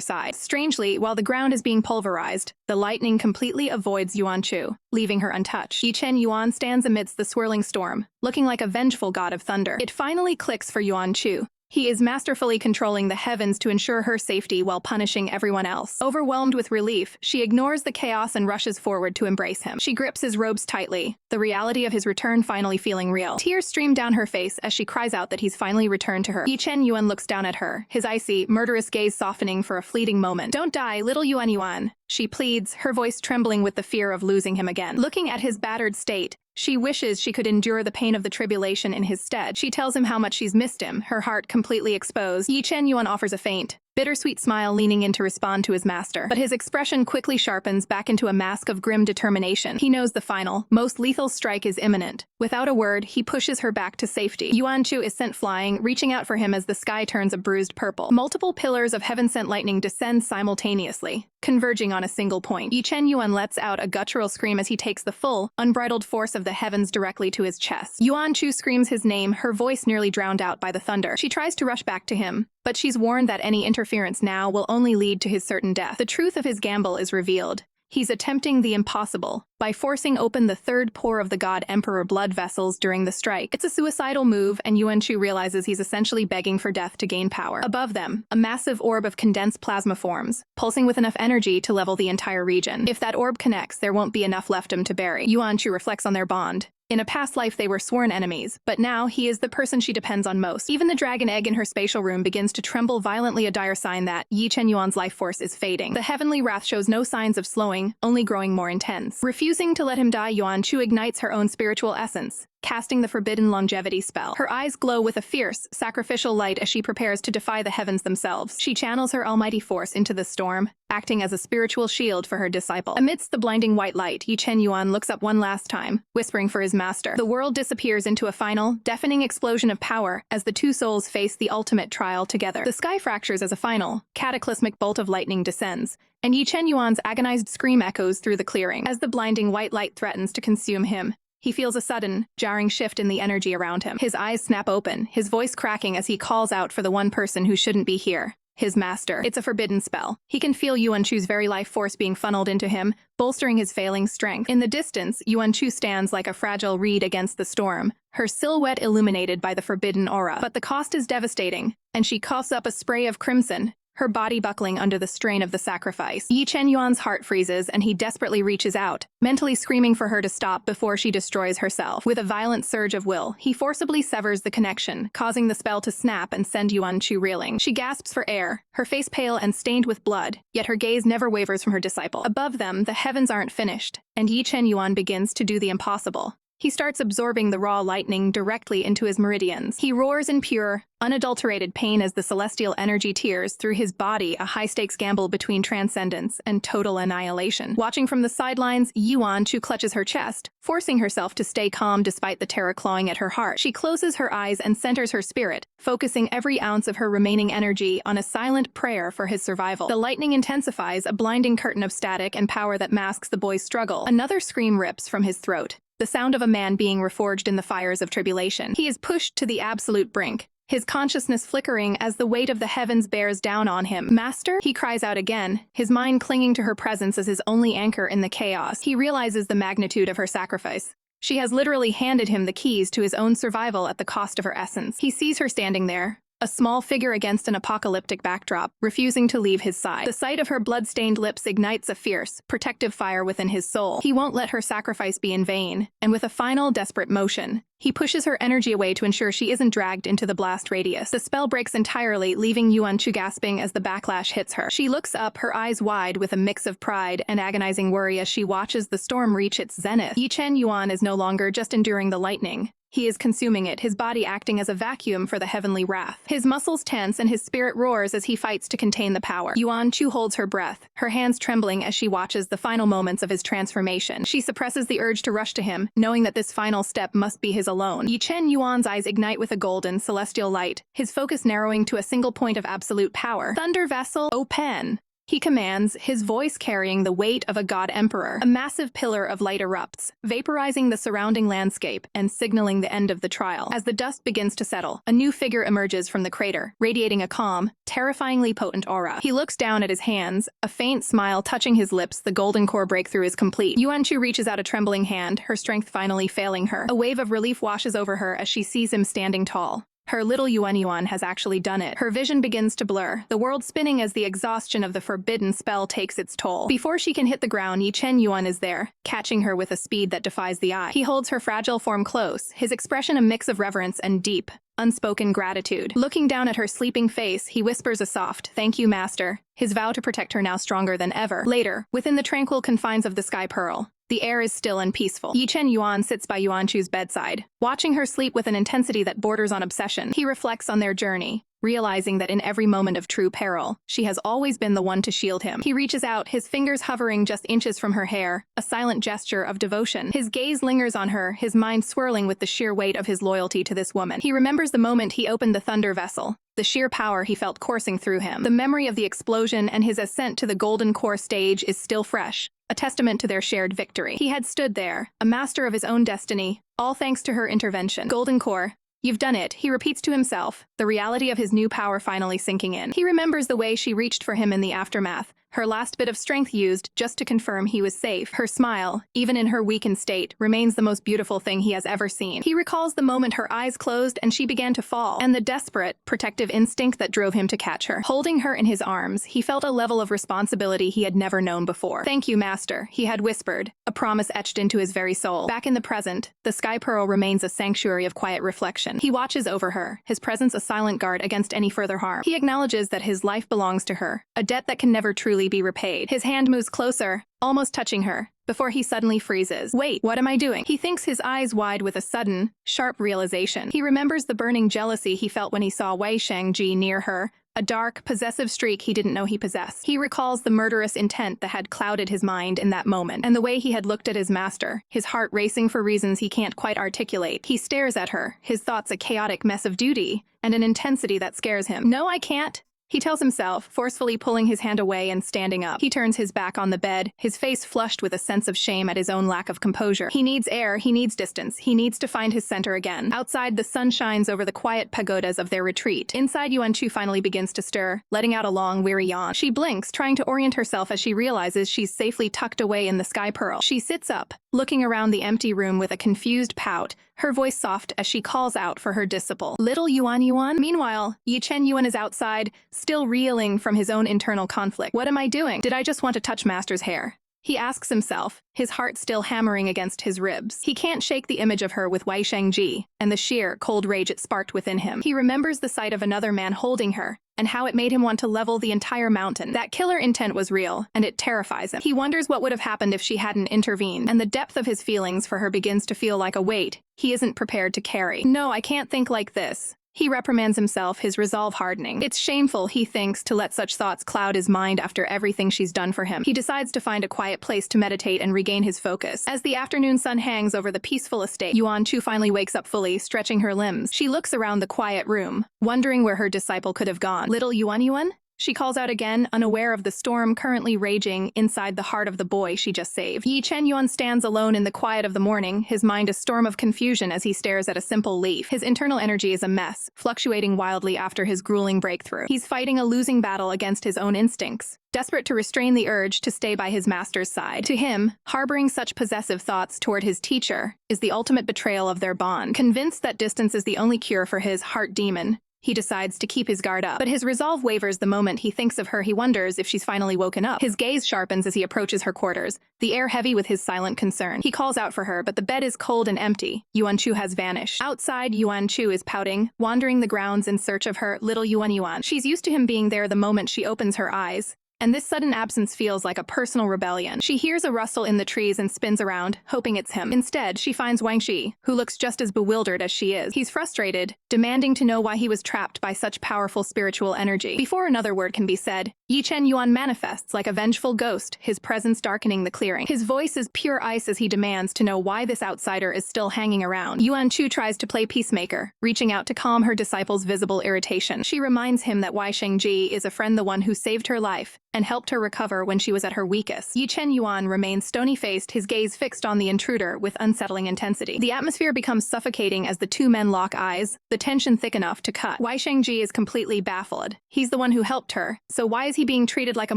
side. Strangely, while the ground is being pulverized, the lightning completely avoids Yuan Chu, leaving her untouched. Ye Chen Yuan stands amidst the swirling storm, looking like a vengeful god of thunder. It finally clicks for Yuan Chu. He is masterfully controlling the heavens to ensure her safety while punishing everyone else. Overwhelmed with relief, she ignores the chaos and rushes forward to embrace him. She grips his robes tightly, the reality of his return finally feeling real. Tears stream down her face as she cries out that he's finally returned to her. Ye Chen Yuan looks down at her, his icy, murderous gaze softening for a fleeting moment. "Don't die, little Yuan Yuan," she pleads, her voice trembling with the fear of losing him again. Looking at his battered state, she wishes she could endure the pain of the tribulation in his stead. She tells him how much she's missed him, her heart completely exposed. Ye Chen Yuan offers a faint, bittersweet smile, leaning in to respond to his master. But his expression quickly sharpens back into a mask of grim determination. He knows the final, most lethal strike is imminent. Without a word, he pushes her back to safety. Yuan Chu is sent flying, reaching out for him as the sky turns a bruised purple. Multiple pillars of heaven-sent lightning descend simultaneously, converging on a single point. Ye Chen Yuan lets out a guttural scream as he takes the full, unbridled force of the heavens directly to his chest. Yuan Chu screams his name, her voice nearly drowned out by the thunder. She tries to rush back to him, but she's warned that any interference now will only lead to his certain death. The truth of his gamble is revealed. He's attempting the impossible by forcing open the third pore of the god emperor blood vessels during the strike. It's a suicidal move, and Yuan Chu realizes he's essentially begging for death to gain power. Above them, a massive orb of condensed plasma forms, pulsing with enough energy to level the entire region. If that orb connects, there won't be enough left him to bury. Yuan Chu reflects on their bond. In a past life, they were sworn enemies, but now he is the person she depends on most. Even the dragon egg in her spatial room begins to tremble violently, a dire sign that Ye Chen Yuan's life force is fading. The heavenly wrath shows no signs of slowing, only growing more intense. Refusing to let him die, Yuan Chu ignites her own spiritual essence, casting the forbidden longevity spell. Her eyes glow with a fierce, sacrificial light as she prepares to defy the heavens themselves. She channels her almighty force into the storm, acting as a spiritual shield for her disciple. Amidst the blinding white light, Ye Chen Yuan looks up one last time, whispering for his master. The world disappears into a final, deafening explosion of power as the two souls face the ultimate trial together. The sky fractures as a final, cataclysmic bolt of lightning descends, and Ye Chen Yuan's agonized scream echoes through the clearing. As the blinding white light threatens to consume him, he feels a sudden, jarring shift in the energy around him. His eyes snap open, his voice cracking as he calls out for the one person who shouldn't be here. His master. It's a forbidden spell. He can feel Yuan Chu's very life force being funneled into him, bolstering his failing strength. In the distance, Yuan Chu stands like a fragile reed against the storm, her silhouette illuminated by the forbidden aura. But the cost is devastating, and she coughs up a spray of crimson, her body buckling under the strain of the sacrifice. Ye Chen Yuan's heart freezes, and he desperately reaches out, mentally screaming for her to stop before she destroys herself. With a violent surge of will, he forcibly severs the connection, causing the spell to snap and send Yuan Chu reeling. She gasps for air, her face pale and stained with blood, yet her gaze never wavers from her disciple. Above them, the heavens aren't finished, and Ye Chen Yuan begins to do the impossible. He starts absorbing the raw lightning directly into his meridians. He roars in pure, unadulterated pain as the celestial energy tears through his body, a high-stakes gamble between transcendence and total annihilation. Watching from the sidelines, Yuan Chu clutches her chest, forcing herself to stay calm despite the terror clawing at her heart. She closes her eyes and centers her spirit, focusing every ounce of her remaining energy on a silent prayer for his survival. The lightning intensifies, a blinding curtain of static and power that masks the boy's struggle. Another scream rips from his throat, the sound of a man being reforged in the fires of tribulation. He is pushed to the absolute brink, his consciousness flickering as the weight of the heavens bears down on him. "Master?" he cries out again, his mind clinging to her presence as his only anchor in the chaos. He realizes the magnitude of her sacrifice. She has literally handed him the keys to his own survival at the cost of her essence. He sees her standing there, a small figure against an apocalyptic backdrop, refusing to leave his side. The sight of her blood-stained lips ignites a fierce, protective fire within his soul. He won't let her sacrifice be in vain, and with a final, desperate motion, he pushes her energy away to ensure she isn't dragged into the blast radius. The spell breaks entirely, leaving Yuan Chu gasping as the backlash hits her. She looks up, her eyes wide with a mix of pride and agonizing worry as she watches the storm reach its zenith. Ye Chen Yuan is no longer just enduring the lightning. He is consuming it, his body acting as a vacuum for the heavenly wrath. His muscles tense and his spirit roars as he fights to contain the power. Yuan Chu holds her breath, her hands trembling as she watches the final moments of his transformation. She suppresses the urge to rush to him, knowing that this final step must be his alone. Ye Chen Yuan's eyes ignite with a golden, celestial light, his focus narrowing to a single point of absolute power. Thunder vessel, open! He commands, his voice carrying the weight of a god emperor. A massive pillar of light erupts, vaporizing the surrounding landscape and signaling the end of the trial. As the dust begins to settle, a new figure emerges from the crater, radiating a calm, terrifyingly potent aura. He looks down at his hands, a faint smile touching his lips. The golden core breakthrough is complete. Yuan Chu reaches out a trembling hand, her strength finally failing her. A wave of relief washes over her as she sees him standing tall. Her little Yuan has actually done it. Her vision begins to blur, the world spinning as the exhaustion of the forbidden spell takes its toll. Before she can hit the ground, Ye Chen Yuan is there, catching her with a speed that defies the eye. He holds her fragile form close, his expression a mix of reverence and deep, unspoken gratitude. Looking down at her sleeping face, he whispers a soft, "Thank you, master," his vow to protect her now stronger than ever. Later, within the tranquil confines of the Sky Pearl, the air is still and peaceful. Ye Chen Yuan sits by Yuan Chu's bedside, watching her sleep with an intensity that borders on obsession. He reflects on their journey, realizing that in every moment of true peril, she has always been the one to shield him. He reaches out, his fingers hovering just inches from her hair, a silent gesture of devotion. His gaze lingers on her, his mind swirling with the sheer weight of his loyalty to this woman. He remembers the moment he opened the thunder vessel, the sheer power he felt coursing through him. The memory of the explosion and his ascent to the golden core stage is still fresh, a testament to their shared victory. He had stood there, a master of his own destiny, all thanks to her intervention. Golden core, you've done it, he repeats to himself, the reality of his new power finally sinking in. He remembers the way she reached for him in the aftermath, her last bit of strength used just to confirm he was safe. Her smile, even in her weakened state, remains the most beautiful thing he has ever seen. He recalls the moment her eyes closed and she began to fall, and the desperate, protective instinct that drove him to catch her. Holding her in his arms, he felt a level of responsibility he had never known before. "Thank you, master," he had whispered, a promise etched into his very soul. Back in the present, the Sky Pearl remains a sanctuary of quiet reflection. He watches over her, his presence a silent guard against any further harm. He acknowledges that his life belongs to her, a debt that can never truly be repaid. His hand moves closer, almost touching her, before he suddenly freezes. "Wait, what am I doing?" He thinks, his eyes wide with a sudden, sharp realization. He remembers the burning jealousy he felt when he saw Wei Shangji near her, a dark, possessive streak he didn't know he possessed. He recalls the murderous intent that had clouded his mind in that moment, and the way he had looked at his master, his heart racing for reasons he can't quite articulate. He stares at her, his thoughts a chaotic mess of duty, and an intensity that scares him. "No, I can't," he tells himself, forcefully pulling his hand away and standing up. He turns his back on the bed, his face flushed with a sense of shame at his own lack of composure. He needs air, he needs distance, he needs to find his center again. Outside, the sun shines over the quiet pagodas of their retreat. Inside, Yuan Chu finally begins to stir, letting out a long, weary yawn. She blinks, trying to orient herself as she realizes she's safely tucked away in the Sky Pearl. She sits up, looking around the empty room with a confused pout, her voice soft as she calls out for her disciple. "Little Yuan?" Meanwhile, Ye Chen Yuan is outside, still reeling from his own internal conflict. "What am I doing? Did I just want to touch master's hair?" He asks himself, his heart still hammering against his ribs. He can't shake the image of her with Wei Shangji, and the sheer, cold rage it sparked within him. He remembers the sight of another man holding her, and how it made him want to level the entire mountain. That killer intent was real, and it terrifies him. He wonders what would have happened if she hadn't intervened, and the depth of his feelings for her begins to feel like a weight he isn't prepared to carry. "No, I can't think like this." He reprimands himself, his resolve hardening. It's shameful, he thinks, to let such thoughts cloud his mind after everything she's done for him. He decides to find a quiet place to meditate and regain his focus. As the afternoon sun hangs over the peaceful estate, Yuan Chu finally wakes up fully, stretching her limbs. She looks around the quiet room, wondering where her disciple could have gone. "Little Yuan?" She calls out again, unaware of the storm currently raging inside the heart of the boy she just saved. Ye Chen Yuan stands alone in the quiet of the morning, his mind a storm of confusion as he stares at a simple leaf. His internal energy is a mess, fluctuating wildly after his grueling breakthrough. He's fighting a losing battle against his own instincts, desperate to restrain the urge to stay by his master's side. To him, harboring such possessive thoughts toward his teacher is the ultimate betrayal of their bond. Convinced that distance is the only cure for his heart demon, he decides to keep his guard up. But his resolve wavers the moment he thinks of her. He wonders if she's finally woken up. His gaze sharpens as he approaches her quarters, the air heavy with his silent concern. He calls out for her, but the bed is cold and empty. Yuan Chu has vanished. Outside, Yuan Chu is pouting, wandering the grounds in search of her little Yuan. She's used to him being there the moment she opens her eyes, and this sudden absence feels like a personal rebellion. She hears a rustle in the trees and spins around, hoping it's him. Instead, she finds Wang Shi, who looks just as bewildered as she is. He's frustrated, demanding to know why he was trapped by such powerful spiritual energy. Before another word can be said, Ye Chen Yuan manifests like a vengeful ghost, his presence darkening the clearing. His voice is pure ice as he demands to know why this outsider is still hanging around. Yuan Chu tries to play peacemaker, reaching out to calm her disciple's visible irritation. She reminds him that Wai Shengji is a friend, the one who saved her life and helped her recover when she was at her weakest. Ye Chen Yuan remains stony-faced, his gaze fixed on the intruder with unsettling intensity. The atmosphere becomes suffocating as the two men lock eyes, the tension thick enough to cut. Wai Shengji is completely baffled. He's the one who helped her, so why is he being treated like a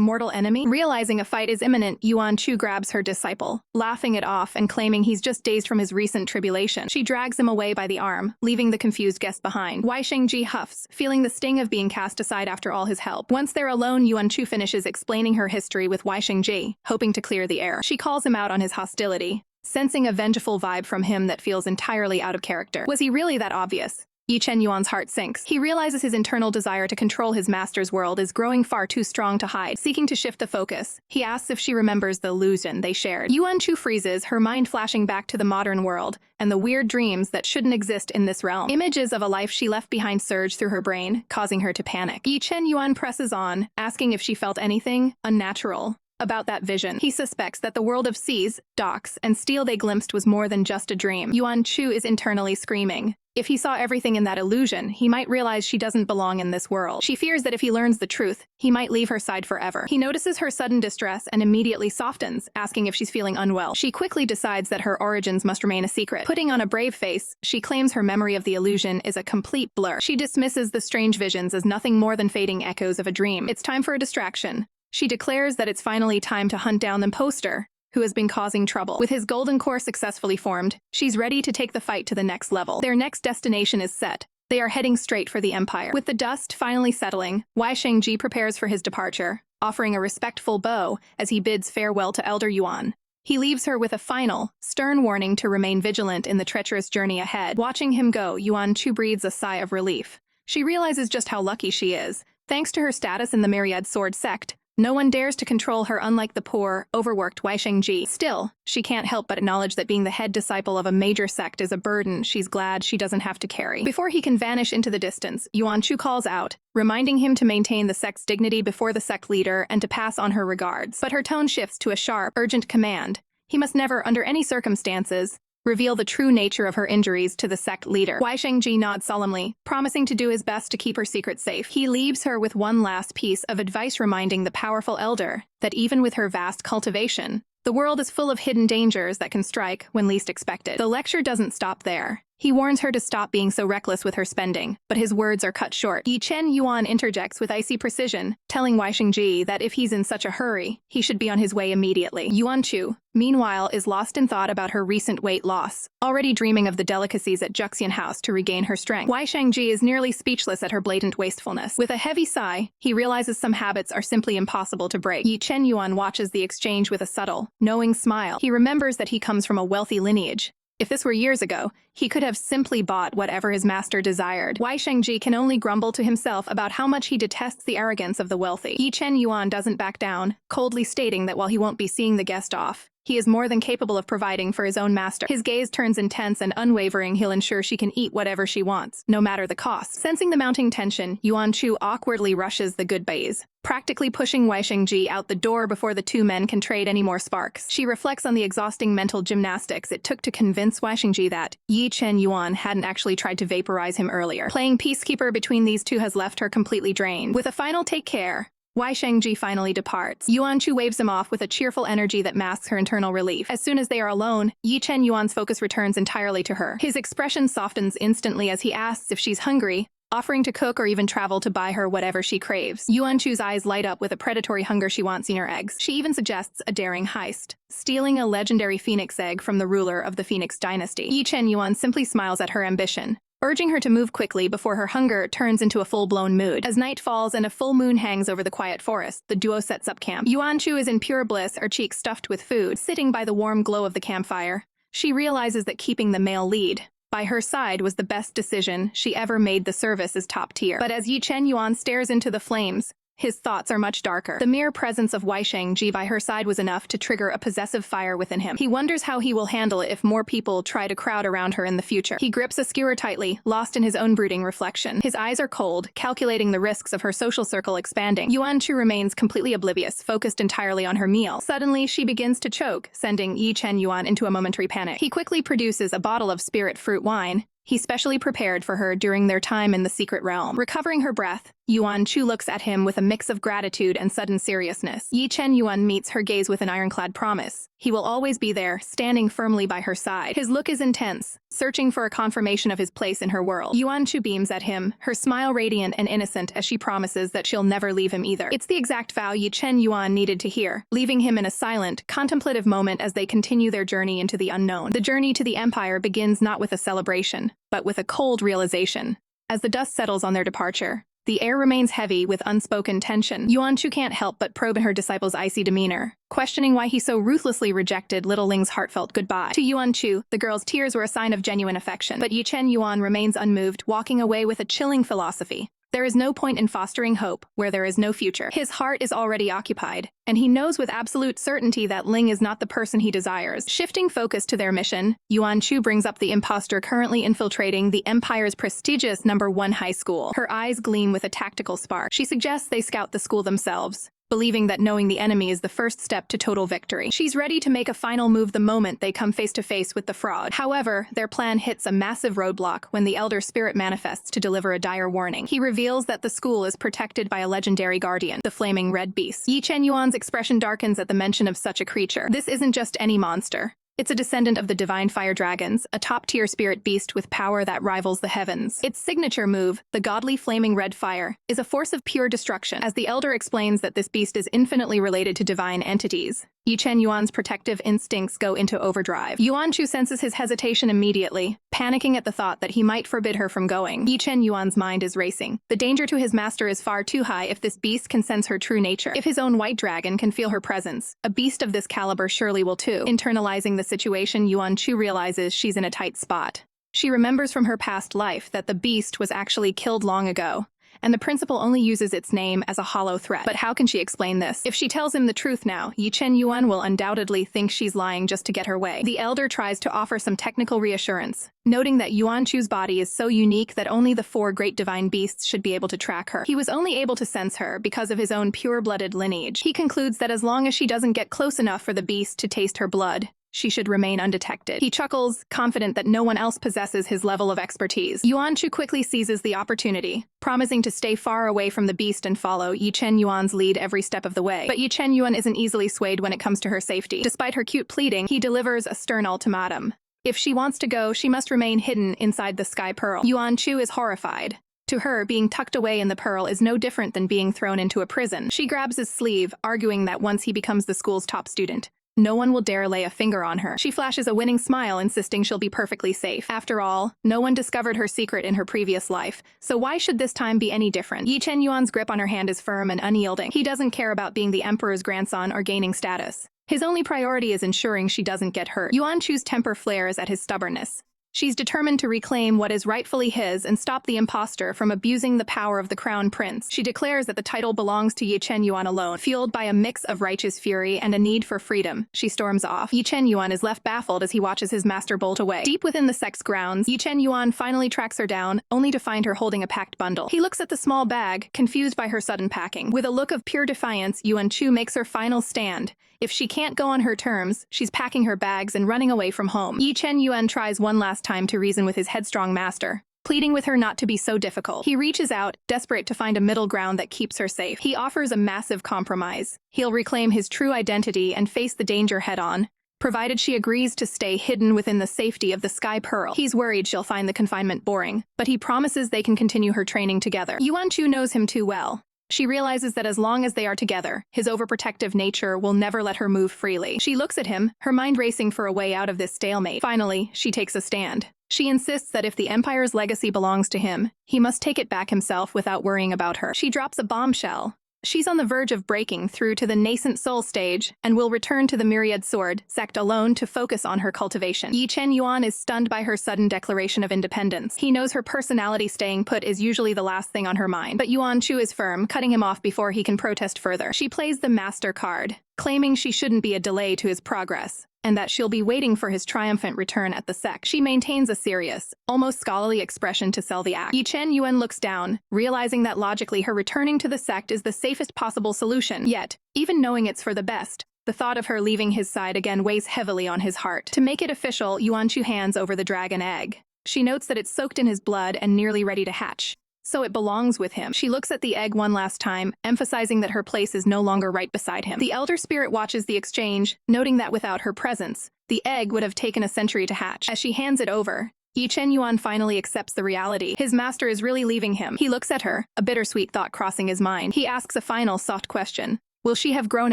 mortal enemy? Realizing a fight is imminent, Yuan Chu grabs her disciple, laughing it off and claiming he's just dazed from his recent tribulation. She drags him away by the arm, leaving the confused guest behind. Wai Shengji huffs, feeling the sting of being cast aside after all his help. Once they're alone, Yuan Chu finishes explaining her history with Wai Shengji, hoping to clear the air. She calls him out on his hostility, sensing a vengeful vibe from him that feels entirely out of character. Was he really that obvious? Ye Chen Yuan's heart sinks. He realizes his internal desire to control his master's world is growing far too strong to hide. Seeking to shift the focus, he asks if she remembers the illusion they shared. Yuan Chu freezes, her mind flashing back to the modern world and the weird dreams that shouldn't exist in this realm. Images of a life she left behind surge through her brain, causing her to panic. Ye Chen Yuan presses on, asking if she felt anything unnatural about that vision. He suspects that the world of seas, docks, and steel they glimpsed was more than just a dream. Yuan Chu is internally screaming. If he saw everything in that illusion, he might realize she doesn't belong in this world. She fears that if he learns the truth, he might leave her side forever. He notices her sudden distress and immediately softens, asking if she's feeling unwell. She quickly decides that her origins must remain a secret. Putting on a brave face, she claims her memory of the illusion is a complete blur. She dismisses the strange visions as nothing more than fading echoes of a dream. It's time for a distraction. She declares that it's finally time to hunt down the imposter who has been causing trouble. With his golden core successfully formed, she's ready to take the fight to the next level. Their next destination is set. They are heading straight for the Empire. With the dust finally settling, Wai Shengji prepares for his departure, offering a respectful bow as he bids farewell to Elder Yuan. He leaves her with a final, stern warning to remain vigilant in the treacherous journey ahead. Watching him go, Yuan Chu breathes a sigh of relief. She realizes just how lucky she is. Thanks to her status in the Myriad Sword sect, no one dares to control her, unlike the poor, overworked Wai Shengji. Still, she can't help but acknowledge that being the head disciple of a major sect is a burden she's glad she doesn't have to carry. Before he can vanish into the distance, Yuan Chu calls out, reminding him to maintain the sect's dignity before the sect leader and to pass on her regards. But her tone shifts to a sharp, urgent command. He must never, under any circumstances, reveal the true nature of her injuries to the sect leader. Wai Shengji nods solemnly, promising to do his best to keep her secret safe. He leaves her with one last piece of advice, reminding the powerful elder that even with her vast cultivation, the world is full of hidden dangers that can strike when least expected. The lecture doesn't stop there. He warns her to stop being so reckless with her spending, but his words are cut short. Ye Chen Yuan interjects with icy precision, telling Wai Shengji that if he's in such a hurry, he should be on his way immediately. Yuan Chu, meanwhile, is lost in thought about her recent weight loss, already dreaming of the delicacies at Juxian House to regain her strength. Wai Shengji is nearly speechless at her blatant wastefulness. With a heavy sigh, he realizes some habits are simply impossible to break. Ye Chen Yuan watches the exchange with a subtle, knowing smile. He remembers that he comes from a wealthy lineage. If this were years ago, he could have simply bought whatever his master desired. Wai Shengji can only grumble to himself about how much he detests the arrogance of the wealthy. Ye Chen Yuan doesn't back down, coldly stating that while he won't be seeing the guest off, he is more than capable of providing for his own master. His gaze turns intense and unwavering. He'll ensure she can eat whatever she wants, no matter the cost. Sensing the mounting tension, Yuan Chu awkwardly rushes the goodbyes, practically pushing Wai Shengji out the door before the two men can trade any more sparks. She reflects on the exhausting mental gymnastics it took to convince Wai Shengji that Ye Chen Yuan hadn't actually tried to vaporize him earlier. Playing peacekeeper between these two has left her completely drained. With a final take care, Wai Shengji finally departs. Yuan Chu waves him off with a cheerful energy that masks her internal relief. As soon as they are alone, Ye Chen Yuan's focus returns entirely to her. His expression softens instantly as he asks if she's hungry, offering to cook or even travel to buy her whatever she craves. Yuan Chu's eyes light up with a predatory hunger she wants in her eggs. She even suggests a daring heist, stealing a legendary phoenix egg from the ruler of the Phoenix dynasty. Ye Chen Yuan simply smiles at her ambition, urging her to move quickly before her hunger turns into a full-blown mood. As night falls and a full moon hangs over the quiet forest, the duo sets up camp. Yuan Chu is in pure bliss, her cheeks stuffed with food. Sitting by the warm glow of the campfire, she realizes that keeping the male lead by her side was the best decision she ever made. The service is top tier. But as Ye Chen Yuan stares into the flames, his thoughts are much darker. The mere presence of Wei Shangji by her side was enough to trigger a possessive fire within him. He wonders how he will handle it if more people try to crowd around her in the future. He grips a skewer tightly, lost in his own brooding reflection. His eyes are cold, calculating the risks of her social circle expanding. Yuan Chu remains completely oblivious, focused entirely on her meal. Suddenly, she begins to choke, sending Ye Chen Yuan into a momentary panic. He quickly produces a bottle of spirit fruit wine he specially prepared for her during their time in the secret realm. Recovering her breath, Yuan Chu looks at him with a mix of gratitude and sudden seriousness. Ye Chen Yuan meets her gaze with an ironclad promise. He will always be there, standing firmly by her side. His look is intense, searching for a confirmation of his place in her world. Yuan Chu beams at him, her smile radiant and innocent as she promises that she'll never leave him either. It's the exact vow Ye Chen Yuan needed to hear, leaving him in a silent, contemplative moment as they continue their journey into the unknown. The journey to the Empire begins not with a celebration, but with a cold realization. As the dust settles on their departure, the air remains heavy with unspoken tension. Yuan Chu can't help but probe in her disciple's icy demeanor, questioning why he so ruthlessly rejected little Ling's heartfelt goodbye. To Yuan Chu, the girl's tears were a sign of genuine affection, but Ye Chen Yuan remains unmoved, walking away with a chilling philosophy. There is no point in fostering hope where there is no future. His heart is already occupied, and he knows with absolute certainty that Ling is not the person he desires. Shifting focus to their mission, Yuan Chu brings up the imposter currently infiltrating the Empire's prestigious #1 high school. Her eyes gleam with a tactical spark. She suggests they scout the school themselves, believing that knowing the enemy is the first step to total victory. She's ready to make a final move the moment they come face to face with the fraud. However, their plan hits a massive roadblock when the Elder Spirit manifests to deliver a dire warning. He reveals that the school is protected by a legendary guardian, the Flaming Red Beast. Ye Chen Yuan's expression darkens at the mention of such a creature. This isn't just any monster. It's a descendant of the divine fire dragons, a top-tier spirit beast with power that rivals the heavens. Its signature move, the godly flaming red fire, is a force of pure destruction. As the elder explains that this beast is infinitely related to divine entities, Ye Chen Yuan's protective instincts go into overdrive. Yuan Chu senses his hesitation immediately, panicking at the thought that he might forbid her from going. Ye Chen Yuan's mind is racing. The danger to his master is far too high if this beast can sense her true nature. If his own white dragon can feel her presence, a beast of this caliber surely will too. Internalizing the situation, Yuan Chu realizes she's in a tight spot. She remembers from her past life that the beast was actually killed long ago, and the principal only uses its name as a hollow threat. But how can she explain this? If she tells him the truth now, Ye Chen Yuan will undoubtedly think she's lying just to get her way. The elder tries to offer some technical reassurance, noting that Yuan Chu's body is so unique that only the 4 great divine beasts should be able to track her. He was only able to sense her because of his own pure-blooded lineage. He concludes that as long as she doesn't get close enough for the beast to taste her blood, she should remain undetected. He chuckles, confident that no one else possesses his level of expertise. Yuan Chu quickly seizes the opportunity, promising to stay far away from the beast and follow Ye Chen Yuan's lead every step of the way. But Ye Chen Yuan isn't easily swayed when it comes to her safety. Despite her cute pleading, he delivers a stern ultimatum. If she wants to go, she must remain hidden inside the Sky Pearl. Yuan Chu is horrified. To her, being tucked away in the pearl is no different than being thrown into a prison. She grabs his sleeve, arguing that once he becomes the school's top student, no one will dare lay a finger on her. She flashes a winning smile, insisting she'll be perfectly safe. After all, no one discovered her secret in her previous life, so why should this time be any different? Ye Chen Yuan's grip on her hand is firm and unyielding. He doesn't care about being the emperor's grandson or gaining status. His only priority is ensuring she doesn't get hurt. Yuan Chu's temper flares at his stubbornness. She's determined to reclaim what is rightfully his and stop the imposter from abusing the power of the crown prince. She declares that the title belongs to Ye Chen Yuan alone. Fueled by a mix of righteous fury and a need for freedom, she storms off. Ye Chen Yuan is left baffled as he watches his master bolt away. Deep within the sect's grounds, Ye Chen Yuan finally tracks her down, only to find her holding a packed bundle. He looks at the small bag, confused by her sudden packing. With a look of pure defiance, Yuan Chu makes her final stand. If she can't go on her terms, she's packing her bags and running away from home. Ye Chen Yuan tries one last time to reason with his headstrong master, pleading with her not to be so difficult. He reaches out, desperate to find a middle ground that keeps her safe. He offers a massive compromise. He'll reclaim his true identity and face the danger head-on, provided she agrees to stay hidden within the safety of the Sky Pearl. He's worried she'll find the confinement boring, but he promises they can continue her training together. Yuan Chu knows him too well. She realizes that as long as they are together, his overprotective nature will never let her move freely. She looks at him, her mind racing for a way out of this stalemate. Finally, she takes a stand. She insists that if the Empire's legacy belongs to him, he must take it back himself without worrying about her. She drops a bombshell, She's on the verge of breaking through to the nascent soul stage and will return to the myriad sword sect alone to focus on her cultivation. Ye Chen Yuan is stunned by her sudden declaration of independence. He knows her personality staying put is usually the last thing on her mind, but Yuan Chu is firm, cutting him off before he can protest further. She plays the master card, claiming she shouldn't be a delay to his progress, and that she'll be waiting for his triumphant return at the sect. She maintains a serious, almost scholarly expression to sell the act. Ye Chen Yuan looks down, realizing that logically her returning to the sect is the safest possible solution. Yet, even knowing it's for the best, the thought of her leaving his side again weighs heavily on his heart. To make it official, Yuan Chu hands over the dragon egg. She notes that it's soaked in his blood and nearly ready to hatch, so it belongs with him. She looks at the egg one last time, emphasizing that her place is no longer right beside him. The elder spirit watches the exchange, noting that without her presence, the egg would have taken a century to hatch. As she hands it over, Ye Chen Yuan finally accepts the reality. His master is really leaving him. He looks at her, a bittersweet thought crossing his mind. He asks a final soft question. Will she have grown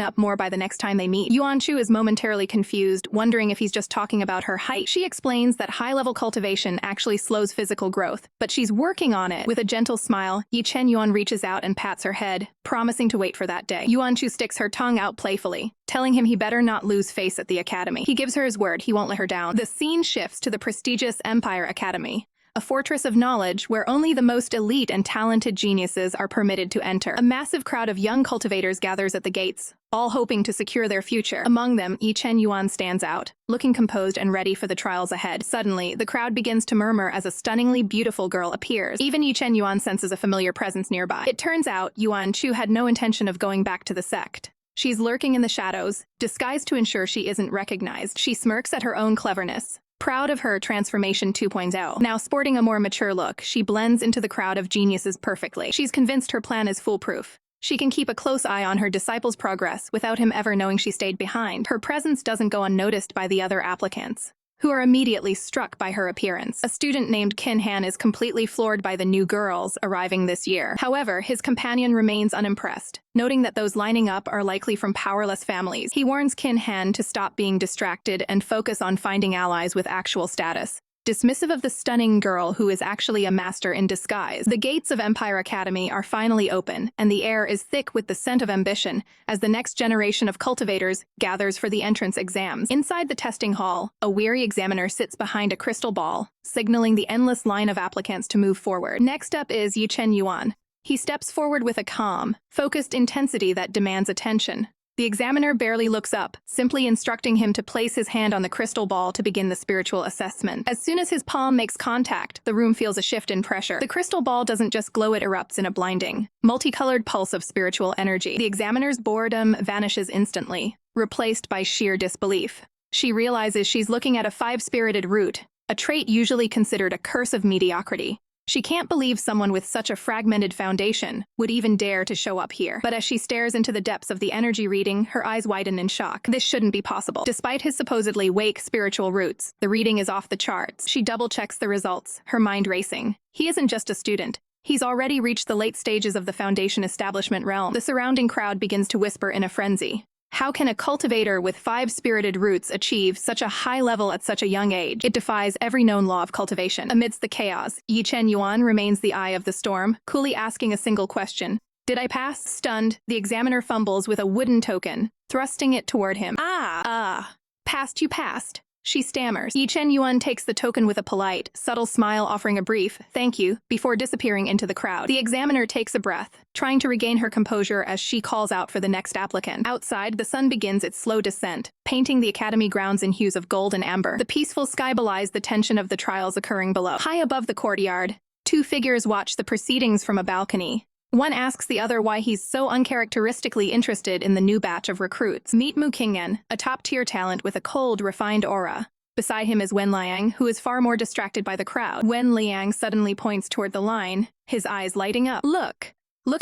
up more by the next time they meet? Yuan Chu is momentarily confused, wondering if he's just talking about her height. She explains that high-level cultivation actually slows physical growth, but she's working on it. With a gentle smile, Ye Chen Yuan reaches out and pats her head, promising to wait for that day. Yuan Chu sticks her tongue out playfully, telling him he better not lose face at the academy. He gives her his word he won't let her down. The scene shifts to the prestigious Empire Academy, a fortress of knowledge where only the most elite and talented geniuses are permitted to enter. A massive crowd of young cultivators gathers at the gates, all hoping to secure their future. Among them, Ye Chen Yuan stands out, looking composed and ready for the trials ahead. Suddenly, the crowd begins to murmur as a stunningly beautiful girl appears. Even Ye Chen Yuan senses a familiar presence nearby. It turns out Yuan Chu had no intention of going back to the sect. She's lurking in the shadows, disguised to ensure she isn't recognized. She smirks at her own cleverness, proud of her transformation 2.0. Now sporting a more mature look, she blends into the crowd of geniuses perfectly. She's convinced her plan is foolproof. She can keep a close eye on her disciple's progress without him ever knowing she stayed behind. Her presence doesn't go unnoticed by the other applicants, who are immediately struck by her appearance. A student named Qin Han is completely floored by the new girls arriving this year. However, his companion remains unimpressed, noting that those lining up are likely from powerless families. He warns Qin Han to stop being distracted and focus on finding allies with actual status, dismissive of the stunning girl who is actually a master in disguise. The gates of Empire Academy are finally open, and the air is thick with the scent of ambition as the next generation of cultivators gathers for the entrance exams. Inside the testing hall, a weary examiner sits behind a crystal ball, signaling the endless line of applicants to move forward. Next up is Ye Chen Yuan. He steps forward with a calm, focused intensity that demands attention. The examiner barely looks up, simply instructing him to place his hand on the crystal ball to begin the spiritual assessment. As soon as his palm makes contact, the room feels a shift in pressure. The crystal ball doesn't just glow, it erupts in a blinding, multicolored pulse of spiritual energy. The examiner's boredom vanishes instantly, replaced by sheer disbelief. She realizes she's looking at a five-spirited root, a trait usually considered a curse of mediocrity. She can't believe someone with such a fragmented foundation would even dare to show up here. But as she stares into the depths of the energy reading, her eyes widen in shock. This shouldn't be possible. Despite his supposedly wake spiritual roots, the reading is off the charts. She double-checks the results, her mind racing. He isn't just a student. He's already reached the late stages of the foundation establishment realm. The surrounding crowd begins to whisper in a frenzy. How can a cultivator with five-spirited roots achieve such a high level at such a young age? It defies every known law of cultivation. Amidst the chaos, Ye Chen Yuan remains the eye of the storm, coolly asking a single question. Did I pass? Stunned, the examiner fumbles with a wooden token, thrusting it toward him. Passed, you passed. She stammers. Ye Chen Yuan takes the token with a polite, subtle smile, offering a brief "thank you" before disappearing into the crowd. The examiner takes a breath, trying to regain her composure as she calls out for the next applicant. Outside, the sun begins its slow descent, painting the academy grounds in hues of gold and amber. The peaceful sky belies the tension of the trials occurring below. High above the courtyard, two figures watch the proceedings from a balcony. One asks the other why he's so uncharacteristically interested in the new batch of recruits. Meet Mu Qingyan, a top-tier talent with a cold, refined aura. Beside him is Wen Liang, who is far more distracted by the crowd. Wen Liang suddenly points toward the line, his eyes lighting up. Look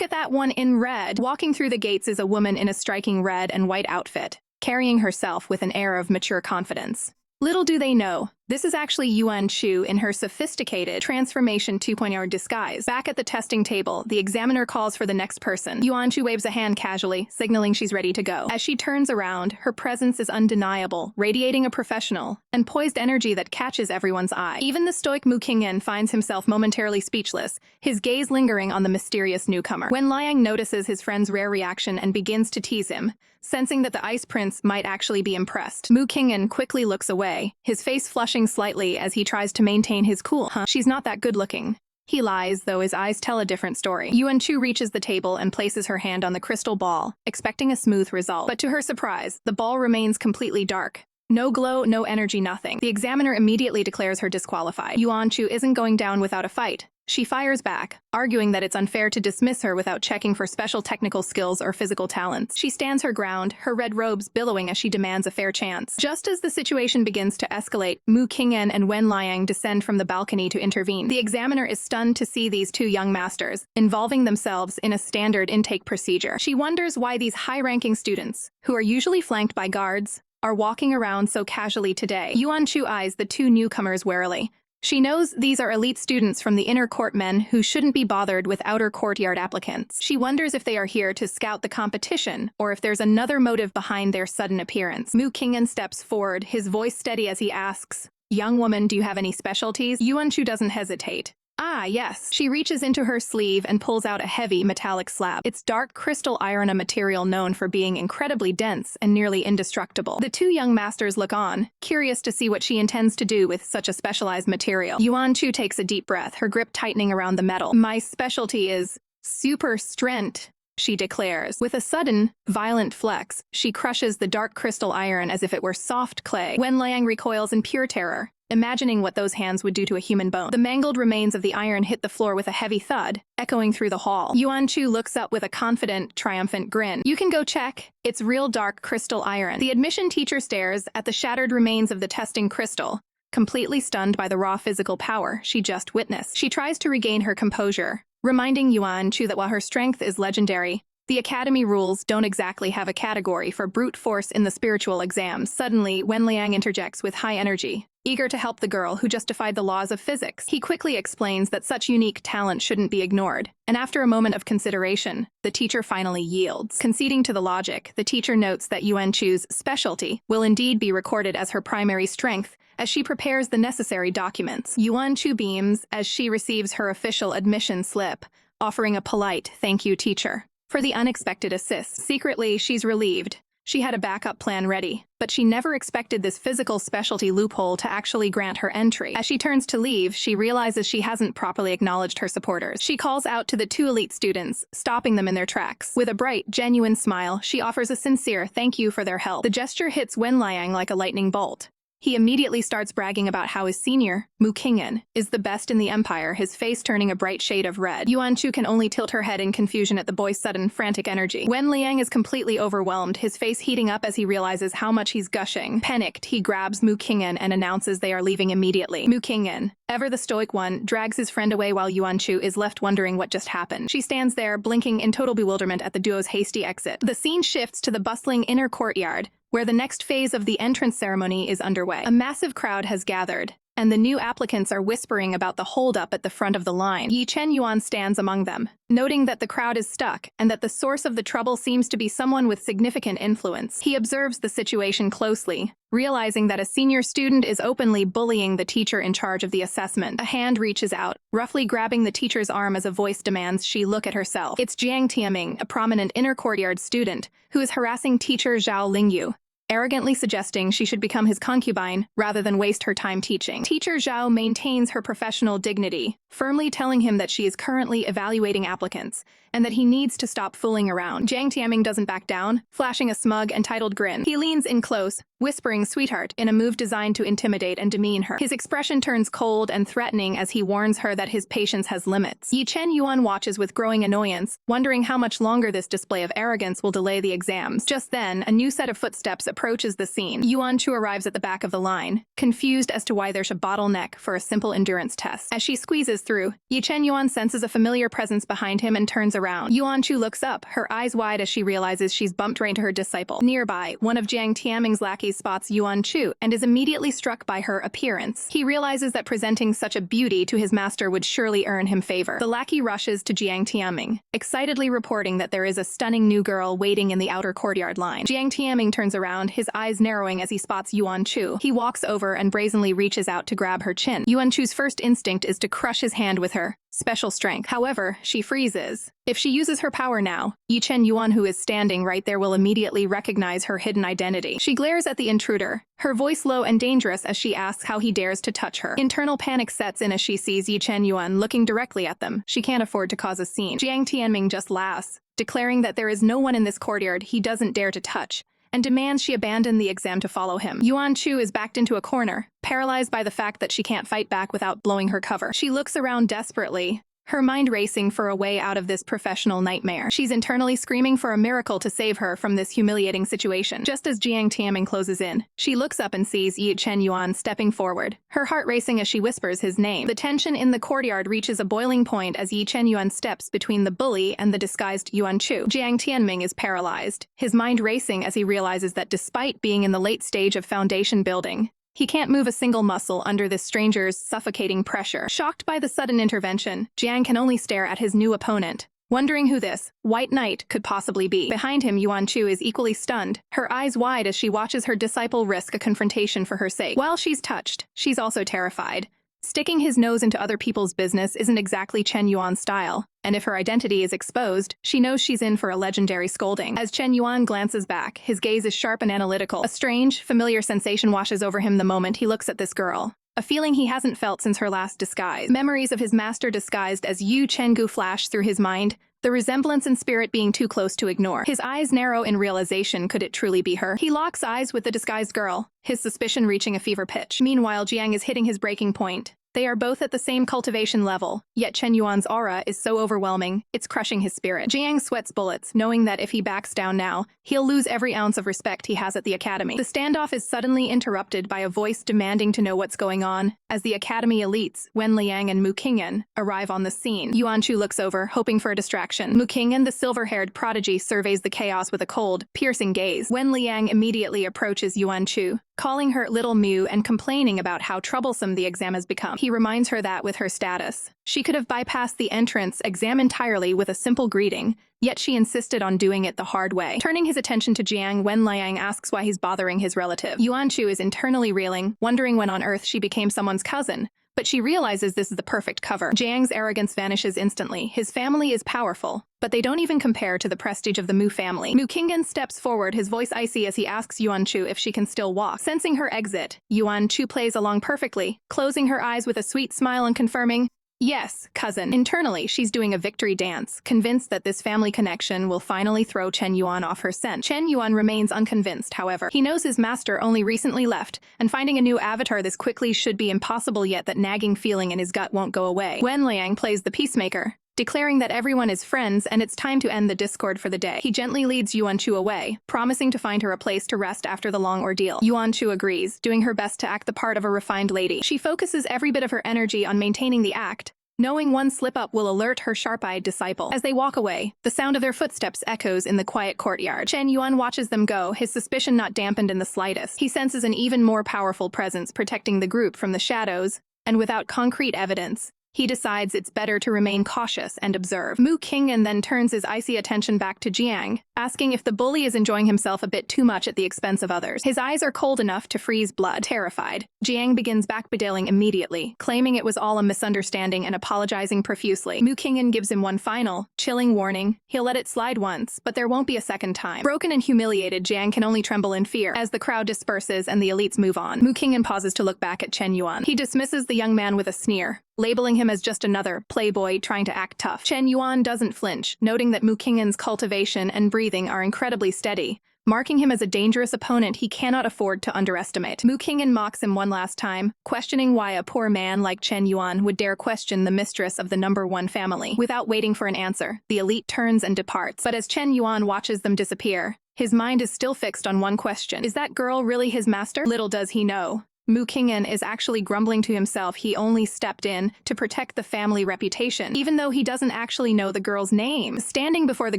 at that one in red. Walking through the gates is a woman in a striking red and white outfit, carrying herself with an air of mature confidence. Little do they know, This is actually Yuan Chu in her sophisticated Transformation 2.0 disguise. Back at the testing table, the examiner calls for the next person. Yuan Chu waves a hand casually, signaling she's ready to go. As she turns around, her presence is undeniable, radiating a professional and poised energy that catches everyone's eye. Even the stoic Mu Qingyan finds himself momentarily speechless, his gaze lingering on the mysterious newcomer. Wen Liang notices his friend's rare reaction and begins to tease him, sensing that the ice prince might actually be impressed. Mu Qingyan quickly looks away, his face flushing slightly as he tries to maintain his cool. She's not that good-looking. He lies, though his eyes tell a different story. Yuan Chu reaches the table and places her hand on the crystal ball, expecting a smooth result. But to her surprise, the ball remains completely dark. No glow, no energy, nothing. The examiner immediately declares her disqualified. Yuan Chu isn't going down without a fight. She fires back, arguing that it's unfair to dismiss her without checking for special technical skills or physical talents. She stands her ground, her red robes billowing as she demands a fair chance. Just as the situation begins to escalate, Mu Qingyan and Wen Liang descend from the balcony to intervene. The examiner is stunned to see these two young masters involving themselves in a standard intake procedure. She wonders why these high-ranking students, who are usually flanked by guards, are walking around so casually today. Yuan Chu eyes the two newcomers warily. She knows these are elite students from the inner court men who shouldn't be bothered with outer courtyard applicants. She wonders if they are here to scout the competition or if there's another motive behind their sudden appearance. Mu Qingyan steps forward, his voice steady as he asks, "Young woman, do you have any specialties?" Yuan Chu doesn't hesitate. Ah, yes. She reaches into her sleeve and pulls out a heavy metallic slab. It's dark crystal iron, a material known for being incredibly dense and nearly indestructible. The two young masters look on, curious to see what she intends to do with such a specialized material. Yuan Chu takes a deep breath, her grip tightening around the metal. "My specialty is super strength," she declares. With a sudden, violent flex, she crushes the dark crystal iron as if it were soft clay. Wen Liang recoils in pure terror, imagining what those hands would do to a human bone. The mangled remains of the iron hit the floor with a heavy thud, echoing through the hall. Yuan Chu looks up with a confident, triumphant grin. "You can go check. It's real dark crystal iron." The admission teacher stares at the shattered remains of the testing crystal, completely stunned by the raw physical power she just witnessed. She tries to regain her composure, reminding Yuan Chu that while her strength is legendary, the academy rules don't exactly have a category for brute force in the spiritual exams. Suddenly, Wen Liang interjects with high energy, eager to help the girl who justified the laws of physics. He quickly explains that such unique talent shouldn't be ignored, and after a moment of consideration, the teacher finally yields. Conceding to the logic, the teacher notes that Yuan Chu's specialty will indeed be recorded as her primary strength as she prepares the necessary documents. Yuan Chu beams as she receives her official admission slip, offering a polite "thank you, teacher," for the unexpected assist. Secretly, she's relieved. She had a backup plan ready, but she never expected this physical specialty loophole to actually grant her entry. As she turns to leave, she realizes she hasn't properly acknowledged her supporters. She calls out to the two elite students, stopping them in their tracks. With a bright, genuine smile, she offers a sincere thank you for their help. The gesture hits Wen Liang like a lightning bolt. He immediately starts bragging about how his senior, Mu Qingyan, is the best in the empire, his face turning a bright shade of red. Yuan Chu can only tilt her head in confusion at the boy's sudden, frantic energy. Wen Liang is completely overwhelmed, his face heating up as he realizes how much he's gushing. Panicked, he grabs Mu Qingyan and announces they are leaving immediately. Mu Qingyan, ever the stoic one, drags his friend away while Yuan Chu is left wondering what just happened. She stands there, blinking in total bewilderment at the duo's hasty exit. The scene shifts to the bustling inner courtyard, where the next phase of the entrance ceremony is underway. A massive crowd has gathered, and the new applicants are whispering about the holdup at the front of the line. Ye Chen Yuan stands among them, noting that the crowd is stuck and that the source of the trouble seems to be someone with significant influence. He observes the situation closely, realizing that a senior student is openly bullying the teacher in charge of the assessment. A hand reaches out, roughly grabbing the teacher's arm as a voice demands she look at herself. It's Jiang Tiaming, a prominent inner courtyard student, who is harassing teacher Zhao Lingyu, arrogantly suggesting she should become his concubine rather than waste her time teaching. Teacher Zhao maintains her professional dignity, firmly telling him that she is currently evaluating applicants and that he needs to stop fooling around. Jiang Tiaming doesn't back down, flashing a smug, entitled grin. He leans in close, whispering "sweetheart" in a move designed to intimidate and demean her. His expression turns cold and threatening as he warns her that his patience has limits. Ye Chen Yuan watches with growing annoyance, wondering how much longer this display of arrogance will delay the exams. Just then, a new set of footsteps approaches the scene. Yuan Chu arrives at the back of the line, confused as to why there's a bottleneck for a simple endurance test. As she squeezes through, Ye Chen Yuan senses a familiar presence behind him and turns around. Yuan Chu looks up, her eyes wide as she realizes she's bumped right into her disciple. Nearby, one of Jiang Tianming's lackeys spots Yuan Chu and is immediately struck by her appearance. He realizes that presenting such a beauty to his master would surely earn him favor. The lackey rushes to Jiang Tianming, excitedly reporting that there is a stunning new girl waiting in the outer courtyard line. Jiang Tianming turns around, his eyes narrowing as he spots Yuan Chu. He walks over and brazenly reaches out to grab her chin. Yuan Chu's first instinct is to crush his hand with her special strength. However, she freezes. If she uses her power now, Ye Chen Yuan, who is standing right there, will immediately recognize her hidden identity. She glares at the intruder, her voice low and dangerous as she asks how he dares to touch her. Internal panic sets in as she sees Ye Chen Yuan looking directly at them. She can't afford to cause a scene. Jiang Tianming just laughs, declaring that there is no one in this courtyard he doesn't dare to touch, and demands she abandon the exam to follow him. Yuan Chu is backed into a corner, paralyzed by the fact that she can't fight back without blowing her cover. She looks around desperately, her mind racing for a way out of this professional nightmare. She's internally screaming for a miracle to save her from this humiliating situation. Just as Jiang Tianming closes in, she looks up and sees Ye Chen Yuan stepping forward, her heart racing as she whispers his name. The tension in the courtyard reaches a boiling point as Ye Chen Yuan steps between the bully and the disguised Yuan Chu. Jiang Tianming is paralyzed, his mind racing as he realizes that despite being in the late stage of foundation building, he can't move a single muscle under this stranger's suffocating pressure. Shocked by the sudden intervention, Jiang can only stare at his new opponent, wondering who this white knight could possibly be. Behind him, Yuan Chu is equally stunned, her eyes wide as she watches her disciple risk a confrontation for her sake. While she's touched, she's also terrified. Sticking his nose into other people's business isn't exactly Chen Yuan's style, and if her identity is exposed, she knows she's in for a legendary scolding. As Chen Yuan glances back, his gaze is sharp and analytical. A strange, familiar sensation washes over him the moment he looks at this girl, a feeling he hasn't felt since her last disguise. Memories of his master disguised as Yu Chenggu flash through his mind, the resemblance and spirit being too close to ignore. His eyes narrow in realization, could it truly be her? He locks eyes with the disguised girl, his suspicion reaching a fever pitch. Meanwhile, Jiang is hitting his breaking point. They are both at the same cultivation level, yet Chen Yuan's aura is so overwhelming, it's crushing his spirit. Jiang sweats bullets, knowing that if he backs down now, he'll lose every ounce of respect he has at the academy. The standoff is suddenly interrupted by a voice demanding to know what's going on, as the academy elites, Wen Liang and Mu Qingyan, arrive on the scene. Yuan Chu looks over, hoping for a distraction. Mu Qingyan, the silver-haired prodigy, surveys the chaos with a cold, piercing gaze. Wen Liang immediately approaches Yuan Chu, calling her Little Mu and complaining about how troublesome the exam has become. He reminds her that with her status, she could have bypassed the entrance exam entirely with a simple greeting, yet she insisted on doing it the hard way. Turning his attention to Jiang, Wen Liang asks why he's bothering his relative. Yuan Chu is internally reeling, wondering when on earth she became someone's cousin, but she realizes this is the perfect cover. Jiang's arrogance vanishes instantly. His family is powerful, but they don't even compare to the prestige of the Mu family. Mu Qingyan steps forward, his voice icy as he asks Yuan Chu if she can still walk. Sensing her exit, Yuan Chu plays along perfectly, closing her eyes with a sweet smile and confirming, "Yes, cousin." Internally, she's doing a victory dance, convinced that this family connection will finally throw Chen Yuan off her scent. Chen Yuan remains unconvinced, however. He knows his master only recently left, and finding a new avatar this quickly should be impossible, yet that nagging feeling in his gut won't go away. Wen Liang plays the peacemaker, declaring that everyone is friends and it's time to end the discord for the day. He gently leads Yuan Chu away, promising to find her a place to rest after the long ordeal. Yuan Chu agrees, doing her best to act the part of a refined lady. She focuses every bit of her energy on maintaining the act, knowing one slip-up will alert her sharp-eyed disciple. As they walk away, the sound of their footsteps echoes in the quiet courtyard. Chen Yuan watches them go, his suspicion not dampened in the slightest. He senses an even more powerful presence protecting the group from the shadows, and without concrete evidence, he decides it's better to remain cautious and observe. Mu Qingyan then turns his icy attention back to Jiang, asking if the bully is enjoying himself a bit too much at the expense of others. His eyes are cold enough to freeze blood. Terrified, Jiang begins backpedaling immediately, claiming it was all a misunderstanding and apologizing profusely. Mu Qingyan gives him one final, chilling warning. He'll let it slide once, but there won't be a second time. Broken and humiliated, Jiang can only tremble in fear as the crowd disperses and the elites move on. Mu Qingyan pauses to look back at Chen Yuan. He dismisses the young man with a sneer, labeling him as just another playboy trying to act tough. Chen Yuan doesn't flinch, noting that Mu Qingyan's cultivation and breathing are incredibly steady, marking him as a dangerous opponent he cannot afford to underestimate. Mu Qingyan mocks him one last time, questioning why a poor man like Chen Yuan would dare question the mistress of the #1 family. Without waiting for an answer, the elite turns and departs. But as Chen Yuan watches them disappear, his mind is still fixed on one question. Is that girl really his master? Little does he know, Mu Qingyan is actually grumbling to himself he only stepped in to protect the family reputation, even though he doesn't actually know the girl's name. Standing before the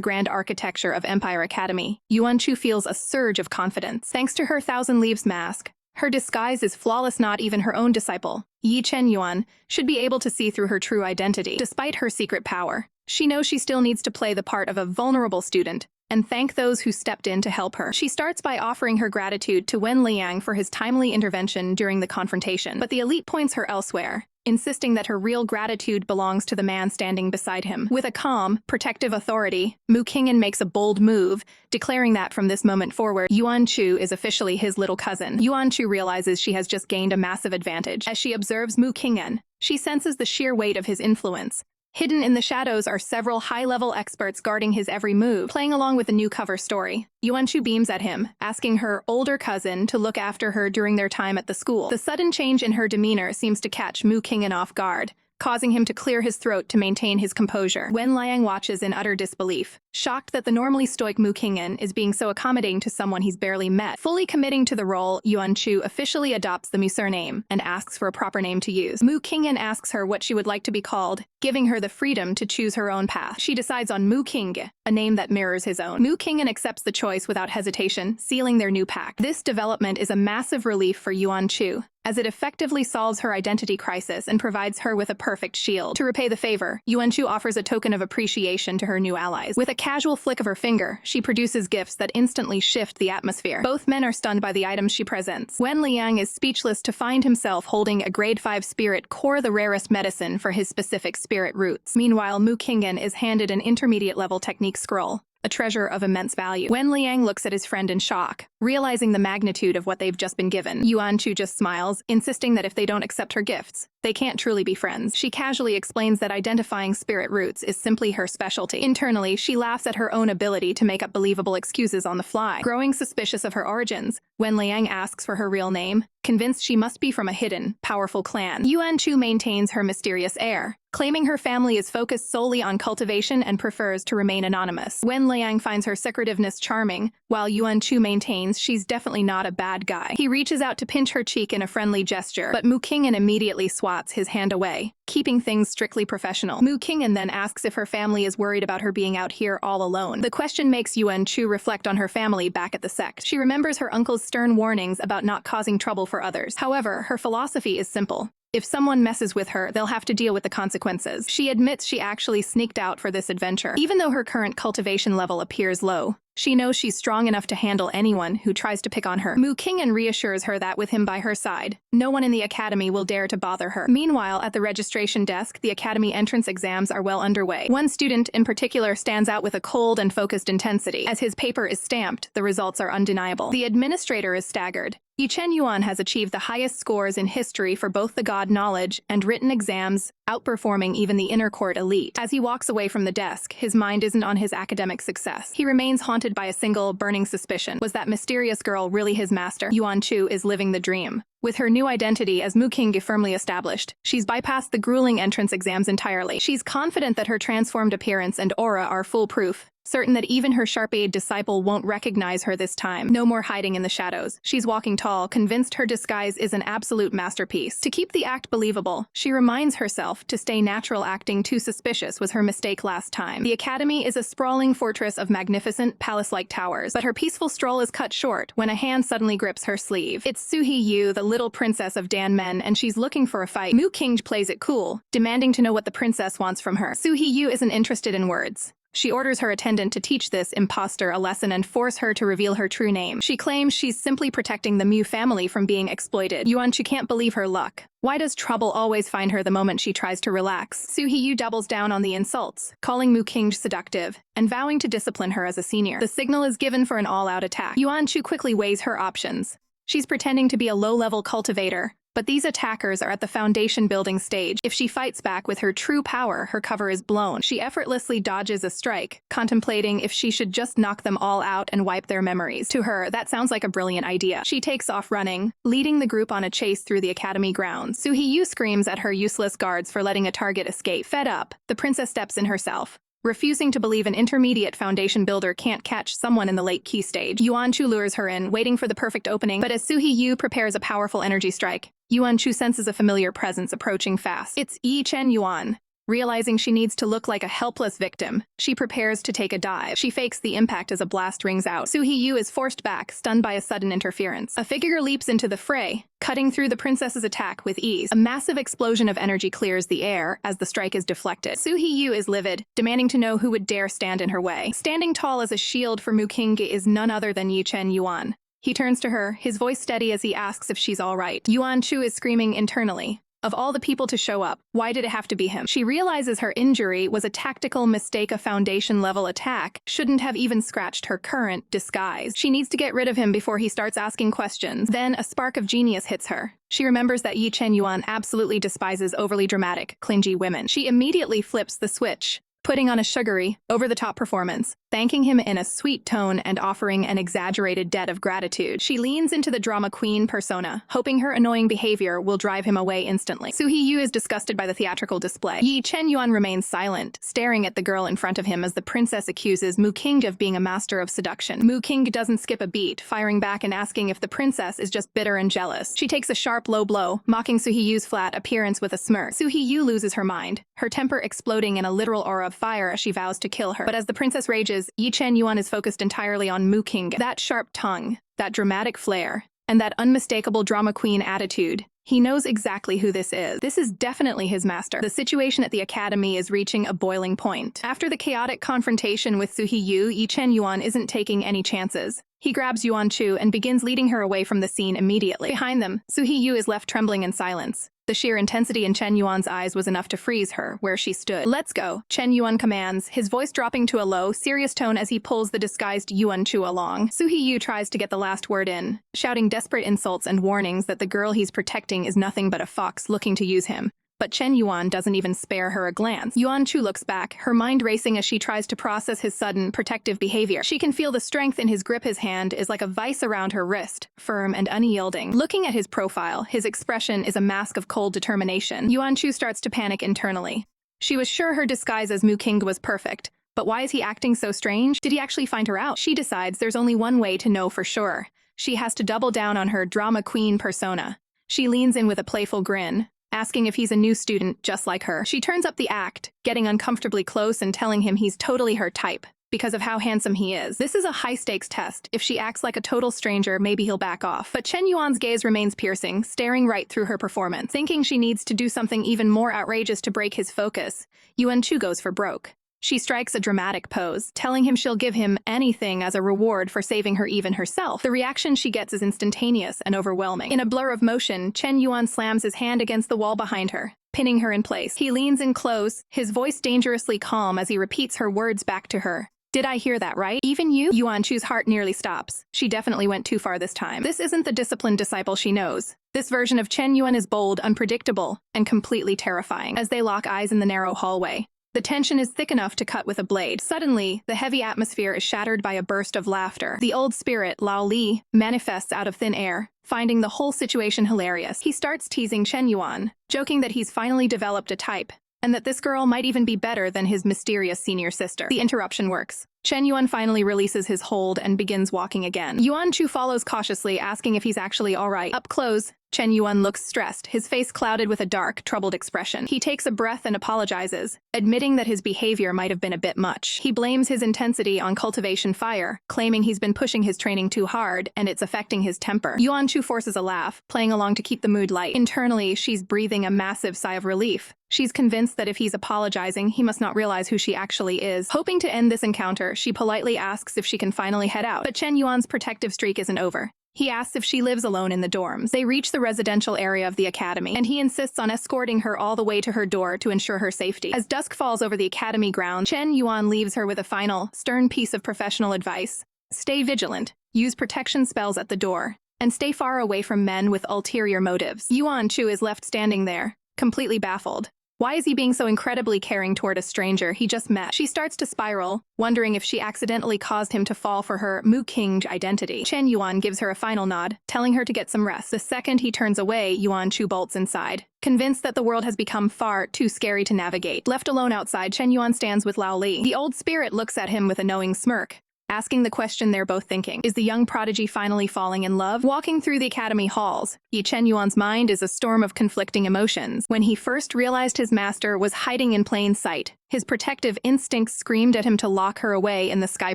grand architecture of Empire Academy, Yuan Chu feels a surge of confidence. Thanks to her Thousand Leaves mask, her disguise is flawless. Not even her own disciple, Ye Chen Yuan, should be able to see through her true identity. Despite her secret power, she knows she still needs to play the part of a vulnerable student and thank those who stepped in to help her. She starts by offering her gratitude to Wen Liang for his timely intervention during the confrontation, but the elite points her elsewhere, insisting that her real gratitude belongs to the man standing beside him. With a calm, protective authority, Mu Qingyan makes a bold move, declaring that from this moment forward, Yuan Chu is officially his little cousin. Yuan Chu realizes she has just gained a massive advantage. As she observes Mu Qingyan, she senses the sheer weight of his influence. Hidden in the shadows are several high-level experts guarding his every move. Playing along with the new cover story, Yuan Chu beams at him, asking her older cousin to look after her during their time at the school. The sudden change in her demeanor seems to catch Mu Qingyan off guard, causing him to clear his throat to maintain his composure. Wen Liang watches in utter disbelief, shocked that the normally stoic Mu Qingyan is being so accommodating to someone he's barely met. Fully committing to the role, Yuan Chu officially adopts the Mu surname and asks for a proper name to use. Mu Qingyan asks her what she would like to be called, giving her the freedom to choose her own path. She decides on Mu Qingge, a name that mirrors his own. Mu Qingyan accepts the choice without hesitation, sealing their new pact. This development is a massive relief for Yuan Chu, as it effectively solves her identity crisis and provides her with a perfect shield. To repay the favor, Yuan Chu offers a token of appreciation to her new allies. With a casual flick of her finger, she produces gifts that instantly shift the atmosphere. Both men are stunned by the items she presents. Wen Liang is speechless to find himself holding a grade 5 spirit core, the rarest medicine for his specific spirit roots. Meanwhile, Mu Qingyan is handed an intermediate-level technique scroll, a treasure of immense value. Wen Liang looks at his friend in shock, realizing the magnitude of what they've just been given. Yuan Chu just smiles, insisting that if they don't accept her gifts, they can't truly be friends. She casually explains that identifying spirit roots is simply her specialty. Internally, she laughs at her own ability to make up believable excuses on the fly. Growing suspicious of her origins, Wen Liang asks for her real name, convinced she must be from a hidden, powerful clan. Yuan Chu maintains her mysterious air, claiming her family is focused solely on cultivation and prefers to remain anonymous. Wen Liang finds her secretiveness charming, while Yuan Chu maintains she's definitely not a bad guy. He reaches out to pinch her cheek in a friendly gesture, but Mu Qingyan immediately swats his hand away, keeping things strictly professional. Mu Qingyan then asks if her family is worried about her being out here all alone. The question makes Yuan Chu reflect on her family back at the sect. She remembers her uncle's stern warnings about not causing trouble for others. However, her philosophy is simple. If someone messes with her, they'll have to deal with the consequences. She admits she actually sneaked out for this adventure. Even though her current cultivation level appears low, she knows she's strong enough to handle anyone who tries to pick on her. Mu Qingyan reassures her that with him by her side, no one in the academy will dare to bother her. Meanwhile, at the registration desk, the academy entrance exams are well underway. One student in particular stands out with a cold and focused intensity. As his paper is stamped, the results are undeniable. The administrator is staggered. Ye Chen Yuan has achieved the highest scores in history for both the God knowledge and written exams, outperforming even the inner court elite. As he walks away from the desk, his mind isn't on his academic success. He remains haunted by a single, burning suspicion. Was that mysterious girl really his master? Yuan Chu is living the dream. With her new identity as Mu Qingge firmly established, she's bypassed the grueling entrance exams entirely. She's confident that her transformed appearance and aura are foolproof, certain that even her sharp-eyed disciple won't recognize her this time. No more hiding in the shadows. She's walking tall, convinced her disguise is an absolute masterpiece. To keep the act believable, she reminds herself to stay natural. Acting too suspicious was her mistake last time. The academy is a sprawling fortress of magnificent, palace-like towers, but her peaceful stroll is cut short when a hand suddenly grips her sleeve. It's Suhi Yu, the little princess of Dan Men, and she's looking for a fight. Mu Qingge plays it cool, demanding to know what the princess wants from her. Suhi Yu isn't interested in words. She orders her attendant to teach this imposter a lesson and force her to reveal her true name. She claims she's simply protecting the Mu family from being exploited. Yuan Chu can't believe her luck. Why does trouble always find her the moment she tries to relax? Suhi Yu doubles down on the insults, calling Mu Qingge seductive, and vowing to discipline her as a senior. The signal is given for an all-out attack. Yuan Chu quickly weighs her options. She's pretending to be a low-level cultivator, but these attackers are at the foundation building stage. If she fights back with her true power, her cover is blown. She effortlessly dodges a strike, contemplating if she should just knock them all out and wipe their memories. To her, that sounds like a brilliant idea. She takes off running, leading the group on a chase through the academy grounds. Suhi Yu screams at her useless guards for letting a target escape. Fed up, the princess steps in herself, refusing to believe an intermediate foundation builder can't catch someone in the late key stage. Yuan Chu lures her in, waiting for the perfect opening, but as Soo-hee prepares a powerful energy strike, Yuan Chu senses a familiar presence approaching fast. It's Ye Chen Yuan. Realizing she needs to look like a helpless victim, she prepares to take a dive. She fakes the impact as a blast rings out. Soo-hee is forced back, stunned by a sudden interference. A figure leaps into the fray, cutting through the princess's attack with ease. A massive explosion of energy clears the air as the strike is deflected. Soo-hee is livid, demanding to know who would dare stand in her way. Standing tall as a shield for Muking is none other than Ye Chen Yuan. He turns to her, his voice steady as he asks if she's all right. Yuan Chu is screaming internally. Of all the people to show up, why did it have to be him? She realizes her injury was a tactical mistake. A foundation-level attack shouldn't have even scratched her current disguise. She needs to get rid of him before he starts asking questions. Then a spark of genius hits her. She remembers that Ye Chen Yuan absolutely despises overly dramatic, clingy women. She immediately flips the switch, putting on a sugary, over-the-top performance, thanking him in a sweet tone and offering an exaggerated debt of gratitude. She leans into the drama queen persona, hoping her annoying behavior will drive him away instantly. Soo-hee is disgusted by the theatrical display. Ye Chen Yuan remains silent, staring at the girl in front of him as the princess accuses Muking of being a master of seduction. Muking doesn't skip a beat, firing back and asking if the princess is just bitter and jealous. She takes a sharp low blow, mocking Soo-hee's flat appearance with a smirk. Soo-hee loses her mind, her temper exploding in a literal aura of fire as she vows to kill her. But as the princess rages, Ye Chen Yuan is focused entirely on Muking. That sharp tongue, that dramatic flair, and that unmistakable drama queen attitude. He knows exactly who this is. This is definitely his master. The situation at the academy is reaching a boiling point. After the chaotic confrontation with Soo-hee, Ye Chen Yuan isn't taking any chances. He grabs Yuan Chu and begins leading her away from the scene immediately. Behind them, Soo-hee is left trembling in silence. The sheer intensity in Chen Yuan's eyes was enough to freeze her where she stood. "Let's go," Chen Yuan commands, his voice dropping to a low, serious tone as he pulls the disguised Yuan Chu along. Soo-hee tries to get the last word in, shouting desperate insults and warnings that the girl he's protecting is nothing but a fox looking to use him. But Chen Yuan doesn't even spare her a glance. Yuan Chu looks back, her mind racing as she tries to process his sudden, protective behavior. She can feel the strength in his grip. His hand is like a vice around her wrist, firm and unyielding. Looking at his profile, his expression is a mask of cold determination. Yuan Chu starts to panic internally. She was sure her disguise as Muking was perfect, but why is he acting so strange? Did he actually find her out? She decides there's only one way to know for sure. She has to double down on her drama queen persona. She leans in with a playful grin, asking if he's a new student just like her. She turns up the act, getting uncomfortably close and telling him he's totally her type because of how handsome he is. This is a high-stakes test. If she acts like a total stranger, maybe he'll back off. But Chen Yuan's gaze remains piercing, staring right through her performance. Thinking she needs to do something even more outrageous to break his focus, Yuan Chu goes for broke. She strikes a dramatic pose, telling him she'll give him anything as a reward for saving her even herself. The reaction she gets is instantaneous and overwhelming. In a blur of motion, Chen Yuan slams his hand against the wall behind her, pinning her in place. He leans in close, his voice dangerously calm as he repeats her words back to her. "Did I hear that right? Even you?" Yuan Chu's heart nearly stops. She definitely went too far this time. This isn't the disciplined disciple she knows. This version of Chen Yuan is bold, unpredictable, and completely terrifying. As they lock eyes in the narrow hallway, the tension is thick enough to cut with a blade. Suddenly, the heavy atmosphere is shattered by a burst of laughter. The old spirit, Lao Li, manifests out of thin air, finding the whole situation hilarious. He starts teasing Chen Yuan, joking that he's finally developed a type, and that this girl might even be better than his mysterious senior sister. The interruption works. Chen Yuan finally releases his hold and begins walking again. Yuan Chu follows cautiously, asking if he's actually all right. Up close, Chen Yuan looks stressed, his face clouded with a dark, troubled expression. He takes a breath and apologizes, admitting that his behavior might have been a bit much. He blames his intensity on cultivation fire, claiming he's been pushing his training too hard and it's affecting his temper. Yuan Chu forces a laugh, playing along to keep the mood light. Internally, she's breathing a massive sigh of relief. She's convinced that if he's apologizing, he must not realize who she actually is. Hoping to end this encounter, she politely asks if she can finally head out. But Chen Yuan's protective streak isn't over. He asks if she lives alone in the dorms. They reach the residential area of the academy, and he insists on escorting her all the way to her door to ensure her safety. As dusk falls over the academy grounds, Chen Yuan leaves her with a final, stern piece of professional advice. Stay vigilant, use protection spells at the door, and stay far away from men with ulterior motives. Yuan Chu is left standing there, completely baffled. Why is he being so incredibly caring toward a stranger he just met? She starts to spiral, wondering if she accidentally caused him to fall for her Mu King identity. Chen Yuan gives her a final nod, telling her to get some rest. The second he turns away, Yuan Chu bolts inside, convinced that the world has become far too scary to navigate. Left alone outside, Chen Yuan stands with Lao Li. The old spirit looks at him with a knowing smirk, asking the question they're both thinking. Is the young prodigy finally falling in love? Walking through the academy halls, Ye Chen Yuan's mind is a storm of conflicting emotions. When he first realized his master was hiding in plain sight, his protective instincts screamed at him to lock her away in the Sky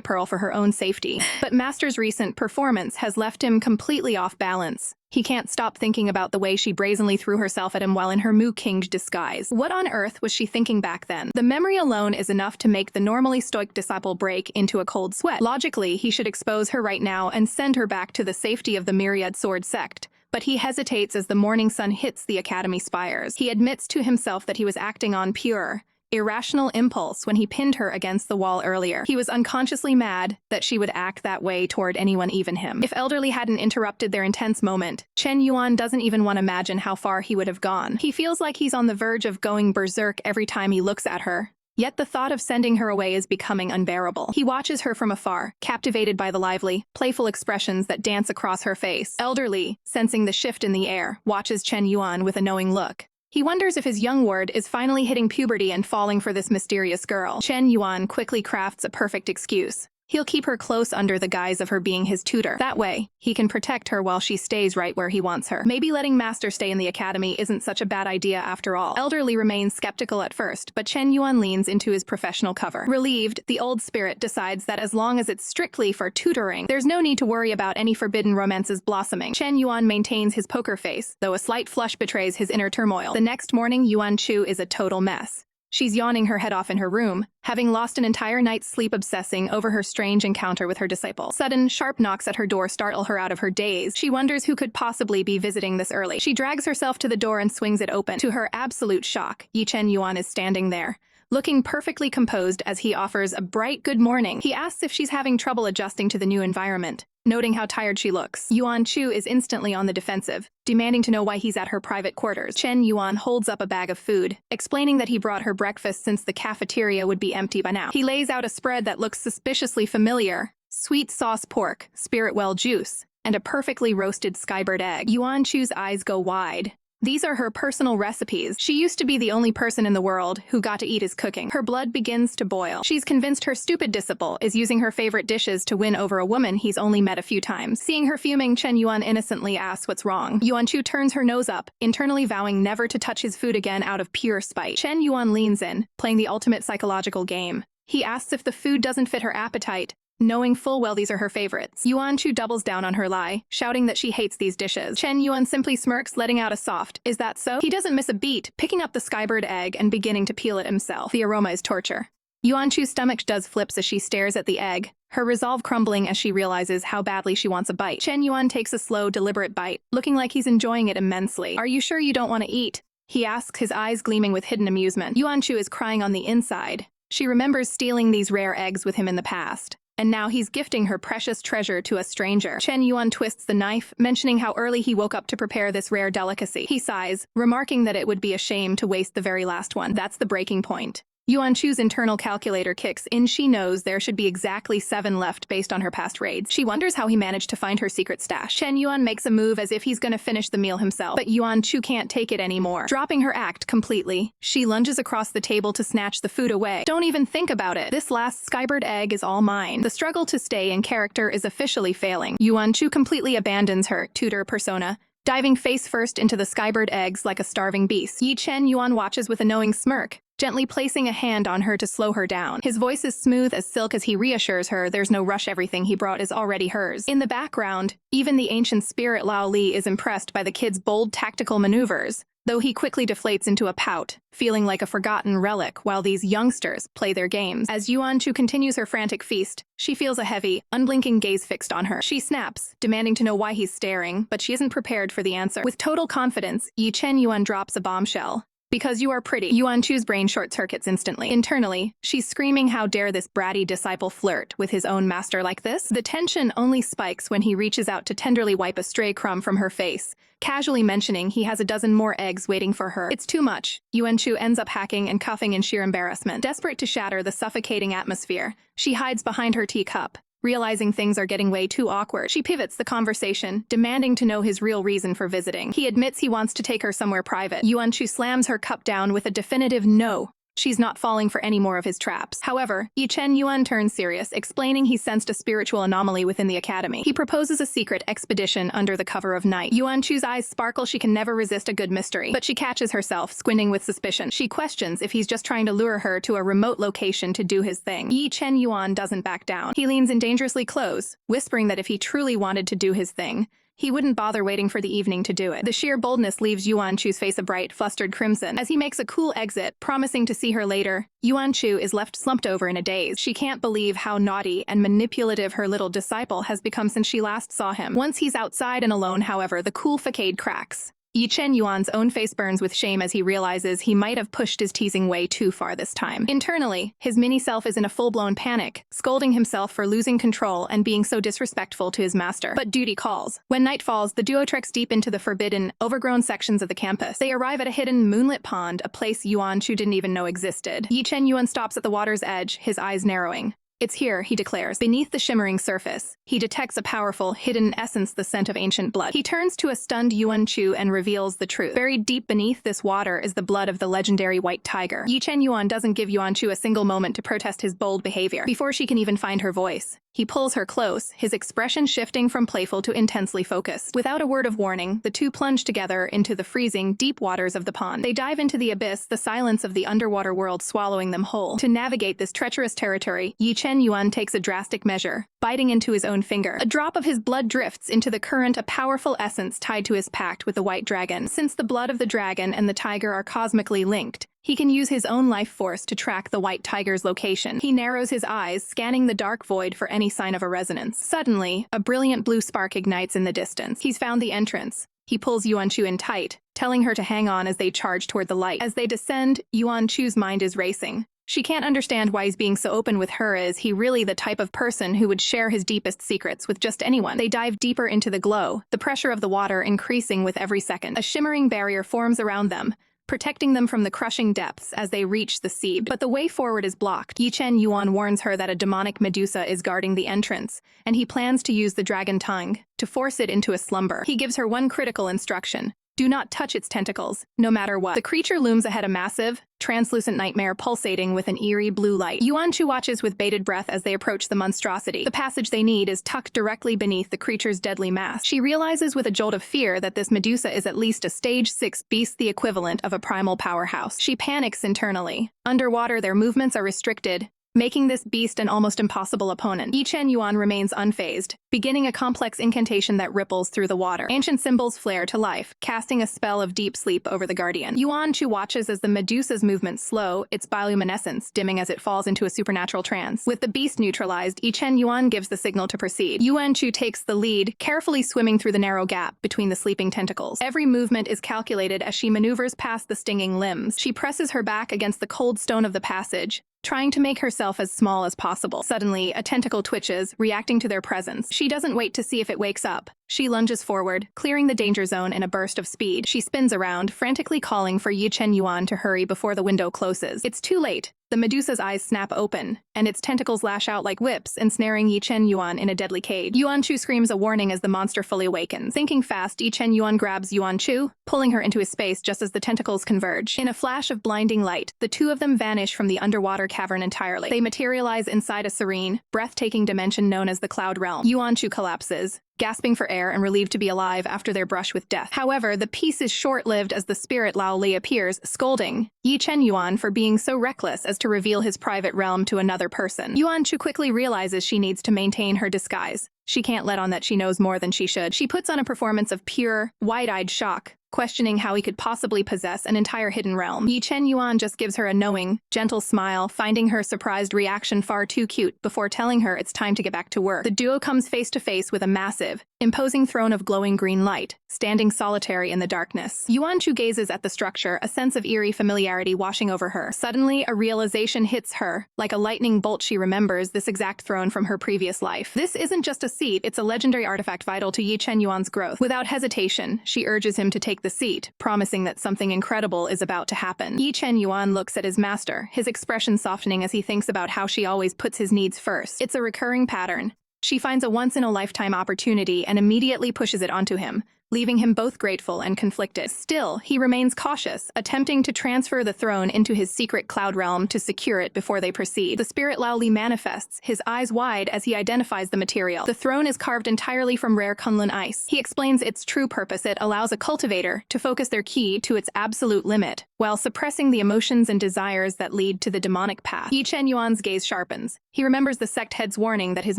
Pearl for her own safety. But Master's recent performance has left him completely off balance. He can't stop thinking about the way she brazenly threw herself at him while in her Mu King disguise. What on earth was she thinking back then? The memory alone is enough to make the normally stoic disciple break into a cold sweat. Logically, he should expose her right now and send her back to the safety of the Myriad Sword sect. But he hesitates as the morning sun hits the academy spires. He admits to himself that he was acting on pure, irrational impulse when he pinned her against the wall earlier. He was unconsciously mad that she would act that way toward anyone, even him. If Elderly hadn't interrupted their intense moment, Chen Yuan doesn't even want to imagine how far he would have gone. He feels like he's on the verge of going berserk every time he looks at her. Yet the thought of sending her away is becoming unbearable. He watches her from afar, captivated by the lively, playful expressions that dance across her face. Elderly, sensing the shift in the air, watches Chen Yuan with a knowing look. He wonders if his young ward is finally hitting puberty and falling for this mysterious girl. Chen Yuan quickly crafts a perfect excuse. He'll keep her close under the guise of her being his tutor. That way, he can protect her while she stays right where he wants her. Maybe letting Master stay in the academy isn't such a bad idea after all. Elderly remains skeptical at first, but Chen Yuan leans into his professional cover. Relieved, the old spirit decides that as long as it's strictly for tutoring, there's no need to worry about any forbidden romances blossoming. Chen Yuan maintains his poker face, though a slight flush betrays his inner turmoil. The next morning, Yuan Chu is a total mess. She's yawning her head off in her room, having lost an entire night's sleep obsessing over her strange encounter with her disciple. Sudden, sharp knocks at her door startle her out of her daze. She wonders who could possibly be visiting this early. She drags herself to the door and swings it open. To her absolute shock, Ye Chen Yuan is standing there, looking perfectly composed as he offers a bright good morning. He asks if she's having trouble adjusting to the new environment, noting how tired she looks. Yuan Chu is instantly on the defensive, demanding to know why he's at her private quarters. Chen Yuan holds up a bag of food, explaining that he brought her breakfast since the cafeteria would be empty by now. He lays out a spread that looks suspiciously familiar: sweet sauce pork, spirit well juice, and a perfectly roasted skybird egg. Yuan Chu's eyes go wide. These are her personal recipes. She used to be the only person in the world who got to eat his cooking. Her blood begins to boil. She's convinced her stupid disciple is using her favorite dishes to win over a woman he's only met a few times. Seeing her fuming, Chen Yuan innocently asks what's wrong. Yuan Chu turns her nose up, internally vowing never to touch his food again out of pure spite. Chen Yuan leans in, playing the ultimate psychological game. He asks if the food doesn't fit her appetite, knowing full well these are her favorites. Yuan Chu doubles down on her lie, shouting that she hates these dishes. Chen Yuan simply smirks, letting out a soft, "Is that so?" He doesn't miss a beat, picking up the skybird egg and beginning to peel it himself. The aroma is torture. Yuan Chu's stomach does flips as she stares at the egg, her resolve crumbling as she realizes how badly she wants a bite. Chen Yuan takes a slow, deliberate bite, looking like he's enjoying it immensely. "Are you sure you don't want to eat?" he asks, his eyes gleaming with hidden amusement. Yuan Chu is crying on the inside. She remembers stealing these rare eggs with him in the past, and now he's gifting her precious treasure to a stranger. Chen Yuan twists the knife, mentioning how early he woke up to prepare this rare delicacy. He sighs, remarking that it would be a shame to waste the very last one. That's the breaking point. Yuan Chu's internal calculator kicks in. She knows there should be exactly 7 left based on her past raids. She wonders how he managed to find her secret stash. Chen Yuan makes a move as if he's gonna finish the meal himself, but Yuan Chu can't take it anymore. Dropping her act completely, she lunges across the table to snatch the food away. "Don't even think about it. This last skybird egg is all mine." The struggle to stay in character is officially failing. Yuan Chu completely abandons her tutor persona, diving face first into the skybird eggs like a starving beast. Ye Chen Yuan watches with a knowing smirk, gently placing a hand on her to slow her down. His voice is smooth as silk as he reassures her there's no rush, everything he brought is already hers. In the background, even the ancient spirit Lao Li is impressed by the kid's bold tactical maneuvers, though he quickly deflates into a pout, feeling like a forgotten relic while these youngsters play their games. As Yuan Chu continues her frantic feast, she feels a heavy, unblinking gaze fixed on her. She snaps, demanding to know why he's staring, but she isn't prepared for the answer. With total confidence, Ye Chen Yuan drops a bombshell. Because you are pretty. Yuan Chu's brain short-circuits instantly. Internally, she's screaming how dare this bratty disciple flirt with his own master like this? The tension only spikes when he reaches out to tenderly wipe a stray crumb from her face, casually mentioning he has a dozen more eggs waiting for her. It's too much. Yuan Chu ends up hacking and cuffing in sheer embarrassment. Desperate to shatter the suffocating atmosphere, she hides behind her teacup. Realizing things are getting way too awkward, she pivots the conversation, demanding to know his real reason for visiting. He admits he wants to take her somewhere private. Yuan Chu slams her cup down with a definitive no. She's not falling for any more of his traps. However, Ye Chen Yuan turns serious, explaining he sensed a spiritual anomaly within the academy. He proposes a secret expedition under the cover of night. Yuan Chu's eyes sparkle. She can never resist a good mystery. But she catches herself, squinting with suspicion. She questions if he's just trying to lure her to a remote location to do his thing. Ye Chen Yuan doesn't back down. He leans in dangerously close, whispering that if he truly wanted to do his thing, he wouldn't bother waiting for the evening to do it. The sheer boldness leaves Yuan Chu's face a bright, flustered crimson. As he makes a cool exit, promising to see her later, Yuan Chu is left slumped over in a daze. She can't believe how naughty and manipulative her little disciple has become since she last saw him. Once he's outside and alone, however, the cool facade cracks. Ye Chen Yuan's own face burns with shame as he realizes he might have pushed his teasing way too far this time. Internally, his mini-self is in a full-blown panic, scolding himself for losing control and being so disrespectful to his master. But duty calls. When night falls, the duo treks deep into the forbidden, overgrown sections of the campus. They arrive at a hidden, moonlit pond, a place Yuan Chu didn't even know existed. Ye Chen Yuan stops at the water's edge, his eyes narrowing. It's here, he declares. Beneath the shimmering surface, he detects a powerful, hidden essence, the scent of ancient blood. He turns to a stunned Yuan Chu and reveals the truth. Buried deep beneath this water is the blood of the legendary white tiger. Ye Chen Yuan doesn't give Yuan Chu a single moment to protest his bold behavior. Before she can even find her voice, he pulls her close, his expression shifting from playful to intensely focused. Without a word of warning, the two plunge together into the freezing, deep waters of the pond. They dive into the abyss, the silence of the underwater world swallowing them whole. To navigate this treacherous territory, Ye Chen Yuan takes a drastic measure, biting into his own finger. A drop of his blood drifts into the current, a powerful essence tied to his pact with the white dragon. Since the blood of the dragon and the tiger are cosmically linked, he can use his own life force to track the white tiger's location. He narrows his eyes, scanning the dark void for any sign of a resonance. Suddenly, a brilliant blue spark ignites in the distance. He's found the entrance. He pulls Yuan Chu in tight, telling her to hang on as they charge toward the light. As they descend, Yuan Chu's mind is racing. She can't understand why he's being so open with her. Is he really the type of person who would share his deepest secrets with just anyone? They dive deeper into the glow, the pressure of the water increasing with every second. A shimmering barrier forms around them, protecting them from the crushing depths as they reach the sea. But the way forward is blocked. Ye Chen Yuan warns her that a demonic Medusa is guarding the entrance, and he plans to use the dragon tongue to force it into a slumber. He gives her one critical instruction: do not touch its tentacles, no matter what. The creature looms ahead, a massive, translucent nightmare pulsating with an eerie blue light. Yuan Chu watches with bated breath as they approach the monstrosity. The passage they need is tucked directly beneath the creature's deadly mask. She realizes with a jolt of fear that this Medusa is at least a stage 6 beast, the equivalent of a primal powerhouse. She panics internally. Underwater, their movements are restricted, making this beast an almost impossible opponent. Ye Chen Yuan remains unfazed, beginning a complex incantation that ripples through the water. Ancient symbols flare to life, casting a spell of deep sleep over the guardian. Yuan Chu watches as the Medusa's movements slow, its bioluminescence dimming as it falls into a supernatural trance. With the beast neutralized, Ye Chen Yuan gives the signal to proceed. Yuan Chu takes the lead, carefully swimming through the narrow gap between the sleeping tentacles. Every movement is calculated as she maneuvers past the stinging limbs. She presses her back against the cold stone of the passage, trying to make herself as small as possible. Suddenly, a tentacle twitches, reacting to their presence. She doesn't wait to see if it wakes up. She lunges forward, clearing the danger zone in a burst of speed. She spins around, frantically calling for Ye Chen Yuan to hurry before the window closes. It's too late. The Medusa's eyes snap open, and its tentacles lash out like whips, ensnaring Ye Chen Yuan in a deadly cage. Yuan Chu screams a warning as the monster fully awakens. Thinking fast, Ye Chen Yuan grabs Yuan Chu, pulling her into his space just as the tentacles converge. In a flash of blinding light, the two of them vanish from the underwater cavern entirely. They materialize inside a serene, breathtaking dimension known as the Cloud Realm. Yuan Chu collapses, gasping for air and relieved to be alive after their brush with death. However, the peace is short-lived as the spirit Lao Li appears, scolding Ye Chen Yuan for being so reckless as to reveal his private realm to another person. Yuan Chu quickly realizes she needs to maintain her disguise, She can't let on that she knows more than she should. She puts on a performance of pure, wide-eyed shock, questioning how he could possibly possess an entire hidden realm. Ye Chen Yuan just gives her a knowing, gentle smile, finding her surprised reaction far too cute before telling her it's time to get back to work. The duo comes face to face with a massive, imposing throne of glowing green light, standing solitary in the darkness. Yuan Chu gazes at the structure, a sense of eerie familiarity washing over her. Suddenly, a realization hits her. Like a lightning bolt, she remembers this exact throne from her previous life. This isn't just a seat, it's a legendary artifact vital to Ye Chen Yuan's growth. Without hesitation, she urges him to take the seat, promising that something incredible is about to happen. Ye Chen Yuan looks at his master, his expression softening as he thinks about how she always puts his needs first. It's a recurring pattern. She finds a once-in-a-lifetime opportunity and immediately pushes it onto him, leaving him both grateful and conflicted. Still, he remains cautious, attempting to transfer the throne into his secret cloud realm to secure it before they proceed. The spirit loudly manifests, his eyes wide as he identifies the material. The throne is carved entirely from rare Kunlun ice. He explains its true purpose. It allows a cultivator to focus their ki to its absolute limit, while suppressing the emotions and desires that lead to the demonic path. Ye Chen Yuan's gaze sharpens. He remembers the sect head's warning that his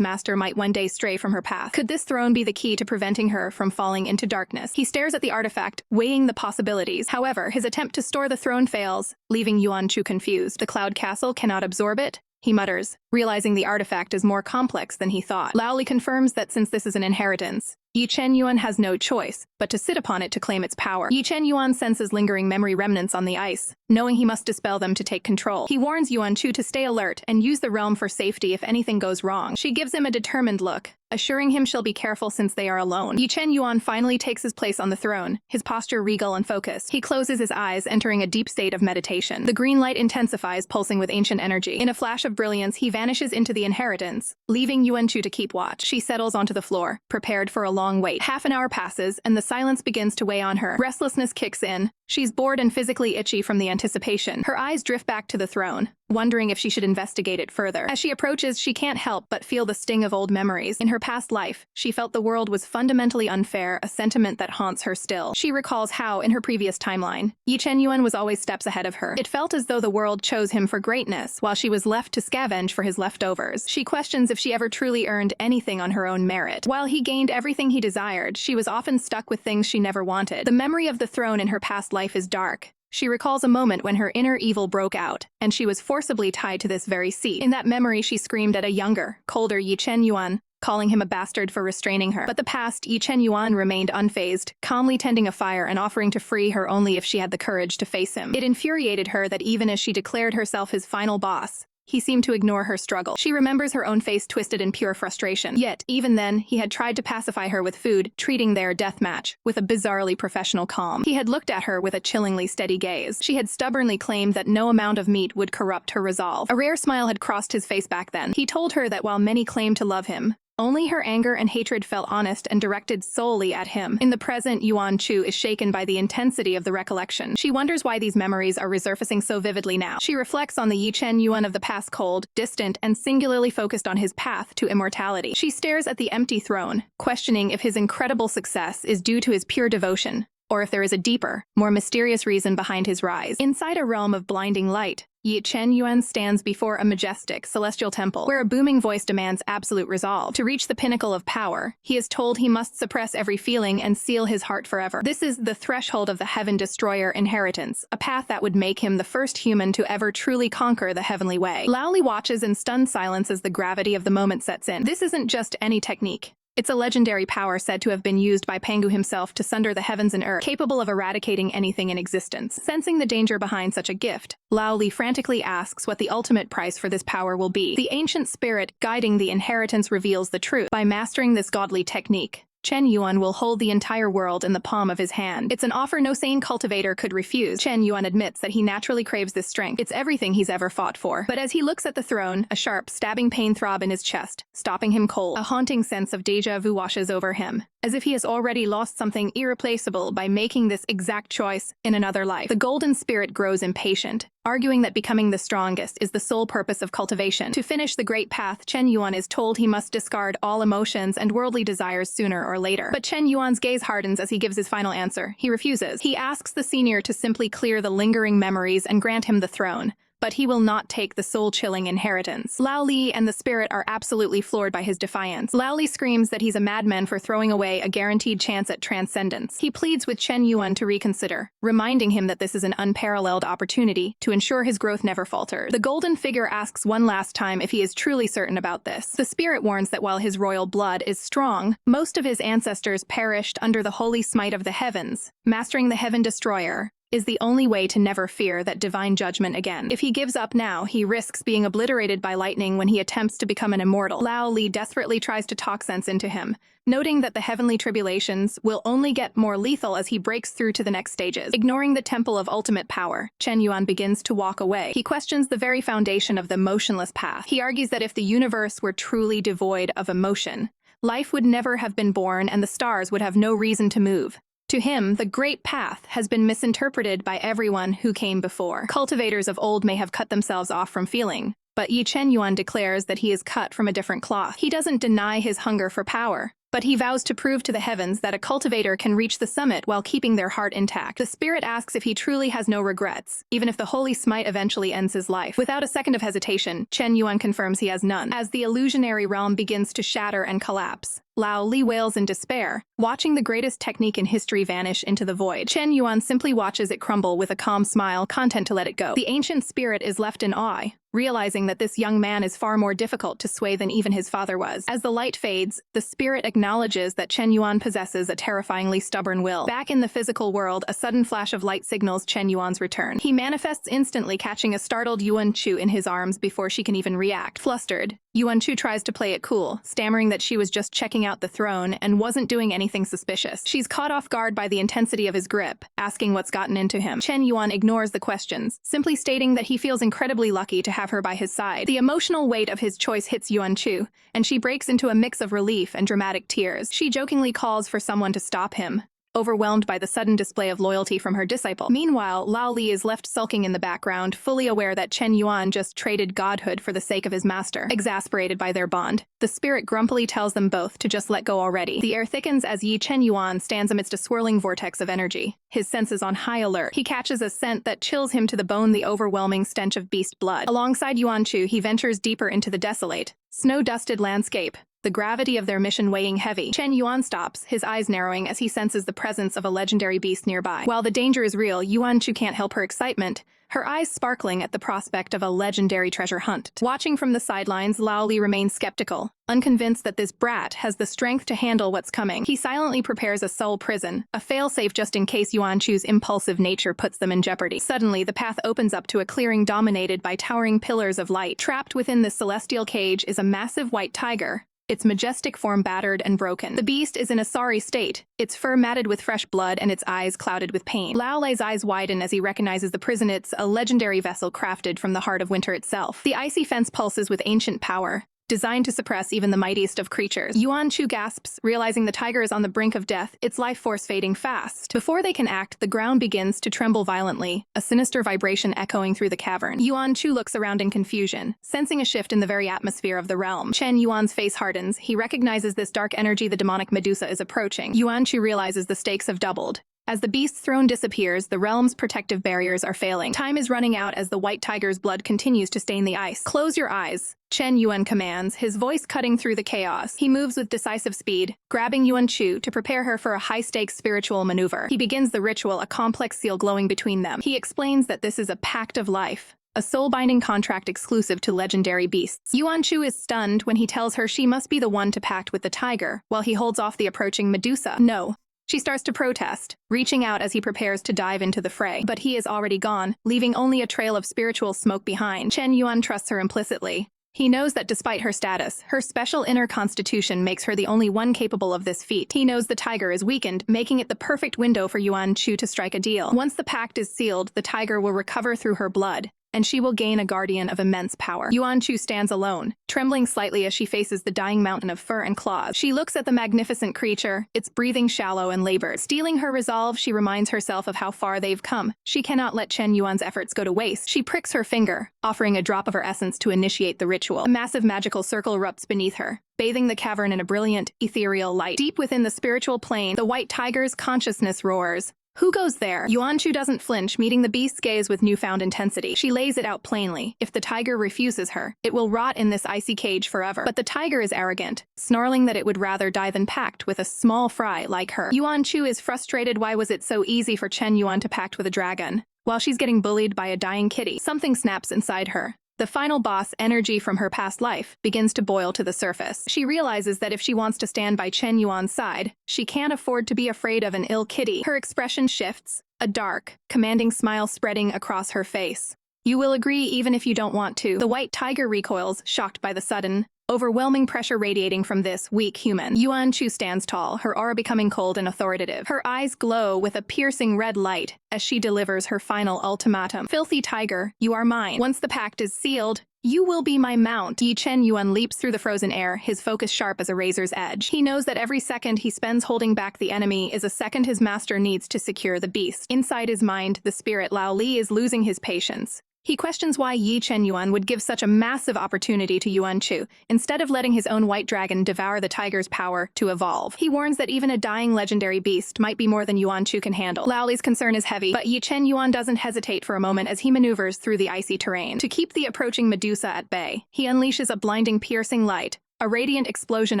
master might one day stray from her path. Could this throne be the key to preventing her from falling into darkness? He stares at the artifact, weighing the possibilities. However, his attempt to store the throne fails, leaving Yuan Chu confused. The cloud castle cannot absorb it, he mutters, realizing the artifact is more complex than he thought. Laoli confirms that since this is an inheritance, Ye Chen Yuan has no choice but to sit upon it to claim its power. Ye Chen Yuan senses lingering memory remnants on the ice, knowing he must dispel them to take control. He warns Yuan Chu to stay alert and use the realm for safety if anything goes wrong. She gives him a determined look, assuring him she'll be careful since they are alone. Ye Chen Yuan finally takes his place on the throne, his posture regal and focused. He closes his eyes, entering a deep state of meditation. The green light intensifies, pulsing with ancient energy. In a flash of brilliance, he vanishes into the inheritance, leaving Yuan Chu to keep watch. She settles onto the floor, prepared for a long wait. Half an hour passes, and the silence begins to weigh on her. Restlessness kicks in. She's bored and physically itchy from the anticipation. Her eyes drift back to the throne, wondering if she should investigate it further. As she approaches, she can't help but feel the sting of old memories. In her past life, she felt the world was fundamentally unfair, a sentiment that haunts her still. She recalls how, in her previous timeline, Ye Chen Yuan was always steps ahead of her. It felt as though the world chose him for greatness, while she was left to scavenge for his leftovers. She questions if she ever truly earned anything on her own merit. While he gained everything he desired, she was often stuck with things she never wanted. The memory of the throne in her past life is dark. She recalls a moment when her inner evil broke out, and she was forcibly tied to this very seat. In that memory, she screamed at a younger, colder Ye Chen Yuan, calling him a bastard for restraining her. But the past, Ye Chen Yuan remained unfazed, calmly tending a fire and offering to free her only if she had the courage to face him. It infuriated her that even as she declared herself his final boss, he seemed to ignore her struggle. She remembers her own face twisted in pure frustration. Yet, even then, he had tried to pacify her with food, treating their death match with a bizarrely professional calm. He had looked at her with a chillingly steady gaze. She had stubbornly claimed that no amount of meat would corrupt her resolve. A rare smile had crossed his face back then. He told her that while many claimed to love him, only her anger and hatred felt honest and directed solely at him. In the present, Yuan Chu is shaken by the intensity of the recollection. She wonders why these memories are resurfacing so vividly now. She reflects on the Ye Chen Yuan of the past, cold, distant, and singularly focused on his path to immortality. She stares at the empty throne, questioning if his incredible success is due to his pure devotion, or if there is a deeper, more mysterious reason behind his rise. Inside a realm of blinding light, Ye Chen Yuan stands before a majestic, celestial temple, where a booming voice demands absolute resolve. To reach the pinnacle of power, he is told he must suppress every feeling and seal his heart forever. This is the threshold of the Heaven Destroyer inheritance, a path that would make him the first human to ever truly conquer the heavenly way. Laoli watches in stunned silence as the gravity of the moment sets in. This isn't just any technique. It's a legendary power said to have been used by Pangu himself to sunder the heavens and earth, capable of eradicating anything in existence. Sensing the danger behind such a gift, Laoli frantically asks what the ultimate price for this power will be. The ancient spirit guiding the inheritance reveals the truth. By mastering this godly technique, Chen Yuan will hold the entire world in the palm of his hand. It's an offer no sane cultivator could refuse. Chen Yuan admits that he naturally craves this strength. It's everything he's ever fought for. But as he looks at the throne, a sharp, stabbing pain throb in his chest, stopping him cold. A haunting sense of déjà vu washes over him, as if he has already lost something irreplaceable by making this exact choice in another life. The golden spirit grows impatient, arguing that becoming the strongest is the sole purpose of cultivation. To finish the great path, Chen Yuan is told he must discard all emotions and worldly desires sooner or later. But Chen Yuan's gaze hardens as he gives his final answer. He refuses. He asks the senior to simply clear the lingering memories and grant him the throne, but he will not take the soul-chilling inheritance. Lao Li and the spirit are absolutely floored by his defiance. Lao Li screams that he's a madman for throwing away a guaranteed chance at transcendence. He pleads with Chen Yuan to reconsider, reminding him that this is an unparalleled opportunity to ensure his growth never falters. The golden figure asks one last time if he is truly certain about this. The spirit warns that while his royal blood is strong, most of his ancestors perished under the holy smite of the heavens. Mastering the Heaven Destroyer is the only way to never fear that divine judgment again. If he gives up now, he risks being obliterated by lightning when he attempts to become an immortal. Lao Li desperately tries to talk sense into him, noting that the heavenly tribulations will only get more lethal as he breaks through to the next stages. Ignoring the temple of ultimate power, Chen Yuan begins to walk away. He questions the very foundation of the motionless path. He argues that if the universe were truly devoid of emotion, life would never have been born and the stars would have no reason to move. To him, the Great Path has been misinterpreted by everyone who came before. Cultivators of old may have cut themselves off from feeling, but Ye Chen Yuan declares that he is cut from a different cloth. He doesn't deny his hunger for power, but he vows to prove to the heavens that a cultivator can reach the summit while keeping their heart intact. The spirit asks if he truly has no regrets, even if the holy smite eventually ends his life. Without a second of hesitation, Chen Yuan confirms he has none. As the illusionary realm begins to shatter and collapse, Lao Li wails in despair, watching the greatest technique in history vanish into the void. Chen Yuan simply watches it crumble with a calm smile, content to let it go. The ancient spirit is left in awe, realizing that this young man is far more difficult to sway than even his father was. As the light fades, the spirit acknowledges that Chen Yuan possesses a terrifyingly stubborn will. Back in the physical world, a sudden flash of light signals Chen Yuan's return. He manifests instantly, catching a startled Yuan Chu in his arms before she can even react. Flustered, Yuan Chu tries to play it cool, stammering that she was just checking out the throne and wasn't doing anything suspicious. She's caught off guard by the intensity of his grip, asking what's gotten into him. Chen Yuan ignores the questions, simply stating that he feels incredibly lucky to have her by his side. The emotional weight of his choice hits Yuan Chu, and she breaks into a mix of relief and dramatic tears. She jokingly calls for someone to stop him, overwhelmed by the sudden display of loyalty from her disciple. Meanwhile, Lao Li is left sulking in the background, fully aware that Chen Yuan just traded godhood for the sake of his master. Exasperated by their bond, the spirit grumpily tells them both to just let go already. The air thickens as Ye Chen Yuan stands amidst a swirling vortex of energy, his senses on high alert. He catches a scent that chills him to the bone, the overwhelming stench of beast blood. Alongside Yuan Chu, he ventures deeper into the desolate, snow-dusted landscape, the gravity of their mission weighing heavy. Chen Yuan stops, his eyes narrowing as he senses the presence of a legendary beast nearby. While the danger is real, Yuan Chu can't help her excitement, her eyes sparkling at the prospect of a legendary treasure hunt. Watching from the sidelines, Lao Li remains skeptical, unconvinced that this brat has the strength to handle what's coming. He silently prepares a soul prison, a failsafe just in case Yuan Chu's impulsive nature puts them in jeopardy. Suddenly, the path opens up to a clearing dominated by towering pillars of light. Trapped within this celestial cage is a massive white tiger, its majestic form battered and broken. The beast is in a sorry state, its fur matted with fresh blood and its eyes clouded with pain. Lao Li's eyes widen as he recognizes the prison. It's a legendary vessel crafted from the heart of winter itself. The icy fence pulses with ancient power, designed to suppress even the mightiest of creatures. Yuan Chu gasps, realizing the tiger is on the brink of death, its life force fading fast. Before they can act, the ground begins to tremble violently, a sinister vibration echoing through the cavern. Yuan Chu looks around in confusion, sensing a shift in the very atmosphere of the realm. Chen Yuan's face hardens. He recognizes this dark energy the demonic Medusa is approaching. Yuan Chu realizes the stakes have doubled. As the beast's throne disappears, the realm's protective barriers are failing. Time is running out as the white tiger's blood continues to stain the ice. Close your eyes, Chen Yuan commands, his voice cutting through the chaos. He moves with decisive speed, grabbing Yuan Chu to prepare her for a high-stakes spiritual maneuver. He begins the ritual, a complex seal glowing between them. He explains that this is a pact of life, a soul-binding contract exclusive to legendary beasts. Yuan Chu is stunned when he tells her she must be the one to pact with the tiger, while he holds off the approaching Medusa. No. She starts to protest, reaching out as he prepares to dive into the fray. But he is already gone, leaving only a trail of spiritual smoke behind. Chen Yuan trusts her implicitly. He knows that despite her status, her special inner constitution makes her the only one capable of this feat. He knows the tiger is weakened, making it the perfect window for Yuan Chu to strike a deal. Once the pact is sealed, the tiger will recover through her blood, and she will gain a guardian of immense power. Yuan Chu stands alone, trembling slightly as she faces the dying mountain of fur and claws. She looks at the magnificent creature, its breathing shallow and labored. Steeling her resolve, she reminds herself of how far they've come. She cannot let Chen Yuan's efforts go to waste. She pricks her finger, offering a drop of her essence to initiate the ritual. A massive magical circle erupts beneath her, bathing the cavern in a brilliant, ethereal light. Deep within the spiritual plane, the white tiger's consciousness roars, Who goes there? Yuan Chu doesn't flinch, meeting the beast's gaze with newfound intensity. She lays it out plainly. If the tiger refuses her, it will rot in this icy cage forever. But the tiger is arrogant, snarling that it would rather die than pact with a small fry like her. Yuan Chu is frustrated. Why was it so easy for Chen Yuan to pact with a dragon? While she's getting bullied by a dying kitty, something snaps inside her. The final boss energy from her past life begins to boil to the surface. She realizes that if she wants to stand by Chen Yuan's side, she can't afford to be afraid of an ill kitty. Her expression shifts, a dark, commanding smile spreading across her face. You will agree even if you don't want to. The white tiger recoils, shocked by the sudden, overwhelming pressure radiating from this weak human. Yuan Chu stands tall, her aura becoming cold and authoritative. Her eyes glow with a piercing red light as she delivers her final ultimatum. Filthy tiger, you are mine. Once the pact is sealed, you will be my mount. Ye Chen Yuan leaps through the frozen air, his focus sharp as a razor's edge. He knows that every second he spends holding back the enemy is a second his master needs to secure the beast. Inside his mind, the spirit Lao Li is losing his patience. He questions why Ye Chen Yuan would give such a massive opportunity to Yuan Chu, instead of letting his own white dragon devour the tiger's power to evolve. He warns that even a dying legendary beast might be more than Yuan Chu can handle. Lao Li's concern is heavy, but Ye Chen Yuan doesn't hesitate for a moment as he maneuvers through the icy terrain. To keep the approaching Medusa at bay, he unleashes a blinding, piercing light, a radiant explosion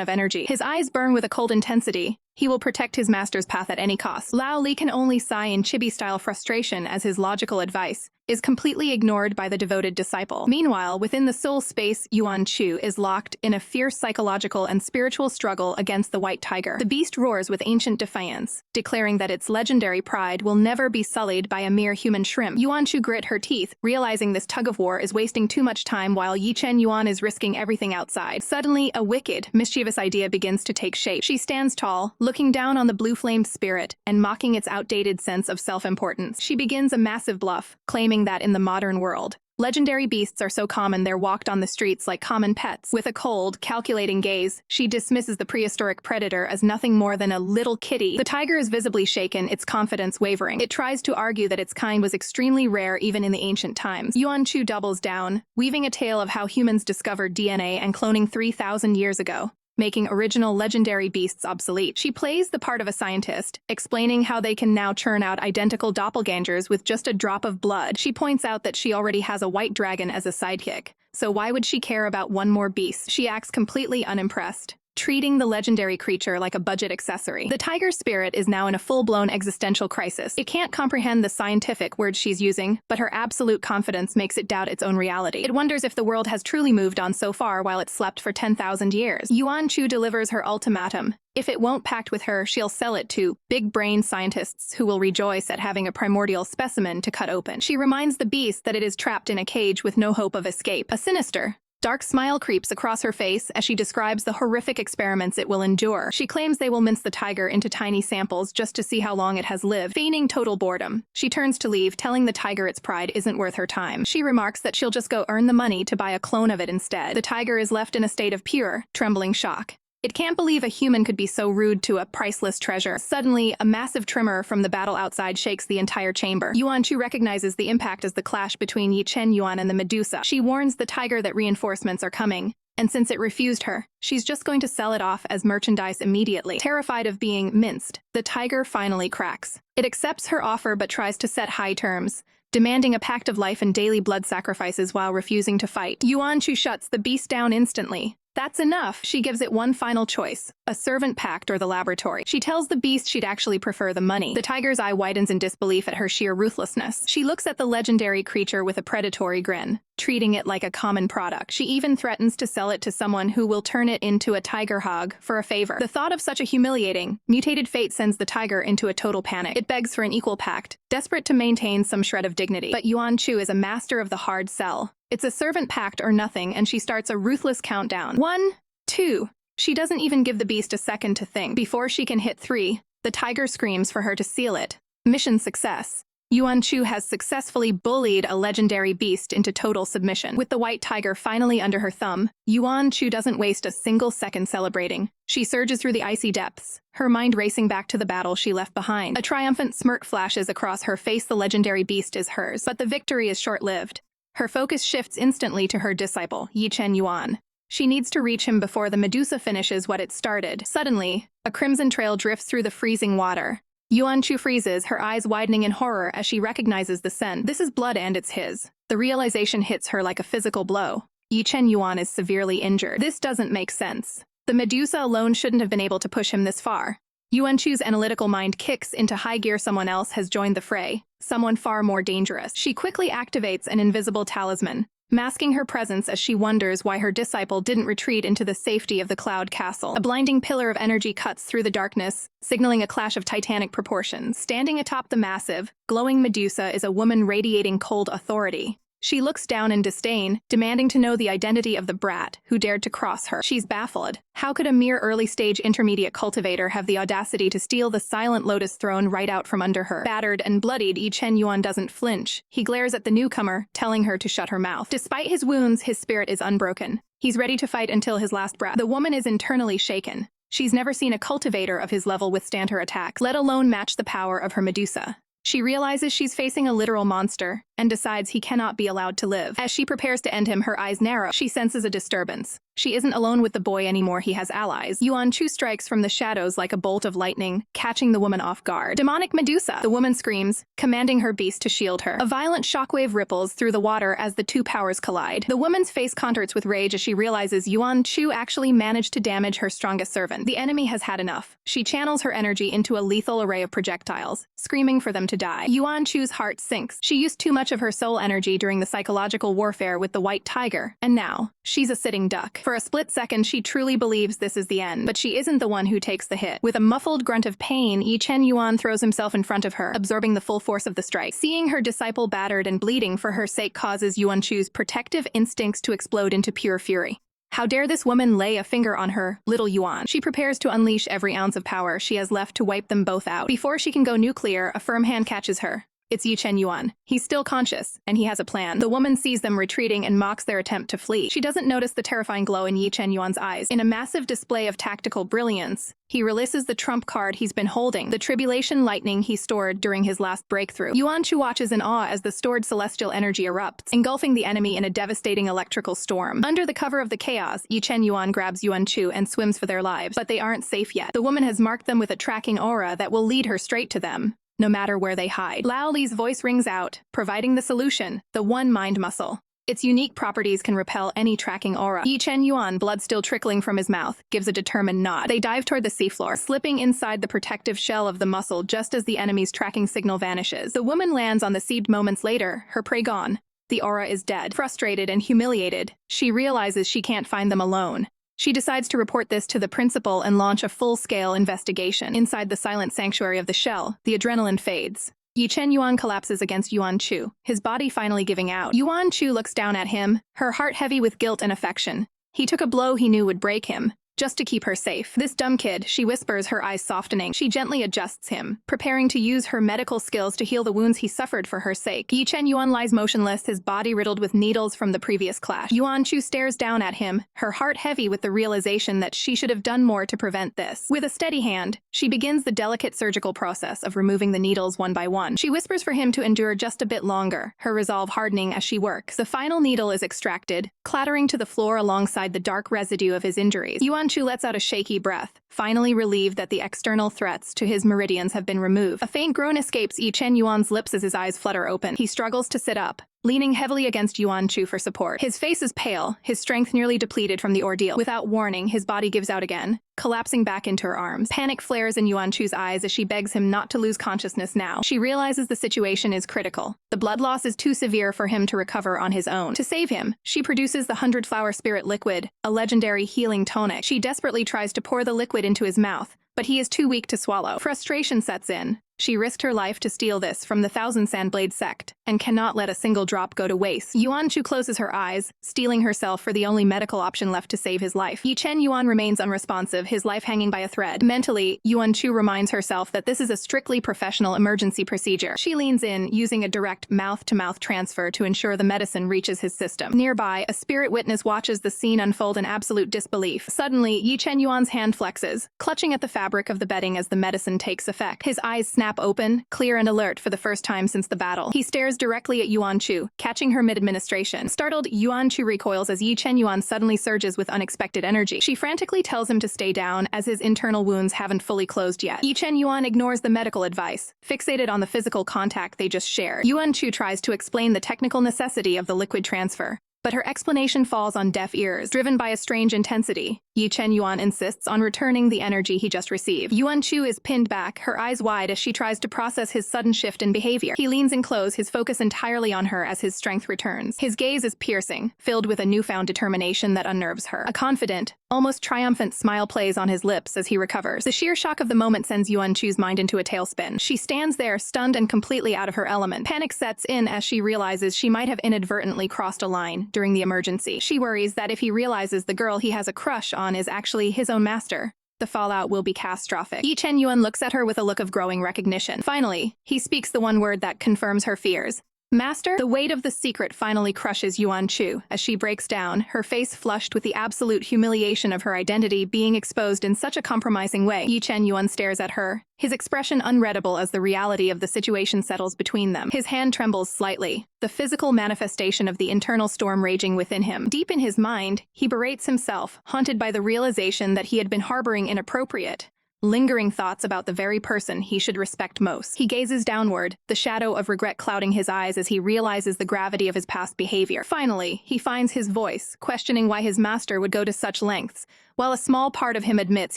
of energy. His eyes burn with a cold intensity. He will protect his master's path at any cost. Lao Li can only sigh in chibi-style frustration as his logical advice is completely ignored by the devoted disciple. Meanwhile, within the soul space, Yuan Chu is locked in a fierce psychological and spiritual struggle against the white tiger. The beast roars with ancient defiance, declaring that its legendary pride will never be sullied by a mere human shrimp. Yuan Chu grit her teeth, realizing this tug-of-war is wasting too much time while Ye Chen Yuan is risking everything outside. Suddenly, a wicked, mischievous idea begins to take shape. She stands tall, looking down on the blue-flamed spirit and mocking its outdated sense of self-importance. She begins a massive bluff, claiming that in the modern world, legendary beasts are so common they're walked on the streets like common pets. With a cold, calculating gaze, she dismisses the prehistoric predator as nothing more than a little kitty. The tiger is visibly shaken, its confidence wavering. It tries to argue that its kind was extremely rare even in the ancient times. Yuan Chu doubles down, weaving a tale of how humans discovered DNA and cloning 3,000 years ago, making original legendary beasts obsolete. She plays the part of a scientist, explaining how they can now churn out identical doppelgangers with just a drop of blood. She points out that she already has a white dragon as a sidekick, so why would she care about one more beast? She acts completely unimpressed, treating the legendary creature like a budget accessory. The tiger spirit is now in a full-blown existential crisis. It can't comprehend the scientific words she's using, but her absolute confidence makes it doubt its own reality. It wonders if the world has truly moved on so far while it slept for 10,000 years. Yuan Chu delivers her ultimatum. If it won't pact with her, she'll sell it to big-brain scientists who will rejoice at having a primordial specimen to cut open. She reminds the beast that it is trapped in a cage with no hope of escape. A sinister, dark smile creeps across her face as she describes the horrific experiments it will endure. She claims they will mince the tiger into tiny samples just to see how long it has lived, feigning total boredom. She turns to leave, telling the tiger its pride isn't worth her time. She remarks that she'll just go earn the money to buy a clone of it instead. The tiger is left in a state of pure, trembling shock. It can't believe a human could be so rude to a priceless treasure. Suddenly, a massive tremor from the battle outside shakes the entire chamber. Yuan Chu recognizes the impact as the clash between Ye Chen Yuan and the Medusa. She warns the tiger that reinforcements are coming, and since it refused her, she's just going to sell it off as merchandise immediately. Terrified of being minced, the tiger finally cracks. It accepts her offer but tries to set high terms, demanding a pact of life and daily blood sacrifices while refusing to fight. Yuan Chu shuts the beast down instantly. That's enough. She gives it one final choice, a servant pact or the laboratory. She tells the beast she'd actually prefer the money. The tiger's eye widens in disbelief at her sheer ruthlessness. She looks at the legendary creature with a predatory grin, treating it like a common product. She even threatens to sell it to someone who will turn it into a tiger hog for a favor. The thought of such a humiliating, mutated fate sends the tiger into a total panic. It begs for an equal pact, desperate to maintain some shred of dignity. But Yuan Chu is a master of the hard sell. It's a servant pact or nothing, and she starts a ruthless countdown. 1, 2. She doesn't even give the beast a second to think. Before she can hit 3, the tiger screams for her to seal it. Mission success. Yuan Chu has successfully bullied a legendary beast into total submission. With the white tiger finally under her thumb, Yuan Chu doesn't waste a single second celebrating. She surges through the icy depths, her mind racing back to the battle she left behind. A triumphant smirk flashes across her face. The legendary beast is hers, but the victory is short-lived. Her focus shifts instantly to her disciple, Ye Chen Yuan. She needs to reach him before the Medusa finishes what it started. Suddenly, a crimson trail drifts through the freezing water. Yuan Chu freezes, her eyes widening in horror as she recognizes the scent. This is blood and it's his. The realization hits her like a physical blow. Ye Chen Yuan is severely injured. This doesn't make sense. The Medusa alone shouldn't have been able to push him this far. Yuan Chu's analytical mind kicks into high gear. Someone else has joined the fray, someone far more dangerous. She quickly activates an invisible talisman, masking her presence as she wonders why her disciple didn't retreat into the safety of the Cloud Castle. A blinding pillar of energy cuts through the darkness, signaling a clash of titanic proportions. Standing atop the massive, glowing Medusa is a woman radiating cold authority. She looks down in disdain, demanding to know the identity of the brat who dared to cross her. She's baffled. How could a mere early-stage intermediate cultivator have the audacity to steal the silent lotus throne right out from under her? Battered and bloodied, Ye Chen Yuan doesn't flinch. He glares at the newcomer, telling her to shut her mouth. Despite his wounds, his spirit is unbroken. He's ready to fight until his last breath. The woman is internally shaken. She's never seen a cultivator of his level withstand her attacks, let alone match the power of her Medusa. She realizes she's facing a literal monster and decides he cannot be allowed to live. As she prepares to end him, her eyes narrow. She senses a disturbance. She isn't alone with the boy anymore, he has allies. Yuan Chu strikes from the shadows like a bolt of lightning, catching the woman off guard. Demonic Medusa! The woman screams, commanding her beast to shield her. A violent shockwave ripples through the water as the two powers collide. The woman's face contorts with rage as she realizes Yuan Chu actually managed to damage her strongest servant. The enemy has had enough. She channels her energy into a lethal array of projectiles, screaming for them to die. Yuan Chu's heart sinks. She used too much of her soul energy during the psychological warfare with the white tiger, and now, she's a sitting duck. For a split second, she truly believes this is the end, but she isn't the one who takes the hit. With a muffled grunt of pain, Ye Chen Yuan throws himself in front of her, absorbing the full force of the strike. Seeing her disciple battered and bleeding for her sake causes Yuan Chu's protective instincts to explode into pure fury. How dare this woman lay a finger on her, Little Yuan? She prepares to unleash every ounce of power she has left to wipe them both out. Before she can go nuclear, a firm hand catches her. It's Ye Chen Yuan. He's still conscious, and he has a plan. The woman sees them retreating and mocks their attempt to flee. She doesn't notice the terrifying glow in Ye Chen Yuan's eyes. In a massive display of tactical brilliance, he releases the trump card he's been holding, the tribulation lightning he stored during his last breakthrough. Yuan Chu watches in awe as the stored celestial energy erupts, engulfing the enemy in a devastating electrical storm. Under the cover of the chaos, Ye Chen Yuan grabs Yuan Chu and swims for their lives, but they aren't safe yet. The woman has marked them with a tracking aura that will lead her straight to them, no matter where they hide. Lao Li's voice rings out, providing the solution, the one mind muscle. Its unique properties can repel any tracking aura. Ye Chen Yuan, blood still trickling from his mouth, gives a determined nod. They dive toward the seafloor, slipping inside the protective shell of the muscle just as the enemy's tracking signal vanishes. The woman lands on the seed moments later, her prey gone. The aura is dead. Frustrated and humiliated, she realizes she can't find them alone. She decides to report this to the principal and launch a full-scale investigation. Inside the silent sanctuary of the shell, the adrenaline fades. Ye Chen Yuan collapses against Yuan Chu, his body finally giving out. Yuan Chu looks down at him, her heart heavy with guilt and affection. He took a blow he knew would break him, just to keep her safe. This dumb kid, she whispers, her eyes softening. She gently adjusts him, preparing to use her medical skills to heal the wounds he suffered for her sake. Ye Chen Yuan lies motionless, his body riddled with needles from the previous clash. Yuan Chu stares down at him, her heart heavy with the realization that she should have done more to prevent this. With a steady hand, she begins the delicate surgical process of removing the needles one by one. She whispers for him to endure just a bit longer, her resolve hardening as she works. The final needle is extracted, clattering to the floor alongside the dark residue of his injuries. Yuan Chu lets out a shaky breath, finally relieved that the external threats to his meridians have been removed. A faint groan escapes Ye Chen Yuan's lips as his eyes flutter open. He struggles to sit up, leaning heavily against Yuan Chu for support. His face is pale, his strength nearly depleted from the ordeal. Without warning, his body gives out again, collapsing back into her arms. Panic flares in Yuan Chu's eyes as she begs him not to lose consciousness now. She realizes the situation is critical. The blood loss is too severe for him to recover on his own. To save him, she produces the 100-flower spirit liquid, a legendary healing tonic. She desperately tries to pour the liquid into his mouth, but he is too weak to swallow. Frustration sets in. She risked her life to steal this from the Thousand Sandblade sect, and cannot let a single drop go to waste. Yuan Chu closes her eyes, steeling herself for the only medical option left to save his life. Ye Chen Yuan remains unresponsive, his life hanging by a thread. Mentally, Yuan Chu reminds herself that this is a strictly professional emergency procedure. She leans in, using a direct mouth-to-mouth transfer to ensure the medicine reaches his system. Nearby, a spirit witness watches the scene unfold in absolute disbelief. Suddenly, Ye Chen Yuan's hand flexes, clutching at the fabric of the bedding as the medicine takes effect. His eyes snap snap open, clear and alert for the first time since the battle. He stares directly at Yuan Chu, catching her mid-administration. Startled, Yuan Chu recoils as Ye Chen Yuan suddenly surges with unexpected energy. She frantically tells him to stay down, as his internal wounds haven't fully closed yet. Ye Chen Yuan ignores the medical advice, fixated on the physical contact they just shared. Yuan Chu tries to explain the technical necessity of the liquid transfer, but her explanation falls on deaf ears. Driven by a strange intensity, Ye Chen Yuan insists on returning the energy he just received. Yuan Chu is pinned back, her eyes wide as she tries to process his sudden shift in behavior. He leans in close, his focus entirely on her as his strength returns. His gaze is piercing, filled with a newfound determination that unnerves her. A confident, almost triumphant smile plays on his lips as he recovers. The sheer shock of the moment sends Yuan Chu's mind into a tailspin. She stands there, stunned and completely out of her element. Panic sets in as she realizes she might have inadvertently crossed a line during the emergency. She worries that if he realizes the girl he has a crush on is actually his own master, the fallout will be catastrophic. Ye Chen Yuan looks at her with a look of growing recognition. Finally, he speaks the one word that confirms her fears. Master? The weight of the secret finally crushes Yuan Chu as she breaks down, her face flushed with the absolute humiliation of her identity being exposed in such a compromising way. Ye Chen Yuan stares at her, his expression unreadable as the reality of the situation settles between them. His hand trembles slightly, the physical manifestation of the internal storm raging within him. Deep in his mind, he berates himself, haunted by the realization that he had been harboring inappropriate, lingering thoughts about the very person he should respect most. He gazes downward, the shadow of regret clouding his eyes as he realizes the gravity of his past behavior. Finally, he finds his voice, questioning why his master would go to such lengths, while a small part of him admits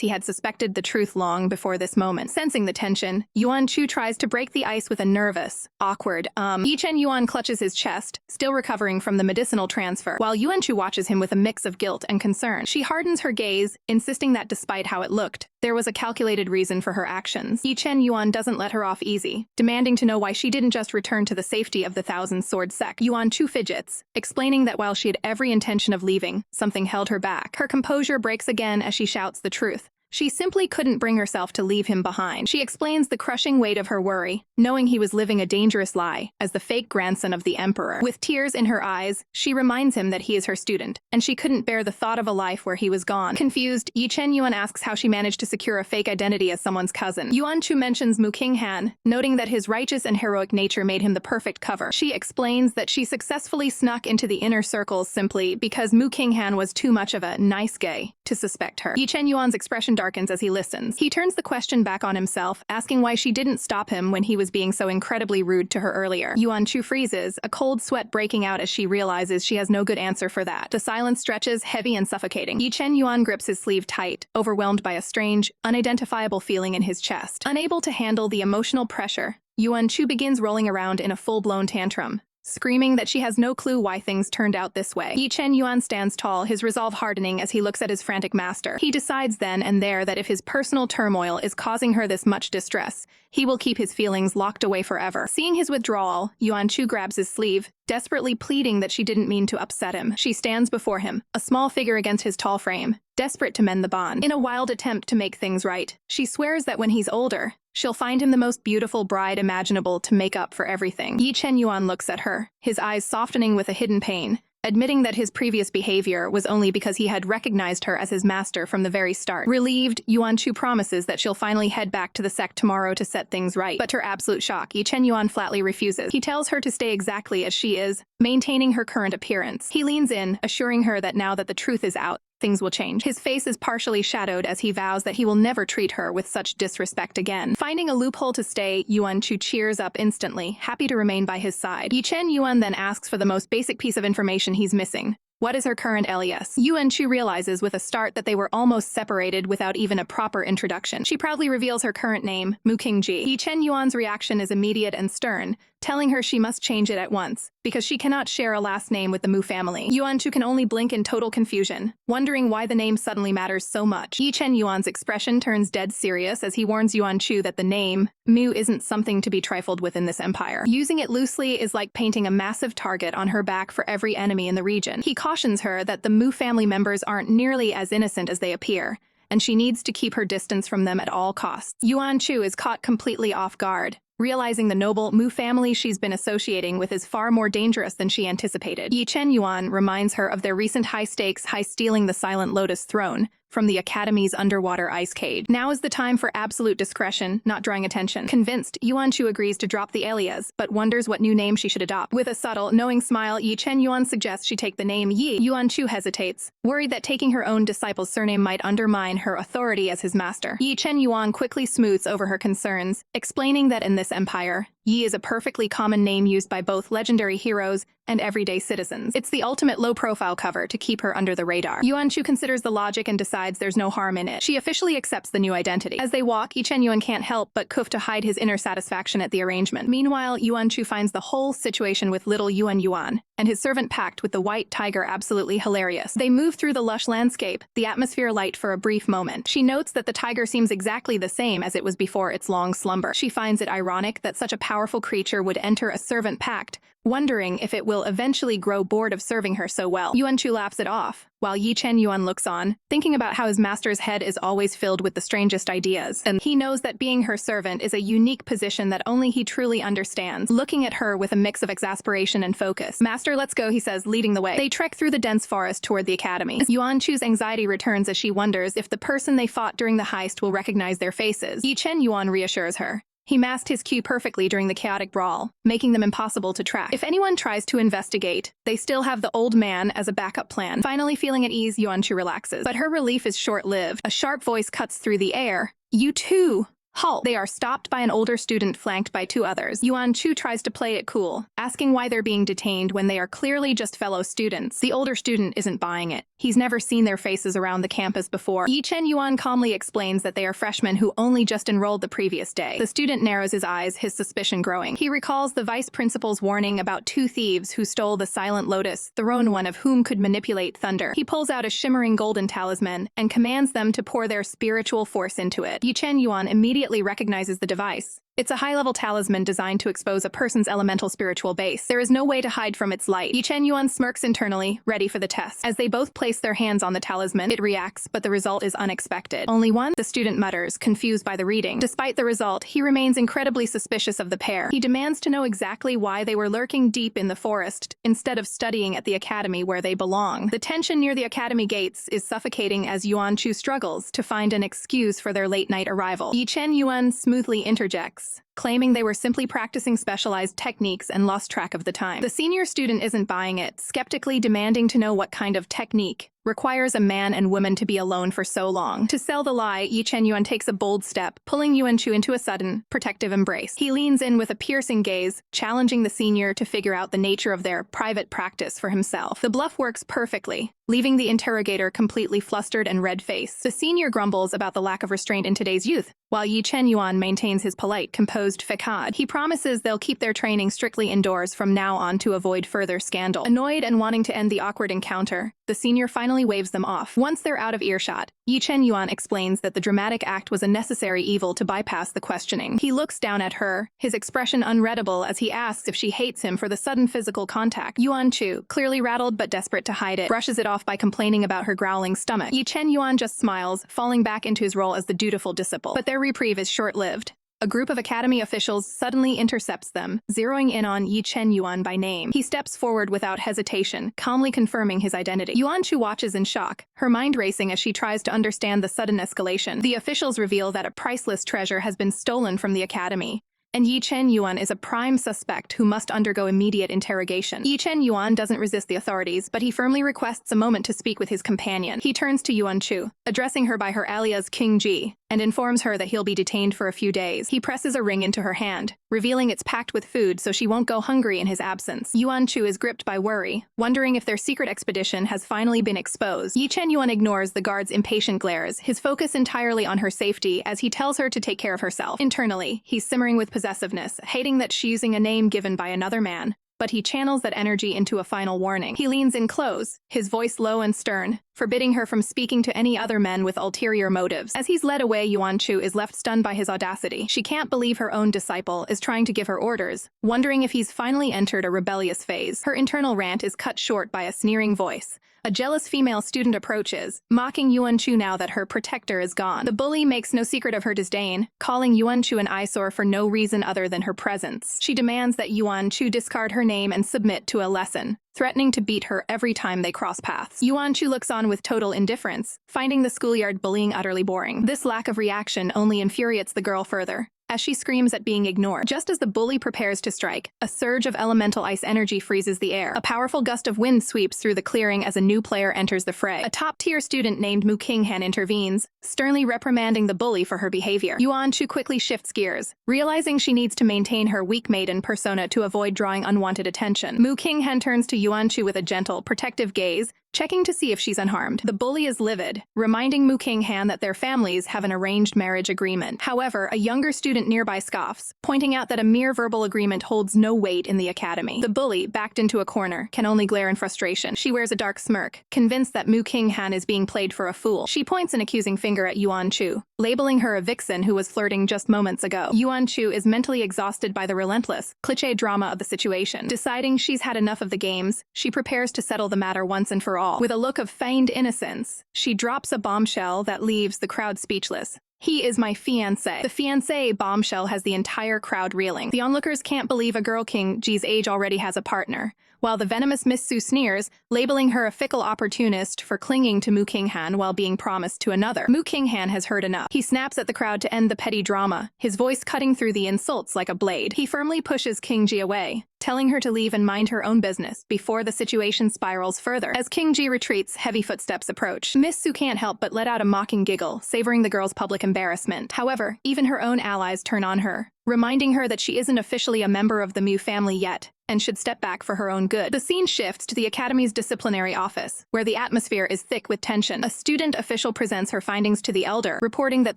he had suspected the truth long before this moment. Sensing the tension, Yuan Chu tries to break the ice with a nervous, awkward, Ye Chen Yuan clutches his chest, still recovering from the medicinal transfer, while Yuan Chu watches him with a mix of guilt and concern. She hardens her gaze, insisting that despite how it looked, there was a calculated reason for her actions. Ye Chen Yuan doesn't let her off easy, demanding to know why she didn't just return to the safety of the Thousand Sword Sect. Yuan Chu fidgets, explaining that while she had every intention of leaving, something held her back. Her composure breaks again as she shouts the truth. She simply couldn't bring herself to leave him behind. She explains the crushing weight of her worry, knowing he was living a dangerous lie as the fake grandson of the emperor. With tears in her eyes, she reminds him that he is her student, and she couldn't bear the thought of a life where he was gone. Confused, Ye Chen Yuan asks how she managed to secure a fake identity as someone's cousin. Yuan Chu mentions Mu Qinghan, noting that his righteous and heroic nature made him the perfect cover. She explains that she successfully snuck into the inner circles simply because Mu Qinghan was too much of a nice guy to suspect her. Ye Chen Yuan's expression darkens as he listens. He turns the question back on himself, asking why she didn't stop him when he was being so incredibly rude to her earlier. Yuan Chu freezes, a cold sweat breaking out as she realizes she has no good answer for that. The silence stretches, heavy and suffocating. Ye Chen Yuan grips his sleeve tight, overwhelmed by a strange, unidentifiable feeling in his chest. Unable to handle the emotional pressure, Yuan Chu begins rolling around in a full-blown tantrum, screaming that she has no clue why things turned out this way. Ye Chen Yuan stands tall, his resolve hardening as he looks at his frantic master. He decides then and there that if his personal turmoil is causing her this much distress, he will keep his feelings locked away forever. Seeing his withdrawal, Yuan Chu grabs his sleeve, desperately pleading that she didn't mean to upset him. She stands before him, a small figure against his tall frame, desperate to mend the bond. In a wild attempt to make things right, she swears that when he's older, she'll find him the most beautiful bride imaginable to make up for everything. Ye Chen Yuan looks at her, his eyes softening with a hidden pain, admitting that his previous behavior was only because he had recognized her as his master from the very start. Relieved, Yuan Chu promises that she'll finally head back to the sect tomorrow to set things right. But to her absolute shock, Ye Chen Yuan flatly refuses. He tells her to stay exactly as she is, maintaining her current appearance. He leans in, assuring her that now that the truth is out, things will change. His face is partially shadowed as he vows that he will never treat her with such disrespect again. Finding a loophole to stay, Yuan Chu cheers up instantly, happy to remain by his side. Ye Chen Yuan then asks for the most basic piece of information he's missing. What is her current alias? Yuan Chu realizes with a start that they were almost separated without even a proper introduction. She proudly reveals her current name, Mu Qingji. Ye Chen Yuan's reaction is immediate and stern, telling her she must change it at once, because she cannot share a last name with the Mu family. Yuan Chu can only blink in total confusion, wondering why the name suddenly matters so much. Ye Chen Yuan's expression turns dead serious as he warns Yuan Chu that the name, Mu, isn't something to be trifled with in this empire. Using it loosely is like painting a massive target on her back for every enemy in the region. He cautions her that the Mu family members aren't nearly as innocent as they appear, and she needs to keep her distance from them at all costs. Yuan Chu is caught completely off guard, realizing the noble Mu family she's been associating with is far more dangerous than she anticipated. Ye Chen Yuan reminds her of their recent high-stakes heist stealing the Silent Lotus throne, from the Academy's underwater ice cage. Now is the time for absolute discretion, not drawing attention. Convinced, Yuan Chu agrees to drop the alias, but wonders what new name she should adopt. With a subtle, knowing smile, Ye Chen Yuan suggests she take the name Yi. Yuan Chu hesitates, worried that taking her own disciple's surname might undermine her authority as his master. Ye Chen Yuan quickly smooths over her concerns, explaining that in this empire, Yi is a perfectly common name used by both legendary heroes and everyday citizens. It's the ultimate low-profile cover to keep her under the radar. Yuan Chu considers the logic and decides there's no harm in it. She officially accepts the new identity. As they walk, Ye Chen Yuan can't help but coof to hide his inner satisfaction at the arrangement. Meanwhile, Yuan Chu finds the whole situation with Little Yuan and his servant pact with the white tiger absolutely hilarious. They move through the lush landscape, the atmosphere light for a brief moment. She notes that the tiger seems exactly the same as it was before its long slumber. She finds it ironic that such a powerful creature would enter a servant pact, wondering if it will eventually grow bored of serving her so well. Yuan Chu laughs it off, while Ye Chen Yuan looks on, thinking about how his master's head is always filled with the strangest ideas. And he knows that being her servant is a unique position that only he truly understands, looking at her with a mix of exasperation and focus. "Master, let's go," he says, leading the way. They trek through the dense forest toward the academy. Yuan Chu's anxiety returns as she wonders if the person they fought during the heist will recognize their faces. Ye Chen Yuan reassures her. He masked his cue perfectly during the chaotic brawl, making them impossible to track. If anyone tries to investigate, they still have the old man as a backup plan. Finally feeling at ease, Yuan Chu relaxes. But her relief is short-lived. A sharp voice cuts through the air. "You too! Halt!" They are stopped by an older student flanked by two others. Yuan Chu tries to play it cool, asking why they're being detained when they are clearly just fellow students. The older student isn't buying it. He's never seen their faces around the campus before. Ye Chen Yuan calmly explains that they are freshmen who only just enrolled the previous day. The student narrows his eyes, his suspicion growing. He recalls the vice principal's warning about two thieves who stole the silent lotus, thrown one of whom could manipulate thunder. He pulls out a shimmering golden talisman and commands them to pour their spiritual force into it. Ye Chen Yuan immediately recognizes the device. It's a high-level talisman designed to expose a person's elemental spiritual base. There is no way to hide from its light. Ye Chen Yuan smirks internally, ready for the test. As they both place their hands on the talisman, it reacts, but the result is unexpected. "Only one?" the student mutters, confused by the reading. Despite the result, he remains incredibly suspicious of the pair. He demands to know exactly why they were lurking deep in the forest, instead of studying at the academy where they belong. The tension near the academy gates is suffocating as Yuan Chu struggles to find an excuse for their late-night arrival. Ye Chen Yuan smoothly interjects, claiming they were simply practicing specialized techniques and lost track of the time. The senior student isn't buying it, skeptically demanding to know what kind of technique requires a man and woman to be alone for so long. To sell the lie, Ye Chen Yuan takes a bold step, pulling Yuan Chu into a sudden, protective embrace. He leans in with a piercing gaze, challenging the senior to figure out the nature of their private practice for himself. The bluff works perfectly, leaving the interrogator completely flustered and red-faced. The senior grumbles about the lack of restraint in today's youth, while Ye Chen Yuan maintains his polite, composed facade. He promises they'll keep their training strictly indoors from now on to avoid further scandal. Annoyed and wanting to end the awkward encounter, the senior finally waves them off. Once they're out of earshot, Ye Chen Yuan explains that the dramatic act was a necessary evil to bypass the questioning. He looks down at her, his expression unreadable as he asks if she hates him for the sudden physical contact. Yuan Chu, clearly rattled but desperate to hide it, brushes it off by complaining about her growling stomach. Ye Chen Yuan just smiles, falling back into his role as the dutiful disciple. But their reprieve is short-lived. A group of academy officials suddenly intercepts them, zeroing in on Ye Chen Yuan by name. He steps forward without hesitation, calmly confirming his identity. Yuan Chu watches in shock, her mind racing as she tries to understand the sudden escalation. The officials reveal that a priceless treasure has been stolen from the academy, and Ye Chen Yuan is a prime suspect who must undergo immediate interrogation. Ye Chen Yuan doesn't resist the authorities, but he firmly requests a moment to speak with his companion. He turns to Yuan Chu, addressing her by her alias King Ji, and informs her that he'll be detained for a few days. He presses a ring into her hand, revealing it's packed with food so she won't go hungry in his absence. Yuan Chu is gripped by worry, wondering if their secret expedition has finally been exposed. Ye Chen Yuan ignores the guard's impatient glares, his focus entirely on her safety as he tells her to take care of herself. Internally, he's simmering with possessiveness, hating that she's using a name given by another man, but he channels that energy into a final warning. He leans in close, his voice low and stern, forbidding her from speaking to any other men with ulterior motives. As he's led away, Yuan Chu is left stunned by his audacity. She can't believe her own disciple is trying to give her orders, wondering if he's finally entered a rebellious phase. Her internal rant is cut short by a sneering voice. A jealous female student approaches, mocking Yuan Chu now that her protector is gone. The bully makes no secret of her disdain, calling Yuan Chu an eyesore for no reason other than her presence. She demands that Yuan Chu discard her name and submit to a lesson, threatening to beat her every time they cross paths. Yuan Chu looks on with total indifference, finding the schoolyard bullying utterly boring. This lack of reaction only infuriates the girl further, as she screams at being ignored. Just as the bully prepares to strike, a surge of elemental ice energy freezes the air. A powerful gust of wind sweeps through the clearing as a new player enters the fray. A top-tier student named Mu Qinghan intervenes, sternly reprimanding the bully for her behavior. Yuan Chu quickly shifts gears, realizing she needs to maintain her weak maiden persona to avoid drawing unwanted attention. Mu Qinghan turns to Yuan Chu with a gentle, protective gaze, checking to see if she's unharmed. The bully is livid, reminding Mu Qinghan that their families have an arranged marriage agreement. However, a younger student nearby scoffs, pointing out that a mere verbal agreement holds no weight in the academy. The bully, backed into a corner, can only glare in frustration. She wears a dark smirk, convinced that Mu Qinghan is being played for a fool. She points an accusing finger at Yuan Chu, labeling her a vixen who was flirting just moments ago. Yuan Chu is mentally exhausted by the relentless, cliché drama of the situation. Deciding she's had enough of the games, she prepares to settle the matter once and for all. With a look of feigned innocence, she drops a bombshell that leaves the crowd speechless. "He is my fiancé." The fiancé bombshell has the entire crowd reeling. The onlookers can't believe a girl King Ji's age already has a partner, while the venomous Miss Su sneers, labeling her a fickle opportunist for clinging to Mu Qinghan while being promised to another. Mu Qinghan has heard enough. He snaps at the crowd to end the petty drama, his voice cutting through the insults like a blade. He firmly pushes King Ji away, telling her to leave and mind her own business before the situation spirals further. As King Ji retreats, heavy footsteps approach. Miss Su can't help but let out a mocking giggle, savoring the girl's public embarrassment. However, even her own allies turn on her, reminding her that she isn't officially a member of the Mu family yet, and should step back for her own good. The scene shifts to the Academy's disciplinary office, where the atmosphere is thick with tension. A student official presents her findings to the elder, reporting that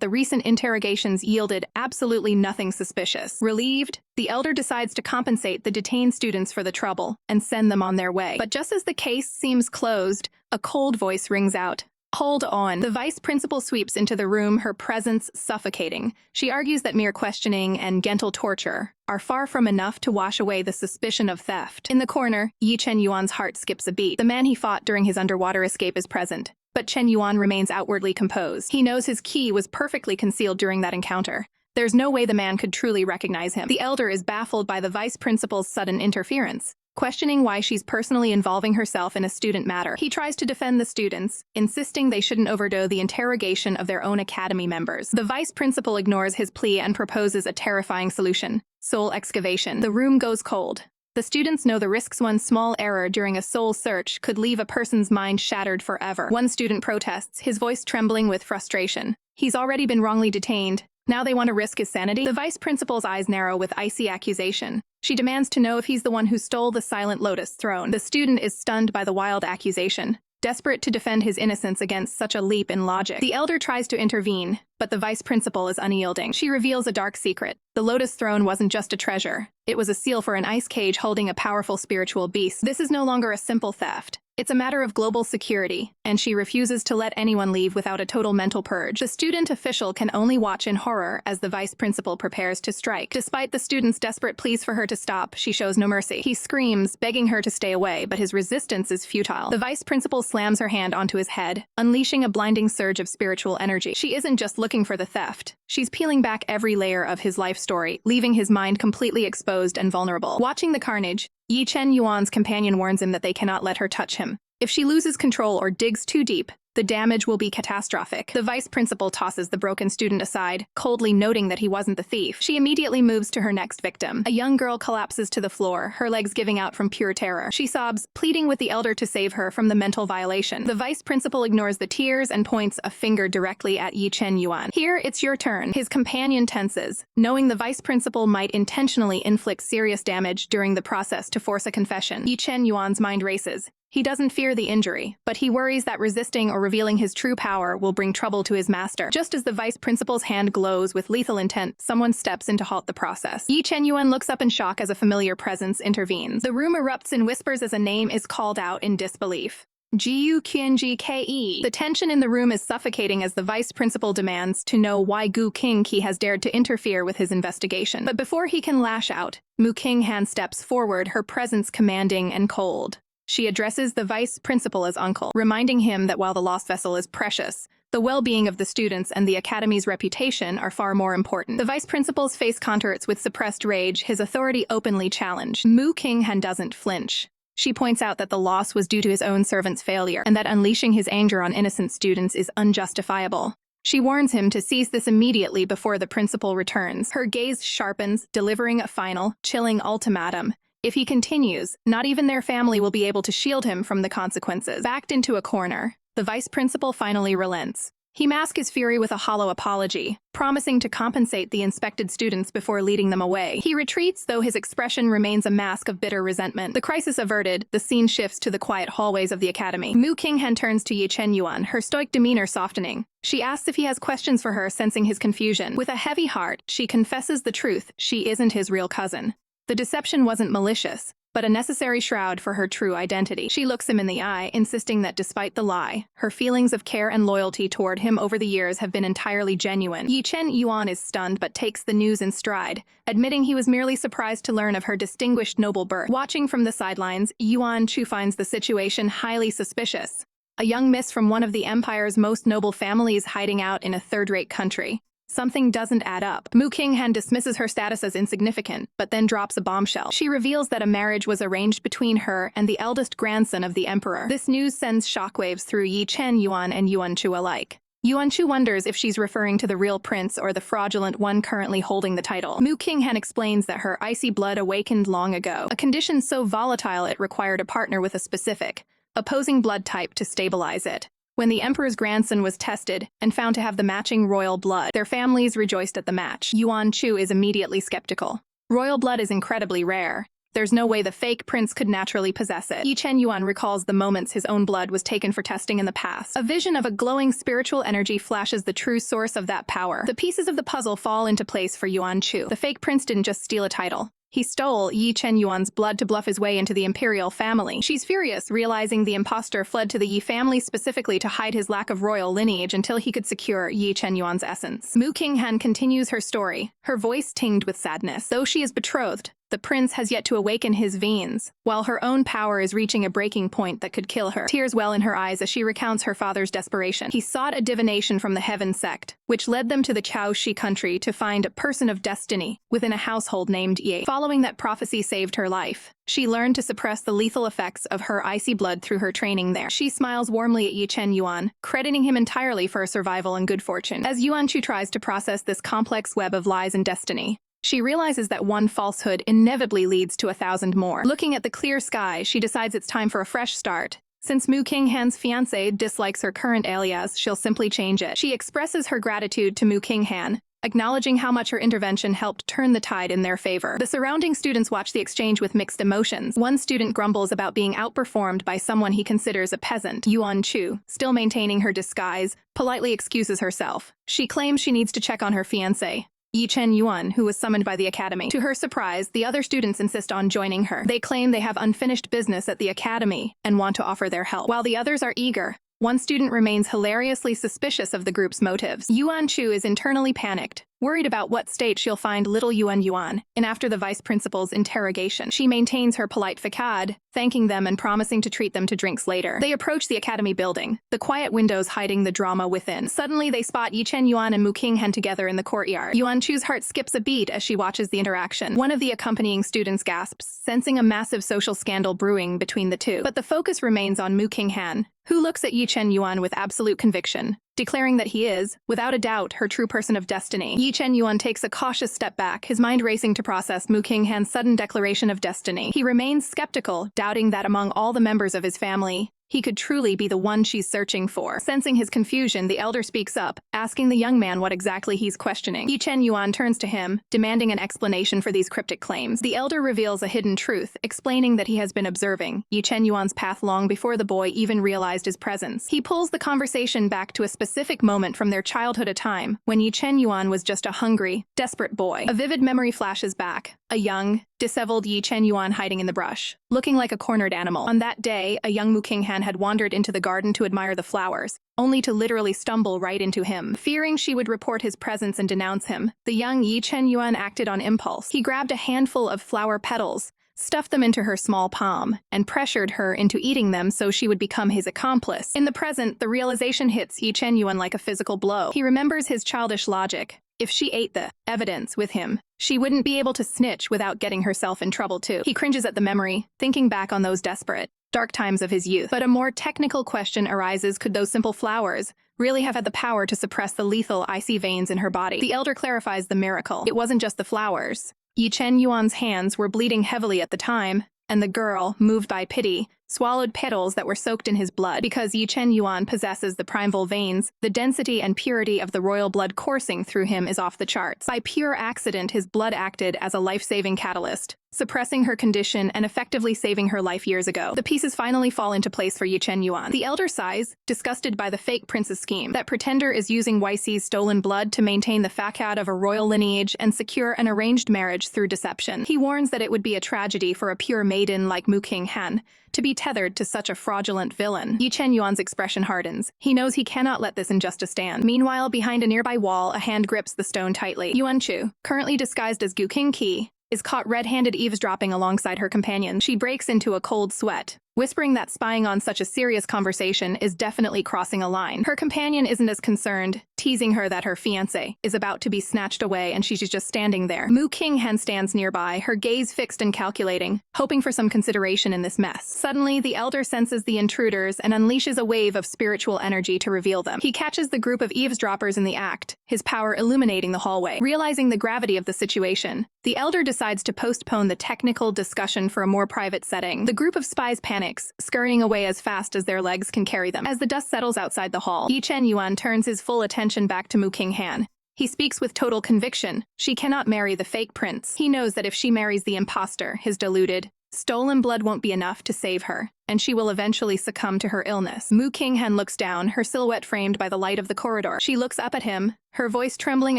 the recent interrogations yielded absolutely nothing suspicious. Relieved, the elder decides to compensate the detained students for the trouble and send them on their way. But just as the case seems closed, a cold voice rings out. "Hold on." The vice principal sweeps into the room, her presence suffocating. She argues that mere questioning and gentle torture are far from enough to wash away the suspicion of theft. In the corner, Ye Chen Yuan's heart skips a beat. The man he fought during his underwater escape is present, but Chen Yuan remains outwardly composed. He knows his key was perfectly concealed during that encounter. There's no way the man could truly recognize him. The elder is baffled by the vice principal's sudden interference, questioning why she's personally involving herself in a student matter. He tries to defend the students, insisting they shouldn't overdo the interrogation of their own academy members. The vice principal ignores his plea and proposes a terrifying solution: soul excavation. The room goes cold. The students know the risks one small error during a soul search could leave a person's mind shattered forever. One student protests, his voice trembling with frustration. He's already been wrongly detained. Now they want to risk his sanity? The vice principal's eyes narrow with icy accusation. She demands to know if he's the one who stole the Silent Lotus throne. The student is stunned by the wild accusation, desperate to defend his innocence against such a leap in logic. The elder tries to intervene, but the vice principal is unyielding. She reveals a dark secret. The Lotus throne wasn't just a treasure. It was a seal for an ice cage holding a powerful spiritual beast. This is no longer a simple theft. It's a matter of global security, and she refuses to let anyone leave without a total mental purge. The student official can only watch in horror as the vice principal prepares to strike. Despite the student's desperate pleas for her to stop, she shows no mercy. He screams, begging her to stay away, but his resistance is futile. The vice principal slams her hand onto his head, unleashing a blinding surge of spiritual energy. She isn't just looking for the theft. She's peeling back every layer of his life story, leaving his mind completely exposed and vulnerable. Watching the carnage, Ye Chen Yuan's companion warns him that they cannot let her touch him. If she loses control or digs too deep, the damage will be catastrophic. The vice principal tosses the broken student aside, coldly noting that he wasn't the thief. She immediately moves to her next victim. A young girl collapses to the floor, her legs giving out from pure terror. She sobs, pleading with the elder to save her from the mental violation. The vice principal ignores the tears and points a finger directly at Ye Chen Yuan. "Here, it's your turn." His companion tenses, knowing the vice principal might intentionally inflict serious damage during the process to force a confession. Ye Chen Yuan's mind races. He doesn't fear the injury, but he worries that resisting or revealing his true power will bring trouble to his master. Just as the vice principal's hand glows with lethal intent, someone steps in to halt the process. Ye Chen Yuan looks up in shock as a familiar presence intervenes. The room erupts in whispers as a name is called out in disbelief. Jiu Qianji. The tension in the room is suffocating as the vice principal demands to know why Gu Qingqi has dared to interfere with his investigation. But before he can lash out, Mu Qinghan steps forward, her presence commanding and cold. She addresses the vice principal as uncle, reminding him that while the lost vessel is precious, the well-being of the students and the academy's reputation are far more important. The vice principal's face contorts with suppressed rage, his authority openly challenged. Mu Qinghan doesn't flinch. She points out that the loss was due to his own servant's failure, and that unleashing his anger on innocent students is unjustifiable. She warns him to cease this immediately before the principal returns. Her gaze sharpens, delivering a final, chilling ultimatum. If he continues, not even their family will be able to shield him from the consequences. Backed into a corner, the vice principal finally relents. He masks his fury with a hollow apology, promising to compensate the inspected students before leading them away. He retreats, though his expression remains a mask of bitter resentment. The crisis averted, the scene shifts to the quiet hallways of the academy. Mu Qinghan turns to Ye Chen Yuan, her stoic demeanor softening. She asks if he has questions for her, sensing his confusion. With a heavy heart, she confesses the truth: she isn't his real cousin. The deception wasn't malicious, but a necessary shroud for her true identity. She looks him in the eye, insisting that despite the lie, her feelings of care and loyalty toward him over the years have been entirely genuine. Ye Chen Yuan is stunned but takes the news in stride, admitting he was merely surprised to learn of her distinguished noble birth. Watching from the sidelines, Yuan Chu finds the situation highly suspicious. A young miss from one of the empire's most noble families hiding out in a third-rate country. Something doesn't add up. Mu Qinghan dismisses her status as insignificant, but then drops a bombshell. She reveals that a marriage was arranged between her and the eldest grandson of the emperor. This news sends shockwaves through Ye Chen Yuan and Yuan Chu alike. Yuan Chu wonders if she's referring to the real prince or the fraudulent one currently holding the title. Mu Qinghan explains that her icy blood awakened long ago, a condition so volatile it required a partner with a specific, opposing blood type to stabilize it. When the emperor's grandson was tested and found to have the matching royal blood, their families rejoiced at the match. Yuan Chu is immediately skeptical. Royal blood is incredibly rare. There's no way the fake prince could naturally possess it. Ye Chen Yuan recalls the moments his own blood was taken for testing in the past. A vision of a glowing spiritual energy flashes the true source of that power. The pieces of the puzzle fall into place for Yuan Chu. The fake prince didn't just steal a title. He stole Ye Chen Yuan's blood to bluff his way into the imperial family. She's furious, realizing the impostor fled to the Yi family specifically to hide his lack of royal lineage until he could secure Ye Chen Yuan's essence. Mu Qinghan continues her story, her voice tinged with sadness. Though she is betrothed, the prince has yet to awaken his veins, while her own power is reaching a breaking point that could kill her. Tears well in her eyes as she recounts her father's desperation. He sought a divination from the Heaven sect, which led them to the Chaoshi country to find a person of destiny within a household named Ye. Following that prophecy saved her life, she learned to suppress the lethal effects of her icy blood through her training there. She smiles warmly at Ye Chen Yuan, crediting him entirely for her survival and good fortune. As Yuan Chu tries to process this complex web of lies and destiny, she realizes that one falsehood inevitably leads to 1,000 more. Looking at the clear sky, she decides it's time for a fresh start. Since Mu Qinghan's fiancé dislikes her current alias, she'll simply change it. She expresses her gratitude to Mu Qinghan, acknowledging how much her intervention helped turn the tide in their favor. The surrounding students watch the exchange with mixed emotions. One student grumbles about being outperformed by someone he considers a peasant. Yuan Chu, still maintaining her disguise, politely excuses herself. She claims she needs to check on her fiancé, Ye Chen Yuan, who was summoned by the academy. To her surprise, the other students insist on joining her. They claim they have unfinished business at the academy and want to offer their help. While the others are eager, one student remains hilariously suspicious of the group's motives. Yuan Chu is internally panicked, worried about what state she'll find Little Yuan, and after the vice principal's interrogation, she maintains her polite facade, thanking them and promising to treat them to drinks later. They approach the academy building, the quiet windows hiding the drama within. Suddenly, they spot Ye Chen Yuan and Mu Qinghan together in the courtyard. Yuan Chu's heart skips a beat as she watches the interaction. One of the accompanying students gasps, sensing a massive social scandal brewing between the two. But the focus remains on Mu Qinghan, who looks at Ye Chen Yuan with absolute conviction, declaring that he is, without a doubt, her true person of destiny. Ye Chen Yuan takes a cautious step back, his mind racing to process Mu Qinghan's sudden declaration of destiny. He remains skeptical, doubting that among all the members of his family, he could truly be the one she's searching for. Sensing his confusion, the elder speaks up, asking the young man what exactly he's questioning. Ye Chen Yuan turns to him, demanding an explanation for these cryptic claims. The elder reveals a hidden truth, explaining that he has been observing Ye Chen Yuan's path long before the boy even realized his presence. He pulls the conversation back to a specific moment from their childhood, a time when Ye Chen Yuan was just a hungry, desperate boy. A vivid memory flashes back, a young, disheveled Ye Chen Yuan hiding in the brush, looking like a cornered animal. On that day, a young Mu Qinghan had wandered into the garden to admire the flowers, only to literally stumble right into him. Fearing she would report his presence and denounce him, the young Ye Chen Yuan acted on impulse. He grabbed a handful of flower petals, stuffed them into her small palm, and pressured her into eating them so she would become his accomplice. In the present, the realization hits Ye Chen Yuan like a physical blow. He remembers his childish logic. If she ate the evidence with him, she wouldn't be able to snitch without getting herself in trouble too. He cringes at the memory, thinking back on those desperate, dark times of his youth. But a more technical question arises: could those simple flowers really have had the power to suppress the lethal icy veins in her body? The elder clarifies the miracle. It wasn't just the flowers. Ye Chen Yuan's hands were bleeding heavily at the time, and the girl, moved by pity, swallowed petals that were soaked in his blood. Because Ye Chen Yuan possesses the primal veins, the density and purity of the royal blood coursing through him is off the charts. By pure accident, his blood acted as a life-saving catalyst, suppressing her condition and effectively saving her life years ago. The pieces finally fall into place for Ye Chen Yuan. The elder sighs, disgusted by the fake prince's scheme. That pretender is using YC's stolen blood to maintain the facade of a royal lineage and secure an arranged marriage through deception. He warns that it would be a tragedy for a pure maiden like Mu King Han to be tethered to such a fraudulent villain. Ye Chen Yuan's expression hardens. He knows he cannot let this injustice stand. Meanwhile, behind a nearby wall, a hand grips the stone tightly. Yuan Chu, currently disguised as Gu King Qi, is caught red-handed eavesdropping alongside her companion. She breaks into a cold sweat, whispering that spying on such a serious conversation is definitely crossing a line. Her companion isn't as concerned, teasing her that her fiancé is about to be snatched away and she's just standing there. Mu King Han stands nearby, her gaze fixed and calculating, hoping for some consideration in this mess. Suddenly, the elder senses the intruders and unleashes a wave of spiritual energy to reveal them. He catches the group of eavesdroppers in the act, his power illuminating the hallway. Realizing the gravity of the situation, the elder decides to postpone the technical discussion for a more private setting. The group of spies panics, scurrying away as fast as their legs can carry them. As the dust settles outside the hall, Ye Chen Yuan turns his full attention back to Mu King Han. He speaks with total conviction. She cannot marry the fake prince. He knows that if she marries the imposter, his diluted, stolen blood won't be enough to save her, and she will eventually succumb to her illness. Mu King Han looks down, her silhouette framed by the light of the corridor. She looks up at him, her voice trembling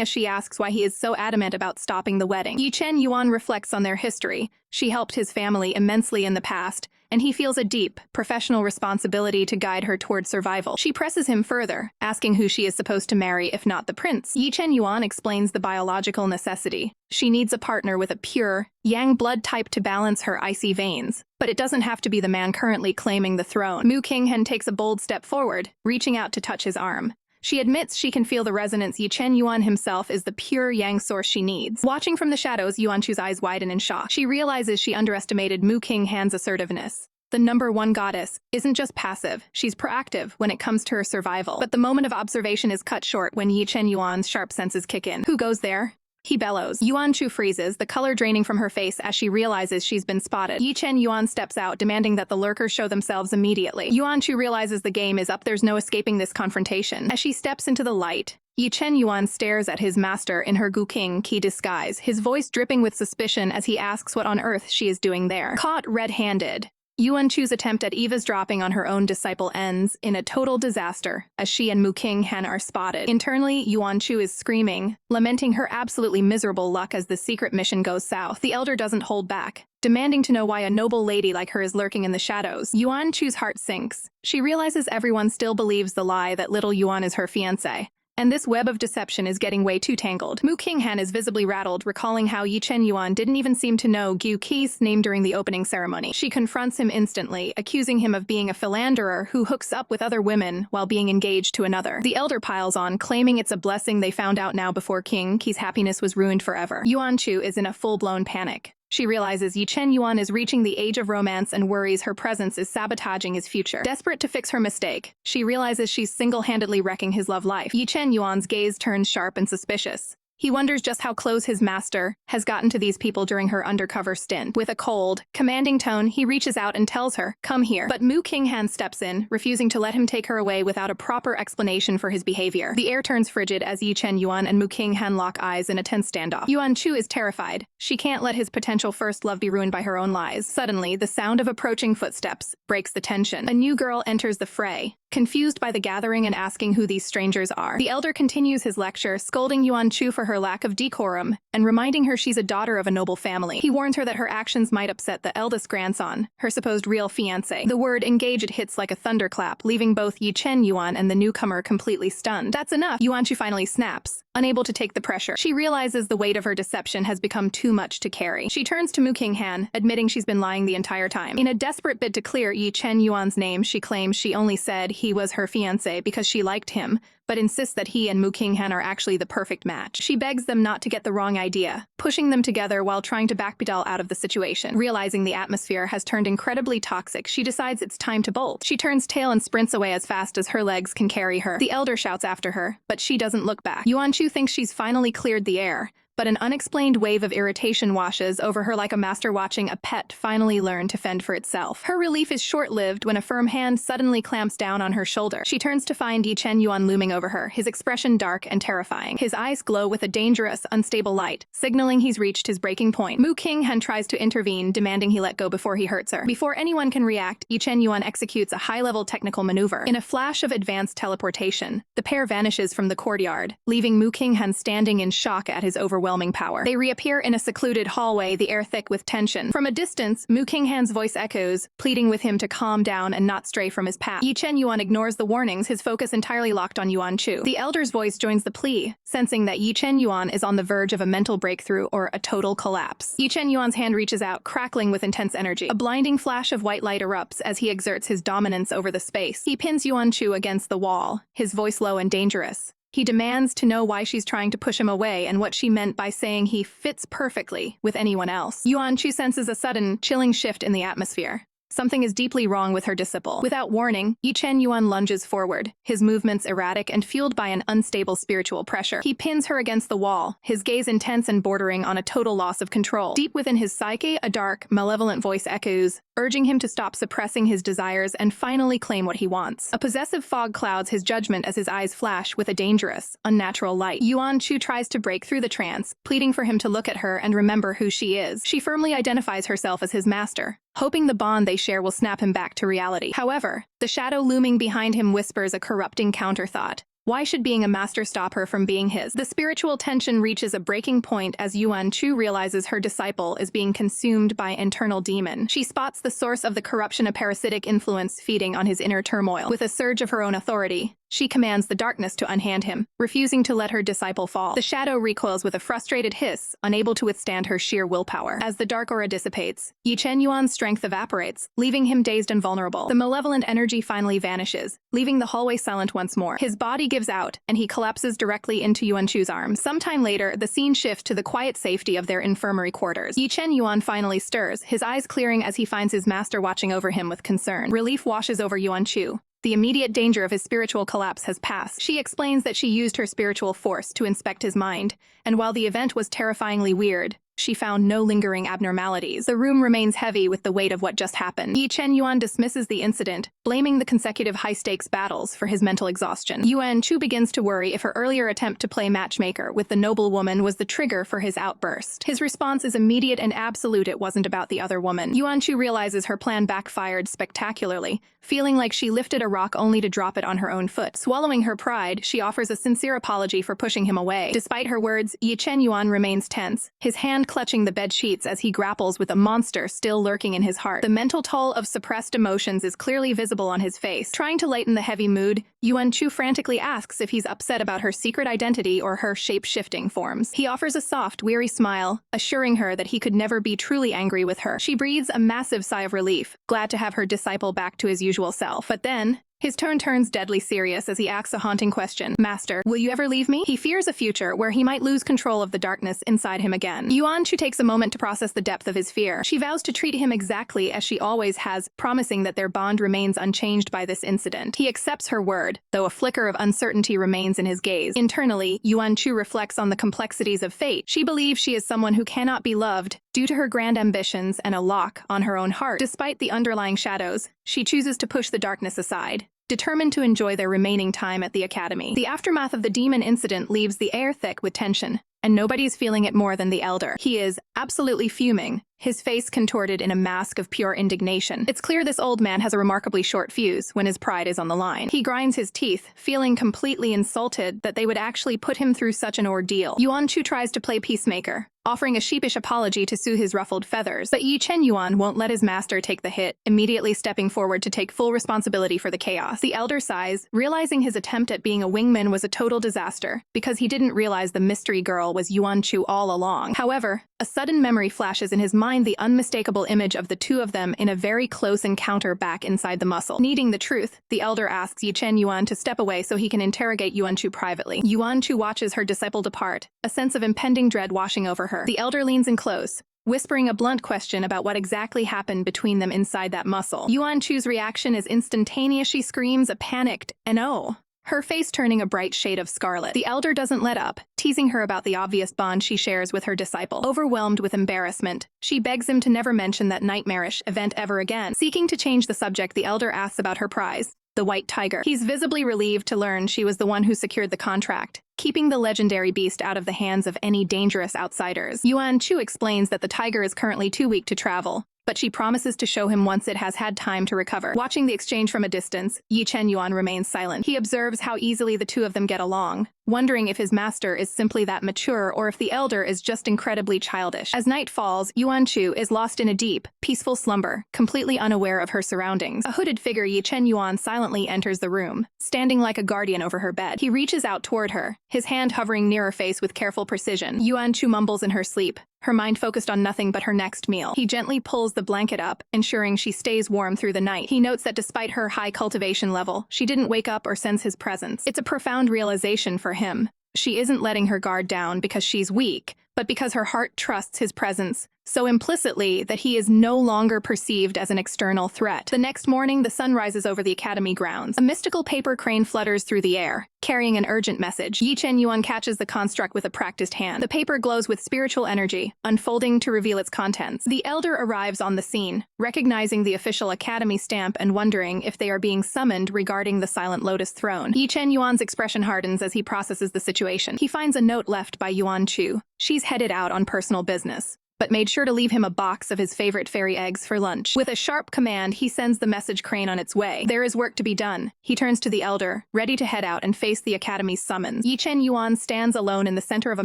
as she asks why he is so adamant about stopping the wedding. Ye Chen Yuan reflects on their history. She helped his family immensely in the past, and he feels a deep, professional responsibility to guide her toward survival. She presses him further, asking who she is supposed to marry if not the prince. Ye Chen Yuan explains the biological necessity. She needs a partner with a pure, yang blood type to balance her icy veins. But it doesn't have to be the man currently claiming the throne. Mu King Han takes a bold step forward, reaching out to touch his arm. She admits she can feel the resonance. Ye Chen Yuan himself is the pure yang source she needs. Watching from the shadows, Yuan Chu's eyes widen in shock. She realizes she underestimated Mu King Han's assertiveness. The #1 goddess isn't just passive, she's proactive when it comes to her survival. But the moment of observation is cut short when Ye Chen Yuan's sharp senses kick in. Who goes there? He bellows. Yuan Chu freezes, the color draining from her face as she realizes she's been spotted. Ye Chen Yuan steps out, demanding that the lurkers show themselves immediately. Yuan Chu realizes the game is up, there's no escaping this confrontation. As she steps into the light, Ye Chen Yuan stares at his master in her Gu King Qi disguise, his voice dripping with suspicion as he asks what on earth she is doing there. Caught red-handed, Yuan Chu's attempt at eavesdropping on her own disciple ends in a total disaster as she and Mu King Han are spotted. Internally, Yuan Chu is screaming, lamenting her absolutely miserable luck as the secret mission goes south. The elder doesn't hold back, demanding to know why a noble lady like her is lurking in the shadows. Yuan Chu's heart sinks. She realizes everyone still believes the lie that Little Yuan is her fiancé. And this web of deception is getting way too tangled. Mu King Han is visibly rattled, recalling how Ye Chen Yuan didn't even seem to know Gu Qi's name during the opening ceremony. She confronts him instantly, accusing him of being a philanderer who hooks up with other women while being engaged to another. The elder piles on, claiming it's a blessing they found out now before King Qi's happiness was ruined forever. Yuan Chu is in a full-blown panic. She realizes Ye Chen Yuan is reaching the age of romance and worries her presence is sabotaging his future. Desperate to fix her mistake, she realizes she's single-handedly wrecking his love life. Ye Chen Yuan's gaze turns sharp and suspicious. He wonders just how close his master has gotten to these people during her undercover stint. With a cold, commanding tone, he reaches out and tells her, "Come here." But Mu King Han steps in, refusing to let him take her away without a proper explanation for his behavior. The air turns frigid as Ye Chen Yuan and Mu King Han lock eyes in a tense standoff. Yuan Chu is terrified. She can't let his potential first love be ruined by her own lies. Suddenly, the sound of approaching footsteps breaks the tension. A new girl enters the fray, confused by the gathering and asking who these strangers are. The elder continues his lecture, scolding Yuan Chu for her lack of decorum and reminding her she's a daughter of a noble family. He warns her that her actions might upset the eldest grandson, her supposed real fiancé. The word engaged hits like a thunderclap, leaving both Ye Chen Yuan and the newcomer completely stunned. That's enough, Yuan Chu finally snaps, unable to take the pressure. She realizes the weight of her deception has become too much to carry. She turns to Mukinghan, admitting she's been lying the entire time. In a desperate bid to clear Ye Chen Yuan's name, she claims she only said he was her fiancé because she liked him, but insists that he and Mukinghan are actually the perfect match. She begs them not to get the wrong idea, pushing them together while trying to backpedal out of the situation. Realizing the atmosphere has turned incredibly toxic, she decides it's time to bolt. She turns tail and sprints away as fast as her legs can carry her. The elder shouts after her, but she doesn't look back. Yuan Chu thinks she's finally cleared the air, but an unexplained wave of irritation washes over her like a master watching a pet finally learn to fend for itself. Her relief is short-lived when a firm hand suddenly clamps down on her shoulder. She turns to find Ye Chen Yuan looming over her, his expression dark and terrifying. His eyes glow with a dangerous, unstable light, signaling he's reached his breaking point. Mukinghan tries to intervene, demanding he let go before he hurts her. Before anyone can react, Ye Chen Yuan executes a high-level technical maneuver. In a flash of advanced teleportation, the pair vanishes from the courtyard, leaving Mukinghan standing in shock at his overwhelming power. They reappear in a secluded hallway, the air thick with tension. From a distance, Mukinghan's voice echoes, pleading with him to calm down and not stray from his path. Ye Chen Yuan ignores the warnings, his focus entirely locked on Yuan Chu. The elder's voice joins the plea, sensing that Ye Chen Yuan is on the verge of a mental breakthrough or a total collapse. Ye Chen Yuan's hand reaches out, crackling with intense energy. A blinding flash of white light erupts as he exerts his dominance over the space. He pins Yuan Chu against the wall, his voice low and dangerous. He demands to know why she's trying to push him away and what she meant by saying he fits perfectly with anyone else. Yuan Chu senses a sudden, chilling shift in the atmosphere. Something is deeply wrong with her disciple. Without warning, Ye Chen Yuan lunges forward, his movements erratic and fueled by an unstable spiritual pressure. He pins her against the wall, his gaze intense and bordering on a total loss of control. Deep within his psyche, a dark, malevolent voice echoes, urging him to stop suppressing his desires and finally claim what he wants. A possessive fog clouds his judgment as his eyes flash with a dangerous, unnatural light. Yuan Chu tries to break through the trance, pleading for him to look at her and remember who she is. She firmly identifies herself as his master, hoping the bond they share will snap him back to reality. However, the shadow looming behind him whispers a corrupting counterthought. Why should being a master stop her from being his? The spiritual tension reaches a breaking point as Yuan Chu realizes her disciple is being consumed by internal demon. She spots the source of the corruption, a parasitic influence feeding on his inner turmoil. With a surge of her own authority, she commands the darkness to unhand him, refusing to let her disciple fall. The shadow recoils with a frustrated hiss, unable to withstand her sheer willpower. As the dark aura dissipates, Ye Chen Yuan's strength evaporates, leaving him dazed and vulnerable. The malevolent energy finally vanishes, leaving the hallway silent once more. His body gives out, and he collapses directly into Yuan Chu's arms. Sometime later, the scene shifts to the quiet safety of their infirmary quarters. Ye Chen Yuan finally stirs, his eyes clearing as he finds his master watching over him with concern. Relief washes over Yuan Chu. The immediate danger of his spiritual collapse has passed. She explains that she used her spiritual force to inspect his mind, and while the event was terrifyingly weird, she found no lingering abnormalities. The room remains heavy with the weight of what just happened. Ye Chen Yuan dismisses the incident, blaming the consecutive high-stakes battles for his mental exhaustion. Yuan Chu begins to worry if her earlier attempt to play matchmaker with the noblewoman was the trigger for his outburst. His response is immediate and absolute: it wasn't about the other woman. Yuan Chu realizes her plan backfired spectacularly, feeling like she lifted a rock only to drop it on her own foot. Swallowing her pride, she offers a sincere apology for pushing him away. Despite her words, Ye Chen Yuan remains tense, his hand clutching the bed sheets as he grapples with a monster still lurking in his heart. The mental toll of suppressed emotions is clearly visible on his face. Trying to lighten the heavy mood, Yuan Chu frantically asks if he's upset about her secret identity or her shape-shifting forms. He offers a soft, weary smile, assuring her that he could never be truly angry with her. She breathes a massive sigh of relief, glad to have her disciple back to his usual self. But then, his tone turns deadly serious as he asks a haunting question. Master, will you ever leave me? He fears a future where he might lose control of the darkness inside him again. Yuan Chu takes a moment to process the depth of his fear. She vows to treat him exactly as she always has, promising that their bond remains unchanged by this incident. He accepts her word, though a flicker of uncertainty remains in his gaze. Internally, Yuan Chu reflects on the complexities of fate. She believes she is someone who cannot be loved due to her grand ambitions and a lock on her own heart. Despite the underlying shadows, she chooses to push the darkness aside, determined to enjoy their remaining time at the academy. The aftermath of the demon incident leaves the air thick with tension, and nobody's feeling it more than the elder. He is absolutely fuming, his face contorted in a mask of pure indignation. It's clear this old man has a remarkably short fuse when his pride is on the line. He grinds his teeth, feeling completely insulted that they would actually put him through such an ordeal. Yuan Chu tries to play peacemaker, offering a sheepish apology to soothe his ruffled feathers, but Ye Chen Yuan won't let his master take the hit, immediately stepping forward to take full responsibility for the chaos. The elder sighs, realizing his attempt at being a wingman was a total disaster, because he didn't realize the mystery girl was Yuan Chu all along. However, a sudden memory flashes in his mind the unmistakable image of the two of them in a very close encounter back inside the muscle. Needing the truth, the elder asks Ye Chen Yuan to step away so he can interrogate Yuan Chu privately. Yuan Chu watches her disciple depart, a sense of impending dread washing over her. The elder leans in close, whispering a blunt question about what exactly happened between them inside that muscle. Yuan Chu's reaction is instantaneous. She screams a panicked "no," her face turning a bright shade of scarlet. The elder doesn't let up, teasing her about the obvious bond she shares with her disciple. Overwhelmed with embarrassment, she begs him to never mention that nightmarish event ever again. Seeking to change the subject, the elder asks about her prize, the white tiger. He's visibly relieved to learn she was the one who secured the contract, keeping the legendary beast out of the hands of any dangerous outsiders. Yuan Chu explains that the tiger is currently too weak to travel, but she promises to show him once it has had time to recover. Watching the exchange from a distance, Ye Chen Yuan remains silent. He observes how easily the two of them get along, wondering if his master is simply that mature or if the elder is just incredibly childish. As night falls, Yuan Chu is lost in a deep, peaceful slumber, completely unaware of her surroundings. A hooded figure, Ye Chen Yuan, silently enters the room, standing like a guardian over her bed. He reaches out toward her, his hand hovering near her face with careful precision. Yuan Chu mumbles in her sleep, her mind focused on nothing but her next meal. He gently pulls the blanket up, ensuring she stays warm through the night. He notes that despite her high cultivation level, she didn't wake up or sense his presence. It's a profound realization for him. She isn't letting her guard down because she's weak, but because her heart trusts his presence so implicitly that he is no longer perceived as an external threat. The next morning, the sun rises over the academy grounds. A mystical paper crane flutters through the air, carrying an urgent message. Ye Chen Yuan catches the construct with a practiced hand. The paper glows with spiritual energy, unfolding to reveal its contents. The elder arrives on the scene, recognizing the official academy stamp and wondering if they are being summoned regarding the Silent Lotus throne. Ye Chen Yuan's expression hardens as he processes the situation. He finds a note left by Yuan Chu. She's headed out on personal business, but made sure to leave him a box of his favorite fairy eggs for lunch. With a sharp command, he sends the message crane on its way. There is work to be done. He turns to the elder, ready to head out and face the academy's summons. Ye Chen Yuan stands alone in the center of a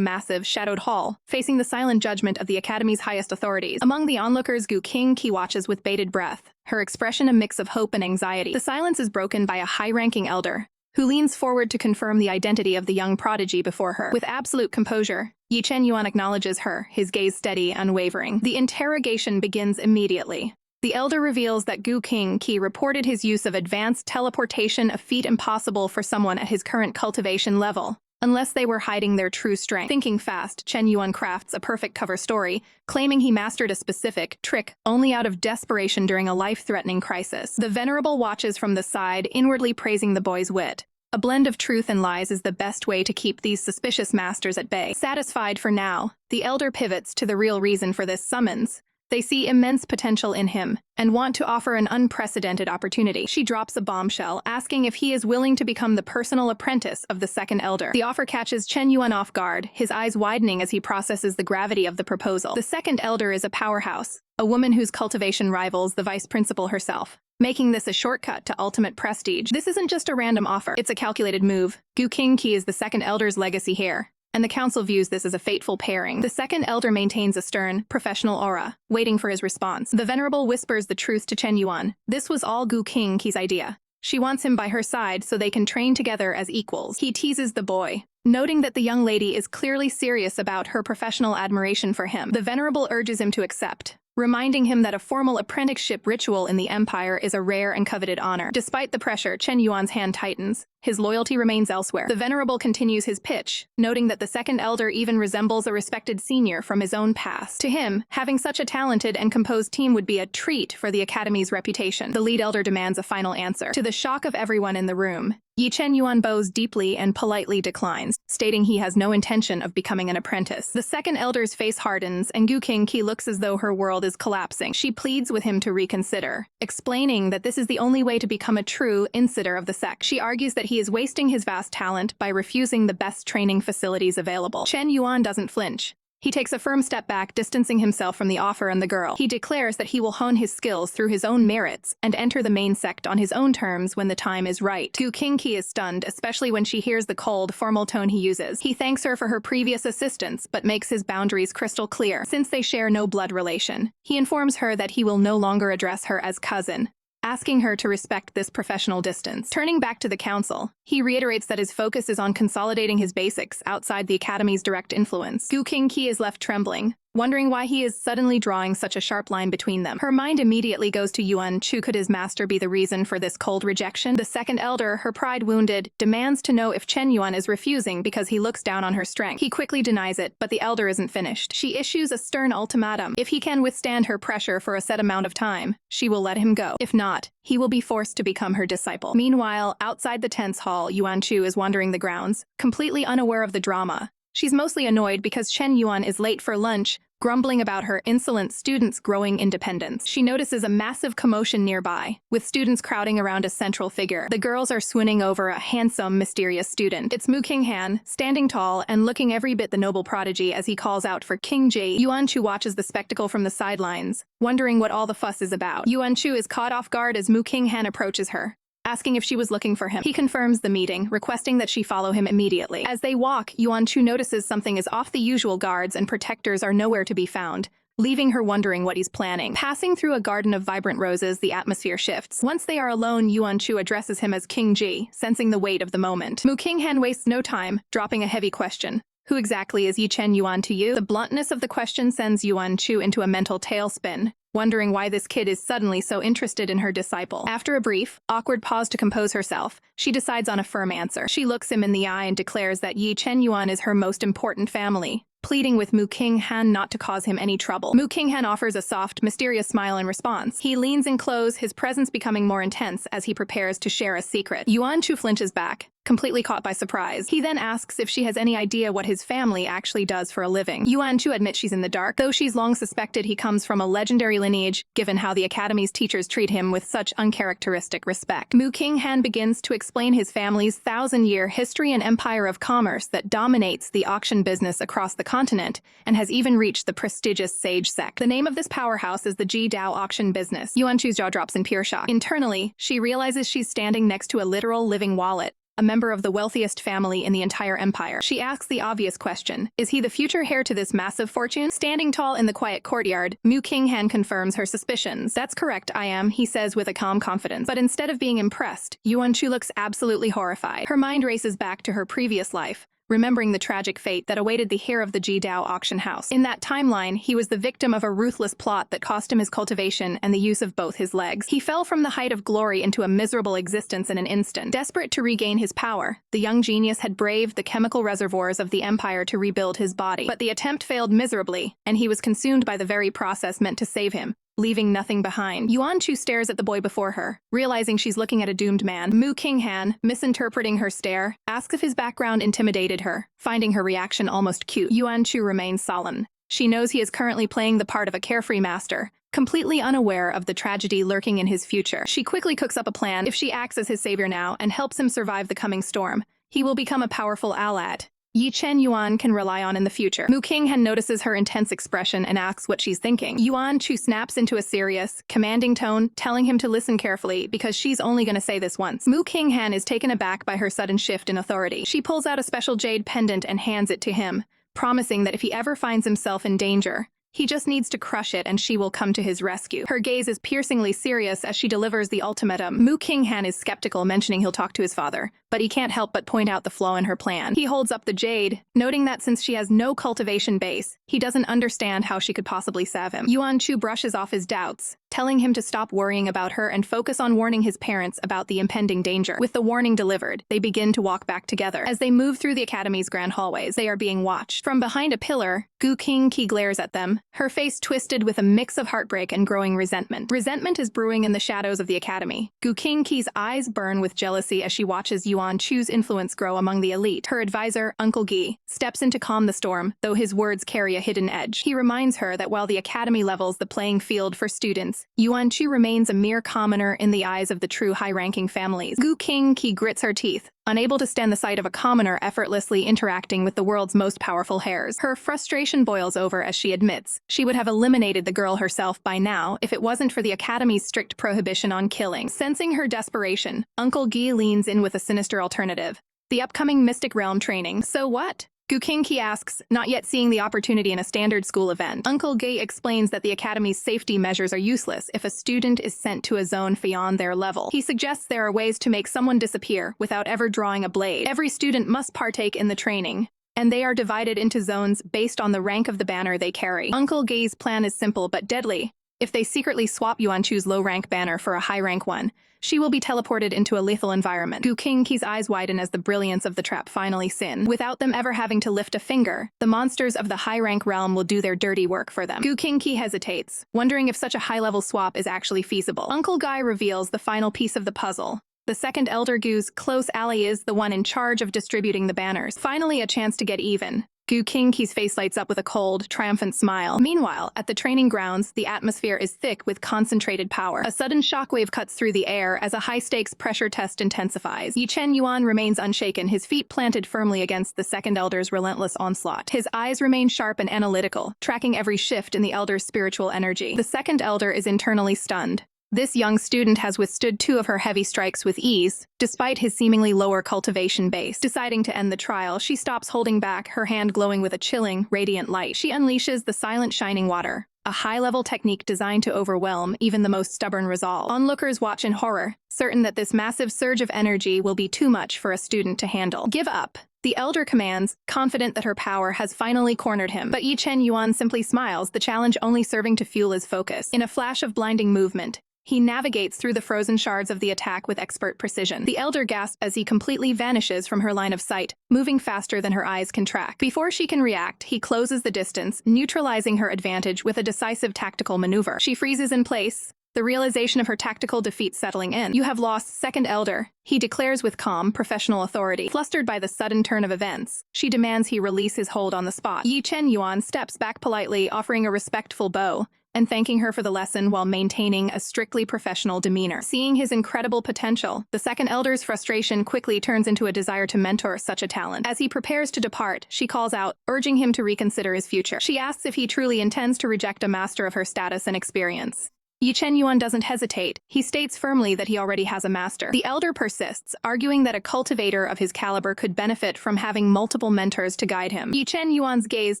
massive, shadowed hall, facing the silent judgment of the academy's highest authorities. Among the onlookers, Gu Qingqi watches with bated breath, her expression a mix of hope and anxiety. The silence is broken by a high-ranking elder, who leans forward to confirm the identity of the young prodigy before her. With absolute composure, Ye Chen Yuan acknowledges her, his gaze steady, unwavering. The interrogation begins immediately. The elder reveals that Gu Qingqi reported his use of advanced teleportation, a feat impossible for someone at his current cultivation level, unless they were hiding their true strength. Thinking fast, Chen Yuan crafts a perfect cover story, claiming he mastered a specific trick only out of desperation during a life-threatening crisis. The venerable watches from the side, inwardly praising the boy's wit. A blend of truth and lies is the best way to keep these suspicious masters at bay. Satisfied for now, the elder pivots to the real reason for this summons. They see immense potential in him and want to offer an unprecedented opportunity. She drops a bombshell, asking if he is willing to become the personal apprentice of the second elder. The offer catches Chen Yuan off guard, his eyes widening as he processes the gravity of the proposal. The second elder is a powerhouse, a woman whose cultivation rivals the vice principal herself, making this a shortcut to ultimate prestige. This isn't just a random offer, it's a calculated move. Gu Qingqi is the second elder's legacy heir, and the council views this as a fateful pairing. The second elder maintains a stern, professional aura, waiting for his response. The venerable whispers the truth to Chen Yuan. This was all Gu Qingqi's idea. She wants him by her side so they can train together as equals. He teases the boy, noting that the young lady is clearly serious about her professional admiration for him. The venerable urges him to accept, reminding him that a formal apprenticeship ritual in the empire is a rare and coveted honor. Despite the pressure, Chen Yuan's hand tightens. His loyalty remains elsewhere. The venerable continues his pitch, noting that the second elder even resembles a respected senior from his own past. To him, having such a talented and composed team would be a treat for the academy's reputation. The lead elder demands a final answer. To the shock of everyone in the room, Ye Chen Yuan bows deeply and politely declines, stating he has no intention of becoming an apprentice. The second elder's face hardens, and Gu Qingqi looks as though her world is collapsing. She pleads with him to reconsider, explaining that this is the only way to become a true insider of the sect. She argues that he is wasting his vast talent by refusing the best training facilities available. Chen Yuan doesn't flinch, He takes a firm step back, distancing himself from the offer and the girl. He declares that he will hone his skills through his own merits and enter the main sect on his own terms when the time is right. Gu Qingqi is stunned, especially when she hears the cold, formal tone he uses. He thanks her for her previous assistance, but makes his boundaries crystal clear. Since they share no blood relation, he informs her that he will no longer address her as cousin, asking her to respect this professional distance. Turning back to the council, he reiterates that his focus is on consolidating his basics outside the academy's direct influence. Gu Qingqi is left trembling, wondering why he is suddenly drawing such a sharp line between them. Her mind immediately goes to Yuan Chu. Could his master be the reason for this cold rejection? The second elder, her pride wounded, demands to know if Chen Yuan is refusing because he looks down on her strength. He quickly denies it, but the elder isn't finished. She issues a stern ultimatum. If he can withstand her pressure for a set amount of time, she will let him go. If not, he will be forced to become her disciple. Meanwhile, outside the tense hall, Yuan Chu is wandering the grounds, completely unaware of the drama. She's mostly annoyed because Chen Yuan is late for lunch, grumbling about her insolent students' growing independence. She notices a massive commotion nearby, with students crowding around a central figure. The girls are swooning over a handsome, mysterious student. It's Mu Qinghan, standing tall and looking every bit the noble prodigy as he calls out for King Ji. Yuan Chu watches the spectacle from the sidelines, wondering what all the fuss is about. Yuan Chu is caught off guard as Mu Qinghan approaches her, asking if she was looking for him. He confirms the meeting, requesting that she follow him immediately. As they walk, Yuan Chu notices something is off. The usual guards and protectors are nowhere to be found, leaving her wondering what he's planning. Passing through a garden of vibrant roses, the atmosphere shifts. Once they are alone, Yuan Chu addresses him as King Ji, sensing the weight of the moment. Mu Qinghan wastes no time, dropping a heavy question. Who exactly is Ye Chen Yuan to you? The bluntness of the question sends Yuan Chu into a mental tailspin, wondering why this kid is suddenly so interested in her disciple. After a brief, awkward pause to compose herself, she decides on a firm answer. She looks him in the eye and declares that Ye Chen Yuan is her most important family, pleading with Mu Qinghan not to cause him any trouble. Mu Qinghan offers a soft, mysterious smile in response. He leans in close, his presence becoming more intense as he prepares to share a secret. Yuan Chu flinches back, completely caught by surprise. He then asks if she has any idea what his family actually does for a living. Yuan Chu admits she's in the dark, though she's long suspected he comes from a legendary lineage, given how the academy's teachers treat him with such uncharacteristic respect. Mu Qinghan begins to explain his family's 1,000-year history and empire of commerce that dominates the auction business across the continent and has even reached the prestigious Sage sect. The name of this powerhouse is the Ji Dao auction business. Yuan Chu's jaw drops in pure shock. Internally, she realizes she's standing next to a literal living wallet, a member of the wealthiest family in the entire empire. She asks the obvious question, is he the future heir to this massive fortune? Standing tall in the quiet courtyard, Mu Qinghan confirms her suspicions. That's correct, I am, he says with a calm confidence. But instead of being impressed, Yuan Chu looks absolutely horrified. Her mind races back to her previous life, remembering the tragic fate that awaited the heir of the Ji Dao auction house. In that timeline, he was the victim of a ruthless plot that cost him his cultivation and the use of both his legs. He fell from the height of glory into a miserable existence in an instant. Desperate to regain his power, the young genius had braved the chemical reservoirs of the empire to rebuild his body. But the attempt failed miserably, and he was consumed by the very process meant to save him, leaving nothing behind. Yuan Chu stares at the boy before her, realizing she's looking at a doomed man. Mu Qinghan, misinterpreting her stare, asks if his background intimidated her, finding her reaction almost cute. Yuan Chu remains solemn. She knows he is currently playing the part of a carefree master, completely unaware of the tragedy lurking in his future. She quickly cooks up a plan. If she acts as his savior now and helps him survive the coming storm, he will become a powerful ally Ye Chen Yuan can rely on in the future. Mu Qinghan notices her intense expression and asks what she's thinking. Yuan Chu snaps into a serious, commanding tone, telling him to listen carefully because she's only going to say this once. Mu Qinghan is taken aback by her sudden shift in authority. She pulls out a special jade pendant and hands it to him, promising that if he ever finds himself in danger, he just needs to crush it and she will come to his rescue. Her gaze is piercingly serious as she delivers the ultimatum. Mu Qinghan is skeptical, mentioning he'll talk to his father, but he can't help but point out the flaw in her plan. He holds up the jade, noting that since she has no cultivation base, he doesn't understand how she could possibly salve him. Yuan Chu brushes off his doubts, telling him to stop worrying about her and focus on warning his parents about the impending danger. With the warning delivered, they begin to walk back together. As they move through the academy's grand hallways, they are being watched. From behind a pillar, Gu Qingqi glares at them, her face twisted with a mix of heartbreak and growing resentment. Resentment is brewing in the shadows of the academy. Gu Qingqi's eyes burn with jealousy as she watches Yuan Chu's influence grow among the elite. Her advisor, Uncle Gi, steps in to calm the storm, though his words carry a hidden edge. He reminds her that while the academy levels the playing field for students, Yuan Chu remains a mere commoner in the eyes of the true high-ranking families. Gu Qingqi grits her teeth, unable to stand the sight of a commoner effortlessly interacting with the world's most powerful heirs. Her frustration boils over as she admits she would have eliminated the girl herself by now if it wasn't for the Academy's strict prohibition on killing. Sensing her desperation, Uncle Gi leans in with a sinister alternative: the upcoming Mystic Realm training. So what? Gukinki asks, not yet seeing the opportunity in a standard school event. Uncle Gay explains that the Academy's safety measures are useless if a student is sent to a zone beyond their level. He suggests there are ways to make someone disappear without ever drawing a blade. Every student must partake in the training, and they are divided into zones based on the rank of the banner they carry. Uncle Gay's plan is simple but deadly. If they secretly swap Yuan Chu's low-rank banner for a high-rank one, she will be teleported into a lethal environment. Gu Qingqi's eyes widen as the brilliance of the trap finally sin. Without them ever having to lift a finger, the monsters of the high-rank realm will do their dirty work for them. Gu Qingqi hesitates, wondering if such a high-level swap is actually feasible. Uncle Guy reveals the final piece of the puzzle. The second Elder Gu's close ally is the one in charge of distributing the banners. Finally, a chance to get even. Gu Qingqi's face lights up with a cold, triumphant smile. Meanwhile, at the training grounds, the atmosphere is thick with concentrated power. A sudden shockwave cuts through the air as a high-stakes pressure test intensifies. Ye Chen Yuan remains unshaken, his feet planted firmly against the second elder's relentless onslaught. His eyes remain sharp and analytical, tracking every shift in the elder's spiritual energy. The second elder is internally stunned. This young student has withstood 2 of her heavy strikes with ease, despite his seemingly lower cultivation base. Deciding to end the trial, she stops holding back, her hand glowing with a chilling, radiant light. She unleashes the silent shining water, a high-level technique designed to overwhelm even the most stubborn resolve. Onlookers watch in horror, certain that this massive surge of energy will be too much for a student to handle. Give up, the elder commands, confident that her power has finally cornered him. But Ye Chen Yuan simply smiles, the challenge only serving to fuel his focus. In a flash of blinding movement, he navigates through the frozen shards of the attack with expert precision. The elder gasps as he completely vanishes from her line of sight, moving faster than her eyes can track. Before she can react, he closes the distance, neutralizing her advantage with a decisive tactical maneuver. She freezes in place, the realization of her tactical defeat settling in. "You have lost, second elder," he declares with calm, professional authority. Flustered by the sudden turn of events, she demands he release his hold on the spot. Ye Chen Yuan steps back politely, offering a respectful bow, and thanking her for the lesson while maintaining a strictly professional demeanor. Seeing his incredible potential, the second elder's frustration quickly turns into a desire to mentor such a talent. As he prepares to depart, she calls out, urging him to reconsider his future. She asks if he truly intends to reject a master of her status and experience. Ye Chen Yuan doesn't hesitate. He states firmly that he already has a master. The elder persists, arguing that a cultivator of his caliber could benefit from having multiple mentors to guide him. Ye Chen Yuan's gaze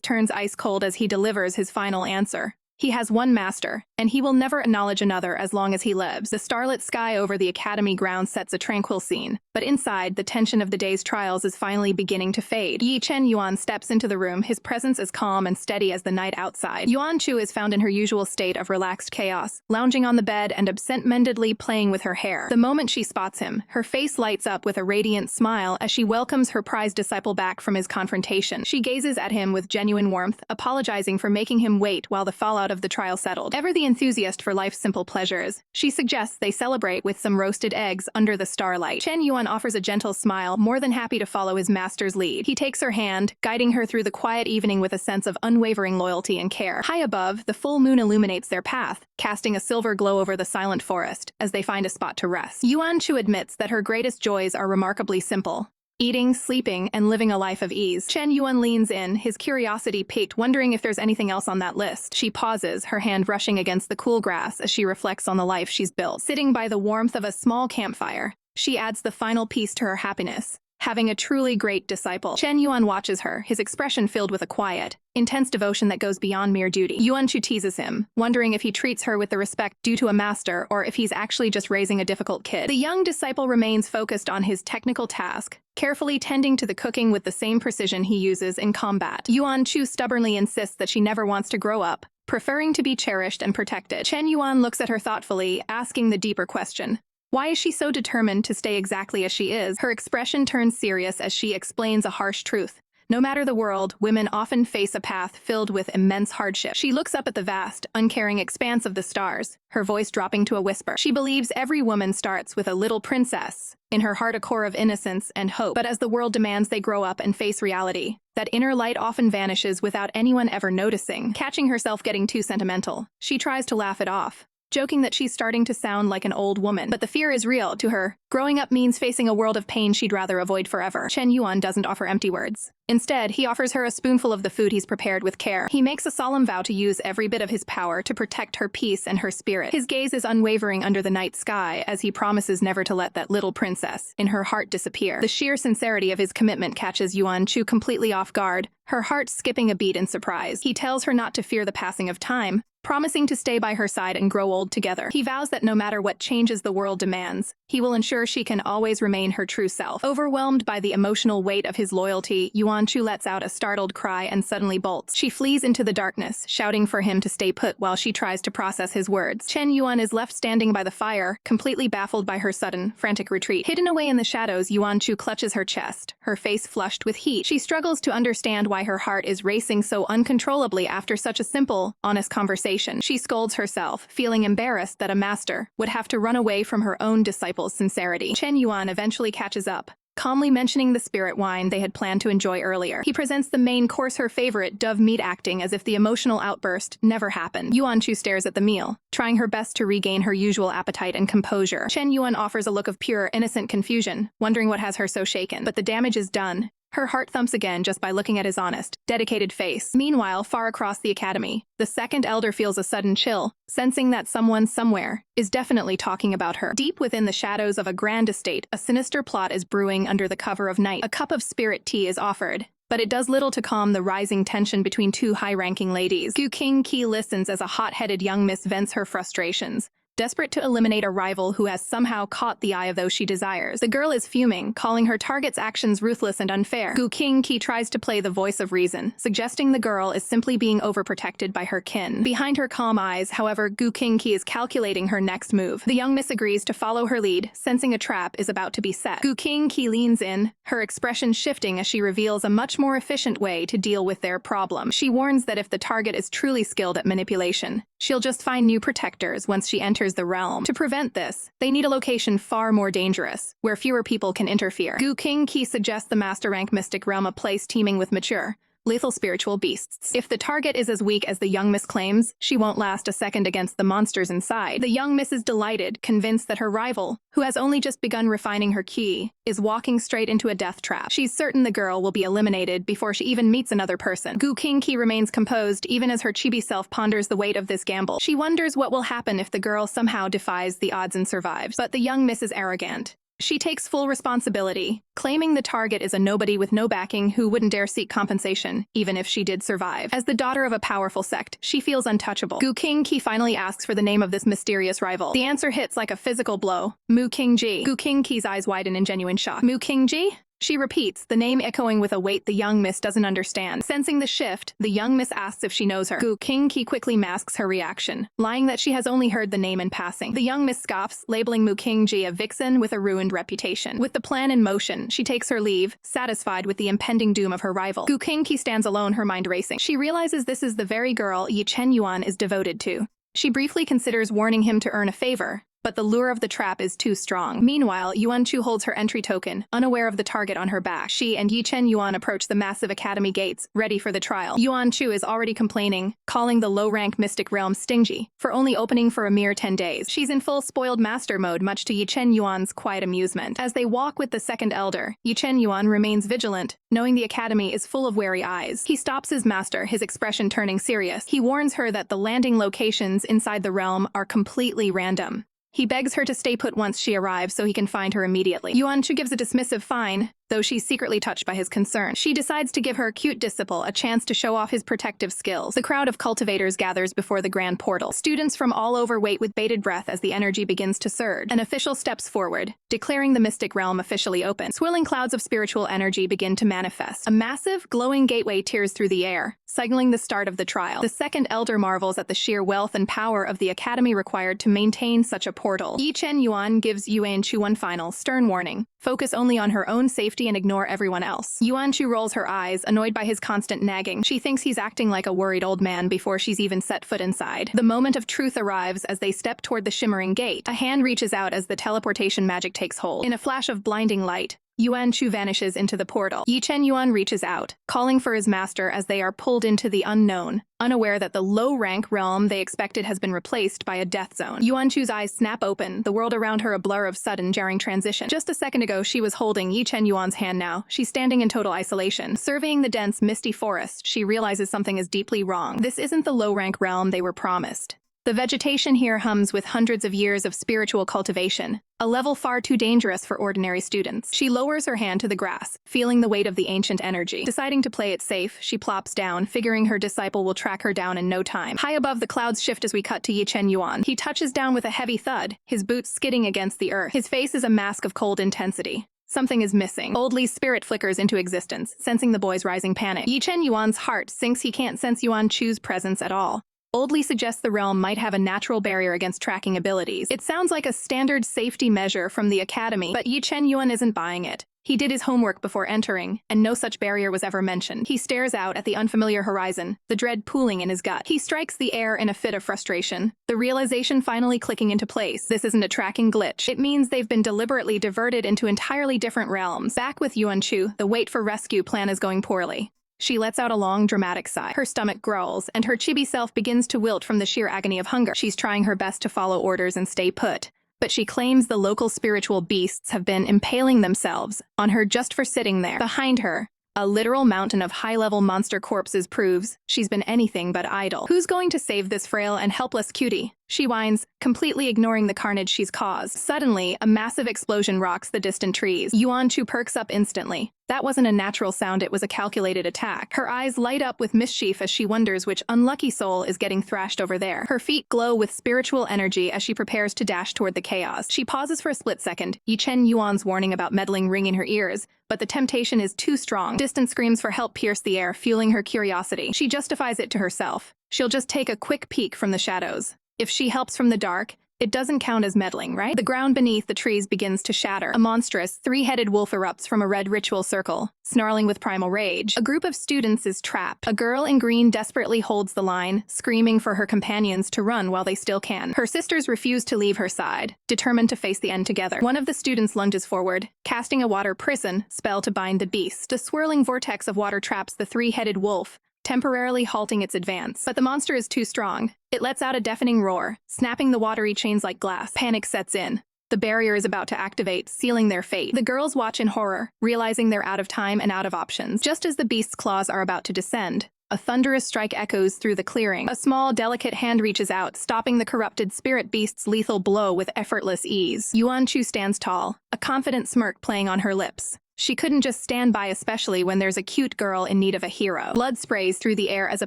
turns ice cold as he delivers his final answer. He has one master, and he will never acknowledge another as long as he lives. The starlit sky over the academy grounds sets a tranquil scene, but inside, the tension of the day's trials is finally beginning to fade. Ye Chen Yuan steps into the room, his presence as calm and steady as the night outside. Yuan Chu is found in her usual state of relaxed chaos, lounging on the bed and absent-mindedly playing with her hair. The moment she spots him, her face lights up with a radiant smile as she welcomes her prized disciple back from his confrontation. She gazes at him with genuine warmth, apologizing for making him wait while the fallout of the trial settled. Ever the enthusiast for life's simple pleasures, she suggests they celebrate with some roasted eggs under the starlight. Chen Yuan offers a gentle smile, more than happy to follow his master's lead. He takes her hand, guiding her through the quiet evening with a sense of unwavering loyalty and care. High above, the full moon illuminates their path, casting a silver glow over the silent forest as they find a spot to rest. Yuan Chu admits that her greatest joys are remarkably simple: eating, sleeping, and living a life of ease. Chen Yuan leans in, his curiosity piqued, wondering if there's anything else on that list. She pauses, her hand brushing against the cool grass as she reflects on the life she's built. Sitting by the warmth of a small campfire, she adds the final piece to her happiness: having a truly great disciple. Chen Yuan watches her, his expression filled with a quiet, intense devotion that goes beyond mere duty. Yuan Chu teases him, wondering if he treats her with the respect due to a master or if he's actually just raising a difficult kid. The young disciple remains focused on his technical task, carefully tending to the cooking with the same precision he uses in combat. Yuan Chu stubbornly insists that she never wants to grow up, preferring to be cherished and protected. Chen Yuan looks at her thoughtfully, asking the deeper question: why is she so determined to stay exactly as she is? Her expression turns serious as she explains a harsh truth. No matter the world, women often face a path filled with immense hardship. She looks up at the vast, uncaring expanse of the stars, her voice dropping to a whisper. She believes every woman starts with a little princess, in her heart a core of innocence and hope. But as the world demands they grow up and face reality, that inner light often vanishes without anyone ever noticing. Catching herself getting too sentimental, she tries to laugh it off, joking that she's starting to sound like an old woman. But the fear is real to her. Growing up means facing a world of pain she'd rather avoid forever. Chen Yuan doesn't offer empty words. Instead, he offers her a spoonful of the food he's prepared with care. He makes a solemn vow to use every bit of his power to protect her peace and her spirit. His gaze is unwavering under the night sky as he promises never to let that little princess in her heart disappear. The sheer sincerity of his commitment catches Yuan Chu completely off guard, her heart skipping a beat in surprise. He tells her not to fear the passing of time, promising to stay by her side and grow old together. He vows that no matter what changes the world demands, he will ensure she can always remain her true self. Overwhelmed by the emotional weight of his loyalty, Yuan Chu lets out a startled cry and suddenly bolts. She flees into the darkness, shouting for him to stay put while she tries to process his words. Chen Yuan is left standing by the fire, completely baffled by her sudden, frantic retreat. Hidden away in the shadows, Yuan Chu clutches her chest, her face flushed with heat. She struggles to understand why her heart is racing so uncontrollably after such a simple, honest conversation. She scolds herself, feeling embarrassed that a master would have to run away from her own disciple's sincerity. Chen Yuan eventually catches up, calmly mentioning the spirit wine they had planned to enjoy earlier. He presents the main course, her favorite, dove meat, acting as if the emotional outburst never happened. Yuan Chu stares at the meal, trying her best to regain her usual appetite and composure. Chen Yuan offers a look of pure, innocent confusion, wondering what has her so shaken. But the damage is done. Her heart thumps again just by looking at his honest, dedicated face. Meanwhile, far across the academy, the second elder feels a sudden chill, sensing that someone somewhere is definitely talking about her. Deep within the shadows of a grand estate, a sinister plot is brewing under the cover of night. A cup of spirit tea is offered, but it does little to calm the rising tension between two high-ranking ladies. Gu Qingqi listens as a hot-headed young miss vents her frustrations, desperate to eliminate a rival who has somehow caught the eye of those she desires. The girl is fuming, calling her target's actions ruthless and unfair. Gu Qingqi tries to play the voice of reason, suggesting the girl is simply being overprotected by her kin. Behind her calm eyes, however, Gu Qingqi is calculating her next move. The young miss agrees to follow her lead, sensing a trap is about to be set. Gu Qingqi leans in, her expression shifting as she reveals a much more efficient way to deal with their problem. She warns that if the target is truly skilled at manipulation, she'll just find new protectors once she enters the realm. To prevent this, they need a location far more dangerous, where fewer people can interfere. Gu Qingqi suggests the master rank mystic realm, a place teeming with mature, lethal spiritual beasts. If the target is as weak as the young miss claims, she won't last a second against the monsters inside. The young miss is delighted, convinced that her rival, who has only just begun refining her ki, is walking straight into a death trap. She's certain the girl will be eliminated before she even meets another person. Gu Qingqi remains composed even as her chibi self ponders the weight of this gamble. She wonders what will happen if the girl somehow defies the odds and survives. But the young miss is arrogant. She takes full responsibility, claiming the target is a nobody with no backing who wouldn't dare seek compensation, even if she did survive. As the daughter of a powerful sect, she feels untouchable. Gu Qingqi finally asks for the name of this mysterious rival. The answer hits like a physical blow. Mu Qingji. Gu Qingqi's eyes widen in genuine shock. Mu Qingji? She repeats, the name echoing with a weight the young miss doesn't understand. Sensing the shift, the young miss asks if she knows her. Gu Qingqi quickly masks her reaction, lying that she has only heard the name in passing. The young miss scoffs, labeling Mu Qingji a vixen with a ruined reputation. With the plan in motion, she takes her leave, satisfied with the impending doom of her rival. Gu Qingqi stands alone, her mind racing. She realizes this is the very girl Ye Chen Yuan is devoted to. She briefly considers warning him to earn a favor, but the lure of the trap is too strong. Meanwhile, Yuan Chu holds her entry token, unaware of the target on her back. She and Ye Chen Yuan approach the massive academy gates, ready for the trial. Yuan Chu is already complaining, calling the low-rank mystic realm stingy for only opening for a mere 10 days. She's in full spoiled master mode, much to Ye Chen Yuan's quiet amusement. As they walk with the second elder, Ye Chen Yuan remains vigilant, knowing the academy is full of wary eyes. He stops his master, his expression turning serious. He warns her that the landing locations inside the realm are completely random. He begs her to stay put once she arrives so he can find her immediately. Yuan Chu gives a dismissive fine, though she's secretly touched by his concern. She decides to give her cute disciple a chance to show off his protective skills. The crowd of cultivators gathers before the grand portal. Students from all over wait with bated breath as the energy begins to surge. An official steps forward, declaring the mystic realm officially open. Swirling clouds of spiritual energy begin to manifest. A massive, glowing gateway tears through the air, signaling the start of the trial. The second elder marvels at the sheer wealth and power of the academy required to maintain such a portal. Ye Chen Yuan gives Yuan Chu one final, stern warning. Focus only on her own safety and ignore everyone else. Yuan Chu rolls her eyes, annoyed by his constant nagging. She thinks he's acting like a worried old man before she's even set foot inside. The moment of truth arrives as they step toward the shimmering gate. A hand reaches out as the teleportation magic takes hold. In a flash of blinding light, Yuan Chu vanishes into the portal. Ye Chen Yuan reaches out, calling for his master as they are pulled into the unknown, unaware that the low-rank realm they expected has been replaced by a death zone. Yuan Chu's eyes snap open, the world around her a blur of sudden, jarring transition. Just a second ago, she was holding Ye Chen Yuan's hand. Now she's standing in total isolation. Surveying the dense, misty forest, she realizes something is deeply wrong. This isn't the low-rank realm they were promised. The vegetation here hums with hundreds of years of spiritual cultivation, a level far too dangerous for ordinary students. She lowers her hand to the grass, feeling the weight of the ancient energy. Deciding to play it safe, she plops down, figuring her disciple will track her down in no time. High above, the clouds shift as we cut to Ye Chen Yuan. He touches down with a heavy thud, his boots skidding against the earth. His face is a mask of cold intensity. Something is missing. Old Li's spirit flickers into existence, sensing the boy's rising panic. Ye Chen Yuan's heart sinks. He can't sense Yuan Chu's presence at all. Old Li suggests the realm might have a natural barrier against tracking abilities. It sounds like a standard safety measure from the academy, but Ye Chen Yuan isn't buying it. He did his homework before entering, and no such barrier was ever mentioned. He stares out at the unfamiliar horizon, the dread pooling in his gut. He strikes the air in a fit of frustration, the realization finally clicking into place. This isn't a tracking glitch. It means they've been deliberately diverted into entirely different realms. Back with Yuan Chu, the wait for rescue plan is going poorly. She lets out a long, dramatic sigh. Her stomach growls, and her chibi self begins to wilt from the sheer agony of hunger. She's trying her best to follow orders and stay put, but she claims the local spiritual beasts have been impaling themselves on her just for sitting there. Behind her, a literal mountain of high-level monster corpses proves she's been anything but idle. Who's going to save this frail and helpless cutie? She whines, completely ignoring the carnage she's caused. Suddenly, a massive explosion rocks the distant trees. Yuan Chu perks up instantly. That wasn't a natural sound, it was a calculated attack. Her eyes light up with mischief as she wonders which unlucky soul is getting thrashed over there. Her feet glow with spiritual energy as she prepares to dash toward the chaos. She pauses for a split second, Ye Chen Yuan's warning about meddling ring in her ears, but the temptation is too strong. Distant screams for help pierce the air, fueling her curiosity. She justifies it to herself. She'll just take a quick peek from the shadows. If she helps from the dark, it doesn't count as meddling, right? The ground beneath the trees begins to shatter. A monstrous, three-headed wolf erupts from a red ritual circle, snarling with primal rage. A group of students is trapped. A girl in green desperately holds the line, screaming for her companions to run while they still can. Her sisters refuse to leave her side, determined to face the end together. One of the students lunges forward, casting a water prison spell to bind the beast. The swirling vortex of water traps the three-headed wolf, temporarily halting its advance. But the monster is too strong. It lets out a deafening roar, snapping the watery chains like glass. Panic sets in. The barrier is about to activate, sealing their fate. The girls watch in horror, realizing they're out of time and out of options. Just as the beast's claws are about to descend, a thunderous strike echoes through the clearing. A small, delicate hand reaches out, stopping the corrupted spirit beast's lethal blow with effortless ease. Yuan Chu stands tall, a confident smirk playing on her lips. She couldn't just stand by, especially when there's a cute girl in need of a hero. Blood sprays through the air as a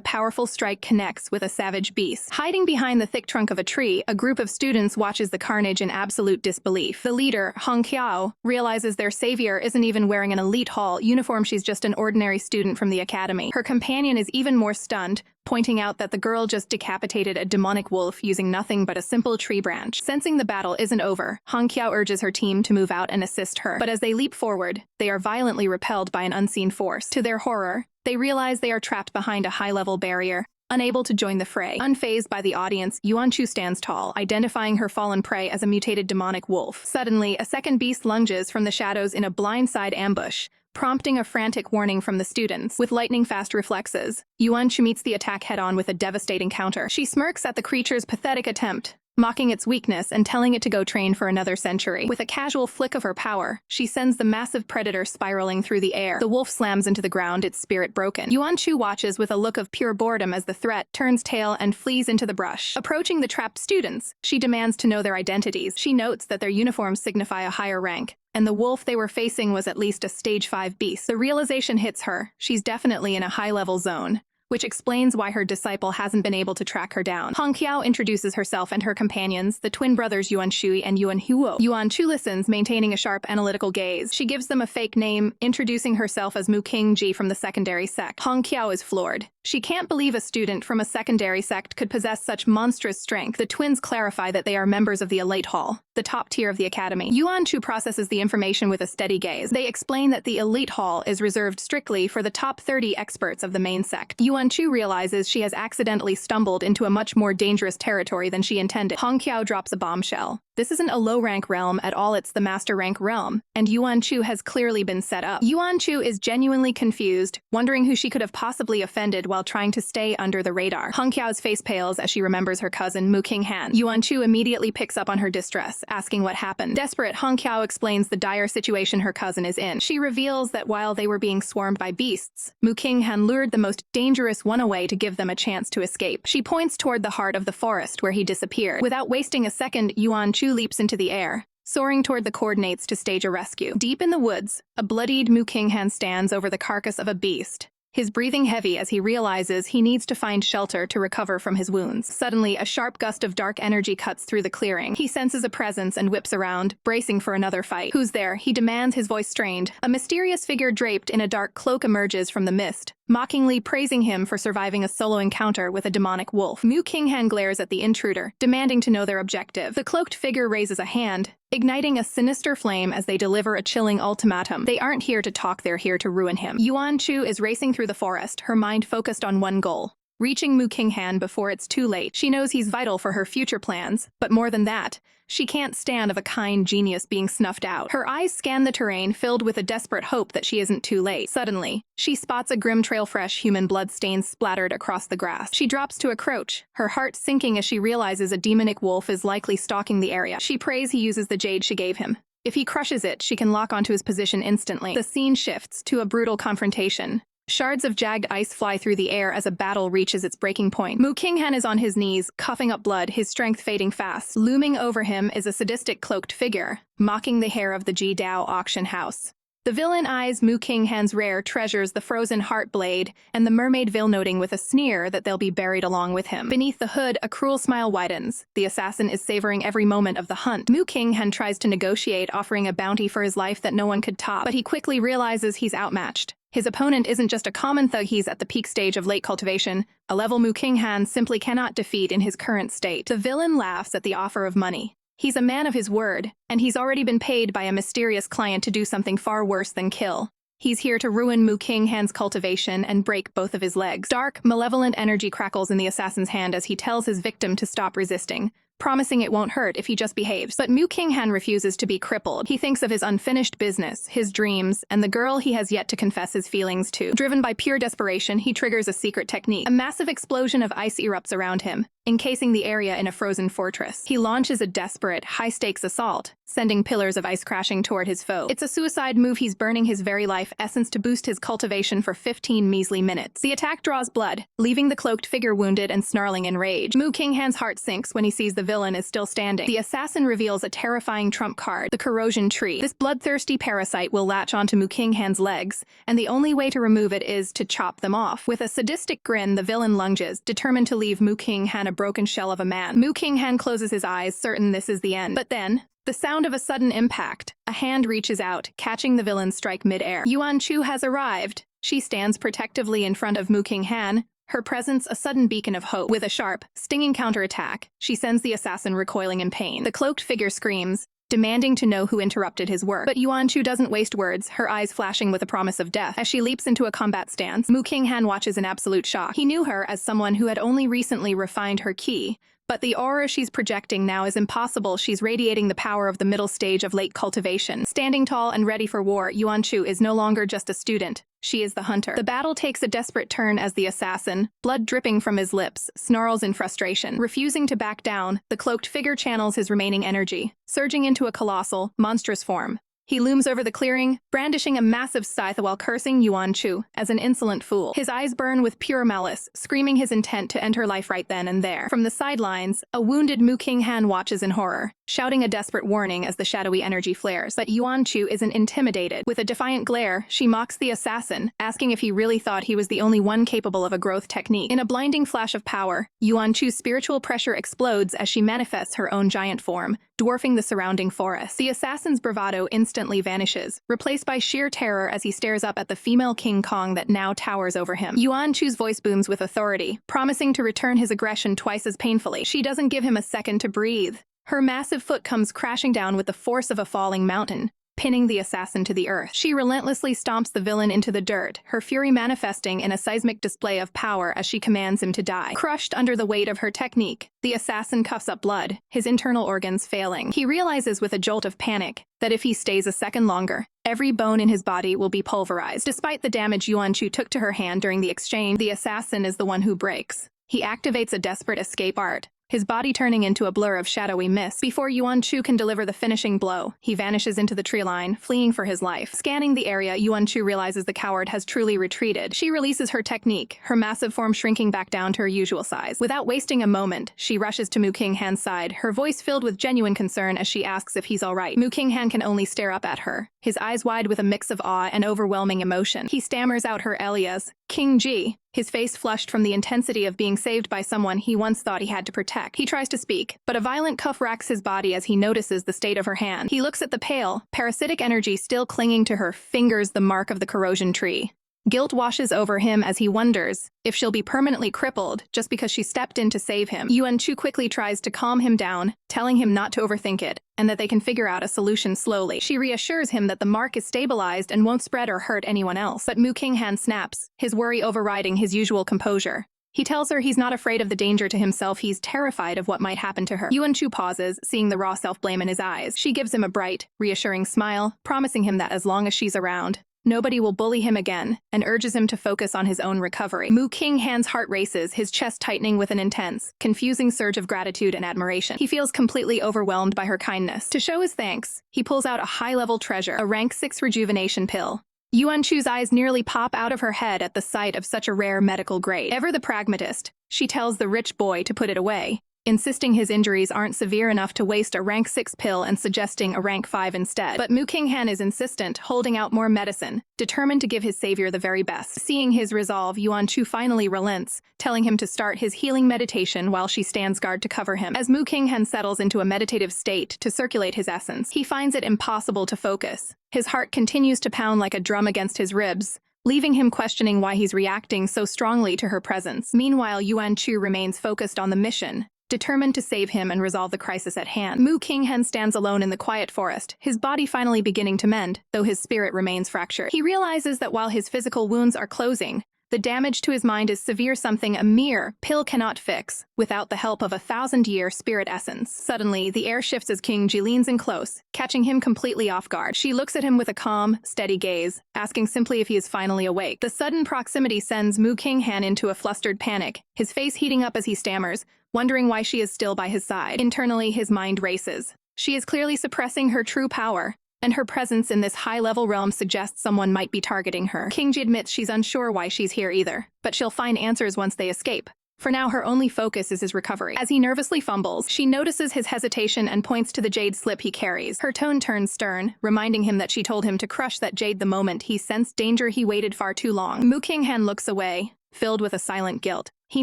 powerful strike connects with a savage beast. Hiding behind the thick trunk of a tree, a group of students watches the carnage in absolute disbelief. The leader, Hong Qiao, realizes their savior isn't even wearing an elite hall uniform. She's just an ordinary student from the academy. Her companion is even more stunned, pointing out that the girl just decapitated a demonic wolf using nothing but a simple tree branch. Sensing the battle isn't over, Hong Qiao urges her team to move out and assist her. But as they leap forward, they are violently repelled by an unseen force. To their horror, they realize they are trapped behind a high-level barrier, unable to join the fray. Unfazed by the audience, Yuan Chu stands tall, identifying her fallen prey as a mutated demonic wolf. Suddenly, a second beast lunges from the shadows in a blindside ambush, prompting a frantic warning from the students. With lightning-fast reflexes, Yuan Chu meets the attack head-on with a devastating counter. She smirks at the creature's pathetic attempt, mocking its weakness and telling it to go train for another century. With a casual flick of her power, she sends the massive predator spiraling through the air. The wolf slams into the ground, its spirit broken. Yuan Chu watches with a look of pure boredom as the threat turns tail and flees into the brush. Approaching the trapped students, she demands to know their identities. She notes that their uniforms signify a higher rank, and the wolf they were facing was at least a stage 5 beast. The realization hits her. She's definitely in a high-level zone, which explains why her disciple hasn't been able to track her down. Hong Qiao introduces herself and her companions, the twin brothers Yuan Shui and Yuan Huo. Yuan Chu listens, maintaining a sharp, analytical gaze. She gives them a fake name, introducing herself as Mu King Ji from the secondary sect. Hong Qiao is floored. She can't believe a student from a secondary sect could possess such monstrous strength. The twins clarify that they are members of the Elite Hall, the top tier of the academy. Yuan Chu processes the information with a steady gaze. They explain that the Elite Hall is reserved strictly for the top 30 experts of the main sect. Yuan Chu realizes she has accidentally stumbled into a much more dangerous territory than she intended. Hong Qiao drops a bombshell. This isn't a low-rank realm at all, it's the master-rank realm, and Yuan Chu has clearly been set up. Yuan Chu is genuinely confused, wondering who she could have possibly offended while trying to stay under the radar. Hong Qiao's face pales as she remembers her cousin Mu Qinghan. Yuan Chu immediately picks up on her distress, asking what happened. Desperate, Hong Qiao explains the dire situation her cousin is in. She reveals that while they were being swarmed by beasts, Mu Qinghan lured the most dangerous one away to give them a chance to escape. She points toward the heart of the forest where he disappeared. Without wasting a second, Yuan Chu leaps into the air, soaring toward the coordinates to stage a rescue. Deep in the woods, a bloodied Mu Qinghan stands over the carcass of a beast, his breathing heavy as he realizes he needs to find shelter to recover from his wounds. Suddenly, a sharp gust of dark energy cuts through the clearing. He senses a presence and whips around, bracing for another fight. Who's there? He demands, his voice strained. A mysterious figure draped in a dark cloak emerges from the mist, mockingly praising him for surviving a solo encounter with a demonic wolf. Mu Qinghan glares at the intruder, demanding to know their objective. The cloaked figure raises a hand, igniting a sinister flame as they deliver a chilling ultimatum. They aren't here to talk, they're here to ruin him. Yuan Chu is racing through the forest, her mind focused on one goal: reaching Mu Qinghan before it's too late. She knows he's vital for her future plans, but more than that, she can't stand of a kind genius being snuffed out. Her eyes scan the terrain, filled with a desperate hope that she isn't too late. Suddenly, she spots a grim trail, fresh human blood stains splattered across the grass. She drops to a crouch, her heart sinking as she realizes a demonic wolf is likely stalking the area. She prays he uses the jade she gave him. If he crushes it, she can lock onto his position instantly. The scene shifts to a brutal confrontation. Shards of jagged ice fly through the air as a battle reaches its breaking point. Mu Qinghan is on his knees, coughing up blood, his strength fading fast. Looming over him is a sadistic cloaked figure, mocking the hair of the Ji Dao auction house. The villain eyes Mu Qinghan's rare treasures, the frozen heart blade, and the mermaid veil, noting with a sneer that they'll be buried along with him. Beneath the hood, a cruel smile widens. The assassin is savoring every moment of the hunt. Mu Qinghan tries to negotiate, offering a bounty for his life that no one could top, but he quickly realizes he's outmatched. His opponent isn't just a common thug, he's at the peak stage of late cultivation, a level Mu Qinghan simply cannot defeat in his current state. The villain laughs at the offer of money. He's a man of his word, and he's already been paid by a mysterious client to do something far worse than kill. He's here to ruin Mu Qinghan's cultivation and break both of his legs. Dark, malevolent energy crackles in the assassin's hand as he tells his victim to stop resisting, promising it won't hurt if he just behaves. But Mu Qinghan refuses to be crippled. He thinks of his unfinished business, his dreams, and the girl he has yet to confess his feelings to. Driven by pure desperation, he triggers a secret technique. A massive explosion of ice erupts around him, encasing the area in a frozen fortress. He launches a desperate, high-stakes assault, sending pillars of ice crashing toward his foe. It's a suicide move. He's burning his very life essence to boost his cultivation for 15 measly minutes. The attack draws blood, leaving the cloaked figure wounded and snarling in rage. Mu Qinghan's heart sinks when he sees the villain is still standing. The assassin reveals a terrifying trump card, the corrosion tree. This bloodthirsty parasite will latch onto Mu Qinghan's legs, and the only way to remove it is to chop them off. With a sadistic grin, the villain lunges, determined to leave Mu Qinghan a broken shell of a man. Mu Qinghan closes his eyes, certain this is the end. But then, the sound of a sudden impact. A hand reaches out, catching the villain's strike mid-air. Yuan Chu has arrived. She stands protectively in front of Mu Qinghan, her presence a sudden beacon of hope. With a sharp, stinging counterattack, she sends the assassin recoiling in pain. The cloaked figure screams, demanding to know who interrupted his work. But Yuan Chu doesn't waste words, her eyes flashing with a promise of death. As she leaps into a combat stance, Mu Qinghan watches in absolute shock. He knew her as someone who had only recently refined her ki, but the aura she's projecting now is impossible. She's radiating the power of the middle stage of late cultivation. Standing tall and ready for war, Yuan Chu is no longer just a student. She is the hunter. The battle takes a desperate turn as the assassin, blood dripping from his lips, snarls in frustration. Refusing to back down, the cloaked figure channels his remaining energy, surging into a colossal, monstrous form. He looms over the clearing, brandishing a massive scythe while cursing Yuan Chu as an insolent fool. His eyes burn with pure malice, screaming his intent to end her life right then and there. From the sidelines, a wounded Mu Qinghan watches in horror, shouting a desperate warning as the shadowy energy flares. But Yuan Chu isn't intimidated. With a defiant glare, she mocks the assassin, asking if he really thought he was the only one capable of a growth technique. In a blinding flash of power, Yuan Chu's spiritual pressure explodes as she manifests her own giant form, dwarfing the surrounding forest. The assassin's bravado instantly vanishes, replaced by sheer terror as he stares up at the female King Kong that now towers over him. Yuan Chu's voice booms with authority, promising to return his aggression twice as painfully. She doesn't give him a second to breathe. Her massive foot comes crashing down with the force of a falling mountain, pinning the assassin to the earth. She relentlessly stomps the villain into the dirt, her fury manifesting in a seismic display of power as she commands him to die. Crushed under the weight of her technique, the assassin coughs up blood, his internal organs failing. He realizes with a jolt of panic that if he stays a second longer, every bone in his body will be pulverized. Despite the damage Yuan Chu took to her hand during the exchange, the assassin is the one who breaks. He activates a desperate escape art, his body turning into a blur of shadowy mist. Before Yuan Chu can deliver the finishing blow, he vanishes into the tree line, fleeing for his life. Scanning the area, Yuan Chu realizes the coward has truly retreated. She releases her technique, her massive form shrinking back down to her usual size. Without wasting a moment, she rushes to Mu Qinghan's side, her voice filled with genuine concern as she asks if he's all right. Mu Qinghan can only stare up at her, his eyes wide with a mix of awe and overwhelming emotion. He stammers out her alias, King Ji, his face flushed from the intensity of being saved by someone he once thought he had to protect. He tries to speak, but a violent cough racks his body as he notices the state of her hand. He looks at the pale, parasitic energy still clinging to her fingers, the mark of the corrosion tree. Guilt washes over him as he wonders if she'll be permanently crippled just because she stepped in to save him. Yuan Chu quickly tries to calm him down, telling him not to overthink it, and that they can figure out a solution slowly. She reassures him that the mark is stabilized and won't spread or hurt anyone else. But Mu Qinghan snaps, his worry overriding his usual composure. He tells her he's not afraid of the danger to himself, he's terrified of what might happen to her. Yuan Chu pauses, seeing the raw self-blame in his eyes. She gives him a bright, reassuring smile, promising him that as long as she's around, nobody will bully him again, and urges him to focus on his own recovery. Mu Qinghan's heart races, his chest tightening with an intense, confusing surge of gratitude and admiration. He feels completely overwhelmed by her kindness. To show his thanks, he pulls out a high-level treasure, a rank 6 rejuvenation pill. Yuan Chu's eyes nearly pop out of her head at the sight of such a rare medical grade. Ever the pragmatist, she tells the rich boy to put it away, insisting his injuries aren't severe enough to waste a rank 6 pill and suggesting a rank 5 instead. But Mu Qinghan is insistent, holding out more medicine, determined to give his savior the very best. Seeing his resolve, Yuan Chu finally relents, telling him to start his healing meditation while she stands guard to cover him. As Mu Qinghan settles into a meditative state to circulate his essence, he finds it impossible to focus. His heart continues to pound like a drum against his ribs, leaving him questioning why he's reacting so strongly to her presence. Meanwhile, Yuan Chu remains focused on the mission, determined to save him and resolve the crisis at hand. Mu Qinghan stands alone in the quiet forest, his body finally beginning to mend, though his spirit remains fractured. He realizes that while his physical wounds are closing, the damage to his mind is severe, something a mere pill cannot fix, without the help of a 1,000-year spirit essence. Suddenly, the air shifts as King Ji leans in close, catching him completely off guard. She looks at him with a calm, steady gaze, asking simply if he is finally awake. The sudden proximity sends Mu Qinghan into a flustered panic, his face heating up as he stammers, wondering why she is still by his side. Internally, his mind races. She is clearly suppressing her true power, and her presence in this high-level realm suggests someone might be targeting her. King Ji admits she's unsure why she's here either, but she'll find answers once they escape. For now, her only focus is his recovery. As he nervously fumbles, she notices his hesitation and points to the jade slip he carries. Her tone turns stern, reminding him that she told him to crush that jade the moment he sensed danger. He waited far too long. Mu Qinghan looks away, filled with a silent guilt. He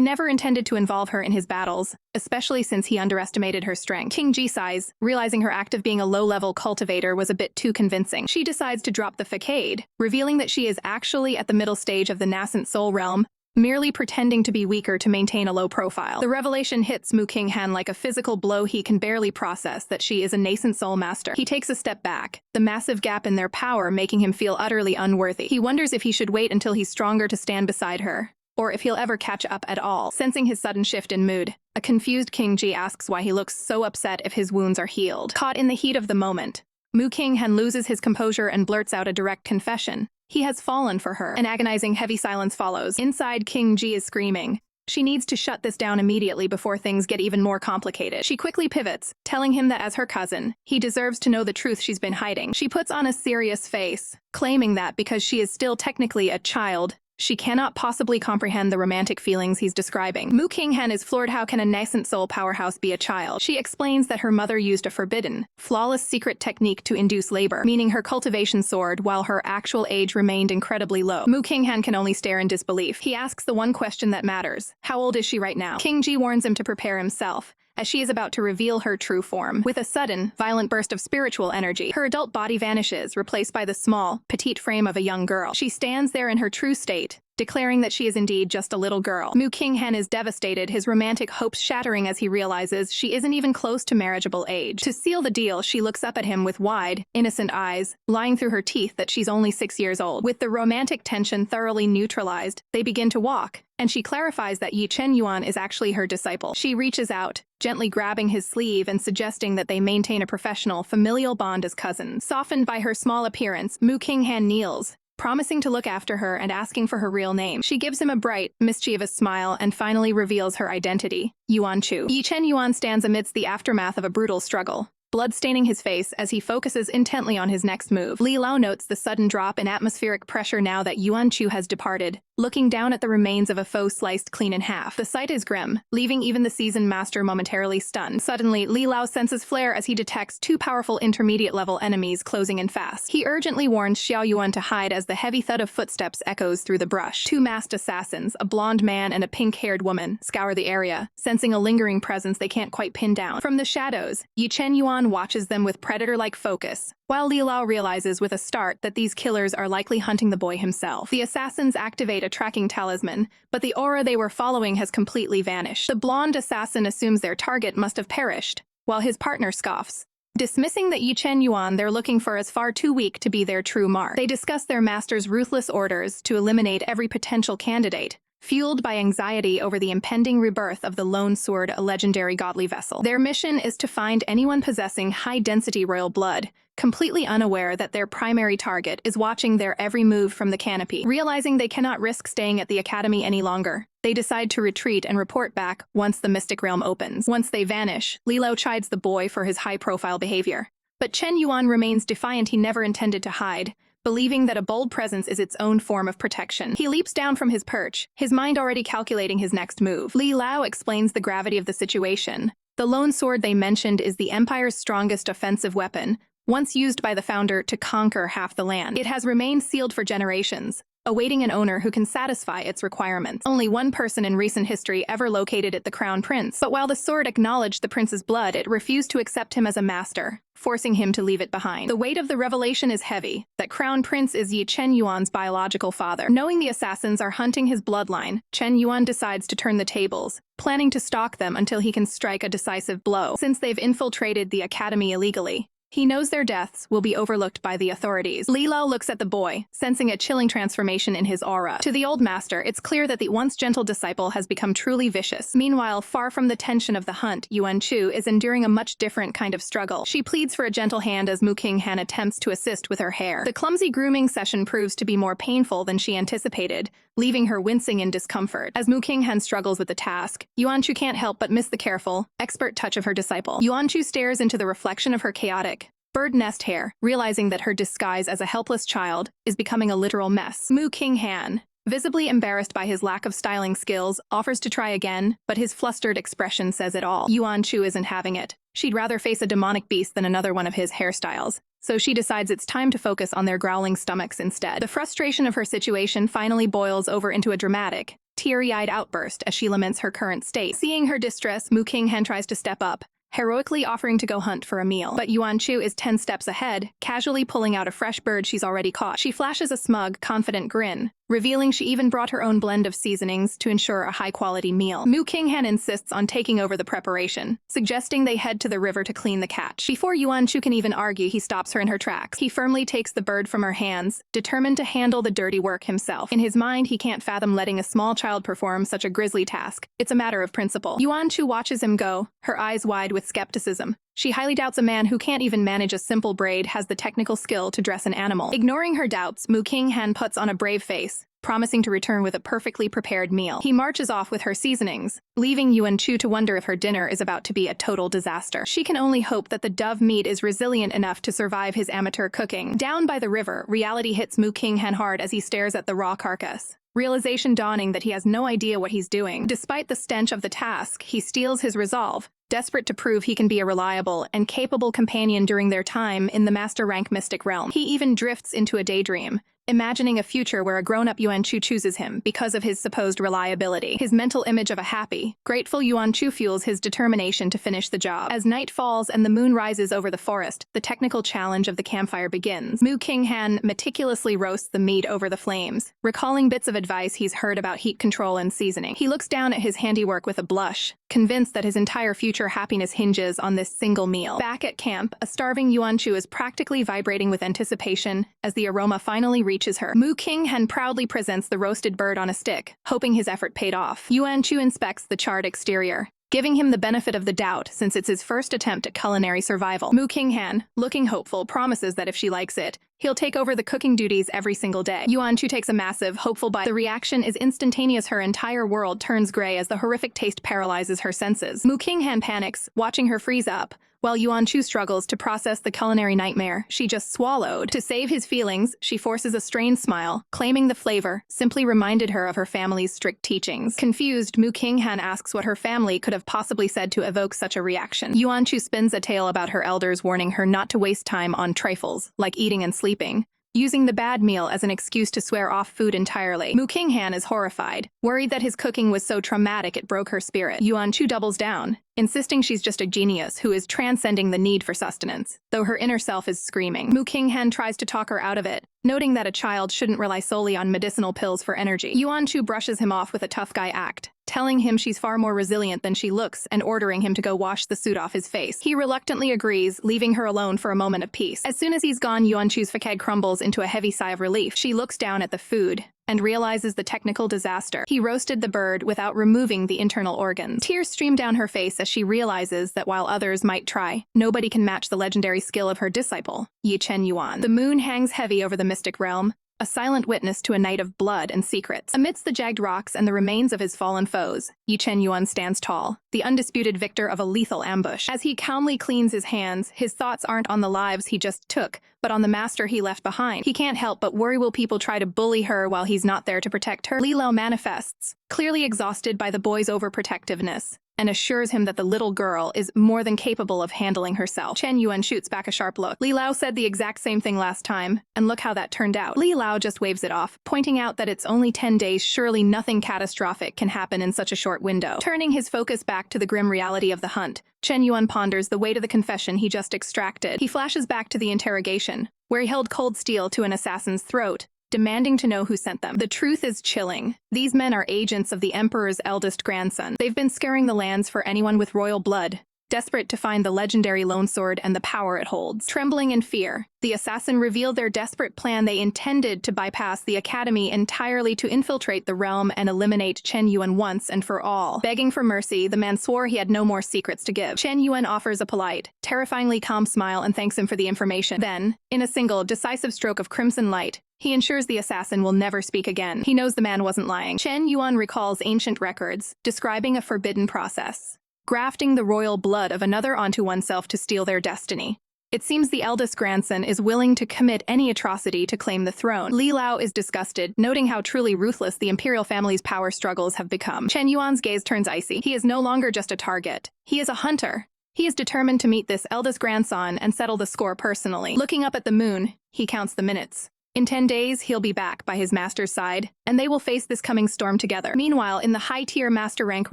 never intended to involve her in his battles, especially since he underestimated her strength. King Ji sighs, realizing her act of being a low-level cultivator was a bit too convincing. She decides to drop the facade, revealing that she is actually at the middle stage of the nascent soul realm, merely pretending to be weaker to maintain a low profile. The revelation hits Mu Qinghan like a physical blow. He can barely process that she is a nascent soul master. He takes a step back, the massive gap in their power making him feel utterly unworthy. He wonders if he should wait until he's stronger to stand beside her, or if he'll ever catch up at all. Sensing his sudden shift in mood, a confused King Ji asks why he looks so upset if his wounds are healed. Caught in the heat of the moment, Mu Qinghan loses his composure and blurts out a direct confession. He has fallen for her. An agonizing heavy silence follows. Inside, King Ji is screaming. She needs to shut this down immediately before things get even more complicated. She quickly pivots, telling him that as her cousin, he deserves to know the truth she's been hiding. She puts on a serious face, claiming that because she is still technically a child, she cannot possibly comprehend the romantic feelings he's describing. Mu Qinghan is floored. How can a nascent soul powerhouse be a child? She explains that her mother used a forbidden, flawless secret technique to induce labor, meaning her cultivation soared while her actual age remained incredibly low. Mu Qinghan can only stare in disbelief. He asks the one question that matters. How old is she right now? King Ji warns him to prepare himself, as she is about to reveal her true form. With a sudden, violent burst of spiritual energy, her adult body vanishes, replaced by the small, petite frame of a young girl. She stands there in her true state, declaring that she is indeed just a little girl. Mu Qinghan is devastated, his romantic hopes shattering as he realizes she isn't even close to marriageable age. To seal the deal, she looks up at him with wide, innocent eyes, lying through her teeth that she's only 6 years old. With the romantic tension thoroughly neutralized, they begin to walk, and she clarifies that Ye Chen Yuan is actually her disciple. She reaches out, gently grabbing his sleeve and suggesting that they maintain a professional, familial bond as cousins. Softened by her small appearance, Mu Qinghan kneels, promising to look after her and asking for her real name. She gives him a bright, mischievous smile and finally reveals her identity, Yuan Chu. Ye Chen Yuan stands amidst the aftermath of a brutal struggle, blood staining his face as he focuses intently on his next move. Li Lao notes the sudden drop in atmospheric pressure now that Yuan Chu has departed, looking down at the remains of a foe sliced clean in half. The sight is grim, leaving even the seasoned master momentarily stunned. Suddenly, Li Lao senses flare as he detects two powerful intermediate-level enemies closing in fast. He urgently warns Xiao Yuan to hide as the heavy thud of footsteps echoes through the brush. Two masked assassins, a blonde man and a pink-haired woman, scour the area, sensing a lingering presence they can't quite pin down. From the shadows, Ye Chen Yuan watches them with predator-like focus, while Li Lao realizes with a start that these killers are likely hunting the boy himself. The assassins activate a tracking talisman, but the aura they were following has completely vanished. The blonde assassin assumes their target must have perished, while his partner scoffs, dismissing that Ye Chen Yuan they're looking for is far too weak to be their true mark. They discuss their master's ruthless orders to eliminate every potential candidate, fueled by anxiety over the impending rebirth of the Lone Sword, a legendary godly vessel. Their mission is to find anyone possessing high-density royal blood, completely unaware that their primary target is watching their every move from the canopy. Realizing they cannot risk staying at the academy any longer, they decide to retreat and report back once the Mystic Realm opens. Once they vanish, Li Lao chides the boy for his high-profile behavior. But Chen Yuan remains defiant. He never intended to hide, believing that a bold presence is its own form of protection. He leaps down from his perch, his mind already calculating his next move. Li Lao explains the gravity of the situation. The lone sword they mentioned is the Empire's strongest offensive weapon, once used by the founder to conquer half the land. It has remained sealed for generations, awaiting an owner who can satisfy its requirements. Only one person in recent history ever located it, the Crown Prince. But while the sword acknowledged the prince's blood, it refused to accept him as a master, forcing him to leave it behind. The weight of the revelation is heavy, that Crown Prince is Ye Chen Yuan's biological father. Knowing the assassins are hunting his bloodline, Chen Yuan decides to turn the tables, planning to stalk them until he can strike a decisive blow. Since they've infiltrated the academy illegally, he knows their deaths will be overlooked by the authorities. Li Lao looks at the boy, sensing a chilling transformation in his aura. To the old master, it's clear that the once gentle disciple has become truly vicious. Meanwhile, far from the tension of the hunt, Yuan Chu is enduring a much different kind of struggle. She pleads for a gentle hand as Mu Qinghan attempts to assist with her hair. The clumsy grooming session proves to be more painful than she anticipated, leaving her wincing in discomfort. As Mu Qinghan struggles with the task, Yuan Chu can't help but miss the careful, expert touch of her disciple. Yuan Chu stares into the reflection of her chaotic, bird nest hair, realizing that her disguise as a helpless child is becoming a literal mess. Mu Qinghan, visibly embarrassed by his lack of styling skills, offers to try again, but his flustered expression says it all. Yuan Chu isn't having it. She'd rather face a demonic beast than another one of his hairstyles, so she decides it's time to focus on their growling stomachs instead. The frustration of her situation finally boils over into a dramatic, teary-eyed outburst as she laments her current state. Seeing her distress, Mu Qinghan tries to step up, heroically offering to go hunt for a meal. But Yuan Chu is 10 steps ahead, casually pulling out a fresh bird she's already caught. She flashes a smug, confident grin, revealing she even brought her own blend of seasonings to ensure a high-quality meal. Mu Qinghan insists on taking over the preparation, suggesting they head to the river to clean the catch. Before Yuan Chu can even argue, he stops her in her tracks. He firmly takes the bird from her hands, determined to handle the dirty work himself. In his mind, he can't fathom letting a small child perform such a grisly task. It's a matter of principle. Yuan Chu watches him go, her eyes wide with skepticism. She highly doubts a man who can't even manage a simple braid has the technical skill to dress an animal. Ignoring her doubts, Mu Qinghan puts on a brave face, promising to return with a perfectly prepared meal. He marches off with her seasonings, leaving Yuan Chu to wonder if her dinner is about to be a total disaster. She can only hope that the dove meat is resilient enough to survive his amateur cooking. Down by the river, reality hits Mu Qinghan hard as he stares at the raw carcass, realization dawning that he has no idea what he's doing. Despite the stench of the task, he steels his resolve, desperate to prove he can be a reliable and capable companion during their time in the master-rank mystic realm. He even drifts into a daydream, imagining a future where a grown-up Yuan Chu chooses him because of his supposed reliability. His mental image of a happy, grateful Yuan Chu fuels his determination to finish the job. As night falls and the moon rises over the forest, the technical challenge of the campfire begins. Mu Qinghan meticulously roasts the meat over the flames, recalling bits of advice he's heard about heat control and seasoning. He looks down at his handiwork with a blush, convinced that his entire future happiness hinges on this single meal. Back at camp, a starving Yuan Chu is practically vibrating with anticipation as the aroma finally reaches her. Mu Qinghan proudly presents the roasted bird on a stick, hoping his effort paid off. Yuan Chu inspects the charred exterior, giving him the benefit of the doubt since it's his first attempt at culinary survival. Mu Qinghan, looking hopeful, promises that if she likes it, he'll take over the cooking duties every single day. Yuan Chu takes a massive, hopeful bite. The reaction is instantaneous. Her entire world turns gray as the horrific taste paralyzes her senses. Mu Qinghan panics, watching her freeze up, while Yuan Chu struggles to process the culinary nightmare she just swallowed. To save his feelings, she forces a strained smile, claiming the flavor simply reminded her of her family's strict teachings. Confused, Mu Qinghan asks what her family could have possibly said to evoke such a reaction. Yuan Chu spins a tale about her elders warning her not to waste time on trifles, like eating and sleeping, using the bad meal as an excuse to swear off food entirely. Mu Qinghan is horrified, worried that his cooking was so traumatic it broke her spirit. Yuan Chu doubles down, insisting she's just a genius who is transcending the need for sustenance, though her inner self is screaming. Mu Qinghan tries to talk her out of it, noting that a child shouldn't rely solely on medicinal pills for energy. Yuan Chu brushes him off with a tough guy act, telling him she's far more resilient than she looks and ordering him to go wash the soot off his face. He reluctantly agrees, leaving her alone for a moment of peace. As soon as he's gone, Yuan Chu's facade crumbles into a heavy sigh of relief. She looks down at the food and realizes the technical disaster. He roasted the bird without removing the internal organs. Tears stream down her face as she realizes that while others might try, nobody can match the legendary skill of her disciple, Ye Chen Yuan. The moon hangs heavy over the mystic realm, a silent witness to a night of blood and secrets. Amidst the jagged rocks and the remains of his fallen foes, Ye Chen Yuan stands tall, the undisputed victor of a lethal ambush. As he calmly cleans his hands, his thoughts aren't on the lives he just took, but on the master he left behind. He can't help but worry will people try to bully her while he's not there to protect her. Li Lao manifests, clearly exhausted by the boy's overprotectiveness, and assures him that the little girl is more than capable of handling herself. Chen Yuan shoots back a sharp look. Li Lao said the exact same thing last time, and look how that turned out. Li Lao just waves it off, pointing out that it's only 10 days, surely nothing catastrophic can happen in such a short window. Turning his focus back to the grim reality of the hunt, Chen Yuan ponders the weight of the confession he just extracted. He flashes back to the interrogation, where he held cold steel to an assassin's throat, demanding to know who sent them. The truth is chilling. These men are agents of the Emperor's eldest grandson. They've been scouring the lands for anyone with royal blood, desperate to find the legendary lone sword and the power it holds. Trembling in fear, the assassin revealed their desperate plan. They intended to bypass the academy entirely to infiltrate the realm and eliminate Chen Yuan once and for all. Begging for mercy, the man swore he had no more secrets to give. Chen Yuan offers a polite, terrifyingly calm smile and thanks him for the information. Then, in a single, decisive stroke of crimson light, he ensures the assassin will never speak again. He knows the man wasn't lying. Chen Yuan recalls ancient records, describing a forbidden process, grafting the royal blood of another onto oneself to steal their destiny. It seems the eldest grandson is willing to commit any atrocity to claim the throne. Li Lao is disgusted, noting how truly ruthless the imperial family's power struggles have become. Chen Yuan's gaze turns icy. He is no longer just a target. He is a hunter. He is determined to meet this eldest grandson and settle the score personally. Looking up at the moon, he counts the minutes. In 10 days, he'll be back by his master's side, and they will face this coming storm together. Meanwhile, in the high-tier master rank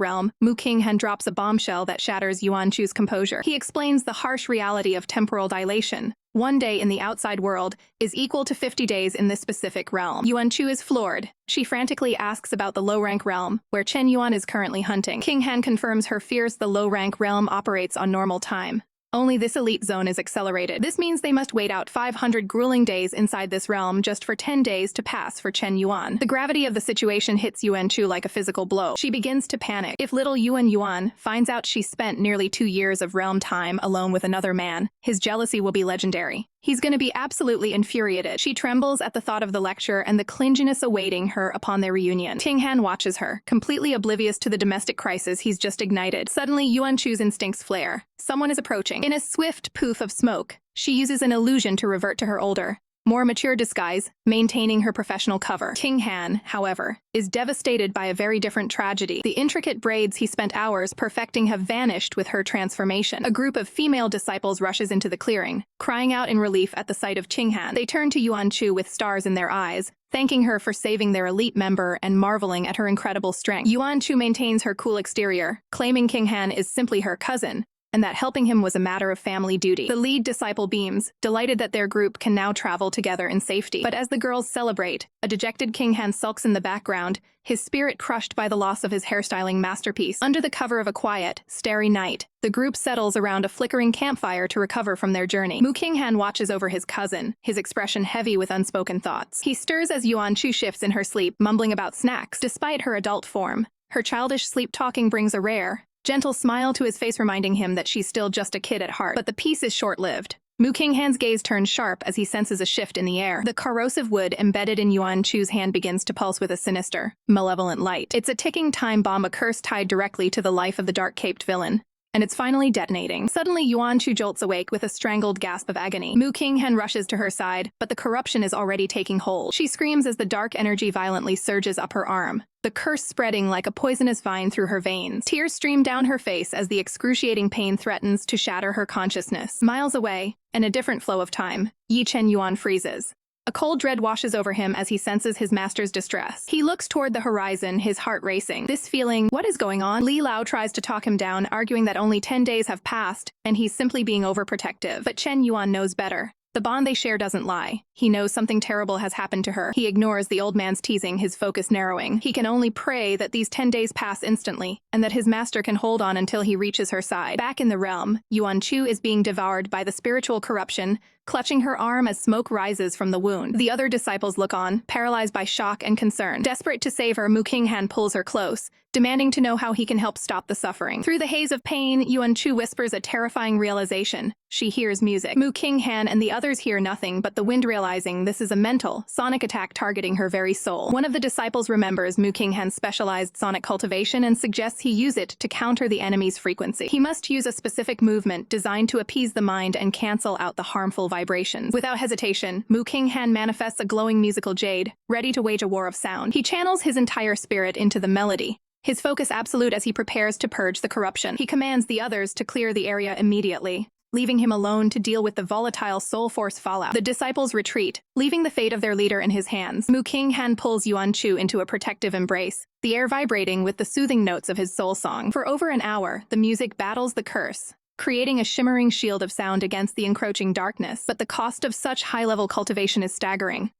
realm, Mu Qinghan drops a bombshell that shatters Yuan Chu's composure. He explains the harsh reality of temporal dilation. 1 day in the outside world is equal to 50 days in this specific realm. Yuan Chu is floored. She frantically asks about the low-rank realm, where Chen Yuan is currently hunting. Qinghan confirms her fears the low-rank realm operates on normal time. Only this elite zone is accelerated. This means they must wait out 500 grueling days inside this realm just for 10 days to pass for Chen Yuan. The gravity of the situation hits Yuan Chu like a physical blow. She begins to panic. If little Yuan finds out she spent nearly 2 years of realm time alone with another man, his jealousy will be legendary. He's going to be absolutely infuriated. She trembles at the thought of the lecture and the clinginess awaiting her upon their reunion. Qinghan watches her, completely oblivious to the domestic crisis he's just ignited. Suddenly, Yuan Chu's instincts flare. Someone is approaching. In a swift poof of smoke, she uses an illusion to revert to her older, more mature disguise, maintaining her professional cover. King Han, however, is devastated by a very different tragedy. The intricate braids he spent hours perfecting have vanished with her transformation. A group of female disciples rushes into the clearing, crying out in relief at the sight of King Han. They turn to Yuan Chu with stars in their eyes, thanking her for saving their elite member and marveling at her incredible strength. Yuan Chu maintains her cool exterior, claiming King Han is simply her cousin, and that helping him was a matter of family duty. The lead disciple beams, delighted that their group can now travel together in safety. But as the girls celebrate, a dejected King Han sulks in the background, his spirit crushed by the loss of his hairstyling masterpiece. Under the cover of a quiet, starry night, the group settles around a flickering campfire to recover from their journey. King Han watches over his cousin, his expression heavy with unspoken thoughts. He stirs as Yuan Chu shifts in her sleep, mumbling about snacks. Despite her adult form, her childish sleep-talking brings a rare, gentle smile to his face, reminding him that she's still just a kid at heart. But the peace is short-lived. King Han's gaze turns sharp as he senses a shift in the air. The corrosive wood embedded in Yuan Chu's hand begins to pulse with a sinister, malevolent light. It's a ticking time bomb, a curse tied directly to the life of the dark-caped villain. And it's finally detonating. Suddenly, Yuan Chu jolts awake with a strangled gasp of agony. King Han rushes to her side, but the corruption is already taking hold. She screams as the dark energy violently surges up her arm, the curse spreading like a poisonous vine through her veins. Tears stream down her face as the excruciating pain threatens to shatter her consciousness. Miles away, in a different flow of time, Ye Chen Yuan freezes. A cold dread washes over him as he senses his master's distress. He looks toward the horizon, his heart racing. This feeling, what is going on? Li Lao tries to talk him down, arguing that only 10 days have passed, and he's simply being overprotective. But Chen Yuan knows better. The bond they share doesn't lie. He knows something terrible has happened to her. He ignores the old man's teasing, his focus narrowing. He can only pray that these 10 days pass instantly, and that his master can hold on until he reaches her side. Back in the realm, Yuan Chu is being devoured by the spiritual corruption, clutching her arm as smoke rises from the wound. The other disciples look on, paralyzed by shock and concern. Desperate to save her, King Han pulls her close, demanding to know how he can help stop the suffering. Through the haze of pain, Yuan Chu whispers a terrifying realization. She hears music. King Han and the others hear nothing but the wind, realizing this is a mental, sonic attack targeting her very soul. One of the disciples remembers King Han's specialized sonic cultivation and suggests he use it to counter the enemy's frequency. He must use a specific movement designed to appease the mind and cancel out the harmful vibrations. Without hesitation, King Han manifests a glowing musical jade, ready to wage a war of sound. He channels his entire spirit into the melody, his focus absolute as he prepares to purge the corruption. He commands the others to clear the area immediately, leaving him alone to deal with the volatile soul force fallout. The disciples retreat, leaving the fate of their leader in his hands. King Han pulls Yuan Chu into a protective embrace, the air vibrating with the soothing notes of his soul song. For over an hour, the music battles the curse, creating a shimmering shield of sound against the encroaching darkness. But the cost of such high-level cultivation is staggering.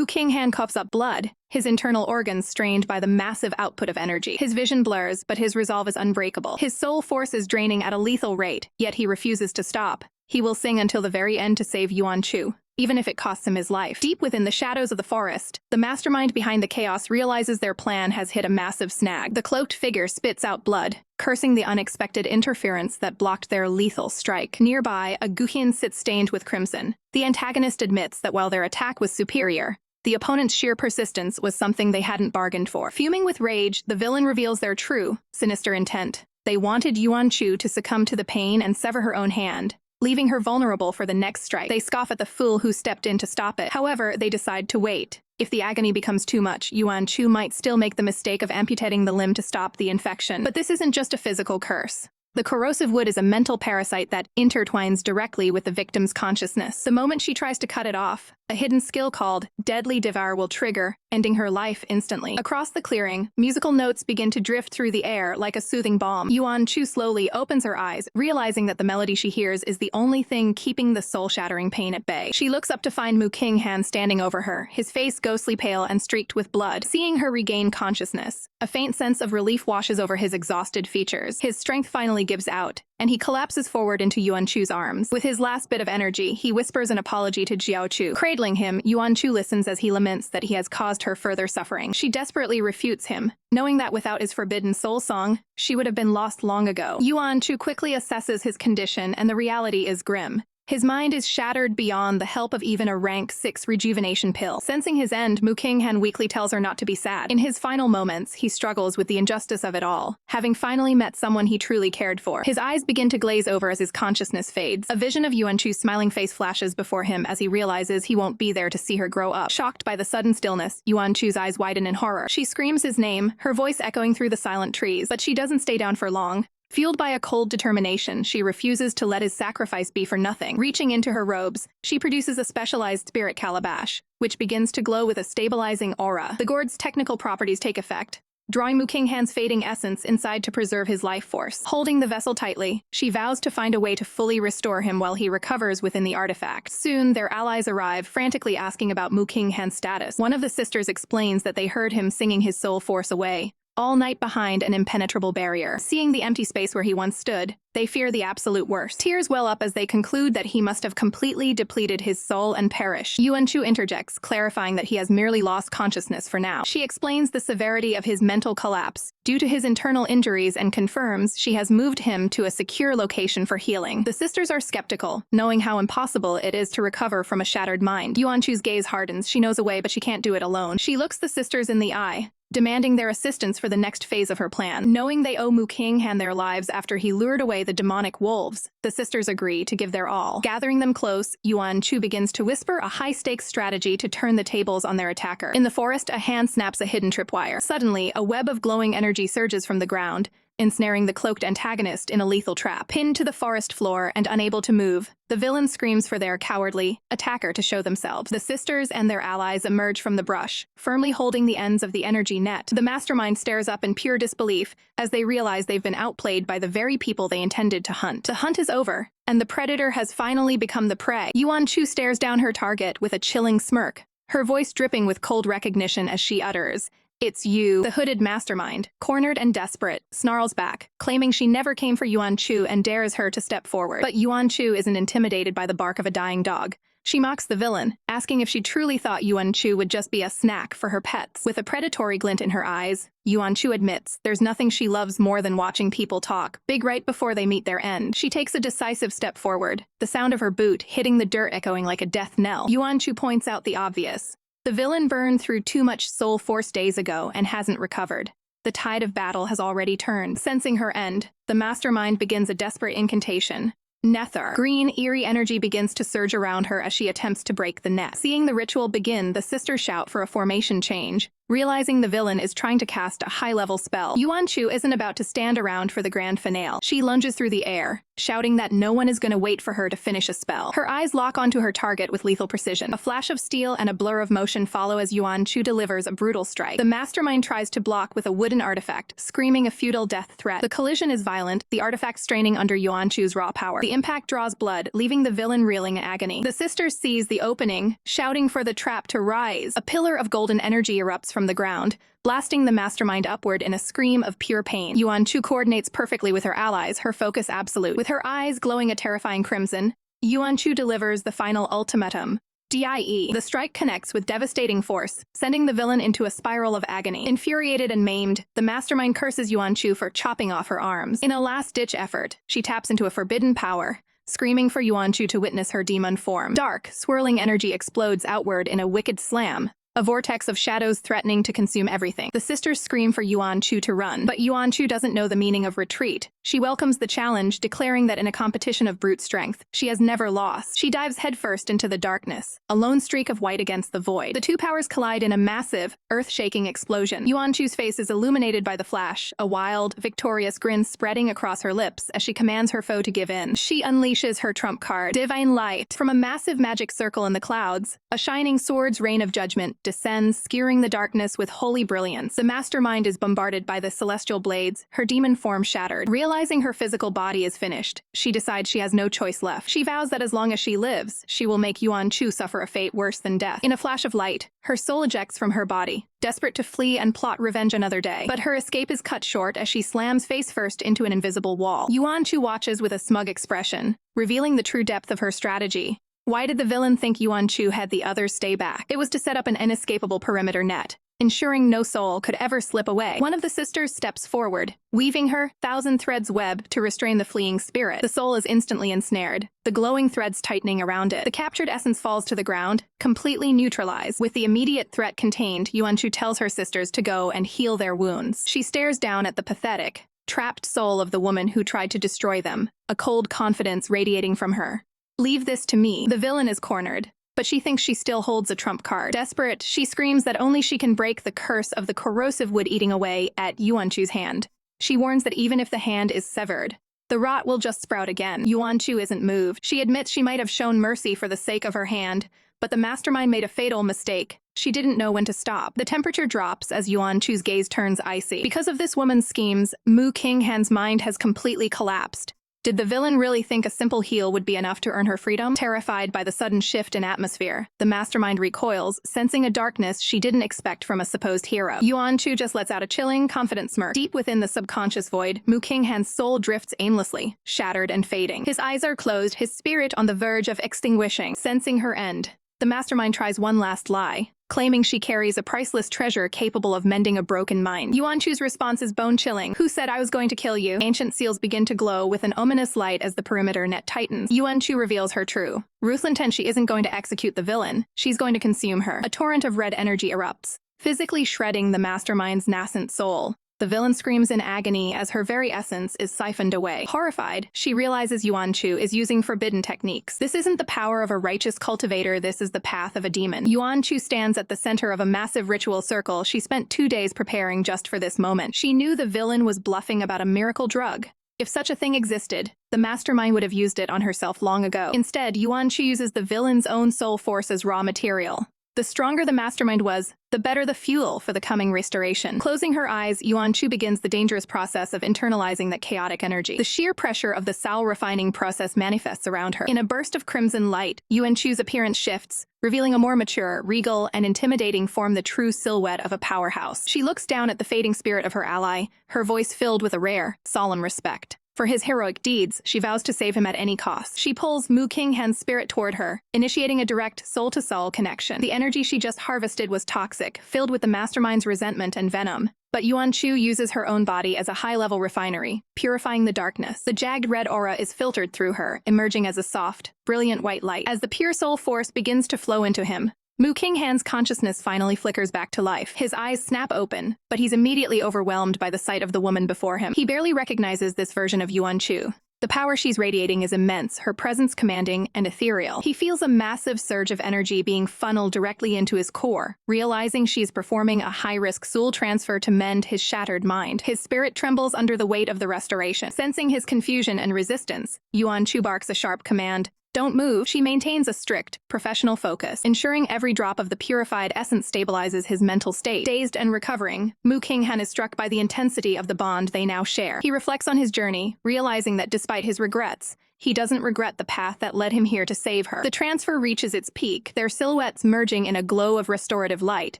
King Han coughs up blood, his internal organs strained by the massive output of energy. His vision blurs, but his resolve is unbreakable. His soul force is draining at a lethal rate, yet he refuses to stop. He will sing until the very end to save Yuan Chu, even if it costs him his life. Deep within the shadows of the forest, the mastermind behind the chaos realizes their plan has hit a massive snag. The cloaked figure spits out blood, cursing the unexpected interference that blocked their lethal strike. Nearby, a Guhian sits stained with crimson. The antagonist admits that while their attack was superior, the opponent's sheer persistence was something they hadn't bargained for. Fuming with rage, the villain reveals their true, sinister intent. They wanted Yuan Chu to succumb to the pain and sever her own hand, leaving her vulnerable for the next strike. They scoff at the fool who stepped in to stop it. However, they decide to wait. If the agony becomes too much, Yuan Chu might still make the mistake of amputating the limb to stop the infection. But this isn't just a physical curse. The corrosive wood is a mental parasite that intertwines directly with the victim's consciousness. The moment she tries to cut it off, a hidden skill called Deadly Devour will trigger, ending her life instantly. Across the clearing, musical notes begin to drift through the air like a soothing balm. Yuan Chu slowly opens her eyes, realizing that the melody she hears is the only thing keeping the soul-shattering pain at bay. She looks up to find King Han standing over her, his face ghostly pale and streaked with blood. Seeing her regain consciousness, a faint sense of relief washes over his exhausted features. His strength finally gives out, and he collapses forward into Yuan Chu's arms. With his last bit of energy, he whispers an apology to Jiao Chu. Cradling him, Yuan Chu listens as he laments that he has caused her further suffering. She desperately refutes him, knowing that without his forbidden soul song, she would have been lost long ago. Yuan Chu quickly assesses his condition, and the reality is grim. His mind is shattered beyond the help of even a rank 6 rejuvenation pill. Sensing his end, Mu Qinghan weakly tells her not to be sad. In his final moments, he struggles with the injustice of it all, having finally met someone he truly cared for. His eyes begin to glaze over as his consciousness fades. A vision of Yuan Chu's smiling face flashes before him as he realizes he won't be there to see her grow up. Shocked by the sudden stillness, Yuan Chu's eyes widen in horror. She screams his name, her voice echoing through the silent trees, but she doesn't stay down for long. Fueled by a cold determination, she refuses to let his sacrifice be for nothing. Reaching into her robes, she produces a specialized spirit calabash, which begins to glow with a stabilizing aura. The gourd's technical properties take effect, drawing Mu Qinghan's fading essence inside to preserve his life force. Holding the vessel tightly, she vows to find a way to fully restore him while he recovers within the artifact. Soon, their allies arrive, frantically asking about Mu Qinghan's status. One of the sisters explains that they heard him singing his soul force away, all night behind an impenetrable barrier. Seeing the empty space where he once stood, they fear the absolute worst. Tears well up as they conclude that he must have completely depleted his soul and perished. Yuan Chu interjects, clarifying that he has merely lost consciousness for now. She explains the severity of his mental collapse due to his internal injuries and confirms she has moved him to a secure location for healing. The sisters are skeptical, knowing how impossible it is to recover from a shattered mind. Yuan Chu's gaze hardens. She knows a way, but she can't do it alone. She looks the sisters in the eye, demanding their assistance for the next phase of her plan. Knowing they owe Mu Qinghan their lives after he lured away the demonic wolves, the sisters agree to give their all. Gathering them close, Yuan Chu begins to whisper a high-stakes strategy to turn the tables on their attacker. In the forest, a hand snaps a hidden tripwire. Suddenly, a web of glowing energy surges from the ground, ensnaring the cloaked antagonist in a lethal trap. Pinned to the forest floor and unable to move, the villain screams for their cowardly attacker to show themselves. The sisters and their allies emerge from the brush, firmly holding the ends of the energy net. The mastermind stares up in pure disbelief as they realize they've been outplayed by the very people they intended to hunt. The hunt is over, and the predator has finally become the prey. Yuan Chu stares down her target with a chilling smirk, her voice dripping with cold recognition as she utters, "It's you." The hooded mastermind, cornered and desperate, snarls back, claiming she never came for Yuan Chu and dares her to step forward. But Yuan Chu isn't intimidated by the bark of a dying dog. She mocks the villain, asking if she truly thought Yuan Chu would just be a snack for her pets. With a predatory glint in her eyes, Yuan Chu admits there's nothing she loves more than watching people talk, big right before they meet their end. She takes a decisive step forward, the sound of her boot hitting the dirt echoing like a death knell. Yuan Chu points out the obvious. The villain burned through too much soul force days ago and hasn't recovered. The tide of battle has already turned. Sensing her end, the mastermind begins a desperate incantation. Nether. Green, eerie energy begins to surge around her as she attempts to break the net. Seeing the ritual begin, the sisters shout for a formation change, realizing the villain is trying to cast a high-level spell. Yuan Chu isn't about to stand around for the grand finale. She lunges through the air, shouting that no one is going to wait for her to finish a spell. Her eyes lock onto her target with lethal precision. A flash of steel and a blur of motion follow as Yuan Chu delivers a brutal strike. The mastermind tries to block with a wooden artifact, screaming a futile death threat. The collision is violent, the artifact straining under Yuan Chu's raw power. The impact draws blood, leaving the villain reeling in agony. The sisters seize the opening, shouting for the trap to rise. A pillar of golden energy erupts from the ground, blasting the mastermind upward in a scream of pure pain. Yuan Chu coordinates perfectly with her allies, her focus absolute. With her eyes glowing a terrifying crimson, Yuan Chu delivers the final ultimatum. Die. The strike connects with devastating force, sending the villain into a spiral of agony. Infuriated and maimed, the mastermind curses Yuan Chu for chopping off her arms. In a last-ditch effort, she taps into a forbidden power, screaming for Yuan Chu to witness her demon form. Dark, swirling energy explodes outward in a wicked slam, a vortex of shadows threatening to consume everything. The sisters scream for Yuan Chu to run, but Yuan Chu doesn't know the meaning of retreat. She welcomes the challenge, declaring that in a competition of brute strength, she has never lost. She dives headfirst into the darkness, a lone streak of white against the void. The two powers collide in a massive, earth-shaking explosion. Yuan Chu's face is illuminated by the flash, a wild, victorious grin spreading across her lips as she commands her foe to give in. She unleashes her trump card, Divine Light. From a massive magic circle in the clouds, a shining sword's rain of judgment descends, skewering the darkness with holy brilliance. The mastermind is bombarded by the celestial blades, her demon form shattered. Realizing her physical body is finished, she decides she has no choice left. She vows that as long as she lives, she will make Yuan Chu suffer a fate worse than death. In a flash of light, her soul ejects from her body, desperate to flee and plot revenge another day. But her escape is cut short as she slams face first into an invisible wall. Yuan Chu watches with a smug expression, revealing the true depth of her strategy. Why did the villain think Yuan Chu had the others stay back? It was to set up an inescapable perimeter net, ensuring no soul could ever slip away. One of the sisters steps forward, weaving her thousand threads web to restrain the fleeing spirit. The soul is instantly ensnared, the glowing threads tightening around it. The captured essence falls to the ground, completely neutralized. With the immediate threat contained, Yuan Chu tells her sisters to go and heal their wounds. She stares down at the pathetic, trapped soul of the woman who tried to destroy them, a cold confidence radiating from her. "Leave this to me." The villain is cornered, but she thinks she still holds a trump card. Desperate, she screams that only she can break the curse of the corrosive wood eating away at Yuan Chu's hand. She warns that even if the hand is severed, the rot will just sprout again. Yuan Chu isn't moved. She admits she might have shown mercy for the sake of her hand, but the mastermind made a fatal mistake. She didn't know when to stop. The temperature drops as Yuan Chu's gaze turns icy. Because of this woman's schemes, Mu Qinghan's mind has completely collapsed. Did the villain really think a simple heal would be enough to earn her freedom? Terrified by the sudden shift in atmosphere, the mastermind recoils, sensing a darkness she didn't expect from a supposed hero. Yuan Chu just lets out a chilling, confident smirk. Deep within the subconscious void, Mu Qinghan's soul drifts aimlessly, shattered and fading. His eyes are closed, his spirit on the verge of extinguishing. Sensing her end, the mastermind tries one last lie, claiming she carries a priceless treasure capable of mending a broken mind. Yuan Chu's response is bone-chilling. "Who said I was going to kill you?" Ancient seals begin to glow with an ominous light as the perimeter net tightens. Yuan Chu reveals her true ruthless intent. She isn't going to execute the villain. She's going to consume her. A torrent of red energy erupts, physically shredding the mastermind's nascent soul. The villain screams in agony as her very essence is siphoned away. Horrified, she realizes Yuan Chu is using forbidden techniques. This isn't the power of a righteous cultivator, this is the path of a demon. Yuan Chu stands at the center of a massive ritual circle she spent 2 days preparing just for this moment. She knew the villain was bluffing about a miracle drug. If such a thing existed, the mastermind would have used it on herself long ago. Instead, Yuan Chu uses the villain's own soul force as raw material. The stronger the mastermind was, the better the fuel for the coming restoration. Closing her eyes, Yuan Chu begins the dangerous process of internalizing that chaotic energy. The sheer pressure of the soul refining process manifests around her. In a burst of crimson light, Yuan Chu's appearance shifts, revealing a more mature, regal, and intimidating form, the true silhouette of a powerhouse. She looks down at the fading spirit of her ally, her voice filled with a rare, solemn respect. For his heroic deeds, she vows to save him at any cost. She pulls Mu Qinghan's spirit toward her, initiating a direct soul-to-soul connection. The energy she just harvested was toxic, filled with the mastermind's resentment and venom. But Yuan Chu uses her own body as a high-level refinery, purifying the darkness. The jagged red aura is filtered through her, emerging as a soft, brilliant white light. As the pure soul force begins to flow into him, Mu Qinghan's consciousness finally flickers back to life. His eyes snap open, but he's immediately overwhelmed by the sight of the woman before him. He barely recognizes this version of Yuan Chu. The power she's radiating is immense, her presence commanding and ethereal. He feels a massive surge of energy being funneled directly into his core, realizing she is performing a high-risk soul transfer to mend his shattered mind. His spirit trembles under the weight of the restoration. Sensing his confusion and resistance, Yuan Chu barks a sharp command. "Don't move." She maintains a strict, professional focus, ensuring every drop of the purified essence stabilizes his mental state. Dazed and recovering, Mu Qinghan is struck by the intensity of the bond they now share. He reflects on his journey, realizing that despite his regrets, he doesn't regret the path that led him here to save her. The transfer reaches its peak, their silhouettes merging in a glow of restorative light,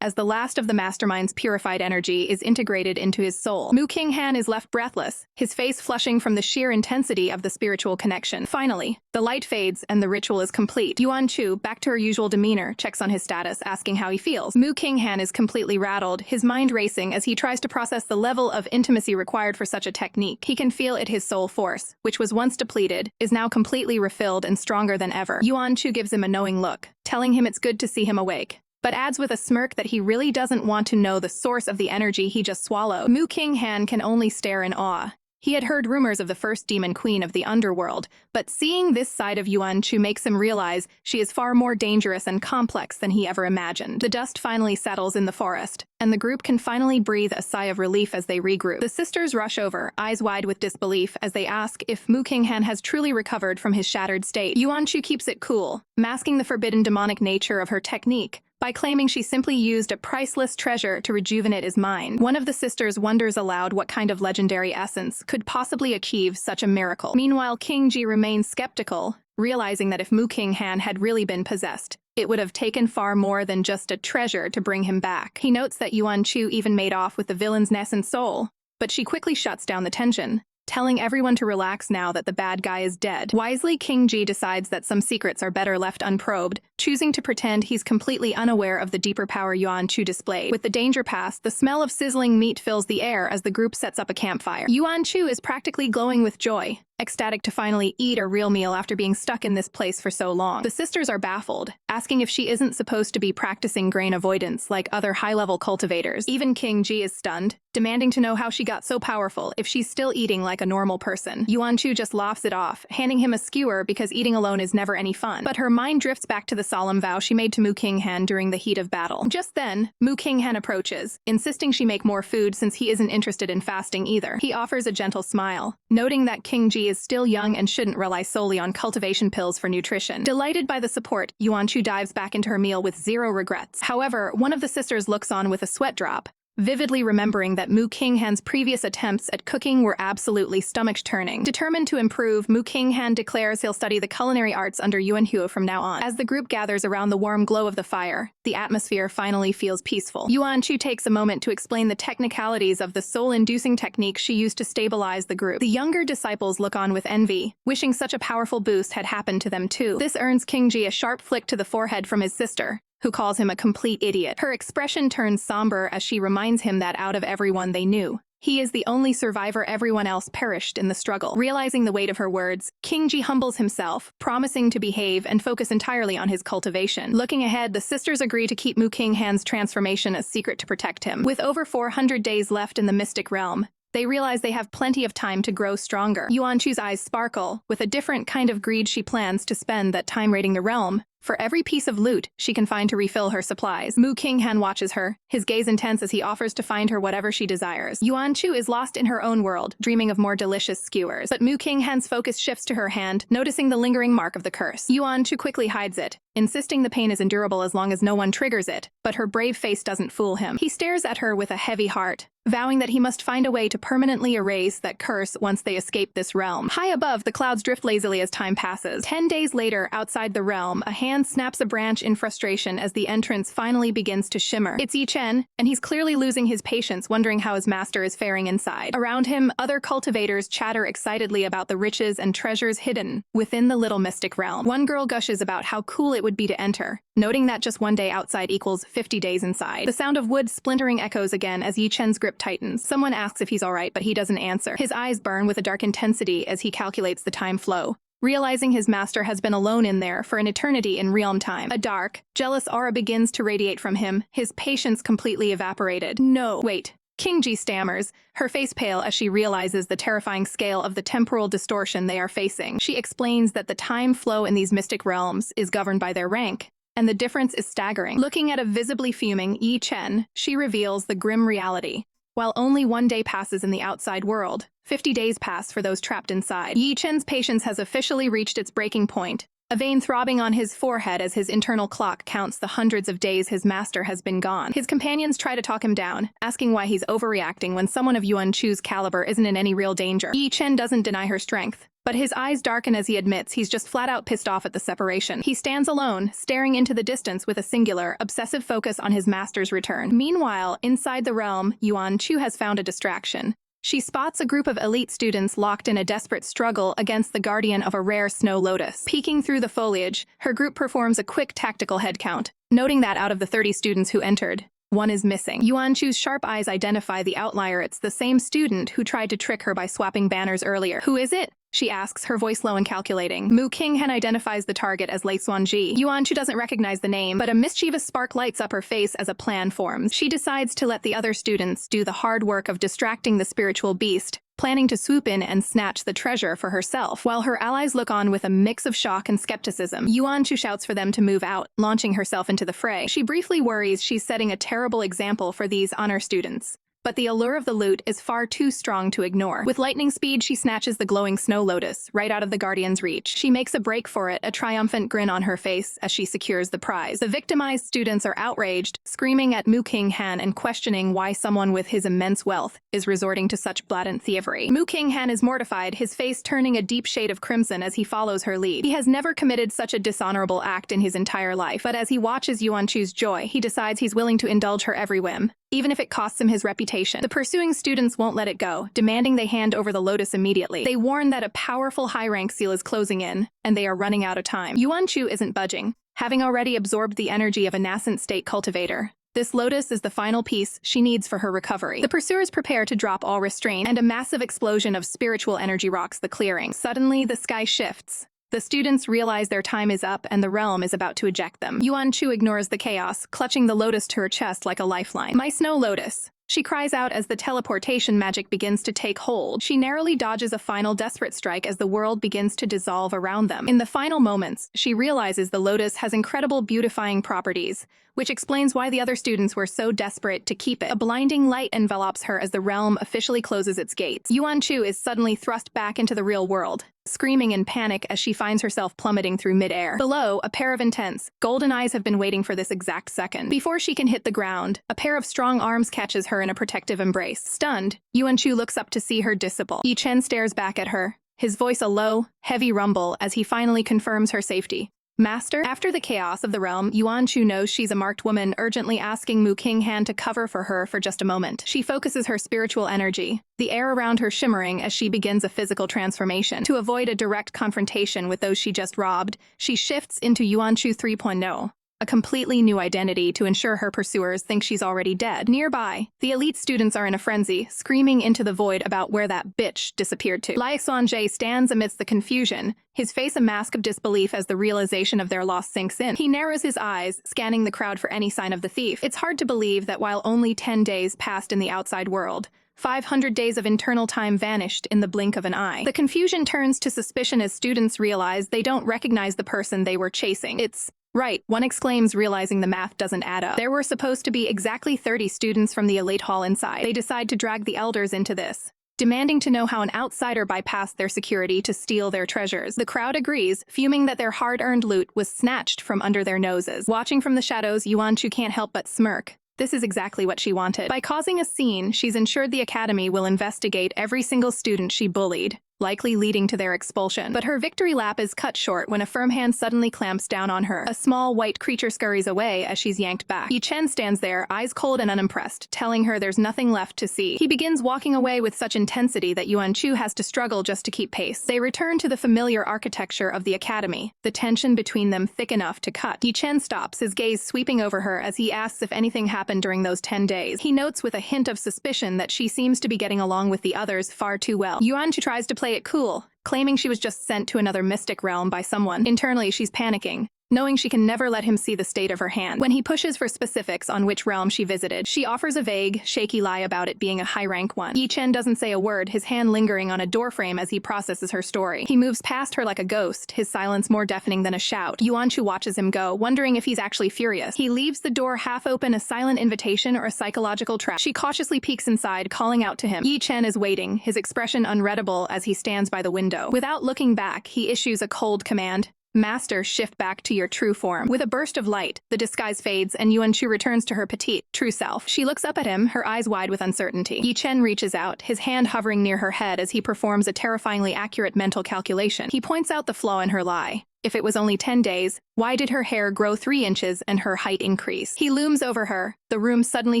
as the last of the mastermind's purified energy is integrated into his soul. Mu Qinghan is left breathless, his face flushing from the sheer intensity of the spiritual connection. Finally, the light fades and the ritual is complete. Yuan Chu, back to her usual demeanor, checks on his status, asking how he feels. Mu Qinghan is completely rattled, his mind racing as he tries to process the level of intimacy required for such a technique. He can feel it, his soul force, which was once depleted, is now completely refilled and stronger than ever. Yuan Chu gives him a knowing look, telling him it's good to see him awake, but adds with a smirk that he really doesn't want to know the source of the energy he just swallowed. Mu Qinghan can only stare in awe. He had heard rumors of the first demon queen of the underworld, but seeing this side of Yuan Chu makes him realize she is far more dangerous and complex than he ever imagined. The dust finally settles in the forest, and the group can finally breathe a sigh of relief as they regroup. The sisters rush over, eyes wide with disbelief, as they ask if Mu Qinghan has truly recovered from his shattered state. Yuan Chu keeps it cool, masking the forbidden demonic nature of her technique by claiming she simply used a priceless treasure to rejuvenate his mind. One of the sisters wonders aloud what kind of legendary essence could possibly achieve such a miracle. Meanwhile, King Ji remains skeptical, realizing that if Mu Qinghan had really been possessed, it would have taken far more than just a treasure to bring him back. He notes that Yuan Chu even made off with the villain's nascent soul, but she quickly shuts down the tension, telling everyone to relax now that the bad guy is dead. Wisely, King Ji decides that some secrets are better left unprobed, choosing to pretend he's completely unaware of the deeper power Yuan Chu displayed. With the danger past, the smell of sizzling meat fills the air as the group sets up a campfire. Yuan Chu is practically glowing with joy, ecstatic to finally eat a real meal after being stuck in this place for so long. The sisters are baffled, asking if she isn't supposed to be practicing grain avoidance like other high-level cultivators. Even King Ji is stunned, demanding to know how she got so powerful if she's still eating like a normal person. Yuan Chu just laughs it off, handing him a skewer because eating alone is never any fun. But her mind drifts back to the solemn vow she made to Mu Qinghan during the heat of battle. Just then, Mu Qinghan approaches, insisting she make more food since he isn't interested in fasting either. He offers a gentle smile, noting that King Ji is still young and shouldn't rely solely on cultivation pills for nutrition. Delighted by the support, Yuan Chu dives back into her meal with zero regrets. However, one of the sisters looks on with a sweat drop, vividly remembering that Mu Qinghan's previous attempts at cooking were absolutely stomach-turning. Determined to improve, Mu Qinghan declares he'll study the culinary arts under Yuan Hu from now on. As the group gathers around the warm glow of the fire, the atmosphere finally feels peaceful. Yuan Chu takes a moment to explain the technicalities of the soul-inducing technique she used to stabilize the group. The younger disciples look on with envy, wishing such a powerful boost had happened to them too. This earns King Ji a sharp flick to the forehead from his sister, who calls him a complete idiot. Her expression turns somber as she reminds him that out of everyone they knew, he is the only survivor. Everyone else perished in the struggle. Realizing the weight of her words, King Ji humbles himself, promising to behave and focus entirely on his cultivation. Looking ahead, the sisters agree to keep Mu Qinghan's transformation a secret to protect him. With over 400 days left in the mystic realm, they realize they have plenty of time to grow stronger. Yuan Chu's eyes sparkle, with a different kind of greed. She plans to spend that time raiding the realm for every piece of loot she can find to refill her supplies. Mu Qinghan watches her, his gaze intense as he offers to find her whatever she desires. Yuan Chu is lost in her own world, dreaming of more delicious skewers. But Mu Qinghan's focus shifts to her hand, noticing the lingering mark of the curse. Yuan Chu quickly hides it, insisting the pain is endurable as long as no one triggers it, but her brave face doesn't fool him. He stares at her with a heavy heart, vowing that he must find a way to permanently erase that curse once they escape this realm. High above, the clouds drift lazily as time passes. 10 days later, outside the realm, a hand snaps a branch in frustration as the entrance finally begins to shimmer. It's Ye Chen, and he's clearly losing his patience, wondering how his master is faring inside. Around him, other cultivators chatter excitedly about the riches and treasures hidden within the little mystic realm. One girl gushes about how cool it would be to enter, noting that just one day outside equals 50 days inside. The sound of wood splintering echoes again as Ye Chen's grip tightens. Someone asks if he's alright, but he doesn't answer. His eyes burn with a dark intensity as he calculates the time flow, realizing his master has been alone in there for an eternity in realm time. A dark, jealous aura begins to radiate from him, his patience completely evaporated. No, wait. King Ji stammers, her face pale as she realizes the terrifying scale of the temporal distortion they are facing. She explains that the time flow in these mystic realms is governed by their rank, and the difference is staggering. Looking at a visibly fuming Ye Chen, she reveals the grim reality. While only one day passes in the outside world, 50 days pass for those trapped inside. Ye Chen's patience has officially reached its breaking point, a vein throbbing on his forehead as his internal clock counts the hundreds of days his master has been gone. His companions try to talk him down, asking why he's overreacting when someone of Yuan Chu's caliber isn't in any real danger. Ye Chen doesn't deny her strength, but his eyes darken as he admits he's just flat out pissed off at the separation. He stands alone, staring into the distance with a singular, obsessive focus on his master's return. Meanwhile, inside the realm, Yuan Chu has found a distraction. She spots a group of elite students locked in a desperate struggle against the guardian of a rare snow lotus. Peeking through the foliage, her group performs a quick tactical head count, noting that out of the 30 students who entered, one is missing. Yuan Chu's sharp eyes identify the outlier. It's the same student who tried to trick her by swapping banners earlier. Who is it? She asks, her voice low and calculating. Mu Qinghan identifies the target as Lei Xuanji. Yuan Chu doesn't recognize the name, but a mischievous spark lights up her face as a plan forms. She decides to let the other students do the hard work of distracting the spiritual beast, planning to swoop in and snatch the treasure for herself. While her allies look on with a mix of shock and skepticism, Yuan Chu shouts for them to move out, launching herself into the fray. She briefly worries she's setting a terrible example for these honor students, but the allure of the loot is far too strong to ignore. With lightning speed, she snatches the glowing snow lotus right out of the guardian's reach. She makes a break for it, a triumphant grin on her face as she secures the prize. The victimized students are outraged, screaming at Mu Qinghan and questioning why someone with his immense wealth is resorting to such blatant thievery. Mu Qinghan is mortified, his face turning a deep shade of crimson as he follows her lead. He has never committed such a dishonorable act in his entire life, but as he watches Yuan Chu's joy, he decides he's willing to indulge her every whim, even if it costs him his reputation. The pursuing students won't let it go, demanding they hand over the lotus immediately. They warn that a powerful high-rank seal is closing in, and they are running out of time. Yuan Chu isn't budging, having already absorbed the energy of a nascent state cultivator. This lotus is the final piece she needs for her recovery. The pursuers prepare to drop all restraint, and a massive explosion of spiritual energy rocks the clearing. Suddenly, the sky shifts. The students realize their time is up and the realm is about to eject them. Yuan Chu ignores the chaos, clutching the lotus to her chest like a lifeline. "My snow lotus," she cries out as the teleportation magic begins to take hold. She narrowly dodges a final desperate strike as the world begins to dissolve around them. In the final moments, she realizes the lotus has incredible beautifying properties, which explains why the other students were so desperate to keep it. A blinding light envelops her as the realm officially closes its gates. Yuan Chu is suddenly thrust back into the real world, screaming in panic as she finds herself plummeting through midair. Below, a pair of intense, golden eyes have been waiting for this exact second. Before she can hit the ground, a pair of strong arms catches her in a protective embrace. Stunned, Yuan Chu looks up to see her dissipate. Ye Chen stares back at her, his voice a low, heavy rumble as he finally confirms her safety. "Master?" After the chaos of the realm, Yuan Chu knows she's a marked woman, urgently asking Mu King Han to cover for her for just a moment. She focuses her spiritual energy, the air around her shimmering as she begins a physical transformation. To avoid a direct confrontation with those she just robbed, she shifts into Yuan Chu 3.0. A completely new identity to ensure her pursuers think she's already dead. Nearby, the elite students are in a frenzy, screaming into the void about where that bitch disappeared to. Lai Sanjay stands amidst the confusion, his face a mask of disbelief as the realization of their loss sinks in. He narrows his eyes, scanning the crowd for any sign of the thief. It's hard to believe that while only 10 days passed in the outside world, 500 days of internal time vanished in the blink of an eye. The confusion turns to suspicion as students realize they don't recognize the person they were chasing. "It's right," one exclaims, realizing the math doesn't add up. There were supposed to be exactly 30 students from the elite hall inside. They decide to drag the elders into this, demanding to know how an outsider bypassed their security to steal their treasures. The crowd agrees, fuming that their hard-earned loot was snatched from under their noses. Watching from the shadows, Yuan Chu can't help but smirk. This is exactly what she wanted. By causing a scene, she's ensured the academy will investigate every single student she bullied, likely leading to their expulsion. But her victory lap is cut short when a firm hand suddenly clamps down on her. A small white creature scurries away as she's yanked back. Ye Chen stands there, eyes cold and unimpressed, telling her there's nothing left to see. He begins walking away with such intensity that Yuan Chu has to struggle just to keep pace. They return to the familiar architecture of the academy, the tension between them thick enough to cut. Ye Chen stops, his gaze sweeping over her as he asks if anything happened during those 10 days. He notes with a hint of suspicion that she seems to be getting along with the others far too well. Yuan Chu tries to play it cool, claiming she was just sent to another mystic realm by someone. Internally, she's panicking, knowing she can never let him see the state of her hand. When he pushes for specifics on which realm she visited, she offers a vague, shaky lie about it being a high-rank one. Ye Chen doesn't say a word, his hand lingering on a doorframe as he processes her story. He moves past her like a ghost, his silence more deafening than a shout. Yuan Chu watches him go, wondering if he's actually furious. He leaves the door half open, a silent invitation or a psychological trap. She cautiously peeks inside, calling out to him. Ye Chen is waiting, his expression unreadable as he stands by the window. Without looking back, he issues a cold command. "Master, shift back to your true form." With a burst of light, the disguise fades and Yuan Chu returns to her petite, true self. She looks up at him, her eyes wide with uncertainty. Ye Chen reaches out, his hand hovering near her head as he performs a terrifyingly accurate mental calculation. He points out the flaw in her lie. If it was only 10 days, why did her hair grow 3 inches and her height increase? He looms over her, the room suddenly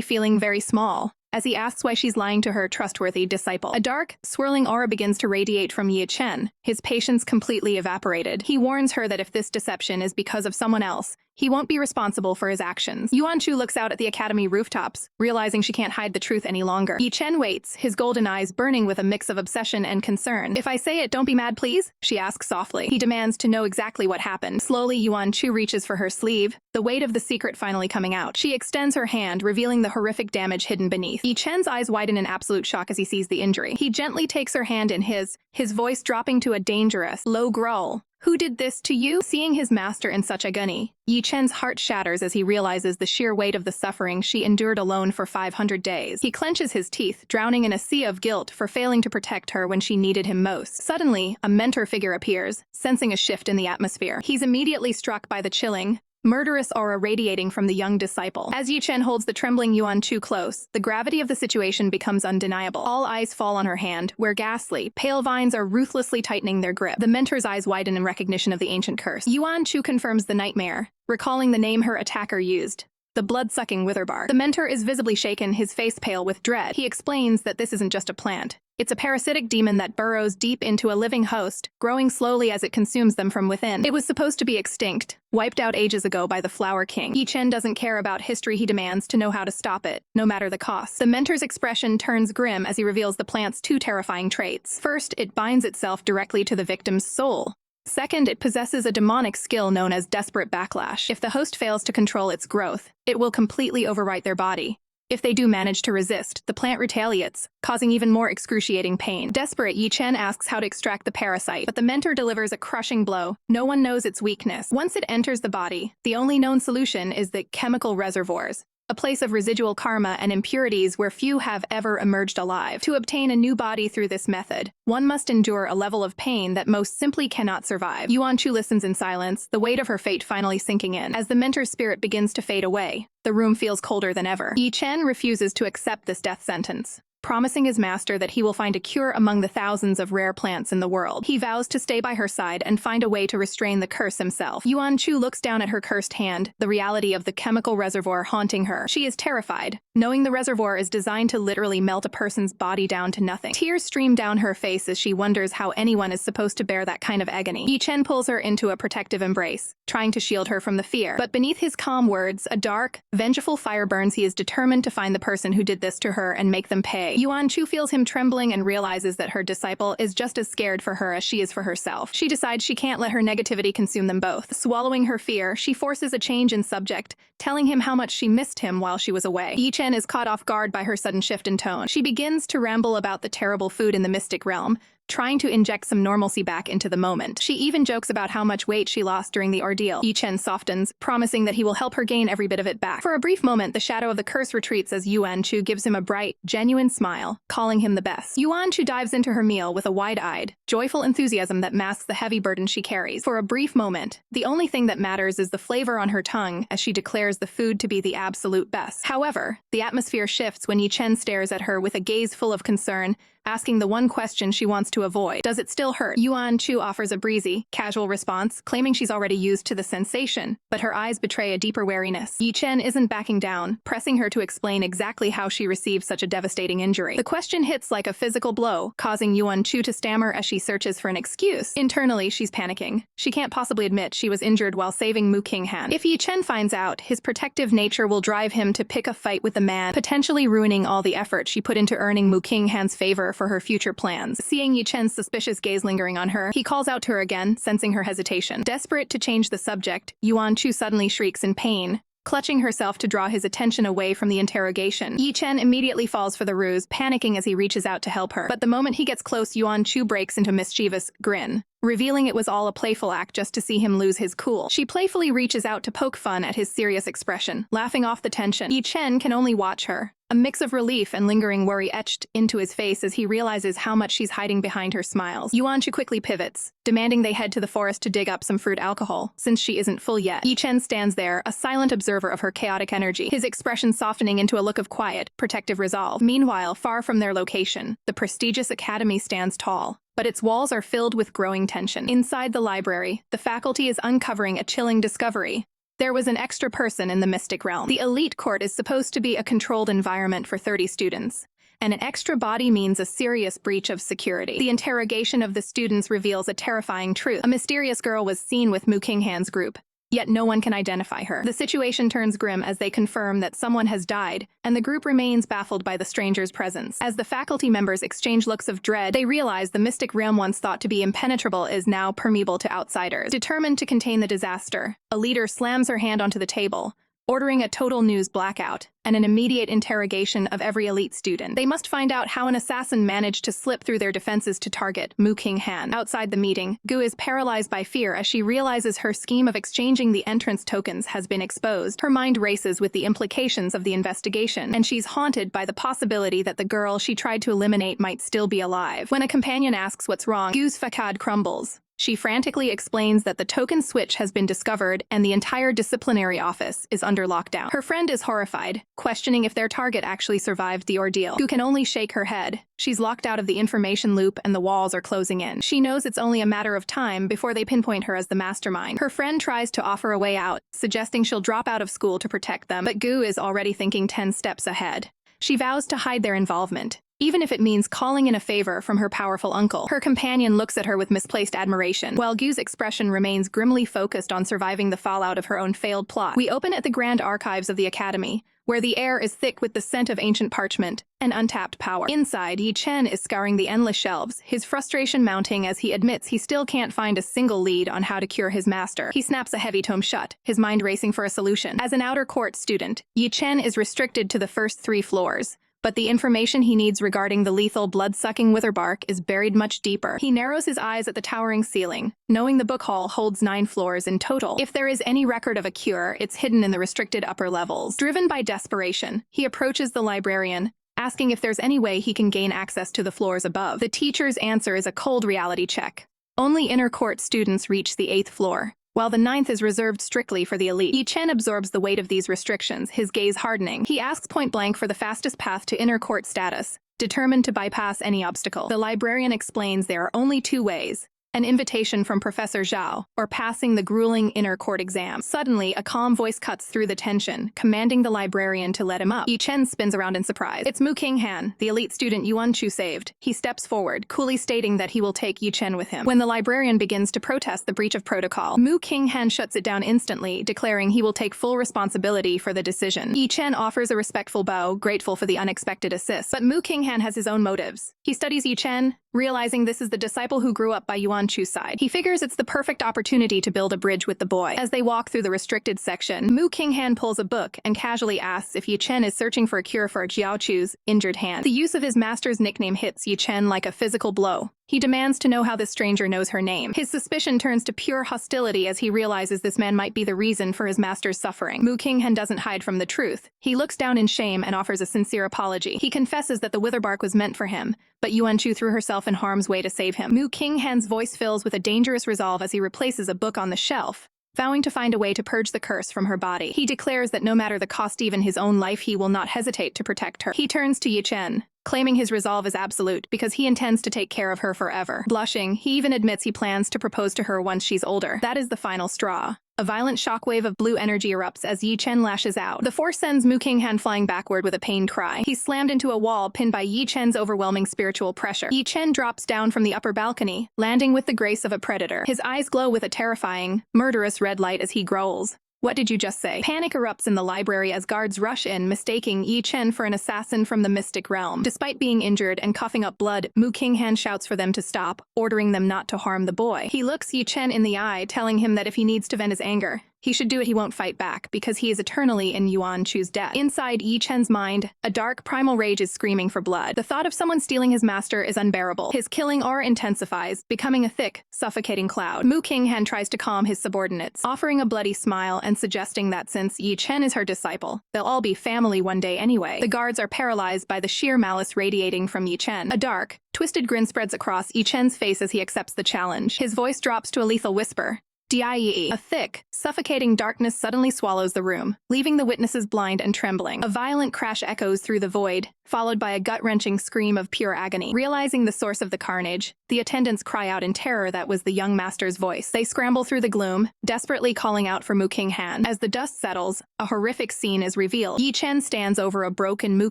feeling very small, as he asks why she's lying to her trustworthy disciple. A dark, swirling aura begins to radiate from Ye Chen, his patience completely evaporated. He warns her that if this deception is because of someone else, he won't be responsible for his actions. Yuan Chu looks out at the academy rooftops, realizing she can't hide the truth any longer. Ye Chen waits, his golden eyes burning with a mix of obsession and concern. "If I say it, don't be mad, please?" she asks softly. He demands to know exactly what happened. Slowly, Yuan Chu reaches for her sleeve, the weight of the secret finally coming out. She extends her hand, revealing the horrific damage hidden beneath. Ye Chen's eyes widen in absolute shock as he sees the injury. He gently takes her hand in his voice dropping to a dangerous, low growl. "Who did this to you?" Seeing his master in such agony, Ye Chen's heart shatters as he realizes the sheer weight of the suffering she endured alone for 500 days. He clenches his teeth, drowning in a sea of guilt for failing to protect her when she needed him most. Suddenly, a mentor figure appears, sensing a shift in the atmosphere. He's immediately struck by the chilling, murderous aura radiating from the young disciple. As Ye Chen holds the trembling Yuan Chu close, the gravity of the situation becomes undeniable. All eyes fall on her hand, where ghastly, pale vines are ruthlessly tightening their grip. The mentor's eyes widen in recognition of the ancient curse. Yuan Chu confirms the nightmare, recalling the name her attacker used. the blood-sucking wither bark. The mentor is visibly shaken, his face pale with dread. He explains that this isn't just a plant. It's a parasitic demon that burrows deep into a living host, growing slowly as it consumes them from within. It was supposed to be extinct, wiped out ages ago by the Flower King. Ye Chen doesn't care about history, he demands to know how to stop it, no matter the cost. The mentor's expression turns grim as he reveals the plant's two terrifying traits. First, it binds itself directly to the victim's soul. Second, it possesses a demonic skill known as desperate backlash. If the host fails to control its growth, it will completely overwrite their body. If they do manage to resist, the plant retaliates, causing even more excruciating pain. Desperate, Ye Chen asks how to extract the parasite, but the mentor delivers a crushing blow. No one knows its weakness. Once it enters the body, the only known solution is the chemical reservoirs, a place of residual karma and impurities where few have ever emerged alive. To obtain a new body through this method, one must endure a level of pain that most simply cannot survive. Yuan Chu listens in silence, the weight of her fate finally sinking in. As the mentor's spirit begins to fade away, the room feels colder than ever. Ye Chen refuses to accept this death sentence, promising his master that he will find a cure among the thousands of rare plants in the world. He vows to stay by her side and find a way to restrain the curse himself. Yuan Chu looks down at her cursed hand, the reality of the chemical reservoir haunting her. She is terrified, knowing the reservoir is designed to literally melt a person's body down to nothing. Tears stream down her face as she wonders how anyone is supposed to bear that kind of agony. Ye Chen pulls her into a protective embrace, trying to shield her from the fear. But beneath his calm words, a dark, vengeful fire burns. He is determined to find the person who did this to her and make them pay. Yuan Chu feels him trembling and realizes that her disciple is just as scared for her as she is for herself. She decides she can't let her negativity consume them both. Swallowing her fear, she forces a change in subject, telling him how much she missed him while she was away. Ye Chen is caught off guard by her sudden shift in tone. She begins to ramble about the terrible food in the mystic realm, trying to inject some normalcy back into the moment. She even jokes about how much weight she lost during the ordeal. Ye Chen softens, promising that he will help her gain every bit of it back. For a brief moment, the shadow of the curse retreats as Yuan Chu gives him a bright, genuine smile, calling him the best. Yuan Chu dives into her meal with a wide-eyed, joyful enthusiasm that masks the heavy burden she carries. For a brief moment, the only thing that matters is the flavor on her tongue as she declares the food to be the absolute best. However, the atmosphere shifts when Ye Chen stares at her with a gaze full of concern, asking the one question she wants to avoid. Does it still hurt? Yuan Chu offers a breezy, casual response, claiming she's already used to the sensation, but her eyes betray a deeper wariness. Ye Chen isn't backing down, pressing her to explain exactly how she received such a devastating injury. The question hits like a physical blow, causing Yuan Chu to stammer as she searches for an excuse. Internally, she's panicking. She can't possibly admit she was injured while saving Mu Qinghan. If Ye Chen finds out, his protective nature will drive him to pick a fight with the man, potentially ruining all the effort she put into earning Mu Qinghan's favor for her future plans. Seeing Ye Chen's suspicious gaze lingering on her, he calls out to her again, sensing her hesitation. Desperate to change the subject, Yuan Chu suddenly shrieks in pain, clutching herself to draw his attention away from the interrogation. Ye Chen immediately falls for the ruse, panicking as he reaches out to help her. But the moment he gets close, Yuan Chu breaks into a mischievous grin, revealing it was all a playful act just to see him lose his cool. She playfully reaches out to poke fun at his serious expression, laughing off the tension. Ye Chen can only watch her, a mix of relief and lingering worry etched into his face as he realizes how much she's hiding behind her smiles. Yuan Chu quickly pivots, demanding they head to the forest to dig up some fruit alcohol, since she isn't full yet. Ye Chen stands there, a silent observer of her chaotic energy, his expression softening into a look of quiet, protective resolve. Meanwhile, far from their location, the prestigious academy stands tall, but its walls are filled with growing tension. Inside the library, the faculty is uncovering a chilling discovery. There was an extra person in the mystic realm. The elite court is supposed to be a controlled environment for 30 students, and an extra body means a serious breach of security. The interrogation of the students reveals a terrifying truth. A mysterious girl was seen with Mu Qinghan's group, yet no one can identify her. The situation turns grim as they confirm that someone has died, and the group remains baffled by the stranger's presence. As the faculty members exchange looks of dread, they realize the mystic realm once thought to be impenetrable is now permeable to outsiders. Determined to contain the disaster, a leader slams her hand onto the table, ordering a total news blackout and an immediate interrogation of every elite student. They must find out how an assassin managed to slip through their defenses to target Mu Qinghan. Outside the meeting, Gu is paralyzed by fear as she realizes her scheme of exchanging the entrance tokens has been exposed. Her mind races with the implications of the investigation, and she's haunted by the possibility that the girl she tried to eliminate might still be alive. When a companion asks what's wrong, Gu's facade crumbles. She frantically explains that the token switch has been discovered and the entire disciplinary office is under lockdown. Her friend is horrified, questioning if their target actually survived the ordeal. Gu can only shake her head. She's locked out of the information loop and the walls are closing in. She knows it's only a matter of time before they pinpoint her as the mastermind. Her friend tries to offer a way out, suggesting she'll drop out of school to protect them, but Gu is already thinking 10 steps ahead. She vows to hide their involvement, even if it means calling in a favor from her powerful uncle. Her companion looks at her with misplaced admiration, while Gu's expression remains grimly focused on surviving the fallout of her own failed plot. We open at the grand archives of the academy, where the air is thick with the scent of ancient parchment and untapped power. Inside, Ye Chen is scouring the endless shelves, his frustration mounting as he admits he still can't find a single lead on how to cure his master. He snaps a heavy tome shut, his mind racing for a solution. As an outer court student, Ye Chen is restricted to the first 3 floors, but the information he needs regarding the lethal blood-sucking witherbark is buried much deeper. He narrows his eyes at the towering ceiling, knowing the book hall holds 9 floors in total. If there is any record of a cure, it's hidden in the restricted upper levels. Driven by desperation, he approaches the librarian, asking if there's any way he can gain access to the floors above. The teacher's answer is a cold reality check. Only inner court students reach the 8th floor, while the 9th is reserved strictly for the elite. Ye Chen absorbs the weight of these restrictions, his gaze hardening. He asks point-blank for the fastest path to inner court status, determined to bypass any obstacle. The librarian explains there are only 2 ways: an invitation from Professor Zhao, or passing the grueling inner court exam. Suddenly, a calm voice cuts through the tension, commanding the librarian to let him up. Ye Chen spins around in surprise. It's Mu Qinghan, the elite student Yuan Chu saved. He steps forward, coolly stating that he will take Ye Chen with him. When the librarian begins to protest the breach of protocol, Mu Qinghan shuts it down instantly, declaring he will take full responsibility for the decision. Ye Chen offers a respectful bow, grateful for the unexpected assist. But Mu Qinghan has his own motives. He studies Ye Chen, realizing this is the disciple who grew up by Yuan Chu's side. He figures it's the perfect opportunity to build a bridge with the boy. As they walk through the restricted section, Mu Qinghan pulls a book and casually asks if Ye Chen is searching for a cure for Jiao Chu's injured hand. The use of his master's nickname hits Ye Chen like a physical blow. He demands to know how this stranger knows her name. His suspicion turns to pure hostility as he realizes this man might be the reason for his master's suffering. Mu Qinghan doesn't hide from the truth. He looks down in shame and offers a sincere apology. He confesses that the witherbark was meant for him, but Yuan Chu threw herself in harm's way to save him. Mu Qinghan's voice fills with a dangerous resolve as he replaces a book on the shelf, vowing to find a way to purge the curse from her body. He declares that no matter the cost, even his own life, he will not hesitate to protect her. He turns to Ye Chen, claiming his resolve is absolute because he intends to take care of her forever. Blushing, he even admits he plans to propose to her once she's older. That is the final straw. A violent shockwave of blue energy erupts as Ye Chen lashes out. The force sends Mu Qinghan flying backward with a pained cry. He's slammed into a wall, pinned by Ye Chen's overwhelming spiritual pressure. Ye Chen drops down from the upper balcony, landing with the grace of a predator. His eyes glow with a terrifying, murderous red light as he growls. What did you just say? Panic erupts in the library as guards rush in, mistaking Ye Chen for an assassin from the mystic realm. Despite being injured and coughing up blood, Mu Qinghan shouts for them to stop, ordering them not to harm the boy. He looks Ye Chen in the eye, telling him that if he needs to vent his anger, he should do it. He won't fight back, because he is eternally in Yuan Chu's debt. Inside Ye Chen's mind, a dark primal rage is screaming for blood. The thought of someone stealing his master is unbearable. His killing aura intensifies, becoming a thick, suffocating cloud. Mu Qinghan tries to calm his subordinates, offering a bloody smile and suggesting that since Ye Chen is her disciple, they'll all be family one day anyway. The guards are paralyzed by the sheer malice radiating from Ye Chen. A dark, twisted grin spreads across Ye Chen's face as he accepts the challenge. His voice drops to a lethal whisper. Die. A thick, suffocating darkness suddenly swallows the room, leaving the witnesses blind and trembling. A violent crash echoes through the void, followed by a gut-wrenching scream of pure agony. Realizing the source of the carnage, the attendants cry out in terror that was the young master's voice. They scramble through the gloom, desperately calling out for Mu Qinghan. As the dust settles, a horrific scene is revealed. Ye Chen stands over a broken Mu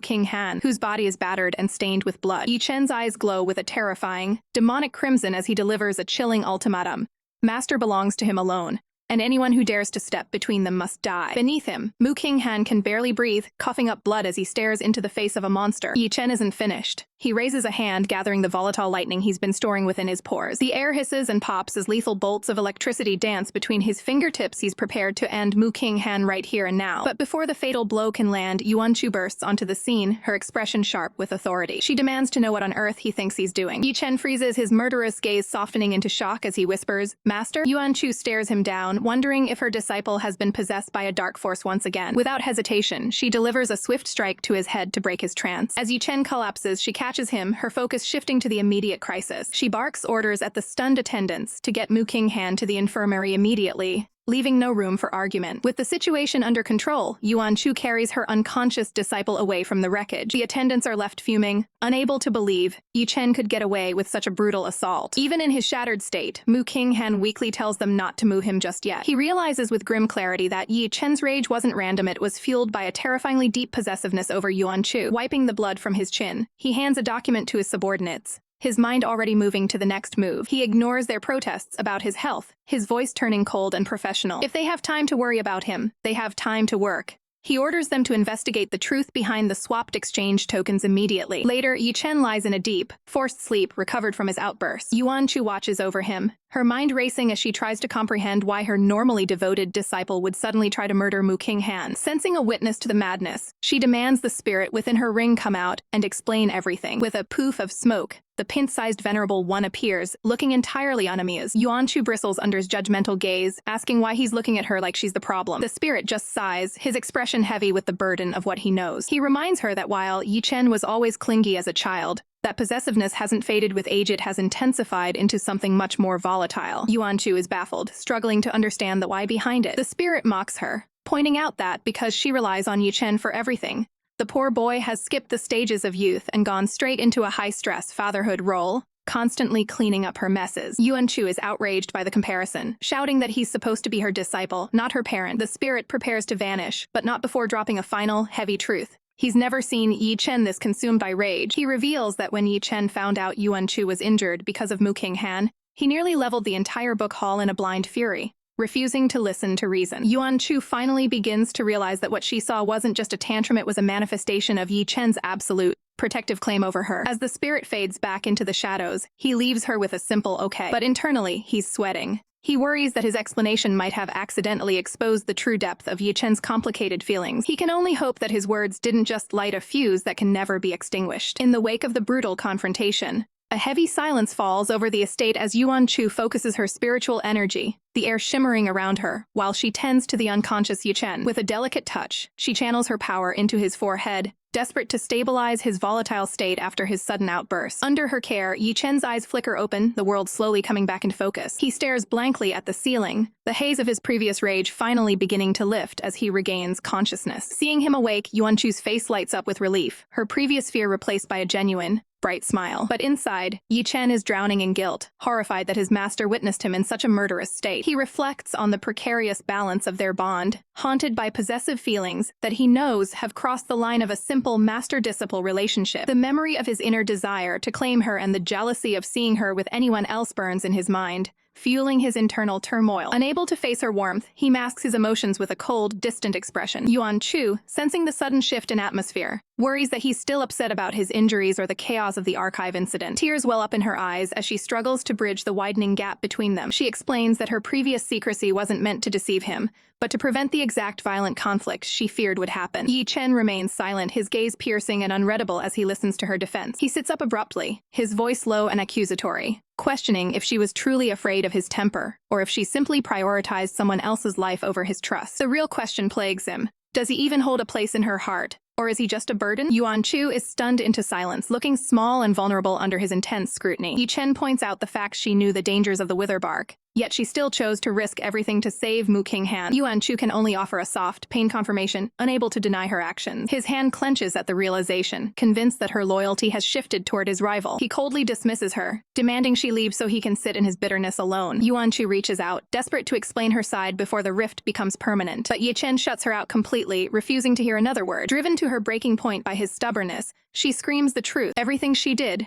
Qinghan, whose body is battered and stained with blood. Ye Chen's eyes glow with a terrifying, demonic crimson as he delivers a chilling ultimatum. Master belongs to him alone, and anyone who dares to step between them must die. Beneath him, Mu Qinghan can barely breathe, coughing up blood as he stares into the face of a monster. Ye Chen isn't finished. He raises a hand, gathering the volatile lightning he's been storing within his pores. The air hisses and pops as lethal bolts of electricity dance between his fingertips. He's prepared to end Mu Qinghan right here and now. But before the fatal blow can land, Yuan Chu bursts onto the scene, her expression sharp with authority. She demands to know what on earth he thinks he's doing. Ye Chen freezes, his murderous gaze softening into shock as he whispers, "Master?" Yuan Chu stares him down, wondering if her disciple has been possessed by a dark force once again. Without hesitation, she delivers a swift strike to his head to break his trance. As Ye Chen collapses, she catches catches him, her focus shifting to the immediate crisis. She barks orders at the stunned attendants to get Mu Qinghan to the infirmary immediately, leaving no room for argument. With the situation under control, Yuan Chu carries her unconscious disciple away from the wreckage. The attendants are left fuming, unable to believe Ye Chen could get away with such a brutal assault. Even in his shattered state, Mu Qinghan weakly tells them not to move him just yet. He realizes with grim clarity that Ye Chen's rage wasn't random, it was fueled by a terrifyingly deep possessiveness over Yuan Chu. Wiping the blood from his chin, he hands a document to his subordinates, his mind already moving to the next move. He ignores their protests about his health, his voice turning cold and professional. If they have time to worry about him, they have time to work. He orders them to investigate the truth behind the swapped exchange tokens immediately. Later, Ye Chen lies in a deep, forced sleep, recovered from his outburst. Yuan Chu watches over him, her mind racing as she tries to comprehend why her normally devoted disciple would suddenly try to murder Mu Qinghan. Sensing a witness to the madness, she demands the spirit within her ring come out and explain everything. With a poof of smoke, the pint-sized venerable one appears, looking entirely unamused. Yuan Chu bristles under his judgmental gaze, asking why he's looking at her like she's the problem. The spirit just sighs, his expression heavy with the burden of what he knows. He reminds her that while Ye Chen was always clingy as a child, that possessiveness hasn't faded with age, it has intensified into something much more volatile. Yuan Chu is baffled, struggling to understand the why behind it. The spirit mocks her, pointing out that because she relies on Ye Chen for everything, the poor boy has skipped the stages of youth and gone straight into a high-stress fatherhood role, constantly cleaning up her messes. Yuan Chu is outraged by the comparison, shouting that he's supposed to be her disciple, not her parent. The spirit prepares to vanish, but not before dropping a final, heavy truth. He's never seen Ye Chen this consumed by rage. He reveals that when Ye Chen found out Yuan Chu was injured because of Mu Qinghan, he nearly leveled the entire book hall in a blind fury, refusing to listen to reason. Yuan Chu finally begins to realize that what she saw wasn't just a tantrum, it was a manifestation of Ye Chen's absolute, protective claim over her. As the spirit fades back into the shadows, he leaves her with a simple okay. But internally, he's sweating. He worries that his explanation might have accidentally exposed the true depth of Ye Chen's complicated feelings. He can only hope that his words didn't just light a fuse that can never be extinguished. In the wake of the brutal confrontation, a heavy silence falls over the estate as Yuan Chu focuses her spiritual energy, the air shimmering around her, while she tends to the unconscious Ye Chen. With a delicate touch, she channels her power into his forehead, desperate to stabilize his volatile state after his sudden outburst. Under her care, Ye Chen's eyes flicker open, the world slowly coming back into focus. He stares blankly at the ceiling, the haze of his previous rage finally beginning to lift as he regains consciousness. Seeing him awake, Yuan Chu's face lights up with relief, her previous fear replaced by a genuine, bright smile. But inside, Ye Chen is drowning in guilt, horrified that his master witnessed him in such a murderous state. He reflects on the precarious balance of their bond, haunted by possessive feelings that he knows have crossed the line of a simple master-disciple relationship. The memory of his inner desire to claim her and the jealousy of seeing her with anyone else burns in his mind, fueling his internal turmoil. Unable to face her warmth, he masks his emotions with a cold, distant expression. Yuan Chu, sensing the sudden shift in atmosphere, worries that he's still upset about his injuries or the chaos of the archive incident. Tears well up in her eyes as she struggles to bridge the widening gap between them. She explains that her previous secrecy wasn't meant to deceive him, but to prevent the exact violent conflict she feared would happen. Ye Chen remains silent, his gaze piercing and unreadable as he listens to her defense. He sits up abruptly, his voice low and accusatory, questioning if she was truly afraid of his temper, or if she simply prioritized someone else's life over his trust. The real question plagues him. Does he even hold a place in her heart? Or is he just a burden? Yuan Chu is stunned into silence, looking small and vulnerable under his intense scrutiny. Ye Chen points out the fact she knew the dangers of the wither bark, yet she still chose to risk everything to save Mu Qinghan. Yuan Chu can only offer a soft, pain confirmation, unable to deny her actions. His hand clenches at the realization, convinced that her loyalty has shifted toward his rival. He coldly dismisses her, demanding she leave so he can sit in his bitterness alone. Yuan Chu reaches out, desperate to explain her side before the rift becomes permanent. But Ye Chen shuts her out completely, refusing to hear another word. Driven to her breaking point by his stubbornness, she screams the truth. Everything she did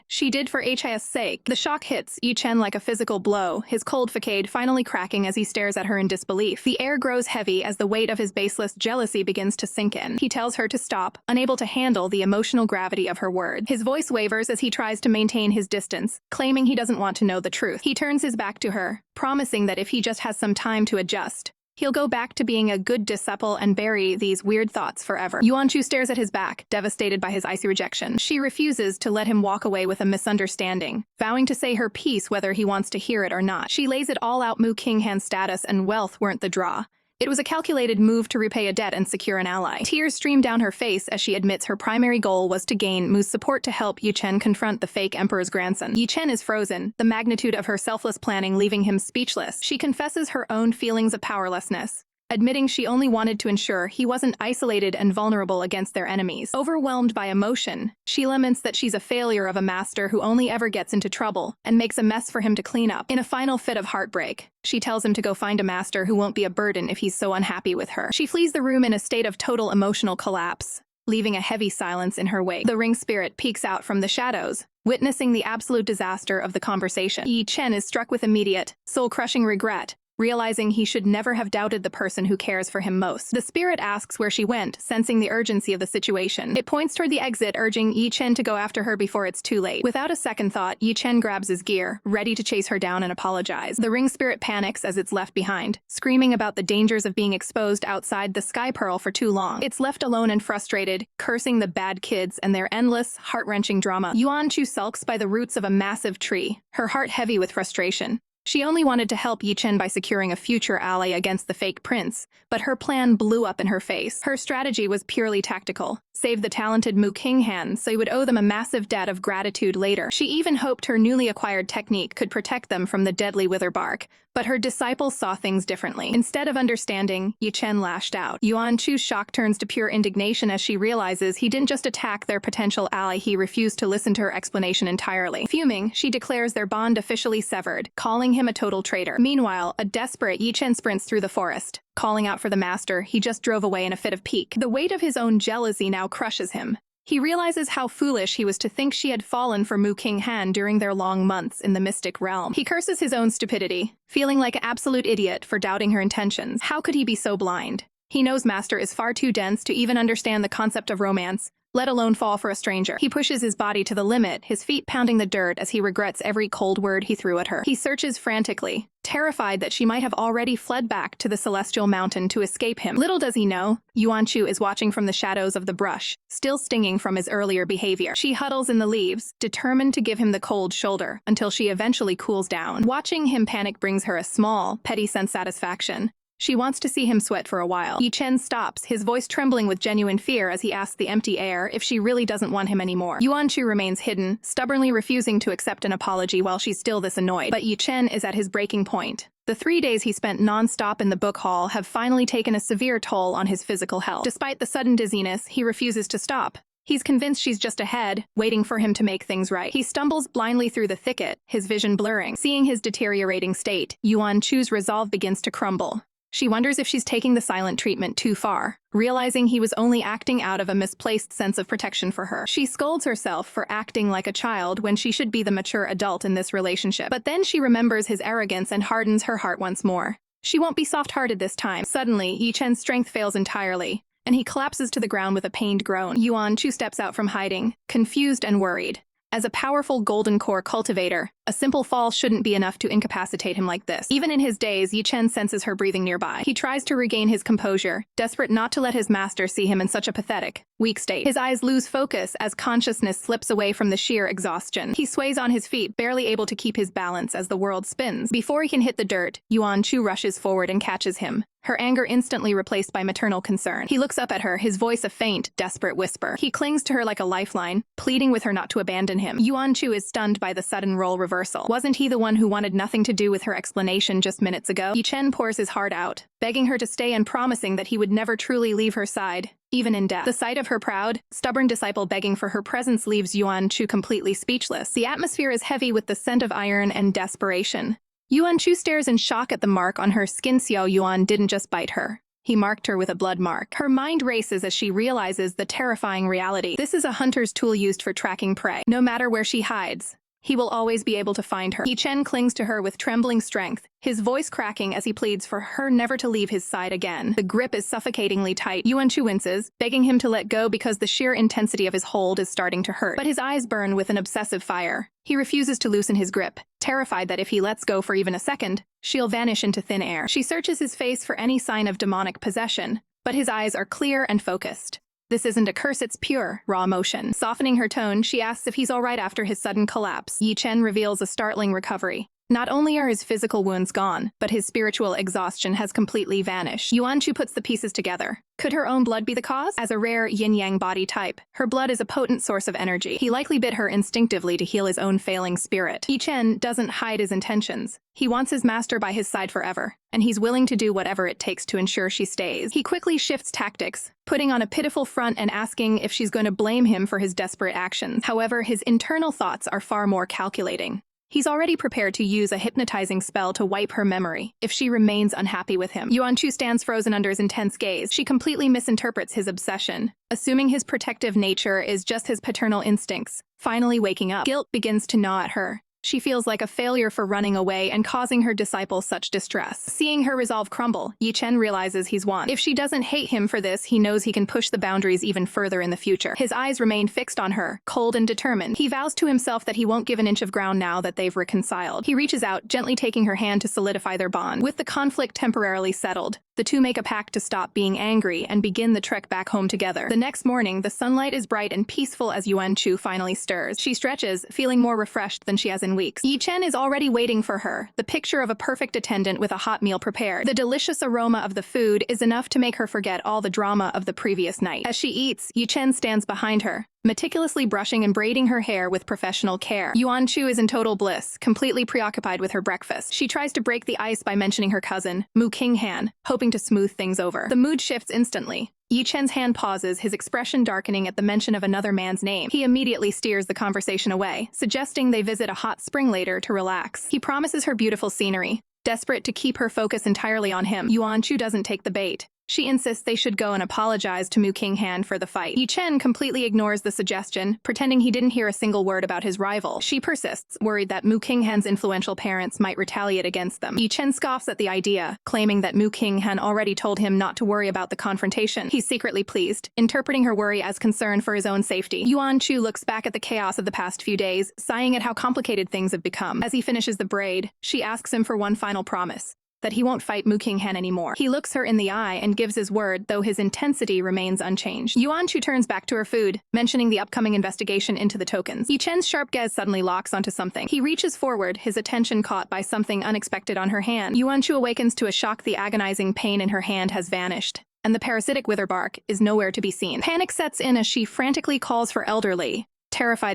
for HIS sake. The shock hits Ye Chen like a physical blow, his cold facade finally cracking as he stares at her in disbelief. The air grows heavy as the weight of his baseless jealousy begins to sink in. He tells her to stop, unable to handle the emotional gravity of her words. His voice wavers as he tries to maintain his distance, claiming he doesn't want to know the truth. He turns his back to her, promising that if he just has some time to adjust, he'll go back to being a good disciple and bury these weird thoughts forever. Yuan Chu stares at his back, devastated by his icy rejection. She refuses to let him walk away with a misunderstanding, vowing to say her piece whether he wants to hear it or not. She lays it all out. Mu Qinghan's status and wealth weren't the draw. It was a calculated move to repay a debt and secure an ally. Tears stream down her face as she admits her primary goal was to gain Mu's support to help Ye Chen confront the fake emperor's grandson. Ye Chen is frozen, the magnitude of her selfless planning leaving him speechless. She confesses her own feelings of powerlessness, admitting she only wanted to ensure he wasn't isolated and vulnerable against their enemies. Overwhelmed by emotion, she laments that she's a failure of a master who only ever gets into trouble and makes a mess for him to clean up. In a final fit of heartbreak, she tells him to go find a master who won't be a burden if he's so unhappy with her. She flees the room in a state of total emotional collapse, leaving a heavy silence in her wake. The ring spirit peeks out from the shadows, witnessing the absolute disaster of the conversation. Ye Chen is struck with immediate, soul-crushing regret, realizing he should never have doubted the person who cares for him most. The spirit asks where she went, sensing the urgency of the situation. It points toward the exit, urging Ye Chen to go after her before it's too late. Without a second thought, Ye Chen grabs his gear, ready to chase her down and apologize. The ring spirit panics as it's left behind, screaming about the dangers of being exposed outside the Sky Pearl for too long. It's left alone and frustrated, cursing the bad kids and their endless, heart-wrenching drama. Yuan Chu sulks by the roots of a massive tree, her heart heavy with frustration. She only wanted to help Ye Chen by securing a future ally against the fake prince, but her plan blew up in her face. Her strategy was purely tactical: save the talented Mu Qinghan so he would owe them a massive debt of gratitude later. She even hoped her newly acquired technique could protect them from the deadly wither bark, but her disciples saw things differently. Instead of understanding, Ye Chen lashed out. Yuan Chu's shock turns to pure indignation as she realizes he didn't just attack their potential ally, he refused to listen to her explanation entirely. Fuming, she declares their bond officially severed, calling him a total traitor. Meanwhile, a desperate Ye Chen sprints through the forest, calling out for the master he just drove away in a fit of pique. The weight of his own jealousy now crushes him. He realizes how foolish he was to think she had fallen for Mu Qinghan during their long months in the mystic realm. He curses his own stupidity, feeling like an absolute idiot for doubting her intentions. How could he be so blind? He knows Master is far too dense to even understand the concept of romance, let alone fall for a stranger. He pushes his body to the limit, his feet pounding the dirt as he regrets every cold word he threw at her. He searches frantically, terrified that she might have already fled back to the celestial mountain to escape him. Little does he know, Yuan Chu is watching from the shadows of the brush, still stinging from his earlier behavior. She huddles in the leaves, determined to give him the cold shoulder, until she eventually cools down. Watching him panic brings her a small, petty sense of satisfaction. She wants to see him sweat for a while. Ye Chen stops, his voice trembling with genuine fear as he asks the empty air if she really doesn't want him anymore. Yuan Chu remains hidden, stubbornly refusing to accept an apology while she's still this annoyed. But Ye Chen is at his breaking point. The 3 days he spent non-stop in the book hall have finally taken a severe toll on his physical health. Despite the sudden dizziness, he refuses to stop. He's convinced she's just ahead, waiting for him to make things right. He stumbles blindly through the thicket, his vision blurring. Seeing his deteriorating state, Yuan Chu's resolve begins to crumble. She wonders if she's taking the silent treatment too far, realizing he was only acting out of a misplaced sense of protection for her. She scolds herself for acting like a child when she should be the mature adult in this relationship. But then she remembers his arrogance and hardens her heart once more. She won't be soft-hearted this time. Suddenly, Ye Chen's strength fails entirely, and he collapses to the ground with a pained groan. Yuan Chu steps out from hiding, confused and worried. As a powerful golden core cultivator, a simple fall shouldn't be enough to incapacitate him like this. Even in his daze, Ye Chen senses her breathing nearby. He tries to regain his composure, desperate not to let his master see him in such a pathetic, weak state. His eyes lose focus as consciousness slips away from the sheer exhaustion. He sways on his feet, barely able to keep his balance as the world spins. Before he can hit the dirt, Yuan Chu rushes forward and catches him, her anger instantly replaced by maternal concern. He looks up at her, his voice a faint, desperate whisper. He clings to her like a lifeline, pleading with her not to abandon him. Yuan Chu is stunned by the sudden role reversal. Wasn't he the one who wanted nothing to do with her explanation just minutes ago? Ye Chen pours his heart out, begging her to stay and promising that he would never truly leave her side, even in death. The sight of her proud, stubborn disciple begging for her presence leaves Yuan Chu completely speechless. The atmosphere is heavy with the scent of iron and desperation. Yuan Chu stares in shock at the mark on her skin. Xiao Yuan didn't just bite her. He marked her with a blood mark. Her mind races as she realizes the terrifying reality. This is a hunter's tool used for tracking prey. No matter where she hides, he will always be able to find her. Ye Chen clings to her with trembling strength, his voice cracking as he pleads for her never to leave his side again. The grip is suffocatingly tight. Yuan Chu winces, begging him to let go because the sheer intensity of his hold is starting to hurt. But his eyes burn with an obsessive fire. He refuses to loosen his grip, terrified that if he lets go for even a second, she'll vanish into thin air. She searches his face for any sign of demonic possession, but his eyes are clear and focused. This isn't a curse, it's pure, raw emotion. Softening her tone, she asks if he's all right after his sudden collapse. Ye Chen reveals a startling recovery. Not only are his physical wounds gone, but his spiritual exhaustion has completely vanished. Yuan Chu puts the pieces together. Could her own blood be the cause? As a rare yin-yang body type, her blood is a potent source of energy. He likely bit her instinctively to heal his own failing spirit. Ye Chen doesn't hide his intentions. He wants his master by his side forever, and he's willing to do whatever it takes to ensure she stays. He quickly shifts tactics, putting on a pitiful front and asking if she's going to blame him for his desperate actions. However, his internal thoughts are far more calculating. He's already prepared to use a hypnotizing spell to wipe her memory if she remains unhappy with him. Yuan Chu stands frozen under his intense gaze. She completely misinterprets his obsession, assuming his protective nature is just his paternal instincts. Finally waking up, guilt begins to gnaw at her. She feels like a failure for running away and causing her disciple such distress. Seeing her resolve crumble, Ye Chen realizes he's won. If she doesn't hate him for this, he knows he can push the boundaries even further in the future. His eyes remain fixed on her, cold and determined. He vows to himself that he won't give an inch of ground now that they've reconciled. He reaches out, gently taking her hand to solidify their bond. With the conflict temporarily settled, the two make a pact to stop being angry and begin the trek back home together. The next morning, the sunlight is bright and peaceful as Yuan Chu finally stirs. She stretches, feeling more refreshed than she has in weeks. Ye Chen is already waiting for her, the picture of a perfect attendant with a hot meal prepared. The delicious aroma of the food is enough to make her forget all the drama of the previous night. As she eats, Ye Chen stands behind her, meticulously brushing and braiding her hair with professional care. Yuan Chu is in total bliss, completely preoccupied with her breakfast. She tries to break the ice by mentioning her cousin, Mu Qinghan, hoping to smooth things over. The mood shifts instantly. Ye Chen's hand pauses, his expression darkening at the mention of another man's name. He immediately steers the conversation away, suggesting they visit a hot spring later to relax. He promises her beautiful scenery, desperate to keep her focus entirely on him. Yuan Chu doesn't take the bait. She insists they should go and apologize to Mu Qinghan for the fight. Ye Chen completely ignores the suggestion, pretending he didn't hear a single word about his rival. She persists, worried that Mu Qinghan's influential parents might retaliate against them. Ye Chen scoffs at the idea, claiming that Mu Qinghan already told him not to worry about the confrontation. He's secretly pleased, interpreting her worry as concern for his own safety. Yuan Chu looks back at the chaos of the past few days, sighing at how complicated things have become. As he finishes the braid, she asks him for one final promise: that he won't fight Mu Qinghan anymore. He looks her in the eye and gives his word, though his intensity remains unchanged. Yuan Chu turns back to her food, mentioning the upcoming investigation into the tokens. Ye Chen's sharp gaze suddenly locks onto something. He reaches forward, his attention caught by something unexpected on her hand. Yuan Chu awakens to a shock. The agonizing pain in her hand has vanished, and the parasitic wither bark is nowhere to be seen. Panic sets in as she frantically calls for elderly, terrified